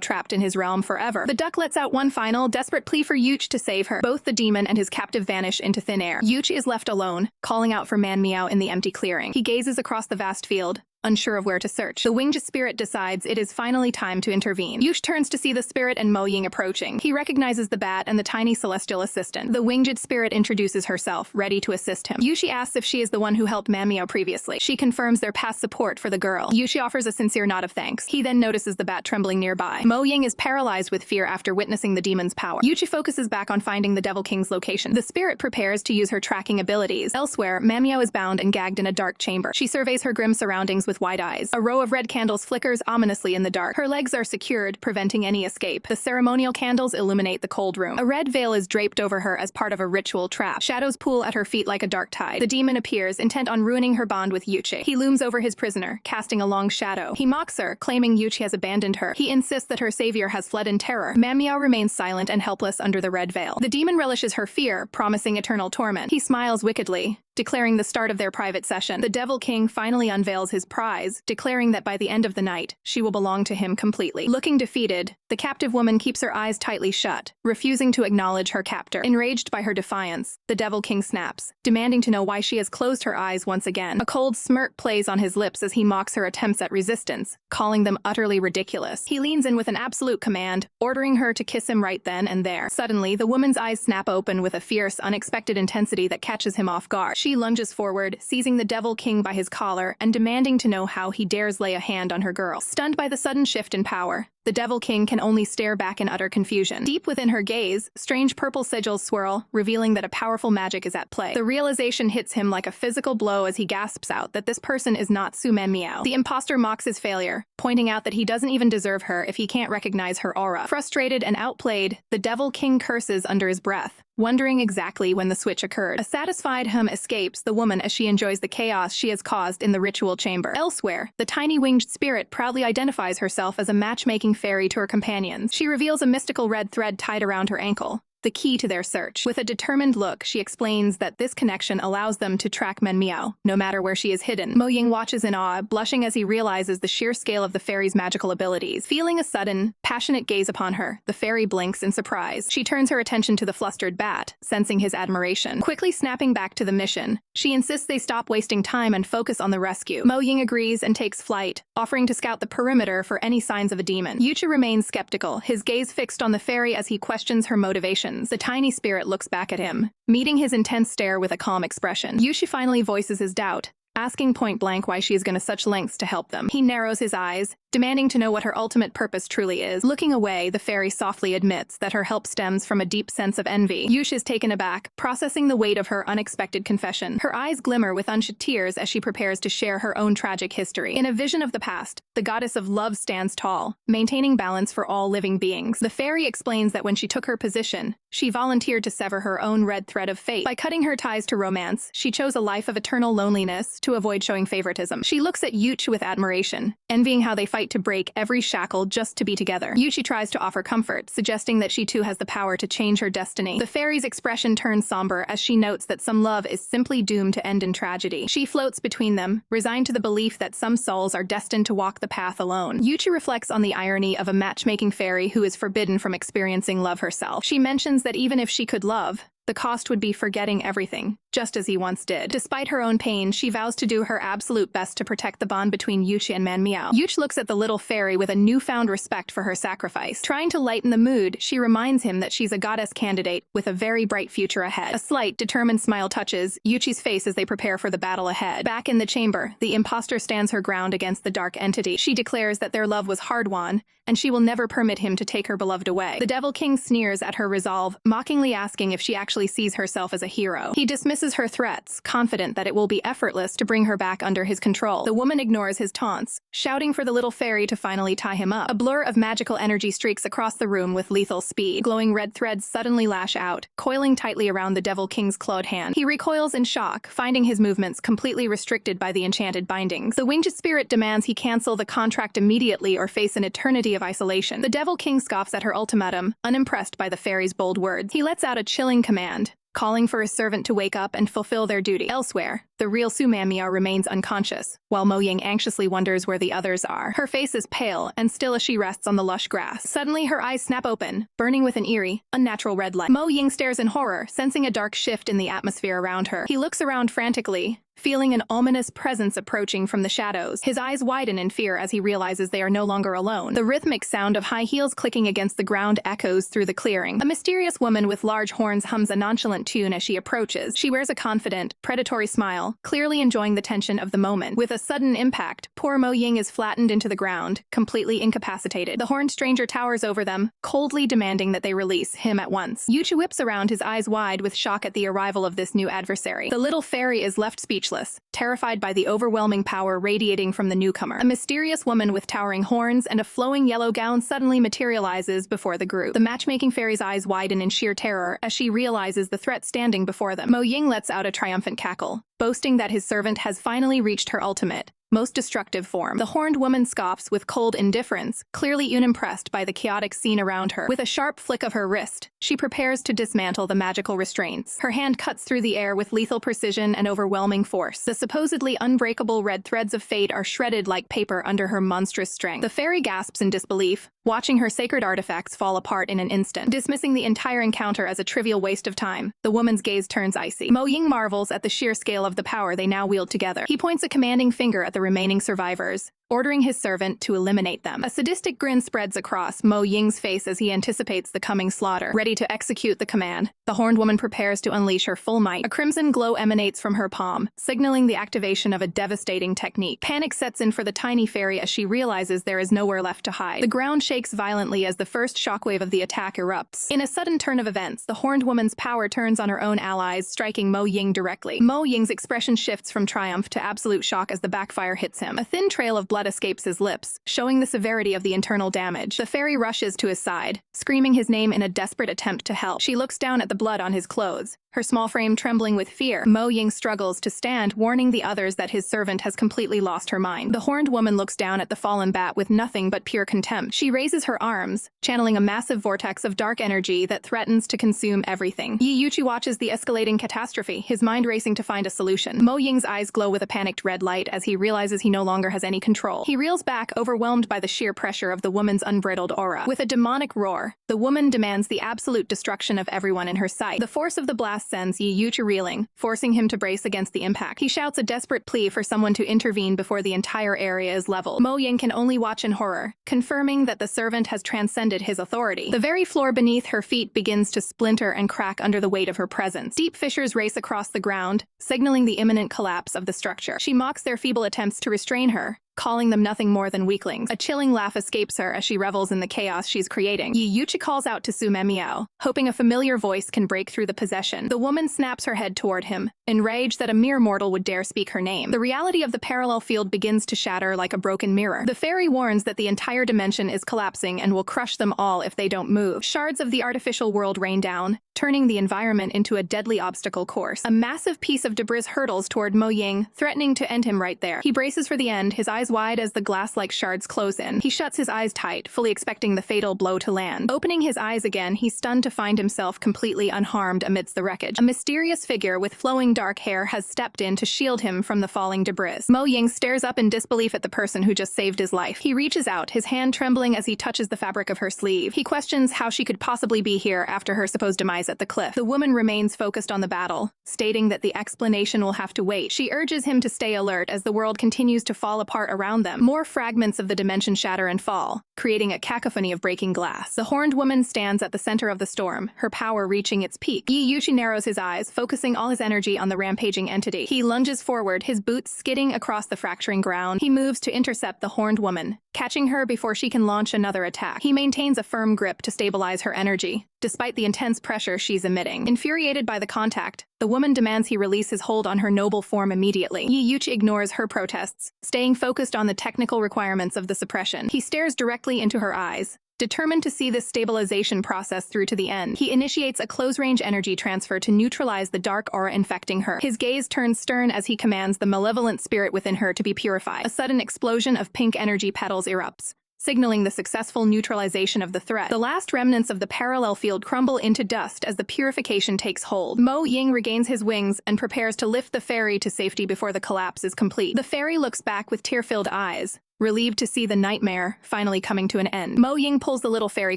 trapped in his realm forever. The duck lets out one final, desperate plea for Yuchi to save her. Both the demon and his captive vanish into thin air. Yuchi is left alone, calling out for Manhwa in the empty clearing. He gazes across the vast field, unsure of where to search. The winged spirit decides it is finally time to intervene. Yuchi turns to see the spirit and Mo Ying approaching. He recognizes the bat and the tiny celestial assistant. The winged spirit introduces herself, ready to assist him. Yuchi asks if she is the one who helped Manhwa previously. She confirms their past support for the girl. Yuchi offers a sincere nod of thanks. He then notices the bat trembling nearby. Mo Ying is paralyzed with fear after witnessing the demon's power. Yuchi focuses back on finding the Devil King's location. The spirit prepares to use her tracking abilities. Elsewhere, Manhwa is bound and gagged in a dark chamber. She surveys her grim surroundings with wide eyes. A row of red candles flickers ominously in the dark. Her legs are secured, preventing any escape. The ceremonial candles illuminate the cold room. A red veil is draped over her as part of a ritual trap. Shadows pool at her feet like a dark tide. The demon appears, intent on ruining her bond with Yuchi. He looms over his prisoner, casting a long shadow. He mocks her, claiming Yuchi has abandoned her. He insists that her savior has fled in terror. Manhwa remains silent and helpless under the red veil. The demon relishes her fear, promising eternal torment. He smiles wickedly, declaring the start of their private session. The Devil King finally unveils his prize, declaring that by the end of the night, she will belong to him completely. Looking defeated, the captive woman keeps her eyes tightly shut, refusing to acknowledge her captor. Enraged by her defiance, the Devil King snaps, demanding to know why she has closed her eyes once again. A cold smirk plays on his lips as he mocks her attempts at resistance, calling them utterly ridiculous. He leans in with an absolute command, ordering her to kiss him right then and there. Suddenly, the woman's eyes snap open with a fierce, unexpected intensity that catches him off guard. She lunges forward, seizing the Devil King by his collar and demanding to know how he dares lay a hand on her girl. Stunned by the sudden shift in power, the Devil King can only stare back in utter confusion. Deep within her gaze, strange purple sigils swirl, revealing that a powerful magic is at play. The realization hits him like a physical blow as he gasps out that this person is not Su Manmiao. The imposter mocks his failure, pointing out that he doesn't even deserve her if he can't recognize her aura. Frustrated and outplayed, the Devil King curses under his breath, wondering exactly when the switch occurred. A satisfied hum escapes the woman as she enjoys the chaos she has caused in the ritual chamber. Elsewhere, the tiny winged spirit proudly identifies herself as a matchmaking fairy to her companions. She reveals a mystical red thread tied around her ankle, the key to their search. With a determined look, she explains that this connection allows them to track Manmiao, no matter where she is hidden. Mo Ying watches in awe, blushing as he realizes the sheer scale of the fairy's magical abilities. Feeling a sudden, passionate gaze upon her, the fairy blinks in surprise. She turns her attention to the flustered bat, sensing his admiration. Quickly snapping back to the mission, she insists they stop wasting time and focus on the rescue. Mo Ying agrees and takes flight, offering to scout the perimeter for any signs of a demon. Yuchi remains skeptical, his gaze fixed on the fairy as he questions her motivation. The tiny spirit looks back at him, meeting his intense stare with a calm expression. Yushi finally voices his doubt, asking point-blank why she is going to such lengths to help them. He narrows his eyes, demanding to know what her ultimate purpose truly is. Looking away, the fairy softly admits that her help stems from a deep sense of envy. Yush is taken aback, processing the weight of her unexpected confession. Her eyes glimmer with unshed tears as she prepares to share her own tragic history. In a vision of the past, the goddess of love stands tall, maintaining balance for all living beings. The fairy explains that when she took her position, she volunteered to sever her own red thread of fate. By cutting her ties to romance, she chose a life of eternal loneliness to avoid showing favoritism. She looks at Yuch with admiration, envying how they fight to break every shackle just to be together. Yuchi tries to offer comfort, suggesting that she too has the power to change her destiny. The fairy's expression turns somber as she notes that some love is simply doomed to end in tragedy. She floats between them, resigned to the belief that some souls are destined to walk the path alone. Yuchi reflects on the irony of a matchmaking fairy who is forbidden from experiencing love herself. She mentions that even if she could love, the cost would be forgetting everything, just as he once did. Despite her own pain, she vows to do her absolute best to protect the bond between Yuchi and Manmiao. Yuchi looks at the little fairy with a newfound respect for her sacrifice. Trying to lighten the mood, she reminds him that she's a goddess candidate with a very bright future ahead. A slight, determined smile touches Yuchi's face as they prepare for the battle ahead. Back in the chamber, the imposter stands her ground against the dark entity. She declares that their love was hard-won, and she will never permit him to take her beloved away. The Devil King sneers at her resolve, mockingly asking if she actually sees herself as a hero. He dismisses her threats, confident that it will be effortless to bring her back under his control. The woman ignores his taunts, shouting for the little fairy to finally tie him up. A blur of magical energy streaks across the room with lethal speed. Glowing red threads suddenly lash out, coiling tightly around the Devil King's clawed hand. He recoils in shock, finding his movements completely restricted by the enchanted bindings. The winged spirit demands he cancel the contract immediately or face an eternity of isolation. The Devil King scoffs at her ultimatum, unimpressed by the fairy's bold words. He lets out a chilling command, calling for his servant to wake up and fulfill their duty. Elsewhere, the real Su Manmiao remains unconscious, while Mo Ying anxiously wonders where the others are. Her face is pale and still as she rests on the lush grass. Suddenly, her eyes snap open, burning with an eerie, unnatural red light. Mo Ying stares in horror, sensing a dark shift in the atmosphere around her. He looks around frantically, feeling an ominous presence approaching from the shadows. His eyes widen in fear as he realizes they are no longer alone. The rhythmic sound of high heels clicking against the ground echoes through the clearing. A mysterious woman with large horns hums a nonchalant tune as she approaches. She wears a confident, predatory smile, clearly enjoying the tension of the moment. With a sudden impact, poor Mo Ying is flattened into the ground, completely incapacitated. The horned stranger towers over them, coldly demanding that they release him at once. Yuchi whips around, his eyes wide with shock at the arrival of this new adversary. The little fairy is left speechless, terrified by the overwhelming power radiating from the newcomer. A mysterious woman with towering horns and a flowing yellow gown suddenly materializes before the group. The matchmaking fairy's eyes widen in sheer terror as she realizes the threat standing before them. Mo Ying lets out a triumphant cackle, boasting that his servant has finally reached her ultimate, most destructive form. The horned woman scoffs with cold indifference, clearly unimpressed by the chaotic scene around her. With a sharp flick of her wrist, she prepares to dismantle the magical restraints. Her hand cuts through the air with lethal precision and overwhelming force. The supposedly unbreakable red threads of fate are shredded like paper under her monstrous strength. The fairy gasps in disbelief, watching her sacred artifacts fall apart in an instant. Dismissing the entire encounter as a trivial waste of time, the woman's gaze turns icy. Mo Ying marvels at the sheer scale of the power they now wield together. He points a commanding finger at the remaining survivors, ordering his servant to eliminate them. A sadistic grin spreads across Mo Ying's face as he anticipates the coming slaughter. Ready to execute the command, the horned woman prepares to unleash her full might. A crimson glow emanates from her palm, signaling the activation of a devastating technique. Panic sets in for the tiny fairy as she realizes there is nowhere left to hide. The ground shakes violently as the first shockwave of the attack erupts. In a sudden turn of events, the horned woman's power turns on her own allies, striking Mo Ying directly. Mo Ying's expression shifts from triumph to absolute shock as the backfire hits him. A thin trail of blood escapes his lips, showing the severity of the internal damage. The fairy rushes to his side, screaming his name in a desperate attempt to help. She looks down at the blood on his clothes, her small frame trembling with fear. Mo Ying struggles to stand, warning the others that his servant has completely lost her mind. The horned woman looks down at the fallen bat with nothing but pure contempt. She raises her arms, channeling a massive vortex of dark energy that threatens to consume everything. Yi Yuchi watches the escalating catastrophe, his mind racing to find a solution. Mo Ying's eyes glow with a panicked red light as he realizes he no longer has any control. He reels back, overwhelmed by the sheer pressure of the woman's unbridled aura. With a demonic roar, the woman demands the absolute destruction of everyone in her sight. The force of the blast sends Yi Yuchi reeling, forcing him to brace against the impact. He shouts a desperate plea for someone to intervene before the entire area is leveled. Mo Ying can only watch in horror, confirming that the servant has transcended his authority. The very floor beneath her feet begins to splinter and crack under the weight of her presence. Deep fissures race across the ground, signaling the imminent collapse of the structure. She mocks their feeble attempts to restrain her, calling them nothing more than weaklings. A chilling laugh escapes her as she revels in the chaos she's creating. Yi Yuchi calls out to Su Miao, hoping a familiar voice can break through the possession. The woman snaps her head toward him, enraged that a mere mortal would dare speak her name. The reality of the parallel field begins to shatter like a broken mirror. The fairy warns that the entire dimension is collapsing and will crush them all if they don't move. Shards of the artificial world rain down, turning the environment into a deadly obstacle course. A massive piece of debris hurtles toward Mo Ying, threatening to end him right there. He braces for the end, his eyes wide as the glass-like shards close in. He shuts his eyes tight, fully expecting the fatal blow to land. Opening his eyes again, he's stunned to find himself completely unharmed amidst the wreckage. A mysterious figure with flowing dark hair has stepped in to shield him from the falling debris. Mo Ying stares up in disbelief at the person who just saved his life. He reaches out, his hand trembling as he touches the fabric of her sleeve. He questions how she could possibly be here after her supposed demise at the cliff. The woman remains focused on the battle, stating that the explanation will have to wait. She urges him to stay alert as the world continues to fall apart around them. More fragments of the dimension shatter and fall, creating a cacophony of breaking glass. The horned woman stands at the center of the storm, her power reaching its peak. Yi Yuchi narrows his eyes, focusing all his energy on the rampaging entity. He lunges forward, his boots skidding across the fracturing ground. He moves to intercept the horned woman, catching her before she can launch another attack. He maintains a firm grip to stabilize her energy, despite the intense pressure she's emitting. Infuriated by the contact, the woman demands he release his hold on her noble form immediately. Yi Yuchi ignores her protests, staying focused on the technical requirements of the suppression. He stares directly into her eyes, determined to see this stabilization process through to the end. He initiates a close-range energy transfer to neutralize the dark aura infecting her. His gaze turns stern as he commands the malevolent spirit within her to be purified. A sudden explosion of pink energy petals erupts, signaling the successful neutralization of the threat. The last remnants of the parallel field crumble into dust as the purification takes hold. Mo Ying regains his wings and prepares to lift the fairy to safety before the collapse is complete. The fairy looks back with tear-filled eyes, relieved to see the nightmare finally coming to an end. Mo Ying pulls the little fairy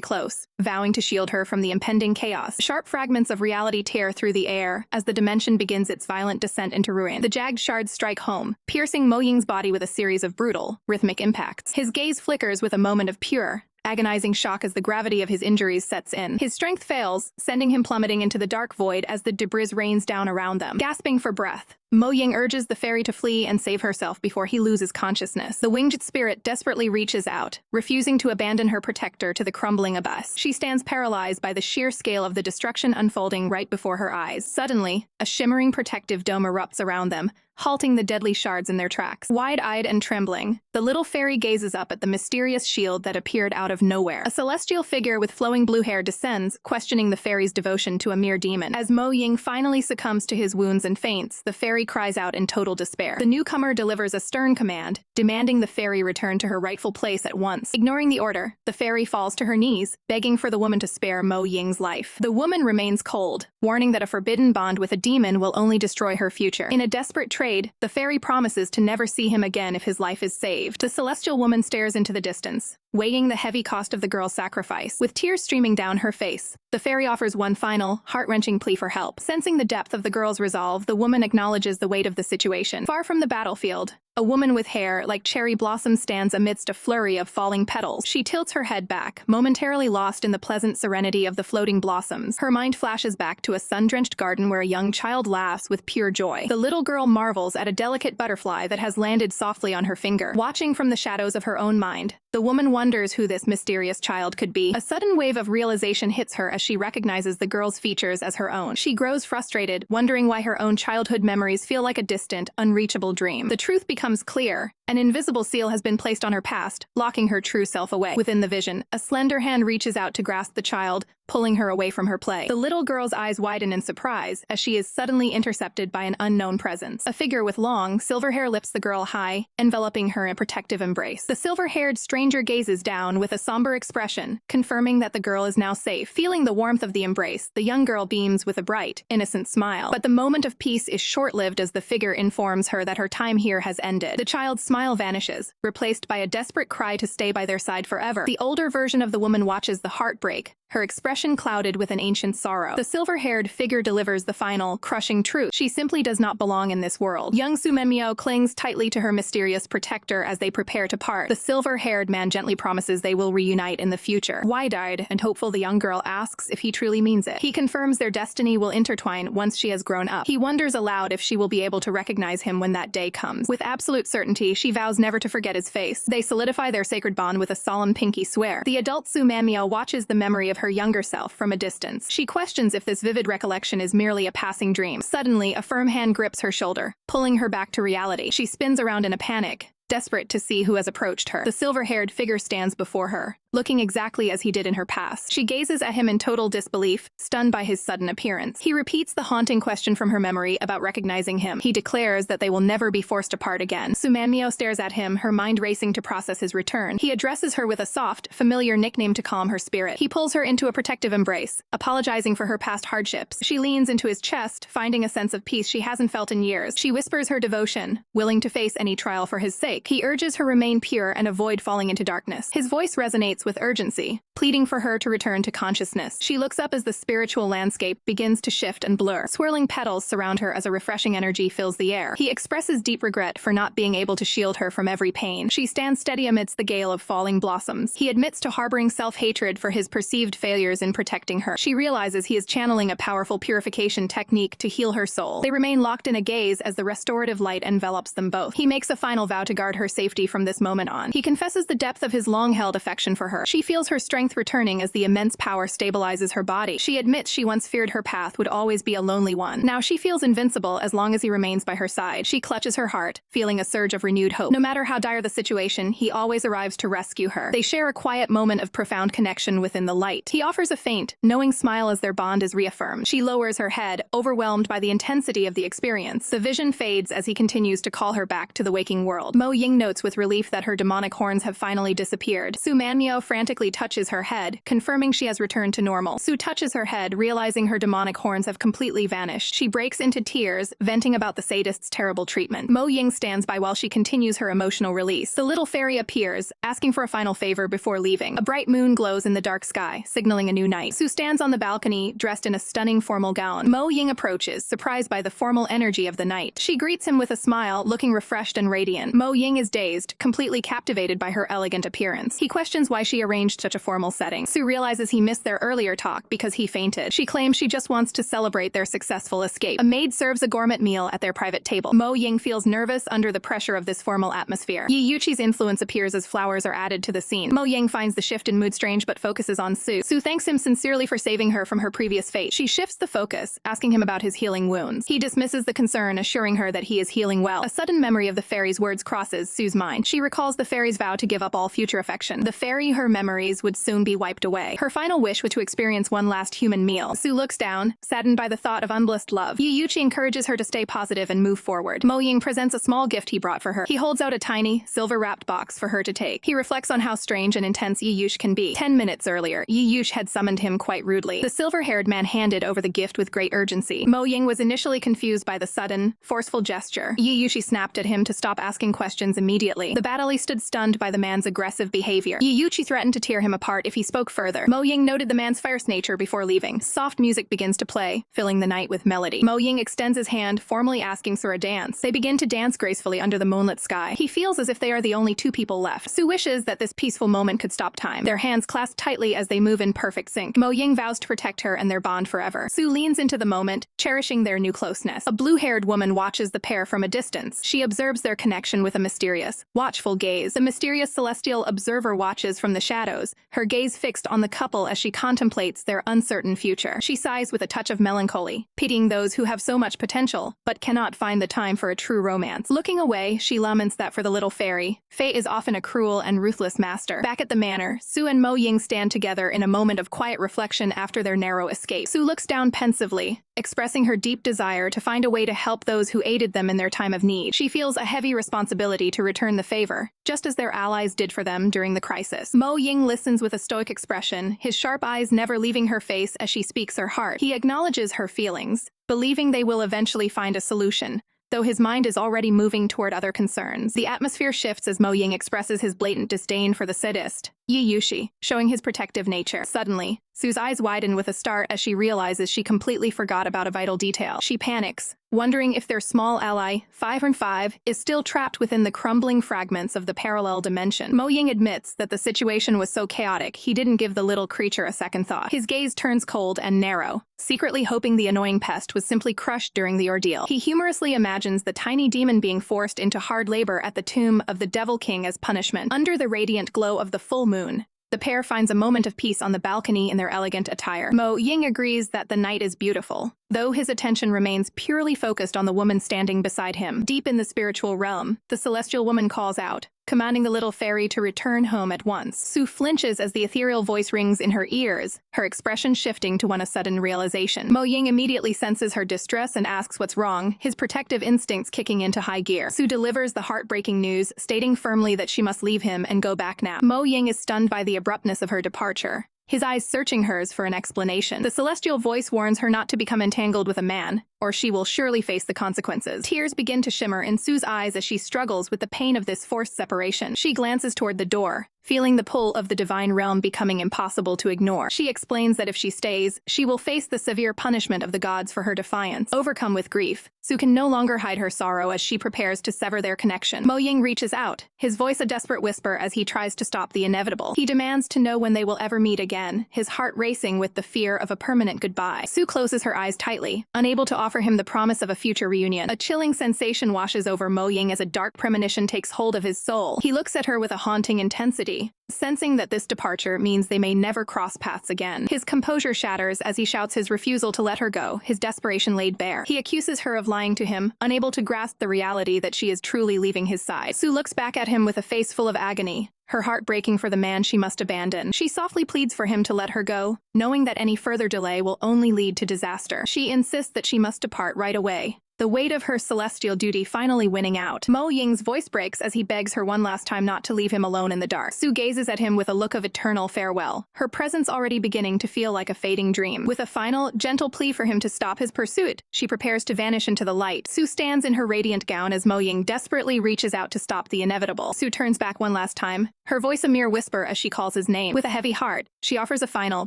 close, vowing to shield her from the impending chaos. Sharp fragments of reality tear through the air as the dimension begins its violent descent into ruin. The jagged shards strike home, piercing Mo Ying's body with a series of brutal, rhythmic impacts. His gaze flickers with a moment of pure, agonizing shock as the gravity of his injuries sets in. His strength fails, sending him plummeting into the dark void as the debris rains down around them. Gasping for breath, Mo Ying urges the fairy to flee and save herself before he loses consciousness. The winged spirit desperately reaches out, refusing to abandon her protector to the crumbling abyss. She stands paralyzed by the sheer scale of the destruction unfolding right before her eyes. Suddenly, a shimmering protective dome erupts around them, halting the deadly shards in their tracks. Wide-eyed and trembling, the little fairy gazes up at the mysterious shield that appeared out of nowhere. A celestial figure with flowing blue hair descends, questioning the fairy's devotion to a mere demon. As Mo Ying finally succumbs to his wounds and faints, the fairy cries out in total despair. The newcomer delivers a stern command, demanding the fairy return to her rightful place at once. Ignoring the order, the fairy falls to her knees, begging for the woman to spare Mo Ying's life. The woman remains cold, warning that a forbidden bond with a demon will only destroy her future. In a desperate trade, the fairy promises to never see him again if his life is saved. The celestial woman stares into the distance, weighing the heavy cost of the girl's sacrifice. With tears streaming down her face, the fairy offers one final, heart-wrenching plea for help. Sensing the depth of the girl's resolve, the woman acknowledges the weight of the situation. Far from the battlefield, a woman with hair like cherry blossoms stands amidst a flurry of falling petals. She tilts her head back, momentarily lost in the pleasant serenity of the floating blossoms. Her mind flashes back to a sun-drenched garden where a young child laughs with pure joy. The little girl marvels at a delicate butterfly that has landed softly on her finger. Watching from the shadows of her own mind, the woman wonders who this mysterious child could be. A sudden wave of realization hits her as she recognizes the girl's features as her own. She grows frustrated, wondering why her own childhood memories feel like a distant, unreachable dream. The truth becomes clear. An invisible seal has been placed on her past, locking her true self away. Within the vision, a slender hand reaches out to grasp the child, pulling her away from her play. The little girl's eyes widen in surprise as she is suddenly intercepted by an unknown presence. A figure with long, silver hair lifts the girl high, enveloping her in a protective embrace. The silver-haired stranger gazes down with a somber expression, confirming that the girl is now safe. Feeling the warmth of the embrace, the young girl beams with a bright, innocent smile. But the moment of peace is short-lived as the figure informs her that her time here has ended. The child's smile vanishes, replaced by a desperate cry to stay by their side forever. The older version of the woman watches the heartbreak, her expression clouded with an ancient sorrow. The silver-haired figure delivers the final, crushing truth. She simply does not belong in this world. Young Su Menmyo clings tightly to her mysterious protector as they prepare to part. The silver-haired man gently promises they will reunite in the future. Wide-eyed and hopeful, the young girl asks if he truly means it. He confirms their destiny will intertwine once she has grown up. He wonders aloud if she will be able to recognize him when that day comes. With absolute certainty, she vows never to forget his face. They solidify their sacred bond with a solemn pinky swear. The adult Su Menmyo watches the memory of her younger self from a distance. She questions if this vivid recollection is merely a passing dream. Suddenly, a firm hand grips her shoulder, pulling her back to reality. She spins around in a panic, desperate to see who has approached her. The silver-haired figure stands before her, looking exactly as he did in her past. She gazes at him in total disbelief, stunned by his sudden appearance. He repeats the haunting question from her memory about recognizing him. He declares that they will never be forced apart again. Su Menmyo stares at him, her mind racing to process his return. He addresses her with a soft, familiar nickname to calm her spirit. He pulls her into a protective embrace, apologizing for her past hardships. She leans into his chest, finding a sense of peace she hasn't felt in years. She whispers her devotion, willing to face any trial for his sake. He urges her remain pure and avoid falling into darkness. His voice resonates with urgency, pleading for her to return to consciousness. She looks up as the spiritual landscape begins to shift and blur. Swirling petals surround her as a refreshing energy fills the air. He expresses deep regret for not being able to shield her from every pain. She stands steady amidst the gale of falling blossoms. He admits to harboring self-hatred for his perceived failures in protecting her. She realizes he is channeling a powerful purification technique to heal her soul. They remain locked in a gaze as the restorative light envelops them both. He makes a final vow to guard her safety from this moment on. He confesses the depth of his long-held affection for her. She feels her strength returning as the immense power stabilizes her body. She admits she once feared her path would always be a lonely one. Now she feels invincible as long as he remains by her side. She clutches her heart, feeling a surge of renewed hope. No matter how dire the situation, he always arrives to rescue her. They share a quiet moment of profound connection within the light. He offers a faint, knowing smile as their bond is reaffirmed. She lowers her head, overwhelmed by the intensity of the experience. The vision fades as he continues to call her back to the waking world. Mo Ying notes with relief that her demonic horns have finally disappeared. Su Menmyo frantically touches her head, confirming she has returned to normal. Su touches her head, realizing her demonic horns have completely vanished. She breaks into tears, venting about the sadist's terrible treatment. Mo Ying stands by while she continues her emotional release. The little fairy appears, asking for a final favor before leaving. A bright moon glows in the dark sky, signaling a new night. Su stands on the balcony, dressed in a stunning formal gown. Mo Ying approaches, surprised by the formal energy of the night. She greets him with a smile, looking refreshed and radiant. Mo Ying is dazed, completely captivated by her elegant appearance. He questions why she arranged such a formal formal setting. Sue realizes he missed their earlier talk because he fainted. She claims she just wants to celebrate their successful escape. A maid serves a gourmet meal at their private table. Mo Ying feels nervous under the pressure of this formal atmosphere. Yi Yuqi's influence appears as flowers are added to the scene. Mo Ying finds the shift in mood strange but focuses on Sue. Sue thanks him sincerely for saving her from her previous fate. She shifts the focus, asking him about his healing wounds. He dismisses the concern, assuring her that he is healing well. A sudden memory of the fairy's words crosses Sue's mind. She recalls the fairy's vow to give up all future affection. The fairy, her memories, would soon be wiped away. Her final wish was to experience one last human meal. Sue looks down, saddened by the thought of unblessed love. Yi Yuqi encourages her to stay positive and move forward. Mo Ying presents a small gift he brought for her. He holds out a tiny, silver-wrapped box for her to take. He reflects on how strange and intense Yi Yuqi can be. 10 minutes earlier, Yi Yuqi had summoned him quite rudely. The silver-haired man handed over the gift with great urgency. Mo Ying was initially confused by the sudden, forceful gesture. Yi Yuqi snapped at him to stop asking questions immediately. The battley stood stunned by the man's aggressive behavior. Yi Yuqi threatened to tear him apart if he spoke further. Mo Ying noted the man's fierce nature before leaving. Soft music begins to play, filling the night with melody. Mo Ying extends his hand, formally asking for a dance. They begin to dance gracefully under the moonlit sky. He feels as if they are the only two people left. Sue wishes that this peaceful moment could stop time. Their hands clasp tightly as they move in perfect sync. Mo Ying vows to protect her and their bond forever. Sue leans into the moment, cherishing their new closeness. A blue-haired woman watches the pair from a distance. She observes their connection with a mysterious, watchful gaze. The mysterious celestial observer watches from the shadows, her gaze fixed on the couple as she contemplates their uncertain future. She sighs with a touch of melancholy, pitying those who have so much potential, but cannot find the time for a true romance. Looking away, she laments that for the little fairy, fate is often a cruel and ruthless master. Back at the manor, Sue and Mo Ying stand together in a moment of quiet reflection after their narrow escape. Sue looks down pensively, expressing her deep desire to find a way to help those who aided them in their time of need. She feels a heavy responsibility to return the favor, just as their allies did for them during the crisis. Mo Ying listens with a stoic expression, his sharp eyes never leaving her face as she speaks her heart. He acknowledges her feelings, believing they will eventually find a solution, though his mind is already moving toward other concerns. The atmosphere shifts as Mo Ying expresses his blatant disdain for the sadist, Yi Yuqi, showing his protective nature. Suddenly, Sue's eyes widen with a start as she realizes she completely forgot about a vital detail. She panics, wondering if their small ally, 5 is still trapped within the crumbling fragments of the parallel dimension. Mo Ying admits that the situation was so chaotic he didn't give the little creature a second thought. His gaze turns cold and narrow, secretly hoping the annoying pest was simply crushed during the ordeal. He humorously imagines the tiny demon being forced into hard labor at the tomb of the Devil King as punishment. Under the radiant glow of the full moon, the pair finds a moment of peace on the balcony in their elegant attire. Mo Ying agrees that the night is beautiful, though his attention remains purely focused on the woman standing beside him. Deep in the spiritual realm, the celestial woman calls out, commanding the little fairy to return home at once. Sue flinches as the ethereal voice rings in her ears, her expression shifting to one of sudden realization. Mo Ying immediately senses her distress and asks what's wrong, his protective instincts kicking into high gear. Sue delivers the heartbreaking news, stating firmly that she must leave him and go back now. Mo Ying is stunned by the abruptness of her departure, his eyes searching hers for an explanation. The celestial voice warns her not to become entangled with a man, or she will surely face the consequences. Tears begin to shimmer in Sue's eyes as she struggles with the pain of this forced separation. She glances toward the door, feeling the pull of the divine realm becoming impossible to ignore. She explains that if she stays, she will face the severe punishment of the gods for her defiance. Overcome with grief, Sue can no longer hide her sorrow as she prepares to sever their connection. Mo Ying reaches out, his voice a desperate whisper as he tries to stop the inevitable. He demands to know when they will ever meet again, his heart racing with the fear of a permanent goodbye. Sue closes her eyes tightly, unable to offer him the promise of a future reunion. A chilling sensation washes over Mo Ying as a dark premonition takes hold of his soul. He looks at her with a haunting intensity, sensing that this departure means they may never cross paths again. His composure shatters as he shouts his refusal to let her go, his desperation laid bare. He accuses her of lying to him, unable to grasp the reality that she is truly leaving his side. Sue looks back at him with a face full of agony, her heart breaking for the man she must abandon. She softly pleads for him to let her go, knowing that any further delay will only lead to disaster. She insists that she must depart right away, the weight of her celestial duty finally winning out. Mo Ying's voice breaks as he begs her one last time not to leave him alone in the dark. Sue gazes at him with a look of eternal farewell, her presence already beginning to feel like a fading dream. With a final, gentle plea for him to stop his pursuit, she prepares to vanish into the light. Sue stands in her radiant gown as Mo Ying desperately reaches out to stop the inevitable. Sue turns back one last time, her voice a mere whisper as she calls his name. With a heavy heart, she offers a final,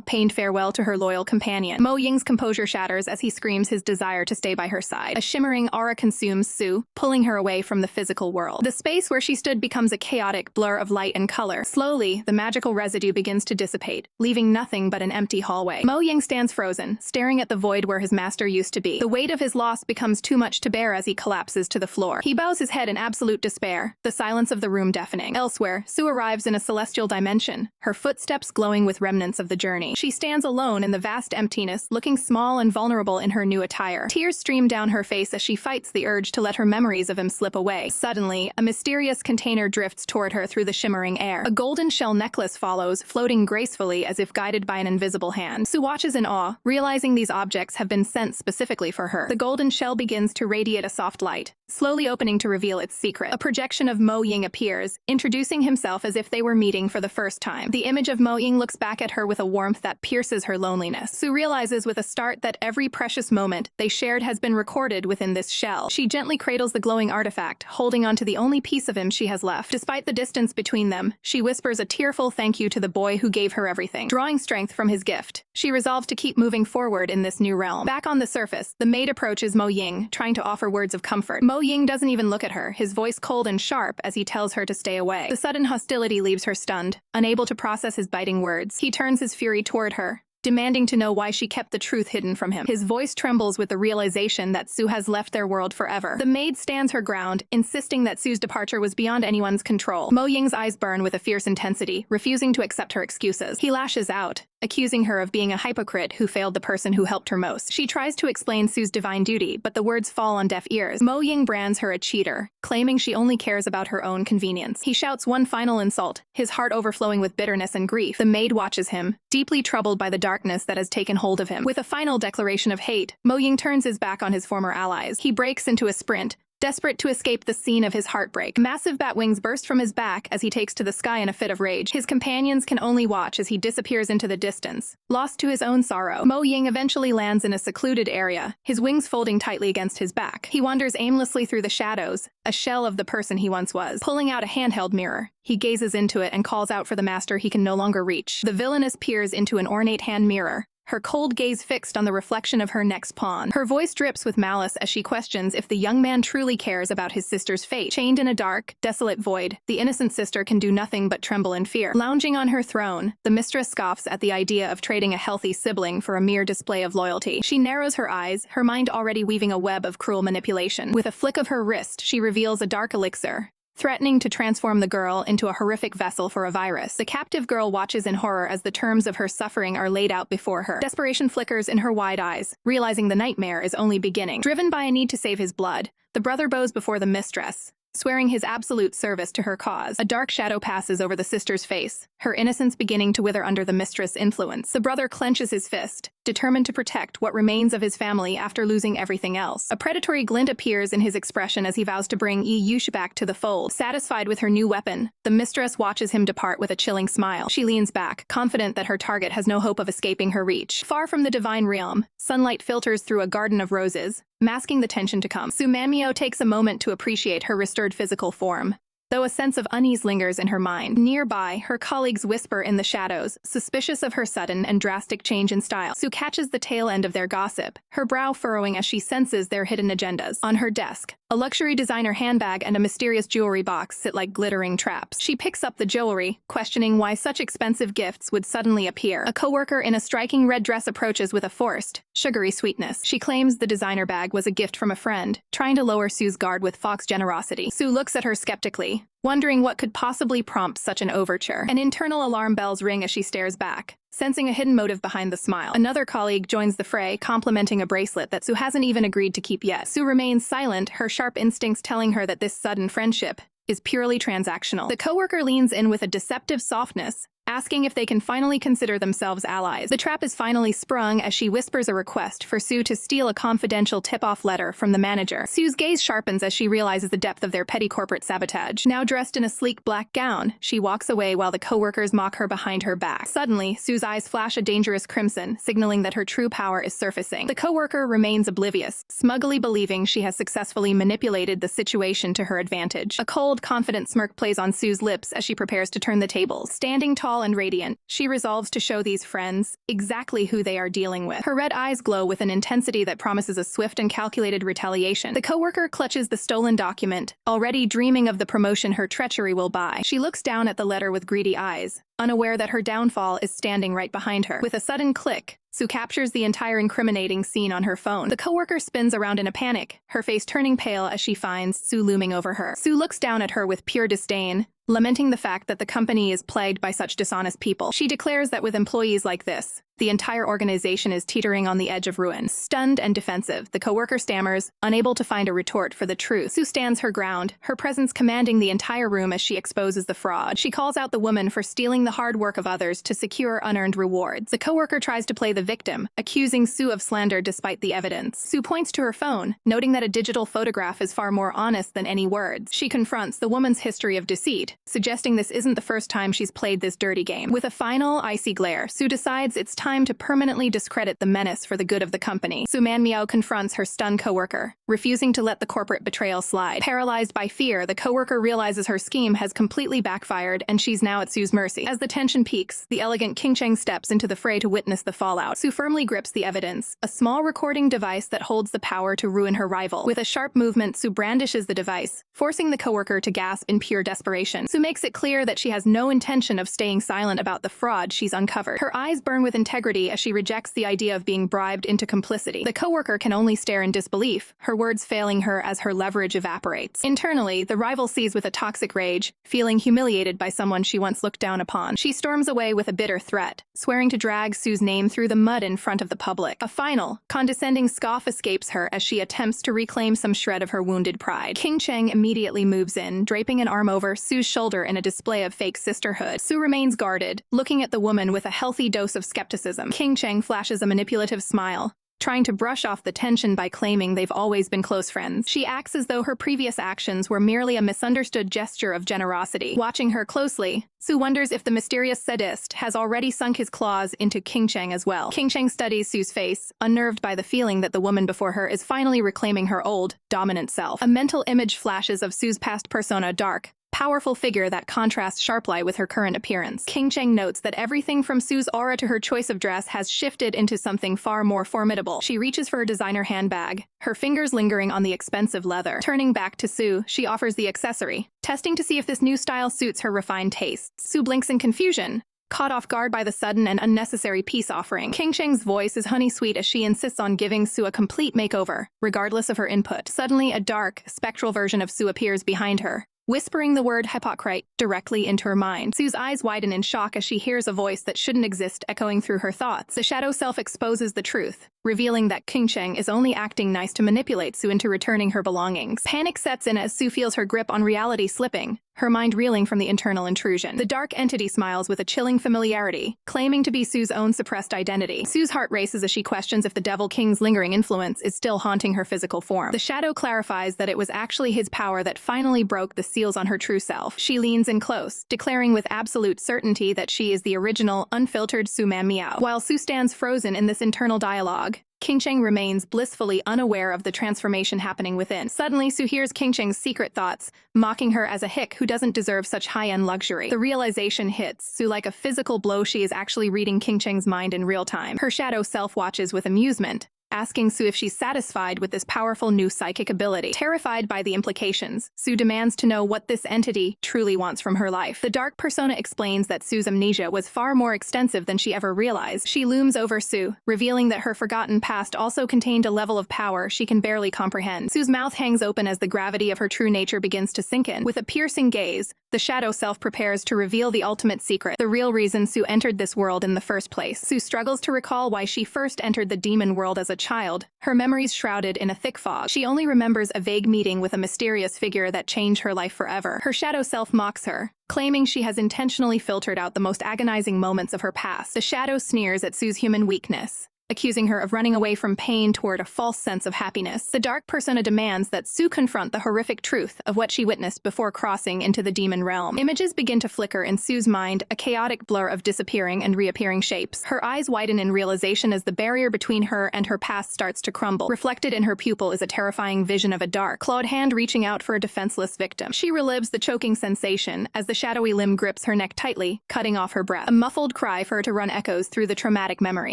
pained farewell to her loyal companion. Mo Ying's composure shatters as he screams his desire to stay by her side. A shimmering aura consumes Su, pulling her away from the physical world. The space where she stood becomes a chaotic blur of light and color. Slowly, the magical residue begins to dissipate, leaving nothing but an empty hallway. Mo Ying stands frozen, staring at the void where his master used to be. The weight of his loss becomes too much to bear as he collapses to the floor. He bows his head in absolute despair, the silence of the room deafening. Elsewhere, Su arrives in a celestial dimension, her footsteps glowing with remnants of the journey. She stands alone in the vast emptiness, looking small and vulnerable in her new attire. Tears stream down her face as she fights the urge to let her memories of him slip away. Suddenly, a mysterious container drifts toward her through the shimmering air. A golden shell necklace follows, floating gracefully as if guided by an invisible hand. Su watches in awe, realizing these objects have been sent specifically for her. The golden shell begins to radiate a soft light, slowly opening to reveal its secret. A projection of Mo Ying appears, introducing himself as if they were meeting for the first time. The image of Mo Ying looks back at her with a warmth that pierces her loneliness. Su realizes with a start that every precious moment they shared has been recorded within this shell. She gently cradles the glowing artifact, holding on to the only piece of him she has left. Despite the distance between them, she whispers a tearful thank you to the boy who gave her everything. Drawing strength from his gift, she resolves to keep moving forward in this new realm. Back on the surface, the maid approaches Mo Ying, trying to offer words of comfort. Mo Ying doesn't even look at her, his voice cold and sharp as he tells her to stay away. The sudden hostility leaves her stunned, unable to process his biting words. He turns his fury toward her, demanding to know why she kept the truth hidden from him. His voice trembles with the realization that Su has left their world forever. The maid stands her ground, insisting that Su's departure was beyond anyone's control. Mo Ying's eyes burn with a fierce intensity, refusing to accept her excuses. He lashes out, accusing her of being a hypocrite who failed the person who helped her most. She tries to explain Su's divine duty, but the words fall on deaf ears. Mo Ying brands her a cheater, claiming she only cares about her own convenience. He shouts one final insult, his heart overflowing with bitterness and grief. The maid watches him, deeply troubled by the darkness that has taken hold of him. With a final declaration of hate, Mo Ying turns his back on his former allies. He breaks into a sprint, desperate to escape the scene of his heartbreak. Massive bat wings burst from his back as he takes to the sky in a fit of rage. His companions can only watch as he disappears into the distance, lost to his own sorrow. Mo Ying eventually lands in a secluded area, his wings folding tightly against his back. He wanders aimlessly through the shadows, a shell of the person he once was. Pulling out a handheld mirror, he gazes into it and calls out for the master he can no longer reach. The villainess peers into an ornate hand mirror, her cold gaze fixed on the reflection of her next pawn. Her voice drips with malice as she questions if the young man truly cares about his sister's fate. Chained in a dark, desolate void, the innocent sister can do nothing but tremble in fear. Lounging on her throne, the mistress scoffs at the idea of trading a healthy sibling for a mere display of loyalty. She narrows her eyes, her mind already weaving a web of cruel manipulation. With a flick of her wrist, she reveals a dark elixir, threatening to transform the girl into a horrific vessel for a virus. The captive girl watches in horror as the terms of her suffering are laid out before her. Desperation flickers in her wide eyes, realizing the nightmare is only beginning. Driven by a need to save his blood, the brother bows before the mistress, swearing his absolute service to her cause. A dark shadow passes over the sister's face, her innocence beginning to wither under the mistress' influence. The brother clenches his fist, determined to protect what remains of his family after losing everything else. A predatory glint appears in his expression as he vows to bring Yush back to the fold. Satisfied with her new weapon, the mistress watches him depart with a chilling smile. She leans back, confident that her target has no hope of escaping her reach. Far from the divine realm, sunlight filters through a garden of roses, masking the tension to come. Su Manmyo takes a moment to appreciate her restored physical form, though a sense of unease lingers in her mind. Nearby, her colleagues whisper in the shadows, suspicious of her sudden and drastic change in style. Su catches the tail end of their gossip, her brow furrowing as she senses their hidden agendas. On her desk, a luxury designer handbag and a mysterious jewelry box sit like glittering traps. She picks up the jewelry, questioning why such expensive gifts would suddenly appear. A coworker in a striking red dress approaches with a forced, sugary sweetness. She claims the designer bag was a gift from a friend, trying to lower Su's guard with fox generosity. Su looks at her skeptically, wondering what could possibly prompt such an overture. An internal alarm bells ring as she stares back, sensing a hidden motive behind the smile. Another colleague joins the fray, complimenting a bracelet that Su hasn't even agreed to keep yet. Su remains silent, her sharp instincts telling her that this sudden friendship is purely transactional. The coworker leans in with a deceptive softness, asking if they can finally consider themselves allies. The trap is finally sprung as she whispers a request for Sue to steal a confidential tip-off letter from the manager. Sue's gaze sharpens as she realizes the depth of their petty corporate sabotage. Now dressed in a sleek black gown, she walks away while the coworkers mock her behind her back. Suddenly, Sue's eyes flash a dangerous crimson, signaling that her true power is surfacing. The coworker remains oblivious, smugly believing she has successfully manipulated the situation to her advantage. A cold, confident smirk plays on Sue's lips as she prepares to turn the tables. Standing tall and radiant, she resolves to show these friends exactly who they are dealing with. Her red eyes glow with an intensity that promises a swift and calculated retaliation. The coworker clutches the stolen document, already dreaming of the promotion her treachery will buy. She looks down at the letter with greedy eyes, unaware that her downfall is standing right behind her. With a sudden click, Sue captures the entire incriminating scene on her phone. The coworker spins around in a panic, her face turning pale as she finds Sue looming over her. Sue looks down at her with pure disdain, lamenting the fact that the company is plagued by such dishonest people. She declares that with employees like this, the entire organization is teetering on the edge of ruin. Stunned and defensive, the coworker stammers, unable to find a retort for the truth. Sue stands her ground, her presence commanding the entire room as she exposes the fraud. She calls out the woman for stealing the hard work of others to secure unearned rewards. The coworker tries to play the victim, accusing Sue of slander despite the evidence. Sue points to her phone, noting that a digital photograph is far more honest than any words. She confronts the woman's history of deceit, suggesting this isn't the first time she's played this dirty game. With a final, icy glare, Sue decides it's time to permanently discredit the menace for the good of the company. Su Manhwa confronts her stunned coworker, refusing to let the corporate betrayal slide. Paralyzed by fear, the coworker realizes her scheme has completely backfired and she's now at Sue's mercy. As the tension peaks, the elegant King Cheng steps into the fray to witness the fallout. Sue firmly grips the evidence, a small recording device that holds the power to ruin her rival. With a sharp movement, Sue brandishes the device, forcing the coworker to gasp in pure desperation. Sue makes it clear that she has no intention of staying silent about the fraud she's uncovered. Her eyes burn with integrity as she rejects the idea of being bribed into complicity. The coworker can only stare in disbelief, her words failing her as her leverage evaporates. Internally, the rival sees with a toxic rage, feeling humiliated by someone she once looked down upon. She storms away with a bitter threat, swearing to drag Sue's name through the mud in front of the public. A final, condescending scoff escapes her as she attempts to reclaim some shred of her wounded pride. King Cheng immediately moves in, draping an arm over Sue's shoulder in a display of fake sisterhood. Sue remains guarded, looking at the woman with a healthy dose of skepticism. King Cheng flashes a manipulative smile, trying to brush off the tension by claiming they've always been close friends. She acts as though her previous actions were merely a misunderstood gesture of generosity. Watching her closely, Sue wonders if the mysterious sadist has already sunk his claws into King Cheng as well. King Cheng studies Sue's face, unnerved by the feeling that the woman before her is finally reclaiming her old, dominant self. A mental image flashes of Sue's past persona, dark, powerful figure that contrasts sharply with her current appearance. King Cheng notes that everything from Sue's aura to her choice of dress has shifted into something far more formidable. She reaches for her designer handbag, her fingers lingering on the expensive leather. Turning back to Sue, she offers the accessory, testing to see if this new style suits her refined tastes. Sue blinks in confusion, caught off guard by the sudden and unnecessary peace offering. King Cheng's voice is honey-sweet as she insists on giving Sue a complete makeover, regardless of her input. Suddenly, a dark, spectral version of Sue appears behind her, whispering the word hypocrite directly into her mind. Sue's eyes widen in shock as she hears a voice that shouldn't exist echoing through her thoughts. The shadow self exposes the truth, revealing that King Cheng is only acting nice to manipulate Sue into returning her belongings. Panic sets in as Sue feels her grip on reality slipping, her mind reeling from the internal intrusion. The dark entity smiles with a chilling familiarity, claiming to be Sue's own suppressed identity. Sue's heart races as she questions if the Devil King's lingering influence is still haunting her physical form. The shadow clarifies that it was actually his power that finally broke the seals on her true self. She leans in close, declaring with absolute certainty that she is the original, unfiltered Su Manhwa. While Sue stands frozen in this internal dialogue, King Cheng remains blissfully unaware of the transformation happening within. Suddenly, Sue hears King Cheng's secret thoughts, mocking her as a hick who doesn't deserve such high-end luxury. The realization hits Sue like a physical blow. She is actually reading King Cheng's mind in real time. Her shadow self watches with amusement, asking Sue if she's satisfied with this powerful new psychic ability. Terrified by the implications, Sue demands to know what this entity truly wants from her life. The dark persona explains that Sue's amnesia was far more extensive than she ever realized. She looms over Sue, revealing that her forgotten past also contained a level of power she can barely comprehend. Sue's mouth hangs open as the gravity of her true nature begins to sink in. With a piercing gaze, the shadow self prepares to reveal the ultimate secret, the real reason Sue entered this world in the first place. Sue struggles to recall why she first entered the demon world as a child, her memories shrouded in a thick fog. She only remembers a vague meeting with a mysterious figure that changed her life forever. Her shadow self mocks her, claiming she has intentionally filtered out the most agonizing moments of her past. The shadow sneers at Sue's human weakness, accusing her of running away from pain toward a false sense of happiness. The dark persona demands that Sue confront the horrific truth of what she witnessed before crossing into the demon realm. Images begin to flicker in Sue's mind, a chaotic blur of disappearing and reappearing shapes. Her eyes widen in realization as the barrier between her and her past starts to crumble. Reflected in her pupil is a terrifying vision of a dark, clawed hand reaching out for a defenseless victim. She relives the choking sensation as the shadowy limb grips her neck tightly, cutting off her breath. A muffled cry for her to run echoes through the traumatic memory.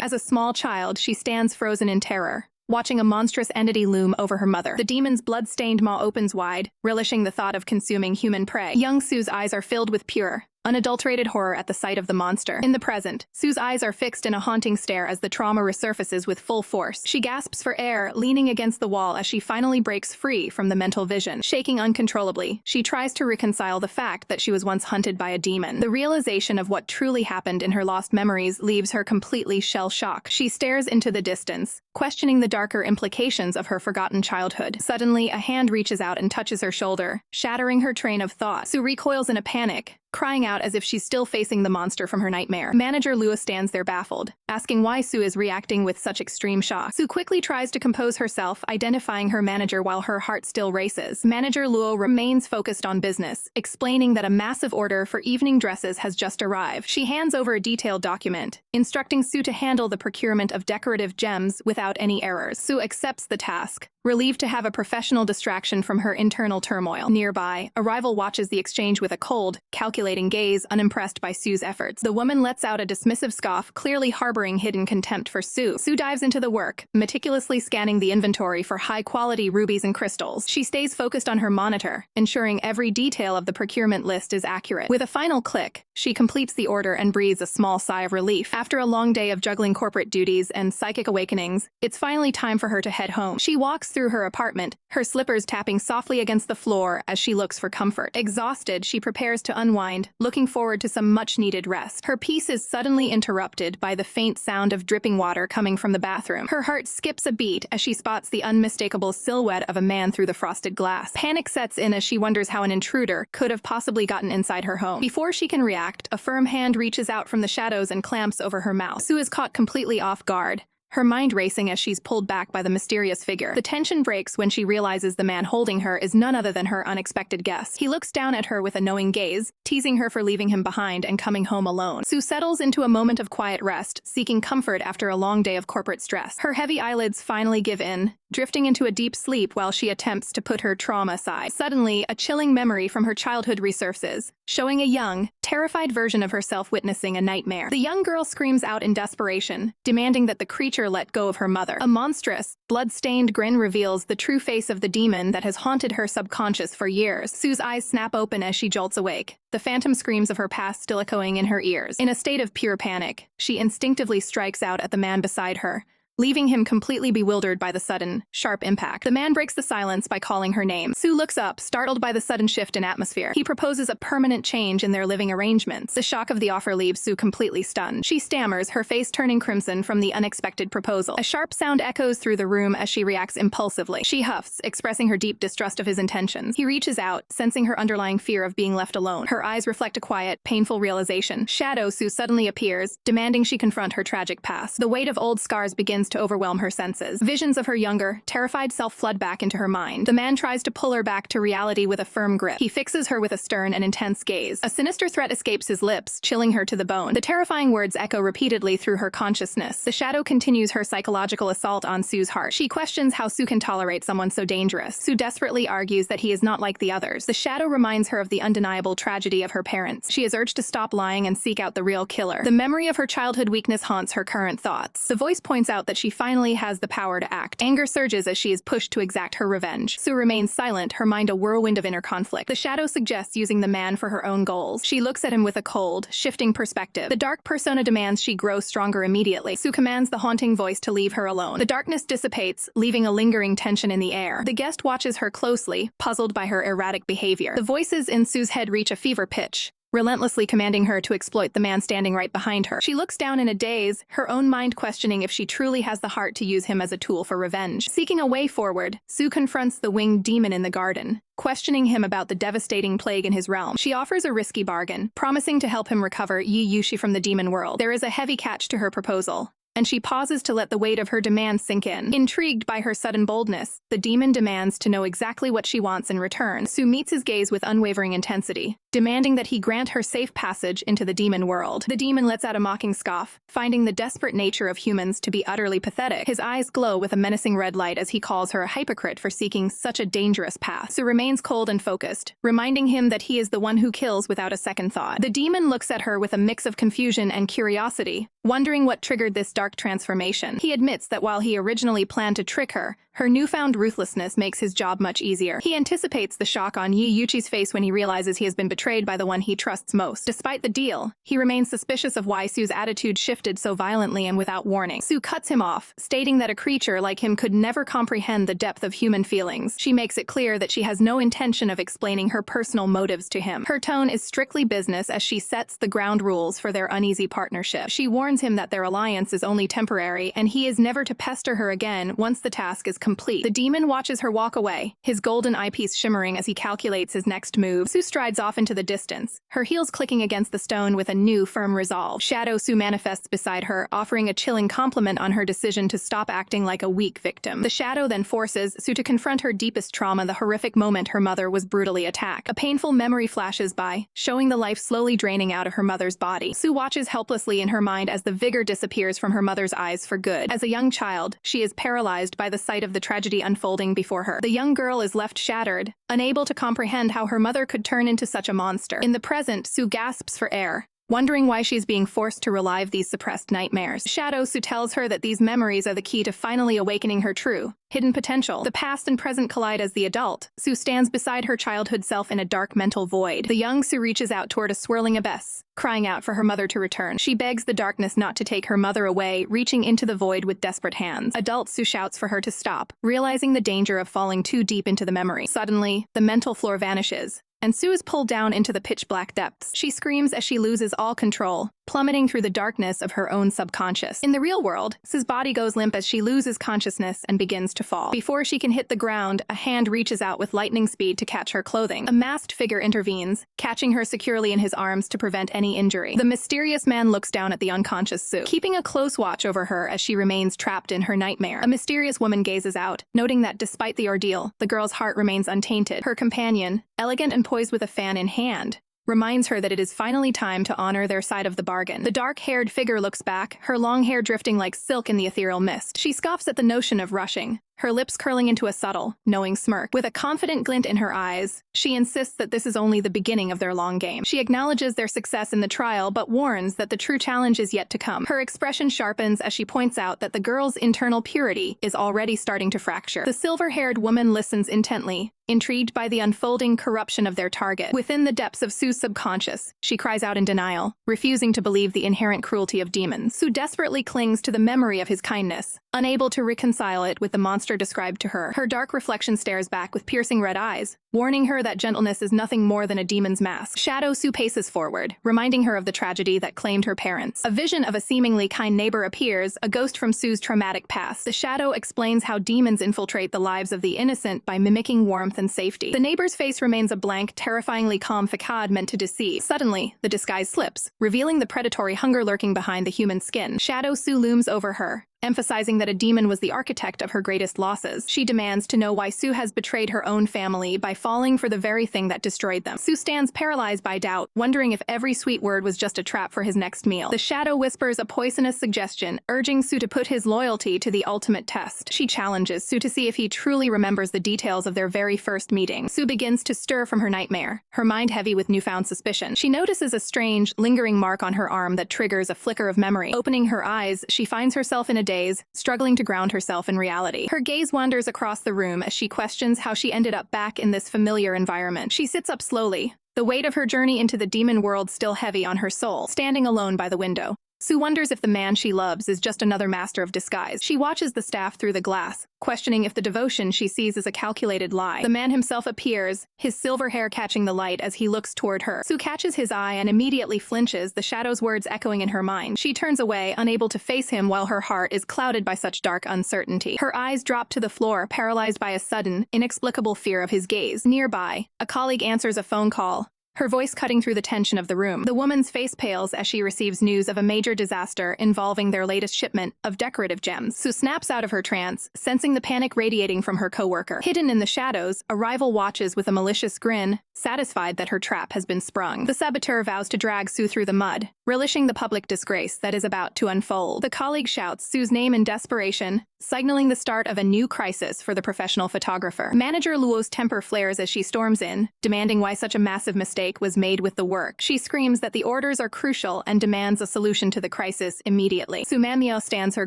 As a small child, she stands frozen in terror, watching a monstrous entity loom over her mother. The demon's blood-stained maw opens wide, relishing the thought of consuming human prey. Young Sue's eyes are filled with pure, unadulterated horror at the sight of the monster. In the present, Sue's eyes are fixed in a haunting stare as the trauma resurfaces with full force. She gasps for air, leaning against the wall as she finally breaks free from the mental vision. Shaking uncontrollably, she tries to reconcile the fact that she was once hunted by a demon. The realization of what truly happened in her lost memories leaves her completely shell-shocked. She stares into the distance, questioning the darker implications of her forgotten childhood. Suddenly, a hand reaches out and touches her shoulder, shattering her train of thought. Sue recoils in a panic, crying out as if she's still facing the monster from her nightmare. Manager Lua stands there baffled, asking why Sue is reacting with such extreme shock. Sue quickly tries to compose herself, identifying her manager while her heart still races. Manager Lua remains focused on business, explaining that a massive order for evening dresses has just arrived. She hands over a detailed document, instructing Sue to handle the procurement of decorative gems without any errors. Sue accepts the task, relieved to have a professional distraction from her internal turmoil. Nearby, a rival watches the exchange with a cold, calculating gaze, unimpressed by Sue's efforts. The woman lets out a dismissive scoff, clearly harboring hidden contempt for Sue. Sue dives into the work, meticulously scanning the inventory for high-quality rubies and crystals. She stays focused on her monitor, ensuring every detail of the procurement list is accurate. With a final click, she completes the order and breathes a small sigh of relief. After a long day of juggling corporate duties and psychic awakenings, it's finally time for her to head home. She walks through her apartment, her slippers tapping softly against the floor as she looks for comfort. Exhausted, she prepares to unwind, looking forward to some much-needed rest. Her peace is suddenly interrupted by the faint sound of dripping water coming from the bathroom. Her heart skips a beat as she spots the unmistakable silhouette of a man through the frosted glass. Panic sets in as she wonders how an intruder could have possibly gotten inside her home. Before she can react, a firm hand reaches out from the shadows and clamps over her mouth. Sue is caught completely off guard, her mind racing as she's pulled back by the mysterious figure. The tension breaks when she realizes the man holding her is none other than her unexpected guest. He looks down at her with a knowing gaze, teasing her for leaving him behind and coming home alone. Sue settles into a moment of quiet rest, seeking comfort after a long day of corporate stress. Her heavy eyelids finally give in, drifting into a deep sleep while she attempts to put her trauma aside. Suddenly, a chilling memory from her childhood resurfaces, showing a young, terrified version of herself witnessing a nightmare. The young girl screams out in desperation, demanding that the creature let go of her mother. A monstrous, blood-stained grin reveals the true face of the demon that has haunted her subconscious for years. Sue's eyes snap open as she jolts awake, the phantom screams of her past still echoing in her ears. In a state of pure panic, she instinctively strikes out at the man beside her, leaving him completely bewildered by the sudden, sharp impact. The man breaks the silence by calling her name. Sue looks up, startled by the sudden shift in atmosphere. He proposes a permanent change in their living arrangements. The shock of the offer leaves Sue completely stunned. She stammers, her face turning crimson from the unexpected proposal. A sharp sound echoes through the room as she reacts impulsively. She huffs, expressing her deep distrust of his intentions. He reaches out, sensing her underlying fear of being left alone. Her eyes reflect a quiet, painful realization. Shadow Sue suddenly appears, demanding she confront her tragic past. The weight of old scars begins to overwhelm her senses. Visions of her younger, terrified self flood back into her mind. The man tries to pull her back to reality with a firm grip. He fixes her with a stern and intense gaze. A sinister threat escapes his lips, chilling her to the bone. The terrifying words echo repeatedly through her consciousness. The shadow continues her psychological assault on Sue's heart. She questions how Sue can tolerate someone so dangerous. Sue desperately argues that he is not like the others. The shadow reminds her of the undeniable tragedy of her parents. She is urged to stop lying and seek out the real killer. The memory of her childhood weakness haunts her current thoughts. The voice points out that she finally has the power to act. Anger surges as she is pushed to exact her revenge. Sue remains silent, her mind a whirlwind of inner conflict. The shadow suggests using the man for her own goals. She looks at him with a cold, shifting perspective. The dark persona demands she grow stronger immediately. Sue commands the haunting voice to leave her alone. The darkness dissipates, leaving a lingering tension in the air. The guest watches her closely, puzzled by her erratic behavior. The voices in Sue's head reach a fever pitch, relentlessly commanding her to exploit the man standing right behind her. She looks down in a daze, her own mind questioning if she truly has the heart to use him as a tool for revenge. Seeking a way forward, Sue confronts the winged demon in the garden, questioning him about the devastating plague in his realm. She offers a risky bargain, promising to help him recover Yi Yushi from the demon world. There is a heavy catch to her proposal, and she pauses to let the weight of her demand sink in. Intrigued by her sudden boldness, the demon demands to know exactly what she wants in return. Sue meets his gaze with unwavering intensity, demanding that he grant her safe passage into the demon world. The demon lets out a mocking scoff, finding the desperate nature of humans to be utterly pathetic. His eyes glow with a menacing red light as he calls her a hypocrite for seeking such a dangerous path. Sue remains cold and focused, reminding him that he is the one who kills without a second thought. The demon looks at her with a mix of confusion and curiosity, wondering what triggered this dark transformation. He admits that while he originally planned to trick her, her newfound ruthlessness makes his job much easier. He anticipates the shock on Yi Yuchi's face when he realizes he has been betrayed by the one he trusts most. Despite the deal, he remains suspicious of why Sue's attitude shifted so violently and without warning. Sue cuts him off, stating that a creature like him could never comprehend the depth of human feelings. She makes it clear that she has no intention of explaining her personal motives to him. Her tone is strictly business as she sets the ground rules for their uneasy partnership. She warns him that their alliance is only temporary, and he is never to pester her again once the task is complete. The demon watches her walk away, his golden eyepiece shimmering as he calculates his next move. Sue strides off into the distance, her heels clicking against the stone with a new, firm resolve. Shadow Sue manifests beside her, offering a chilling compliment on her decision to stop acting like a weak victim. The shadow then forces Sue to confront her deepest trauma, the horrific moment her mother was brutally attacked. A painful memory flashes by, showing the life slowly draining out of her mother's body. Sue watches helplessly in her mind as the vigor disappears from her mother's eyes for good. As a young child, she is paralyzed by the sight of the tragedy unfolding before her. The young girl is left shattered, unable to comprehend how her mother could turn into such a monster. In the present, Sue gasps for air, wondering why she's being forced to relive these suppressed nightmares. Shadow Sue tells her that these memories are the key to finally awakening her true, hidden potential. The past and present collide as the adult. Sue stands beside her childhood self in a dark mental void. The young Sue reaches out toward a swirling abyss, crying out for her mother to return. She begs the darkness not to take her mother away, reaching into the void with desperate hands. Adult Sue shouts for her to stop, realizing the danger of falling too deep into the memory. Suddenly, the mental floor vanishes, and Sue is pulled down into the pitch-black depths. She screams as she loses all control, plummeting through the darkness of her own subconscious. In the real world, Sue's body goes limp as she loses consciousness and begins to fall. Before she can hit the ground, a hand reaches out with lightning speed to catch her clothing. A masked figure intervenes, catching her securely in his arms to prevent any injury. The mysterious man looks down at the unconscious Sue, keeping a close watch over her as she remains trapped in her nightmare. A mysterious woman gazes out, noting that despite the ordeal, the girl's heart remains untainted. Her companion, elegant and poised with a fan in hand, reminds her that it is finally time to honor their side of the bargain. The dark-haired figure looks back, her long hair drifting like silk in the ethereal mist. She scoffs at the notion of rushing, her lips curling into a subtle, knowing smirk. With a confident glint in her eyes, she insists that this is only the beginning of their long game. She acknowledges their success in the trial, but warns that the true challenge is yet to come. Her expression sharpens as she points out that the girl's internal purity is already starting to fracture. The silver-haired woman listens intently, intrigued by the unfolding corruption of their target. Within the depths of Sue's subconscious, she cries out in denial, refusing to believe the inherent cruelty of demons. Sue desperately clings to the memory of his kindness, unable to reconcile it with the monster described to her. Her dark reflection stares back with piercing red eyes, warning her that gentleness is nothing more than a demon's mask. Shadow Sue paces forward, reminding her of the tragedy that claimed her parents. A vision of a seemingly kind neighbor appears, a ghost from Sue's traumatic past. The shadow explains how demons infiltrate the lives of the innocent by mimicking warmth and safety. The neighbor's face remains a blank, terrifyingly calm facade meant to deceive. Suddenly, the disguise slips, revealing the predatory hunger lurking behind the human skin. Shadow Sue looms over her, emphasizing that a demon was the architect of her greatest losses. She demands to know why Sue has betrayed her own family by falling for the very thing that destroyed them. Sue stands paralyzed by doubt, wondering if every sweet word was just a trap for his next meal. The shadow whispers a poisonous suggestion, urging Sue to put his loyalty to the ultimate test. She challenges Sue to see if he truly remembers the details of their very first meeting. Sue begins to stir from her nightmare, her mind heavy with newfound suspicion. She notices a strange, lingering mark on her arm that triggers a flicker of memory. Opening her eyes, she finds herself in a daze, struggling to ground herself in reality. Her gaze wanders across the room as she questions how she ended up back in this familiar environment. She sits up slowly, the weight of her journey into the demon world still heavy on her soul. Standing alone by the window, Sue wonders if the man she loves is just another master of disguise. She watches the staff through the glass, questioning if the devotion she sees is a calculated lie. The man himself appears, his silver hair catching the light as he looks toward her. Sue catches his eye and immediately flinches, the shadow's words echoing in her mind. She turns away, unable to face him while her heart is clouded by such dark uncertainty. Her eyes drop to the floor, paralyzed by a sudden, inexplicable fear of his gaze. Nearby, a colleague answers a phone call, her voice cutting through the tension of the room. The woman's face pales as she receives news of a major disaster involving their latest shipment of decorative gems. Sue snaps out of her trance, sensing the panic radiating from her coworker. Hidden in the shadows, a rival watches with a malicious grin, satisfied that her trap has been sprung. The saboteur vows to drag Sue through the mud, relishing the public disgrace that is about to unfold. The colleague shouts Sue's name in desperation, signaling the start of a new crisis for the professional photographer. Manager Luo's temper flares as she storms in, demanding why such a massive mistake was made with the work. She screams that the orders are crucial and demands a solution to the crisis immediately. Su Manhwa stands her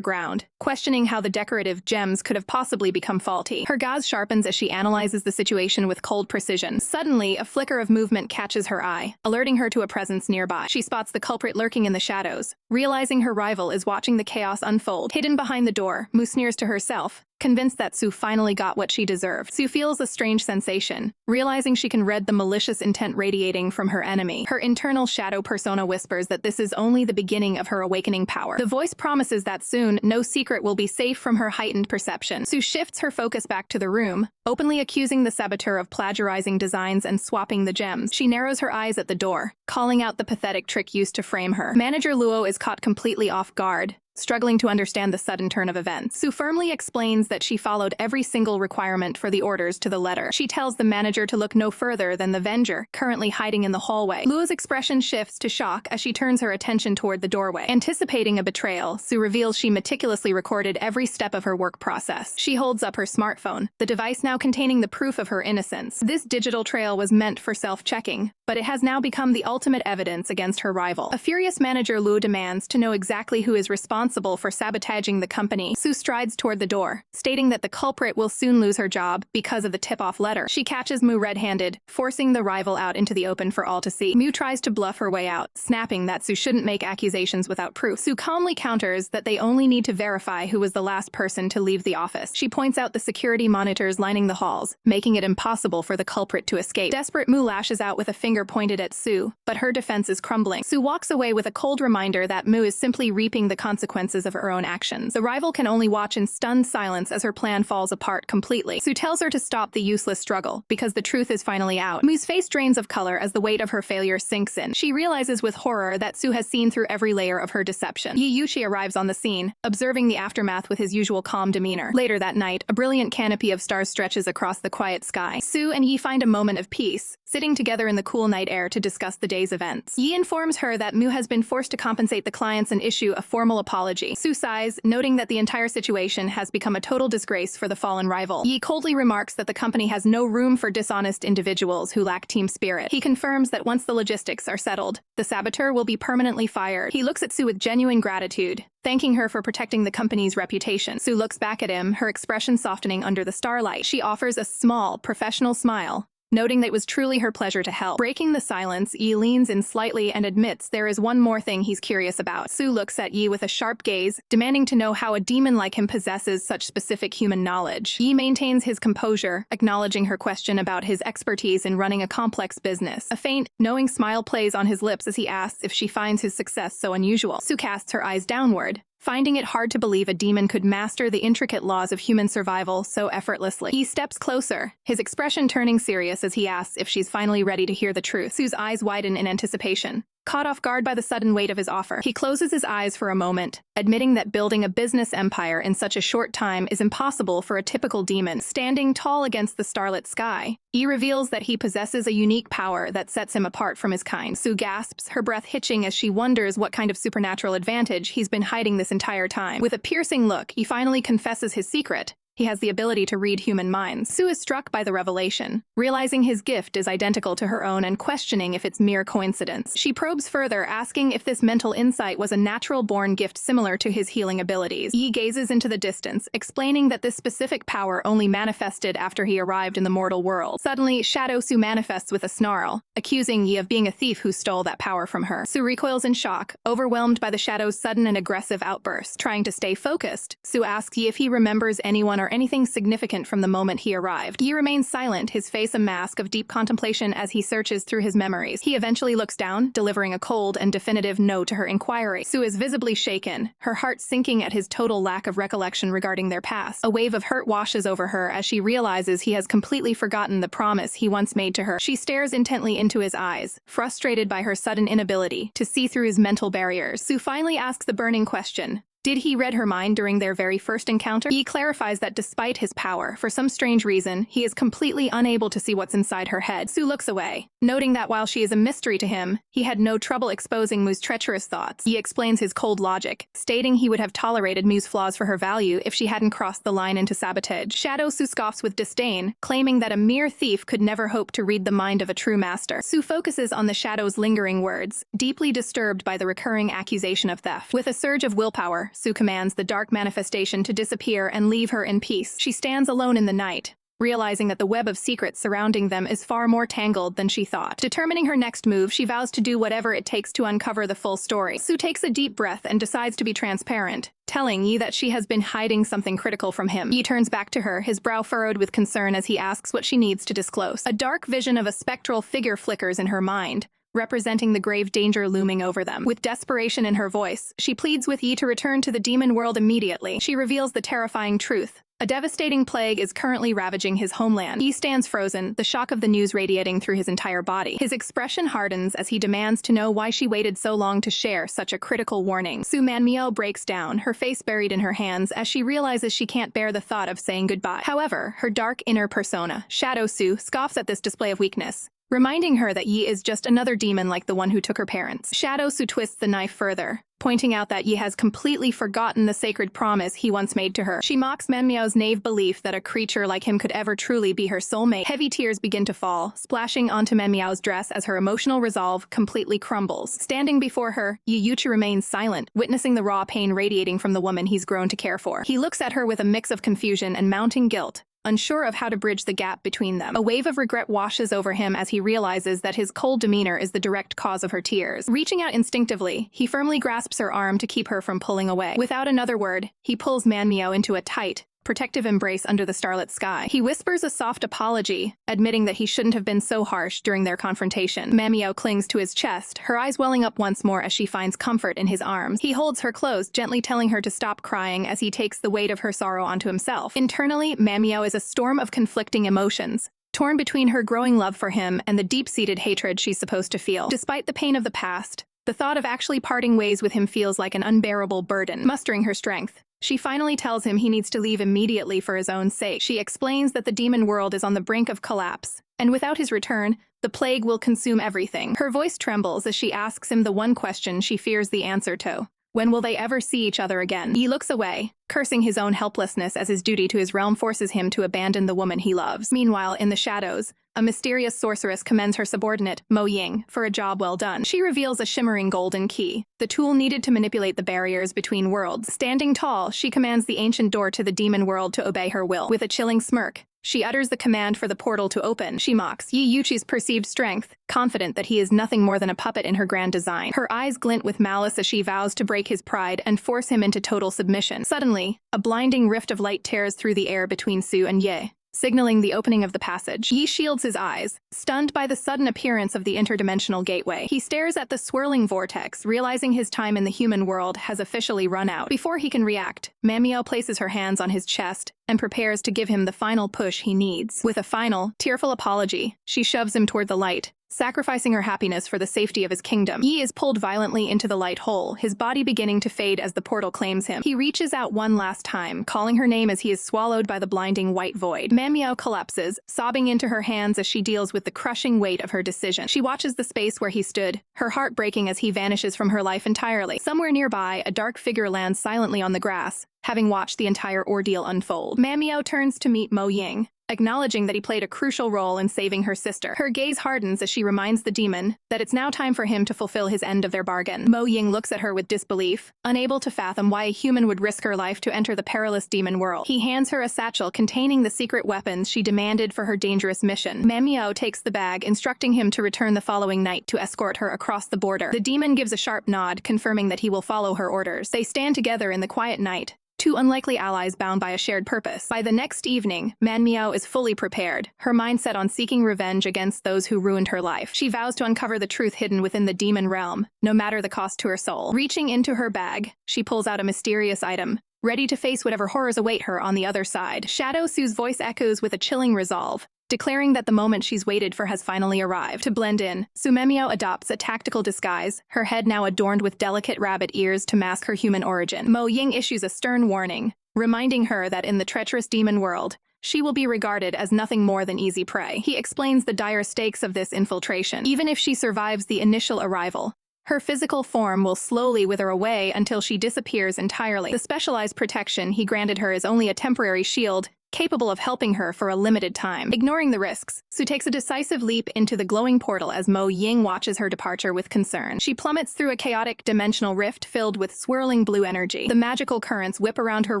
ground, questioning how the decorative gems could have possibly become faulty. Her gaze sharpens as she analyzes the situation with cold precision. Suddenly, a flicker of movement catches her eye, alerting her to a presence nearby. She spots the culprit lurking in the shadows. Realizing her rival is watching the chaos unfold. Hidden behind the door, Mu sneers to herself, convinced that Sue finally got what she deserved. Sue feels a strange sensation, realizing she can read the malicious intent radiating from her enemy. Her internal shadow persona whispers that this is only the beginning of her awakening power. The voice promises that soon, no secret will be safe from her heightened perception. Sue shifts her focus back to the room, openly accusing the saboteur of plagiarizing designs and swapping the gems. She narrows her eyes at the door, calling out the pathetic trick used to frame her. Manager Luo is caught completely off guard, struggling to understand the sudden turn of events. Sue firmly explains that she followed every single requirement for the orders to the letter. She tells the manager to look no further than the Avenger, currently hiding in the hallway. Luo's expression shifts to shock as she turns her attention toward the doorway. Anticipating a betrayal, Sue reveals she meticulously recorded every step of her work process. She holds up her smartphone, the device now containing the proof of her innocence. This digital trail was meant for self-checking, but it has now become the ultimate evidence against her rival. A furious manager Luo demands to know exactly who is responsible for sabotaging the company. Sue strides toward the door, stating that the culprit will soon lose her job because of the tip-off letter. She catches Mu red-handed, forcing the rival out into the open for all to see. Mu tries to bluff her way out, snapping that Sue shouldn't make accusations without proof. Sue calmly counters that they only need to verify who was the last person to leave the office. She points out the security monitors lining the halls, making it impossible for the culprit to escape. Desperate, Mu lashes out with a finger pointed at Sue, but her defense is crumbling. Sue walks away with a cold reminder that Mu is simply reaping the consequences of her own actions. The rival can only watch in stunned silence as her plan falls apart completely. Sue tells her to stop the useless struggle, because the truth is finally out. Mu's face drains of color as the weight of her failure sinks in. She realizes with horror that Sue has seen through every layer of her deception. Yi Yuchi arrives on the scene, observing the aftermath with his usual calm demeanor. Later that night, a brilliant canopy of stars stretches across the quiet sky. Sue and Yi find a moment of peace, sitting together in the cool night air to discuss the day's events. Yi informs her that Mu has been forced to compensate the clients and issue a formal apology. Sue sighs, noting that the entire situation has become a total disgrace for the fallen rival. Yi coldly remarks that the company has no room for dishonest individuals who lack team spirit. He confirms that once the logistics are settled, the saboteur will be permanently fired. He looks at Sue with genuine gratitude, thanking her for protecting the company's reputation. Sue looks back at him, her expression softening under the starlight. She offers a small, professional smile, noting that it was truly her pleasure to help. Breaking the silence, Yi leans in slightly and admits there is one more thing he's curious about. Sue looks at Yi with a sharp gaze, demanding to know how a demon like him possesses such specific human knowledge. Yi maintains his composure, acknowledging her question about his expertise in running a complex business. A faint, knowing smile plays on his lips as he asks if she finds his success so unusual. Sue casts her eyes downward, finding it hard to believe a demon could master the intricate laws of human survival so effortlessly. He steps closer, his expression turning serious as he asks if she's finally ready to hear the truth. Sue's eyes widen in anticipation, caught off guard by the sudden weight of his offer. He closes his eyes for a moment, admitting that building a business empire in such a short time is impossible for a typical demon. Standing tall against the starlit sky, Yi reveals that he possesses a unique power that sets him apart from his kind. Sue gasps, her breath hitching as she wonders what kind of supernatural advantage he's been hiding this entire time. With a piercing look, he finally confesses his secret, He has the ability to read human minds. Su is struck by the revelation, realizing his gift is identical to her own and questioning if it's mere coincidence. She probes further, asking if this mental insight was a natural-born gift similar to his healing abilities. Yi gazes into the distance, explaining that this specific power only manifested after he arrived in the mortal world. Suddenly, Shadow Su manifests with a snarl, accusing Yi of being a thief who stole that power from her. Su recoils in shock, overwhelmed by the Shadow's sudden and aggressive outburst. Trying to stay focused, Su asks Yi if he remembers anyone or anything significant from the moment he arrived. Yi remains silent, his face a mask of deep contemplation as he searches through his memories. He eventually looks down, delivering a cold and definitive no to her inquiry. Su is visibly shaken, her heart sinking at his total lack of recollection regarding their past. A wave of hurt washes over her as she realizes he has completely forgotten the promise he once made to her. She stares intently into his eyes, frustrated by her sudden inability to see through his mental barriers. Su finally asks the burning question. Did he read her mind during their very first encounter? He clarifies that despite his power, for some strange reason, he is completely unable to see what's inside her head. Su looks away, noting that while she is a mystery to him, he had no trouble exposing Mu's treacherous thoughts. He explains his cold logic, stating he would have tolerated Mu's flaws for her value if she hadn't crossed the line into sabotage. Shadow Su scoffs with disdain, claiming that a mere thief could never hope to read the mind of a true master. Su focuses on the Shadow's lingering words, deeply disturbed by the recurring accusation of theft. With a surge of willpower, Su commands the dark manifestation to disappear and leave her in peace. She stands alone in the night, realizing that the web of secrets surrounding them is far more tangled than she thought. Determining her next move, she vows to do whatever it takes to uncover the full story. Su takes a deep breath and decides to be transparent, telling Yi that she has been hiding something critical from him. Yi turns back to her, his brow furrowed with concern as he asks what she needs to disclose. A dark vision of a spectral figure flickers in her mind, representing the grave danger looming over them. With desperation in her voice, she pleads with Yi to return to the demon world immediately. She reveals the terrifying truth. A devastating plague is currently ravaging his homeland. Yi stands frozen, the shock of the news radiating through his entire body. His expression hardens as he demands to know why she waited so long to share such a critical warning. Su Manmiao breaks down, her face buried in her hands as she realizes she can't bear the thought of saying goodbye. However, her dark inner persona, Shadow Su, scoffs at this display of weakness, reminding her that Yi is just another demon like the one who took her parents. Shadow Su twists the knife further, pointing out that Yi has completely forgotten the sacred promise he once made to her. She mocks Manmiao's naive belief that a creature like him could ever truly be her soulmate. Heavy tears begin to fall, splashing onto Manmiao's dress as her emotional resolve completely crumbles. Standing before her, Yi Yuchi remains silent, witnessing the raw pain radiating from the woman he's grown to care for. He looks at her with a mix of confusion and mounting guilt, unsure of how to bridge the gap between them. A wave of regret washes over him as he realizes that his cold demeanor is the direct cause of her tears. Reaching out instinctively, he firmly grasps her arm to keep her from pulling away. Without another word, he pulls Manmiao into a tight, protective embrace under the starlit sky. He whispers a soft apology, admitting that he shouldn't have been so harsh during their confrontation. Manmiao clings to his chest, her eyes welling up once more as she finds comfort in his arms. He holds her close, gently telling her to stop crying as he takes the weight of her sorrow onto himself. Internally, Manmiao is a storm of conflicting emotions, torn between her growing love for him and the deep-seated hatred she's supposed to feel. Despite the pain of the past, the thought of actually parting ways with him feels like an unbearable burden. Mustering her strength, she finally tells him he needs to leave immediately for his own sake. She explains that the demon world is on the brink of collapse, and without his return, the plague will consume everything. Her voice trembles as she asks him the one question she fears the answer to. When will they ever see each other again? He looks away, cursing his own helplessness as his duty to his realm forces him to abandon the woman he loves. Meanwhile, in the shadows, a mysterious sorceress commends her subordinate, Mo Ying, for a job well done. She reveals a shimmering golden key, the tool needed to manipulate the barriers between worlds. Standing tall, she commands the ancient door to the demon world to obey her will. With a chilling smirk, she utters the command for the portal to open. She mocks Yi Yuchi's perceived strength, confident that he is nothing more than a puppet in her grand design. Her eyes glint with malice as she vows to break his pride and force him into total submission. Suddenly, a blinding rift of light tears through the air between Su and Ye, signaling the opening of the passage. Yi shields his eyes, stunned by the sudden appearance of the interdimensional gateway. He stares at the swirling vortex, realizing his time in the human world has officially run out. Before he can react, Manmiao places her hands on his chest and prepares to give him the final push he needs. With a final, tearful apology, she shoves him toward the light, sacrificing her happiness for the safety of his kingdom. Yi is pulled violently into the light hole, his body beginning to fade as the portal claims him. He reaches out one last time, calling her name as he is swallowed by the blinding white void. Manhwa collapses, sobbing into her hands as she deals with the crushing weight of her decision. She watches the space where he stood, her heart breaking as he vanishes from her life entirely. Somewhere nearby, a dark figure lands silently on the grass, having watched the entire ordeal unfold. Manhwa turns to meet Mo Ying, acknowledging that he played a crucial role in saving her sister. Her gaze hardens as she reminds the demon that it's now time for him to fulfill his end of their bargain. Mo Ying looks at her with disbelief, unable to fathom why a human would risk her life to enter the perilous demon world. He hands her a satchel containing the secret weapons she demanded for her dangerous mission. Manhwa takes the bag, instructing him to return the following night to escort her across the border. The demon gives a sharp nod, confirming that he will follow her orders. They stand together in the quiet night, two unlikely allies bound by a shared purpose. By the next evening, Manhwa is fully prepared, her mind set on seeking revenge against those who ruined her life. She vows to uncover the truth hidden within the demon realm, no matter the cost to her soul. Reaching into her bag, she pulls out a mysterious item, ready to face whatever horrors await her on the other side. Shadow Su's voice echoes with a chilling resolve, declaring that the moment she's waited for has finally arrived. To blend in, Sumemio adopts a tactical disguise, her head now adorned with delicate rabbit ears to mask her human origin. Mo Ying issues a stern warning, reminding her that in the treacherous demon world, she will be regarded as nothing more than easy prey. He explains the dire stakes of this infiltration. Even if she survives the initial arrival, her physical form will slowly wither away until she disappears entirely. The specialized protection he granted her is only a temporary shield, capable of helping her for a limited time. Ignoring the risks, Su takes a decisive leap into the glowing portal as Mo Ying watches her departure with concern. She plummets through a chaotic dimensional rift filled with swirling blue energy. The magical currents whip around her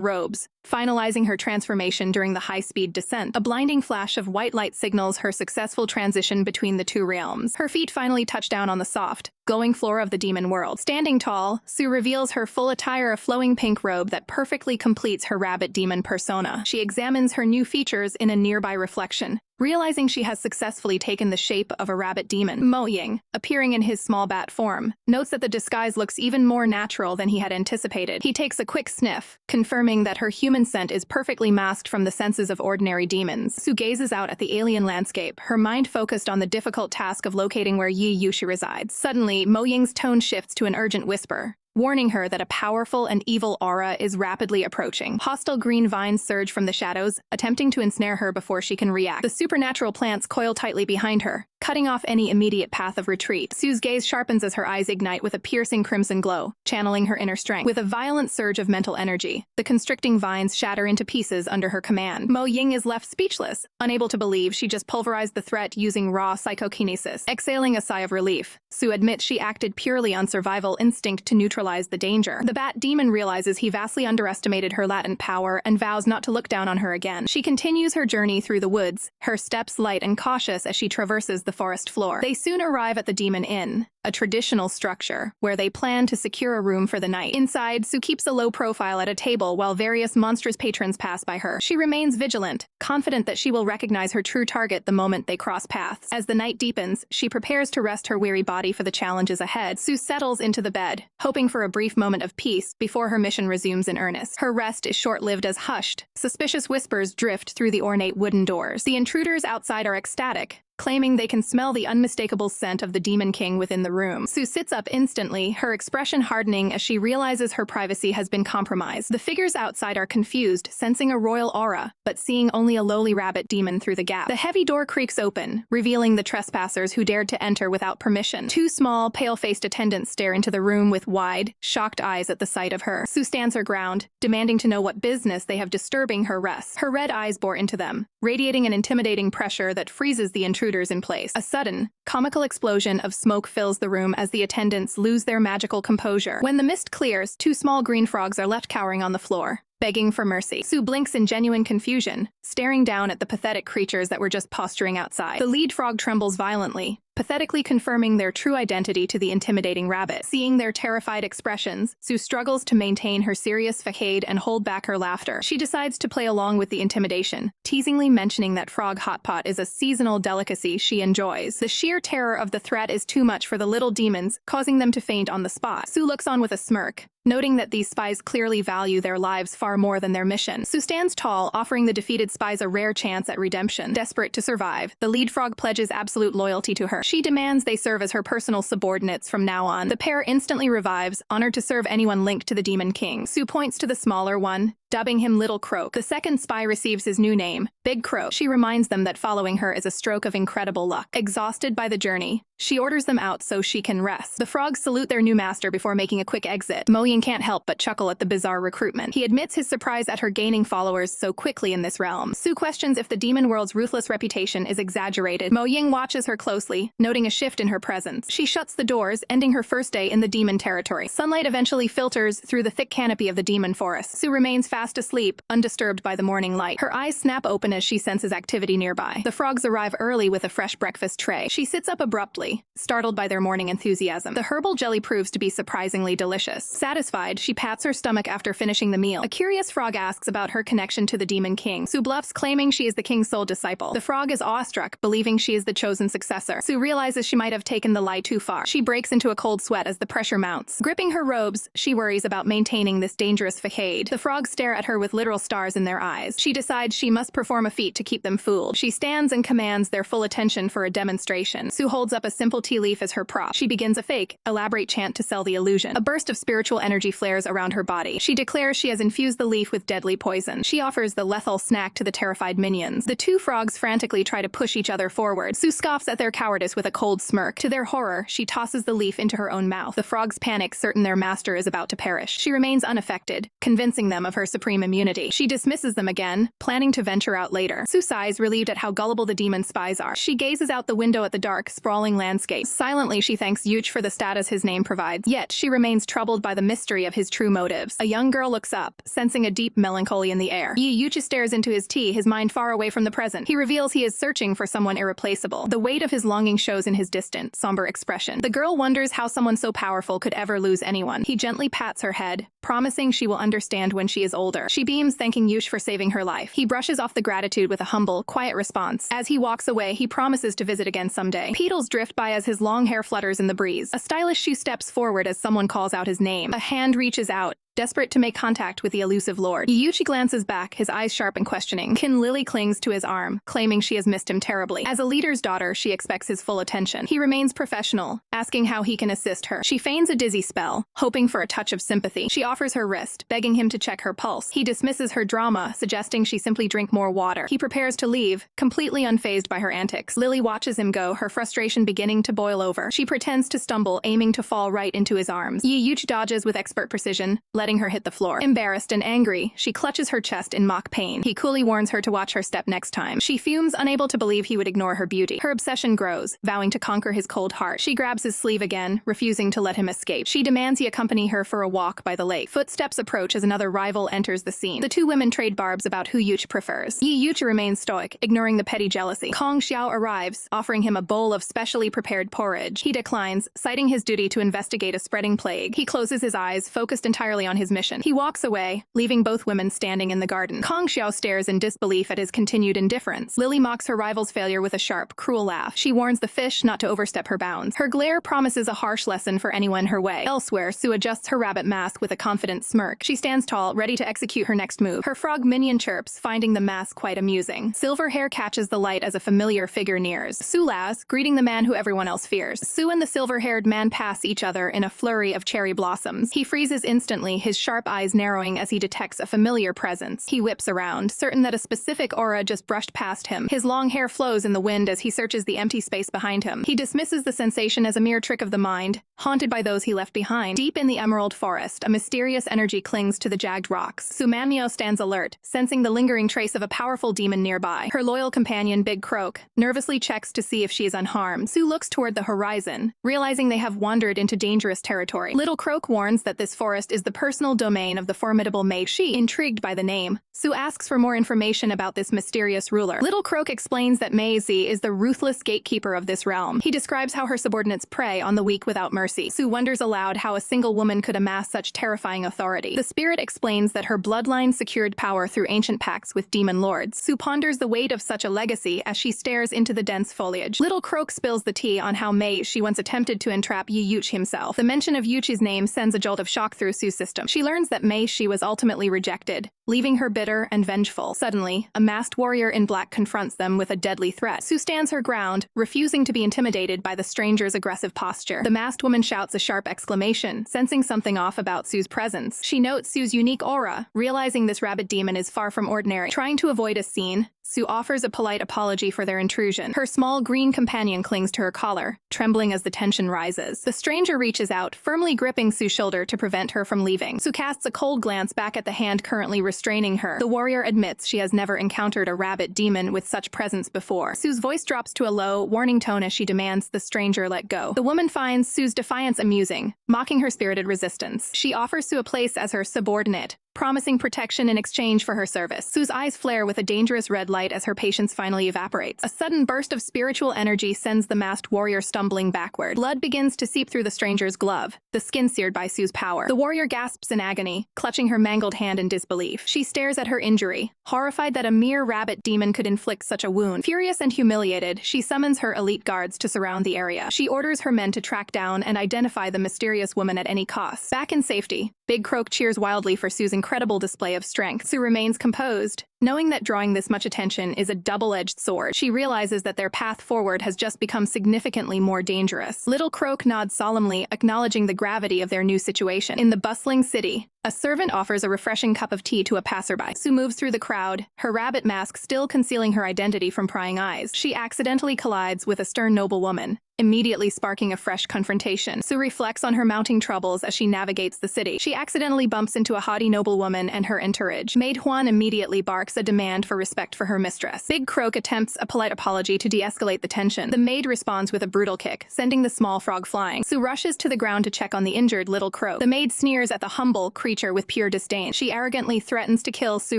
robes, finalizing her transformation during the high-speed descent. A blinding flash of white light signals her successful transition between the two realms. Her feet finally touch down on the soft, glowing floor of the demon world. Standing tall, Su reveals her full attire of flowing pink robe that perfectly completes her rabbit demon persona. She examines her new features in a nearby reflection, realizing she has successfully taken the shape of a rabbit demon. Mo Ying, appearing in his small bat form, notes that the disguise looks even more natural than he had anticipated. He takes a quick sniff, confirming that her human scent is perfectly masked from the senses of ordinary demons. Su gazes out at the alien landscape, her mind focused on the difficult task of locating where Yi Yushi resides. Suddenly, Mo Ying's tone shifts to an urgent whisper, warning her that a powerful and evil aura is rapidly approaching. Hostile green vines surge from the shadows, attempting to ensnare her before she can react. The supernatural plants coil tightly behind her, cutting off any immediate path of retreat. Su's gaze sharpens as her eyes ignite with a piercing crimson glow, channeling her inner strength. With a violent surge of mental energy, the constricting vines shatter into pieces under her command. Mo Ying is left speechless, unable to believe she just pulverized the threat using raw psychokinesis. Exhaling a sigh of relief, Su admits she acted purely on survival instinct to neutralize the danger. The bat demon realizes he vastly underestimated her latent power and vows not to look down on her again. She continues her journey through the woods, her steps light and cautious as she traverses the forest floor. They soon arrive at the Demon Inn, a traditional structure where they plan to secure a room for the night. Inside, Su keeps a low profile at a table while various monstrous patrons pass by her. She remains vigilant, confident that she will recognize her true target the moment they cross paths. As the night deepens, she prepares to rest her weary body for the challenges ahead. Su settles into the bed, hoping for a brief moment of peace before her mission resumes in earnest. Her rest is short-lived as hushed, suspicious whispers drift through the ornate wooden doors. The intruders outside are ecstatic, claiming they can smell the unmistakable scent of the Demon King within the room. Su sits up instantly, her expression hardening as she realizes her privacy has been compromised. The figures outside are confused, sensing a royal aura, but seeing only a lowly rabbit demon through the gap. The heavy door creaks open, revealing the trespassers who dared to enter without permission. Two small, pale-faced attendants stare into the room with wide, shocked eyes at the sight of her. Su stands her ground, demanding to know what business they have disturbing her rest. Her red eyes bore into them, radiating an intimidating pressure that freezes the intruders in place. A sudden, comical explosion of smoke fills the room as the attendants lose their magical composure. When the mist clears, two small green frogs are left cowering on the floor, begging for mercy. Su blinks in genuine confusion, staring down at the pathetic creatures that were just posturing outside. The lead frog trembles violently, pathetically confirming their true identity to the intimidating rabbit. Seeing their terrified expressions, Su struggles to maintain her serious facade and hold back her laughter. She decides to play along with the intimidation, teasingly mentioning that frog hot pot is a seasonal delicacy she enjoys. The sheer terror of the threat is too much for the little demons, causing them to faint on the spot. Su looks on with a smirk, noting that these spies clearly value their lives far more than their mission. Sue stands tall, offering the defeated spies a rare chance at redemption. Desperate to survive, the lead frog pledges absolute loyalty to her. She demands they serve as her personal subordinates from now on. The pair instantly revives, honored to serve anyone linked to the Demon King. Sue points to the smaller one, dubbing him Little Croak. The second spy receives his new name, Big Croak. She reminds them that following her is a stroke of incredible luck. Exhausted by the journey, she orders them out so she can rest. The frogs salute their new master before making a quick exit. Mo Ying can't help but chuckle at the bizarre recruitment. He admits his surprise at her gaining followers so quickly in this realm. Sue questions if the demon world's ruthless reputation is exaggerated. Mo Ying watches her closely, noting a shift in her presence. She shuts the doors, ending her first day in the demon territory. Sunlight eventually filters through the thick canopy of the demon forest. Sue remains fast asleep, undisturbed by the morning light. Her eyes snap open as she senses activity nearby. The frogs arrive early with a fresh breakfast tray. She sits up abruptly, startled by their morning enthusiasm. The herbal jelly proves to be surprisingly delicious. Satisfied, she pats her stomach after finishing the meal. A curious frog asks about her connection to the Demon King. Sue bluffs, claiming she is the king's sole disciple. The frog is awestruck, believing she is the chosen successor. Sue realizes she might have taken the lie too far. She breaks into a cold sweat as the pressure mounts. Gripping her robes, she worries about maintaining this dangerous facade. The frogs stare at her with literal stars in their eyes. She decides she must perform a feat to keep them fooled. She stands and commands their full attention for a demonstration. Sue holds up a simple tea leaf as her prop. She begins a fake, elaborate chant to sell the illusion. A burst of spiritual energy flares around her body. She declares she has infused the leaf with deadly poison. She offers the lethal snack to the terrified minions. The two frogs frantically try to push each other forward. Sue scoffs at their cowardice with a cold smirk. To their horror, she tosses the leaf into her own mouth. The frogs panic, certain their master is about to perish. She remains unaffected, convincing them of her supreme immunity. She dismisses them again, planning to venture out later. Sue sighs, relieved at how gullible the demon spies are. She gazes out the window at the dark, sprawling landscape. Silently, she thanks Yuch for the status his name provides. Yet, she remains troubled by the mystery of his true motives. A young girl looks up, sensing a deep melancholy in the air. Yuch stares into his tea, his mind far away from the present. He reveals he is searching for someone irreplaceable. The weight of his longing shows in his distant, somber expression. The girl wonders how someone so powerful could ever lose anyone. He gently pats her head, promising she will understand when she is older. She beams, thanking Yuch for saving her life. He brushes off the gratitude with a humble, quiet response. As he walks away, he promises to visit again someday. Petals drift by as his long hair flutters in the breeze. A stylish shoe steps forward as someone calls out his name. A hand reaches out, desperate to make contact with the elusive lord. Yuchi glances back, his eyes sharp and questioning. Qin Lily clings to his arm, claiming she has missed him terribly. As a leader's daughter, she expects his full attention. He remains professional, asking how he can assist her. She feigns a dizzy spell, hoping for a touch of sympathy. She offers her wrist, begging him to check her pulse. He dismisses her drama, suggesting she simply drink more water. He prepares to leave, completely unfazed by her antics. Lily watches him go, her frustration beginning to boil over. She pretends to stumble, aiming to fall right into his arms. Yuchi dodges with expert precision, letting her hit the floor. Embarrassed and angry, she clutches her chest in mock pain. He coolly warns her to watch her step next time. She fumes, unable to believe he would ignore her beauty. Her obsession grows, vowing to conquer his cold heart. She grabs his sleeve again, refusing to let him escape. She demands he accompany her for a walk by the lake. Footsteps approach as another rival enters the scene. The two women trade barbs about who Yuch prefers. Yuch remains stoic, ignoring the petty jealousy. Kong Xiao arrives, offering him a bowl of specially prepared porridge. He declines, citing his duty to investigate a spreading plague. He closes his eyes, focused entirely on his mission. He walks away, leaving both women standing in the garden. Kong Xiao stares in disbelief at his continued indifference. Lily mocks her rival's failure with a sharp, cruel laugh. She warns the fish not to overstep her bounds. Her glare promises a harsh lesson for anyone her way. Elsewhere, Sue adjusts her rabbit mask with a confident smirk. She stands tall, ready to execute her next move. Her frog minion chirps, finding the mask quite amusing. Silver hair catches the light as a familiar figure nears. Sue laughs, greeting the man who everyone else fears. Sue and the silver-haired man pass each other in a flurry of cherry blossoms. He freezes instantly, his sharp eyes narrowing as he detects a familiar presence. He whips around, certain that a specific aura just brushed past him. His long hair flows in the wind as he searches the empty space behind him. He dismisses the sensation as a mere trick of the mind, haunted by those he left behind. Deep in the emerald forest, a mysterious energy clings to the jagged rocks. Sumanmyo stands alert, sensing the lingering trace of a powerful demon nearby. Her loyal companion, Big Croak, nervously checks to see if she is unharmed. Sue looks toward the horizon, realizing they have wandered into dangerous territory. Little Croak warns that this forest is the personal domain of the formidable mage. She, intrigued by the name, Sue asks for more information about this mysterious ruler. Little Croak explains that Maisie is the ruthless gatekeeper of this realm. He describes how her subordinates prey on the weak without mercy. Sue wonders aloud how a single woman could amass such terrifying authority. The spirit explains that her bloodline secured power through ancient pacts with demon lords. Sue ponders the weight of such a legacy as she stares into the dense foliage. Little Croak spills the tea on how she once attempted to entrap Yuch himself. The mention of Yuchi's name sends a jolt of shock through Sue's system. system. She learns that Mei Shi was ultimately rejected, leaving her bitter and vengeful. Suddenly, a masked warrior in black confronts them with a deadly threat. Su stands her ground, refusing to be intimidated by the stranger's aggressive posture. The masked woman shouts a sharp exclamation, sensing something off about Su's presence. She notes Su's unique aura, realizing this rabbit demon is far from ordinary. Trying to avoid a scene, Su offers a polite apology for their intrusion. Her small green companion clings to her collar, trembling as the tension rises. The stranger reaches out, firmly gripping Su's shoulder to prevent her from leaving. Su casts a cold glance back at the hand currently restraining her. The warrior admits she has never encountered a rabbit demon with such presence before. Su's voice drops to a low, warning tone as she demands the stranger let go. The woman finds Su's defiance amusing, mocking her spirited resistance. She offers Su a place as her subordinate, promising protection in exchange for her service. Su's eyes flare with a dangerous red light as her patience finally evaporates. A sudden burst of spiritual energy sends the masked warrior stumbling backward. Blood begins to seep through the stranger's glove, the skin seared by Su's power. The warrior gasps in agony, clutching her mangled hand in disbelief. She stares at her injury, horrified that a mere rabbit demon could inflict such a wound. Furious and humiliated, she summons her elite guards to surround the area. She orders her men to track down and identify the mysterious woman at any cost. Back in safety, Big Croak cheers wildly for Su's incredible display of strength. Su remains composed, knowing that drawing this much attention is a double-edged sword. She realizes that their path forward has just become significantly more dangerous. Little Croak nods solemnly, acknowledging the gravity of their new situation. In the bustling city, a servant offers a refreshing cup of tea to a passerby. Su moves through the crowd, her rabbit mask still concealing her identity from prying eyes. She accidentally collides with a stern noblewoman, immediately sparking a fresh confrontation. Su reflects on her mounting troubles as she navigates the city. She accidentally bumps into a haughty noblewoman and her entourage. Maid Huan immediately barks a demand for respect for her mistress. Big Croak attempts a polite apology to de-escalate the tension. The maid responds with a brutal kick, sending the small frog flying. Su rushes to the ground to check on the injured Little Croak. The maid sneers at the humble creature with pure disdain. She arrogantly threatens to kill Su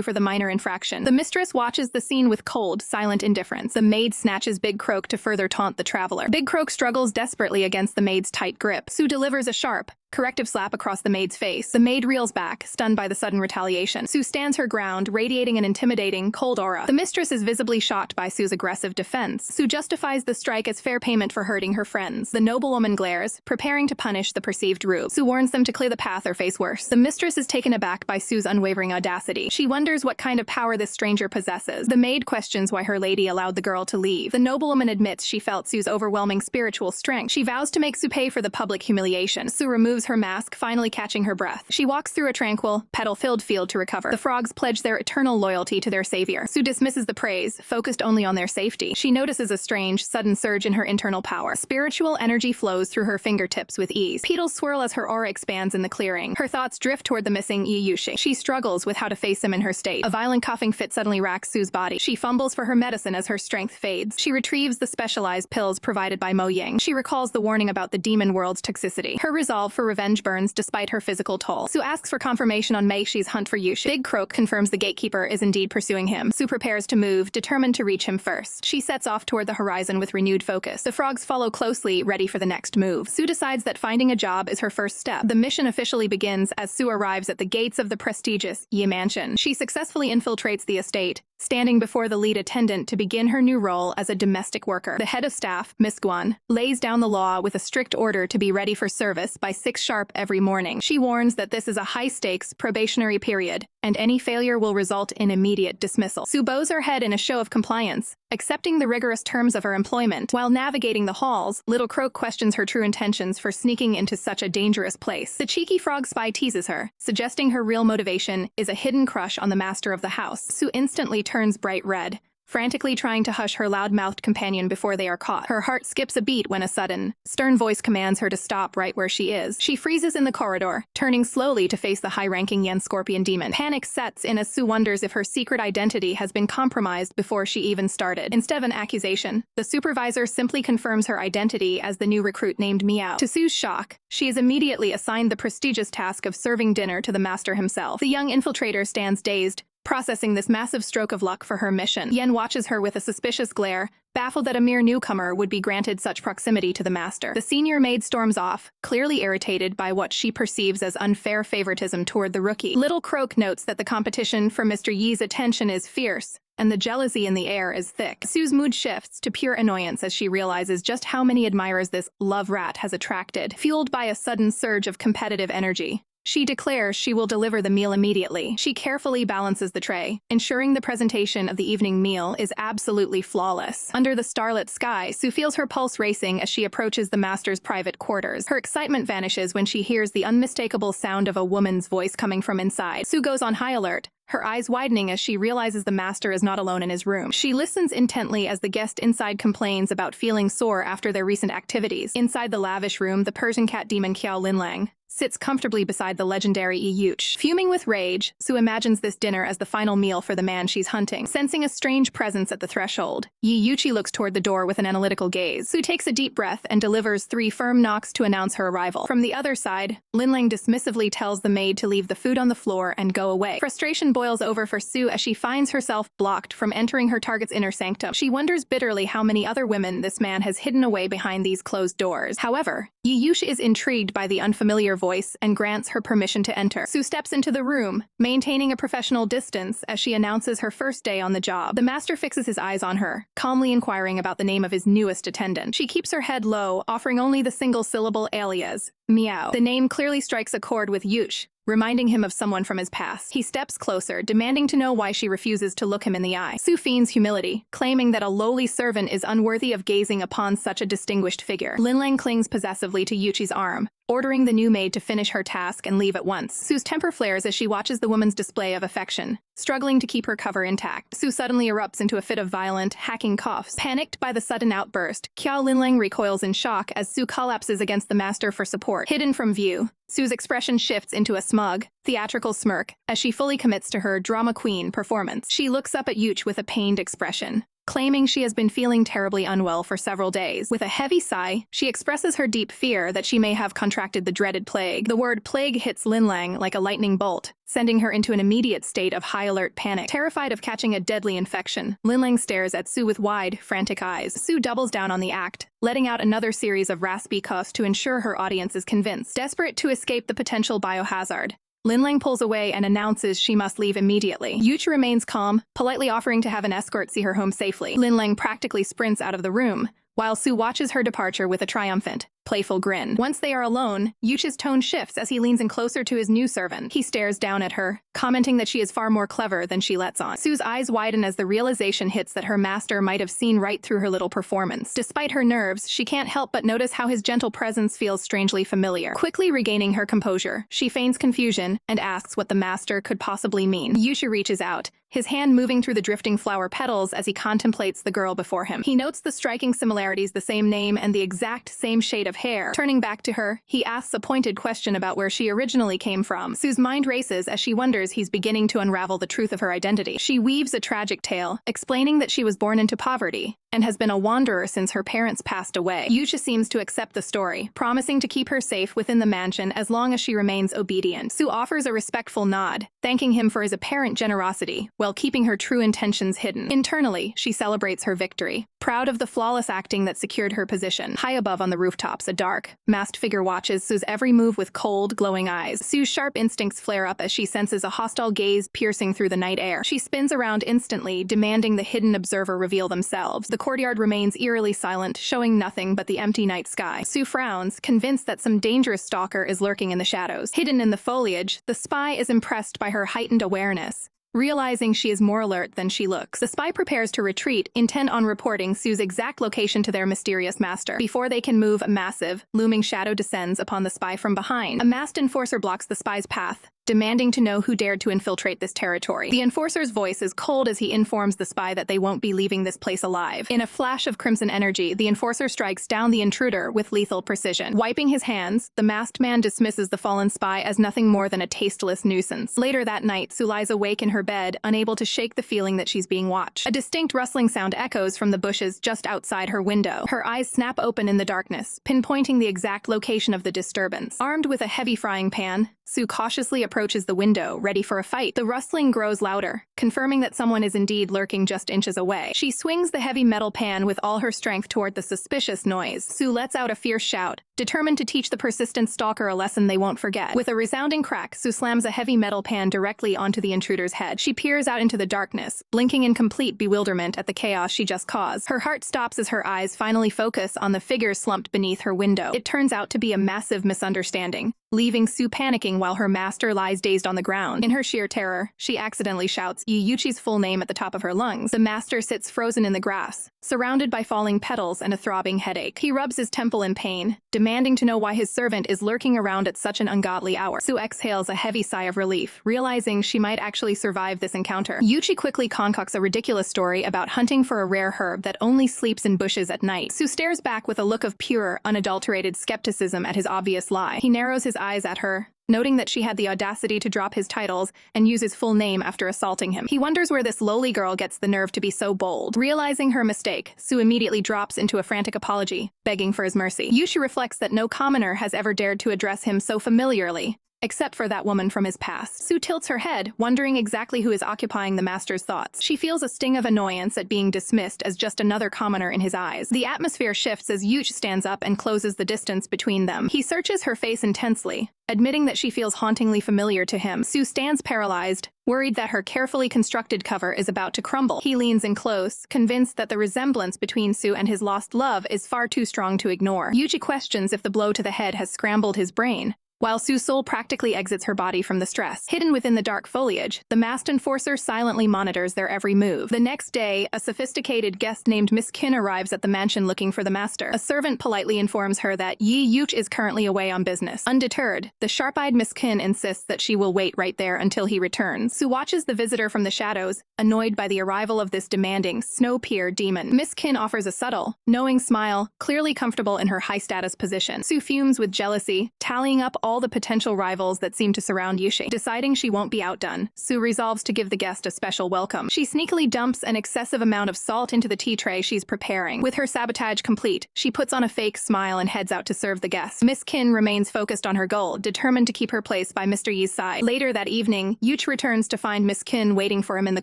for the minor infraction. The mistress watches the scene with cold, silent indifference. The maid snatches Big Croak to further taunt the traveler. Big Croak struggles desperately against the maid's tight grip. Su delivers a sharp, corrective slap across the maid's face. The maid reels back, stunned by the sudden retaliation. Su stands her ground, radiating an intimidating, cold aura. The mistress is visibly shocked by Su's aggressive defense. Su justifies the strike as fair payment for hurting her friends. The noblewoman glares, preparing to punish the perceived rube. Su warns them to clear the path or face worse. The mistress is taken aback by Su's unwavering audacity. She wonders what kind of power this stranger possesses. The maid questions why her lady allowed the girl to leave. The noblewoman admits she felt Su's overwhelming spiritual strength. She vows to make Su pay for the public humiliation. Su removes her mask, finally catching her breath. She walks through a tranquil, petal-filled field to recover. The frogs pledge their eternal loyalty to their savior. Su dismisses the praise, focused only on their safety. She notices a strange, sudden surge in her internal power. Spiritual energy flows through her fingertips with ease. Petals swirl as her aura expands in the clearing. Her thoughts drift toward the missing Yi Yushi. She struggles with how to face him in her state. A violent coughing fit suddenly racks Su's body. She fumbles for her medicine as her strength fades. She retrieves the specialized pills provided by Mo Ying. She recalls the warning about the demon world's toxicity. Her resolve for revenge burns despite her physical toll. Su asks for confirmation on Mei Shi's hunt for Yushi. Big Croak confirms the gatekeeper is indeed pursuing him. Su prepares to move, determined to reach him first. She sets off toward the horizon with renewed focus. The frogs follow closely, ready for the next move. Su decides that finding a job is her first step. The mission officially begins as Su arrives at the gates of the prestigious Yi Mansion. She successfully infiltrates the estate, standing before the lead attendant to begin her new role as a domestic worker. The head of staff, Miss Guan, lays down the law with a strict order to be ready for service by 6 sharp every morning. She warns that this is a high-stakes probationary period, and any failure will result in immediate dismissal. Su bows her head in a show of compliance, accepting the rigorous terms of her employment. While navigating the halls, Little Croak questions her true intentions for sneaking into such a dangerous place. The cheeky frog spy teases her, suggesting her real motivation is a hidden crush on the master of the house. Su instantly turns bright red, frantically trying to hush her loud-mouthed companion before they are caught. Her heart skips a beat when a sudden, stern voice commands her to stop right where she is. She freezes in the corridor, turning slowly to face the high-ranking Yen Scorpion demon. Panic sets in as Su wonders if her secret identity has been compromised before she even started. Instead of an accusation, the supervisor simply confirms her identity as the new recruit named Miao. To Su's shock, she is immediately assigned the prestigious task of serving dinner to the master himself. The young infiltrator stands dazed, processing this massive stroke of luck for her mission. Yen watches her with a suspicious glare, baffled that a mere newcomer would be granted such proximity to the master. The senior maid storms off, clearly irritated by what she perceives as unfair favoritism toward the rookie. Little Croak notes that the competition for Mr. Yi's attention is fierce, and the jealousy in the air is thick. Su's mood shifts to pure annoyance as she realizes just how many admirers this love rat has attracted. Fueled by a sudden surge of competitive energy, She declares she will deliver the meal immediately. She carefully balances the tray, ensuring the presentation of the evening meal is absolutely flawless. Under the starlit sky, Sue feels her pulse racing as she approaches the master's private quarters. Her excitement vanishes when she hears the unmistakable sound of a woman's voice coming from inside. Sue goes on high alert, her eyes widening as she realizes the master is not alone in his room. She listens intently as the guest inside complains about feeling sore after their recent activities. Inside the lavish room, the Persian cat demon Qiao Linlang sits comfortably beside the legendary Yi Yuch. Fuming with rage, Sue imagines this dinner as the final meal for the man she's hunting. Sensing a strange presence at the threshold, Yi Yuchi looks toward the door with an analytical gaze. Sue takes a deep breath and delivers 3 firm knocks to announce her arrival. From the other side, Linlang dismissively tells the maid to leave the food on the floor and go away. Frustration boils over for Sue as she finds herself blocked from entering her target's inner sanctum. She wonders bitterly how many other women this man has hidden away behind these closed doors. However, Yi Yuchi is intrigued by the unfamiliar voice and grants her permission to enter. Sue steps into the room, maintaining a professional distance as she announces her first day on the job. The master fixes his eyes on her, calmly inquiring about the name of his newest attendant. She keeps her head low, offering only the single-syllable alias, Meow. The name clearly strikes a chord with Yush, reminding him of someone from his past. He steps closer, demanding to know why she refuses to look him in the eye. Sue feigns humility, claiming that a lowly servant is unworthy of gazing upon such a distinguished figure. Linlang clings possessively to Yuchi's arm, ordering the new maid to finish her task and leave at once. Sue's temper flares as she watches the woman's display of affection, struggling to keep her cover intact. Sue suddenly erupts into a fit of violent, hacking coughs. Panicked by the sudden outburst, Qiao Linlang recoils in shock as Sue collapses against the master for support. Hidden from view, Sue's expression shifts into a smug, theatrical smirk as she fully commits to her drama queen performance. She looks up at Yuch with a pained expression, claiming she has been feeling terribly unwell for several days. With a heavy sigh, she expresses her deep fear that she may have contracted the dreaded plague. The word plague hits Linlang like a lightning bolt, sending her into an immediate state of high-alert panic. Terrified of catching a deadly infection, Linlang stares at Sue with wide, frantic eyes. Sue doubles down on the act, letting out another series of raspy coughs to ensure her audience is convinced. Desperate to escape the potential biohazard, Linlang pulls away and announces she must leave immediately. Yuch remains calm, politely offering to have an escort see her home safely. Linlang practically sprints out of the room, while Sue watches her departure with a triumphant, playful grin. Once they are alone, Yuch's tone shifts as he leans in closer to his new servant. He stares down at her, commenting that she is far more clever than she lets on. Sue's eyes widen as the realization hits that her master might have seen right through her little performance. Despite her nerves, she can't help but notice how his gentle presence feels strangely familiar. Quickly regaining her composure, she feigns confusion and asks what the master could possibly mean. Yuch reaches out, his hand moving through the drifting flower petals as he contemplates the girl before him. He notes the striking similarities, the same name and the exact same shade of hair. Turning back to her, he asks a pointed question about where she originally came from. Sue's mind races as she wonders he's beginning to unravel the truth of her identity. She weaves a tragic tale, explaining that she was born into poverty and has been a wanderer since her parents passed away. Yucha seems to accept the story, promising to keep her safe within the mansion as long as she remains obedient. Sue offers a respectful nod, thanking him for his apparent generosity, while keeping her true intentions hidden. Internally, she celebrates her victory, proud of the flawless acting that secured her position. High above on the rooftops, a dark, masked figure watches Sue's every move with cold, glowing eyes. Sue's sharp instincts flare up as she senses a hostile gaze piercing through the night air. She spins around instantly, demanding the hidden observer reveal themselves. The courtyard remains eerily silent, showing nothing but the empty night sky. Sue frowns, convinced that some dangerous stalker is lurking in the shadows. Hidden in the foliage, the spy is impressed by her heightened awareness, realizing she is more alert than she looks. The spy prepares to retreat, intent on reporting Sue's exact location to their mysterious master. Before they can move, a massive, looming shadow descends upon the spy from behind. A masked enforcer blocks the spy's path, demanding to know who dared to infiltrate this territory. The enforcer's voice is cold as he informs the spy that they won't be leaving this place alive. In a flash of crimson energy, the enforcer strikes down the intruder with lethal precision. Wiping his hands, the masked man dismisses the fallen spy as nothing more than a tasteless nuisance. Later that night, Sue lies awake in her bed, unable to shake the feeling that she's being watched. A distinct rustling sound echoes from the bushes just outside her window. Her eyes snap open in the darkness, pinpointing the exact location of the disturbance. Armed with a heavy frying pan, Sue cautiously approaches the window, ready for a fight. The rustling grows louder, confirming that someone is indeed lurking just inches away. She swings the heavy metal pan with all her strength toward the suspicious noise. Sue lets out a fierce shout, determined to teach the persistent stalker a lesson they won't forget. With a resounding crack, Sue slams a heavy metal pan directly onto the intruder's head. She peers out into the darkness, blinking in complete bewilderment at the chaos she just caused. Her heart stops as her eyes finally focus on the figure slumped beneath her window. It turns out to be a massive misunderstanding. leaving Sue panicking while her master lies dazed on the ground. In her sheer terror, she accidentally shouts Yuchi's full name at the top of her lungs. The master sits frozen in the grass, surrounded by falling petals and a throbbing headache. He rubs his temple in pain, demanding to know why his servant is lurking around at such an ungodly hour. Sue exhales a heavy sigh of relief, realizing she might actually survive this encounter. Yuchi quickly concocts a ridiculous story about hunting for a rare herb that only sleeps in bushes at night. Sue stares back with a look of pure, unadulterated skepticism at his obvious lie. He narrows his eyes at her, noting that she had the audacity to drop his titles and use his full name after assaulting him. He wonders where this lowly girl gets the nerve to be so bold. Realizing her mistake, Sue immediately drops into a frantic apology, begging for his mercy. Yushi reflects that no commoner has ever dared to address him so familiarly, except for that woman from his past. Sue tilts her head, wondering exactly who is occupying the master's thoughts. She feels a sting of annoyance at being dismissed as just another commoner in his eyes. The atmosphere shifts as Yuch stands up and closes the distance between them. He searches her face intensely, admitting that she feels hauntingly familiar to him. Sue stands paralyzed, worried that her carefully constructed cover is about to crumble. He leans in close, convinced that the resemblance between Sue and his lost love is far too strong to ignore. Yuchi questions if the blow to the head has scrambled his brain, while Sue's soul practically exits her body from the stress. Hidden within the dark foliage, the masked enforcer silently monitors their every move. The next day, a sophisticated guest named Miss Kin arrives at the mansion looking for the master. A servant politely informs her that Yi Yuch is currently away on business. Undeterred, the sharp-eyed Miss Kin insists that she will wait right there until he returns. Sue watches the visitor from the shadows, annoyed by the arrival of this demanding, snow-peer demon. Miss Kin offers a subtle, knowing smile, clearly comfortable in her high-status position. Sue fumes with jealousy, tallying up all the potential rivals that seem to surround Yushi. Deciding she won't be outdone, Sue resolves to give the guest a special welcome. She sneakily dumps an excessive amount of salt into the tea tray she's preparing. With her sabotage complete, she puts on a fake smile and heads out to serve the guest. Miss Kin remains focused on her goal, determined to keep her place by Mr. Yi's side. Later that evening, Yuch returns to find Miss Kin waiting for him in the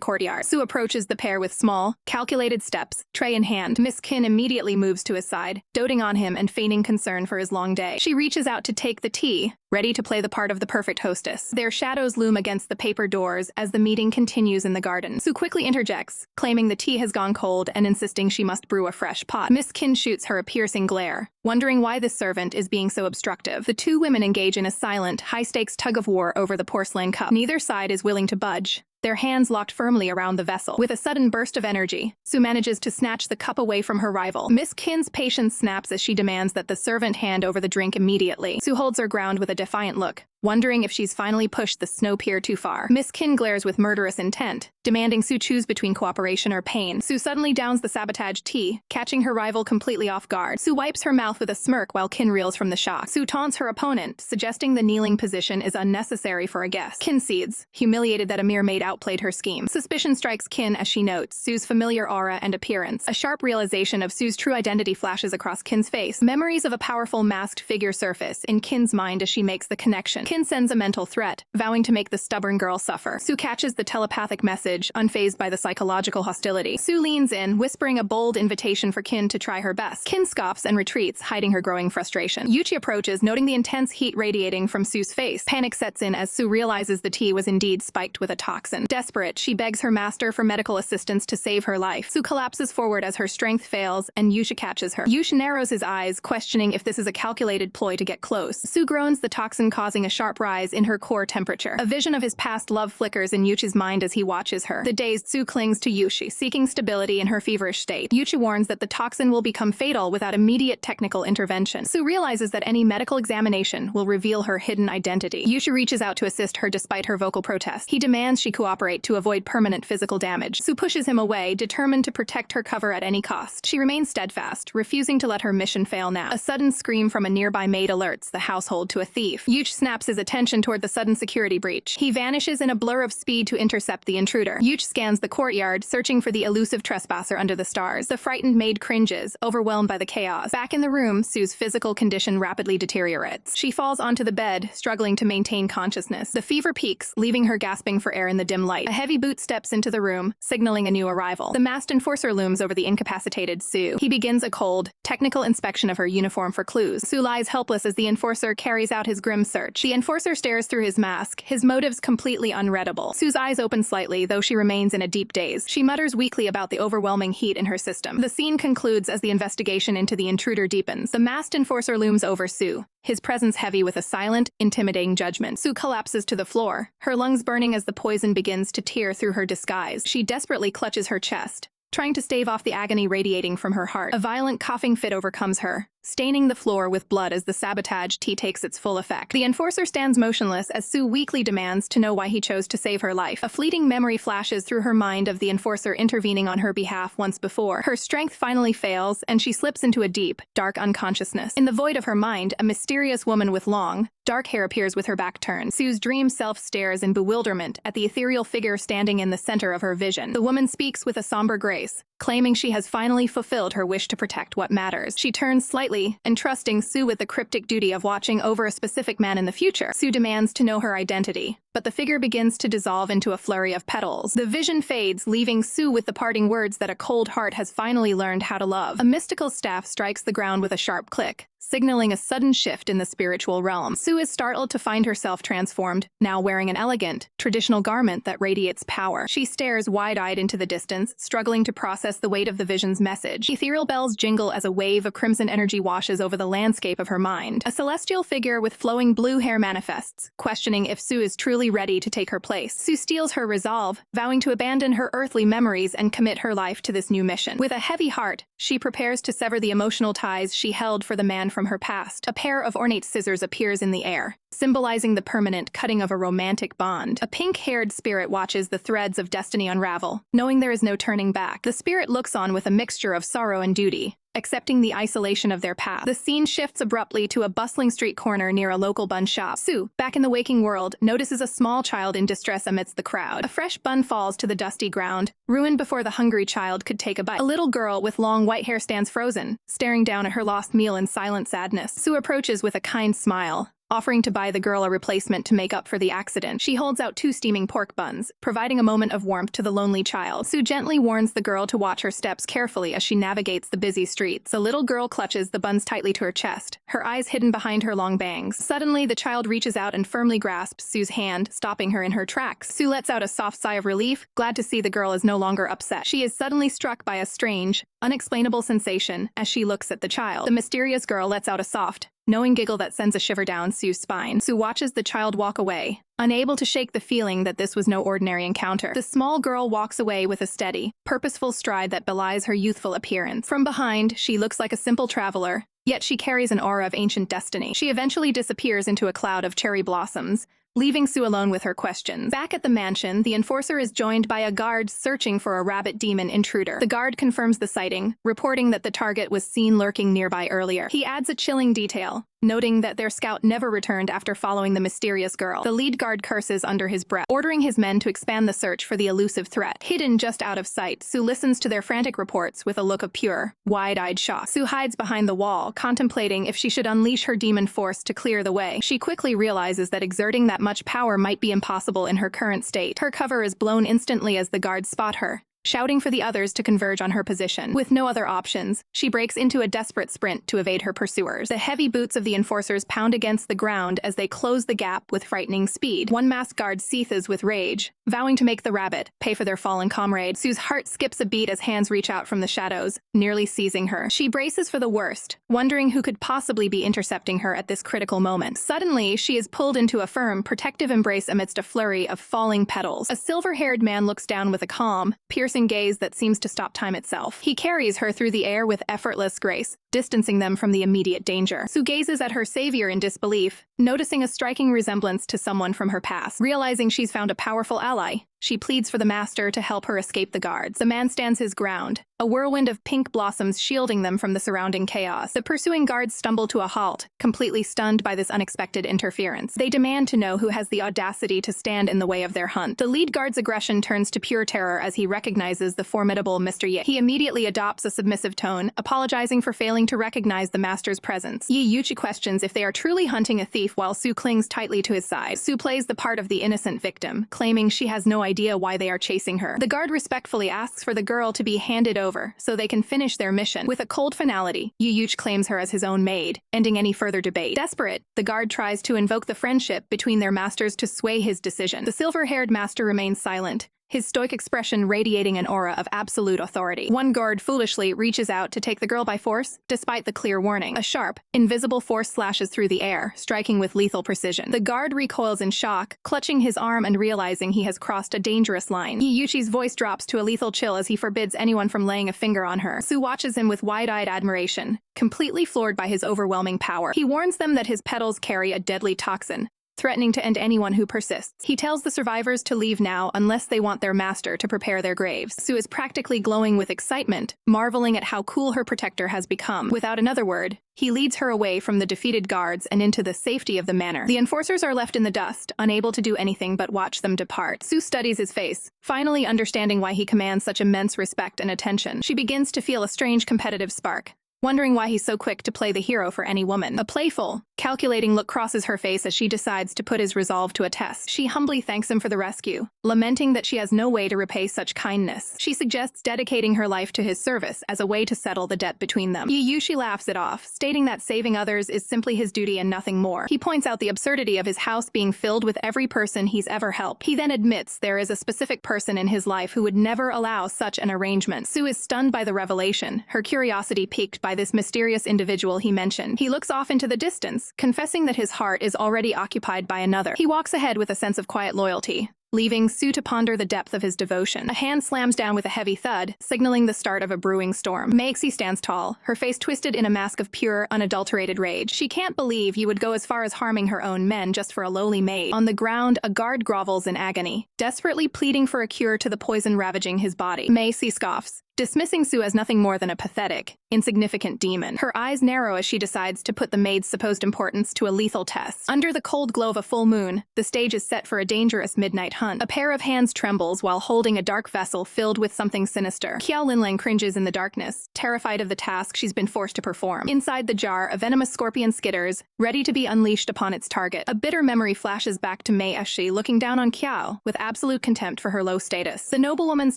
courtyard. Sue approaches the pair with small, calculated steps, tray in hand. Miss Kin immediately moves to his side, doting on him and feigning concern for his long day. She reaches out to take the tea, ready to play the part of the perfect hostess. Their shadows loom against the paper doors as the meeting continues in the garden. Sue quickly interjects, claiming the tea has gone cold and insisting she must brew a fresh pot. Miss Kin shoots her a piercing glare, wondering why this servant is being so obstructive. The two women engage in a silent, high-stakes tug-of-war over the porcelain cup. Neither side is willing to budge, their hands locked firmly around the vessel. With a sudden burst of energy, Sue manages to snatch the cup away from her rival. Miss Kin's patience snaps as she demands that the servant hand over the drink immediately. Sue holds her ground with a defiant look, wondering if she's finally pushed the snow pier too far. Miss Kin glares with murderous intent, demanding Sue choose between cooperation or pain. Sue suddenly downs the sabotage tea, catching her rival completely off guard. Sue wipes her mouth with a smirk while Kin reels from the shock. Sue taunts her opponent, suggesting the kneeling position is unnecessary for a guest. Kin cedes, humiliated that a mermaid outplayed her scheme. Suspicion strikes Kin as she notes Sue's familiar aura and appearance. A sharp realization of Sue's true identity flashes across Kin's face. Memories of a powerful masked figure surface in Kin's mind as she makes the connection. Kin sends a mental threat, vowing to make the stubborn girl suffer. Sue catches the telepathic message, unfazed by the psychological hostility. Sue leans in, whispering a bold invitation for Kin to try her best. Kin scoffs and retreats, hiding her growing frustration. Yuchi approaches, noting the intense heat radiating from Sue's face. Panic sets in as Sue realizes the tea was indeed spiked with a toxin. Desperate, she begs her master for medical assistance to save her life. Sue collapses forward as her strength fails, and Yusha catches her. Yusha narrows his eyes, questioning if this is a calculated ploy to get close. Sue groans, the toxin causing a sharp rise in her core temperature. A vision of his past love flickers in Yuchi's mind as he watches her. The dazed Sue clings to Yushi, seeking stability in her feverish state. Yuchi warns that the toxin will become fatal without immediate technical intervention. Sue realizes that any medical examination will reveal her hidden identity. Yushi reaches out to assist her despite her vocal protest. He demands she cooperate to avoid permanent physical damage. Sue pushes him away, determined to protect her cover at any cost. She remains steadfast, refusing to let her mission fail now. A sudden scream from a nearby maid alerts the household to a thief. Yuch snaps his attention toward the sudden security breach. He vanishes in a blur of speed to intercept the intruder. Yuch scans the courtyard, searching for the elusive trespasser under the stars. The frightened maid cringes, overwhelmed by the chaos. Back in the room, Sue's physical condition rapidly deteriorates. She falls onto the bed, struggling to maintain consciousness. The fever peaks, leaving her gasping for air in the dim light. A heavy boot steps into the room, signaling a new arrival. The masked enforcer looms over the incapacitated Sue. He begins a cold, technical inspection of her uniform for clues. Sue lies helpless as the enforcer carries out his grim search. The enforcer stares through his mask, his motives completely unreadable. Sue's eyes open slightly, though she remains in a deep daze. She mutters weakly about the overwhelming heat in her system. The scene concludes as the investigation into the intruder deepens. The masked enforcer looms over Sue, his presence heavy with a silent, intimidating judgment. Sue collapses to the floor, her lungs burning as the poison begins to tear through her disguise. She desperately clutches her chest, trying to stave off the agony radiating from her heart. A violent coughing fit overcomes her, staining the floor with blood as the sabotage tea takes its full effect. The enforcer stands motionless as Sue weakly demands to know why he chose to save her life. A fleeting memory flashes through her mind of the enforcer intervening on her behalf once before. Her strength finally fails, and she slips into a deep, dark unconsciousness. In the void of her mind, a mysterious woman with long, dark hair appears with her back turned. Sue's dream self stares in bewilderment at the ethereal figure standing in the center of her vision. The woman speaks with a somber grace, claiming she has finally fulfilled her wish to protect what matters. She turns slightly, entrusting Sue with the cryptic duty of watching over a specific man in the future. Sue demands to know her identity, but the figure begins to dissolve into a flurry of petals. The vision fades, leaving Sue with the parting words that a cold heart has finally learned how to love. A mystical staff strikes the ground with a sharp click, signaling a sudden shift in the spiritual realm. Sue is startled to find herself transformed, now wearing an elegant, traditional garment that radiates power. She stares wide-eyed into the distance, struggling to process the weight of the vision's message. Ethereal bells jingle as a wave of crimson energy washes over the landscape of her mind. A celestial figure with flowing blue hair manifests, questioning if Sue is truly ready to take her place. Sue steels her resolve, vowing to abandon her earthly memories and commit her life to this new mission. With a heavy heart, she prepares to sever the emotional ties she held for the man from her past. A pair of ornate scissors appears in the air, symbolizing the permanent cutting of a romantic bond. A pink-haired spirit watches the threads of destiny unravel, knowing there is no turning back. The spirit looks on with a mixture of sorrow and duty, accepting the isolation of their path. The scene shifts abruptly to a bustling street corner near a local bun shop. Sue, back in the waking world, notices a small child in distress amidst the crowd. A fresh bun falls to the dusty ground, ruined before the hungry child could take a bite. A little girl with long white hair stands frozen, staring down at her lost meal in silent sadness. Sue approaches with a kind smile, offering to buy the girl a replacement to make up for the accident. She holds out 2 steaming pork buns, providing a moment of warmth to the lonely child. Sue gently warns the girl to watch her steps carefully as she navigates the busy streets. The little girl clutches the buns tightly to her chest, her eyes hidden behind her long bangs. Suddenly, the child reaches out and firmly grasps Sue's hand, stopping her in her tracks. Sue lets out a soft sigh of relief, glad to see the girl is no longer upset. She is suddenly struck by a strange, unexplainable sensation as she looks at the child. The mysterious girl lets out a soft, knowing giggle that sends a shiver down Sue's spine. Sue watches the child walk away, unable to shake the feeling that this was no ordinary encounter. The small girl walks away with a steady, purposeful stride that belies her youthful appearance. From behind, she looks like a simple traveler, yet she carries an aura of ancient destiny. She eventually disappears into a cloud of cherry blossoms, leaving Sue alone with her questions. Back at the mansion, the enforcer is joined by a guard searching for a rabbit demon intruder. The guard confirms the sighting, reporting that the target was seen lurking nearby earlier. He adds a chilling detail, noting that their scout never returned after following the mysterious girl. The lead guard curses under his breath, ordering his men to expand the search for the elusive threat. Hidden just out of sight, Sue listens to their frantic reports with a look of pure, wide-eyed shock. Sue hides behind the wall, contemplating if she should unleash her demon force to clear the way. She quickly realizes that exerting that much power might be impossible in her current state. Her cover is blown instantly as the guards spot her, shouting for the others to converge on her position. With no other options, she breaks into a desperate sprint to evade her pursuers. The heavy boots of the enforcers pound against the ground as they close the gap with frightening speed. One masked guard seethes with rage, vowing to make the rabbit pay for their fallen comrade. Sue's heart skips a beat as hands reach out from the shadows, nearly seizing her. She braces for the worst, wondering who could possibly be intercepting her at this critical moment. Suddenly, she is pulled into a firm, protective embrace amidst a flurry of falling petals. A silver-haired man looks down with a calm, piercing gaze that seems to stop time itself. He carries her through the air with effortless grace, distancing them from the immediate danger. Sue gazes at her savior in disbelief, noticing a striking resemblance to someone from her past. Realizing she's found a powerful ally, she pleads for the master to help her escape the guards. The man stands his ground, a whirlwind of pink blossoms shielding them from the surrounding chaos. The pursuing guards stumble to a halt, completely stunned by this unexpected interference. They demand to know who has the audacity to stand in the way of their hunt. The lead guard's aggression turns to pure terror as he recognizes the formidable Mr. Yi. He immediately adopts a submissive tone, apologizing for failing to recognize the master's presence. Yi Yuchi questions if they are truly hunting a thief while Sue clings tightly to his side. Sue plays the part of the innocent victim, claiming she has no idea why they are chasing her. The guard respectfully asks for the girl to be handed over so they can finish their mission. With a cold finality, Yu claims her as his own maid, ending any further debate. Desperate, the guard tries to invoke the friendship between their masters to sway his decision. The silver-haired master remains silent, his stoic expression radiating an aura of absolute authority. One guard foolishly reaches out to take the girl by force, despite the clear warning. A sharp, invisible force slashes through the air, striking with lethal precision. The guard recoils in shock, clutching his arm and realizing he has crossed a dangerous line. Yuchi's voice drops to a lethal chill as he forbids anyone from laying a finger on her. Su watches him with wide-eyed admiration, completely floored by his overwhelming power. He warns them that his petals carry a deadly toxin, threatening to end anyone who persists. He tells the survivors to leave now unless they want their master to prepare their graves. Su is practically glowing with excitement, marveling at how cool her protector has become. Without another word, he leads her away from the defeated guards and into the safety of the manor. The enforcers are left in the dust, unable to do anything but watch them depart. Su studies his face, finally understanding why he commands such immense respect and attention. She begins to feel a strange competitive spark, wondering why he's so quick to play the hero for any woman. A playful, calculating look crosses her face as she decides to put his resolve to a test. She humbly thanks him for the rescue, lamenting that she has no way to repay such kindness. She suggests dedicating her life to his service as a way to settle the debt between them. Yushi laughs it off, stating that saving others is simply his duty and nothing more. He points out the absurdity of his house being filled with every person he's ever helped. He then admits there is a specific person in his life who would never allow such an arrangement. Su is stunned by the revelation, her curiosity piqued by this mysterious individual he mentioned. He looks off into the distance, confessing that his heart is already occupied by another. He walks ahead with a sense of quiet loyalty, leaving Su to ponder the depth of his devotion. A hand slams down with a heavy thud, signaling the start of a brewing storm. Meixi stands tall, her face twisted in a mask of pure, unadulterated rage. She can't believe you would go as far as harming her own men just for a lowly maid. On the ground, a guard grovels in agony, desperately pleading for a cure to the poison ravaging his body. Meixi scoffs, dismissing Su as nothing more than a pathetic, insignificant demon. Her eyes narrow as she decides to put the maid's supposed importance to a lethal test. Under the cold glow of a full moon, the stage is set for a dangerous midnight hunt. A pair of hands trembles while holding a dark vessel filled with something sinister. Qiao Linlang cringes in the darkness, terrified of the task she's been forced to perform. Inside the jar, a venomous scorpion skitters, ready to be unleashed upon its target. A bitter memory flashes back to Mei Eshi looking down on Qiao with absolute contempt for her low status. The noblewoman's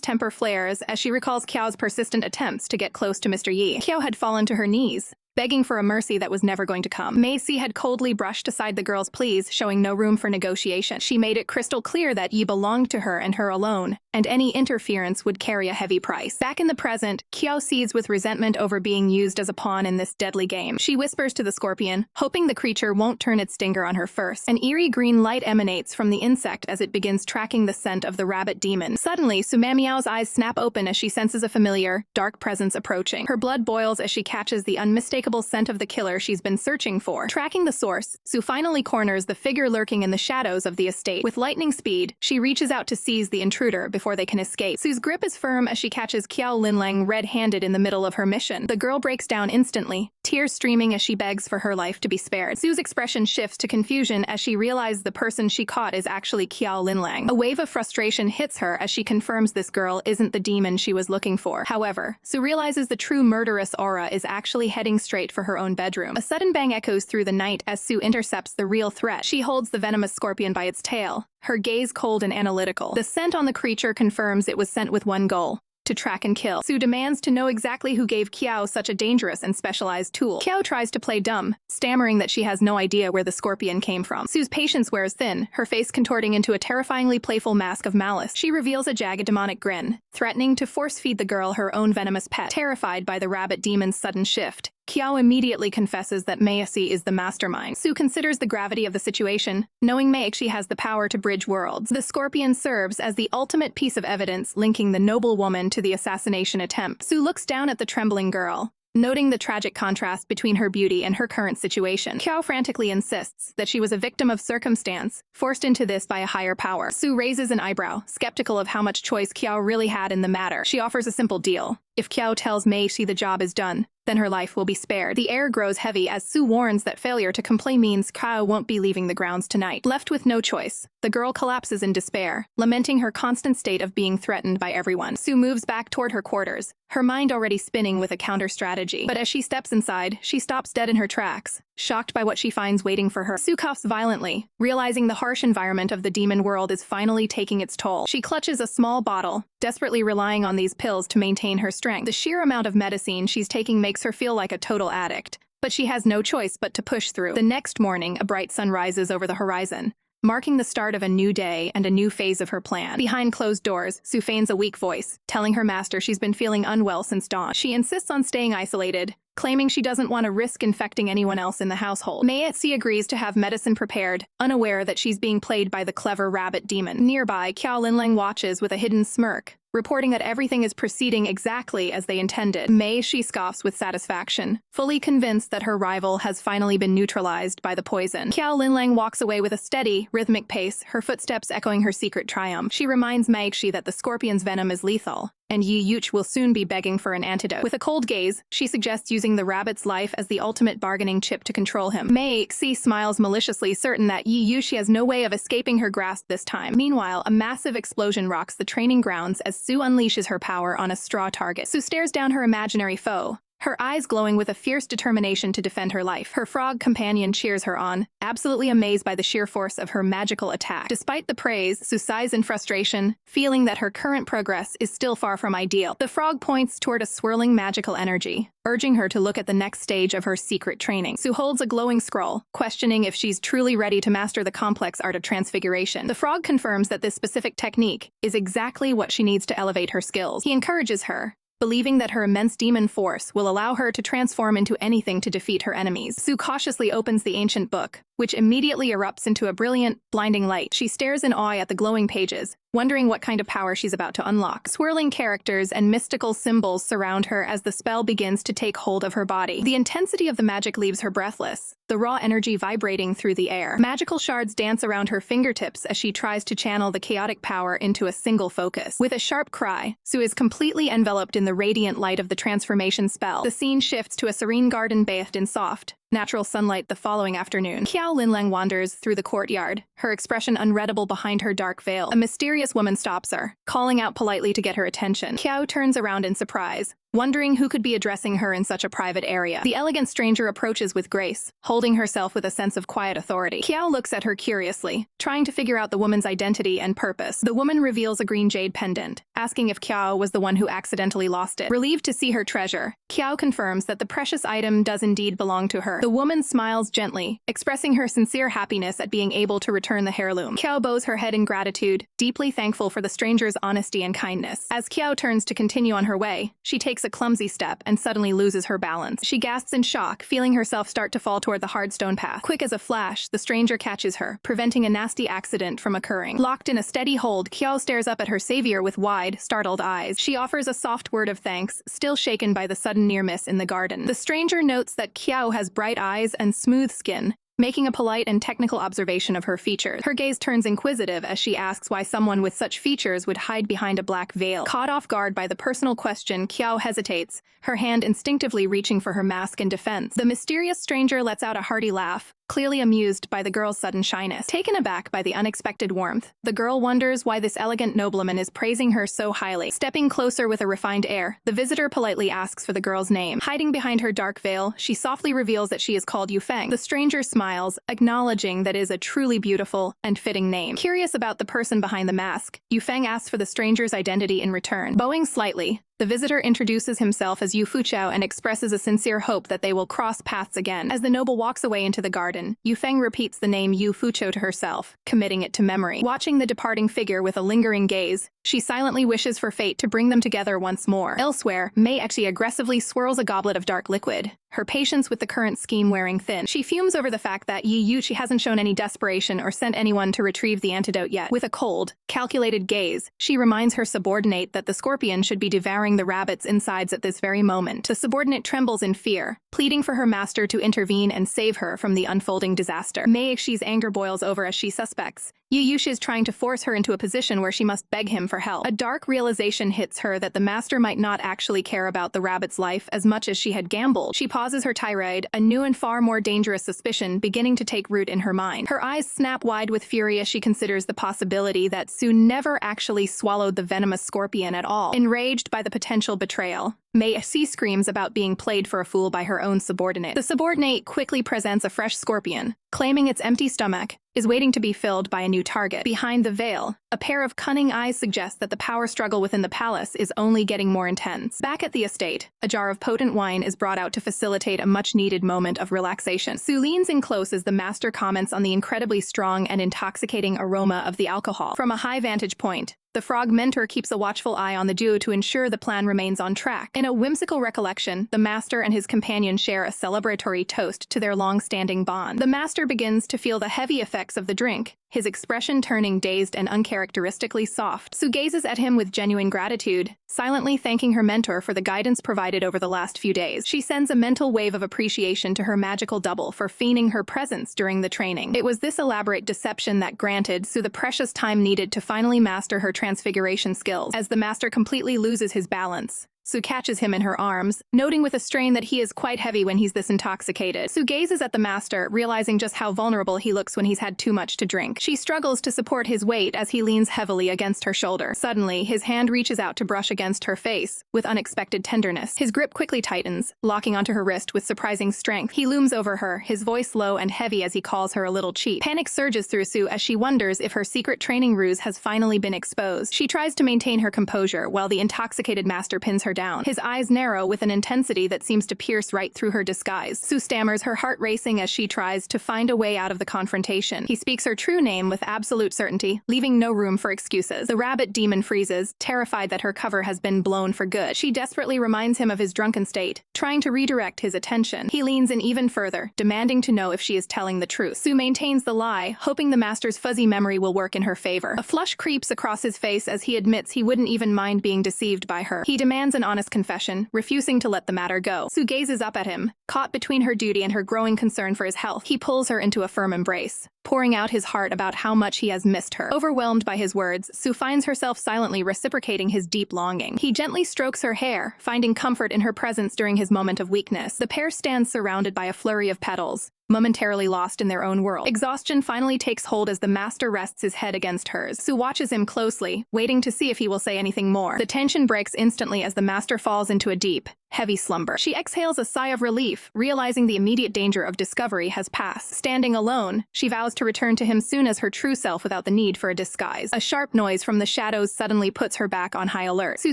temper flares as she recalls Qiao's persistent attempts to get close to Mr. Yi. Qiao had fallen to her knees, begging for a mercy that was never going to come. Meixi had coldly brushed aside the girl's pleas, showing no room for negotiation. She made it crystal clear that Yi belonged to her and her alone, and any interference would carry a heavy price. Back in the present, Qiao seethes with resentment over being used as a pawn in this deadly game. She whispers to the scorpion, hoping the creature won't turn its stinger on her first. An eerie green light emanates from the insect as it begins tracking the scent of the rabbit demon. Suddenly, Su Mamiao's eyes snap open as she senses a familiar, dark presence approaching. Her blood boils as she catches the unmistakable scent of the killer she's been searching for. Tracking the source, Su finally corners the figure lurking in the shadows of the estate. With lightning speed, she reaches out to seize the intruder before they can escape. Su's grip is firm as she catches Qiao Linlang red-handed in the middle of her mission. The girl breaks down instantly, tears streaming as she begs for her life to be spared. Su's expression shifts to confusion as she realizes the person she caught is actually Qiao Linlang. A wave of frustration hits her as she confirms this girl isn't the demon she was looking for. However, Su realizes the true murderous aura is actually heading straight for her own bedroom. A sudden bang echoes through the night as Su intercepts the real threat. She holds the venomous scorpion by its tail, her gaze cold and analytical. The scent on the creature confirms it was sent with one goal: to track and kill. Su demands to know exactly who gave Qiao such a dangerous and specialized tool. Qiao tries to play dumb, stammering that she has no idea where the scorpion came from. Su's patience wears thin, her face contorting into a terrifyingly playful mask of malice. She reveals a jagged demonic grin, threatening to force-feed the girl her own venomous pet. Terrified by the rabbit demon's sudden shift, Qiao immediately confesses that Meixi is the mastermind. Su considers the gravity of the situation, knowing Meixi has the power to bridge worlds. The scorpion serves as the ultimate piece of evidence linking the noble woman to the assassination attempt. Su looks down at the trembling girl, noting the tragic contrast between her beauty and her current situation. Qiao frantically insists that she was a victim of circumstance, forced into this by a higher power. Su raises an eyebrow, skeptical of how much choice Qiao really had in the matter. She offers a simple deal. If Qiao tells Meixi the job is done, then her life will be spared. The air grows heavy as Su warns that failure to comply means Qiao won't be leaving the grounds tonight. Left with no choice, The girl collapses in despair, lamenting her constant state of being threatened by everyone. Sue moves back toward her quarters, her mind already spinning with a counter-strategy. But as she steps inside, she stops dead in her tracks, shocked by what she finds waiting for her. Sue coughs violently, realizing the harsh environment of the demon world is finally taking its toll. She clutches a small bottle, desperately relying on these pills to maintain her strength. The sheer amount of medicine she's taking makes her feel like a total addict, but she has no choice but to push through. The next morning, a bright sun rises over the horizon, marking the start of a new day and a new phase of her plan. Behind closed doors, Sue feigns a weak voice, telling her master she's been feeling unwell since dawn. She insists on staying isolated, claiming she doesn't want to risk infecting anyone else in the household. Mei agrees to have medicine prepared, unaware that she's being played by the clever rabbit demon. Nearby, Qiao Linlang watches with a hidden smirk, reporting that everything is proceeding exactly as they intended. She scoffs with satisfaction, fully convinced that her rival has finally been neutralized by the poison. Qiao Linlang walks away with a steady, rhythmic pace, her footsteps echoing her secret triumph. She reminds Mei that the scorpion's venom is lethal, and Yi Yuch will soon be begging for an antidote. With a cold gaze, she suggests using the rabbit's life as the ultimate bargaining chip to control him. Mei smiles maliciously, certain that Yi Yuch has no way of escaping her grasp this time. Meanwhile, a massive explosion rocks the training grounds as Sue unleashes her power on a straw target. Sue stares down her imaginary foe, her eyes glowing with a fierce determination to defend her life. Her frog companion cheers her on, absolutely amazed by the sheer force of her magical attack. Despite the praise, Sue sighs in frustration, feeling that her current progress is still far from ideal. The frog points toward a swirling magical energy, urging her to look at the next stage of her secret training. Sue holds a glowing scroll, questioning if she's truly ready to master the complex art of transfiguration. The frog confirms that this specific technique is exactly what she needs to elevate her skills. He encourages her, believing that her immense demon force will allow her to transform into anything to defeat her enemies. Sue cautiously opens the ancient book, which immediately erupts into a brilliant, blinding light. She stares in awe at the glowing pages, wondering what kind of power she's about to unlock. Swirling characters and mystical symbols surround her as the spell begins to take hold of her body. The intensity of the magic leaves her breathless, the raw energy vibrating through the air. Magical shards dance around her fingertips as she tries to channel the chaotic power into a single focus. With a sharp cry, Sue is completely enveloped in the radiant light of the transformation spell. The scene shifts to a serene garden bathed in soft, natural sunlight the following afternoon. Qiao Linlang wanders through the courtyard, her expression unreadable behind her dark veil. A mysterious woman stops her, calling out politely to get her attention. Qiao turns around in surprise, wondering who could be addressing her in such a private area. The elegant stranger approaches with grace, holding herself with a sense of quiet authority. Qiao looks at her curiously, trying to figure out the woman's identity and purpose. The woman reveals a green jade pendant, asking if Qiao was the one who accidentally lost it. Relieved to see her treasure, Qiao confirms that the precious item does indeed belong to her. The woman smiles gently, expressing her sincere happiness at being able to return the heirloom. Qiao bows her head in gratitude, deeply thankful for the stranger's honesty and kindness. As Qiao turns to continue on her way, she takes a clumsy step and suddenly loses her balance. She gasps in shock, feeling herself start to fall toward the hard stone path. Quick as a flash, the stranger catches her, preventing a nasty accident from occurring. Locked in a steady hold, Qiao stares up at her savior with wide, startled eyes. She offers a soft word of thanks, still shaken by the sudden near miss in the garden. The stranger notes that Qiao has bright eyes and smooth skin, making a polite and technical observation of her features. Her gaze turns inquisitive as she asks why someone with such features would hide behind a black veil. Caught off guard by the personal question, Qiao hesitates, her hand instinctively reaching for her mask in defense. The mysterious stranger lets out a hearty laugh, clearly amused by the girl's sudden shyness. Taken aback by the unexpected warmth, the girl wonders why this elegant nobleman is praising her so highly. Stepping closer with a refined air, the visitor politely asks for the girl's name. Hiding behind her dark veil, she softly reveals that she is called Yu Feng. The stranger smiles, acknowledging that it is a truly beautiful and fitting name. Curious about the person behind the mask, Yu Feng asks for the stranger's identity in return. Bowing slightly, the visitor introduces himself as Yu Fuchao and expresses a sincere hope that they will cross paths again. As the noble walks away into the garden, Yu Feng repeats the name Yu Fuchao to herself, committing it to memory. Watching the departing figure with a lingering gaze, she silently wishes for fate to bring them together once more. Elsewhere, Mei aggressively swirls a goblet of dark liquid, her patience with the current scheme wearing thin. She fumes over the fact that Yi Yuchi hasn't shown any desperation or sent anyone to retrieve the antidote yet. With a cold, calculated gaze, she reminds her subordinate that the scorpion should be devouring the rabbit's insides at this very moment. The subordinate trembles in fear, pleading for her master to intervene and save her from the unfolding disaster. Mei Xi's anger boils over as she suspects Yu Yush is trying to force her into a position where she must beg him for help. A dark realization hits her that the master might not actually care about the rabbit's life as much as she had gambled. She pauses her tirade, a new and far more dangerous suspicion beginning to take root in her mind. Her eyes snap wide with fury as she considers the possibility that Su never actually swallowed the venomous scorpion at all. Enraged by the potential betrayal, Mei screams about being played for a fool by her own subordinate. The subordinate quickly presents a fresh scorpion, claiming its empty stomach is waiting to be filled by a new target. Behind the veil, a pair of cunning eyes suggest that the power struggle within the palace is only getting more intense. Back at the estate, a jar of potent wine is brought out to facilitate a much-needed moment of relaxation. Su leans in close as the master comments on the incredibly strong and intoxicating aroma of the alcohol. From a high vantage point, the frog mentor keeps a watchful eye on the duo to ensure the plan remains on track. In a whimsical recollection, the master and his companion share a celebratory toast to their long-standing bond. The master begins to feel the heavy effects of the drink, his expression turning dazed and uncharacteristically soft. Su gazes at him with genuine gratitude, silently thanking her mentor for the guidance provided over the last few days. She sends a mental wave of appreciation to her magical double for feigning her presence during the training. It was this elaborate deception that granted Su the precious time needed to finally master her transfiguration skills. As the master completely loses his balance, Su catches him in her arms, noting with a strain that he is quite heavy when he's this intoxicated. Su gazes at the master, realizing just how vulnerable he looks when he's had too much to drink. She struggles to support his weight as he leans heavily against her shoulder. Suddenly, his hand reaches out to brush against her face, with unexpected tenderness. His grip quickly tightens, locking onto her wrist with surprising strength. He looms over her, his voice low and heavy as he calls her a little cheat. Panic surges through Su as she wonders if her secret training ruse has finally been exposed. She tries to maintain her composure while the intoxicated master pins her down. His eyes narrow with an intensity that seems to pierce right through her disguise. Su stammers, her heart racing as she tries to find a way out of the confrontation. He speaks her true name with absolute certainty, leaving no room for excuses. The rabbit demon freezes, terrified that her cover has been blown for good. She desperately reminds him of his drunken state, trying to redirect his attention. He leans in even further, demanding to know if she is telling the truth. Su maintains the lie, hoping the master's fuzzy memory will work in her favor. A flush creeps across his face as he admits he wouldn't even mind being deceived by her. He demands an honest confession, refusing to let the matter go. Su gazes up at him, caught between her duty and her growing concern for his health. He pulls her into a firm embrace, pouring out his heart about how much he has missed her. Overwhelmed by his words, Su finds herself silently reciprocating his deep longing. He gently strokes her hair, finding comfort in her presence during his moment of weakness. The pair stands surrounded by a flurry of petals, momentarily lost in their own world. Exhaustion finally takes hold as the master rests his head against hers. Su watches him closely, waiting to see if he will say anything more. The tension breaks instantly as the master falls into a deep, heavy slumber. She exhales a sigh of relief, realizing the immediate danger of discovery has passed. Standing alone, she vows to return to him soon as her true self without the need for a disguise. A sharp noise from the shadows suddenly puts her back on high alert. Su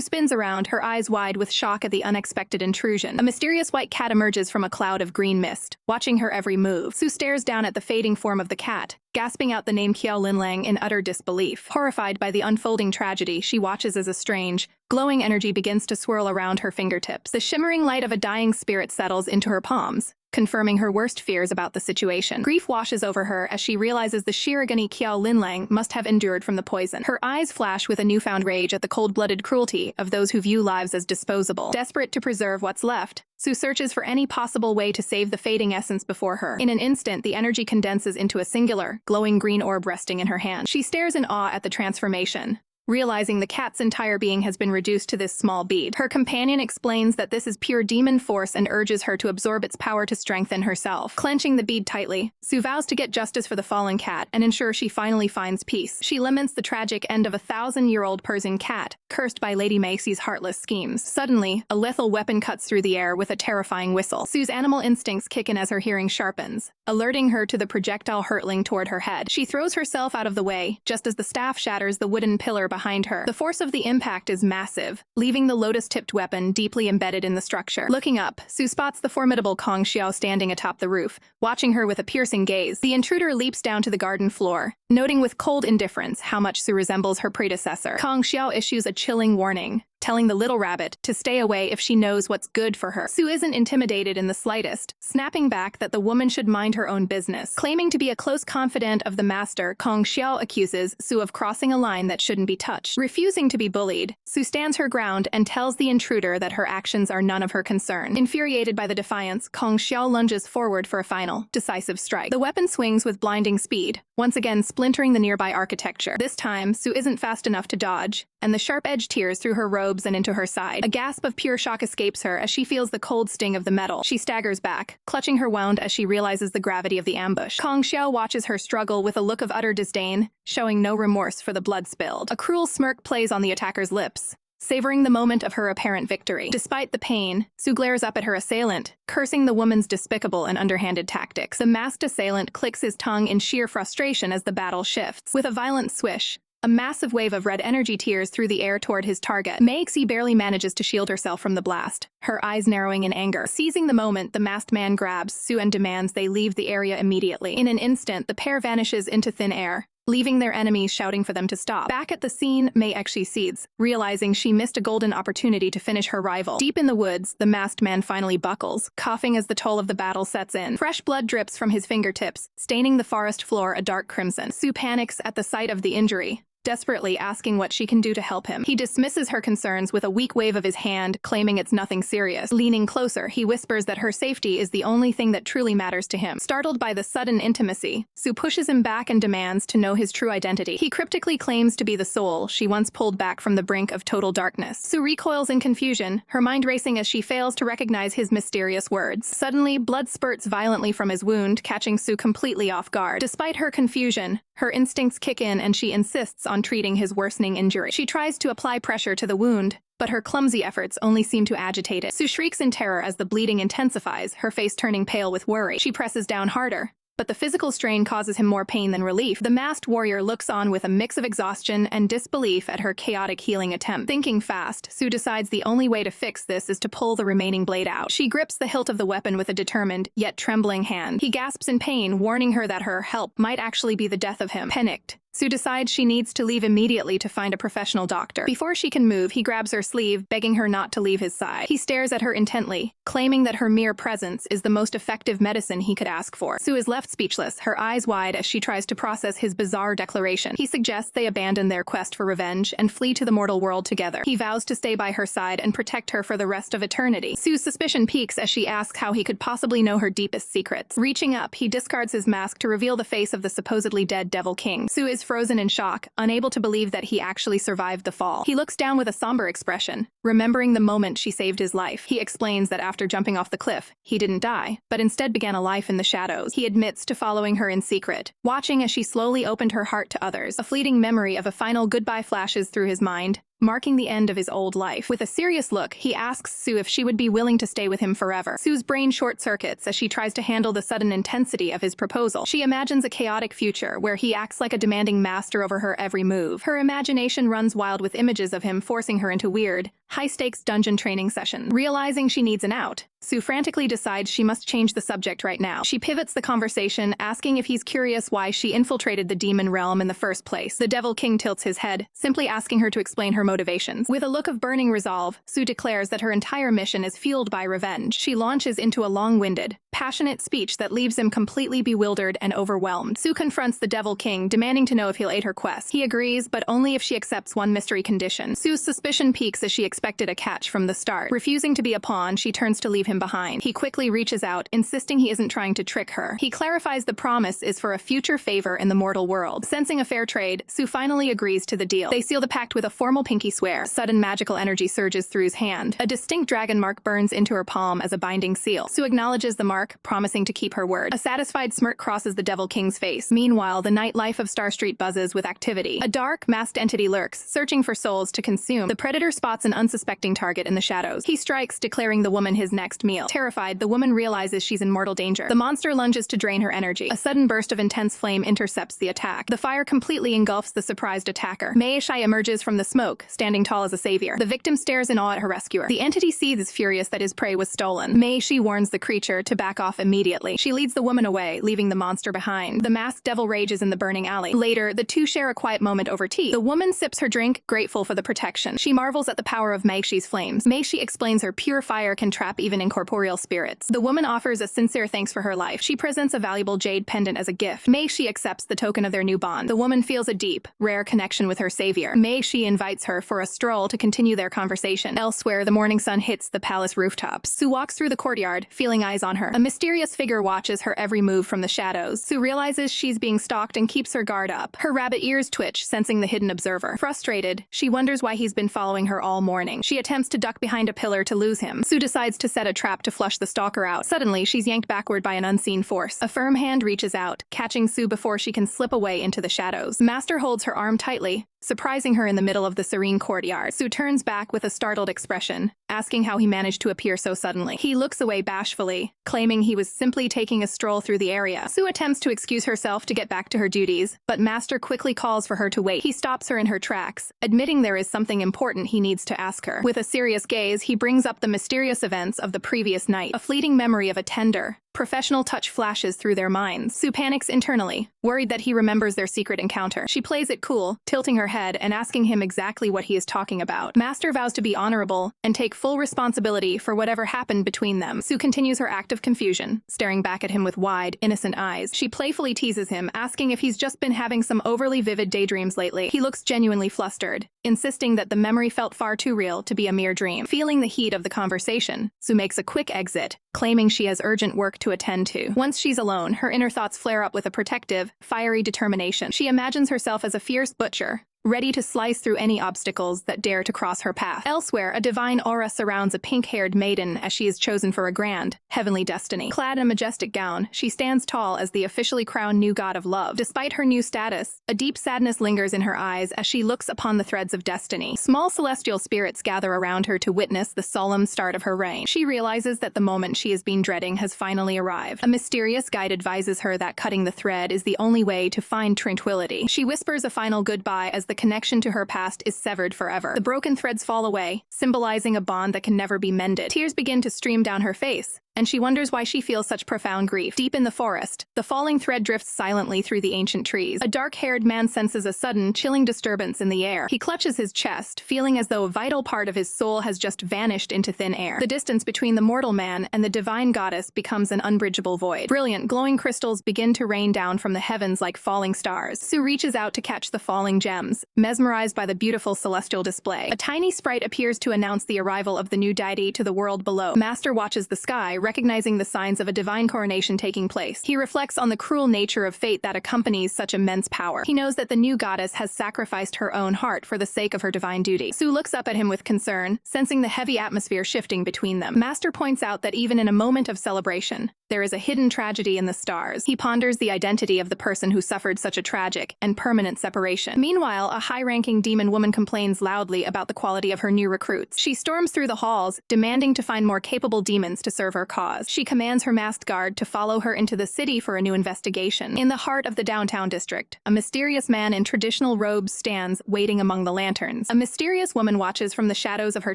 spins around, her eyes wide with shock at the unexpected intrusion. A mysterious white cat emerges from a cloud of green mist, watching her every move. Su stares down at the fading form of the cat, gasping out the name Qiao Linlang in utter disbelief. Horrified by the unfolding tragedy, she watches as a strange, glowing energy begins to swirl around her fingertips. The shimmering light of a dying spirit settles into her palms, confirming her worst fears about the situation. Grief washes over her as she realizes the Shirogane Qiao Linlang must have endured from the poison. Her eyes flash with a newfound rage at the cold-blooded cruelty of those who view lives as disposable. Desperate to preserve what's left, Su searches for any possible way to save the fading essence before her. In an instant, the energy condenses into a singular, glowing green orb resting in her hand. She stares in awe at the transformation, realizing the cat's entire being has been reduced to this small bead. Her companion explains that this is pure demon force and urges her to absorb its power to strengthen herself. Clenching the bead tightly, Su vows to get justice for the fallen cat and ensure she finally finds peace. She laments the tragic end of a 1,000-year-old Persian cat, cursed by Lady Macy's heartless schemes. Suddenly, a lethal weapon cuts through the air with a terrifying whistle. Su's animal instincts kick in as her hearing sharpens, alerting her to the projectile hurtling toward her head. She throws herself out of the way, just as the staff shatters the wooden pillar behind her. The force of the impact is massive, leaving the lotus-tipped weapon deeply embedded in the structure. Looking up, Su spots the formidable Kong Xiao standing atop the roof, watching her with a piercing gaze. The intruder leaps down to the garden floor, noting with cold indifference how much Su resembles her predecessor. Kong Xiao issues a chilling warning, telling the little rabbit to stay away if she knows what's good for her. Su isn't intimidated in the slightest, snapping back that the woman should mind her own business. Claiming to be a close confidant of the master, Kong Xiao accuses Su of crossing a line that shouldn't be touched. Refusing to be bullied, Su stands her ground and tells the intruder that her actions are none of her concern. Infuriated by the defiance, Kong Xiao lunges forward for a final, decisive strike. The weapon swings with blinding speed, once again splintering the nearby architecture. This time, Su isn't fast enough to dodge, and the sharp edge tears through her robes and into her side. A gasp of pure shock escapes her as she feels the cold sting of the metal. She staggers back, clutching her wound as she realizes the gravity of the ambush. Kong Xiao watches her struggle with a look of utter disdain, showing no remorse for the blood spilled. A cruel smirk plays on the attacker's lips, savoring the moment of her apparent victory. Despite the pain, Su glares up at her assailant, cursing the woman's despicable and underhanded tactics. The masked assailant clicks his tongue in sheer frustration as the battle shifts. With a violent swish, a massive wave of red energy tears through the air toward his target. Meixi barely manages to shield herself from the blast, her eyes narrowing in anger. Seizing the moment, the masked man grabs Su and demands they leave the area immediately. In an instant, the pair vanishes into thin air, leaving their enemies shouting for them to stop. Back at the scene, Meixi cedes, realizing she missed a golden opportunity to finish her rival. Deep in the woods, the masked man finally buckles, coughing as the toll of the battle sets in. Fresh blood drips from his fingertips, staining the forest floor a dark crimson. Su panics at the sight of the injury, desperately asking what she can do to help him. He dismisses her concerns with a weak wave of his hand, claiming it's nothing serious. Leaning closer, he whispers that her safety is the only thing that truly matters to him. Startled by the sudden intimacy, Su pushes him back and demands to know his true identity. He cryptically claims to be the soul she once pulled back from the brink of total darkness. Su recoils in confusion, her mind racing as she fails to recognize his mysterious words. Suddenly, blood spurts violently from his wound, catching Su completely off guard. Despite her confusion, her instincts kick in and she insists on treating his worsening injury. She tries to apply pressure to the wound, but her clumsy efforts only seem to agitate it. Su shrieks in terror as the bleeding intensifies, her face turning pale with worry. She presses down harder, but the physical strain causes him more pain than relief. The masked warrior looks on with a mix of exhaustion and disbelief at her chaotic healing attempt. Thinking fast, Su decides the only way to fix this is to pull the remaining blade out. She grips the hilt of the weapon with a determined, yet trembling hand. He gasps in pain, warning her that her help might actually be the death of him. Panicked, Su decides she needs to leave immediately to find a professional doctor. Before she can move, he grabs her sleeve, begging her not to leave his side. He stares at her intently, claiming that her mere presence is the most effective medicine he could ask for. Su is left speechless, her eyes wide as she tries to process his bizarre declaration. He suggests they abandon their quest for revenge and flee to the mortal world together. He vows to stay by her side and protect her for the rest of eternity. Su's suspicion peaks as she asks how he could possibly know her deepest secrets. Reaching up, he discards his mask to reveal the face of the supposedly dead Devil King. Su is frozen in shock, unable to believe that he actually survived the fall. He looks down with a somber expression, remembering the moment she saved his life. He explains that after jumping off the cliff, he didn't die, but instead began a life in the shadows. He admits to following her in secret, watching as she slowly opened her heart to others. A fleeting memory of a final goodbye flashes through his mind, marking the end of his old life. With a serious look, he asks Su if she would be willing to stay with him forever. Su's brain short-circuits as she tries to handle the sudden intensity of his proposal. She imagines a chaotic future where he acts like a demanding master over her every move. Her imagination runs wild with images of him forcing her into weird, high-stakes dungeon training sessions. Realizing she needs an out, Su frantically decides she must change the subject right now. She pivots the conversation, asking if he's curious why she infiltrated the demon realm in the first place. The Devil King tilts his head, simply asking her to explain her motivations. With a look of burning resolve, Su declares that her entire mission is fueled by revenge. She launches into a long-winded, passionate speech that leaves him completely bewildered and overwhelmed. Su confronts the Devil King, demanding to know if he'll aid her quest. He agrees, but only if she accepts one mystery condition. Su's suspicion peaks as she expected a catch from the start. Refusing to be a pawn, she turns to leave him behind. He quickly reaches out, insisting he isn't trying to trick her. He clarifies the promise is for a future favor in the mortal world. Sensing a fair trade, Su finally agrees to the deal. They seal the pact with a formal pinky swear. Sudden magical energy surges through his hand. A distinct dragon mark burns into her palm as a binding seal. Su acknowledges the mark, promising to keep her word. A satisfied smirk crosses the Devil King's face. Meanwhile, the nightlife of Star Street buzzes with activity. A dark, masked entity lurks, searching for souls to consume. The predator spots an unsuspecting target in the shadows. He strikes, declaring the woman his next last meal. Terrified, the woman realizes she's in mortal danger. The monster lunges to drain her energy. A sudden burst of intense flame intercepts the attack. The fire completely engulfs the surprised attacker. Mei Shai emerges from the smoke, standing tall as a savior. The victim stares in awe at her rescuer. The entity seethes furious that his prey was stolen. Mei Shi warns the creature to back off immediately. She leads the woman away, leaving the monster behind. The masked devil rages in the burning alley. Later, the two share a quiet moment over tea. The woman sips her drink, grateful for the protection. She marvels at the power of Mei Shi's flames. Mei Shi explains her pure fire can trap even incorporeal spirits. The woman offers a sincere thanks for her life. She presents a valuable jade pendant as a gift. Mei Shi accepts the token of their new bond. The woman feels a deep, rare connection with her savior. Mei Shi invites her for a stroll to continue their conversation. Elsewhere, the morning sun hits the palace rooftops. Su walks through the courtyard, feeling eyes on her. A mysterious figure watches her every move from the shadows. Su realizes she's being stalked and keeps her guard up. Her rabbit ears twitch, sensing the hidden observer. Frustrated, she wonders why he's been following her all morning. She attempts to duck behind a pillar to lose him. Su decides to set a trap to flush the stalker out. Suddenly, she's yanked backward by an unseen force. A firm hand reaches out, catching Su before she can slip away into the shadows. Master holds her arm tightly, surprising her in the middle of the serene courtyard. Su turns back with a startled expression, asking how he managed to appear so suddenly. He looks away bashfully, claiming he was simply taking a stroll through the area. Su attempts to excuse herself to get back to her duties, but Master quickly calls for her to wait. He stops her in her tracks, admitting there is something important he needs to ask her. With a serious gaze, he brings up the mysterious events of the previous night. A fleeting memory of a tender, professional touch flashes through their minds. Su panics internally, worried that he remembers their secret encounter. She plays it cool, tilting her head and asking him exactly what he is talking about. Master vows to be honorable and take full responsibility for whatever happened between them. Su continues her act of confusion, staring back at him with wide, innocent eyes. She playfully teases him, asking if he's just been having some overly vivid daydreams lately. He looks genuinely flustered, insisting that the memory felt far too real to be a mere dream. Feeling the heat of the conversation, Su makes a quick exit, claiming she has urgent work to attend to. Once she's alone, her inner thoughts flare up with a protective, fiery determination. She imagines herself as a fierce butcher, ready to slice through any obstacles that dare to cross her path. Elsewhere, a divine aura surrounds a pink-haired maiden as she is chosen for a grand, heavenly destiny. Clad in a majestic gown, she stands tall as the officially crowned new god of love. Despite her new status, a deep sadness lingers in her eyes as she looks upon the threads of destiny. Small celestial spirits gather around her to witness the solemn start of her reign. She realizes that the moment she has been dreading has finally arrived. A mysterious guide advises her that cutting the thread is the only way to find tranquility. She whispers a final goodbye as the connection to her past is severed forever. The broken threads fall away, symbolizing a bond that can never be mended. Tears begin to stream down her face, and she wonders why she feels such profound grief. Deep in the forest, the falling thread drifts silently through the ancient trees. A dark-haired man senses a sudden, chilling disturbance in the air. He clutches his chest, feeling as though a vital part of his soul has just vanished into thin air. The distance between the mortal man and the divine goddess becomes an unbridgeable void. Brilliant, glowing crystals begin to rain down from the heavens like falling stars. Su reaches out to catch the falling gems, mesmerized by the beautiful celestial display. A tiny sprite appears to announce the arrival of the new deity to the world below. Master watches the sky, recognizing the signs of a divine coronation taking place. He reflects on the cruel nature of fate that accompanies such immense power. He knows that the new goddess has sacrificed her own heart for the sake of her divine duty. Su looks up at him with concern, sensing the heavy atmosphere shifting between them. Master points out that even in a moment of celebration, there is a hidden tragedy in the stars. He ponders the identity of the person who suffered such a tragic and permanent separation. Meanwhile, a high-ranking demon woman complains loudly about the quality of her new recruits. She storms through the halls, demanding to find more capable demons to serve her cause. She commands her masked guard to follow her into the city for a new investigation. In the heart of the downtown district, a mysterious man in traditional robes stands, waiting among the lanterns. A mysterious woman watches from the shadows of her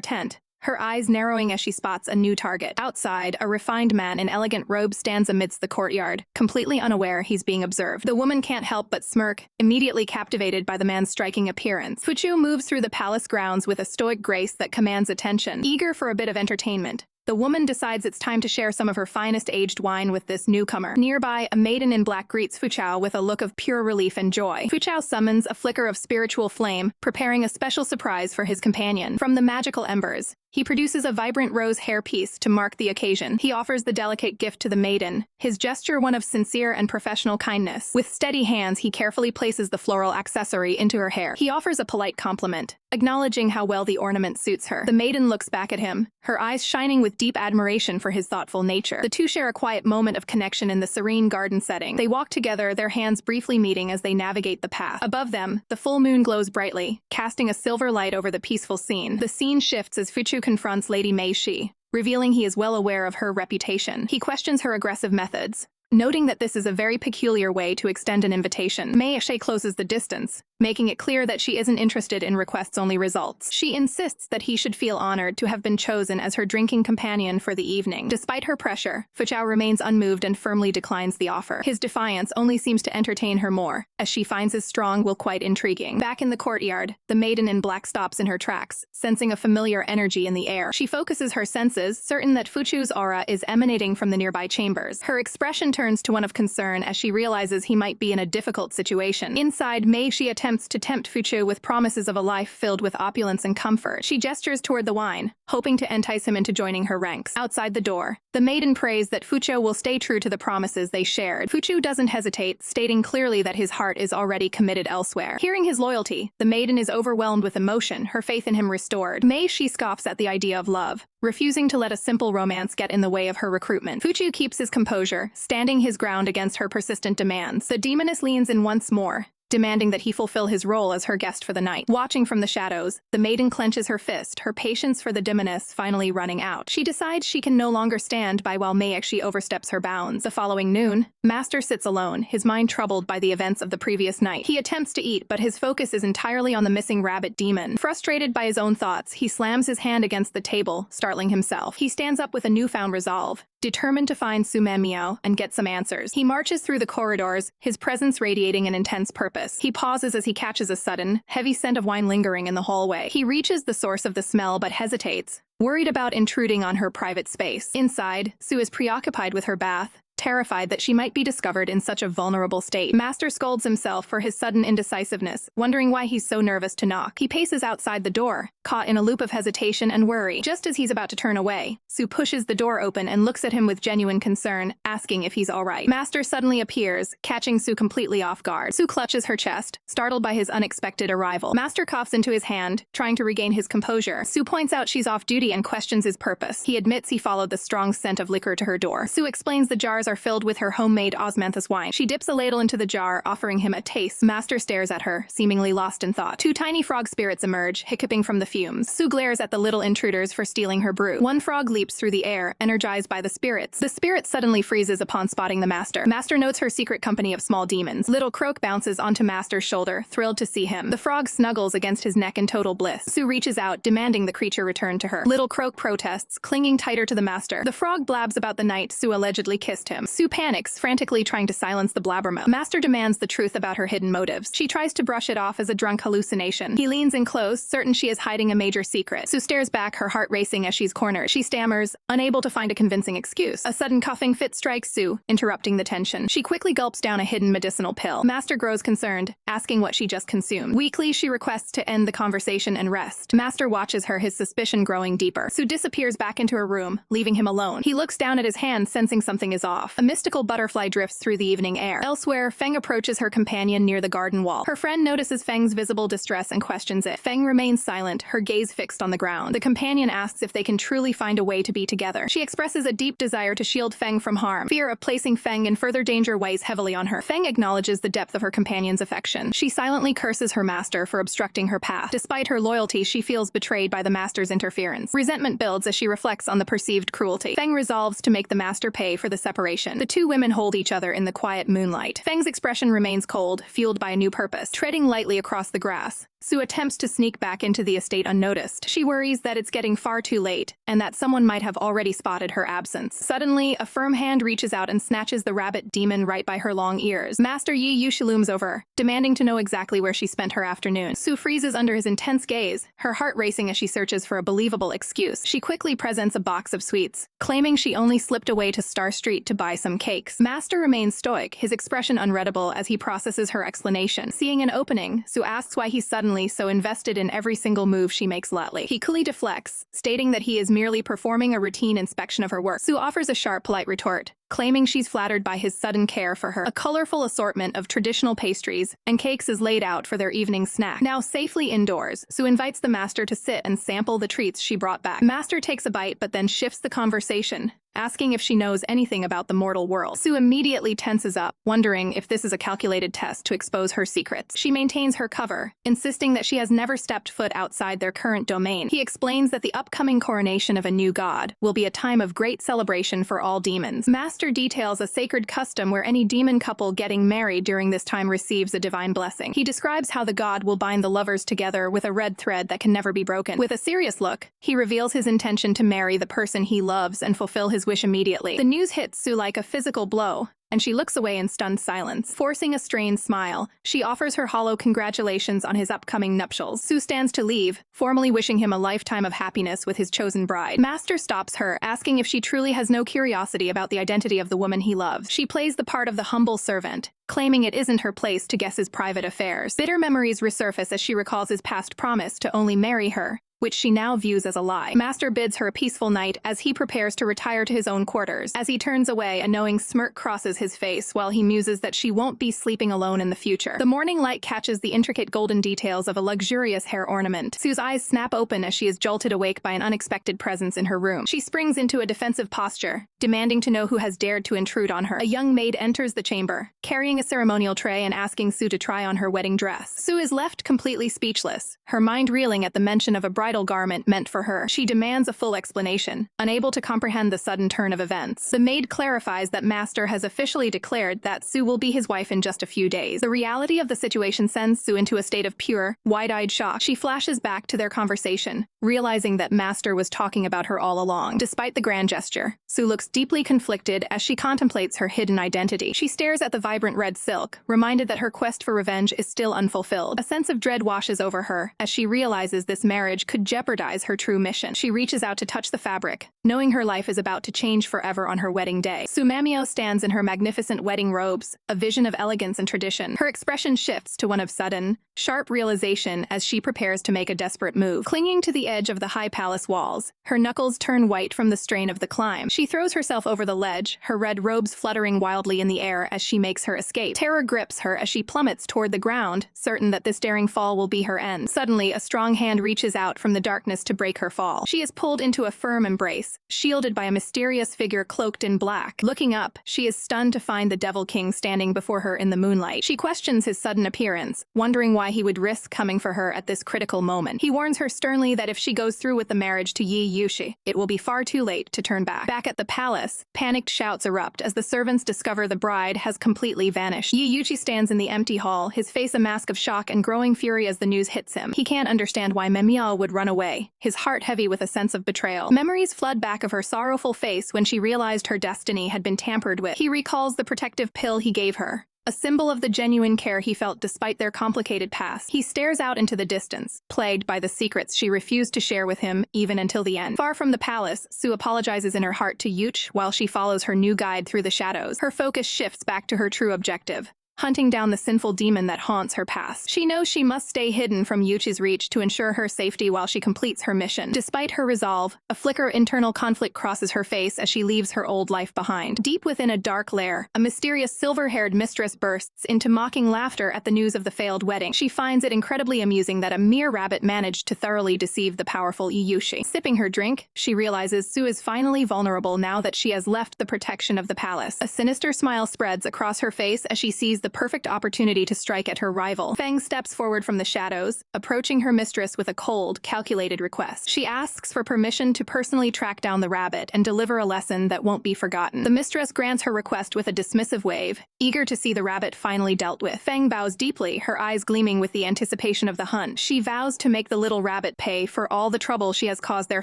tent, her eyes narrowing as she spots a new target. Outside, a refined man in elegant robes stands amidst the courtyard, completely unaware he's being observed. The woman can't help but smirk, immediately captivated by the man's striking appearance. Fuchu moves through the palace grounds with a stoic grace that commands attention. Eager for a bit of entertainment, the woman decides it's time to share some of her finest aged wine with this newcomer. Nearby, a maiden in black greets Fuchao with a look of pure relief and joy. Fuchao summons a flicker of spiritual flame, preparing a special surprise for his companion. From the magical embers, he produces a vibrant rose hairpiece to mark the occasion. He offers the delicate gift to the maiden, his gesture one of sincere and professional kindness. With steady hands, he carefully places the floral accessory into her hair. He offers a polite compliment, acknowledging how well the ornament suits her. The maiden looks back at him, her eyes shining with deep admiration for his thoughtful nature. The two share a quiet moment of connection in the serene garden setting. They walk together, their hands briefly meeting as they navigate the path. Above them, the full moon glows brightly, casting a silver light over the peaceful scene. The scene shifts as Fuchu confronts Lady Mei Shi, revealing he is well aware of her reputation. He questions her aggressive methods, noting that this is a very peculiar way to extend an invitation. Mei closes the distance, making it clear that she isn't interested in requests-only results. She insists that he should feel honored to have been chosen as her drinking companion for the evening. Despite her pressure, Fuchao remains unmoved and firmly declines the offer. His defiance only seems to entertain her more, as she finds his strong will quite intriguing. Back in the courtyard, the maiden in black stops in her tracks, sensing a familiar energy in the air. She focuses her senses, certain that Fuchu's aura is emanating from the nearby chambers. Her expression turns to one of concern as she realizes he might be in a difficult situation. Inside, she attempts to tempt Fuchu with promises of a life filled with opulence and comfort. She gestures toward the wine, hoping to entice him into joining her ranks. Outside the door, the maiden prays that Fuchu will stay true to the promises they shared. Fuchu doesn't hesitate, stating clearly that his heart is already committed elsewhere. Hearing his loyalty, the maiden is overwhelmed with emotion, her faith in him restored. She scoffs at the idea of love, refusing to let a simple romance get in the way of her recruitment. Fuchu keeps his composure, standing his ground against her persistent demands. The demoness leans in once more, demanding that he fulfill his role as her guest for the night. Watching from the shadows, the maiden clenches her fist, her patience for the demoness finally running out. She decides she can no longer stand by while she oversteps her bounds. The following noon, Master sits alone, his mind troubled by the events of the previous night. He attempts to eat, but his focus is entirely on the missing rabbit demon. Frustrated by his own thoughts, he slams his hand against the table, startling himself. He stands up with a newfound resolve, determined to find Suman Miao and get some answers. He marches through the corridors, his presence radiating an intense purpose. He pauses as he catches a sudden, heavy scent of wine lingering in the hallway. He reaches the source of the smell but hesitates, worried about intruding on her private space. Inside, Su is preoccupied with her bath, terrified that she might be discovered in such a vulnerable state. Master scolds himself for his sudden indecisiveness, wondering why he's so nervous to knock. He paces outside the door, caught in a loop of hesitation and worry. Just as he's about to turn away, Su pushes the door open and looks at him with genuine concern, asking if he's alright. Master suddenly appears, catching Su completely off guard. Su clutches her chest, startled by his unexpected arrival. Master coughs into his hand, trying to regain his composure. Su points out she's off duty and questions his purpose. He admits he followed the strong scent of liquor to her door. Su explains the jars are filled with her homemade osmanthus wine. She dips a ladle into the jar, offering him a taste. Master stares at her, seemingly lost in thought. Two tiny frog spirits emerge, hiccuping from the fumes. Su glares at the little intruders for stealing her brew. One frog leaps through the air, energized by the spirits. The spirit suddenly freezes upon spotting the master. Master notes her secret company of small demons. Little Croak bounces onto Master's shoulder, thrilled to see him. The frog snuggles against his neck in total bliss. Su reaches out, demanding the creature return to her. Little Croak protests, clinging tighter to the master. The frog blabs about the night Su allegedly kissed him. Su panics, frantically trying to silence the blabbermouth. Master demands the truth about her hidden motives. She tries to brush it off as a drunk hallucination. He leans in close, certain she is hiding a major secret. Su stares back, her heart racing as she's cornered. She stammers, unable to find a convincing excuse. A sudden coughing fit strikes Su, interrupting the tension. She quickly gulps down a hidden medicinal pill. Master grows concerned, asking what she just consumed. Weakly, she requests to end the conversation and rest. Master watches her, his suspicion growing deeper. Su disappears back into her room, leaving him alone. He looks down at his hand, sensing something is off. A mystical butterfly drifts through the evening air. Elsewhere, Feng approaches her companion near the garden wall. Her friend notices Feng's visible distress and questions it. Feng remains silent, her gaze fixed on the ground. The companion asks if they can truly find a way to be together. She expresses a deep desire to shield Feng from harm. Fear of placing Feng in further danger weighs heavily on her. Feng acknowledges the depth of her companion's affection. She silently curses her master for obstructing her path. Despite her loyalty, she feels betrayed by the master's interference. Resentment builds as she reflects on the perceived cruelty. Feng resolves to make the master pay for the separation. The two women hold each other in the quiet moonlight. Feng's expression remains cold, fueled by a new purpose. Treading lightly across the grass, Su attempts to sneak back into the estate unnoticed. She worries that it's getting far too late, and that someone might have already spotted her absence. Suddenly, a firm hand reaches out and snatches the rabbit demon right by her long ears. Master Yi Yushi looms over, demanding to know exactly where she spent her afternoon. Su freezes under his intense gaze, her heart racing as she searches for a believable excuse. She quickly presents a box of sweets, claiming she only slipped away to Star Street to buy some cakes. Master remains stoic, his expression unreadable as he processes her explanation. Seeing an opening, Su asks why he's suddenly so invested in every single move she makes lately. He coolly deflects, stating that he is merely performing a routine inspection of her work. Su offers a sharp, polite retort, claiming she's flattered by his sudden care for her. A colorful assortment of traditional pastries and cakes is laid out for their evening snack. Now safely indoors, Sue invites the master to sit and sample the treats she brought back. Master takes a bite but then shifts the conversation, asking if she knows anything about the mortal world. Sue immediately tenses up, wondering if this is a calculated test to expose her secrets. She maintains her cover, insisting that she has never stepped foot outside their current domain. He explains that the upcoming coronation of a new god will be a time of great celebration for all demons. Master details a sacred custom where any demon couple getting married during this time receives a divine blessing. He describes how the god will bind the lovers together with a red thread that can never be broken. With a serious look, he reveals his intention to marry the person he loves and fulfill his wish immediately. The news hits Sue like a physical blow, and she looks away in stunned silence. Forcing a strained smile, she offers her hollow congratulations on his upcoming nuptials. Sue stands to leave, formally wishing him a lifetime of happiness with his chosen bride. Master stops her, asking if she truly has no curiosity about the identity of the woman he loves. She plays the part of the humble servant, claiming it isn't her place to guess his private affairs. Bitter memories resurface as she recalls his past promise to only marry her, which she now views as a lie. Master bids her a peaceful night as he prepares to retire to his own quarters. As he turns away, a knowing smirk crosses his face while he muses that she won't be sleeping alone in the future. The morning light catches the intricate golden details of a luxurious hair ornament. Sue's eyes snap open as she is jolted awake by an unexpected presence in her room. She springs into a defensive posture, demanding to know who has dared to intrude on her. A young maid enters the chamber, carrying a ceremonial tray and asking Sue to try on her wedding dress. Sue is left completely speechless, her mind reeling at the mention of a bridal garment meant for her. She demands a full explanation, unable to comprehend the sudden turn of events. The maid clarifies that Master has officially declared that Sue will be his wife in just a few days. The reality of the situation sends Sue into a state of pure, wide-eyed shock. She flashes back to their conversation, realizing that Master was talking about her all along. Despite the grand gesture, Sue looks deeply conflicted as she contemplates her hidden identity. She stares at the vibrant red silk, reminded that her quest for revenge is still unfulfilled. A sense of dread washes over her as she realizes this marriage could jeopardize her true mission. She reaches out to touch the fabric, knowing her life is about to change forever on her wedding day. Sumamio stands in her magnificent wedding robes, a vision of elegance and tradition. Her expression shifts to one of sudden, sharp realization as she prepares to make a desperate move. Clinging to the edge of the high palace walls, her knuckles turn white from the strain of the climb. She throws herself over the ledge, her red robes fluttering wildly in the air as she makes her escape. Terror grips her as she plummets toward the ground, certain that this daring fall will be her end. Suddenly, a strong hand reaches out from the darkness to break her fall. She is pulled into a firm embrace, shielded by a mysterious figure cloaked in black. Looking up, she is stunned to find the Devil King standing before her in the moonlight. She questions his sudden appearance, wondering why he would risk coming for her at this critical moment. He warns her sternly that if she goes through with the marriage to Yi Yushi, it will be far too late to turn back. Back at the palace, panicked shouts erupt as the servants discover the bride has completely vanished. Yi Yushi stands in the empty hall, his face a mask of shock and growing fury as the news hits him. He can't understand why Memiao would run away, his heart heavy with a sense of betrayal. Memories flood back of her sorrowful face when she realized her destiny had been tampered with. He recalls the protective pill he gave her, a symbol of the genuine care he felt despite their complicated past. He stares out into the distance, plagued by the secrets she refused to share with him even until the end. Far from the palace, Sue apologizes in her heart to Yuch while she follows her new guide through the shadows. Her focus shifts back to her true objective, hunting down the sinful demon that haunts her past. She knows she must stay hidden from Yuchi's reach to ensure her safety while she completes her mission. Despite her resolve, a flicker of internal conflict crosses her face as she leaves her old life behind. Deep within a dark lair, a mysterious silver-haired mistress bursts into mocking laughter at the news of the failed wedding. She finds it incredibly amusing that a mere rabbit managed to thoroughly deceive the powerful Iyushi. Sipping her drink, she realizes Sue is finally vulnerable now that she has left the protection of the palace. A sinister smile spreads across her face as she sees the perfect opportunity to strike at her rival. Feng steps forward from the shadows, approaching her mistress with a cold, calculated request. She asks for permission to personally track down the rabbit and deliver a lesson that won't be forgotten. The mistress grants her request with a dismissive wave, eager to see the rabbit finally dealt with. Feng bows deeply, her eyes gleaming with the anticipation of the hunt. She vows to make the little rabbit pay for all the trouble she has caused their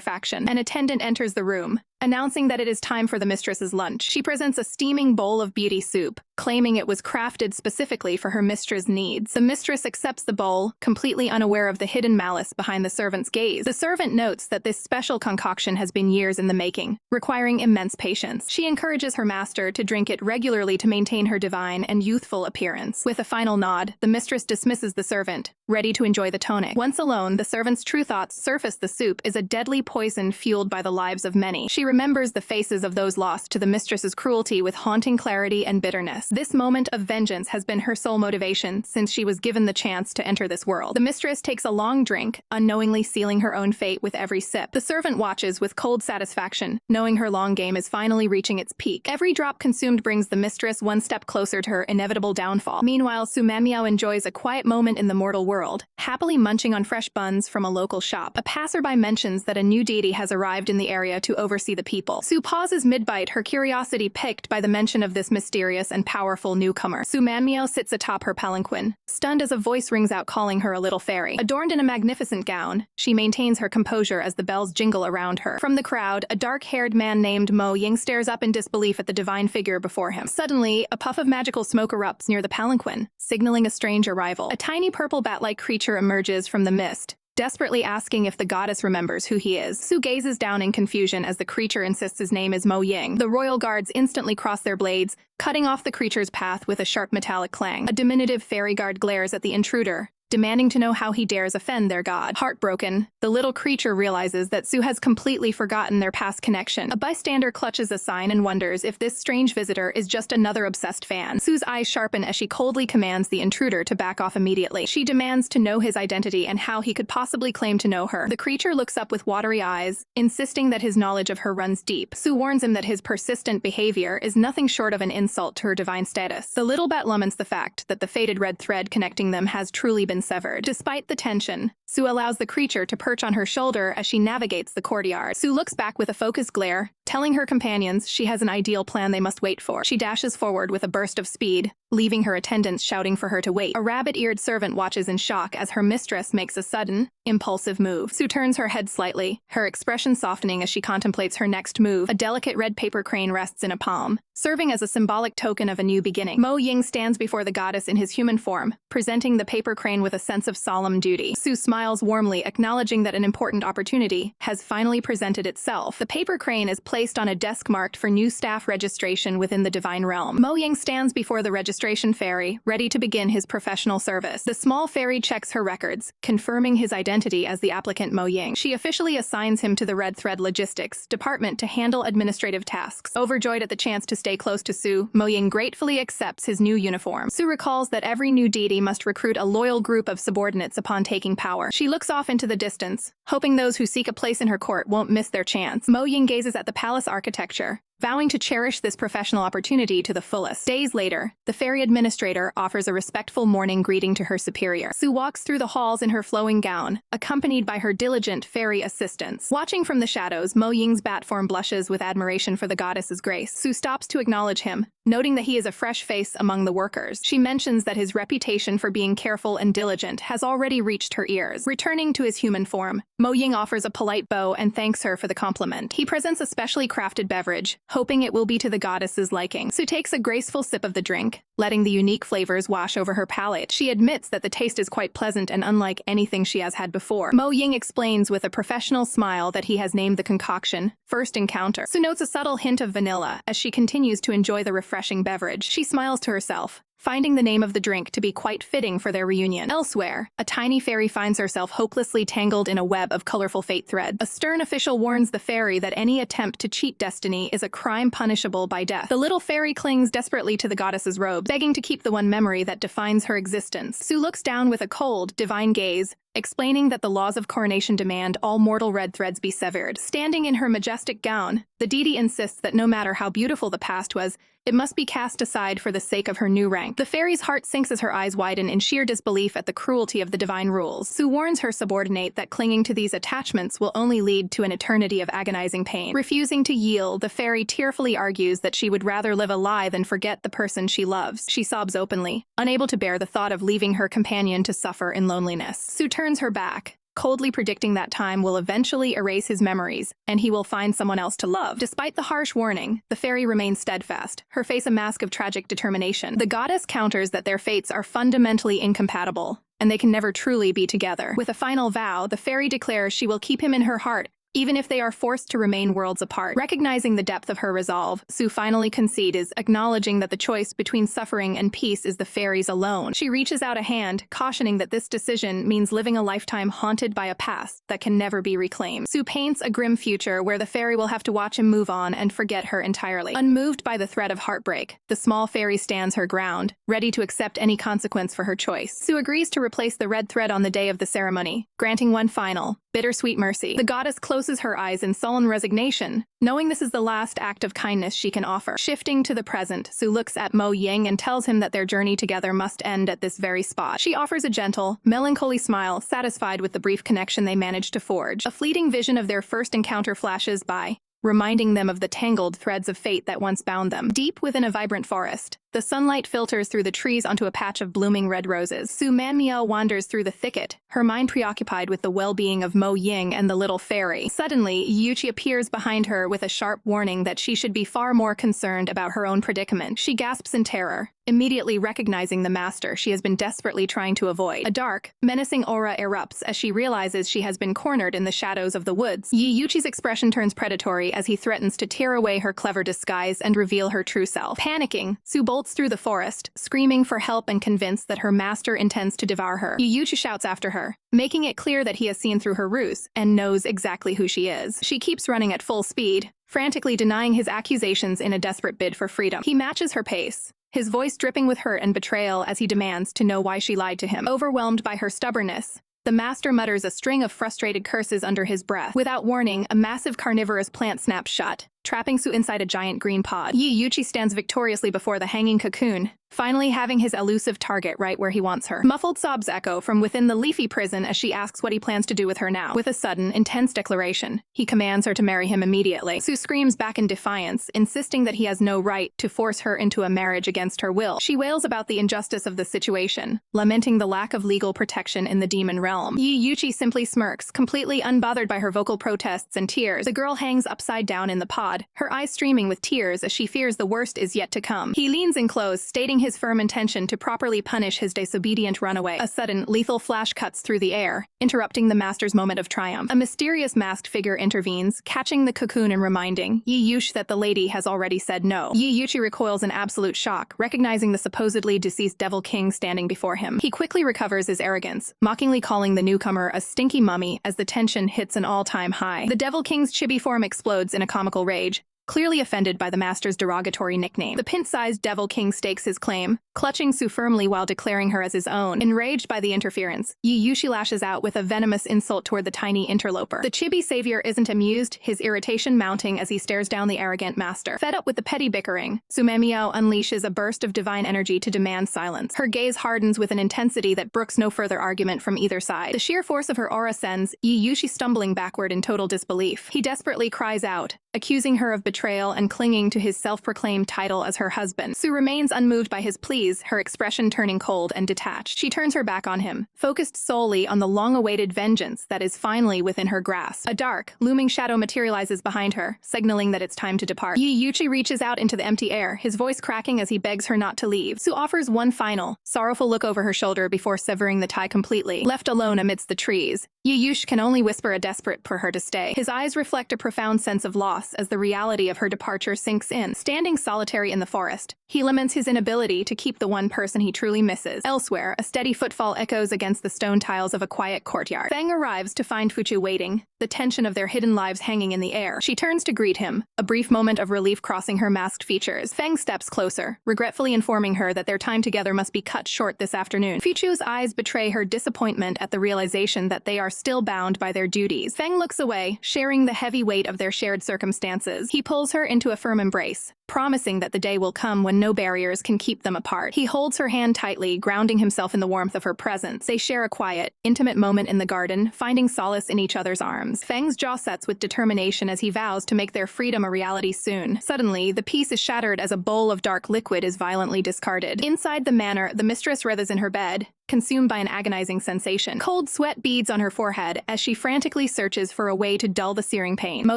faction. An attendant enters the room, announcing that it is time for the mistress's lunch. She presents a steaming bowl of beauty soup, claiming it was crafted specifically for her mistress' needs. The mistress accepts the bowl, completely unaware of the hidden malice behind the servant's gaze. The servant notes that this special concoction has been years in the making, requiring immense patience. She encourages her master to drink it regularly to maintain her divine and youthful appearance. With a final nod, the mistress dismisses the servant, ready to enjoy the tonic. Once alone, the servant's true thoughts surface. The soup is a deadly poison fueled by the lives of many. She remembers the faces of those lost to the mistress's cruelty with haunting clarity and bitterness. This moment of vengeance has been her sole motivation since she was given the chance to enter this world. The mistress takes a long drink, unknowingly sealing her own fate with every sip. The servant watches with cold satisfaction, knowing her long game is finally reaching its peak. Every drop consumed brings the mistress one step closer to her inevitable downfall. Meanwhile, Su Manmiao enjoys a quiet moment in the mortal world, happily munching on fresh buns from a local shop. A passerby mentions that a new deity has arrived in the area to oversee the people. Su pauses mid-bite, her curiosity piqued by the mention of this mysterious and powerful newcomer. Su Manmiao sits atop her palanquin, stunned as a voice rings out calling her a little fairy. Adorned in a magnificent gown, she maintains her composure as the bells jingle around her. From the crowd, a dark-haired man named Mo Ying stares up in disbelief at the divine figure before him. Suddenly, a puff of magical smoke erupts near the palanquin, signaling a strange arrival. A tiny purple bat-like creature emerges from the mist, desperately asking if the goddess remembers who he is. Su gazes down in confusion as the creature insists his name is Mo Ying. The royal guards instantly cross their blades, cutting off the creature's path with a sharp metallic clang. A diminutive fairy guard glares at the intruder, demanding to know how he dares offend their god. Heartbroken, the little creature realizes that Su has completely forgotten their past connection. A bystander clutches a sign and wonders if this strange visitor is just another obsessed fan. Su's eyes sharpen as she coldly commands the intruder to back off immediately. She demands to know his identity and how he could possibly claim to know her. The creature looks up with watery eyes, insisting that his knowledge of her runs deep. Su warns him that his persistent behavior is nothing short of an insult to her divine status. The little bat laments the fact that the fated red thread connecting them has truly been severed. Despite the tension, Su allows the creature to perch on her shoulder as she navigates the courtyard. Su looks back with a focused glare, telling her companions she has an ideal plan they must wait for. She dashes forward with a burst of speed, leaving her attendants shouting for her to wait. A rabbit-eared servant watches in shock as her mistress makes a sudden, impulsive move. Su turns her head slightly, her expression softening as she contemplates her next move. A delicate red paper crane rests in a palm, serving as a symbolic token of a new beginning. Mo Ying stands before the goddess in his human form, presenting the paper crane with a sense of solemn duty. Su smiles warmly, acknowledging that an important opportunity has finally presented itself. The paper crane is placed on a desk marked for new staff registration within the divine realm. Mo Ying stands before the registration fairy, ready to begin his professional service. The small fairy checks her records, confirming his identity as the applicant Mo Ying. She officially assigns him to the Red Thread Logistics department to handle administrative tasks. Overjoyed at the chance to stay close to Su, Mo Ying gratefully accepts his new uniform. Su recalls that every new deity must recruit a loyal group of subordinates upon taking power. She looks off into the distance, hoping those who seek a place in her court won't miss their chance. Mo Ying gazes at the palace architecture, vowing to cherish this professional opportunity to the fullest. Days later, the fairy administrator offers a respectful morning greeting to her superior. Su walks through the halls in her flowing gown, accompanied by her diligent fairy assistants. Watching from the shadows, Mo Ying's bat form blushes with admiration for the goddess's grace. Su stops to acknowledge him, noting that he is a fresh face among the workers. She mentions that his reputation for being careful and diligent has already reached her ears. Returning to his human form, Mo Ying offers a polite bow and thanks her for the compliment. He presents a specially crafted beverage, hoping it will be to the goddess's liking. Su takes a graceful sip of the drink, letting the unique flavors wash over her palate. She admits that the taste is quite pleasant and unlike anything she has had before. Mo Ying explains with a professional smile that he has named the concoction First Encounter. Su notes a subtle hint of vanilla as she continues to enjoy the refreshing beverage. She smiles to herself, finding the name of the drink to be quite fitting for their reunion. Elsewhere, a tiny fairy finds herself hopelessly tangled in a web of colorful fate thread. A stern official warns the fairy that any attempt to cheat destiny is a crime punishable by death. The little fairy clings desperately to the goddess's robe, begging to keep the one memory that defines her existence. Su looks down with a cold, divine gaze, explaining that the laws of coronation demand all mortal red threads be severed. Standing in her majestic gown, the deity insists that no matter how beautiful the past was, it must be cast aside for the sake of her new rank. The fairy's heart sinks as her eyes widen in sheer disbelief at the cruelty of the divine rules. Su warns her subordinate that clinging to these attachments will only lead to an eternity of agonizing pain. Refusing to yield, the fairy tearfully argues that she would rather live a lie than forget the person she loves. She sobs openly, unable to bear the thought of leaving her companion to suffer in loneliness. Su turns her back, coldly predicting that time will eventually erase his memories, and he will find someone else to love. Despite the harsh warning, the fairy remains steadfast, her face a mask of tragic determination. The goddess counters that their fates are fundamentally incompatible, and they can never truly be together. With a final vow, the fairy declares she will keep him in her heart, even if they are forced to remain worlds apart. Recognizing the depth of her resolve, Su finally concedes, acknowledging that the choice between suffering and peace is the fairies alone. She reaches out a hand, cautioning that this decision means living a lifetime haunted by a past that can never be reclaimed. Su paints a grim future where the fairy will have to watch him move on and forget her entirely. Unmoved by the threat of heartbreak, the small fairy stands her ground, ready to accept any consequence for her choice. Su agrees to replace the red thread on the day of the ceremony, granting one final, bittersweet mercy. The goddess closes her eyes in sullen resignation, knowing this is the last act of kindness she can offer. Shifting to the present, Su looks at Mo Ying and tells him that their journey together must end at this very spot. She offers a gentle, melancholy smile, satisfied with the brief connection they managed to forge. A fleeting vision of their first encounter flashes by, reminding them of the tangled threads of fate that once bound them. Deep within a vibrant forest, the sunlight filters through the trees onto a patch of blooming red roses. Su Manhwa wanders through the thicket, her mind preoccupied with the well-being of Mo Ying and the little fairy. Suddenly, Yuchi appears behind her with a sharp warning that she should be far more concerned about her own predicament. She gasps in terror, immediately recognizing the master she has been desperately trying to avoid. A dark, menacing aura erupts as she realizes she has been cornered in the shadows of the woods. Yuchi's expression turns predatory as he threatens to tear away her clever disguise and reveal her true self. Panicking, Su bolts through the forest, screaming for help and convinced that her master intends to devour her. Yuchi shouts after her, making it clear that he has seen through her ruse and knows exactly who she is. She keeps running at full speed, frantically denying his accusations in a desperate bid for freedom. He matches her pace, his voice dripping with hurt and betrayal as he demands to know why she lied to him. Overwhelmed by her stubbornness, the master mutters a string of frustrated curses under his breath. Without warning, a massive carnivorous plant snaps shut, trapping Su inside a giant green pod. Yuchi stands victoriously before the hanging cocoon, finally having his elusive target right where he wants her. Muffled sobs echo from within the leafy prison as she asks what he plans to do with her now. With a sudden, intense declaration, he commands her to marry him immediately. Su screams back in defiance, insisting that he has no right to force her into a marriage against her will. She wails about the injustice of the situation, lamenting the lack of legal protection in the demon realm. Yuchi simply smirks, completely unbothered by her vocal protests and tears. The girl hangs upside down in the pod, her eyes streaming with tears as she fears the worst is yet to come. He leans in close, stating his firm intention to properly punish his disobedient runaway. A sudden, lethal flash cuts through the air, interrupting the master's moment of triumph. A mysterious masked figure intervenes, catching the cocoon and reminding Yuchi that the lady has already said no. Yuchi recoils in absolute shock, recognizing the supposedly deceased Devil King standing before him. He quickly recovers his arrogance, mockingly calling the newcomer a stinky mummy as the tension hits an all-time high. The Devil King's chibi form explodes in a comical rage, clearly offended by the master's derogatory nickname. The pint-sized Devil King stakes his claim, clutching Su firmly while declaring her as his own. Enraged by the interference, Yuchi lashes out with a venomous insult toward the tiny interloper. The chibi savior isn't amused, his irritation mounting as he stares down the arrogant master. Fed up with the petty bickering, Su Manhwa unleashes a burst of divine energy to demand silence. Her gaze hardens with an intensity that brooks no further argument from either side. The sheer force of her aura sends Yuchi stumbling backward in total disbelief. He desperately cries out, accusing her of betrayal and clinging to his self-proclaimed title as her husband. Su remains unmoved by his pleas, her expression turning cold and detached. She turns her back on him, focused solely on the long-awaited vengeance that is finally within her grasp. A dark, looming shadow materializes behind her, signaling that it's time to depart. Yuchi reaches out into the empty air, his voice cracking as he begs her not to leave. Su offers one final, sorrowful look over her shoulder before severing the tie completely. Left alone amidst the trees, Yuchi can only whisper a desperate for her to stay. His eyes reflect a profound sense of loss as the reality of her departure sinks in. Standing solitary in the forest, he laments his inability to keep the one person he truly misses. Elsewhere, a steady footfall echoes against the stone tiles of a quiet courtyard. Feng arrives to find Fuchu waiting, the tension of their hidden lives hanging in the air. She turns to greet him, a brief moment of relief crossing her masked features. Feng steps closer, regretfully informing her that their time together must be cut short this afternoon. Fuchu's eyes betray her disappointment at the realization that they are still bound by their duties. Feng looks away, sharing the heavy weight of their shared circumstances. He pulls her into a firm embrace, promising that the day will come when no barriers can keep them apart. He holds her hand tightly, grounding himself in the warmth of her presence. They share a quiet, intimate moment in the garden, finding solace in each other's arms. Feng's jaw sets with determination as he vows to make their freedom a reality soon. Suddenly, the peace is shattered as a bowl of dark liquid is violently discarded. Inside the manor, the mistress writhes in her bed, consumed by an agonizing sensation. Cold sweat beads on her forehead as she frantically searches for a way to dull the searing pain. Mo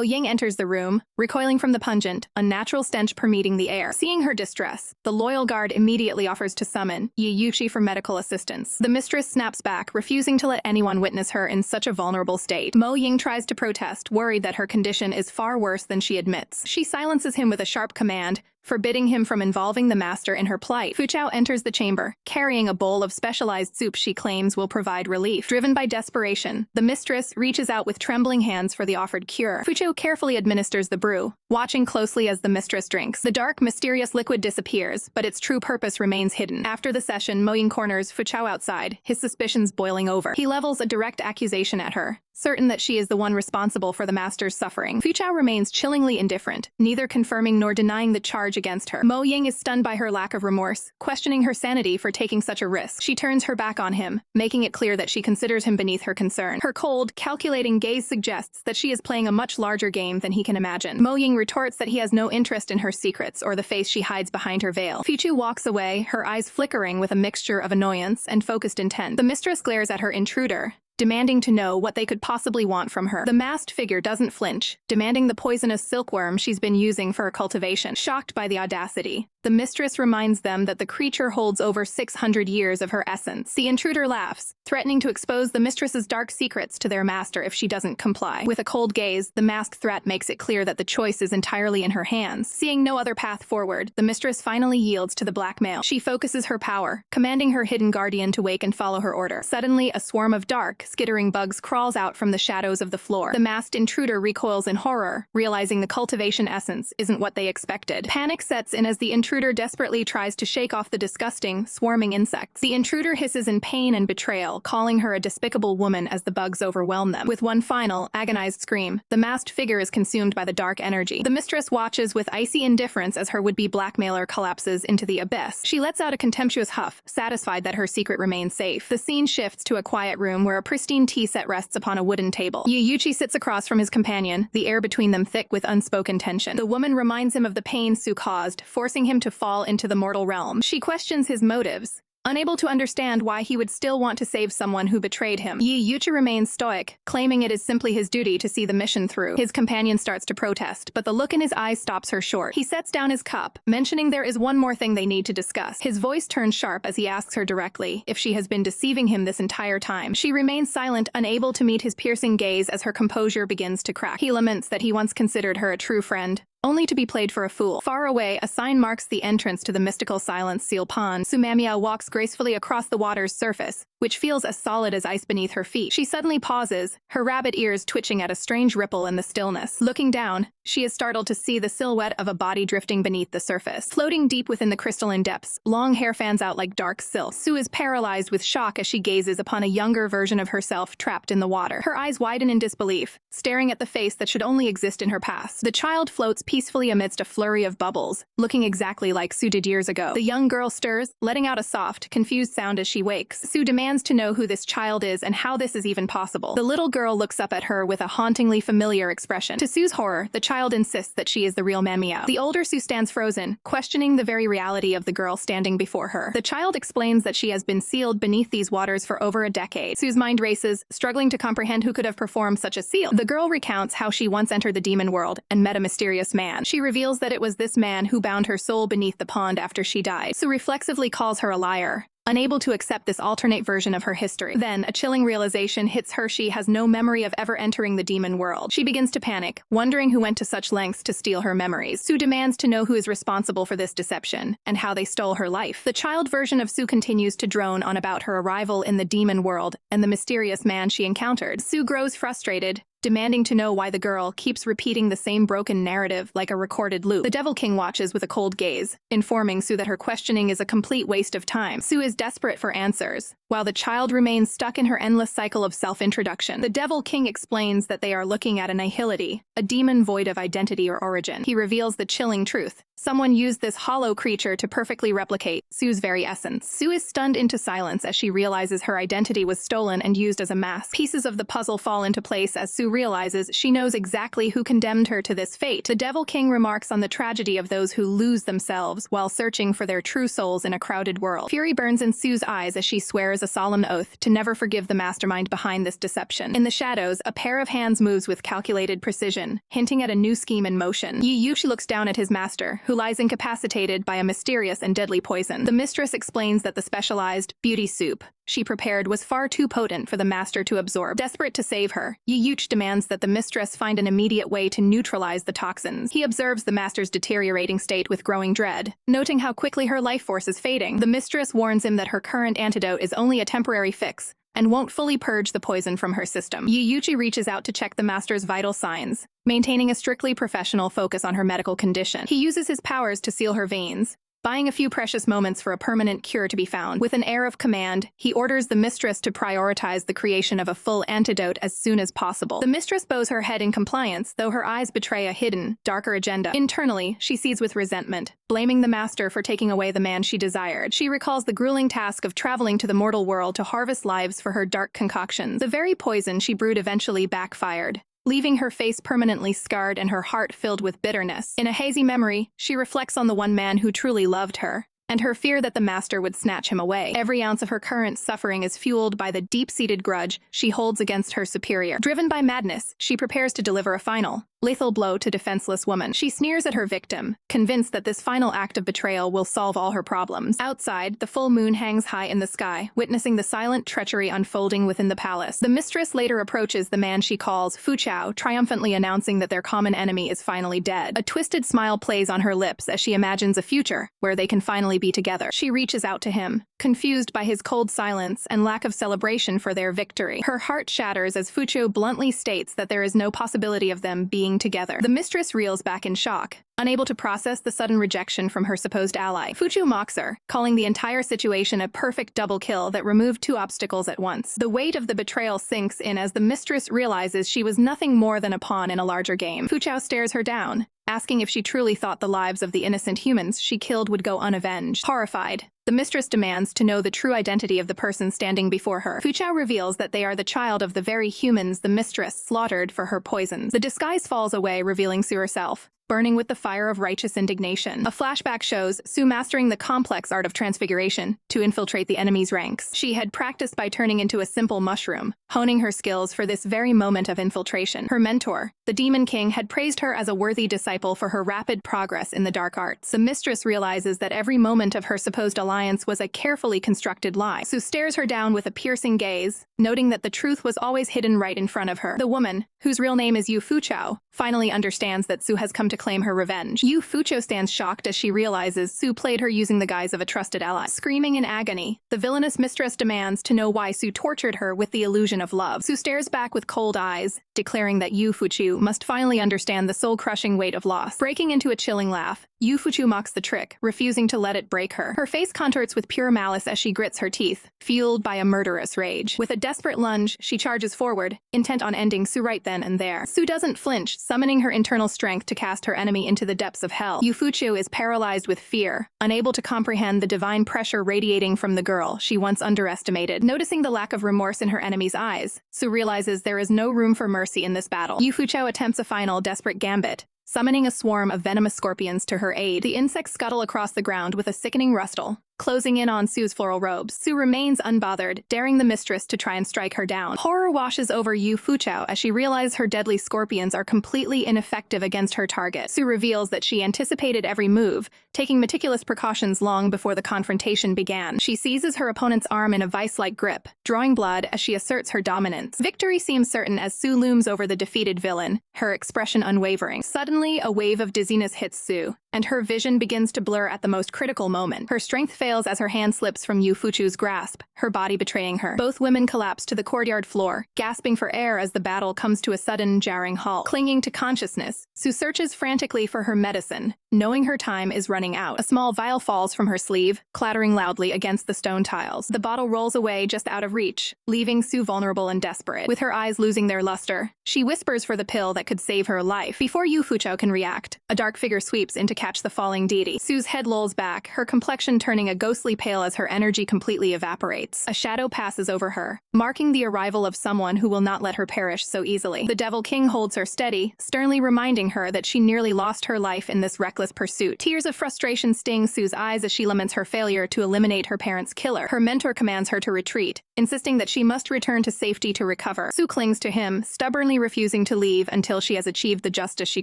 Ying enters the room, recoiling from the pungent, unnatural stench permeating the air. Seeing her distress, the loyal guard immediately offers to summon Yiyuchi for medical assistance. The mistress snaps back, refusing to let anyone witness her in such a vulnerable state. Mo Ying tries to protest, worried that her condition is far worse than she admits. She silences him with a sharp command, forbidding him from involving the master in her plight. Fu Chao enters the chamber, carrying a bowl of specialized soup she claims will provide relief. Driven by desperation, the mistress reaches out with trembling hands for the offered cure. Fu Chao carefully administers the brew, watching closely as the mistress drinks. The dark, mysterious liquid disappears, but its true purpose remains hidden. After the session, Mo Ying corners Fu Chao outside, his suspicions boiling over. He levels a direct accusation at her, certain that she is the one responsible for the master's suffering. Fu Chao remains chillingly indifferent, neither confirming nor denying the charge against her. Mo Ying is stunned by her lack of remorse, questioning her sanity for taking such a risk. She turns her back on him, making it clear that she considers him beneath her concern. Her cold, calculating gaze suggests that she is playing a much larger game than he can imagine. Mo Ying retorts that he has no interest in her secrets or the face she hides behind her veil. Fu Chao walks away, her eyes flickering with a mixture of annoyance and focused intent. The mistress glares at her intruder, demanding to know what they could possibly want from her. The masked figure doesn't flinch, demanding the poisonous silkworm she's been using for her cultivation. Shocked by the audacity, the mistress reminds them that the creature holds over 600 years of her essence. The intruder laughs, threatening to expose the mistress's dark secrets to their master if she doesn't comply. With a cold gaze, the masked threat makes it clear that the choice is entirely in her hands. Seeing no other path forward, the mistress finally yields to the blackmail. She focuses her power, commanding her hidden guardian to wake and follow her order. Suddenly, a swarm of dark, skittering bugs crawls out from the shadows of the floor. The masked intruder recoils in horror, realizing the cultivation essence isn't what they expected. Panic sets in as the intruder desperately tries to shake off the disgusting, swarming insects. The intruder hisses in pain and betrayal, calling her a despicable woman as the bugs overwhelm them. With one final, agonized scream, the masked figure is consumed by the dark energy. The mistress watches with icy indifference as her would-be blackmailer collapses into the abyss. She lets out a contemptuous huff, satisfied that her secret remains safe. The scene shifts to a quiet room where a pristine tea set rests upon a wooden table. Yiyuchi sits across from his companion, the air between them thick with unspoken tension. The woman reminds him of the pain Su caused, forcing him to fall into the mortal realm. She questions his motives, unable to understand why he would still want to save someone who betrayed him. Yiyuchi remains stoic, claiming it is simply his duty to see the mission through. His companion starts to protest, but the look in his eyes stops her short. He sets down his cup, mentioning there is one more thing they need to discuss. His voice turns sharp as he asks her directly if she has been deceiving him this entire time. She remains silent, unable to meet his piercing gaze as her composure begins to crack. He laments that he once considered her a true friend, only to be played for a fool. Far away, a sign marks the entrance to the mystical silence seal pond. Sumamia walks gracefully across the water's surface, which feels as solid as ice beneath her feet. She suddenly pauses, her rabbit ears twitching at a strange ripple in the stillness. Looking down, she is startled to see the silhouette of a body drifting beneath the surface. Floating deep within the crystalline depths, long hair fans out like dark silk. Su is paralyzed with shock as she gazes upon a younger version of herself trapped in the water. Her eyes widen in disbelief, staring at the face that should only exist in her past. The child floats peacefully amidst a flurry of bubbles, looking exactly like Su did years ago. The young girl stirs, letting out a soft, confused sound as she wakes. Su demands to know who this child is and how this is even possible. The little girl looks up at her with a hauntingly familiar expression. To Su's horror, the child insists that she is the real Manhwa. The older Su stands frozen, questioning the very reality of the girl standing before her. The child explains that she has been sealed beneath these waters for over a decade. Su's mind races, struggling to comprehend who could have performed such a seal. The girl recounts how she once entered the demon world and met a mysterious man. She reveals that it was this man who bound her soul beneath the pond after she died. Su reflexively calls her a liar, unable to accept this alternate version of her history. Then, a chilling realization hits her: she has no memory of ever entering the demon world. She begins to panic, wondering who went to such lengths to steal her memories. Su demands to know who is responsible for this deception, and how they stole her life. The child version of Su continues to drone on about her arrival in the demon world and the mysterious man she encountered. Su grows frustrated, demanding to know why the girl keeps repeating the same broken narrative like a recorded loop. The Devil King watches with a cold gaze, informing Su that her questioning is a complete waste of time. Su is desperate for answers, while the child remains stuck in her endless cycle of self-introduction. The Devil King explains that they are looking at a nihility, a demon void of identity or origin. He reveals the chilling truth: someone used this hollow creature to perfectly replicate Su's very essence. Su is stunned into silence as she realizes her identity was stolen and used as a mask. Pieces of the puzzle fall into place as Su realizes she knows exactly who condemned her to this fate. The Devil King remarks on the tragedy of those who lose themselves while searching for their true souls in a crowded world. Fury burns in Su's eyes as she swears a solemn oath to never forgive the mastermind behind this deception. In the shadows, a pair of hands moves with calculated precision, hinting at a new scheme in motion. Yiyuchi looks down at his master, who lies incapacitated by a mysterious and deadly poison. The mistress explains that the specialized beauty soup she prepared was far too potent for the master to absorb. Desperate to save her, Yuch demands that the mistress find an immediate way to neutralize the toxins. He observes the master's deteriorating state with growing dread, noting how quickly her life force is fading. The mistress warns him that her current antidote is only a temporary fix and won't fully purge the poison from her system. Yuchi reaches out to check the master's vital signs, maintaining a strictly professional focus on her medical condition. He uses his powers to seal her veins, buying a few precious moments for a permanent cure to be found. With an air of command, he orders the mistress to prioritize the creation of a full antidote as soon as possible. The mistress bows her head in compliance, though her eyes betray a hidden, darker agenda. Internally, she seethes with resentment, blaming the master for taking away the man she desired. She recalls the grueling task of traveling to the mortal world to harvest lives for her dark concoctions. The very poison she brewed eventually backfired, leaving her face permanently scarred and her heart filled with bitterness. In a hazy memory, she reflects on the one man who truly loved her, and her fear that the master would snatch him away. Every ounce of her current suffering is fueled by the deep-seated grudge she holds against her superior. Driven by madness, she prepares to deliver a final, lethal blow to defenseless woman. She sneers at her victim, convinced that this final act of betrayal will solve all her problems. Outside, the full moon hangs high in the sky, witnessing the silent treachery unfolding within the palace. The mistress later approaches the man she calls Fu Chao, triumphantly announcing that their common enemy is finally dead. A twisted smile plays on her lips as she imagines a future where they can finally be together. She reaches out to him, confused by his cold silence and lack of celebration for their victory. Her heart shatters as Fu Chao bluntly states that there is no possibility of them being together. The mistress reels back in shock, unable to process the sudden rejection from her supposed ally. Fu Chao mocks her, calling the entire situation a perfect double kill that removed two obstacles at once. The weight of the betrayal sinks in as the mistress realizes she was nothing more than a pawn in a larger game. Fu Chao stares her down, asking if she truly thought the lives of the innocent humans she killed would go unavenged. Horrified, the mistress demands to know the true identity of the person standing before her. Fu Chao reveals that they are the child of the very humans the mistress slaughtered for her poisons. The disguise falls away, revealing Su herself, burning with the fire of righteous indignation. A flashback shows Su mastering the complex art of transfiguration to infiltrate the enemy's ranks. She had practiced by turning into a simple mushroom, honing her skills for this very moment of infiltration. Her mentor, the Demon King, had praised her as a worthy disciple for her rapid progress in the dark arts. The mistress realizes that every moment of her supposed alliance was a carefully constructed lie. Su stares her down with a piercing gaze, noting that the truth was always hidden right in front of her. The woman, whose real name is Yu Fu Chao, finally understands that Su has come to claim her revenge. Yu Fu Chao stands shocked as she realizes Su played her using the guise of a trusted ally. Screaming in agony, the villainous mistress demands to know why Su tortured her with the illusion of love. Su stares back with cold eyes, declaring that Yu Fu Chao must finally understand the soul-crushing weight of loss. Breaking into a chilling laugh, Yu Fu Chao mocks the trick, refusing to let it break her. Her face contorts with pure malice as she grits her teeth, fueled by a murderous rage. With a desperate lunge, she charges forward, intent on ending Su right then and there. Su doesn't flinch, summoning her internal strength to cast her enemy into the depths of hell. Yu Fu Chao is paralyzed with fear, unable to comprehend the divine pressure radiating from the girl she once underestimated. Noticing the lack of remorse in her enemy's eyes, Su realizes there is no room for mercy in this battle. Yu Fu Chao attempts a final, desperate gambit, summoning a swarm of venomous scorpions to her aid. The insects scuttle across the ground with a sickening rustle, closing in on Su's floral robes. Su remains unbothered, daring the mistress to try and strike her down. Horror washes over Yu Fu Chao as she realizes her deadly scorpions are completely ineffective against her target. Su reveals that she anticipated every move, taking meticulous precautions long before the confrontation began. She seizes her opponent's arm in a vice-like grip, drawing blood as she asserts her dominance. Victory seems certain as Su looms over the defeated villain, her expression unwavering. Suddenly, a wave of dizziness hits Su, and her vision begins to blur at the most critical moment. Her strength fails as her hand slips from Yu Fu Chao's grasp, her body betraying her. Both women collapse to the courtyard floor, gasping for air as the battle comes to a sudden, jarring halt. Clinging to consciousness, Su searches frantically for her medicine, knowing her time is running out. A small vial falls from her sleeve, clattering loudly against the stone tiles. The bottle rolls away just out of reach, leaving Su vulnerable and desperate. With her eyes losing their luster, she whispers for the pill that could save her life. Before Yu Fu Chao can react, a dark figure sweeps in to catch the falling deity. Su's head lolls back, her complexion turning a ghostly pale as her energy completely evaporates. A shadow passes over her, marking the arrival of someone who will not let her perish so easily. The Devil King holds her steady, sternly reminding her that she nearly lost her life in this reckless pursuit. Tears of frustration sting Su's eyes as she laments her failure to eliminate her parents' killer. Her mentor commands her to retreat, insisting that she must return to safety to recover. Su clings to him, stubbornly refusing to leave until she has achieved the justice she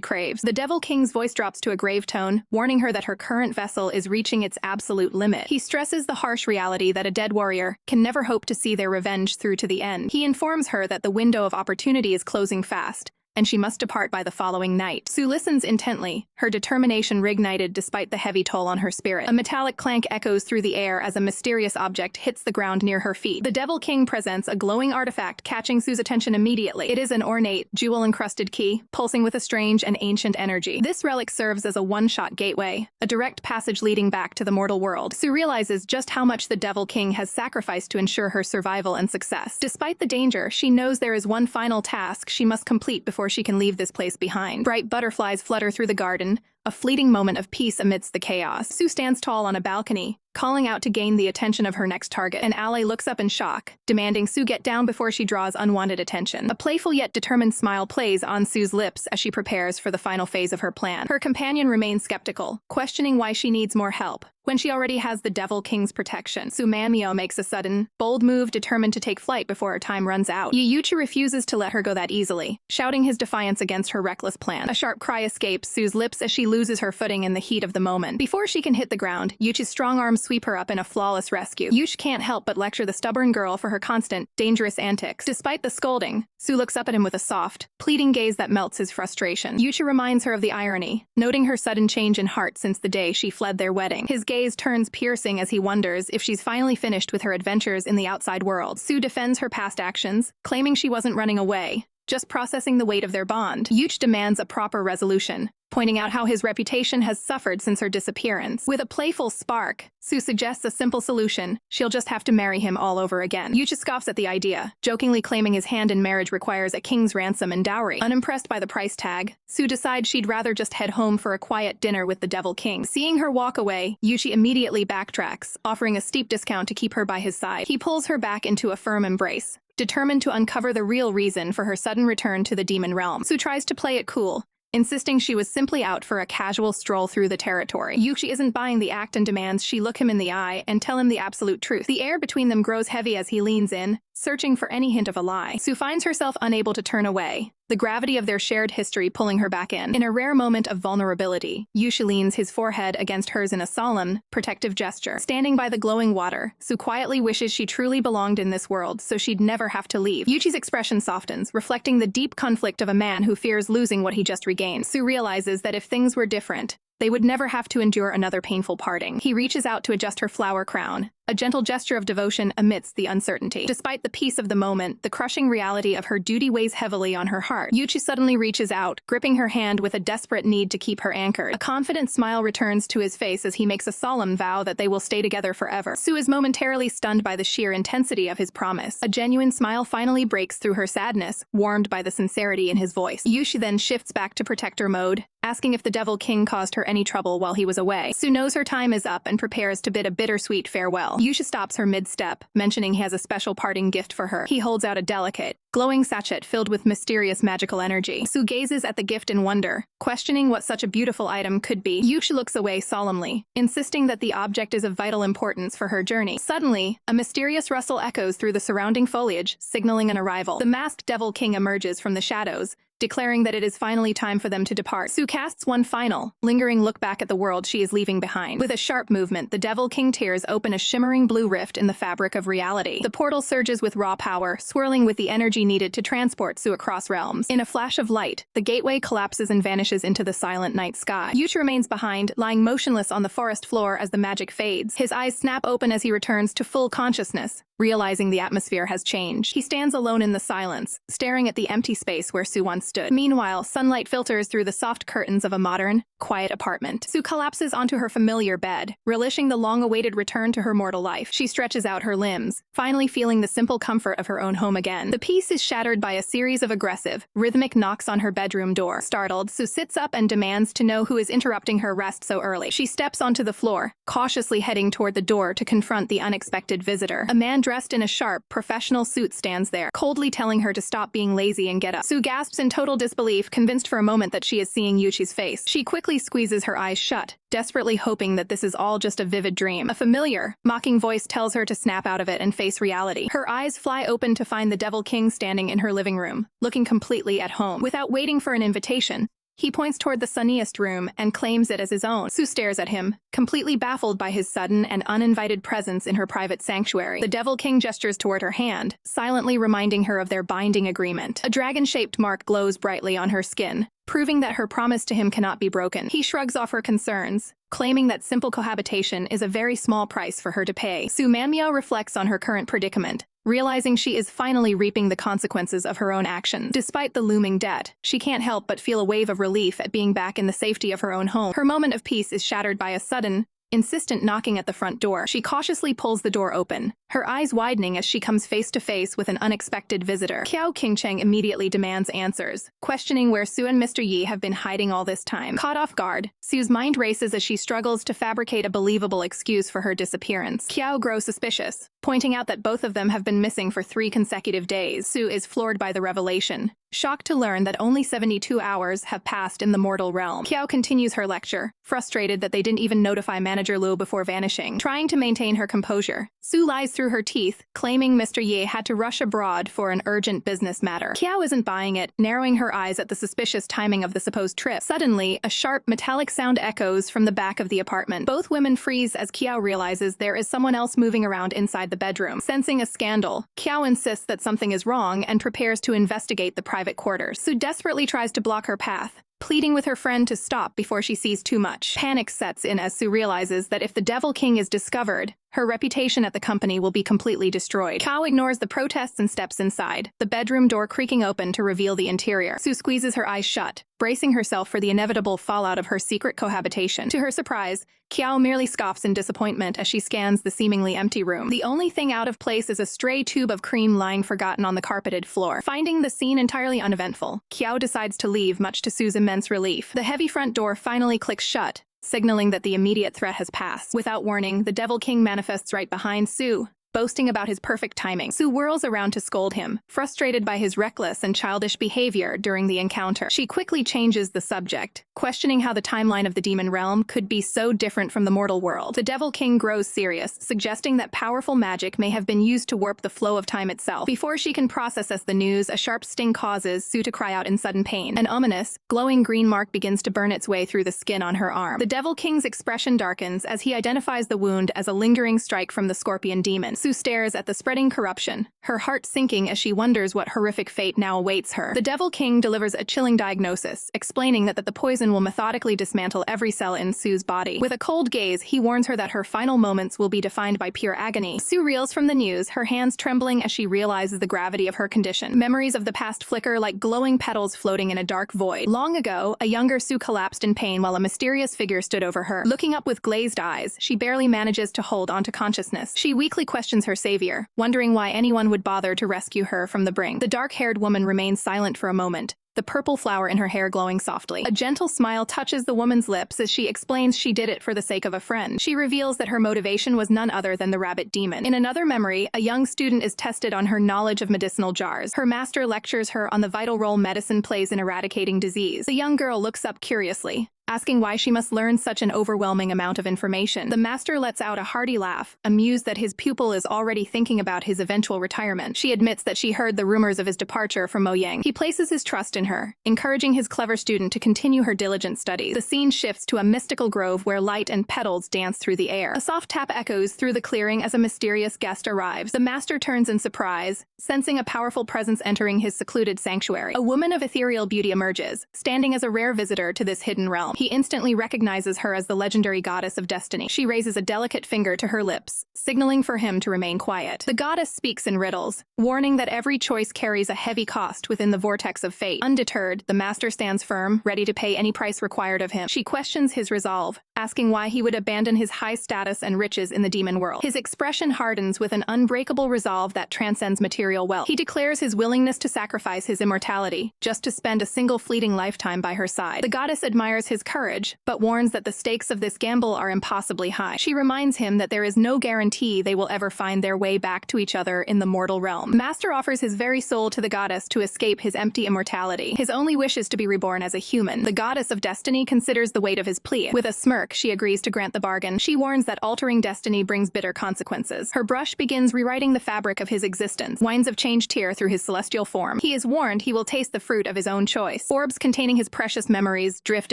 craves. The Devil King's voice drops to a grave tone tone, warning her that her current vessel is reaching its absolute limit. He stresses the harsh reality that a dead warrior can never hope to see their revenge through to the end. He informs her that the window of opportunity is closing fast, and she must depart by the following night. Sue listens intently, her determination reignited despite the heavy toll on her spirit. A metallic clank echoes through the air as a mysterious object hits the ground near her feet. The Devil King presents a glowing artifact, catching Sue's attention immediately. It is an ornate, jewel-encrusted key, pulsing with a strange and ancient energy. This relic serves as a one-shot gateway, a direct passage leading back to the mortal world. Sue realizes just how much the Devil King has sacrificed to ensure her survival and success. Despite the danger, she knows there is one final task she must complete before she can leave this place behind. Bright butterflies flutter through the garden, a fleeting moment of peace amidst the chaos. Sue stands tall on a balcony, calling out to gain the attention of her next target. An ally looks up in shock, demanding Sue get down before she draws unwanted attention. A playful yet determined smile plays on Sue's lips as she prepares for the final phase of her plan. Her companion remains skeptical, questioning why she needs more help when she already has the Devil King's protection. Sue Manhwa makes a sudden, bold move, determined to take flight before her time runs out. Yuchi refuses to let her go that easily, shouting his defiance against her reckless plan. A sharp cry escapes Sue's lips as she loses her footing in the heat of the moment. Before she can hit the ground, Yuchi's strong arms sweep her up in a flawless rescue. Yuchi can't help but lecture the stubborn girl for her constant, dangerous antics. Despite the scolding, Sue looks up at him with a soft, pleading gaze that melts his frustration. Yuchi reminds her of the irony, noting her sudden change in heart since the day she fled their wedding. His gaze turns piercing as he wonders if she's finally finished with her adventures in the outside world. Sue defends her past actions, claiming she wasn't running away, just processing the weight of their bond. Yuchi demands a proper resolution, pointing out how his reputation has suffered since her disappearance. With a playful spark, Sue suggests a simple solution: she'll just have to marry him all over again. Yuchi scoffs at the idea, jokingly claiming his hand in marriage requires a king's ransom and dowry. Unimpressed by the price tag, Sue decides she'd rather just head home for a quiet dinner with the Devil King. Seeing her walk away, Yuchi immediately backtracks, offering a steep discount to keep her by his side. He pulls her back into a firm embrace, determined to uncover the real reason for her sudden return to the demon realm. Sue tries to play it cool, insisting she was simply out for a casual stroll through the territory. Yuchi isn't buying the act and demands she look him in the eye and tell him the absolute truth. The air between them grows heavy as he leans in, searching for any hint of a lie. Sue finds herself unable to turn away, the gravity of their shared history pulling her back in. In a rare moment of vulnerability, Yuchi leans his forehead against hers in a solemn, protective gesture. Standing by the glowing water, Sue quietly wishes she truly belonged in this world so she'd never have to leave. Yuchi's expression softens, reflecting the deep conflict of a man who fears losing what he just regained. Sue realizes that if things were different, they would never have to endure another painful parting. He reaches out to adjust her flower crown, a gentle gesture of devotion amidst the uncertainty. Despite the peace of the moment, the crushing reality of her duty weighs heavily on her heart. Yuchi suddenly reaches out, gripping her hand with a desperate need to keep her anchored. A confident smile returns to his face as he makes a solemn vow that they will stay together forever. Sue is momentarily stunned by the sheer intensity of his promise. A genuine smile finally breaks through her sadness, warmed by the sincerity in his voice. Yuchi then shifts back to protector mode, asking if the Devil King caused her any trouble while he was away. Sue knows her time is up and prepares to bid a bittersweet farewell. Yuchi stops her mid-step, mentioning he has a special parting gift for her. He holds out a delicate, glowing sachet filled with mysterious magical energy. Sue gazes at the gift in wonder, questioning what such a beautiful item could be. Yuchi looks away solemnly, insisting that the object is of vital importance for her journey. Suddenly, a mysterious rustle echoes through the surrounding foliage, signaling an arrival. The masked Devil King emerges from the shadows, declaring that it is finally time for them to depart. Sue casts one final, lingering look back at the world she is leaving behind. With a sharp movement, the Devil King tears open a shimmering blue rift in the fabric of reality. The portal surges with raw power, swirling with the energy needed to transport Sue across realms. In a flash of light, the gateway collapses and vanishes into the silent night sky. Yuchi remains behind, lying motionless on the forest floor as the magic fades. His eyes snap open as he returns to full consciousness, realizing the atmosphere has changed. He stands alone in the silence, staring at the empty space where Sue once stood. Meanwhile, sunlight filters through the soft curtains of a modern, quiet apartment. Sue collapses onto her familiar bed, relishing the long-awaited return to her mortal life. She stretches out her limbs, finally feeling the simple comfort of her own home again. The peace is shattered by a series of aggressive, rhythmic knocks on her bedroom door. Startled, Sue sits up and demands to know who is interrupting her rest so early. She steps onto the floor, cautiously heading toward the door to confront the unexpected visitor. A man dressed in a sharp, professional suit stands there, coldly telling her to stop being lazy and get up. Sue gasps in total disbelief, convinced for a moment that she is seeing Yuchi's face. She quickly squeezes her eyes shut, desperately hoping that this is all just a vivid dream. A familiar, mocking voice tells her to snap out of it and face reality. Her eyes fly open to find the Devil King standing in her living room, looking completely at home. Without waiting for an invitation, He points toward the sunniest room and claims it as his own. Sue stares at him, completely baffled by his sudden and uninvited presence in her private sanctuary. The Devil King gestures toward her hand, silently reminding her of their binding agreement. A dragon-shaped mark glows brightly on her skin, proving that her promise to him cannot be broken. He shrugs off her concerns, claiming that simple cohabitation is a very small price for her to pay. Sue Manhwa reflects on her current predicament, realizing she is finally reaping the consequences of her own actions. Despite the looming debt, she can't help but feel a wave of relief at being back in the safety of her own home. Her moment of peace is shattered by a sudden, insistent knocking at the front door. She cautiously pulls the door open, her eyes widening as she comes face to face with an unexpected visitor. Qiao Qingcheng immediately demands answers, questioning where Sue and Mr. Yi have been hiding all this time. Caught off guard, Sue's mind races as she struggles to fabricate a believable excuse for her disappearance. Qiao grows suspicious, pointing out that both of them have been missing for 3 consecutive days. Sue is floored by the revelation, shocked to learn that only 72 hours have passed in the mortal realm. Qiao continues her lecture, frustrated that they didn't even notify Manager Luo before vanishing. Trying to maintain her composure, Sue lies through her teeth, claiming Mr. Ye had to rush abroad for an urgent business matter. Qiao isn't buying it, narrowing her eyes at the suspicious timing of the supposed trip. Suddenly, a sharp, metallic sound echoes from the back of the apartment. Both women freeze as Qiao realizes there is someone else moving around inside the bedroom. Sensing a scandal, Qiao insists that something is wrong and prepares to investigate the private quarters. Sue desperately tries to block her path, pleading with her friend to stop before she sees too much. Panic sets in as Sue realizes that if the Devil King is discovered, her reputation at the company will be completely destroyed. Qiao ignores the protests and steps inside, the bedroom door creaking open to reveal the interior. Sue squeezes her eyes shut, bracing herself for the inevitable fallout of her secret cohabitation. To her surprise, Qiao merely scoffs in disappointment as she scans the seemingly empty room. The only thing out of place is a stray tube of cream lying forgotten on the carpeted floor. Finding the scene entirely uneventful, Qiao decides to leave, much to Sue's immense relief. The heavy front door finally clicks shut, signaling that the immediate threat has passed. Without warning, the Devil King manifests right behind Sue, boasting about his perfect timing. Sue whirls around to scold him, frustrated by his reckless and childish behavior during the encounter. She quickly changes the subject, questioning how the timeline of the demon realm could be so different from the mortal world. The Devil King grows serious, suggesting that powerful magic may have been used to warp the flow of time itself. Before she can process the news, a sharp sting causes Sue to cry out in sudden pain. An ominous, glowing green mark begins to burn its way through the skin on her arm. The Devil King's expression darkens as he identifies the wound as a lingering strike from the scorpion demon. Sue stares at the spreading corruption, her heart sinking as she wonders what horrific fate now awaits her. The Devil King delivers a chilling diagnosis, explaining that the poison will methodically dismantle every cell in Sue's body. With a cold gaze, he warns her that her final moments will be defined by pure agony. Sue reels from the news, her hands trembling as she realizes the gravity of her condition. Memories of the past flicker like glowing petals floating in a dark void. Long ago, a younger Sue collapsed in pain while a mysterious figure stood over her. Looking up with glazed eyes, she barely manages to hold onto consciousness. She weakly questions her savior, wondering why anyone would bother to rescue her from the brink. The dark-haired woman remains silent for a moment, the purple flower in her hair glowing softly. A gentle smile touches the woman's lips as she explains she did it for the sake of a friend. She reveals that her motivation was none other than the rabbit demon. In another memory, a young student is tested on her knowledge of medicinal jars. Her master lectures her on the vital role medicine plays in eradicating disease. The young girl looks up curiously, asking why she must learn such an overwhelming amount of information. The master lets out a hearty laugh, amused that his pupil is already thinking about his eventual retirement. She admits that she heard the rumors of his departure from Moyang. He places his trust in her, encouraging his clever student to continue her diligent studies. The scene shifts to a mystical grove where light and petals dance through the air. A soft tap echoes through the clearing as a mysterious guest arrives. The master turns in surprise, sensing a powerful presence entering his secluded sanctuary. A woman of ethereal beauty emerges, standing as a rare visitor to this hidden realm. He instantly recognizes her as the legendary goddess of destiny. She raises a delicate finger to her lips, signaling for him to remain quiet. The goddess speaks in riddles, warning that every choice carries a heavy cost within the vortex of fate. Undeterred, the master stands firm, ready to pay any price required of him. She questions his resolve, asking why he would abandon his high status and riches in the demon world. His expression hardens with an unbreakable resolve that transcends material wealth. He declares his willingness to sacrifice his immortality, just to spend a single fleeting lifetime by her side. The goddess admires his courage, but warns that the stakes of this gamble are impossibly high. She reminds him that there is no guarantee they will ever find their way back to each other in the mortal realm. Master offers his very soul to the goddess to escape his empty immortality. His only wish is to be reborn as a human. The goddess of destiny considers the weight of his plea. With a smirk, work, she agrees to grant the bargain. She warns that altering destiny brings bitter consequences. Her brush begins rewriting the fabric of his existence. Winds of change tear through his celestial form. He is warned he will taste the fruit of his own choice. Orbs containing his precious memories drift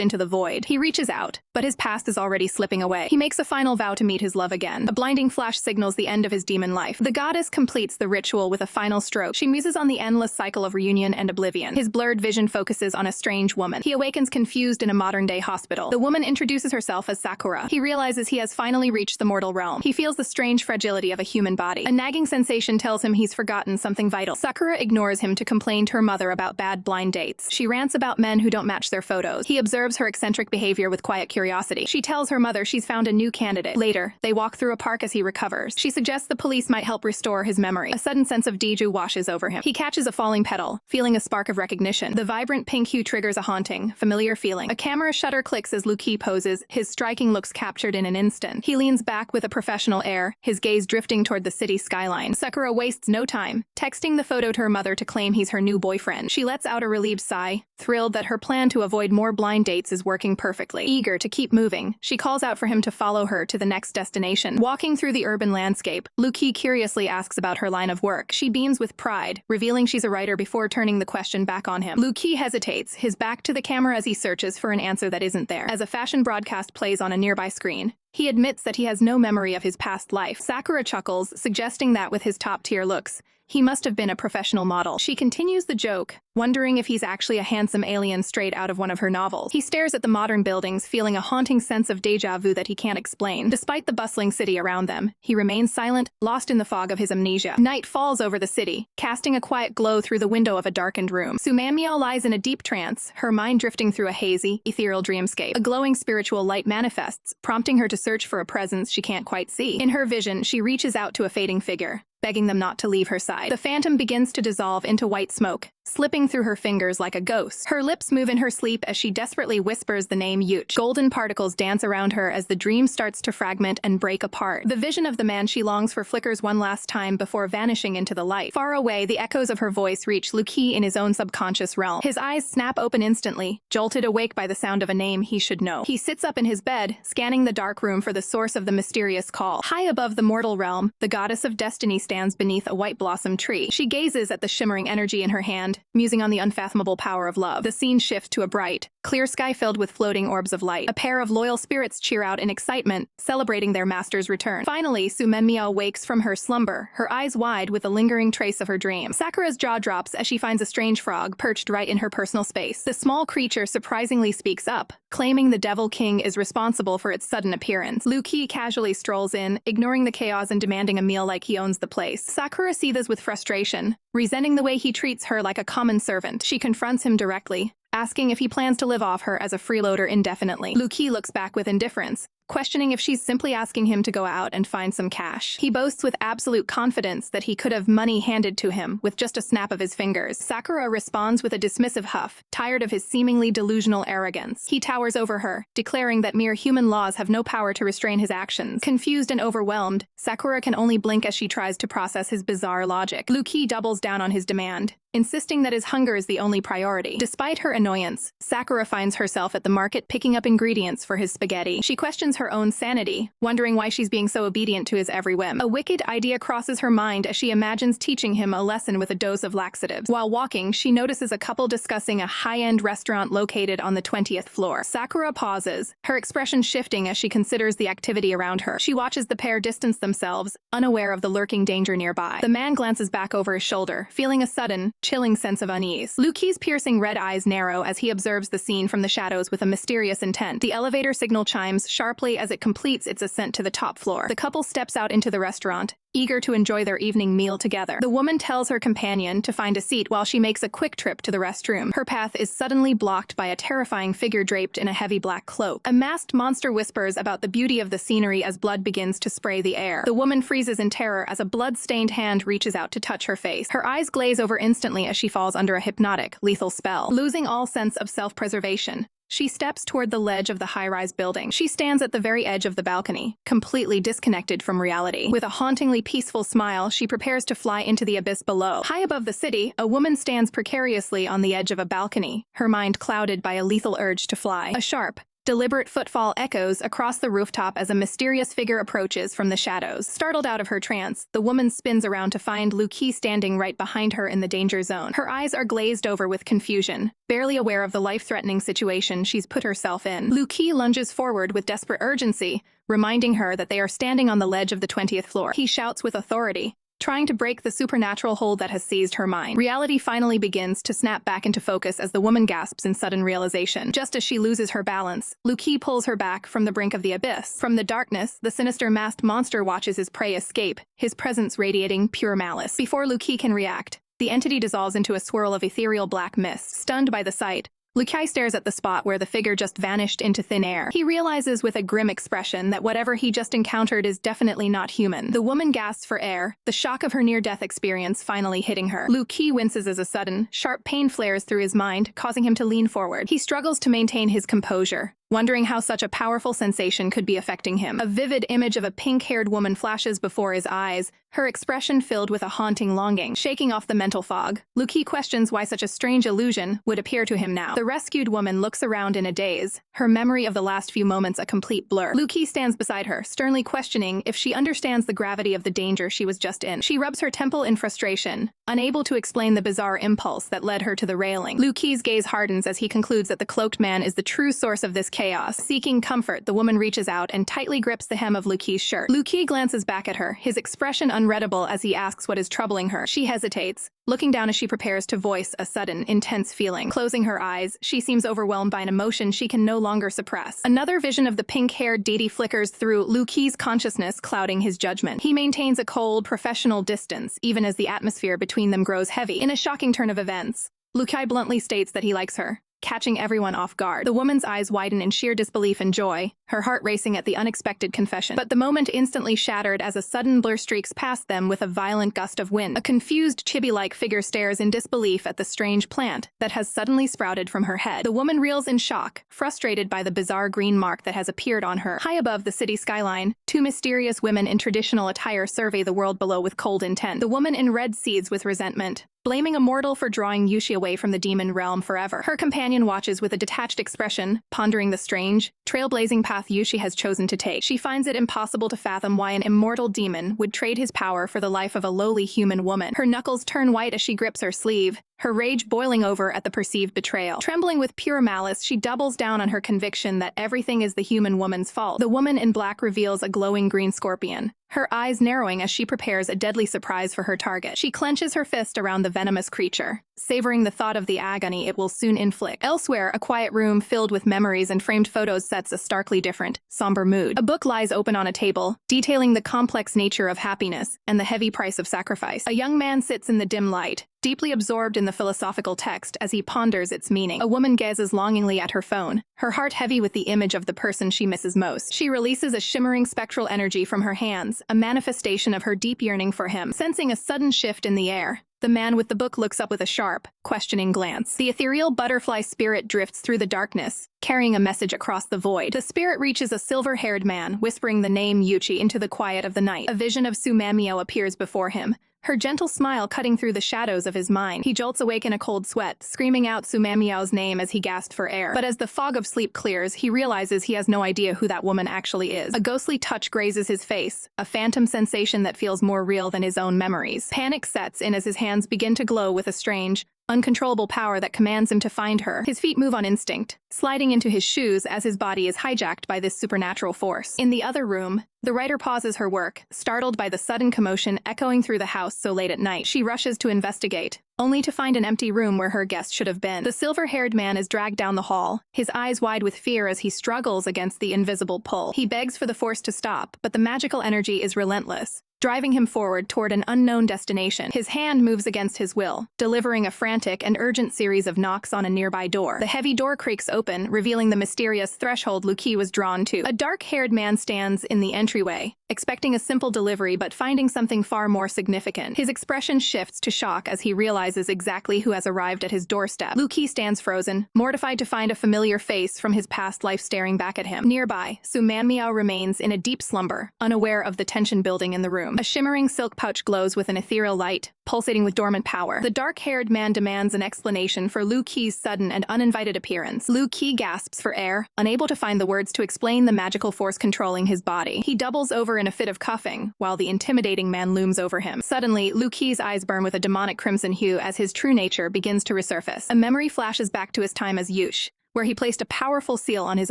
into the void. He reaches out, but his past is already slipping away. He makes a final vow to meet his love again. A blinding flash signals the end of his demon life. The goddess completes the ritual with a final stroke. She muses on the endless cycle of reunion and oblivion. His blurred vision focuses on a strange woman. He awakens confused in a modern-day hospital. The woman introduces herself as Sakura. He realizes he has finally reached the mortal realm. He feels the strange fragility of a human body. A nagging sensation tells him he's forgotten something vital. Sakura ignores him to complain to her mother about bad blind dates. She rants about men who don't match their photos. He observes her eccentric behavior with quiet curiosity. She tells her mother she's found a new candidate. Later, they walk through a park as he recovers. She suggests the police might help restore his memory. A sudden sense of deja washes over him. He catches a falling petal, feeling a spark of recognition. The vibrant pink hue triggers a haunting, familiar feeling. A camera shutter clicks as Luki poses, his striking looks captured in an instant. He leans back with a professional air, his gaze drifting toward the city skyline. Sakura wastes no time, texting the photo to her mother to claim he's her new boyfriend. She lets out a relieved sigh, thrilled that her plan to avoid more blind dates is working perfectly. Eager to keep moving, she calls out for him to follow her to the next destination. Walking through the urban landscape, Luki curiously asks about her line of work. She beams with pride, revealing she's a writer before turning the question back on him. Luki hesitates, his back to the camera as he searches for an answer that isn't there. As a fashion broadcast plays on a nearby screen, he admits that he has no memory of his past life. Sakura chuckles, suggesting that with his top-tier looks, he must have been a professional model. She continues the joke, wondering if he's actually a handsome alien straight out of one of her novels. He stares at the modern buildings, feeling a haunting sense of déjà vu that he can't explain. Despite the bustling city around them, he remains silent, lost in the fog of his amnesia. Night falls over the city, casting a quiet glow through the window of a darkened room. Sumamio lies in a deep trance, her mind drifting through a hazy, ethereal dreamscape. A glowing spiritual light manifests, prompting her to search for a presence she can't quite see. In her vision, she reaches out to a fading figure, begging them not to leave her side. The phantom begins to dissolve into white smoke, slipping through her fingers like a ghost. Her lips move in her sleep as she desperately whispers the name Yuch. Golden particles dance around her as the dream starts to fragment and break apart. The vision of the man she longs for flickers one last time before vanishing into the light. Far away, the echoes of her voice reach Luki in his own subconscious realm. His eyes snap open instantly, jolted awake by the sound of a name he should know. He sits up in his bed, scanning the dark room for the source of the mysterious call. High above the mortal realm, the goddess of destiny stands beneath a white blossom tree. She gazes at the shimmering energy in her hand, musing on the unfathomable power of love. The scene shifts to a bright, clear sky filled with floating orbs of light. A pair of loyal spirits cheer out in excitement, celebrating their master's return. Finally, Sumemio wakes from her slumber, her eyes wide with a lingering trace of her dream. Sakura's jaw drops as she finds a strange frog perched right in her personal space. The small creature surprisingly speaks up, claiming the Devil King is responsible for its sudden appearance. Luki casually strolls in, ignoring the chaos and demanding a meal like he owns the place. Sakura seethes with frustration, resenting the way he treats her like a common servant. She confronts him directly, asking if he plans to live off her as a freeloader indefinitely. Luki looks back with indifference, questioning if she's simply asking him to go out and find some cash. He boasts with absolute confidence that he could have money handed to him with just a snap of his fingers. Sakura responds with a dismissive huff, tired of his seemingly delusional arrogance. He towers over her, declaring that mere human laws have no power to restrain his actions. Confused and overwhelmed, Sakura can only blink as she tries to process his bizarre logic. Luki doubles down on his demand, insisting that his hunger is the only priority. Despite her annoyance, Sakura finds herself at the market picking up ingredients for his spaghetti. She questions her own sanity, wondering why she's being so obedient to his every whim. A wicked idea crosses her mind as she imagines teaching him a lesson with a dose of laxatives. While walking, she notices a couple discussing a high-end restaurant located on the 20th floor. Sakura pauses, her expression shifting as she considers the activity around her. She watches the pair distance themselves, unaware of the lurking danger nearby. The man glances back over his shoulder, feeling a sudden, chilling sense of unease. Luki's piercing red eyes narrow as he observes the scene from the shadows with a mysterious intent. The elevator signal chimes sharply as it completes its ascent to the top floor. The couple steps out into the restaurant, eager to enjoy their evening meal together. The woman tells her companion to find a seat while she makes a quick trip to the restroom. Her path is suddenly blocked by a terrifying figure draped in a heavy black cloak. A masked monster whispers about the beauty of the scenery as blood begins to spray the air. The woman freezes in terror as a blood-stained hand reaches out to touch her face. Her eyes glaze over instantly as she falls under a hypnotic, lethal spell. Losing all sense of self-preservation, she steps toward the ledge of the high-rise building. She stands at the very edge of the balcony, completely disconnected from reality. With a hauntingly peaceful smile, she prepares to fly into the abyss below. High above the city, a woman stands precariously on the edge of a balcony, her mind clouded by a lethal urge to fly. A sharp, Deliberate footfall echoes across the rooftop as a mysterious figure approaches from the shadows. Startled out of her trance, the woman spins around to find Luki standing right behind her in the danger zone. Her eyes are glazed over with confusion, barely aware of the life-threatening situation she's put herself in. Luki lunges forward with desperate urgency, reminding her that they are standing on the ledge of the 20th floor. He shouts with authority, trying to break the supernatural hold that has seized her mind. Reality finally begins to snap back into focus as the woman gasps in sudden realization. Just as she loses her balance, Luki pulls her back from the brink of the abyss. From the darkness, the sinister masked monster watches his prey escape, his presence radiating pure malice. Before Luki can react, the entity dissolves into a swirl of ethereal black mist. Stunned by the sight, Lukai stares at the spot where the figure just vanished into thin air. He realizes with a grim expression that whatever he just encountered is definitely not human. The woman gasps for air, the shock of her near-death experience finally hitting her. Luki winces as a sudden, sharp pain flares through his mind, causing him to lean forward. He struggles to maintain his composure, wondering how such a powerful sensation could be affecting him. A vivid image of a pink-haired woman flashes before his eyes, her expression filled with a haunting longing. Shaking off the mental fog, Luki questions why such a strange illusion would appear to him now. The rescued woman looks around in a daze, her memory of the last few moments a complete blur. Luki stands beside her, sternly questioning if she understands the gravity of the danger she was just in. She rubs her temple in frustration, unable to explain the bizarre impulse that led her to the railing. Luki's gaze hardens as he concludes that the cloaked man is the true source of this chaos. Seeking comfort, the woman reaches out and tightly grips the hem of Luki's shirt. Luki glances back at her, his expression unreadable as he asks what is troubling her. She hesitates, looking down as she prepares to voice a sudden, intense feeling. Closing her eyes, she seems overwhelmed by an emotion she can no longer suppress. Another vision of the pink-haired deity flickers through Luki's consciousness, clouding his judgment. He maintains a cold, professional distance, even as the atmosphere between them grows heavy. In a shocking turn of events, Luki bluntly states that he likes her, catching everyone off guard. The woman's eyes widen in sheer disbelief and joy, her heart racing at the unexpected confession. But the moment instantly shattered as a sudden blur streaks past them with a violent gust of wind. A confused, chibi-like figure stares in disbelief at the strange plant that has suddenly sprouted from her head. The woman reels in shock, frustrated by the bizarre green mark that has appeared on her. High above the city skyline, two mysterious women in traditional attire survey the world below with cold intent. The woman in red seethes with resentment, blaming a mortal for drawing Yushi away from the demon realm forever. Her companion watches with a detached expression, pondering the strange, trailblazing path Yushi has chosen to take. She finds it impossible to fathom why an immortal demon would trade his power for the life of a lowly human woman. Her knuckles turn white as she grips her sleeve, her rage boiling over at the perceived betrayal. Trembling with pure malice, she doubles down on her conviction that everything is the human woman's fault. The woman in black reveals a glowing green scorpion, her eyes narrowing as she prepares a deadly surprise for her target. She clenches her fist around the venomous creature, savoring the thought of the agony it will soon inflict. Elsewhere, a quiet room filled with memories and framed photos sets a starkly different, somber mood. A book lies open on a table, detailing the complex nature of happiness and the heavy price of sacrifice. A young man sits in the dim light, deeply absorbed in the philosophical text as he ponders its meaning. A woman gazes longingly at her phone, her heart heavy with the image of the person she misses most. She releases a shimmering spectral energy from her hands, a manifestation of her deep yearning for him. Sensing a sudden shift in the air, the man with the book looks up with a sharp, questioning glance. The ethereal butterfly spirit drifts through the darkness, carrying a message across the void. The spirit reaches a silver-haired man, whispering the name Yuchi into the quiet of the night. A vision of Sumamio appears before him, her gentle smile cutting through the shadows of his mind. He jolts awake in a cold sweat, screaming out Sumamio's name as he gasps for air. But as the fog of sleep clears, he realizes he has no idea who that woman actually is. A ghostly touch grazes his face, a phantom sensation that feels more real than his own memories. Panic sets in as his hands begin to glow with a strange, uncontrollable power that commands him to find her. His feet move on instinct, sliding into his shoes as his body is hijacked by this supernatural force. In the other room, the writer pauses her work, startled by the sudden commotion echoing through the house so late at night. She rushes to investigate, only to find an empty room where her guest should have been. The silver-haired man is dragged down the hall, his eyes wide with fear as he struggles against the invisible pull. He begs for the force to stop, but the magical energy is relentless, driving him forward toward an unknown destination. His hand moves against his will, delivering a frantic and urgent series of knocks on a nearby door. The heavy door creaks open, revealing the mysterious threshold Luki was drawn to. A dark-haired man stands in the entryway, expecting a simple delivery but finding something far more significant. His expression shifts to shock as he realizes exactly who has arrived at his doorstep. Luki stands frozen, mortified to find a familiar face from his past life staring back at him. Nearby, Sumamio remains in a deep slumber, unaware of the tension building in the room. room. A shimmering silk pouch glows with an ethereal light, pulsating with dormant power. The dark-haired man demands an explanation for Lu Qi's sudden and uninvited appearance. Lu Qi gasps for air, unable to find the words to explain the magical force controlling his body. He doubles over in a fit of coughing, while the intimidating man looms over him. Suddenly, Lu Qi's eyes burn with a demonic crimson hue as his true nature begins to resurface. A memory flashes back to his time as Yush, where he placed a powerful seal on his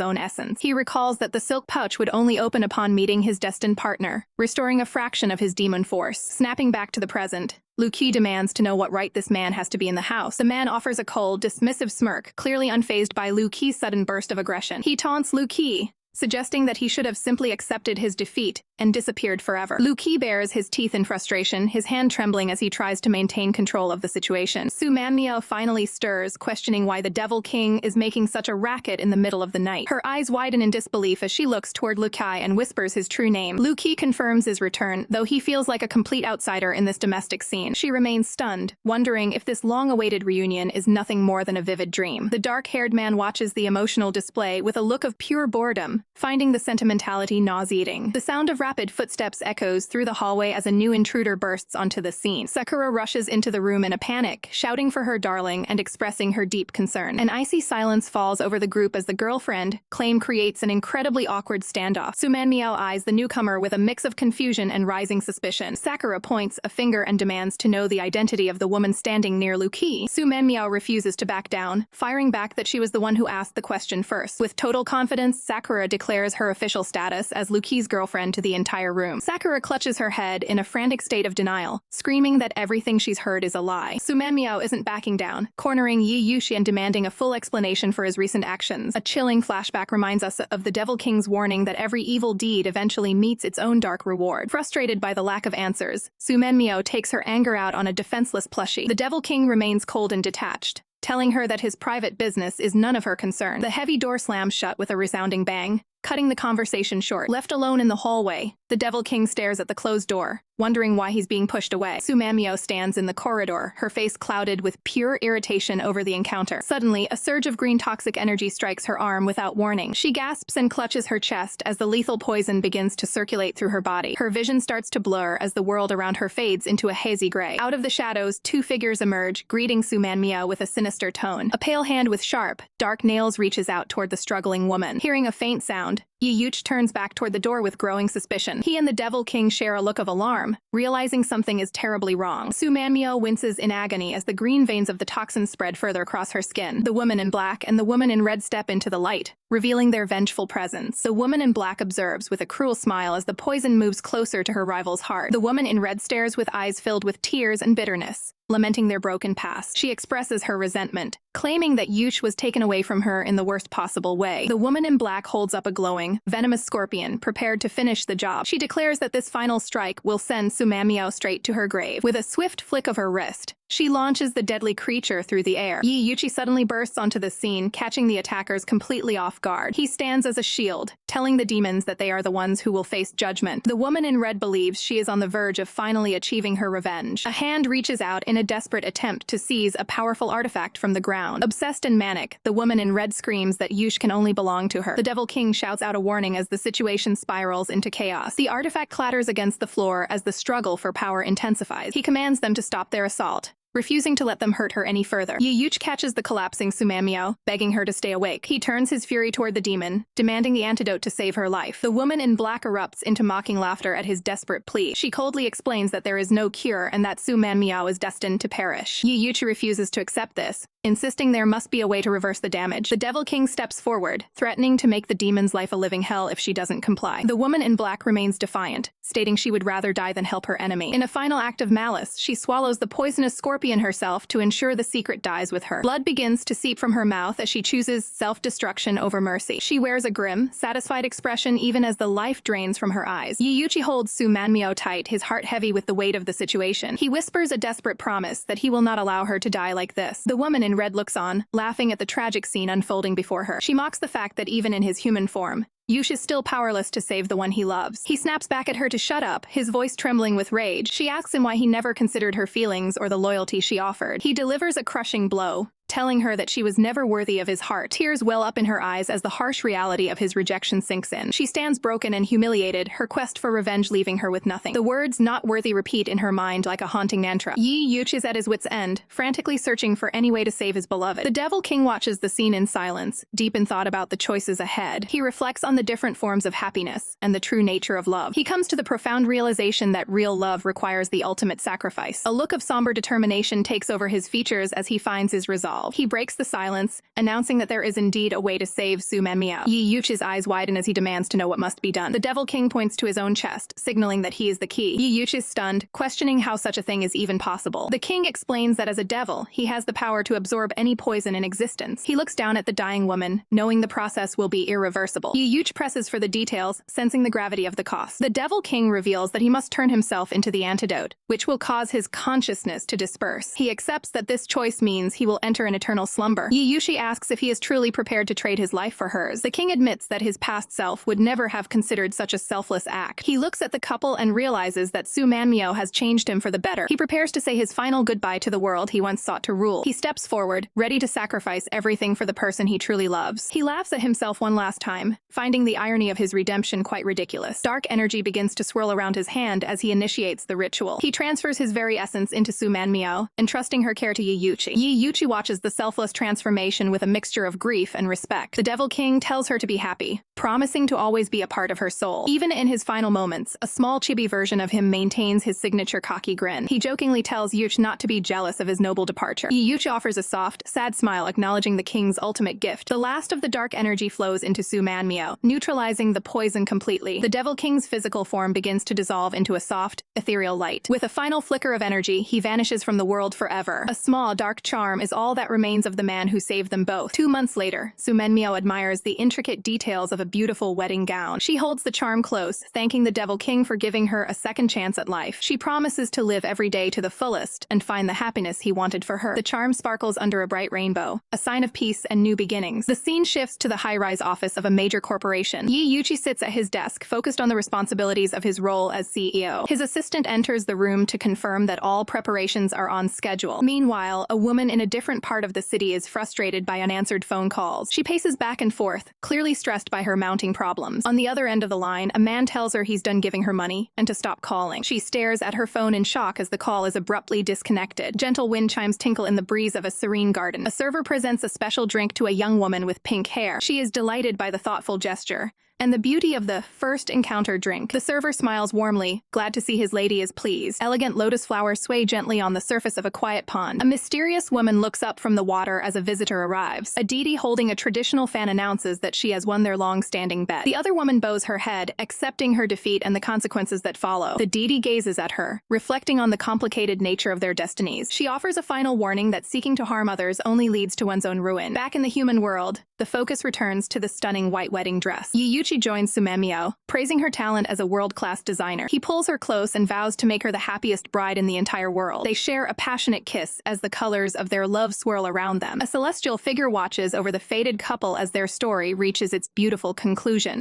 own essence. He recalls that the silk pouch would only open upon meeting his destined partner, restoring a fraction of his demon force. Snapping back to the present, Lu Qi demands to know what right this man has to be in the house. The man offers a cold, dismissive smirk, clearly unfazed by Lu Qi's sudden burst of aggression. He taunts Lu Qi, suggesting that he should have simply accepted his defeat and disappeared forever. Lu Qi bares his teeth in frustration, his hand trembling as he tries to maintain control of the situation. Su Manmiao finally stirs, questioning why the Devil King is making such a racket in the middle of the night. Her eyes widen in disbelief as she looks toward Lu Kai and whispers his true name. Lu Qi confirms his return, though he feels like a complete outsider in this domestic scene. She remains stunned, wondering if this long-awaited reunion is nothing more than a vivid dream. The dark-haired man watches the emotional display with a look of pure boredom, finding the sentimentality nauseating. The sound of rapid footsteps echoes through the hallway as a new intruder bursts onto the scene. Sakura rushes into the room in a panic, shouting for her darling and expressing her deep concern. An icy silence falls over the group as the girlfriend claim creates an incredibly awkward standoff. Su Manmiao eyes the newcomer with a mix of confusion and rising suspicion. Sakura points a finger and demands to know the identity of the woman standing near Lu Qi. Su Manmiao refuses to back down, firing back that she was the one who asked the question first. With total confidence, Sakura declares her official status as Lu Qi's girlfriend to the entire room. Sakura clutches her head in a frantic state of denial, screaming that everything she's heard is a lie. Su Manmiao isn't backing down, cornering Yi Yushi and demanding a full explanation for his recent actions. A chilling flashback reminds us of the Devil King's warning that every evil deed eventually meets its own dark reward. Frustrated by the lack of answers, Su Manmiao takes her anger out on a defenseless plushie. The Devil King remains cold and detached, telling her that his private business is none of her concern. The heavy door slams shut with a resounding bang, cutting the conversation short. Left alone in the hallway, the Devil King stares at the closed door, wondering why he's being pushed away. Su Manmiao stands in the corridor, her face clouded with pure irritation over the encounter. Suddenly, a surge of green toxic energy strikes her arm without warning. She gasps and clutches her chest as the lethal poison begins to circulate through her body. Her vision starts to blur as the world around her fades into a hazy gray. Out of the shadows, two figures emerge, greeting Su Manmiao with a sinister tone. A pale hand with sharp, dark nails reaches out toward the struggling woman. Hearing a faint sound, Yi Yuch turns back toward the door with growing suspicion. He and the Devil King share a look of alarm, realizing something is terribly wrong. Su Manmiao winces in agony as the green veins of the toxin spread further across her skin. The woman in black and the woman in red step into the light, revealing their vengeful presence. The woman in black observes with a cruel smile as the poison moves closer to her rival's heart. The woman in red stares with eyes filled with tears and bitterness, lamenting their broken past. She expresses her resentment, claiming that Yush was taken away from her in the worst possible way. The woman in black holds up a glowing, venomous scorpion, prepared to finish the job. She declares that this final strike will send Su Manmiao straight to her grave. With a swift flick of her wrist, she launches the deadly creature through the air. Yi Yuchi suddenly bursts onto the scene, catching the attackers completely off guard. He stands as a shield, telling the demons that they are the ones who will face judgment. The woman in red believes she is on the verge of finally achieving her revenge. A hand reaches out in a desperate attempt to seize a powerful artifact from the ground. Obsessed and manic, the woman in red screams that Yush can only belong to her. The Devil King shouts out a warning as the situation spirals into chaos. The artifact clatters against the floor as the struggle for power intensifies. He commands them to stop their assault, refusing to let them hurt her any further. Yi Yuch catches the collapsing Su Manmiao, begging her to stay awake. He turns his fury toward the demon, demanding the antidote to save her life. The woman in black erupts into mocking laughter at his desperate plea. She coldly explains that there is no cure and that Su Manmiao is destined to perish. Yi Yuch refuses to accept this, insisting there must be a way to reverse the damage. The Devil King steps forward, threatening to make the demon's life a living hell if she doesn't comply. The woman in black remains defiant, stating she would rather die than help her enemy. In a final act of malice, she swallows the poisonous scorpion herself to ensure the secret dies with her. Blood begins to seep from her mouth as she chooses self-destruction over mercy. She wears a grim, satisfied expression even as the life drains from her eyes. Yi Yuchi holds Su Manmiao tight, his heart heavy with the weight of the situation. He whispers a desperate promise that he will not allow her to die like this. The woman in red looks on, laughing at the tragic scene unfolding before her. She mocks the fact that even in his human form, Yush is still powerless to save the one he loves. He snaps back at her to shut up, his voice trembling with rage. She asks him why he never considered her feelings or the loyalty she offered. He delivers a crushing blow, telling her that she was never worthy of his heart. Tears well up in her eyes as the harsh reality of his rejection sinks in. She stands broken and humiliated, her quest for revenge leaving her with nothing. The words "not worthy" repeat in her mind like a haunting mantra. Yi Yuch is at his wit's end, frantically searching for any way to save his beloved. The Devil King watches the scene in silence, deep in thought about the choices ahead. He reflects on the different forms of happiness and the true nature of love. He comes to the profound realization that real love requires the ultimate sacrifice. A look of somber determination takes over his features as he finds his resolve. He breaks the silence, announcing that there is indeed a way to save Su Manmiao. Yi Yuch's eyes widen as he demands to know what must be done. The Devil King points to his own chest, signaling that he is the key. Yi Yuch is stunned, questioning how such a thing is even possible. The king explains that as a devil, he has the power to absorb any poison in existence. He looks down at the dying woman, knowing the process will be irreversible. Yi Yuch presses for the details, sensing the gravity of the cost. The Devil King reveals that he must turn himself into the antidote, which will cause his consciousness to disperse. He accepts that this choice means he will enter an eternal slumber. Yi Yuch asks if he is truly prepared to trade his life for hers. The king admits that his past self would never have considered such a selfless act. He looks at the couple and realizes that Su Manmiao has changed him for the better. He prepares to say his final goodbye to the world he once sought to rule. He steps forward, ready to sacrifice everything for the person he truly loves. He laughs at himself one last time, finding the irony of his redemption quite ridiculous. Dark energy begins to swirl around his hand as he initiates the ritual. He transfers his very essence into Su Manmiao, entrusting her care to Yi Yuch. Yi Yuch watches the selfless transformation with a mixture of grief and respect. The Devil King tells her to be happy, promising to always be a part of her soul. Even in his final moments, a small chibi version of him maintains his signature cocky grin. He jokingly tells Yuch not to be jealous of his noble departure. Yuch offers a soft, sad smile acknowledging the king's ultimate gift. The last of the dark energy flows into Su Manmiao, neutralizing the poison completely. The Devil King's physical form begins to dissolve into a soft, ethereal light. With a final flicker of energy, he vanishes from the world forever. A small, dark charm is all that remains of the man who saved them both. 2 months later, Su Manmiao admires the intricate details of a beautiful wedding gown. She holds the charm close, thanking the Devil King for giving her a second chance at life. She promises to live every day to the fullest and find the happiness he wanted for her. The charm sparkles under a bright rainbow, a sign of peace and new beginnings. The scene shifts to the high-rise office of a major corporation. Yi Yuch sits at his desk, focused on the responsibilities of his role as CEO. His assistant enters the room to confirm that all preparations are on schedule. Meanwhile, a woman in a different part of the city is frustrated by unanswered phone calls. She paces back and forth, clearly stressed by her mounting problems. On the other end of the line, a man tells her he's done giving her money and to stop calling. She stares at her phone in shock as the call is abruptly disconnected. Gentle wind chimes tinkle in the breeze of a serene garden. A server presents a special drink to a young woman with pink hair. She is delighted by the thoughtful gesture and the beauty of the first encounter drink. The server smiles warmly, glad to see his lady is pleased. Elegant lotus flowers sway gently on the surface of a quiet pond. A mysterious woman looks up from the water as a visitor arrives. A deity holding a traditional fan announces that she has won their long-standing bet. The other woman bows her head, accepting her defeat and the consequences that follow. The deity gazes at her, reflecting on the complicated nature of their destinies. She offers a final warning that seeking to harm others only leads to one's own ruin. Back in the human world, the focus returns to the stunning white wedding dress. Yi Yuch joins Su Manmiao, praising her talent as a world-class designer. He pulls her close and vows to make her the happiest bride in the entire world. They share a passionate kiss as the colors of their love swirl around them. A celestial figure watches over the fated couple as their story reaches its beautiful conclusion.